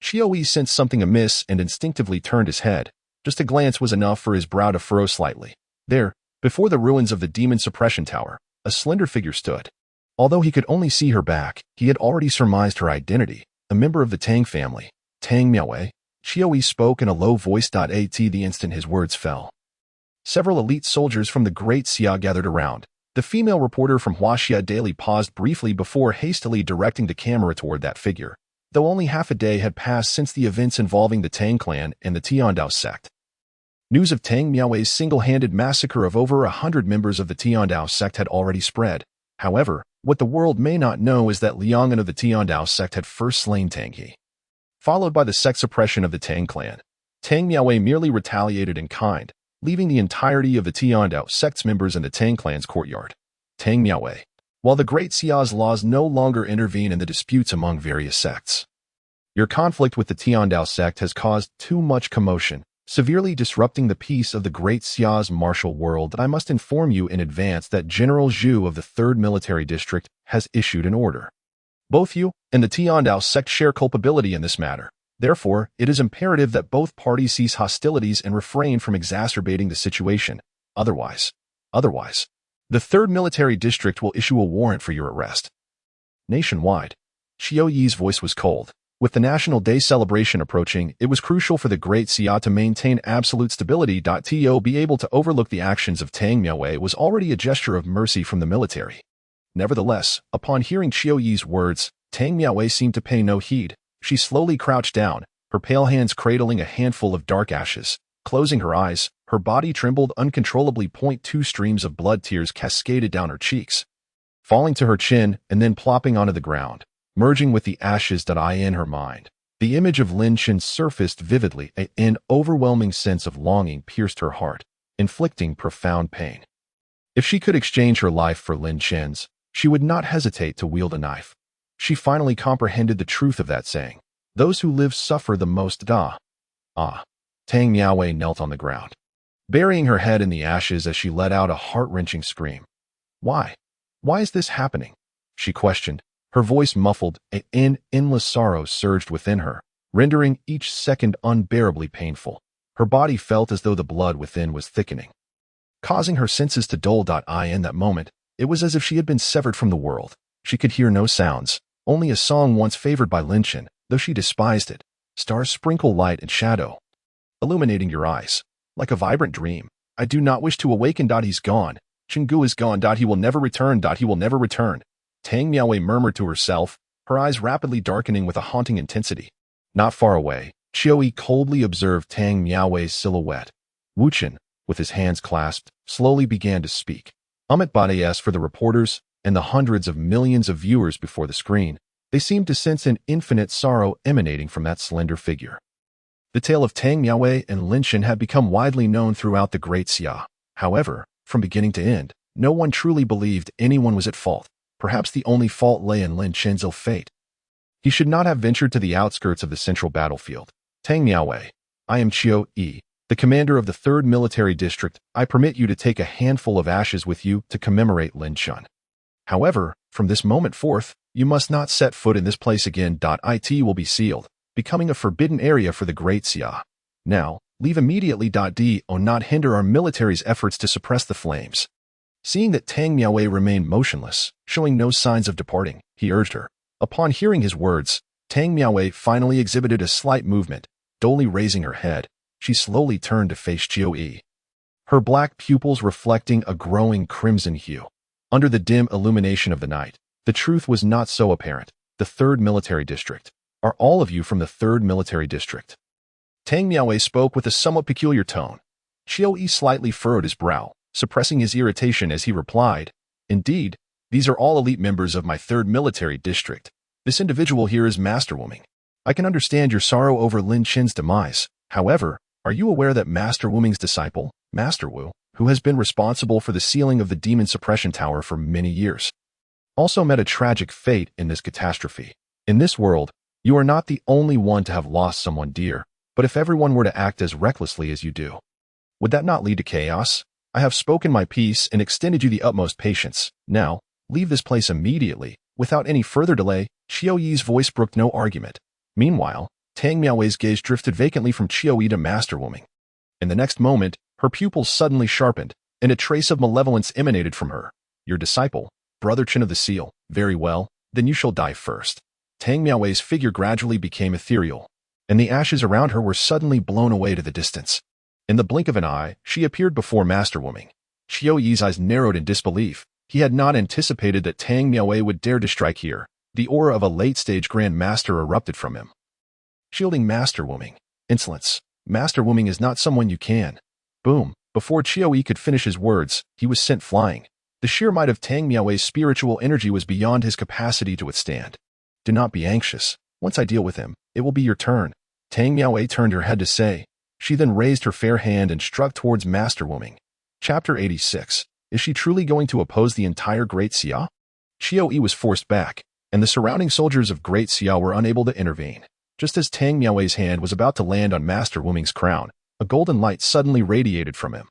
Qiao Yi sensed something amiss and instinctively turned his head. Just a glance was enough for his brow to furrow slightly. There, before the ruins of the demon suppression tower, a slender figure stood. Although he could only see her back, he had already surmised her identity, a member of the Tang family. "Tang Miaowei." Qiu spoke in a low voice. At the instant his words fell, several elite soldiers from the Great Xia gathered around. The female reporter from Huaxia Daily paused briefly before hastily directing the camera toward that figure, though only half a day had passed since the events involving the Tang clan and the Tiandao sect. News of Tang Miaowei's single-handed massacre of over 100 members of the Tiandao sect had already spread. However, what the world may not know is that Liangan of the Tiandao sect had first slain Tang He, followed by the sect suppression of the Tang clan. Tang Miaowei merely retaliated in kind, leaving the entirety of the Tiandao sect's members in the Tang clan's courtyard. Tang Miaowei. While the Great Xia's laws no longer intervene in the disputes among various sects, your conflict with the Tiandao sect has caused too much commotion, severely disrupting the peace of the Great Xia's martial world. I must inform you in advance that General Zhu of the 3rd Military District has issued an order. Both you and the Tiandao sect share culpability in this matter. Therefore, it is imperative that both parties cease hostilities and refrain from exacerbating the situation. Otherwise, the 3rd Military District will issue a warrant for your arrest. Nationwide. Qiu Yi's voice was cold. With the National Day celebration approaching, it was crucial for the Great Xia to maintain absolute stability. To be able to overlook the actions of Tang Miaowei was already a gesture of mercy from the military. Nevertheless, upon hearing Qiu Yi's words, Tang Miaowei seemed to pay no heed. She slowly crouched down, her pale hands cradling a handful of dark ashes. Closing her eyes, her body trembled uncontrollably. 2 streams of blood tears cascaded down her cheeks, falling to her chin and then plopping onto the ground, merging with the ashes. In her mind, the image of Lin Chen surfaced vividly. An overwhelming sense of longing pierced her heart, inflicting profound pain. If she could exchange her life for Lin Chen's, she would not hesitate to wield a knife. She finally comprehended the truth of that saying. Those who live suffer the most. Tang Miaowei knelt on the ground, burying her head in the ashes as she let out a heart-wrenching scream. Why? Why is this happening? She questioned, her voice muffled. An endless sorrow surged within her, rendering each second unbearably painful. Her body felt as though the blood within was thickening, causing her senses to dull. In that moment, it was as if she had been severed from the world. She could hear no sounds, only a song once favored by Lin Chen, though she despised it. Stars sprinkle light and shadow, illuminating your eyes, like a vibrant dream. I do not wish to awaken. He's gone. Chenggu is gone. He will never return. He will never return. Tang Miaowei murmured to herself, her eyes rapidly darkening with a haunting intensity. Not far away, Qiu Yi coldly observed Tang Miaowei's silhouette. Wu Chen, with his hands clasped, slowly began to speak. Amit Bades for the reporters and the hundreds of millions of viewers before the screen. They seemed to sense an infinite sorrow emanating from that slender figure. The tale of Tang Miaowei and Lin Chen had become widely known throughout the Great Xia. However, from beginning to end, no one truly believed anyone was at fault. Perhaps the only fault lay in Lin Chen's ill fate. He should not have ventured to the outskirts of the central battlefield. Tang Miaowei, I am Qiu Yi, the commander of the 3rd Military District. I permit you to take a handful of ashes with you to commemorate Lin Chen. However, from this moment forth, you must not set foot in this place again. It will be sealed, becoming a forbidden area for the Great Xia. Now, leave immediately. Do not hinder our military's efforts to suppress the flames. Seeing that Tang Miaowei remained motionless, showing no signs of departing, he urged her. Upon hearing his words, Tang Miaowei finally exhibited a slight movement. Dully raising her head, she slowly turned to face Qiu Yi, her black pupils reflecting a growing crimson hue. Under the dim illumination of the night, the truth was not so apparent. The 3rd Military District. Are all of you from the 3rd Military District? Tang Miaowei spoke with a somewhat peculiar tone. Qiu Yi slightly furrowed his brow, suppressing his irritation as he replied, Indeed, these are all elite members of my 3rd Military District. This individual here is Master Wuming. I can understand your sorrow over Lin Chen's demise. However, are you aware that Master Wuming's disciple, Master Wu, who has been responsible for the sealing of the Demon Suppression Tower for many years, also met a tragic fate in this catastrophe? In this world, you are not the only one to have lost someone dear, but if everyone were to act as recklessly as you do, would that not lead to chaos? I have spoken my piece and extended you the utmost patience. Now, leave this place immediately. Without any further delay. Qiu Yi's voice brooked no argument. Meanwhile, Tang Miaowei's gaze drifted vacantly from Qiu Yi to Master Wuming. In the next moment, her pupils suddenly sharpened, and a trace of malevolence emanated from her. Your disciple, Brother Chen of the Seal. Very well, then you shall die first. Tang Miaowei's figure gradually became ethereal, and the ashes around her were suddenly blown away to the distance. In the blink of an eye, she appeared before Master Wuming. Qiao Yi's eyes narrowed in disbelief. He had not anticipated that Tang Miaowei would dare to strike here. The aura of a late-stage Grand Master erupted from him. Shielding Master Wuming. Insolence. Master Wuming is not someone you can. Boom. Before Qiao Yi could finish his words, he was sent flying. The sheer might of Tang Miaowei's spiritual energy was beyond his capacity to withstand. Do not be anxious. Once I deal with him, it will be your turn. Tang Miaowei turned her head to say. She then raised her fair hand and struck towards Master Wuming. Chapter 86. Is she truly going to oppose the entire Great Xia? Qiao Yi was forced back, and the surrounding soldiers of Great Xia were unable to intervene. Just as Tang Miaowei's hand was about to land on Master Wuming's crown, a golden light suddenly radiated from him,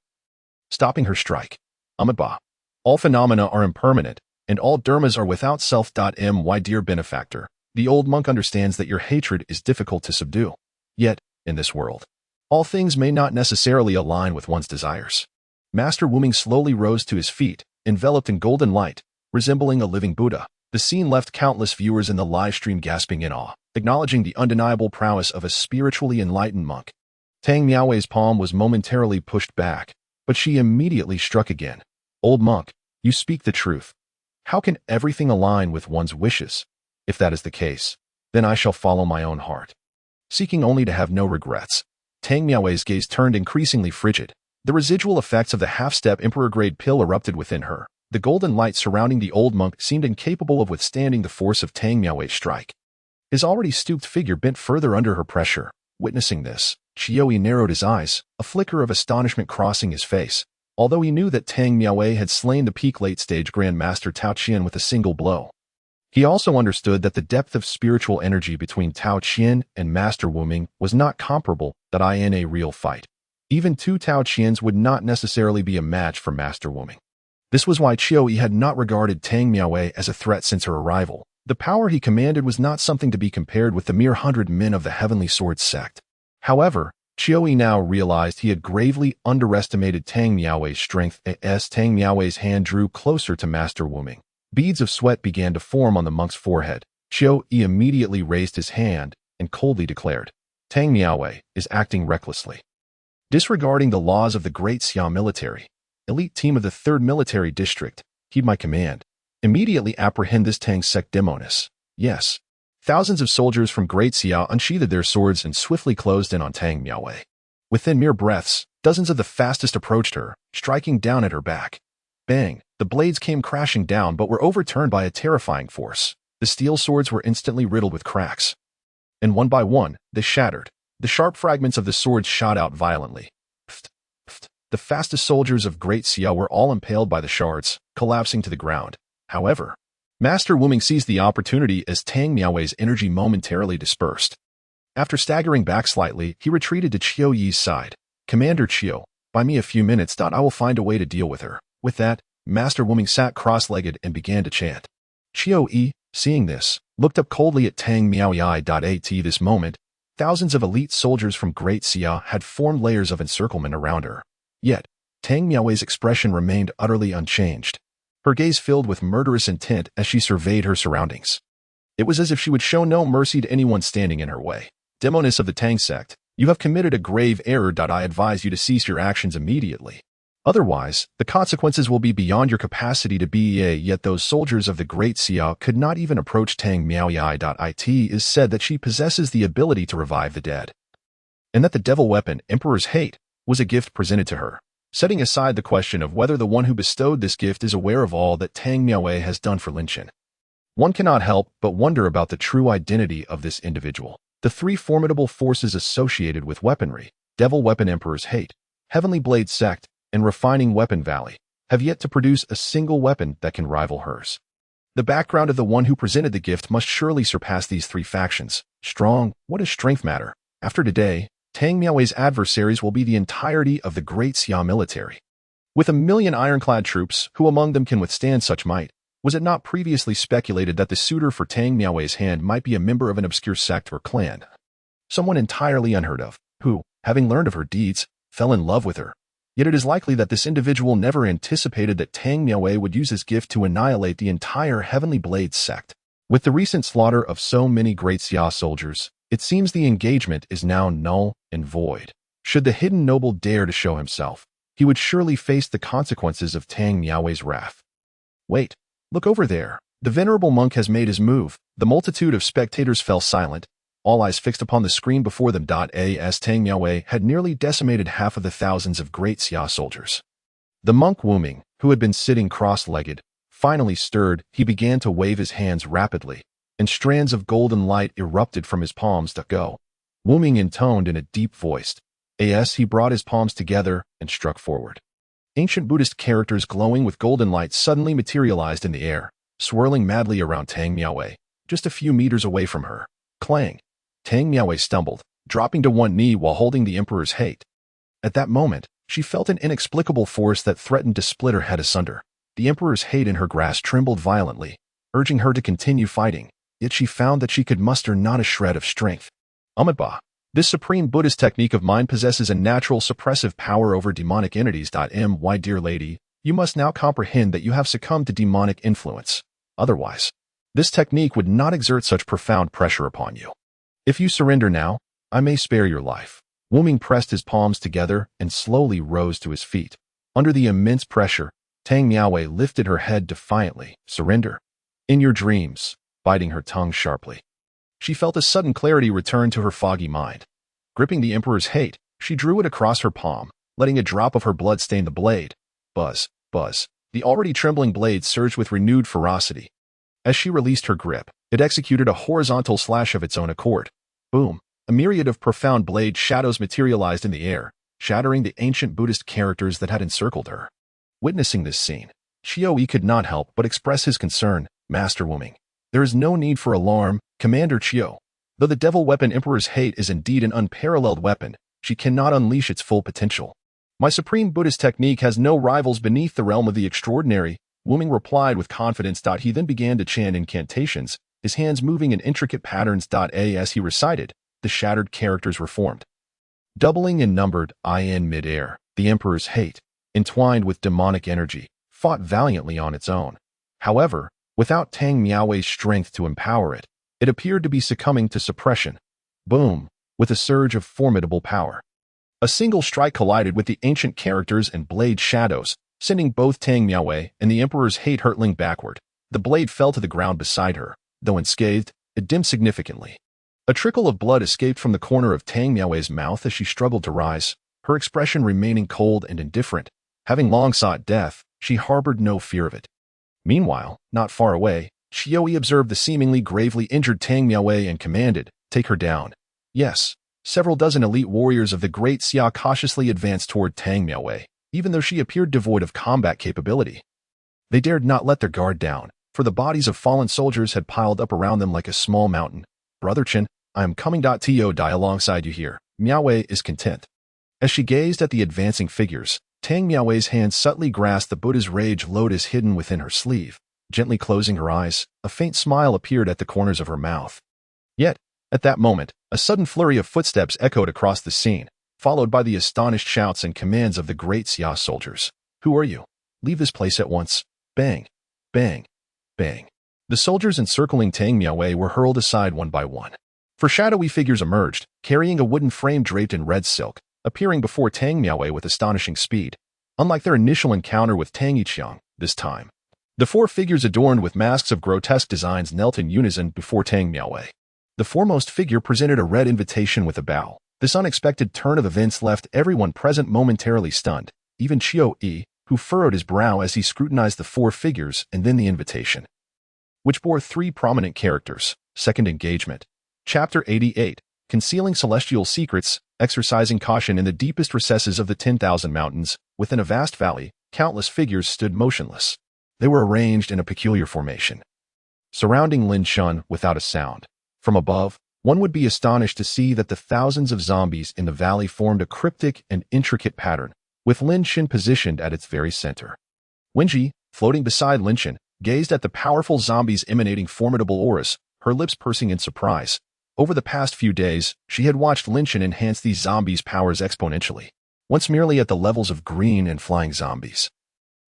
stopping her strike. Amitabha. All phenomena are impermanent, and all dharmas are without self. My dear benefactor, the old monk understands that your hatred is difficult to subdue. Yet, in this world, all things may not necessarily align with one's desires. Master Wuming slowly rose to his feet, enveloped in golden light, resembling a living Buddha. The scene left countless viewers in the live stream gasping in awe, acknowledging the undeniable prowess of a spiritually enlightened monk. Tang Miaowei's palm was momentarily pushed back, but she immediately struck again. Old monk, you speak the truth. How can everything align with one's wishes? If that is the case, then I shall follow my own heart. Seeking only to have no regrets, Tang Miaowei's gaze turned increasingly frigid. The residual effects of the half-step emperor-grade pill erupted within her. The golden light surrounding the old monk seemed incapable of withstanding the force of Tang Miaowei's strike. His already stooped figure bent further under her pressure. Witnessing this, Qiao Yi narrowed his eyes, a flicker of astonishment crossing his face. Although he knew that Tang Miaowei had slain the peak late-stage Grand Master Tao Qian with a single blow, he also understood that the depth of spiritual energy between Tao Qian and Master Wuming was not comparable, that in a real fight. Even two Tao Qians would not necessarily be a match for Master Wuming. This was why Qiao Yi had not regarded Tang Miaowei as a threat since her arrival. The power he commanded was not something to be compared with the mere 100 men of the Heavenly Sword sect. However, Qiao Yi now realized he had gravely underestimated Tang Miaowei's strength. As Tang Miaowei's hand drew closer to Master Wuming, beads of sweat began to form on the monk's forehead. Qiao Yi immediately raised his hand and coldly declared, Tang Miaowei is acting recklessly. Disregarding the laws of the Great Xia military, elite team of the 3rd Military District, heed my command. Immediately apprehend this Tang sect demoness. Yes. Thousands of soldiers from Great Xia unsheathed their swords and swiftly closed in on Tang Miaowei. Within mere breaths, dozens of the fastest approached her, striking down at her back. Bang! The blades came crashing down but were overturned by a terrifying force. The steel swords were instantly riddled with cracks. And one by one, they shattered. The sharp fragments of the swords shot out violently. Pft, pft. The fastest soldiers of Great Xia were all impaled by the shards, collapsing to the ground. However, Master Wuming seized the opportunity as Tang Miaowei's energy momentarily dispersed. After staggering back slightly, he retreated to Qiao Yi's side. Commander Qiao, buy me a few minutes. I will find a way to deal with her. With that, Master Wuming sat cross-legged and began to chant. Qiao Yi, seeing this, looked up coldly at Tang Miaowei. At this moment, thousands of elite soldiers from Great Xia had formed layers of encirclement around her. Yet, Tang Miaowei's expression remained utterly unchanged. Her gaze filled with murderous intent as she surveyed her surroundings. It was as if she would show no mercy to anyone standing in her way. Demoness of the Tang sect, you have committed a grave error. I advise you to cease your actions immediately. Otherwise, the consequences will be beyond your capacity to be. Yet those soldiers of the Great Xia could not even approach Tang Miaowei. It is said that she possesses the ability to revive the dead, and that the devil weapon, Emperor's Hate, was a gift presented to her. Setting aside the question of whether the one who bestowed this gift is aware of all that Tang Miaowei has done for Linchen, one cannot help but wonder about the true identity of this individual. The 3 formidable forces associated with weaponry, Devil Weapon Emperor's Hate, Heavenly Blade Sect, and Refining Weapon Valley, have yet to produce a single weapon that can rival hers. The background of the one who presented the gift must surely surpass these 3 factions. Strong, what does strength matter? After today, Tang Miaowei's adversaries will be the entirety of the Great Xia military. With 1,000,000 ironclad troops, who among them can withstand such might? Was it not previously speculated that the suitor for Tang Miaowei's hand might be a member of an obscure sect or clan? Someone entirely unheard of, who, having learned of her deeds, fell in love with her. Yet it is likely that this individual never anticipated that Tang Miaowei would use his gift to annihilate the entire Heavenly Blade sect. With the recent slaughter of so many Great Xia soldiers, It seems the engagement is now null and void. Should the hidden noble dare to show himself, he would surely face the consequences of Tang Miaowei's wrath. Wait, look over there. The venerable monk has made his move. The multitude of spectators fell silent, all eyes fixed upon the screen before them. As Tang Miaowei had nearly decimated half of the thousands of great Xia soldiers. The monk Wu Ming, who had been sitting cross-legged, finally stirred. He began to wave his hands rapidly, and strands of golden light erupted from his palms. Go. Wu Ming intoned in a deep voice. As he brought his palms together and struck forward. Ancient Buddhist characters glowing with golden light suddenly materialized in the air, swirling madly around Tang Miaowei, just a few meters away from her. Clang! Tang Miaowei stumbled, dropping to one knee while holding the emperor's hate. At that moment, she felt an inexplicable force that threatened to split her head asunder. The emperor's hate in her grasp trembled violently, urging her to continue fighting, yet she found that she could muster not a shred of strength. Amitabha. This supreme Buddhist technique of mine possesses a natural suppressive power over demonic entities. My dear lady, you must now comprehend that you have succumbed to demonic influence. Otherwise, this technique would not exert such profound pressure upon you. If you surrender now, I may spare your life. Wu Ming pressed his palms together and slowly rose to his feet. Under the immense pressure, Tang Miaowei lifted her head defiantly. Surrender. In your dreams, biting her tongue sharply. She felt a sudden clarity return to her foggy mind. Gripping the emperor's hate, she drew it across her palm, letting a drop of her blood stain the blade. Buzz, buzz. The already trembling blade surged with renewed ferocity. As she released her grip, it executed a horizontal slash of its own accord. Boom! A myriad of profound blade shadows materialized in the air, shattering the ancient Buddhist characters that had encircled her. Witnessing this scene, Qiao Yi could not help but express his concern. Master Wu Ming, there is no need for alarm, Commander Qiao. Though the devil weapon Emperor's hate is indeed an unparalleled weapon, she cannot unleash its full potential. My supreme Buddhist technique has no rivals beneath the realm of the extraordinary, Wu Ming replied with confidence. He then began to chant incantations, his hands moving in intricate patterns. As he recited, the shattered characters were formed. Doubling in numbered, in mid-air, the Emperor's hate, entwined with demonic energy, fought valiantly on its own. However, without Tang Miaowei's strength to empower it, it appeared to be succumbing to suppression. Boom! With a surge of formidable power. A single strike collided with the ancient characters and blade shadows, sending both Tang Miaowei and the Emperor's hate hurtling backward. The blade fell to the ground beside her. Though unscathed, it dimmed significantly. A trickle of blood escaped from the corner of Tang Miaowei's mouth as she struggled to rise, her expression remaining cold and indifferent. Having long sought death, she harbored no fear of it. Meanwhile, not far away, Qiao Yi observed the seemingly gravely injured Tang Miaowei and commanded, "Take her down." Yes, several dozen elite warriors of the Great Xia cautiously advanced toward Tang Miaowei, even though she appeared devoid of combat capability. They dared not let their guard down, for the bodies of fallen soldiers had piled up around them like a small mountain. Brother Chen, I am coming. To die alongside you here. Miaowei is content. As she gazed at the advancing figures, Tang Miaowei's hand subtly grasped the Buddha's rage lotus hidden within her sleeve. Gently closing her eyes, a faint smile appeared at the corners of her mouth. Yet, at that moment, a sudden flurry of footsteps echoed across the scene, followed by the astonished shouts and commands of the Great Xia soldiers. "Who are you? Leave this place at once." Bang! Bang! Bang! The soldiers encircling Tang Miaowei were hurled aside one by one. For shadowy figures emerged, carrying a wooden frame draped in red silk, appearing before Tang Miaowei with astonishing speed. Unlike their initial encounter with Tang Yiqiang, this time, the four figures adorned with masks of grotesque designs knelt in unison before Tang Miaowei. The foremost figure presented a red invitation with a bow. This unexpected turn of events left everyone present momentarily stunned, even Qiao Yi, who furrowed his brow as he scrutinized the four figures and then the invitation, which bore three prominent characters. Second engagement. Chapter 88. Concealing celestial secrets, exercising caution in the deepest recesses of the 10,000 mountains. Within a vast valley, countless figures stood motionless. They were arranged in a peculiar formation, surrounding Lin Shun without a sound. From above, one would be astonished to see that the thousands of zombies in the valley formed a cryptic and intricate pattern, with Lin Shin positioned at its very center. Wenji, floating beside Lin Shin, gazed at the powerful zombies emanating formidable auras, her lips pursing in surprise. Over the past few days, she had watched Lin Shin enhance these zombies' powers exponentially, once merely at the levels of green and flying zombies.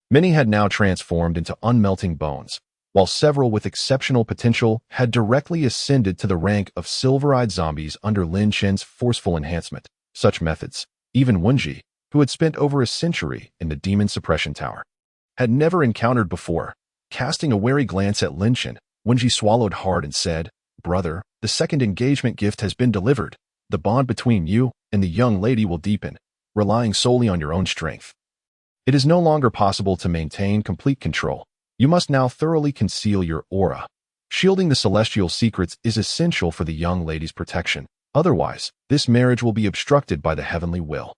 Many had now transformed into unmelting bones, while several with exceptional potential had directly ascended to the rank of silver-eyed zombies under Lin Shen's forceful enhancement. Such methods, even Wenji, who had spent over a century in the Demon Suppression Tower, had never encountered before. Casting a wary glance at Lin Shen, Wenji swallowed hard and said, "Brother, the second engagement gift has been delivered. The bond between you and the young lady will deepen, relying solely on your own strength. It is no longer possible to maintain complete control. You must now thoroughly conceal your aura. Shielding the celestial secrets is essential for the young lady's protection. Otherwise, this marriage will be obstructed by the heavenly will.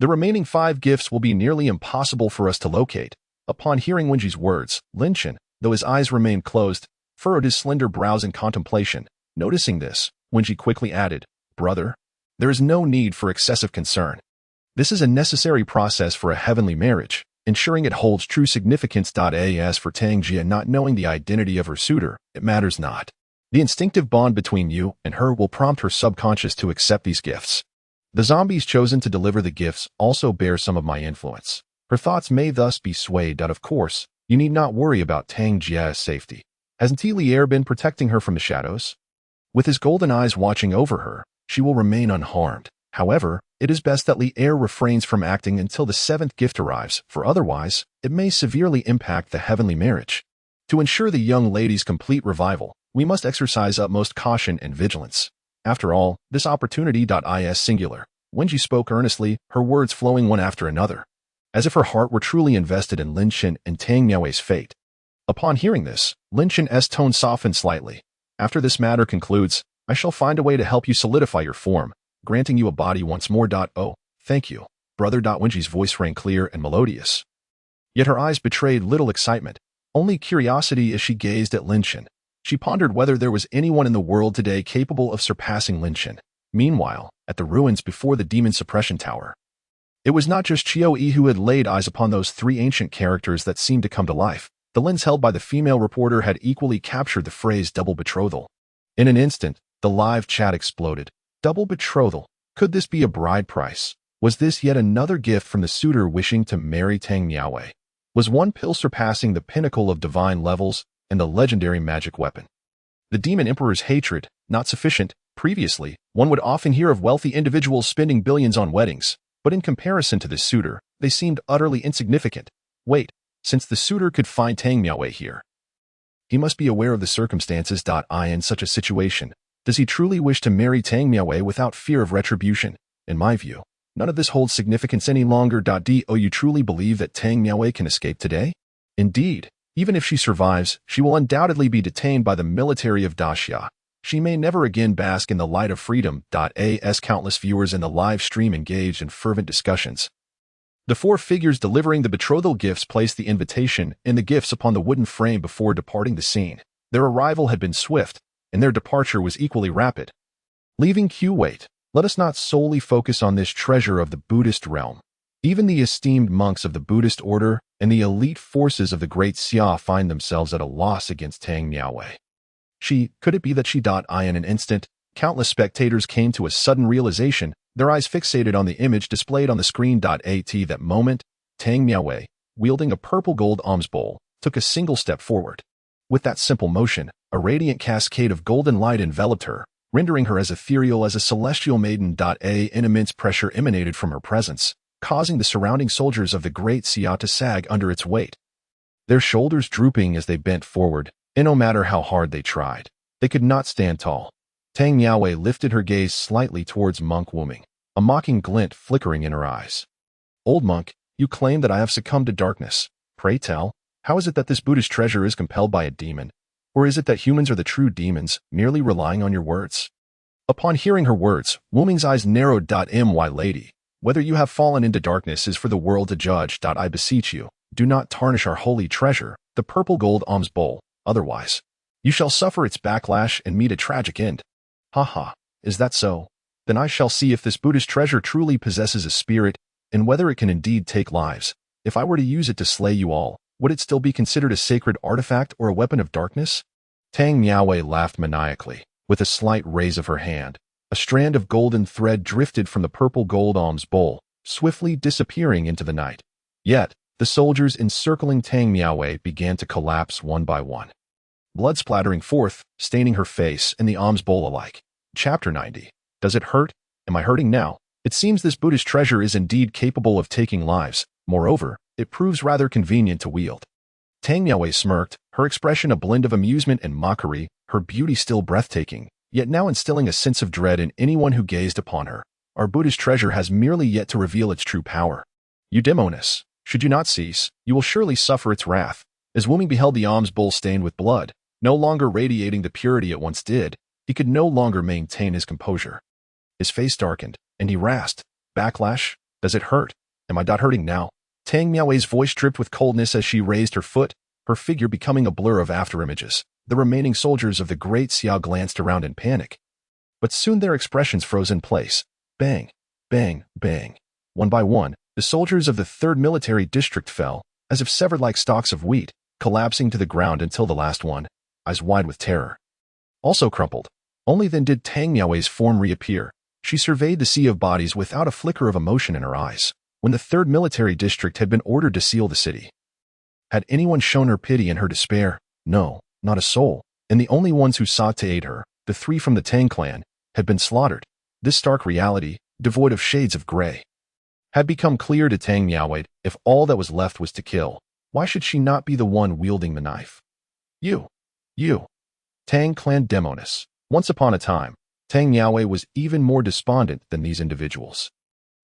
The remaining 5 gifts will be nearly impossible for us to locate." Upon hearing Wenji's words, Lin Shen, though his eyes remained closed, furrowed his slender brows in contemplation. Noticing this, Wenji quickly added, "Brother, there is no need for excessive concern. This is a necessary process for a heavenly marriage, ensuring it holds true significance. As for Tang Jia not knowing the identity of her suitor, it matters not. The instinctive bond between you and her will prompt her subconscious to accept these gifts. The zombies chosen to deliver the gifts also bear some of my influence. Her thoughts may thus be swayed. Of course, you need not worry about Tang Jia's safety. Hasn't Lier been protecting her from the shadows? With his golden eyes watching over her, she will remain unharmed. However, it is best that Lier refrains from acting until the 7th gift arrives, for otherwise, it may severely impact the heavenly marriage. To ensure the young lady's complete revival, we must exercise utmost caution and vigilance. After all, this opportunity is singular." Wenji spoke earnestly, her words flowing one after another, as if her heart were truly invested in Lin Shen and Tang Miao's fate. Upon hearing this, Lin Shen's tone softened slightly. "After this matter concludes, I shall find a way to help you solidify your form, granting you a body once more. Oh, thank you, brother." Wenji's voice rang clear and melodious. Yet her eyes betrayed little excitement, only curiosity as she gazed at Lin Shen. She pondered whether there was anyone in the world today capable of surpassing Lin Shen. Meanwhile, at the ruins before the Demon Suppression Tower, it was not just Qiao Yi who had laid eyes upon those 3 ancient characters that seemed to come to life. The lens held by the female reporter had equally captured the phrase double betrothal. In an instant, the live chat exploded. Double betrothal? Could this be a bride price? Was this yet another gift from the suitor wishing to marry Tang Miaowei? Was one pill surpassing the pinnacle of divine levels and the legendary magic weapon? The Demon Emperor's hatred, not sufficient. Previously, one would often hear of wealthy individuals spending billions on weddings, but in comparison to this suitor, they seemed utterly insignificant. Wait, since the suitor could find Tang Miaowei here, he must be aware of the circumstances. In such a situation, does he truly wish to marry Tang Miaowei without fear of retribution? In my view, none of this holds significance any longer. Do you truly believe that Tang Miaowei can escape today? Indeed, even if she survives, she will undoubtedly be detained by the military of Daxia. She may never again bask in the light of freedom. As countless viewers in the live stream engaged in fervent discussions, the 4 figures delivering the betrothal gifts placed the invitation and the gifts upon the wooden frame before departing the scene. Their arrival had been swift, and their departure was equally rapid. Leaving Q-Wait, let us not solely focus on this treasure of the Buddhist realm. Even the esteemed monks of the Buddhist order and the elite forces of the Great Xia find themselves at a loss against Tang Miaowei. Could it be that she? In an instant, countless spectators came to a sudden realization, their eyes fixated on the image displayed on the screen. At that moment, Tang Miaowei, wielding a purple gold alms bowl, took a single step forward. With that simple motion, a radiant cascade of golden light enveloped her, rendering her as ethereal as a celestial maiden. An immense pressure emanated from her presence, causing the surrounding soldiers of the Great Xia to sag under its weight, their shoulders drooping as they bent forward, and no matter how hard they tried, they could not stand tall. Tang Miaowei lifted her gaze slightly towards Monk Wuming, a mocking glint flickering in her eyes. "Old monk, you claim that I have succumbed to darkness. Pray tell, how is it that this Buddhist treasure is compelled by a demon? Or is it that humans are the true demons, merely relying on your words?" Upon hearing her words, Wuming's eyes narrowed. My lady, whether you have fallen into darkness is for the world to judge. I beseech you, do not tarnish our holy treasure, the purple gold alms bowl. Otherwise, you shall suffer its backlash and meet a tragic end. Ha, is that so? Then I shall see if this Buddhist treasure truly possesses a spirit, and whether it can indeed take lives. If I were to use it to slay you all, would it still be considered a sacred artifact or a weapon of darkness? Tang Miaowei laughed maniacally. With a slight raise of her hand, a strand of golden thread drifted from the purple gold alms bowl, swiftly disappearing into the night. Yet, the soldiers encircling Tang Miaowei began to collapse one by one. blood splattering forth, staining her face and the alms bowl alike. Chapter 90. Does it hurt? Am I hurting now? It seems this Buddhist treasure is indeed capable of taking lives. Moreover, it proves rather convenient to wield. Tang Miaowei smirked, her expression a blend of amusement and mockery, her beauty still breathtaking, yet now instilling a sense of dread in anyone who gazed upon her. Our Buddhist treasure has merely yet to reveal its true power. You demoness, should you not cease, you will surely suffer its wrath. As Wu Ming beheld the alms bowl stained with blood, no longer radiating the purity it once did, he could no longer maintain his composure. His face darkened, and he rasped, "Backlash? Does it hurt? Am I not hurting now?" Tang Miaowei's voice dripped with coldness as she raised her foot, her figure becoming a blur of afterimages. The remaining soldiers of the Great Xiao glanced around in panic. But soon their expressions froze in place. Bang, bang, bang. One by one, the soldiers of the 3rd Military District fell, as if severed like stalks of wheat, collapsing to the ground until the last one, eyes wide with terror, also crumpled. Only then did Tang Miaowei's form reappear. She surveyed the sea of bodies without a flicker of emotion in her eyes. When the 3rd Military District had been ordered to seal the city, had anyone shown her pity in her despair? No, not a soul. And the only ones who sought to aid her, the 3 from the Tang clan, had been slaughtered. This stark reality, devoid of shades of gray, had become clear to Tang Miaowei. If all that was left was to kill, why should she not be the one wielding the knife? You, Tang clan demoness. Once upon a time, Tang Miaowei was even more despondent than these individuals.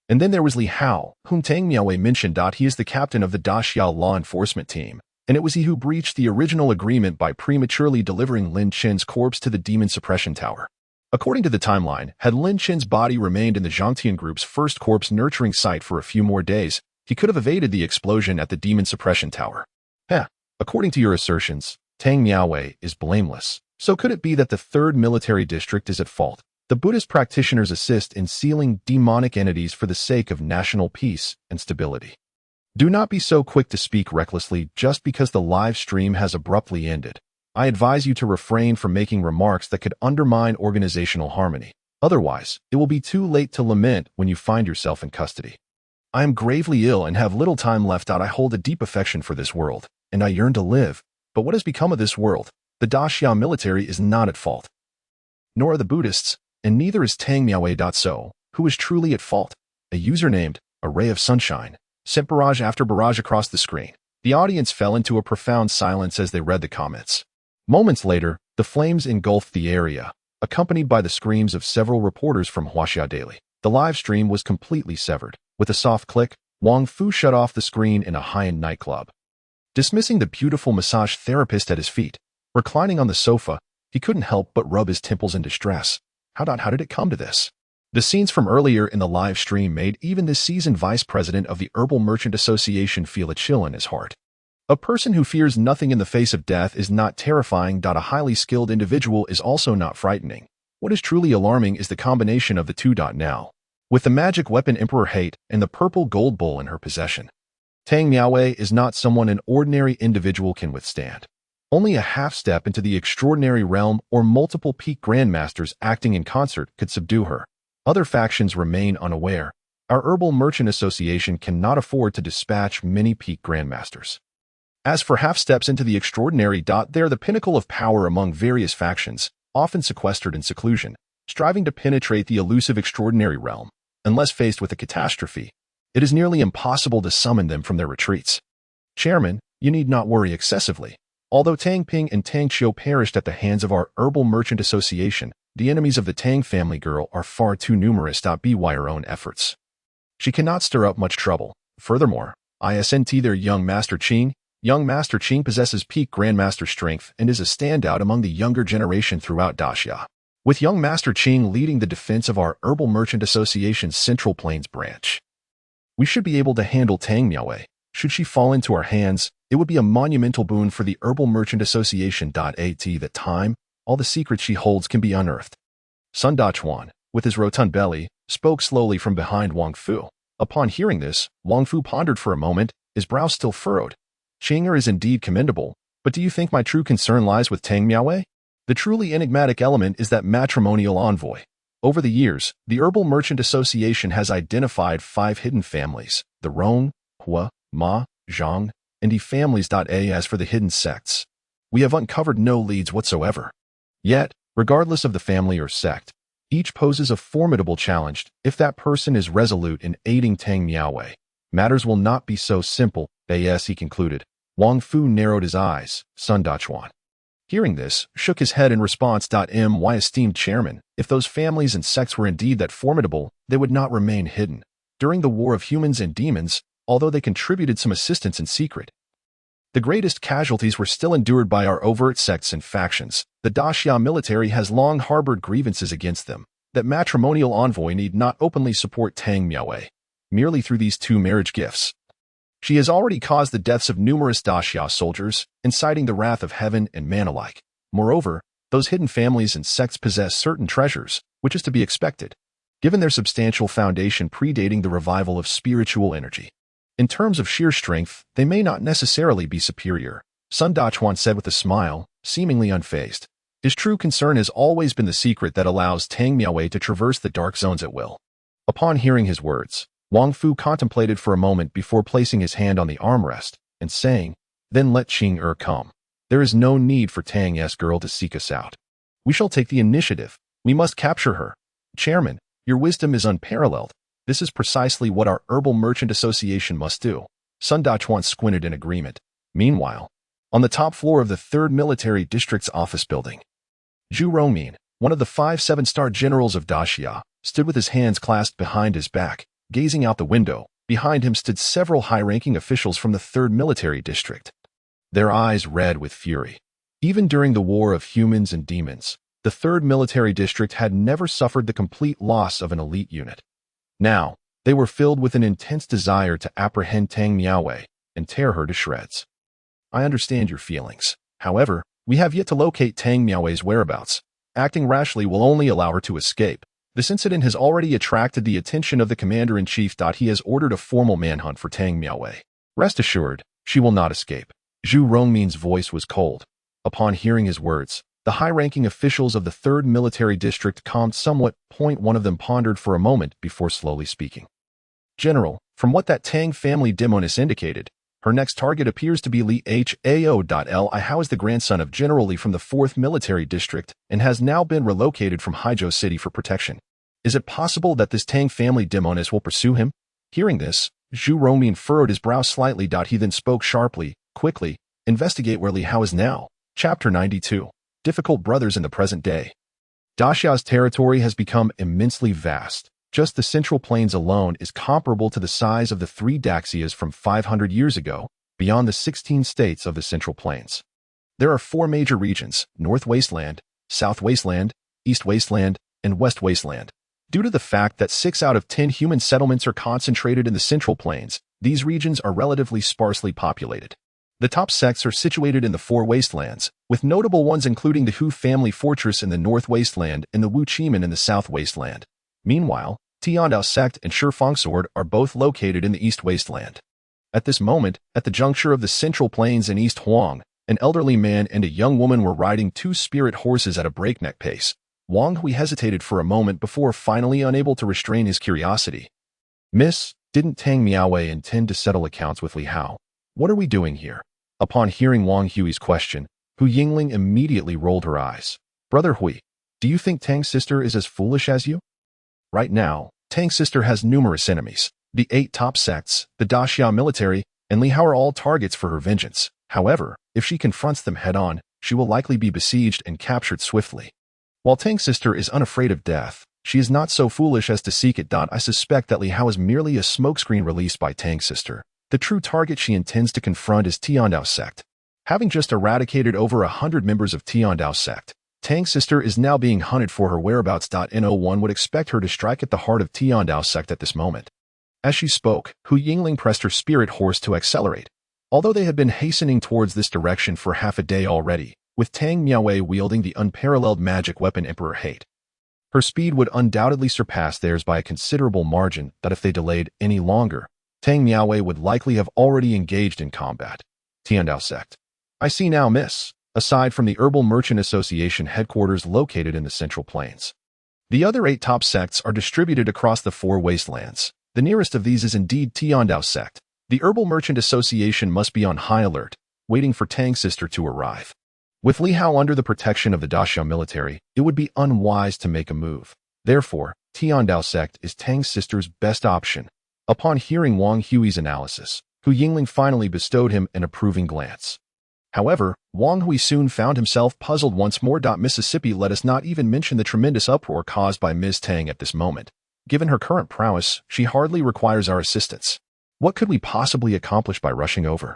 And then there was Li Hao, whom Tang Miaowei mentioned. He is the captain of the Daxiao law enforcement team, and it was he who breached the original agreement by prematurely delivering Lin Chen's corpse to the demon suppression tower. According to the timeline, had Lin Chen's body remained in the Zhangtian group's first corpse nurturing site for a few more days, he could have evaded the explosion at the demon suppression tower. According to your assertions, Tang Miaowei is blameless. So could it be that the 3rd Military District is at fault? The Buddhist practitioners assist in sealing demonic entities for the sake of national peace and stability. Do not be so quick to speak recklessly just because the live stream has abruptly ended. I advise you to refrain from making remarks that could undermine organizational harmony. Otherwise, it will be too late to lament when you find yourself in custody. I am gravely ill and have little time left. I hold a deep affection for this world, and I yearn to live. But what has become of this world? The Daxiao military is not at fault, nor are the Buddhists, and neither is Tang Miaowei. So, who is truly at fault? A user named A Ray of Sunshine sent barrage after barrage across the screen. The audience fell into a profound silence as they read the comments. Moments later, the flames engulfed the area, accompanied by the screams of several reporters from Huaxia Daily. The live stream was completely severed. With a soft click, Wang Fu shut off the screen in a high-end nightclub. Dismissing the beautiful massage therapist at his feet, reclining on the sofa, he couldn't help but rub his temples in distress. How did it come to this? The scenes from earlier in the live stream made even the seasoned vice president of the Herbal Merchant Association feel a chill in his heart. A person who fears nothing in the face of death is not terrifying. A highly skilled individual is also not frightening. What is truly alarming is the combination of the two. Now, with the magic weapon Emperor Hate and the purple gold bowl in her possession, Tang Miaowei is not someone an ordinary individual can withstand. Only a half step into the extraordinary realm or multiple peak grandmasters acting in concert could subdue her. Other factions remain unaware. Our Herbal Merchant Association cannot afford to dispatch many peak grandmasters. As for half steps into the extraordinary, they're the pinnacle of power among various factions, often sequestered in seclusion, striving to penetrate the elusive extraordinary realm. Unless faced with a catastrophe, it is nearly impossible to summon them from their retreats. Chairman, you need not worry excessively. Although Tang Ping and Tang Qiu perished at the hands of our Herbal Merchant Association, the enemies of the Tang family girl are far too numerous. By her own efforts, she cannot stir up much trouble. Furthermore, isn't their young Master Qing? Young Master Qing possesses peak grandmaster strength and is a standout among the younger generation throughout Daxia. With young Master Qing leading the defense of our Herbal Merchant Association's Central Plains branch, we should be able to handle Tang Miaowei. Should she fall into our hands, it would be a monumental boon for the Herbal Merchant Association. At that time, all the secrets she holds can be unearthed. Sun Dachuan, with his rotund belly, spoke slowly from behind Wang Fu. Upon hearing this, Wang Fu pondered for a moment, his brow still furrowed. Qing'er is indeed commendable, but do you think my true concern lies with Tang Miaowei? The truly enigmatic element is that matrimonial envoy. Over the years, the Herbal Merchant Association has identified 5 hidden families, the Rong, Hua, Ma, Zhang, and the families. As for the hidden sects, we have uncovered no leads whatsoever. Yet, regardless of the family or sect, each poses a formidable challenge if that person is resolute in aiding Tang Miaowei. Matters will not be so simple, as he concluded. Wang Fu narrowed his eyes. Sun Dachuan, hearing this, shook his head in response. My esteemed chairman, if those families and sects were indeed that formidable, they would not remain hidden. During the war of humans and demons, although they contributed some assistance in secret, the greatest casualties were still endured by our overt sects and factions. The Daxia military has long harbored grievances against them. That matrimonial envoy need not openly support Tang Miaowei. Merely through these 2 marriage gifts, she has already caused the deaths of numerous Daxia soldiers, inciting the wrath of heaven and man alike. Moreover, those hidden families and sects possess certain treasures, which is to be expected, given their substantial foundation predating the revival of spiritual energy. In terms of sheer strength, they may not necessarily be superior, Sun Dachuan said with a smile, seemingly unfazed. His true concern has always been the secret that allows Tang Miaowei to traverse the dark zones at will. Upon hearing his words, Wang Fu contemplated for a moment before placing his hand on the armrest and saying, "Then let Qing come. There is no need for Tang's girl to seek us out. We shall take the initiative. We must capture her. Chairman, your wisdom is unparalleled. This is precisely what our Herbal Merchant Association must do." Sun Dachuan squinted in agreement. Meanwhile, on the top floor of the 3rd Military District's office building, Zhu Rongmin, one of the 5 7-star generals of Daxia, stood with his hands clasped behind his back, gazing out the window. Behind him stood several high-ranking officials from the 3rd Military District, their eyes red with fury. Even during the war of humans and demons, the 3rd Military District had never suffered the complete loss of an elite unit. Now, they were filled with an intense desire to apprehend Tang Miaowei and tear her to shreds. I understand your feelings. However, we have yet to locate Tang Miaowei's whereabouts. Acting rashly will only allow her to escape. This incident has already attracted the attention of the Commander-in-Chief. He has ordered a formal manhunt for Tang Miaowei. Rest assured, she will not escape. Zhu Rongmin's voice was cold. Upon hearing his words, the high-ranking officials of the 3rd Military District calmed somewhat. One of them pondered for a moment before slowly speaking. General, from what that Tang family demoness indicated, her next target appears to be Li Hao. Li Hao is the grandson of General Li from the 4th Military District and has now been relocated from Haizhou City for protection. Is it possible that this Tang family demoness will pursue him? Hearing this, Zhu Rongmin furrowed his brow slightly. He then spoke sharply, quickly, investigate where Li Hao is now. Chapter 92. Difficult brothers in the present day. Daxia's territory has become immensely vast. Just the Central Plains alone is comparable to the size of the 3 Daxias from 500 years ago, beyond the 16 states of the Central Plains. There are 4 major regions: North Wasteland, South Wasteland, East Wasteland, and West Wasteland. Due to the fact that 6 out of 10 human settlements are concentrated in the Central Plains, these regions are relatively sparsely populated. The top sects are situated in the 4 wastelands, with notable ones including the Hu family fortress in the North Wasteland and the Wu Chiman in the South Wasteland. Meanwhile, Tiandao sect and Shifang Sword are both located in the East Wasteland. At this moment, at the juncture of the Central Plains and East Huang, an elderly man and a young woman were riding 2 spirit horses at a breakneck pace. Wang Hui hesitated for a moment before finally unable to restrain his curiosity. "Miss, didn't Tang Miaowei intend to settle accounts with Li Hao? What are we doing here?" Upon hearing Wang Hui's question, Hu Yingling immediately rolled her eyes. "Brother Hui, do you think Tang's sister is as foolish as you? Right now, Tang's sister has numerous enemies. The 8 top sects, the Daxia military, and Li Hao are all targets for her vengeance. However, if she confronts them head-on, she will likely be besieged and captured swiftly. While Tang's sister is unafraid of death, she is not so foolish as to seek it. I suspect that Li Hao is merely a smokescreen released by Tang's sister. The true target she intends to confront is Tiandao sect. Having just eradicated over 100 members of Tiandao sect, Tang's sister is now being hunted for her whereabouts. No one would expect her to strike at the heart of Tiandao sect at this moment." As she spoke, Hu Yingling pressed her spirit horse to accelerate. Although they had been hastening towards this direction for half a day already, with Tang Miaowei wielding the unparalleled magic weapon Emperor Hate, her speed would undoubtedly surpass theirs by a considerable margin. That if they delayed any longer, Tang Miaowei would likely have already engaged in combat. Tiandao sect. "I see now, miss." Aside from the Herbal Merchant Association headquarters located in the Central Plains, the other 8 top sects are distributed across the 4 wastelands. The nearest of these is indeed Tiandao sect. The Herbal Merchant Association must be on high alert, waiting for Tang's sister to arrive. With Li Hao under the protection of the Daxiao military, it would be unwise to make a move. Therefore, Tiandao sect is Tang's sister's best option. Upon hearing Wang Hui's analysis, Hu Yingling finally bestowed him an approving glance. However, Wang Hui soon found himself puzzled once more. Mississippi let us not even mention the tremendous uproar caused by Ms. Tang at this moment. Given her current prowess, she hardly requires our assistance. What could we possibly accomplish by rushing over?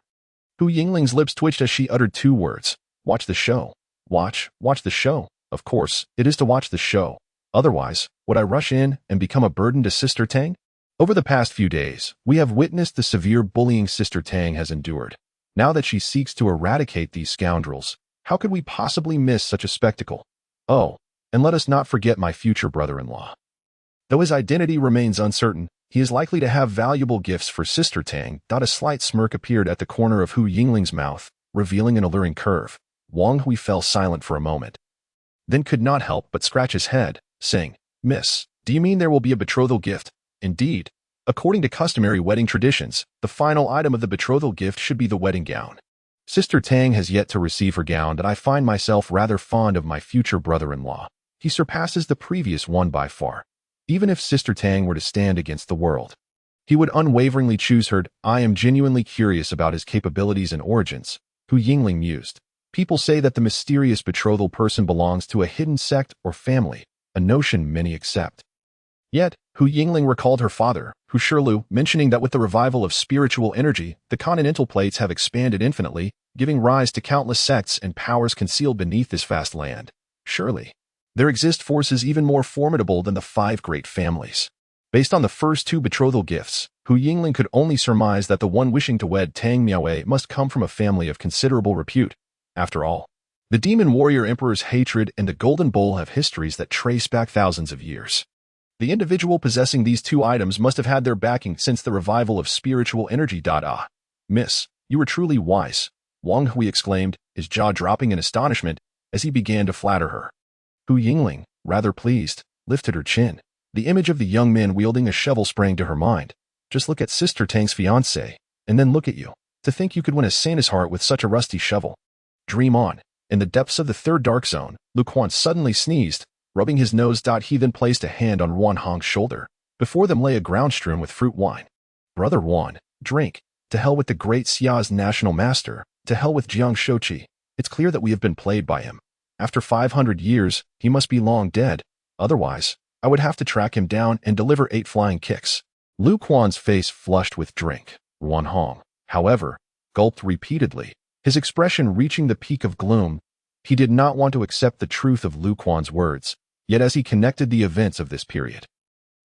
Hu Yingling's lips twitched as she uttered two words. Watch the show. Watch the show. Of course, it is to watch the show. Otherwise, would I rush in and become a burden to Sister Tang? Over the past few days, we have witnessed the severe bullying Sister Tang has endured. Now that she seeks to eradicate these scoundrels, how could we possibly miss such a spectacle? Oh, and let us not forget my future brother-in-law. Though his identity remains uncertain, he is likely to have valuable gifts for Sister Tang. A slight smirk appeared at the corner of Hu Yingling's mouth, revealing an alluring curve. Wang Hui fell silent for a moment, then could not help but scratch his head, saying, "Miss, do you mean there will be a betrothal gift?" Indeed. According to customary wedding traditions, the final item of the betrothal gift should be the wedding gown. Sister Tang has yet to receive her gown, and I find myself rather fond of my future brother-in-law. He surpasses the previous one by far. Even if Sister Tang were to stand against the world, he would unwaveringly choose her. I am genuinely curious about his capabilities and origins, Hu Yingling mused. People say that the mysterious betrothal person belongs to a hidden sect or family, a notion many accept. Yet, Hu Yingling recalled her father, Hu Shilu, mentioning that with the revival of spiritual energy, the continental plates have expanded infinitely, giving rise to countless sects and powers concealed beneath this vast land. Surely, there exist forces even more formidable than the 5 great families. Based on the first 2 betrothal gifts, Hu Yingling could only surmise that the one wishing to wed Tang Miaowei must come from a family of considerable repute. After all, the Demon Warrior Emperor's hatred and the Golden Bowl have histories that trace back thousands of years. The individual possessing these 2 items must have had their backing since the revival of spiritual energy. Ah, Miss, you were truly wise, Wang Hui exclaimed, his jaw dropping in astonishment as he began to flatter her. Hu Yingling, rather pleased, lifted her chin. The image of the young man wielding a shovel sprang to her mind. Just look at Sister Tang's fiancé, and then look at you. To think you could win a saint's heart with such a rusty shovel. Dream on. In the depths of the 3rd dark zone, Lu Quan suddenly sneezed, rubbing his nose. He then placed a hand on Wan Hong's shoulder. Before them lay a ground strewn with fruit wine. Brother Wan, drink. To hell with the great Xia's national master. To hell with Jiang Shouqi. It's clear that we have been played by him. After 500 years, he must be long dead. Otherwise, I would have to track him down and deliver 8 flying kicks. Lu Quan's face flushed with drink. Wan Hong, however, gulped repeatedly, his expression reaching the peak of gloom. He did not want to accept the truth of Lu Quan's words, yet as he connected the events of this period,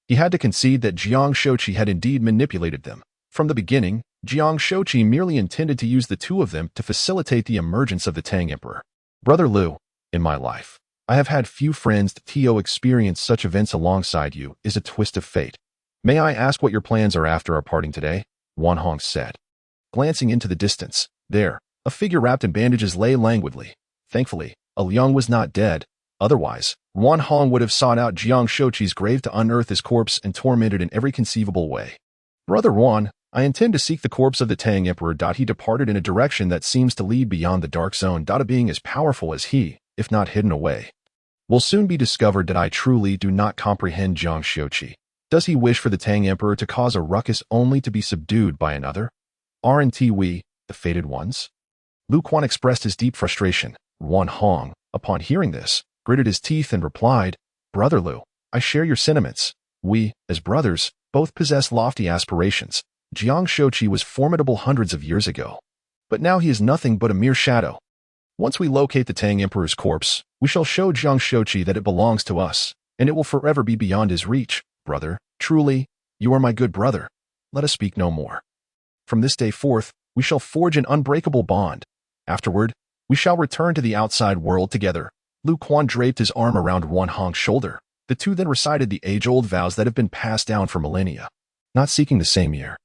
he had to concede that Jiang Shouqi had indeed manipulated them. From the beginning, Jiang Shouqi merely intended to use the 2 of them to facilitate the emergence of the Tang Emperor. Brother Lu, in my life, I have had few friends. To experience such events alongside you is a twist of fate. May I ask what your plans are after our parting today? Wan Hong said. Glancing into the distance, there, a figure wrapped in bandages lay languidly. Thankfully, Liang was not dead. Otherwise, Wan Hong would have sought out Jiang Shouqi's grave to unearth his corpse and torment it in every conceivable way. Brother Wan, I intend to seek the corpse of the Tang Emperor. He departed in a direction that seems to lead beyond the dark zone. A being as powerful as he, if not hidden away, will soon be discovered. I truly do not comprehend Jiang Shouqi. Does he wish for the Tang Emperor to cause a ruckus only to be subdued by another? Aren't we, the fated ones? Lu Quan expressed his deep frustration. Wan Hong, upon hearing this, gritted his teeth and replied, Brother Lu, I share your sentiments. We, as brothers, both possess lofty aspirations. Jiang Shouqi was formidable hundreds of years ago, but now he is nothing but a mere shadow. Once we locate the Tang Emperor's corpse, we shall show Jiang Shouqi that it belongs to us, and it will forever be beyond his reach. Brother, truly, you are my good brother. Let us speak no more. From this day forth, we shall forge an unbreakable bond. Afterward, we shall return to the outside world together. Lu Quan draped his arm around Wan Hong's shoulder. The 2 then recited the age-old vows that have been passed down for millennia, not seeking the same year,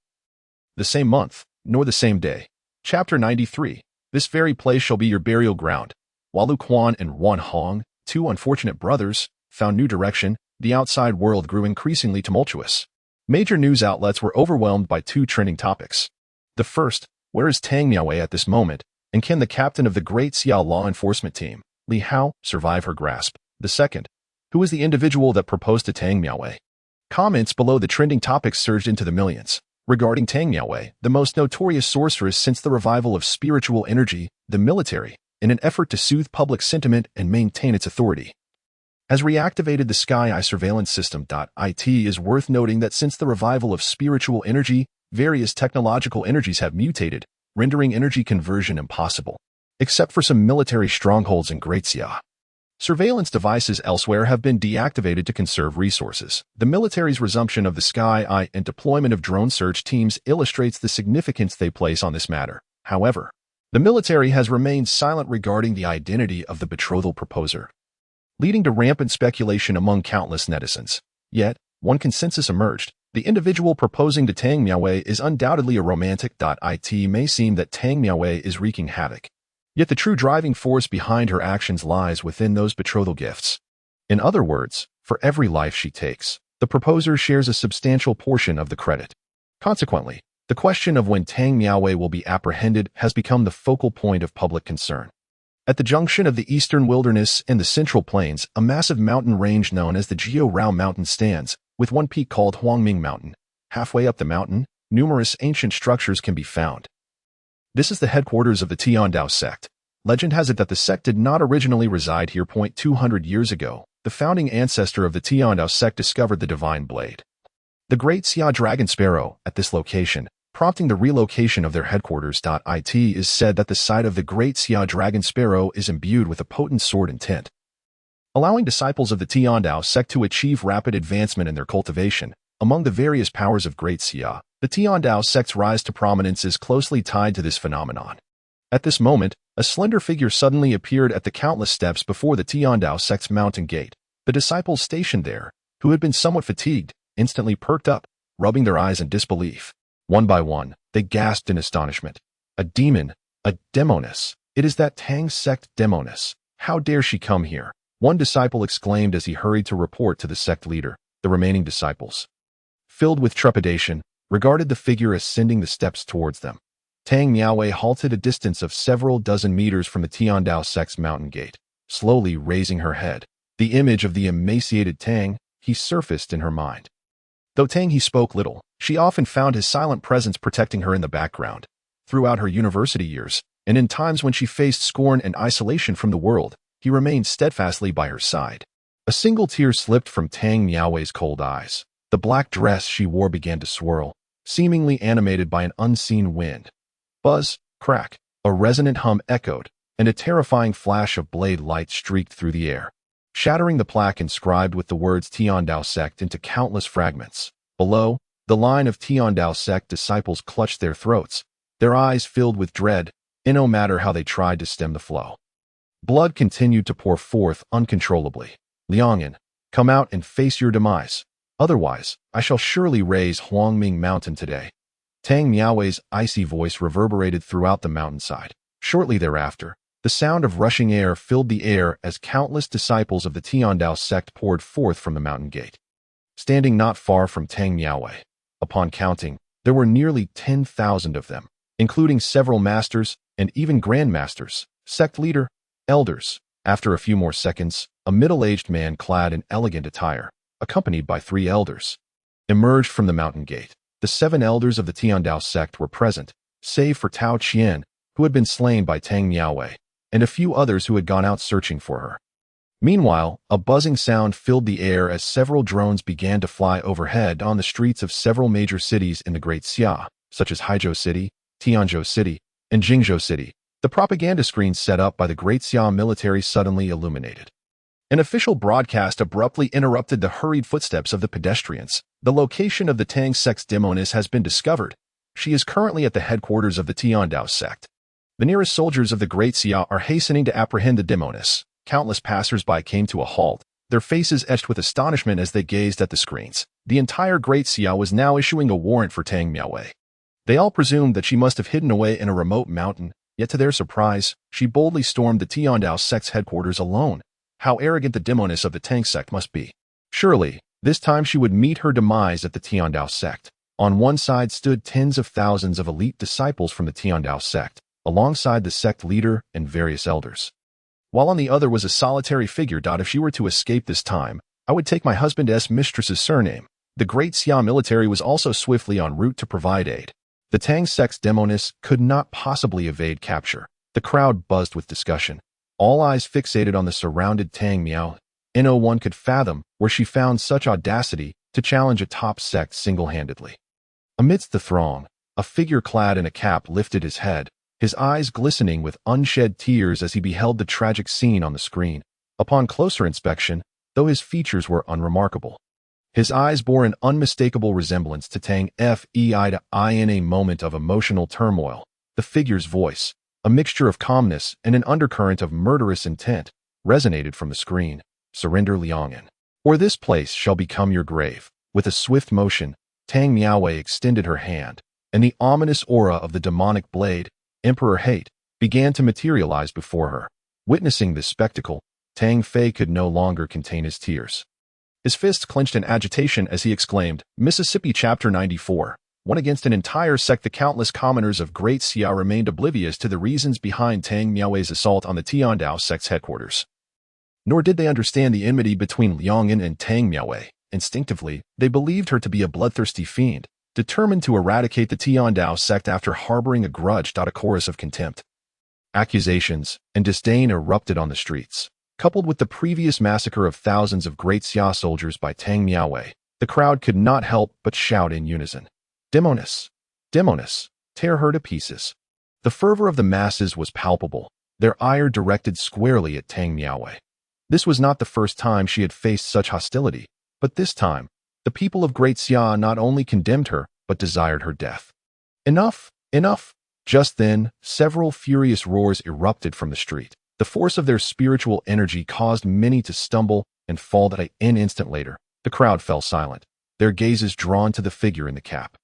the same month, nor the same day. Chapter 93. This very place shall be your burial ground. While Lu Quan and Wan Hong, 2 unfortunate brothers, found new direction, the outside world grew increasingly tumultuous. Major news outlets were overwhelmed by 2 trending topics. The first, where is Tang Miaowei at this moment? And can the captain of the Great Xia law enforcement team, Li Hao, survive her grasp? The second, who is the individual that proposed to Tang Miaowei? Comments below the trending topics surged into the millions. Regarding Tang Miaowei, the most notorious sorceress since the revival of spiritual energy, the military, in an effort to soothe public sentiment and maintain its authority, has reactivated the Sky Eye surveillance system. It is worth noting that since the revival of spiritual energy, various technological energies have mutated, rendering energy conversion impossible, except for some military strongholds in Great Xia. Surveillance devices elsewhere have been deactivated to conserve resources. The military's resumption of the Sky Eye and deployment of drone search teams illustrates the significance they place on this matter. However, the military has remained silent regarding the identity of the betrothal proposer, leading to rampant speculation among countless netizens. Yet, one consensus emerged. The individual proposing to Tang Miaowei is undoubtedly a romantic. It may seem that Tang Miaowei is wreaking havoc, yet the true driving force behind her actions lies within those betrothal gifts. In other words, for every life she takes, the proposer shares a substantial portion of the credit. Consequently, the question of when Tang Miaowei will be apprehended has become the focal point of public concern. At the junction of the eastern wilderness and the central plains, a massive mountain range known as the Jiao Rao Mountain stands, with one peak called Huangming Mountain. Halfway up the mountain, numerous ancient structures can be found. This is the headquarters of the Tiandao sect. Legend has it that the sect did not originally reside here. 200 years ago, the founding ancestor of the Tiandao sect discovered the divine blade, the Great Xia Dragon Sparrow, at this location, prompting the relocation of their headquarters. It is said that the site of the Great Xia Dragon Sparrow is imbued with a potent sword intent, allowing disciples of the Tiandao sect to achieve rapid advancement in their cultivation. Among the various powers of Great Xia, the Tiandao sect's rise to prominence is closely tied to this phenomenon. At this moment, a slender figure suddenly appeared at the countless steps before the Tiandao sect's mountain gate. The disciples stationed there, who had been somewhat fatigued, instantly perked up, rubbing their eyes in disbelief. One by one, they gasped in astonishment. A demon, a demoness. It is that Tang sect demoness. How dare she come here? One disciple exclaimed as he hurried to report to the sect leader. The remaining disciples, filled with trepidation, regarded the figure ascending the steps towards them. Tang Miaowei halted a distance of several dozen meters from the Tiandao sect's mountain gate, slowly raising her head. The image of the emaciated Tang he surfaced in her mind. Though Tang he spoke little, she often found his silent presence protecting her in the background. Throughout her university years, and in times when she faced scorn and isolation from the world, he remained steadfastly by her side. A single tear slipped from Tang Miaowei's cold eyes. The black dress she wore began to swirl, seemingly animated by an unseen wind. Buzz, crack, a resonant hum echoed, and a terrifying flash of blade light streaked through the air, shattering the plaque inscribed with the words Tiandao sect into countless fragments. Below, the line of Tiandao sect disciples clutched their throats, their eyes filled with dread, and no matter how they tried to stem the flow, blood continued to pour forth uncontrollably. Liangyan, come out and face your demise. Otherwise, I shall surely raise Huangming Mountain today. Tang Miaowei's icy voice reverberated throughout the mountainside. Shortly thereafter, the sound of rushing air filled the air as countless disciples of the Tiandao sect poured forth from the mountain gate. Standing not far from Tang Miaowei, upon counting, there were nearly 10,000 of them, including several masters and even grandmasters, sect leader, elders. After a few more seconds, a middle-aged man clad in elegant attire, accompanied by 3 elders, emerged from the mountain gate. The 7 elders of the Tiandao sect were present, save for Tao Qian, who had been slain by Tang Miaowei, and a few others who had gone out searching for her. Meanwhile, a buzzing sound filled the air as several drones began to fly overhead on the streets of several major cities in the Great Xia, such as Haizhou City, Tianzhou City, and Jingzhou City. The propaganda screens set up by the Great Xia military suddenly illuminated. An official broadcast abruptly interrupted the hurried footsteps of the pedestrians. The location of the Tang sect's demoness has been discovered. She is currently at the headquarters of the Tiandao sect. The nearest soldiers of the Great Xia are hastening to apprehend the demoness. Countless passers-by came to a halt, their faces etched with astonishment as they gazed at the screens. The entire Great Xia was now issuing a warrant for Tang Miaowei. They all presumed that she must have hidden away in a remote mountain, yet to their surprise, she boldly stormed the Tiandao sect's headquarters alone. How arrogant the demoness of the Tang sect must be. Surely, this time she would meet her demise at the Tiandao sect. On one side stood tens of thousands of elite disciples from the Tiandao sect, alongside the sect leader and various elders. While on the other was a solitary figure. If she were to escape this time, I would take my husband's mistress's surname. The Great Xia military was also swiftly en route to provide aid. The Tang sect's demonists could not possibly evade capture. The crowd buzzed with discussion, all eyes fixated on the surrounded Tang Miao. No one could fathom where she found such audacity to challenge a top sect single-handedly. Amidst the throng, a figure clad in a cap lifted his head, his eyes glistening with unshed tears as he beheld the tragic scene on the screen. Upon closer inspection, though his features were unremarkable, his eyes bore an unmistakable resemblance to Tang Fei. In a moment of emotional turmoil, the figure's voice, a mixture of calmness and an undercurrent of murderous intent, resonated from the screen. Surrender, Liangyan, or this place shall become your grave. With a swift motion, Tang Miaowei extended her hand, and the ominous aura of the demonic blade, Emperor Hate, began to materialize before her. Witnessing this spectacle, Tang Fei could no longer contain his tears. His fists clenched in agitation as he exclaimed, Mississippi Chapter 94. One against an entire sect. The countless commoners of Great Xia remained oblivious to the reasons behind Tang Miaowei's assault on the Tiandao sect's headquarters. Nor did they understand the enmity between Liangyan and Tang Miaowei. Instinctively, they believed her to be a bloodthirsty fiend, determined to eradicate the Tiandao sect after harboring a grudge. A chorus of contempt, accusations, and disdain erupted on the streets. Coupled with the previous massacre of thousands of Great Xia soldiers by Tang Miaowei, the crowd could not help but shout in unison, Demoness! Demoness! Tear her to pieces! The fervor of the masses was palpable, their ire directed squarely at Tang Miaowei. This was not the first time she had faced such hostility, but this time, the people of Great Xia not only condemned her, but desired her death. Enough! Enough! Just then, several furious roars erupted from the street. The force of their spiritual energy caused many to stumble and fall. An instant later, the crowd fell silent, their gazes drawn to the figure in the cap.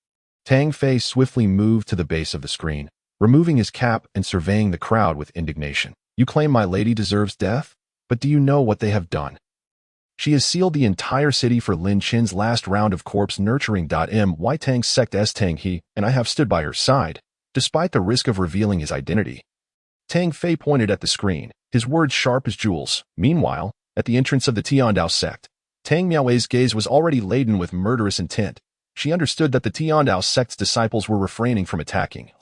Tang Fei swiftly moved to the base of the screen, removing his cap and surveying the crowd with indignation. You claim my lady deserves death? But do you know what they have done? She has sealed the entire city for Lin Qin's last round of corpse nurturing. My Tang sect S Tang He, and I have stood by her side, despite the risk of revealing his identity. Tang Fei pointed at the screen, his words sharp as jewels. Meanwhile, at the entrance of the Tiandao sect, Tang Miaowei's gaze was already laden with murderous intent. She understood that the Tiandao sect's disciples were refraining from attacking,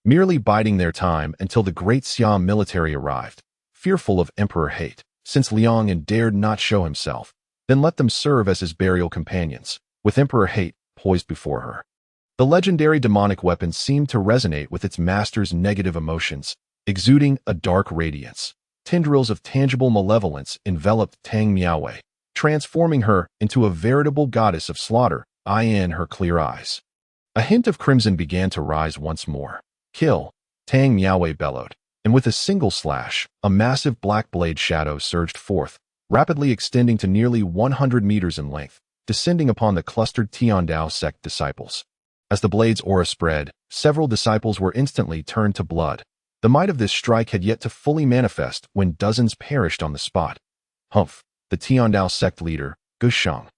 merely biding their time until the Great Xia military arrived, fearful of Emperor Hate. Since Liangyan dared not show himself, then let them serve as his burial companions, with Emperor Hate poised before her. The legendary demonic weapon seemed to resonate with its master's negative emotions, exuding a dark radiance. Tendrils of tangible malevolence enveloped Tang Miaowei, transforming her into a veritable goddess of slaughter. In her clear eyes, a hint of crimson began to rise once more. Kill! Tang Miaowei bellowed, and with a single slash, a massive black blade shadow surged forth, rapidly extending to nearly 100 meters in length, descending upon the clustered Tiandao sect disciples. As the blade's aura spread, several disciples were instantly turned to blood. The might of this strike had yet to fully manifest when dozens perished on the spot. Humph! The Tiandao sect leader, Gushang,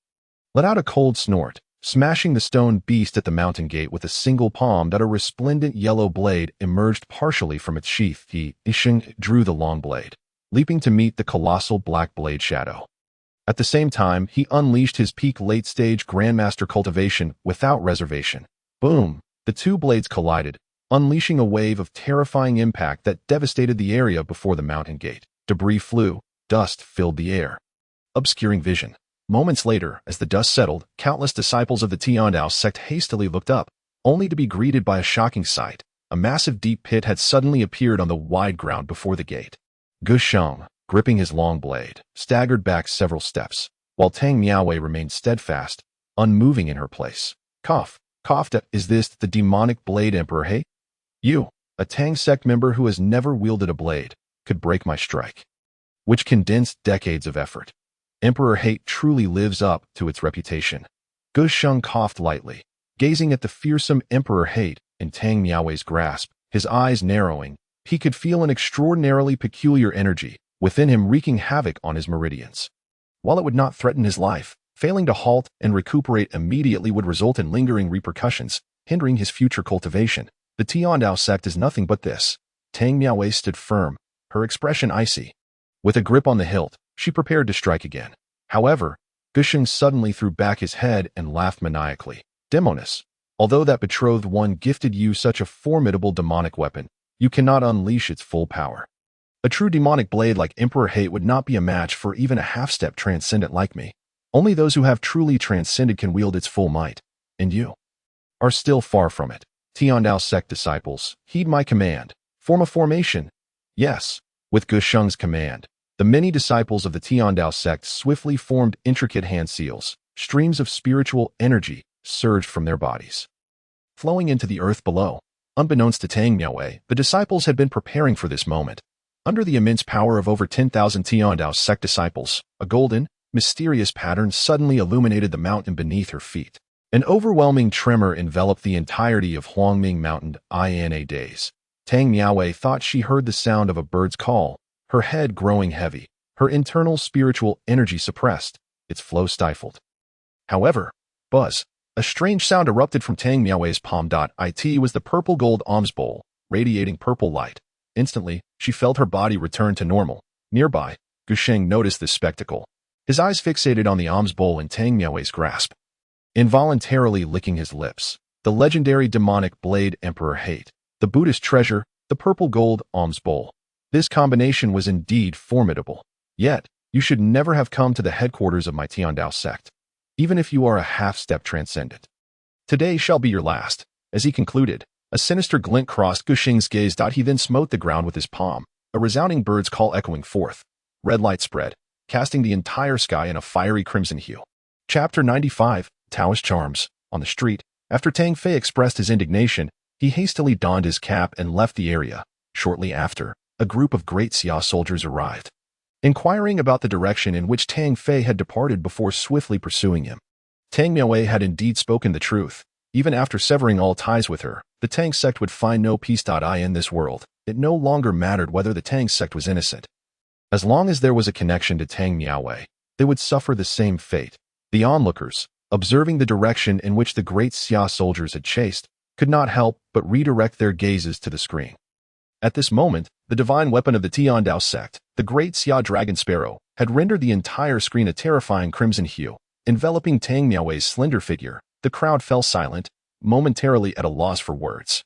let out a cold snort, smashing the stone beast at the mountain gate with a single palm. A resplendent yellow blade emerged partially from its sheath. Isheng drew the long blade, leaping to meet the colossal black blade shadow. At the same time, he unleashed his peak late-stage Grandmaster cultivation without reservation. Boom! The two blades collided, unleashing a wave of terrifying impact that devastated the area before the mountain gate. Debris flew, dust filled the air, obscuring vision. Moments later, as the dust settled, countless disciples of the Tiandao sect hastily looked up, only to be greeted by a shocking sight. A massive deep pit had suddenly appeared on the wide ground before the gate. Gushang, gripping his long blade, staggered back several steps, while Tang Miaowei remained steadfast, unmoving in her place. Cough, coughed. Is this the demonic blade Emperor He? You, a Tang sect member who has never wielded a blade, could break my strike, which condensed decades of effort. Emperor Hate truly lives up to its reputation. Gusheng coughed lightly, gazing at the fearsome Emperor Hate in Tang Miaowei's grasp, his eyes narrowing. He could feel an extraordinarily peculiar energy within him wreaking havoc on his meridians. While it would not threaten his life, failing to halt and recuperate immediately would result in lingering repercussions, hindering his future cultivation. The Tiandao sect is nothing but this. Tang Miaowei stood firm, her expression icy. With a grip on the hilt, she prepared to strike again. However, Gusheng suddenly threw back his head and laughed maniacally. Demoness, although that betrothed one gifted you such a formidable demonic weapon, you cannot unleash its full power. A true demonic blade like Emperor Hate would not be a match for even a half-step transcendent like me. Only those who have truly transcended can wield its full might, and you are still far from it. Tiandao sect disciples, heed my command. Form a formation. Yes, with Gusheng's command, the many disciples of the Tiandao sect swiftly formed intricate hand seals. Streams of spiritual energy surged from their bodies, flowing into the earth below. Unbeknownst to Tang Miaowei, the disciples had been preparing for this moment. Under the immense power of over 10,000 Tiandao sect disciples, a golden, mysterious pattern suddenly illuminated the mountain beneath her feet. An overwhelming tremor enveloped the entirety of Huangming Mountain INA days. Tang Miaowei thought she heard the sound of a bird's call, her head growing heavy, her internal spiritual energy suppressed, its flow stifled. However, buzz, a strange sound erupted from Tang Miaowei's palm. It was the purple gold alms bowl, radiating purple light. Instantly, she felt her body return to normal. Nearby, Gusheng noticed this spectacle, his eyes fixated on the alms bowl in Tang Miaowei's grasp. Involuntarily licking his lips, the legendary demonic blade Emperor Hate, the Buddhist treasure, the purple gold alms bowl. This combination was indeed formidable. Yet, you should never have come to the headquarters of my Tiandao sect, even if you are a half-step transcendent. Today shall be your last. As he concluded, a sinister glint crossed Gusheng's gaze. He then smote the ground with his palm, a resounding bird's call echoing forth. Red light spread, casting the entire sky in a fiery crimson hue. Chapter 95, Taoist Charms. On the street, after Tang Fei expressed his indignation, he hastily donned his cap and left the area. Shortly after, a group of great Xia soldiers arrived, inquiring about the direction in which Tang Fei had departed before swiftly pursuing him. Tang Miaowei had indeed spoken the truth. Even after severing all ties with her, the Tang sect would find no peace. In this world, it no longer mattered whether the Tang sect was innocent. As long as there was a connection to Tang Miaowei, they would suffer the same fate. The onlookers, observing the direction in which the great Xia soldiers had chased, could not help but redirect their gazes to the screen. At this moment, the divine weapon of the Tiandao sect, the great Xia dragon sparrow, had rendered the entire screen a terrifying crimson hue, enveloping Tang Miaowei's slender figure. The crowd fell silent, momentarily at a loss for words.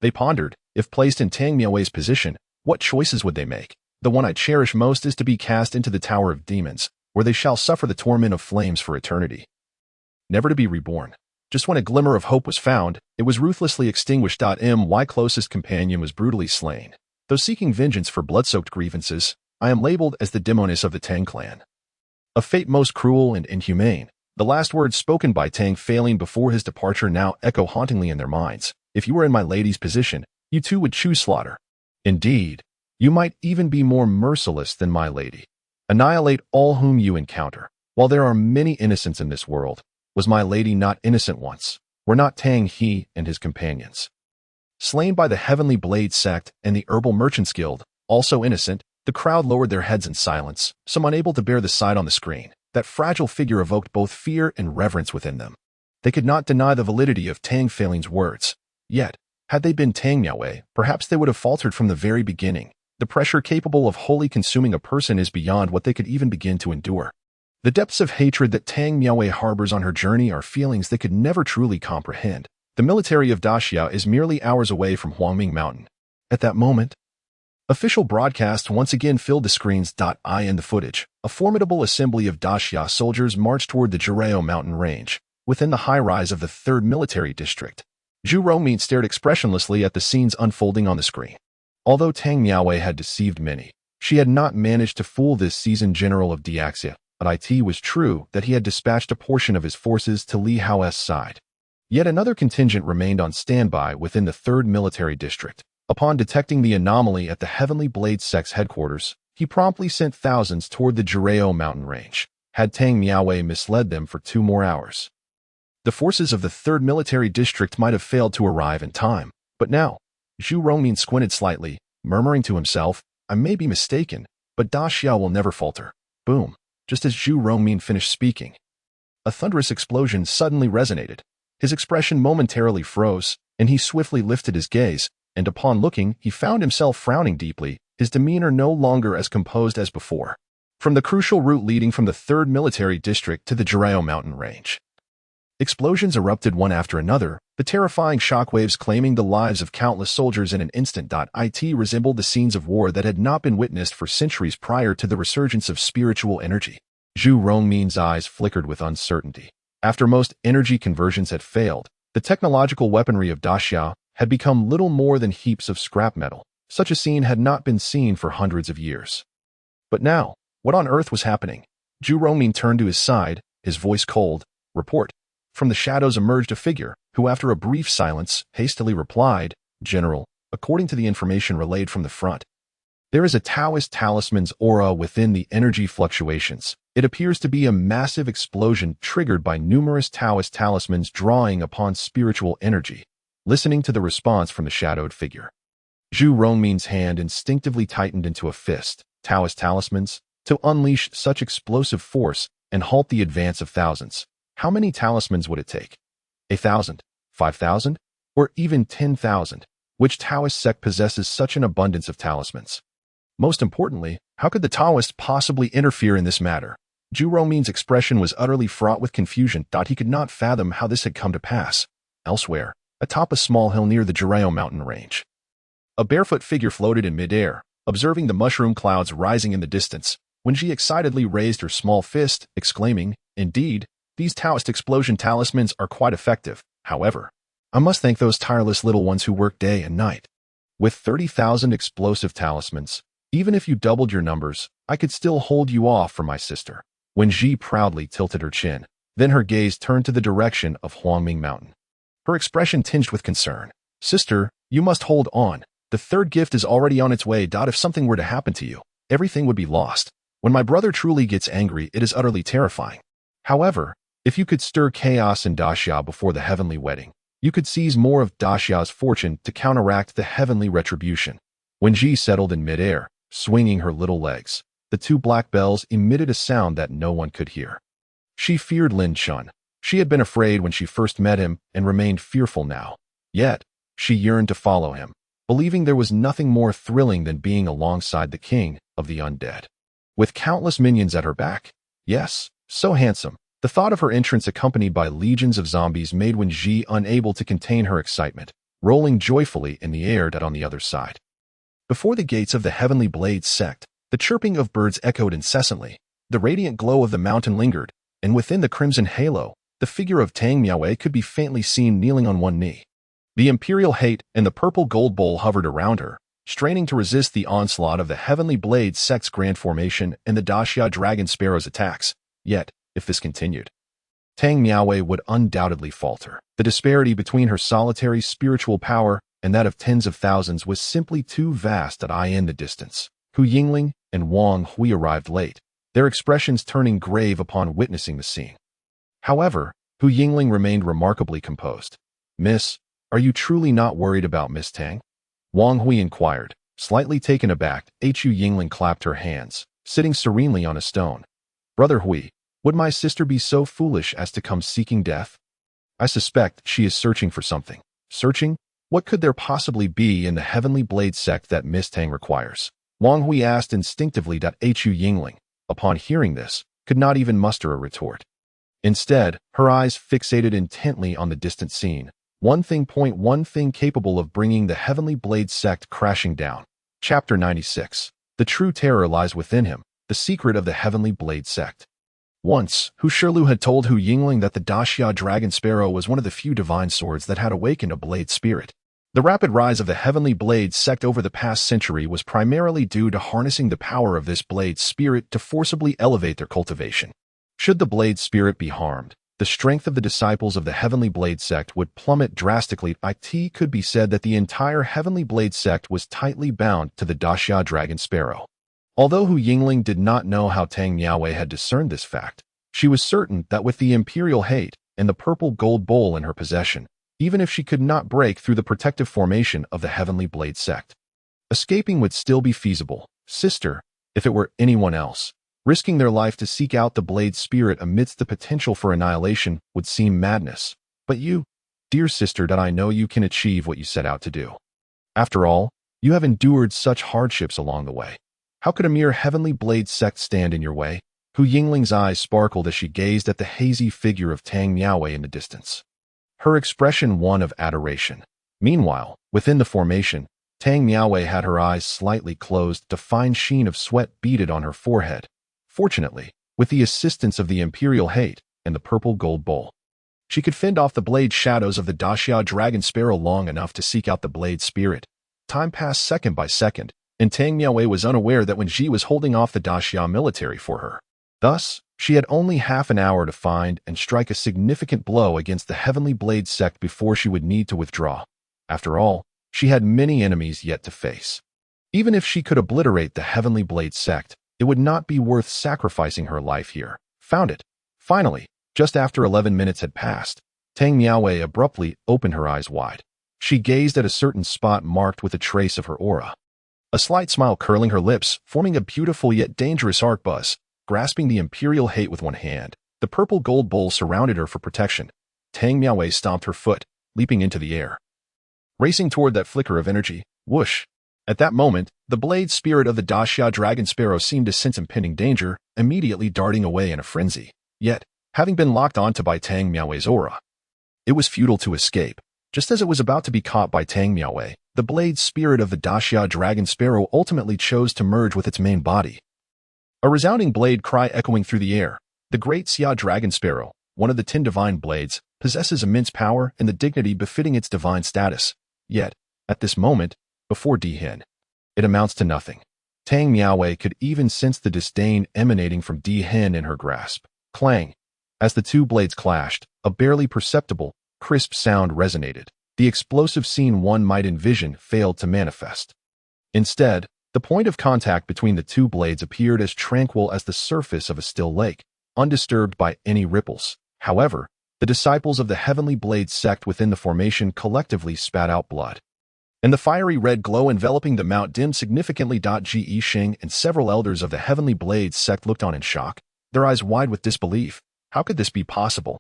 They pondered, if placed in Tang Miaowei's position, what choices would they make? The one I cherish most is to be cast into the Tower of Demons, where they shall suffer the torment of flames for eternity, never to be reborn. Just when a glimmer of hope was found, it was ruthlessly extinguished. My closest companion was brutally slain. Though seeking vengeance for blood-soaked grievances, I am labeled as the demoness of the Tang clan. A fate most cruel and inhumane. The last words spoken by Tang failing before his departure now echo hauntingly in their minds. If you were in my lady's position, you too would choose slaughter. Indeed, you might even be more merciless than my lady. Annihilate all whom you encounter. While there are many innocents in this world, was my lady not innocent once? Were not Tang he and his companions slain by the Heavenly Blade sect and the Herbal Merchants Guild also innocent? The crowd lowered their heads in silence, some unable to bear the sight on the screen. That fragile figure evoked both fear and reverence within them. They could not deny the validity of Tang Failing's words. Yet, had they been Tang Miaowei, perhaps they would have faltered from the very beginning. The pressure capable of wholly consuming a person is beyond what they could even begin to endure. The depths of hatred that Tang Miaowei harbors on her journey are feelings they could never truly comprehend. The military of Daxia is merely hours away from Huangming Mountain. At that moment, official broadcast once again filled the screens. In the footage, a formidable assembly of Daxia soldiers marched toward the Jirao mountain range, within the high-rise of the 3rd Military District. Zhu Rongmin stared expressionlessly at the scenes unfolding on the screen. Although Tang Miaowei had deceived many, she had not managed to fool this seasoned general of Daxia. But it was true that he had dispatched a portion of his forces to Li Hao's side. Yet another contingent remained on standby within the 3rd Military District. Upon detecting the anomaly at the Heavenly Blade sect's headquarters, he promptly sent thousands toward the Jirao mountain range. Had Tang Miaowei misled them for 2 more hours, the forces of the 3rd Military District might have failed to arrive in time. But now, Zhu Rongmin squinted slightly, murmuring to himself, I may be mistaken, but Daxia will never falter. Boom. Just as Zhu Rongmin finished speaking, a thunderous explosion suddenly resonated. His expression momentarily froze, and he swiftly lifted his gaze. and upon looking, he found himself frowning deeply, his demeanor no longer as composed as before. From the crucial route leading from the 3rd Military District to the Jirao mountain range, explosions erupted one after another, the terrifying shockwaves claiming the lives of countless soldiers in an instant. It resembled the scenes of war that had not been witnessed for centuries prior to the resurgence of spiritual energy. Zhu Rongmin's eyes flickered with uncertainty. After most energy conversions had failed, the technological weaponry of Daxiao had become little more than heaps of scrap metal. Such a scene had not been seen for hundreds of years. But now, what on earth was happening? Zhu Rongmin turned to his side, his voice cold. Report. From the shadows emerged a figure, who after a brief silence, hastily replied, General, according to the information relayed from the front, there is a Taoist talisman's aura within the energy fluctuations. It appears to be a massive explosion triggered by numerous Taoist talismans drawing upon spiritual energy. Listening to the response from the shadowed figure, Zhu Rongmin's hand instinctively tightened into a fist. Taoist talismans? To unleash such explosive force and halt the advance of thousands. How many talismans would it take? 1,000? 5,000? Or even 10,000? Which Taoist sect possesses such an abundance of talismans? Most importantly, how could the Taoists possibly interfere in this matter? Zhu Rongmin's expression was utterly fraught with confusion. He could not fathom how this had come to pass. Elsewhere, atop a small hill near the Jirao mountain range, a barefoot figure floated in midair, observing the mushroom clouds rising in the distance, when she excitedly raised her small fist, exclaiming, Indeed, these Taoist explosion talismans are quite effective. However, I must thank those tireless little ones who work day and night. With 30,000 explosive talismans, even if you doubled your numbers, I could still hold you off from my sister. When Ji proudly tilted her chin, then her gaze turned to the direction of Huangming Mountain. Her expression tinged with concern. Sister, you must hold on. The 3rd gift is already on its way. If something were to happen to you, everything would be lost. When my brother truly gets angry, it is utterly terrifying. However, if you could stir chaos in Daxiao before the heavenly wedding, you could seize more of Daxiao's fortune to counteract the heavenly retribution. When Ji settled in midair, swinging her little legs, the 2 black bells emitted a sound that no one could hear. She feared Lin Chun. She had been afraid when she first met him and remained fearful now. Yet, she yearned to follow him, believing there was nothing more thrilling than being alongside the king of the undead. With countless minions at her back. Yes, so handsome. The thought of her entrance accompanied by legions of zombies made Wen Ji unable to contain her excitement, rolling joyfully in the air on the other side. Before the gates of the Heavenly Blade sect, the chirping of birds echoed incessantly, the radiant glow of the mountain lingered, and within the crimson halo, the figure of Tang Miaowei could be faintly seen kneeling on one knee. The Imperial Hate and the purple gold bowl hovered around her, straining to resist the onslaught of the Heavenly Blade sect's grand formation and the Daxia Dragon Sparrow's attacks. Yet, if this continued, Tang Miaowei would undoubtedly falter. The disparity between her solitary spiritual power and that of tens of thousands was simply too vast. In the distance, Hu Yingling and Wang Hui arrived late, their expressions turning grave upon witnessing the scene. However, Hu Yingling remained remarkably composed. Miss, are you truly not worried about Miss Tang? Wang Hui inquired, slightly taken aback. Hu Yingling clapped her hands, sitting serenely on a stone. Brother Hui, would my sister be so foolish as to come seeking death? I suspect she is searching for something. Searching? What could there possibly be in the Heavenly Blade sect that Miss Tang requires? Wang Hui asked instinctively. Hu Yingling, upon hearing this, could not even muster a retort. Instead, her eyes fixated intently on the distant scene. One thing capable of bringing the Heavenly Blade sect crashing down. Chapter 96. The true terror lies within him, the secret of the Heavenly Blade sect. Once, Hu Shirlu had told Hu Yingling that the Daxia Dragon Sparrow was one of the few divine swords that had awakened a blade spirit. The rapid rise of the Heavenly Blade sect over the past century was primarily due to harnessing the power of this blade spirit to forcibly elevate their cultivation. Should the blade spirit be harmed, the strength of the disciples of the Heavenly Blade sect would plummet drastically. It could be said that the entire Heavenly Blade sect was tightly bound to the Daxia Dragon Sparrow. Although Hu Yingling did not know how Tang Miaowei had discerned this fact, she was certain that with the Imperial Hate and the purple gold bowl in her possession, even if she could not break through the protective formation of the Heavenly Blade sect, escaping would still be feasible. Sister, if it were anyone else, risking their life to seek out the blade spirit amidst the potential for annihilation would seem madness. But you, dear sister, I know you can achieve what you set out to do. After all, you have endured such hardships along the way. How could a mere heavenly blade sect stand in your way? Hu Yingling's eyes sparkled as she gazed at the hazy figure of Tang Miaowei in the distance, her expression one of adoration. Meanwhile, within the formation, Tang Miaowei had her eyes slightly closed, a fine sheen of sweat beaded on her forehead. Fortunately, with the assistance of the Imperial Hate and the purple gold bowl, she could fend off the blade shadows of the Daxia dragon sparrow long enough to seek out the blade spirit. Time passed second by second, and Tang Miaowei was unaware that when Ji was holding off the Daxia military for her. Thus, she had only half an hour to find and strike a significant blow against the Heavenly Blade sect before she would need to withdraw. After all, she had many enemies yet to face. Even if she could obliterate the Heavenly Blade sect, it would not be worth sacrificing her life here. Found it. Finally, just after 11 minutes had passed, Tang Miaowei abruptly opened her eyes wide. She gazed at a certain spot marked with a trace of her aura. A slight smile curling her lips, forming a beautiful yet dangerous arquebus. Grasping the Imperial Hate with one hand, the purple gold bowl surrounded her for protection. Tang Miaowei stomped her foot, leaping into the air, racing toward that flicker of energy. Whoosh! At that moment, the blade spirit of the Daxia dragon sparrow seemed to sense impending danger, immediately darting away in a frenzy. Yet, having been locked onto by Tang Miaowei's aura, it was futile to escape. Just as it was about to be caught by Tang Miaowei, the blade spirit of the Daxia dragon sparrow ultimately chose to merge with its main body. A resounding blade cry echoing through the air. The great Xia dragon sparrow, one of the 10 divine blades, possesses immense power and the dignity befitting its divine status. Yet, at this moment, before Dihen, it amounts to nothing. Tang Miaowei could even sense the disdain emanating from Dihen in her grasp. Clang! As the two blades clashed, a barely perceptible, crisp sound resonated. The explosive scene one might envision failed to manifest. Instead, the point of contact between the two blades appeared as tranquil as the surface of a still lake, undisturbed by any ripples. However, the disciples of the Heavenly Blade sect within the formation collectively spat out blood, and the fiery red glow enveloping the mount dimmed significantly. Ge Shing and several elders of the Heavenly Blade sect looked on in shock, their eyes wide with disbelief. How could this be possible?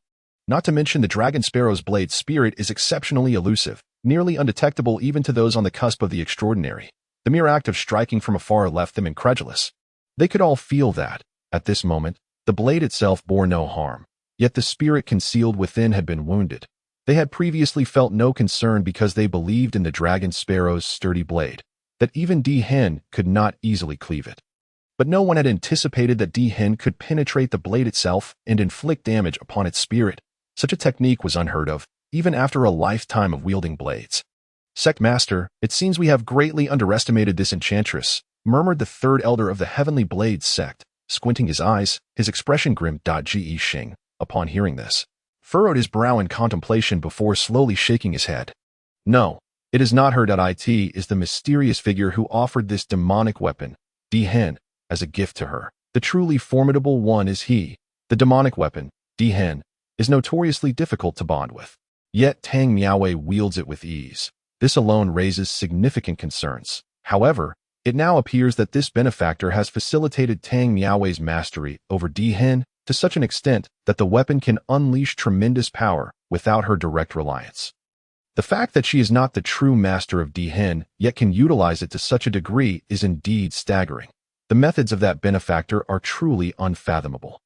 Not to mention the dragon sparrow's blade spirit is exceptionally elusive, nearly undetectable even to those on the cusp of the extraordinary. The mere act of striking from afar left them incredulous. They could all feel that, at this moment, the blade itself bore no harm, yet the spirit concealed within had been wounded. They had previously felt no concern because they believed in the dragon sparrow's sturdy blade, that even Dihen could not easily cleave it. But no one had anticipated that Dihen could penetrate the blade itself and inflict damage upon its spirit. Such a technique was unheard of, even after a lifetime of wielding blades. Sect Master, it seems we have greatly underestimated this enchantress, murmured the third elder of the Heavenly Blade sect, squinting his eyes, his expression grim. Ge Shing, upon hearing this, furrowed his brow in contemplation before slowly shaking his head. No, it is not her. It is the mysterious figure who offered this demonic weapon, Dihen, as a gift to her. The truly formidable one is he. The demonic weapon, Dihen, is notoriously difficult to bond with. Yet Tang Miaowei wields it with ease. This alone raises significant concerns. However, it now appears that this benefactor has facilitated Tang Miaowei's mastery over Dihen to such an extent that the weapon can unleash tremendous power without her direct reliance. The fact that she is not the true master of Dihen, yet can utilize it to such a degree, is indeed staggering. The methods of that benefactor are truly unfathomable.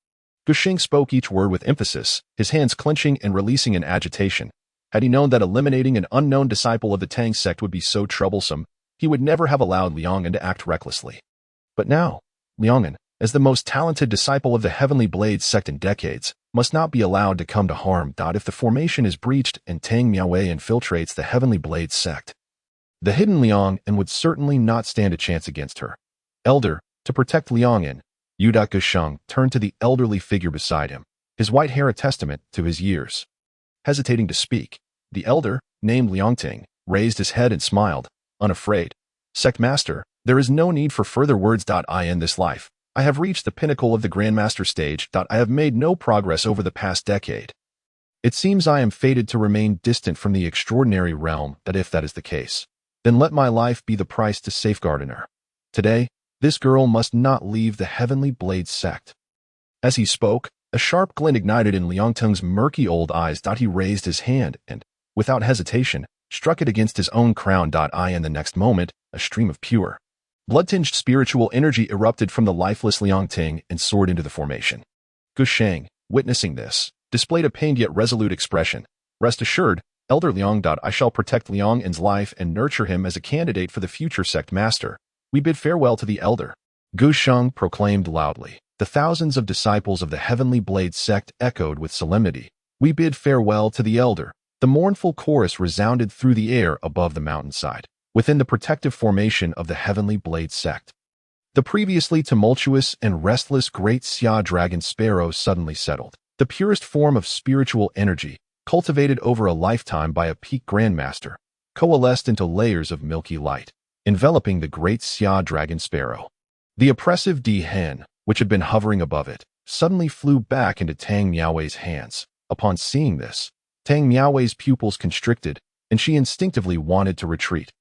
Gushing spoke each word with emphasis, his hands clenching and releasing in agitation. Had he known that eliminating an unknown disciple of the Tang sect would be so troublesome, he would never have allowed Liang'an to act recklessly. But now, Liang'an, as the most talented disciple of the Heavenly Blade sect in decades, must not be allowed to come to harm. If the formation is breached and Tang Miaowei infiltrates the Heavenly Blade sect, the hidden Liang'an would certainly not stand a chance against her. Elder, to protect Liang'an, Yu Gusheng turned to the elderly figure beside him, his white hair a testament to his years. Hesitating to speak, the elder, named Liangting, raised his head and smiled, unafraid. Sect Master, there is no need for further words. I end this life. I have reached the pinnacle of the Grandmaster stage. I have made no progress over the past decade. It seems I am fated to remain distant from the extraordinary realm. If that is the case, then let my life be the price to safeguard her. Today, this girl must not leave the Heavenly Blade sect. As he spoke, a sharp glint ignited in Liangtung's murky old eyes. He raised his hand and, without hesitation, struck it against his own crown. In the next moment, a stream of pure, blood-tinged spiritual energy erupted from the lifeless Liang Ting and soared into the formation. Gu Sheng, witnessing this, displayed a pained yet resolute expression. Rest assured, Elder Liang. I shall protect Liang En's life and nurture him as a candidate for the future sect master. We bid farewell to the elder. Gu Sheng proclaimed loudly. The thousands of disciples of the Heavenly Blade sect echoed with solemnity. We bid farewell to the elder. The mournful chorus resounded through the air above the mountainside, within the protective formation of the Heavenly Blade sect. The previously tumultuous and restless Great Xia Dragon Sparrow suddenly settled. The purest form of spiritual energy, cultivated over a lifetime by a peak grandmaster, coalesced into layers of milky light, enveloping the Great Xia Dragon Sparrow. The oppressive Di Hen, which had been hovering above it, suddenly flew back into Tang Miaowei's hands. Upon seeing this, Tang Miaowei's pupils constricted, and she instinctively wanted to retreat.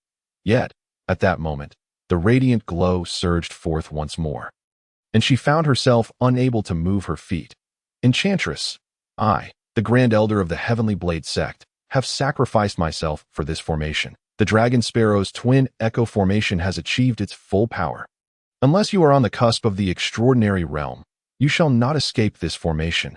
Yet, at that moment, the radiant glow surged forth once more, and she found herself unable to move her feet. Enchantress, I, the Grand Elder of the Heavenly Blade sect, have sacrificed myself for this formation. The Dragon Sparrow's twin echo formation has achieved its full power. Unless you are on the cusp of the extraordinary realm, you shall not escape this formation.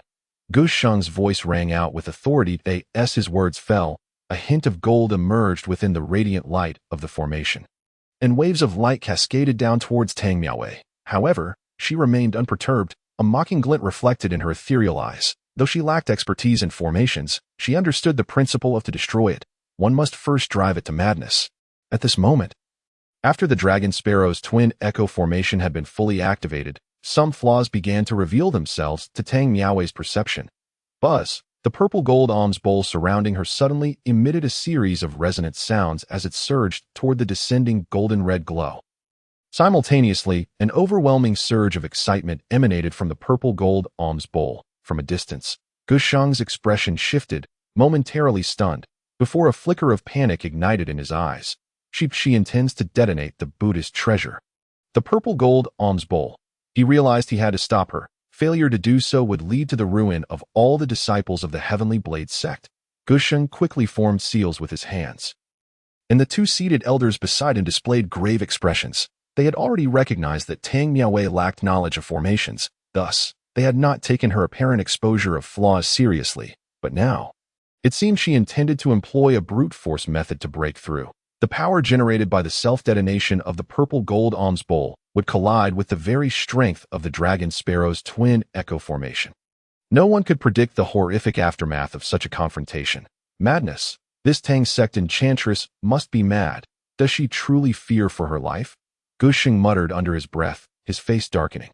Gu Sheng's voice rang out with authority. As his words fell, a hint of gold emerged within the radiant light of the formation, and waves of light cascaded down towards Tang Miaowei. However, she remained unperturbed, a mocking glint reflected in her ethereal eyes. Though she lacked expertise in formations, she understood the principle of to destroy it, one must first drive it to madness. At this moment, after the Dragon Sparrow's twin echo formation had been fully activated, some flaws began to reveal themselves to Tang Miaowei's perception. Buzz, the purple gold alms bowl surrounding her suddenly emitted a series of resonant sounds as it surged toward the descending golden-red glow. Simultaneously, an overwhelming surge of excitement emanated from the purple gold alms bowl. From a distance, Gu Sheng's expression shifted, momentarily stunned, before a flicker of panic ignited in his eyes. She intends to detonate the Buddhist treasure. The purple gold alms bowl. He realized he had to stop her. Failure to do so would lead to the ruin of all the disciples of the Heavenly Blade sect. Gu Sheng quickly formed seals with his hands, and the two seated elders beside him displayed grave expressions. They had already recognized that Tang Miaowei lacked knowledge of formations, thus, they had not taken her apparent exposure of flaws seriously, but now, it seemed she intended to employ a brute force method to break through. The power generated by the self-detonation of the purple gold alms bowl would collide with the very strength of the Dragon Sparrow's twin echo formation. No one could predict the horrific aftermath of such a confrontation. Madness. This Tang sect enchantress must be mad. Does she truly fear for her life? Gu Sheng muttered under his breath, his face darkening.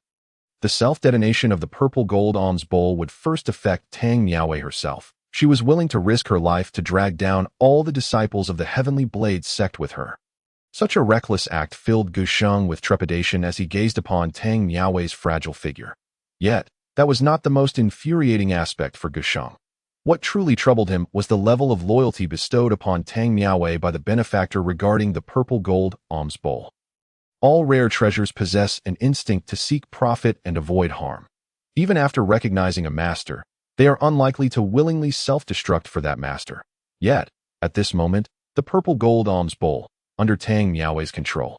The self-detonation of the purple gold alms bowl would first affect Tang Miaowei herself. She was willing to risk her life to drag down all the disciples of the Heavenly Blade sect with her. Such a reckless act filled Gu Sheng with trepidation as he gazed upon Tang Miaowei's fragile figure. Yet, that was not the most infuriating aspect for Gu Sheng. What truly troubled him was the level of loyalty bestowed upon Tang Miaowei by the benefactor regarding the purple gold alms bowl. All rare treasures possess an instinct to seek profit and avoid harm. Even after recognizing a master, they are unlikely to willingly self-destruct for that master. Yet, at this moment, the purple gold alms bowl, under Tang Miaowei's control,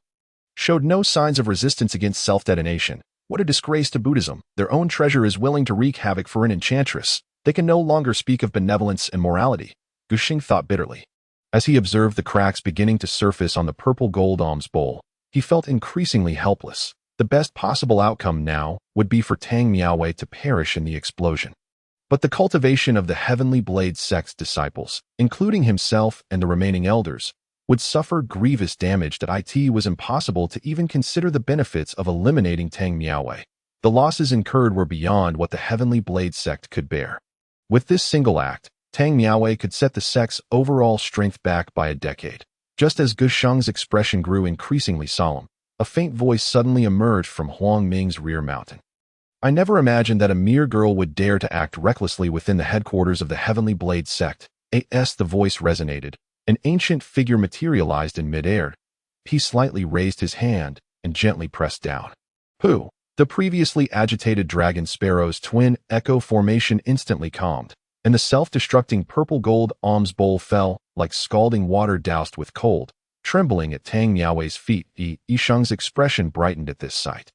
showed no signs of resistance against self-detonation. What a disgrace to Buddhism. Their own treasure is willing to wreak havoc for an enchantress. They can no longer speak of benevolence and morality. Gu Sheng thought bitterly. As he observed the cracks beginning to surface on the purple gold alms bowl, he felt increasingly helpless. The best possible outcome now would be for Tang Miaowei to perish in the explosion. But the cultivation of the Heavenly Blade sect's disciples, including himself and the remaining elders, would suffer grievous damage that it was impossible to even consider the benefits of eliminating Tang Miaowei. The losses incurred were beyond what the Heavenly Blade sect could bear. With this single act, Tang Miaowei could set the sect's overall strength back by a decade. Just as Gu Sheng's expression grew increasingly solemn, a faint voice suddenly emerged from Huang Ming's rear mountain. I never imagined that a mere girl would dare to act recklessly within the headquarters of the Heavenly Blade sect. The voice resonated. An ancient figure materialized in midair. He slightly raised his hand and gently pressed down. Pooh! The previously agitated Dragon Sparrow's twin echo formation instantly calmed, and the self-destructing purple gold alms bowl fell, like scalding water doused with cold, trembling at Tang Miaowei's feet. Yisheng's expression brightened at this sight.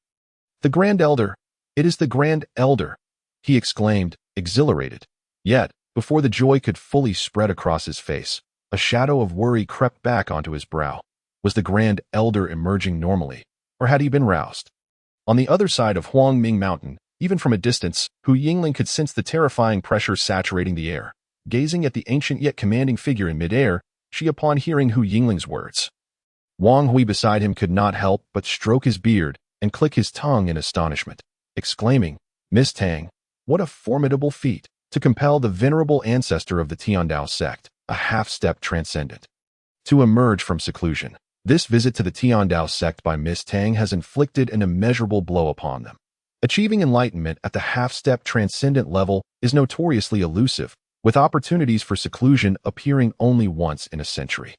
"The Grand Elder! It is the Grand Elder!" he exclaimed, exhilarated. Yet, before the joy could fully spread across his face, a shadow of worry crept back onto his brow. Was the Grand Elder emerging normally, or had he been roused? On the other side of Huangming Mountain, even from a distance, Hu Yingling could sense the terrifying pressure saturating the air. Gazing at the ancient yet commanding figure in midair, she upon hearing Hu Yingling's words. Wang Hui beside him could not help but stroke his beard and click his tongue in astonishment, exclaiming, "Miss Tang, what a formidable feat to compel the venerable ancestor of the Tiandao sect, a half-step transcendent, to emerge from seclusion. This visit to the Tiandao sect by Miss Tang has inflicted an immeasurable blow upon them. Achieving enlightenment at the half-step transcendent level is notoriously elusive, with opportunities for seclusion appearing only once in a century.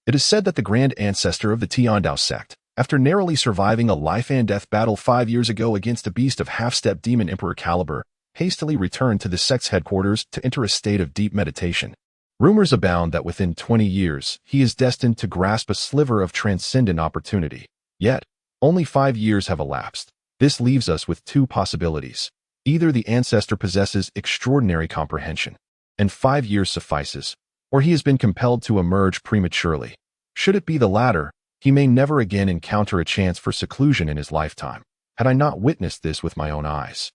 It is said that the grand ancestor of the Tiandao sect, after narrowly surviving a life-and-death battle 5 years ago against a beast of half-step demon emperor caliber, hastily returned to the sect's headquarters to enter a state of deep meditation. Rumors abound that within 20 years, he is destined to grasp a sliver of transcendent opportunity. Yet, only 5 years have elapsed. This leaves us with two possibilities. Either the ancestor possesses extraordinary comprehension, and 5 years suffices, or he has been compelled to emerge prematurely. Should it be the latter, he may never again encounter a chance for seclusion in his lifetime. Had I not witnessed this with my own eyes,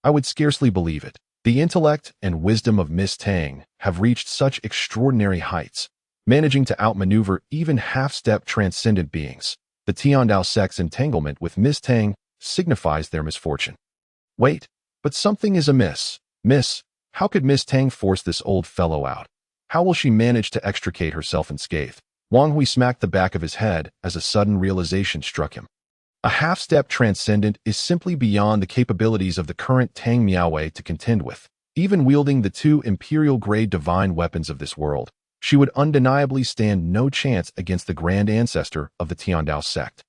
I would scarcely believe it. The intellect and wisdom of Miss Tang have reached such extraordinary heights, managing to outmaneuver even half-step transcendent beings. The Tiandao sect's entanglement with Miss Tang signifies their misfortune. Wait, but something is amiss. Miss, how could Miss Tang force this old fellow out? How will she manage to extricate herself unscathed? Wang Hui smacked the back of his head as a sudden realization struck him. A half-step transcendent is simply beyond the capabilities of the current Tang Miaowei to contend with. Even wielding the 2 imperial-grade divine weapons of this world, she would undeniably stand no chance against the grand ancestor of the Tiandao sect.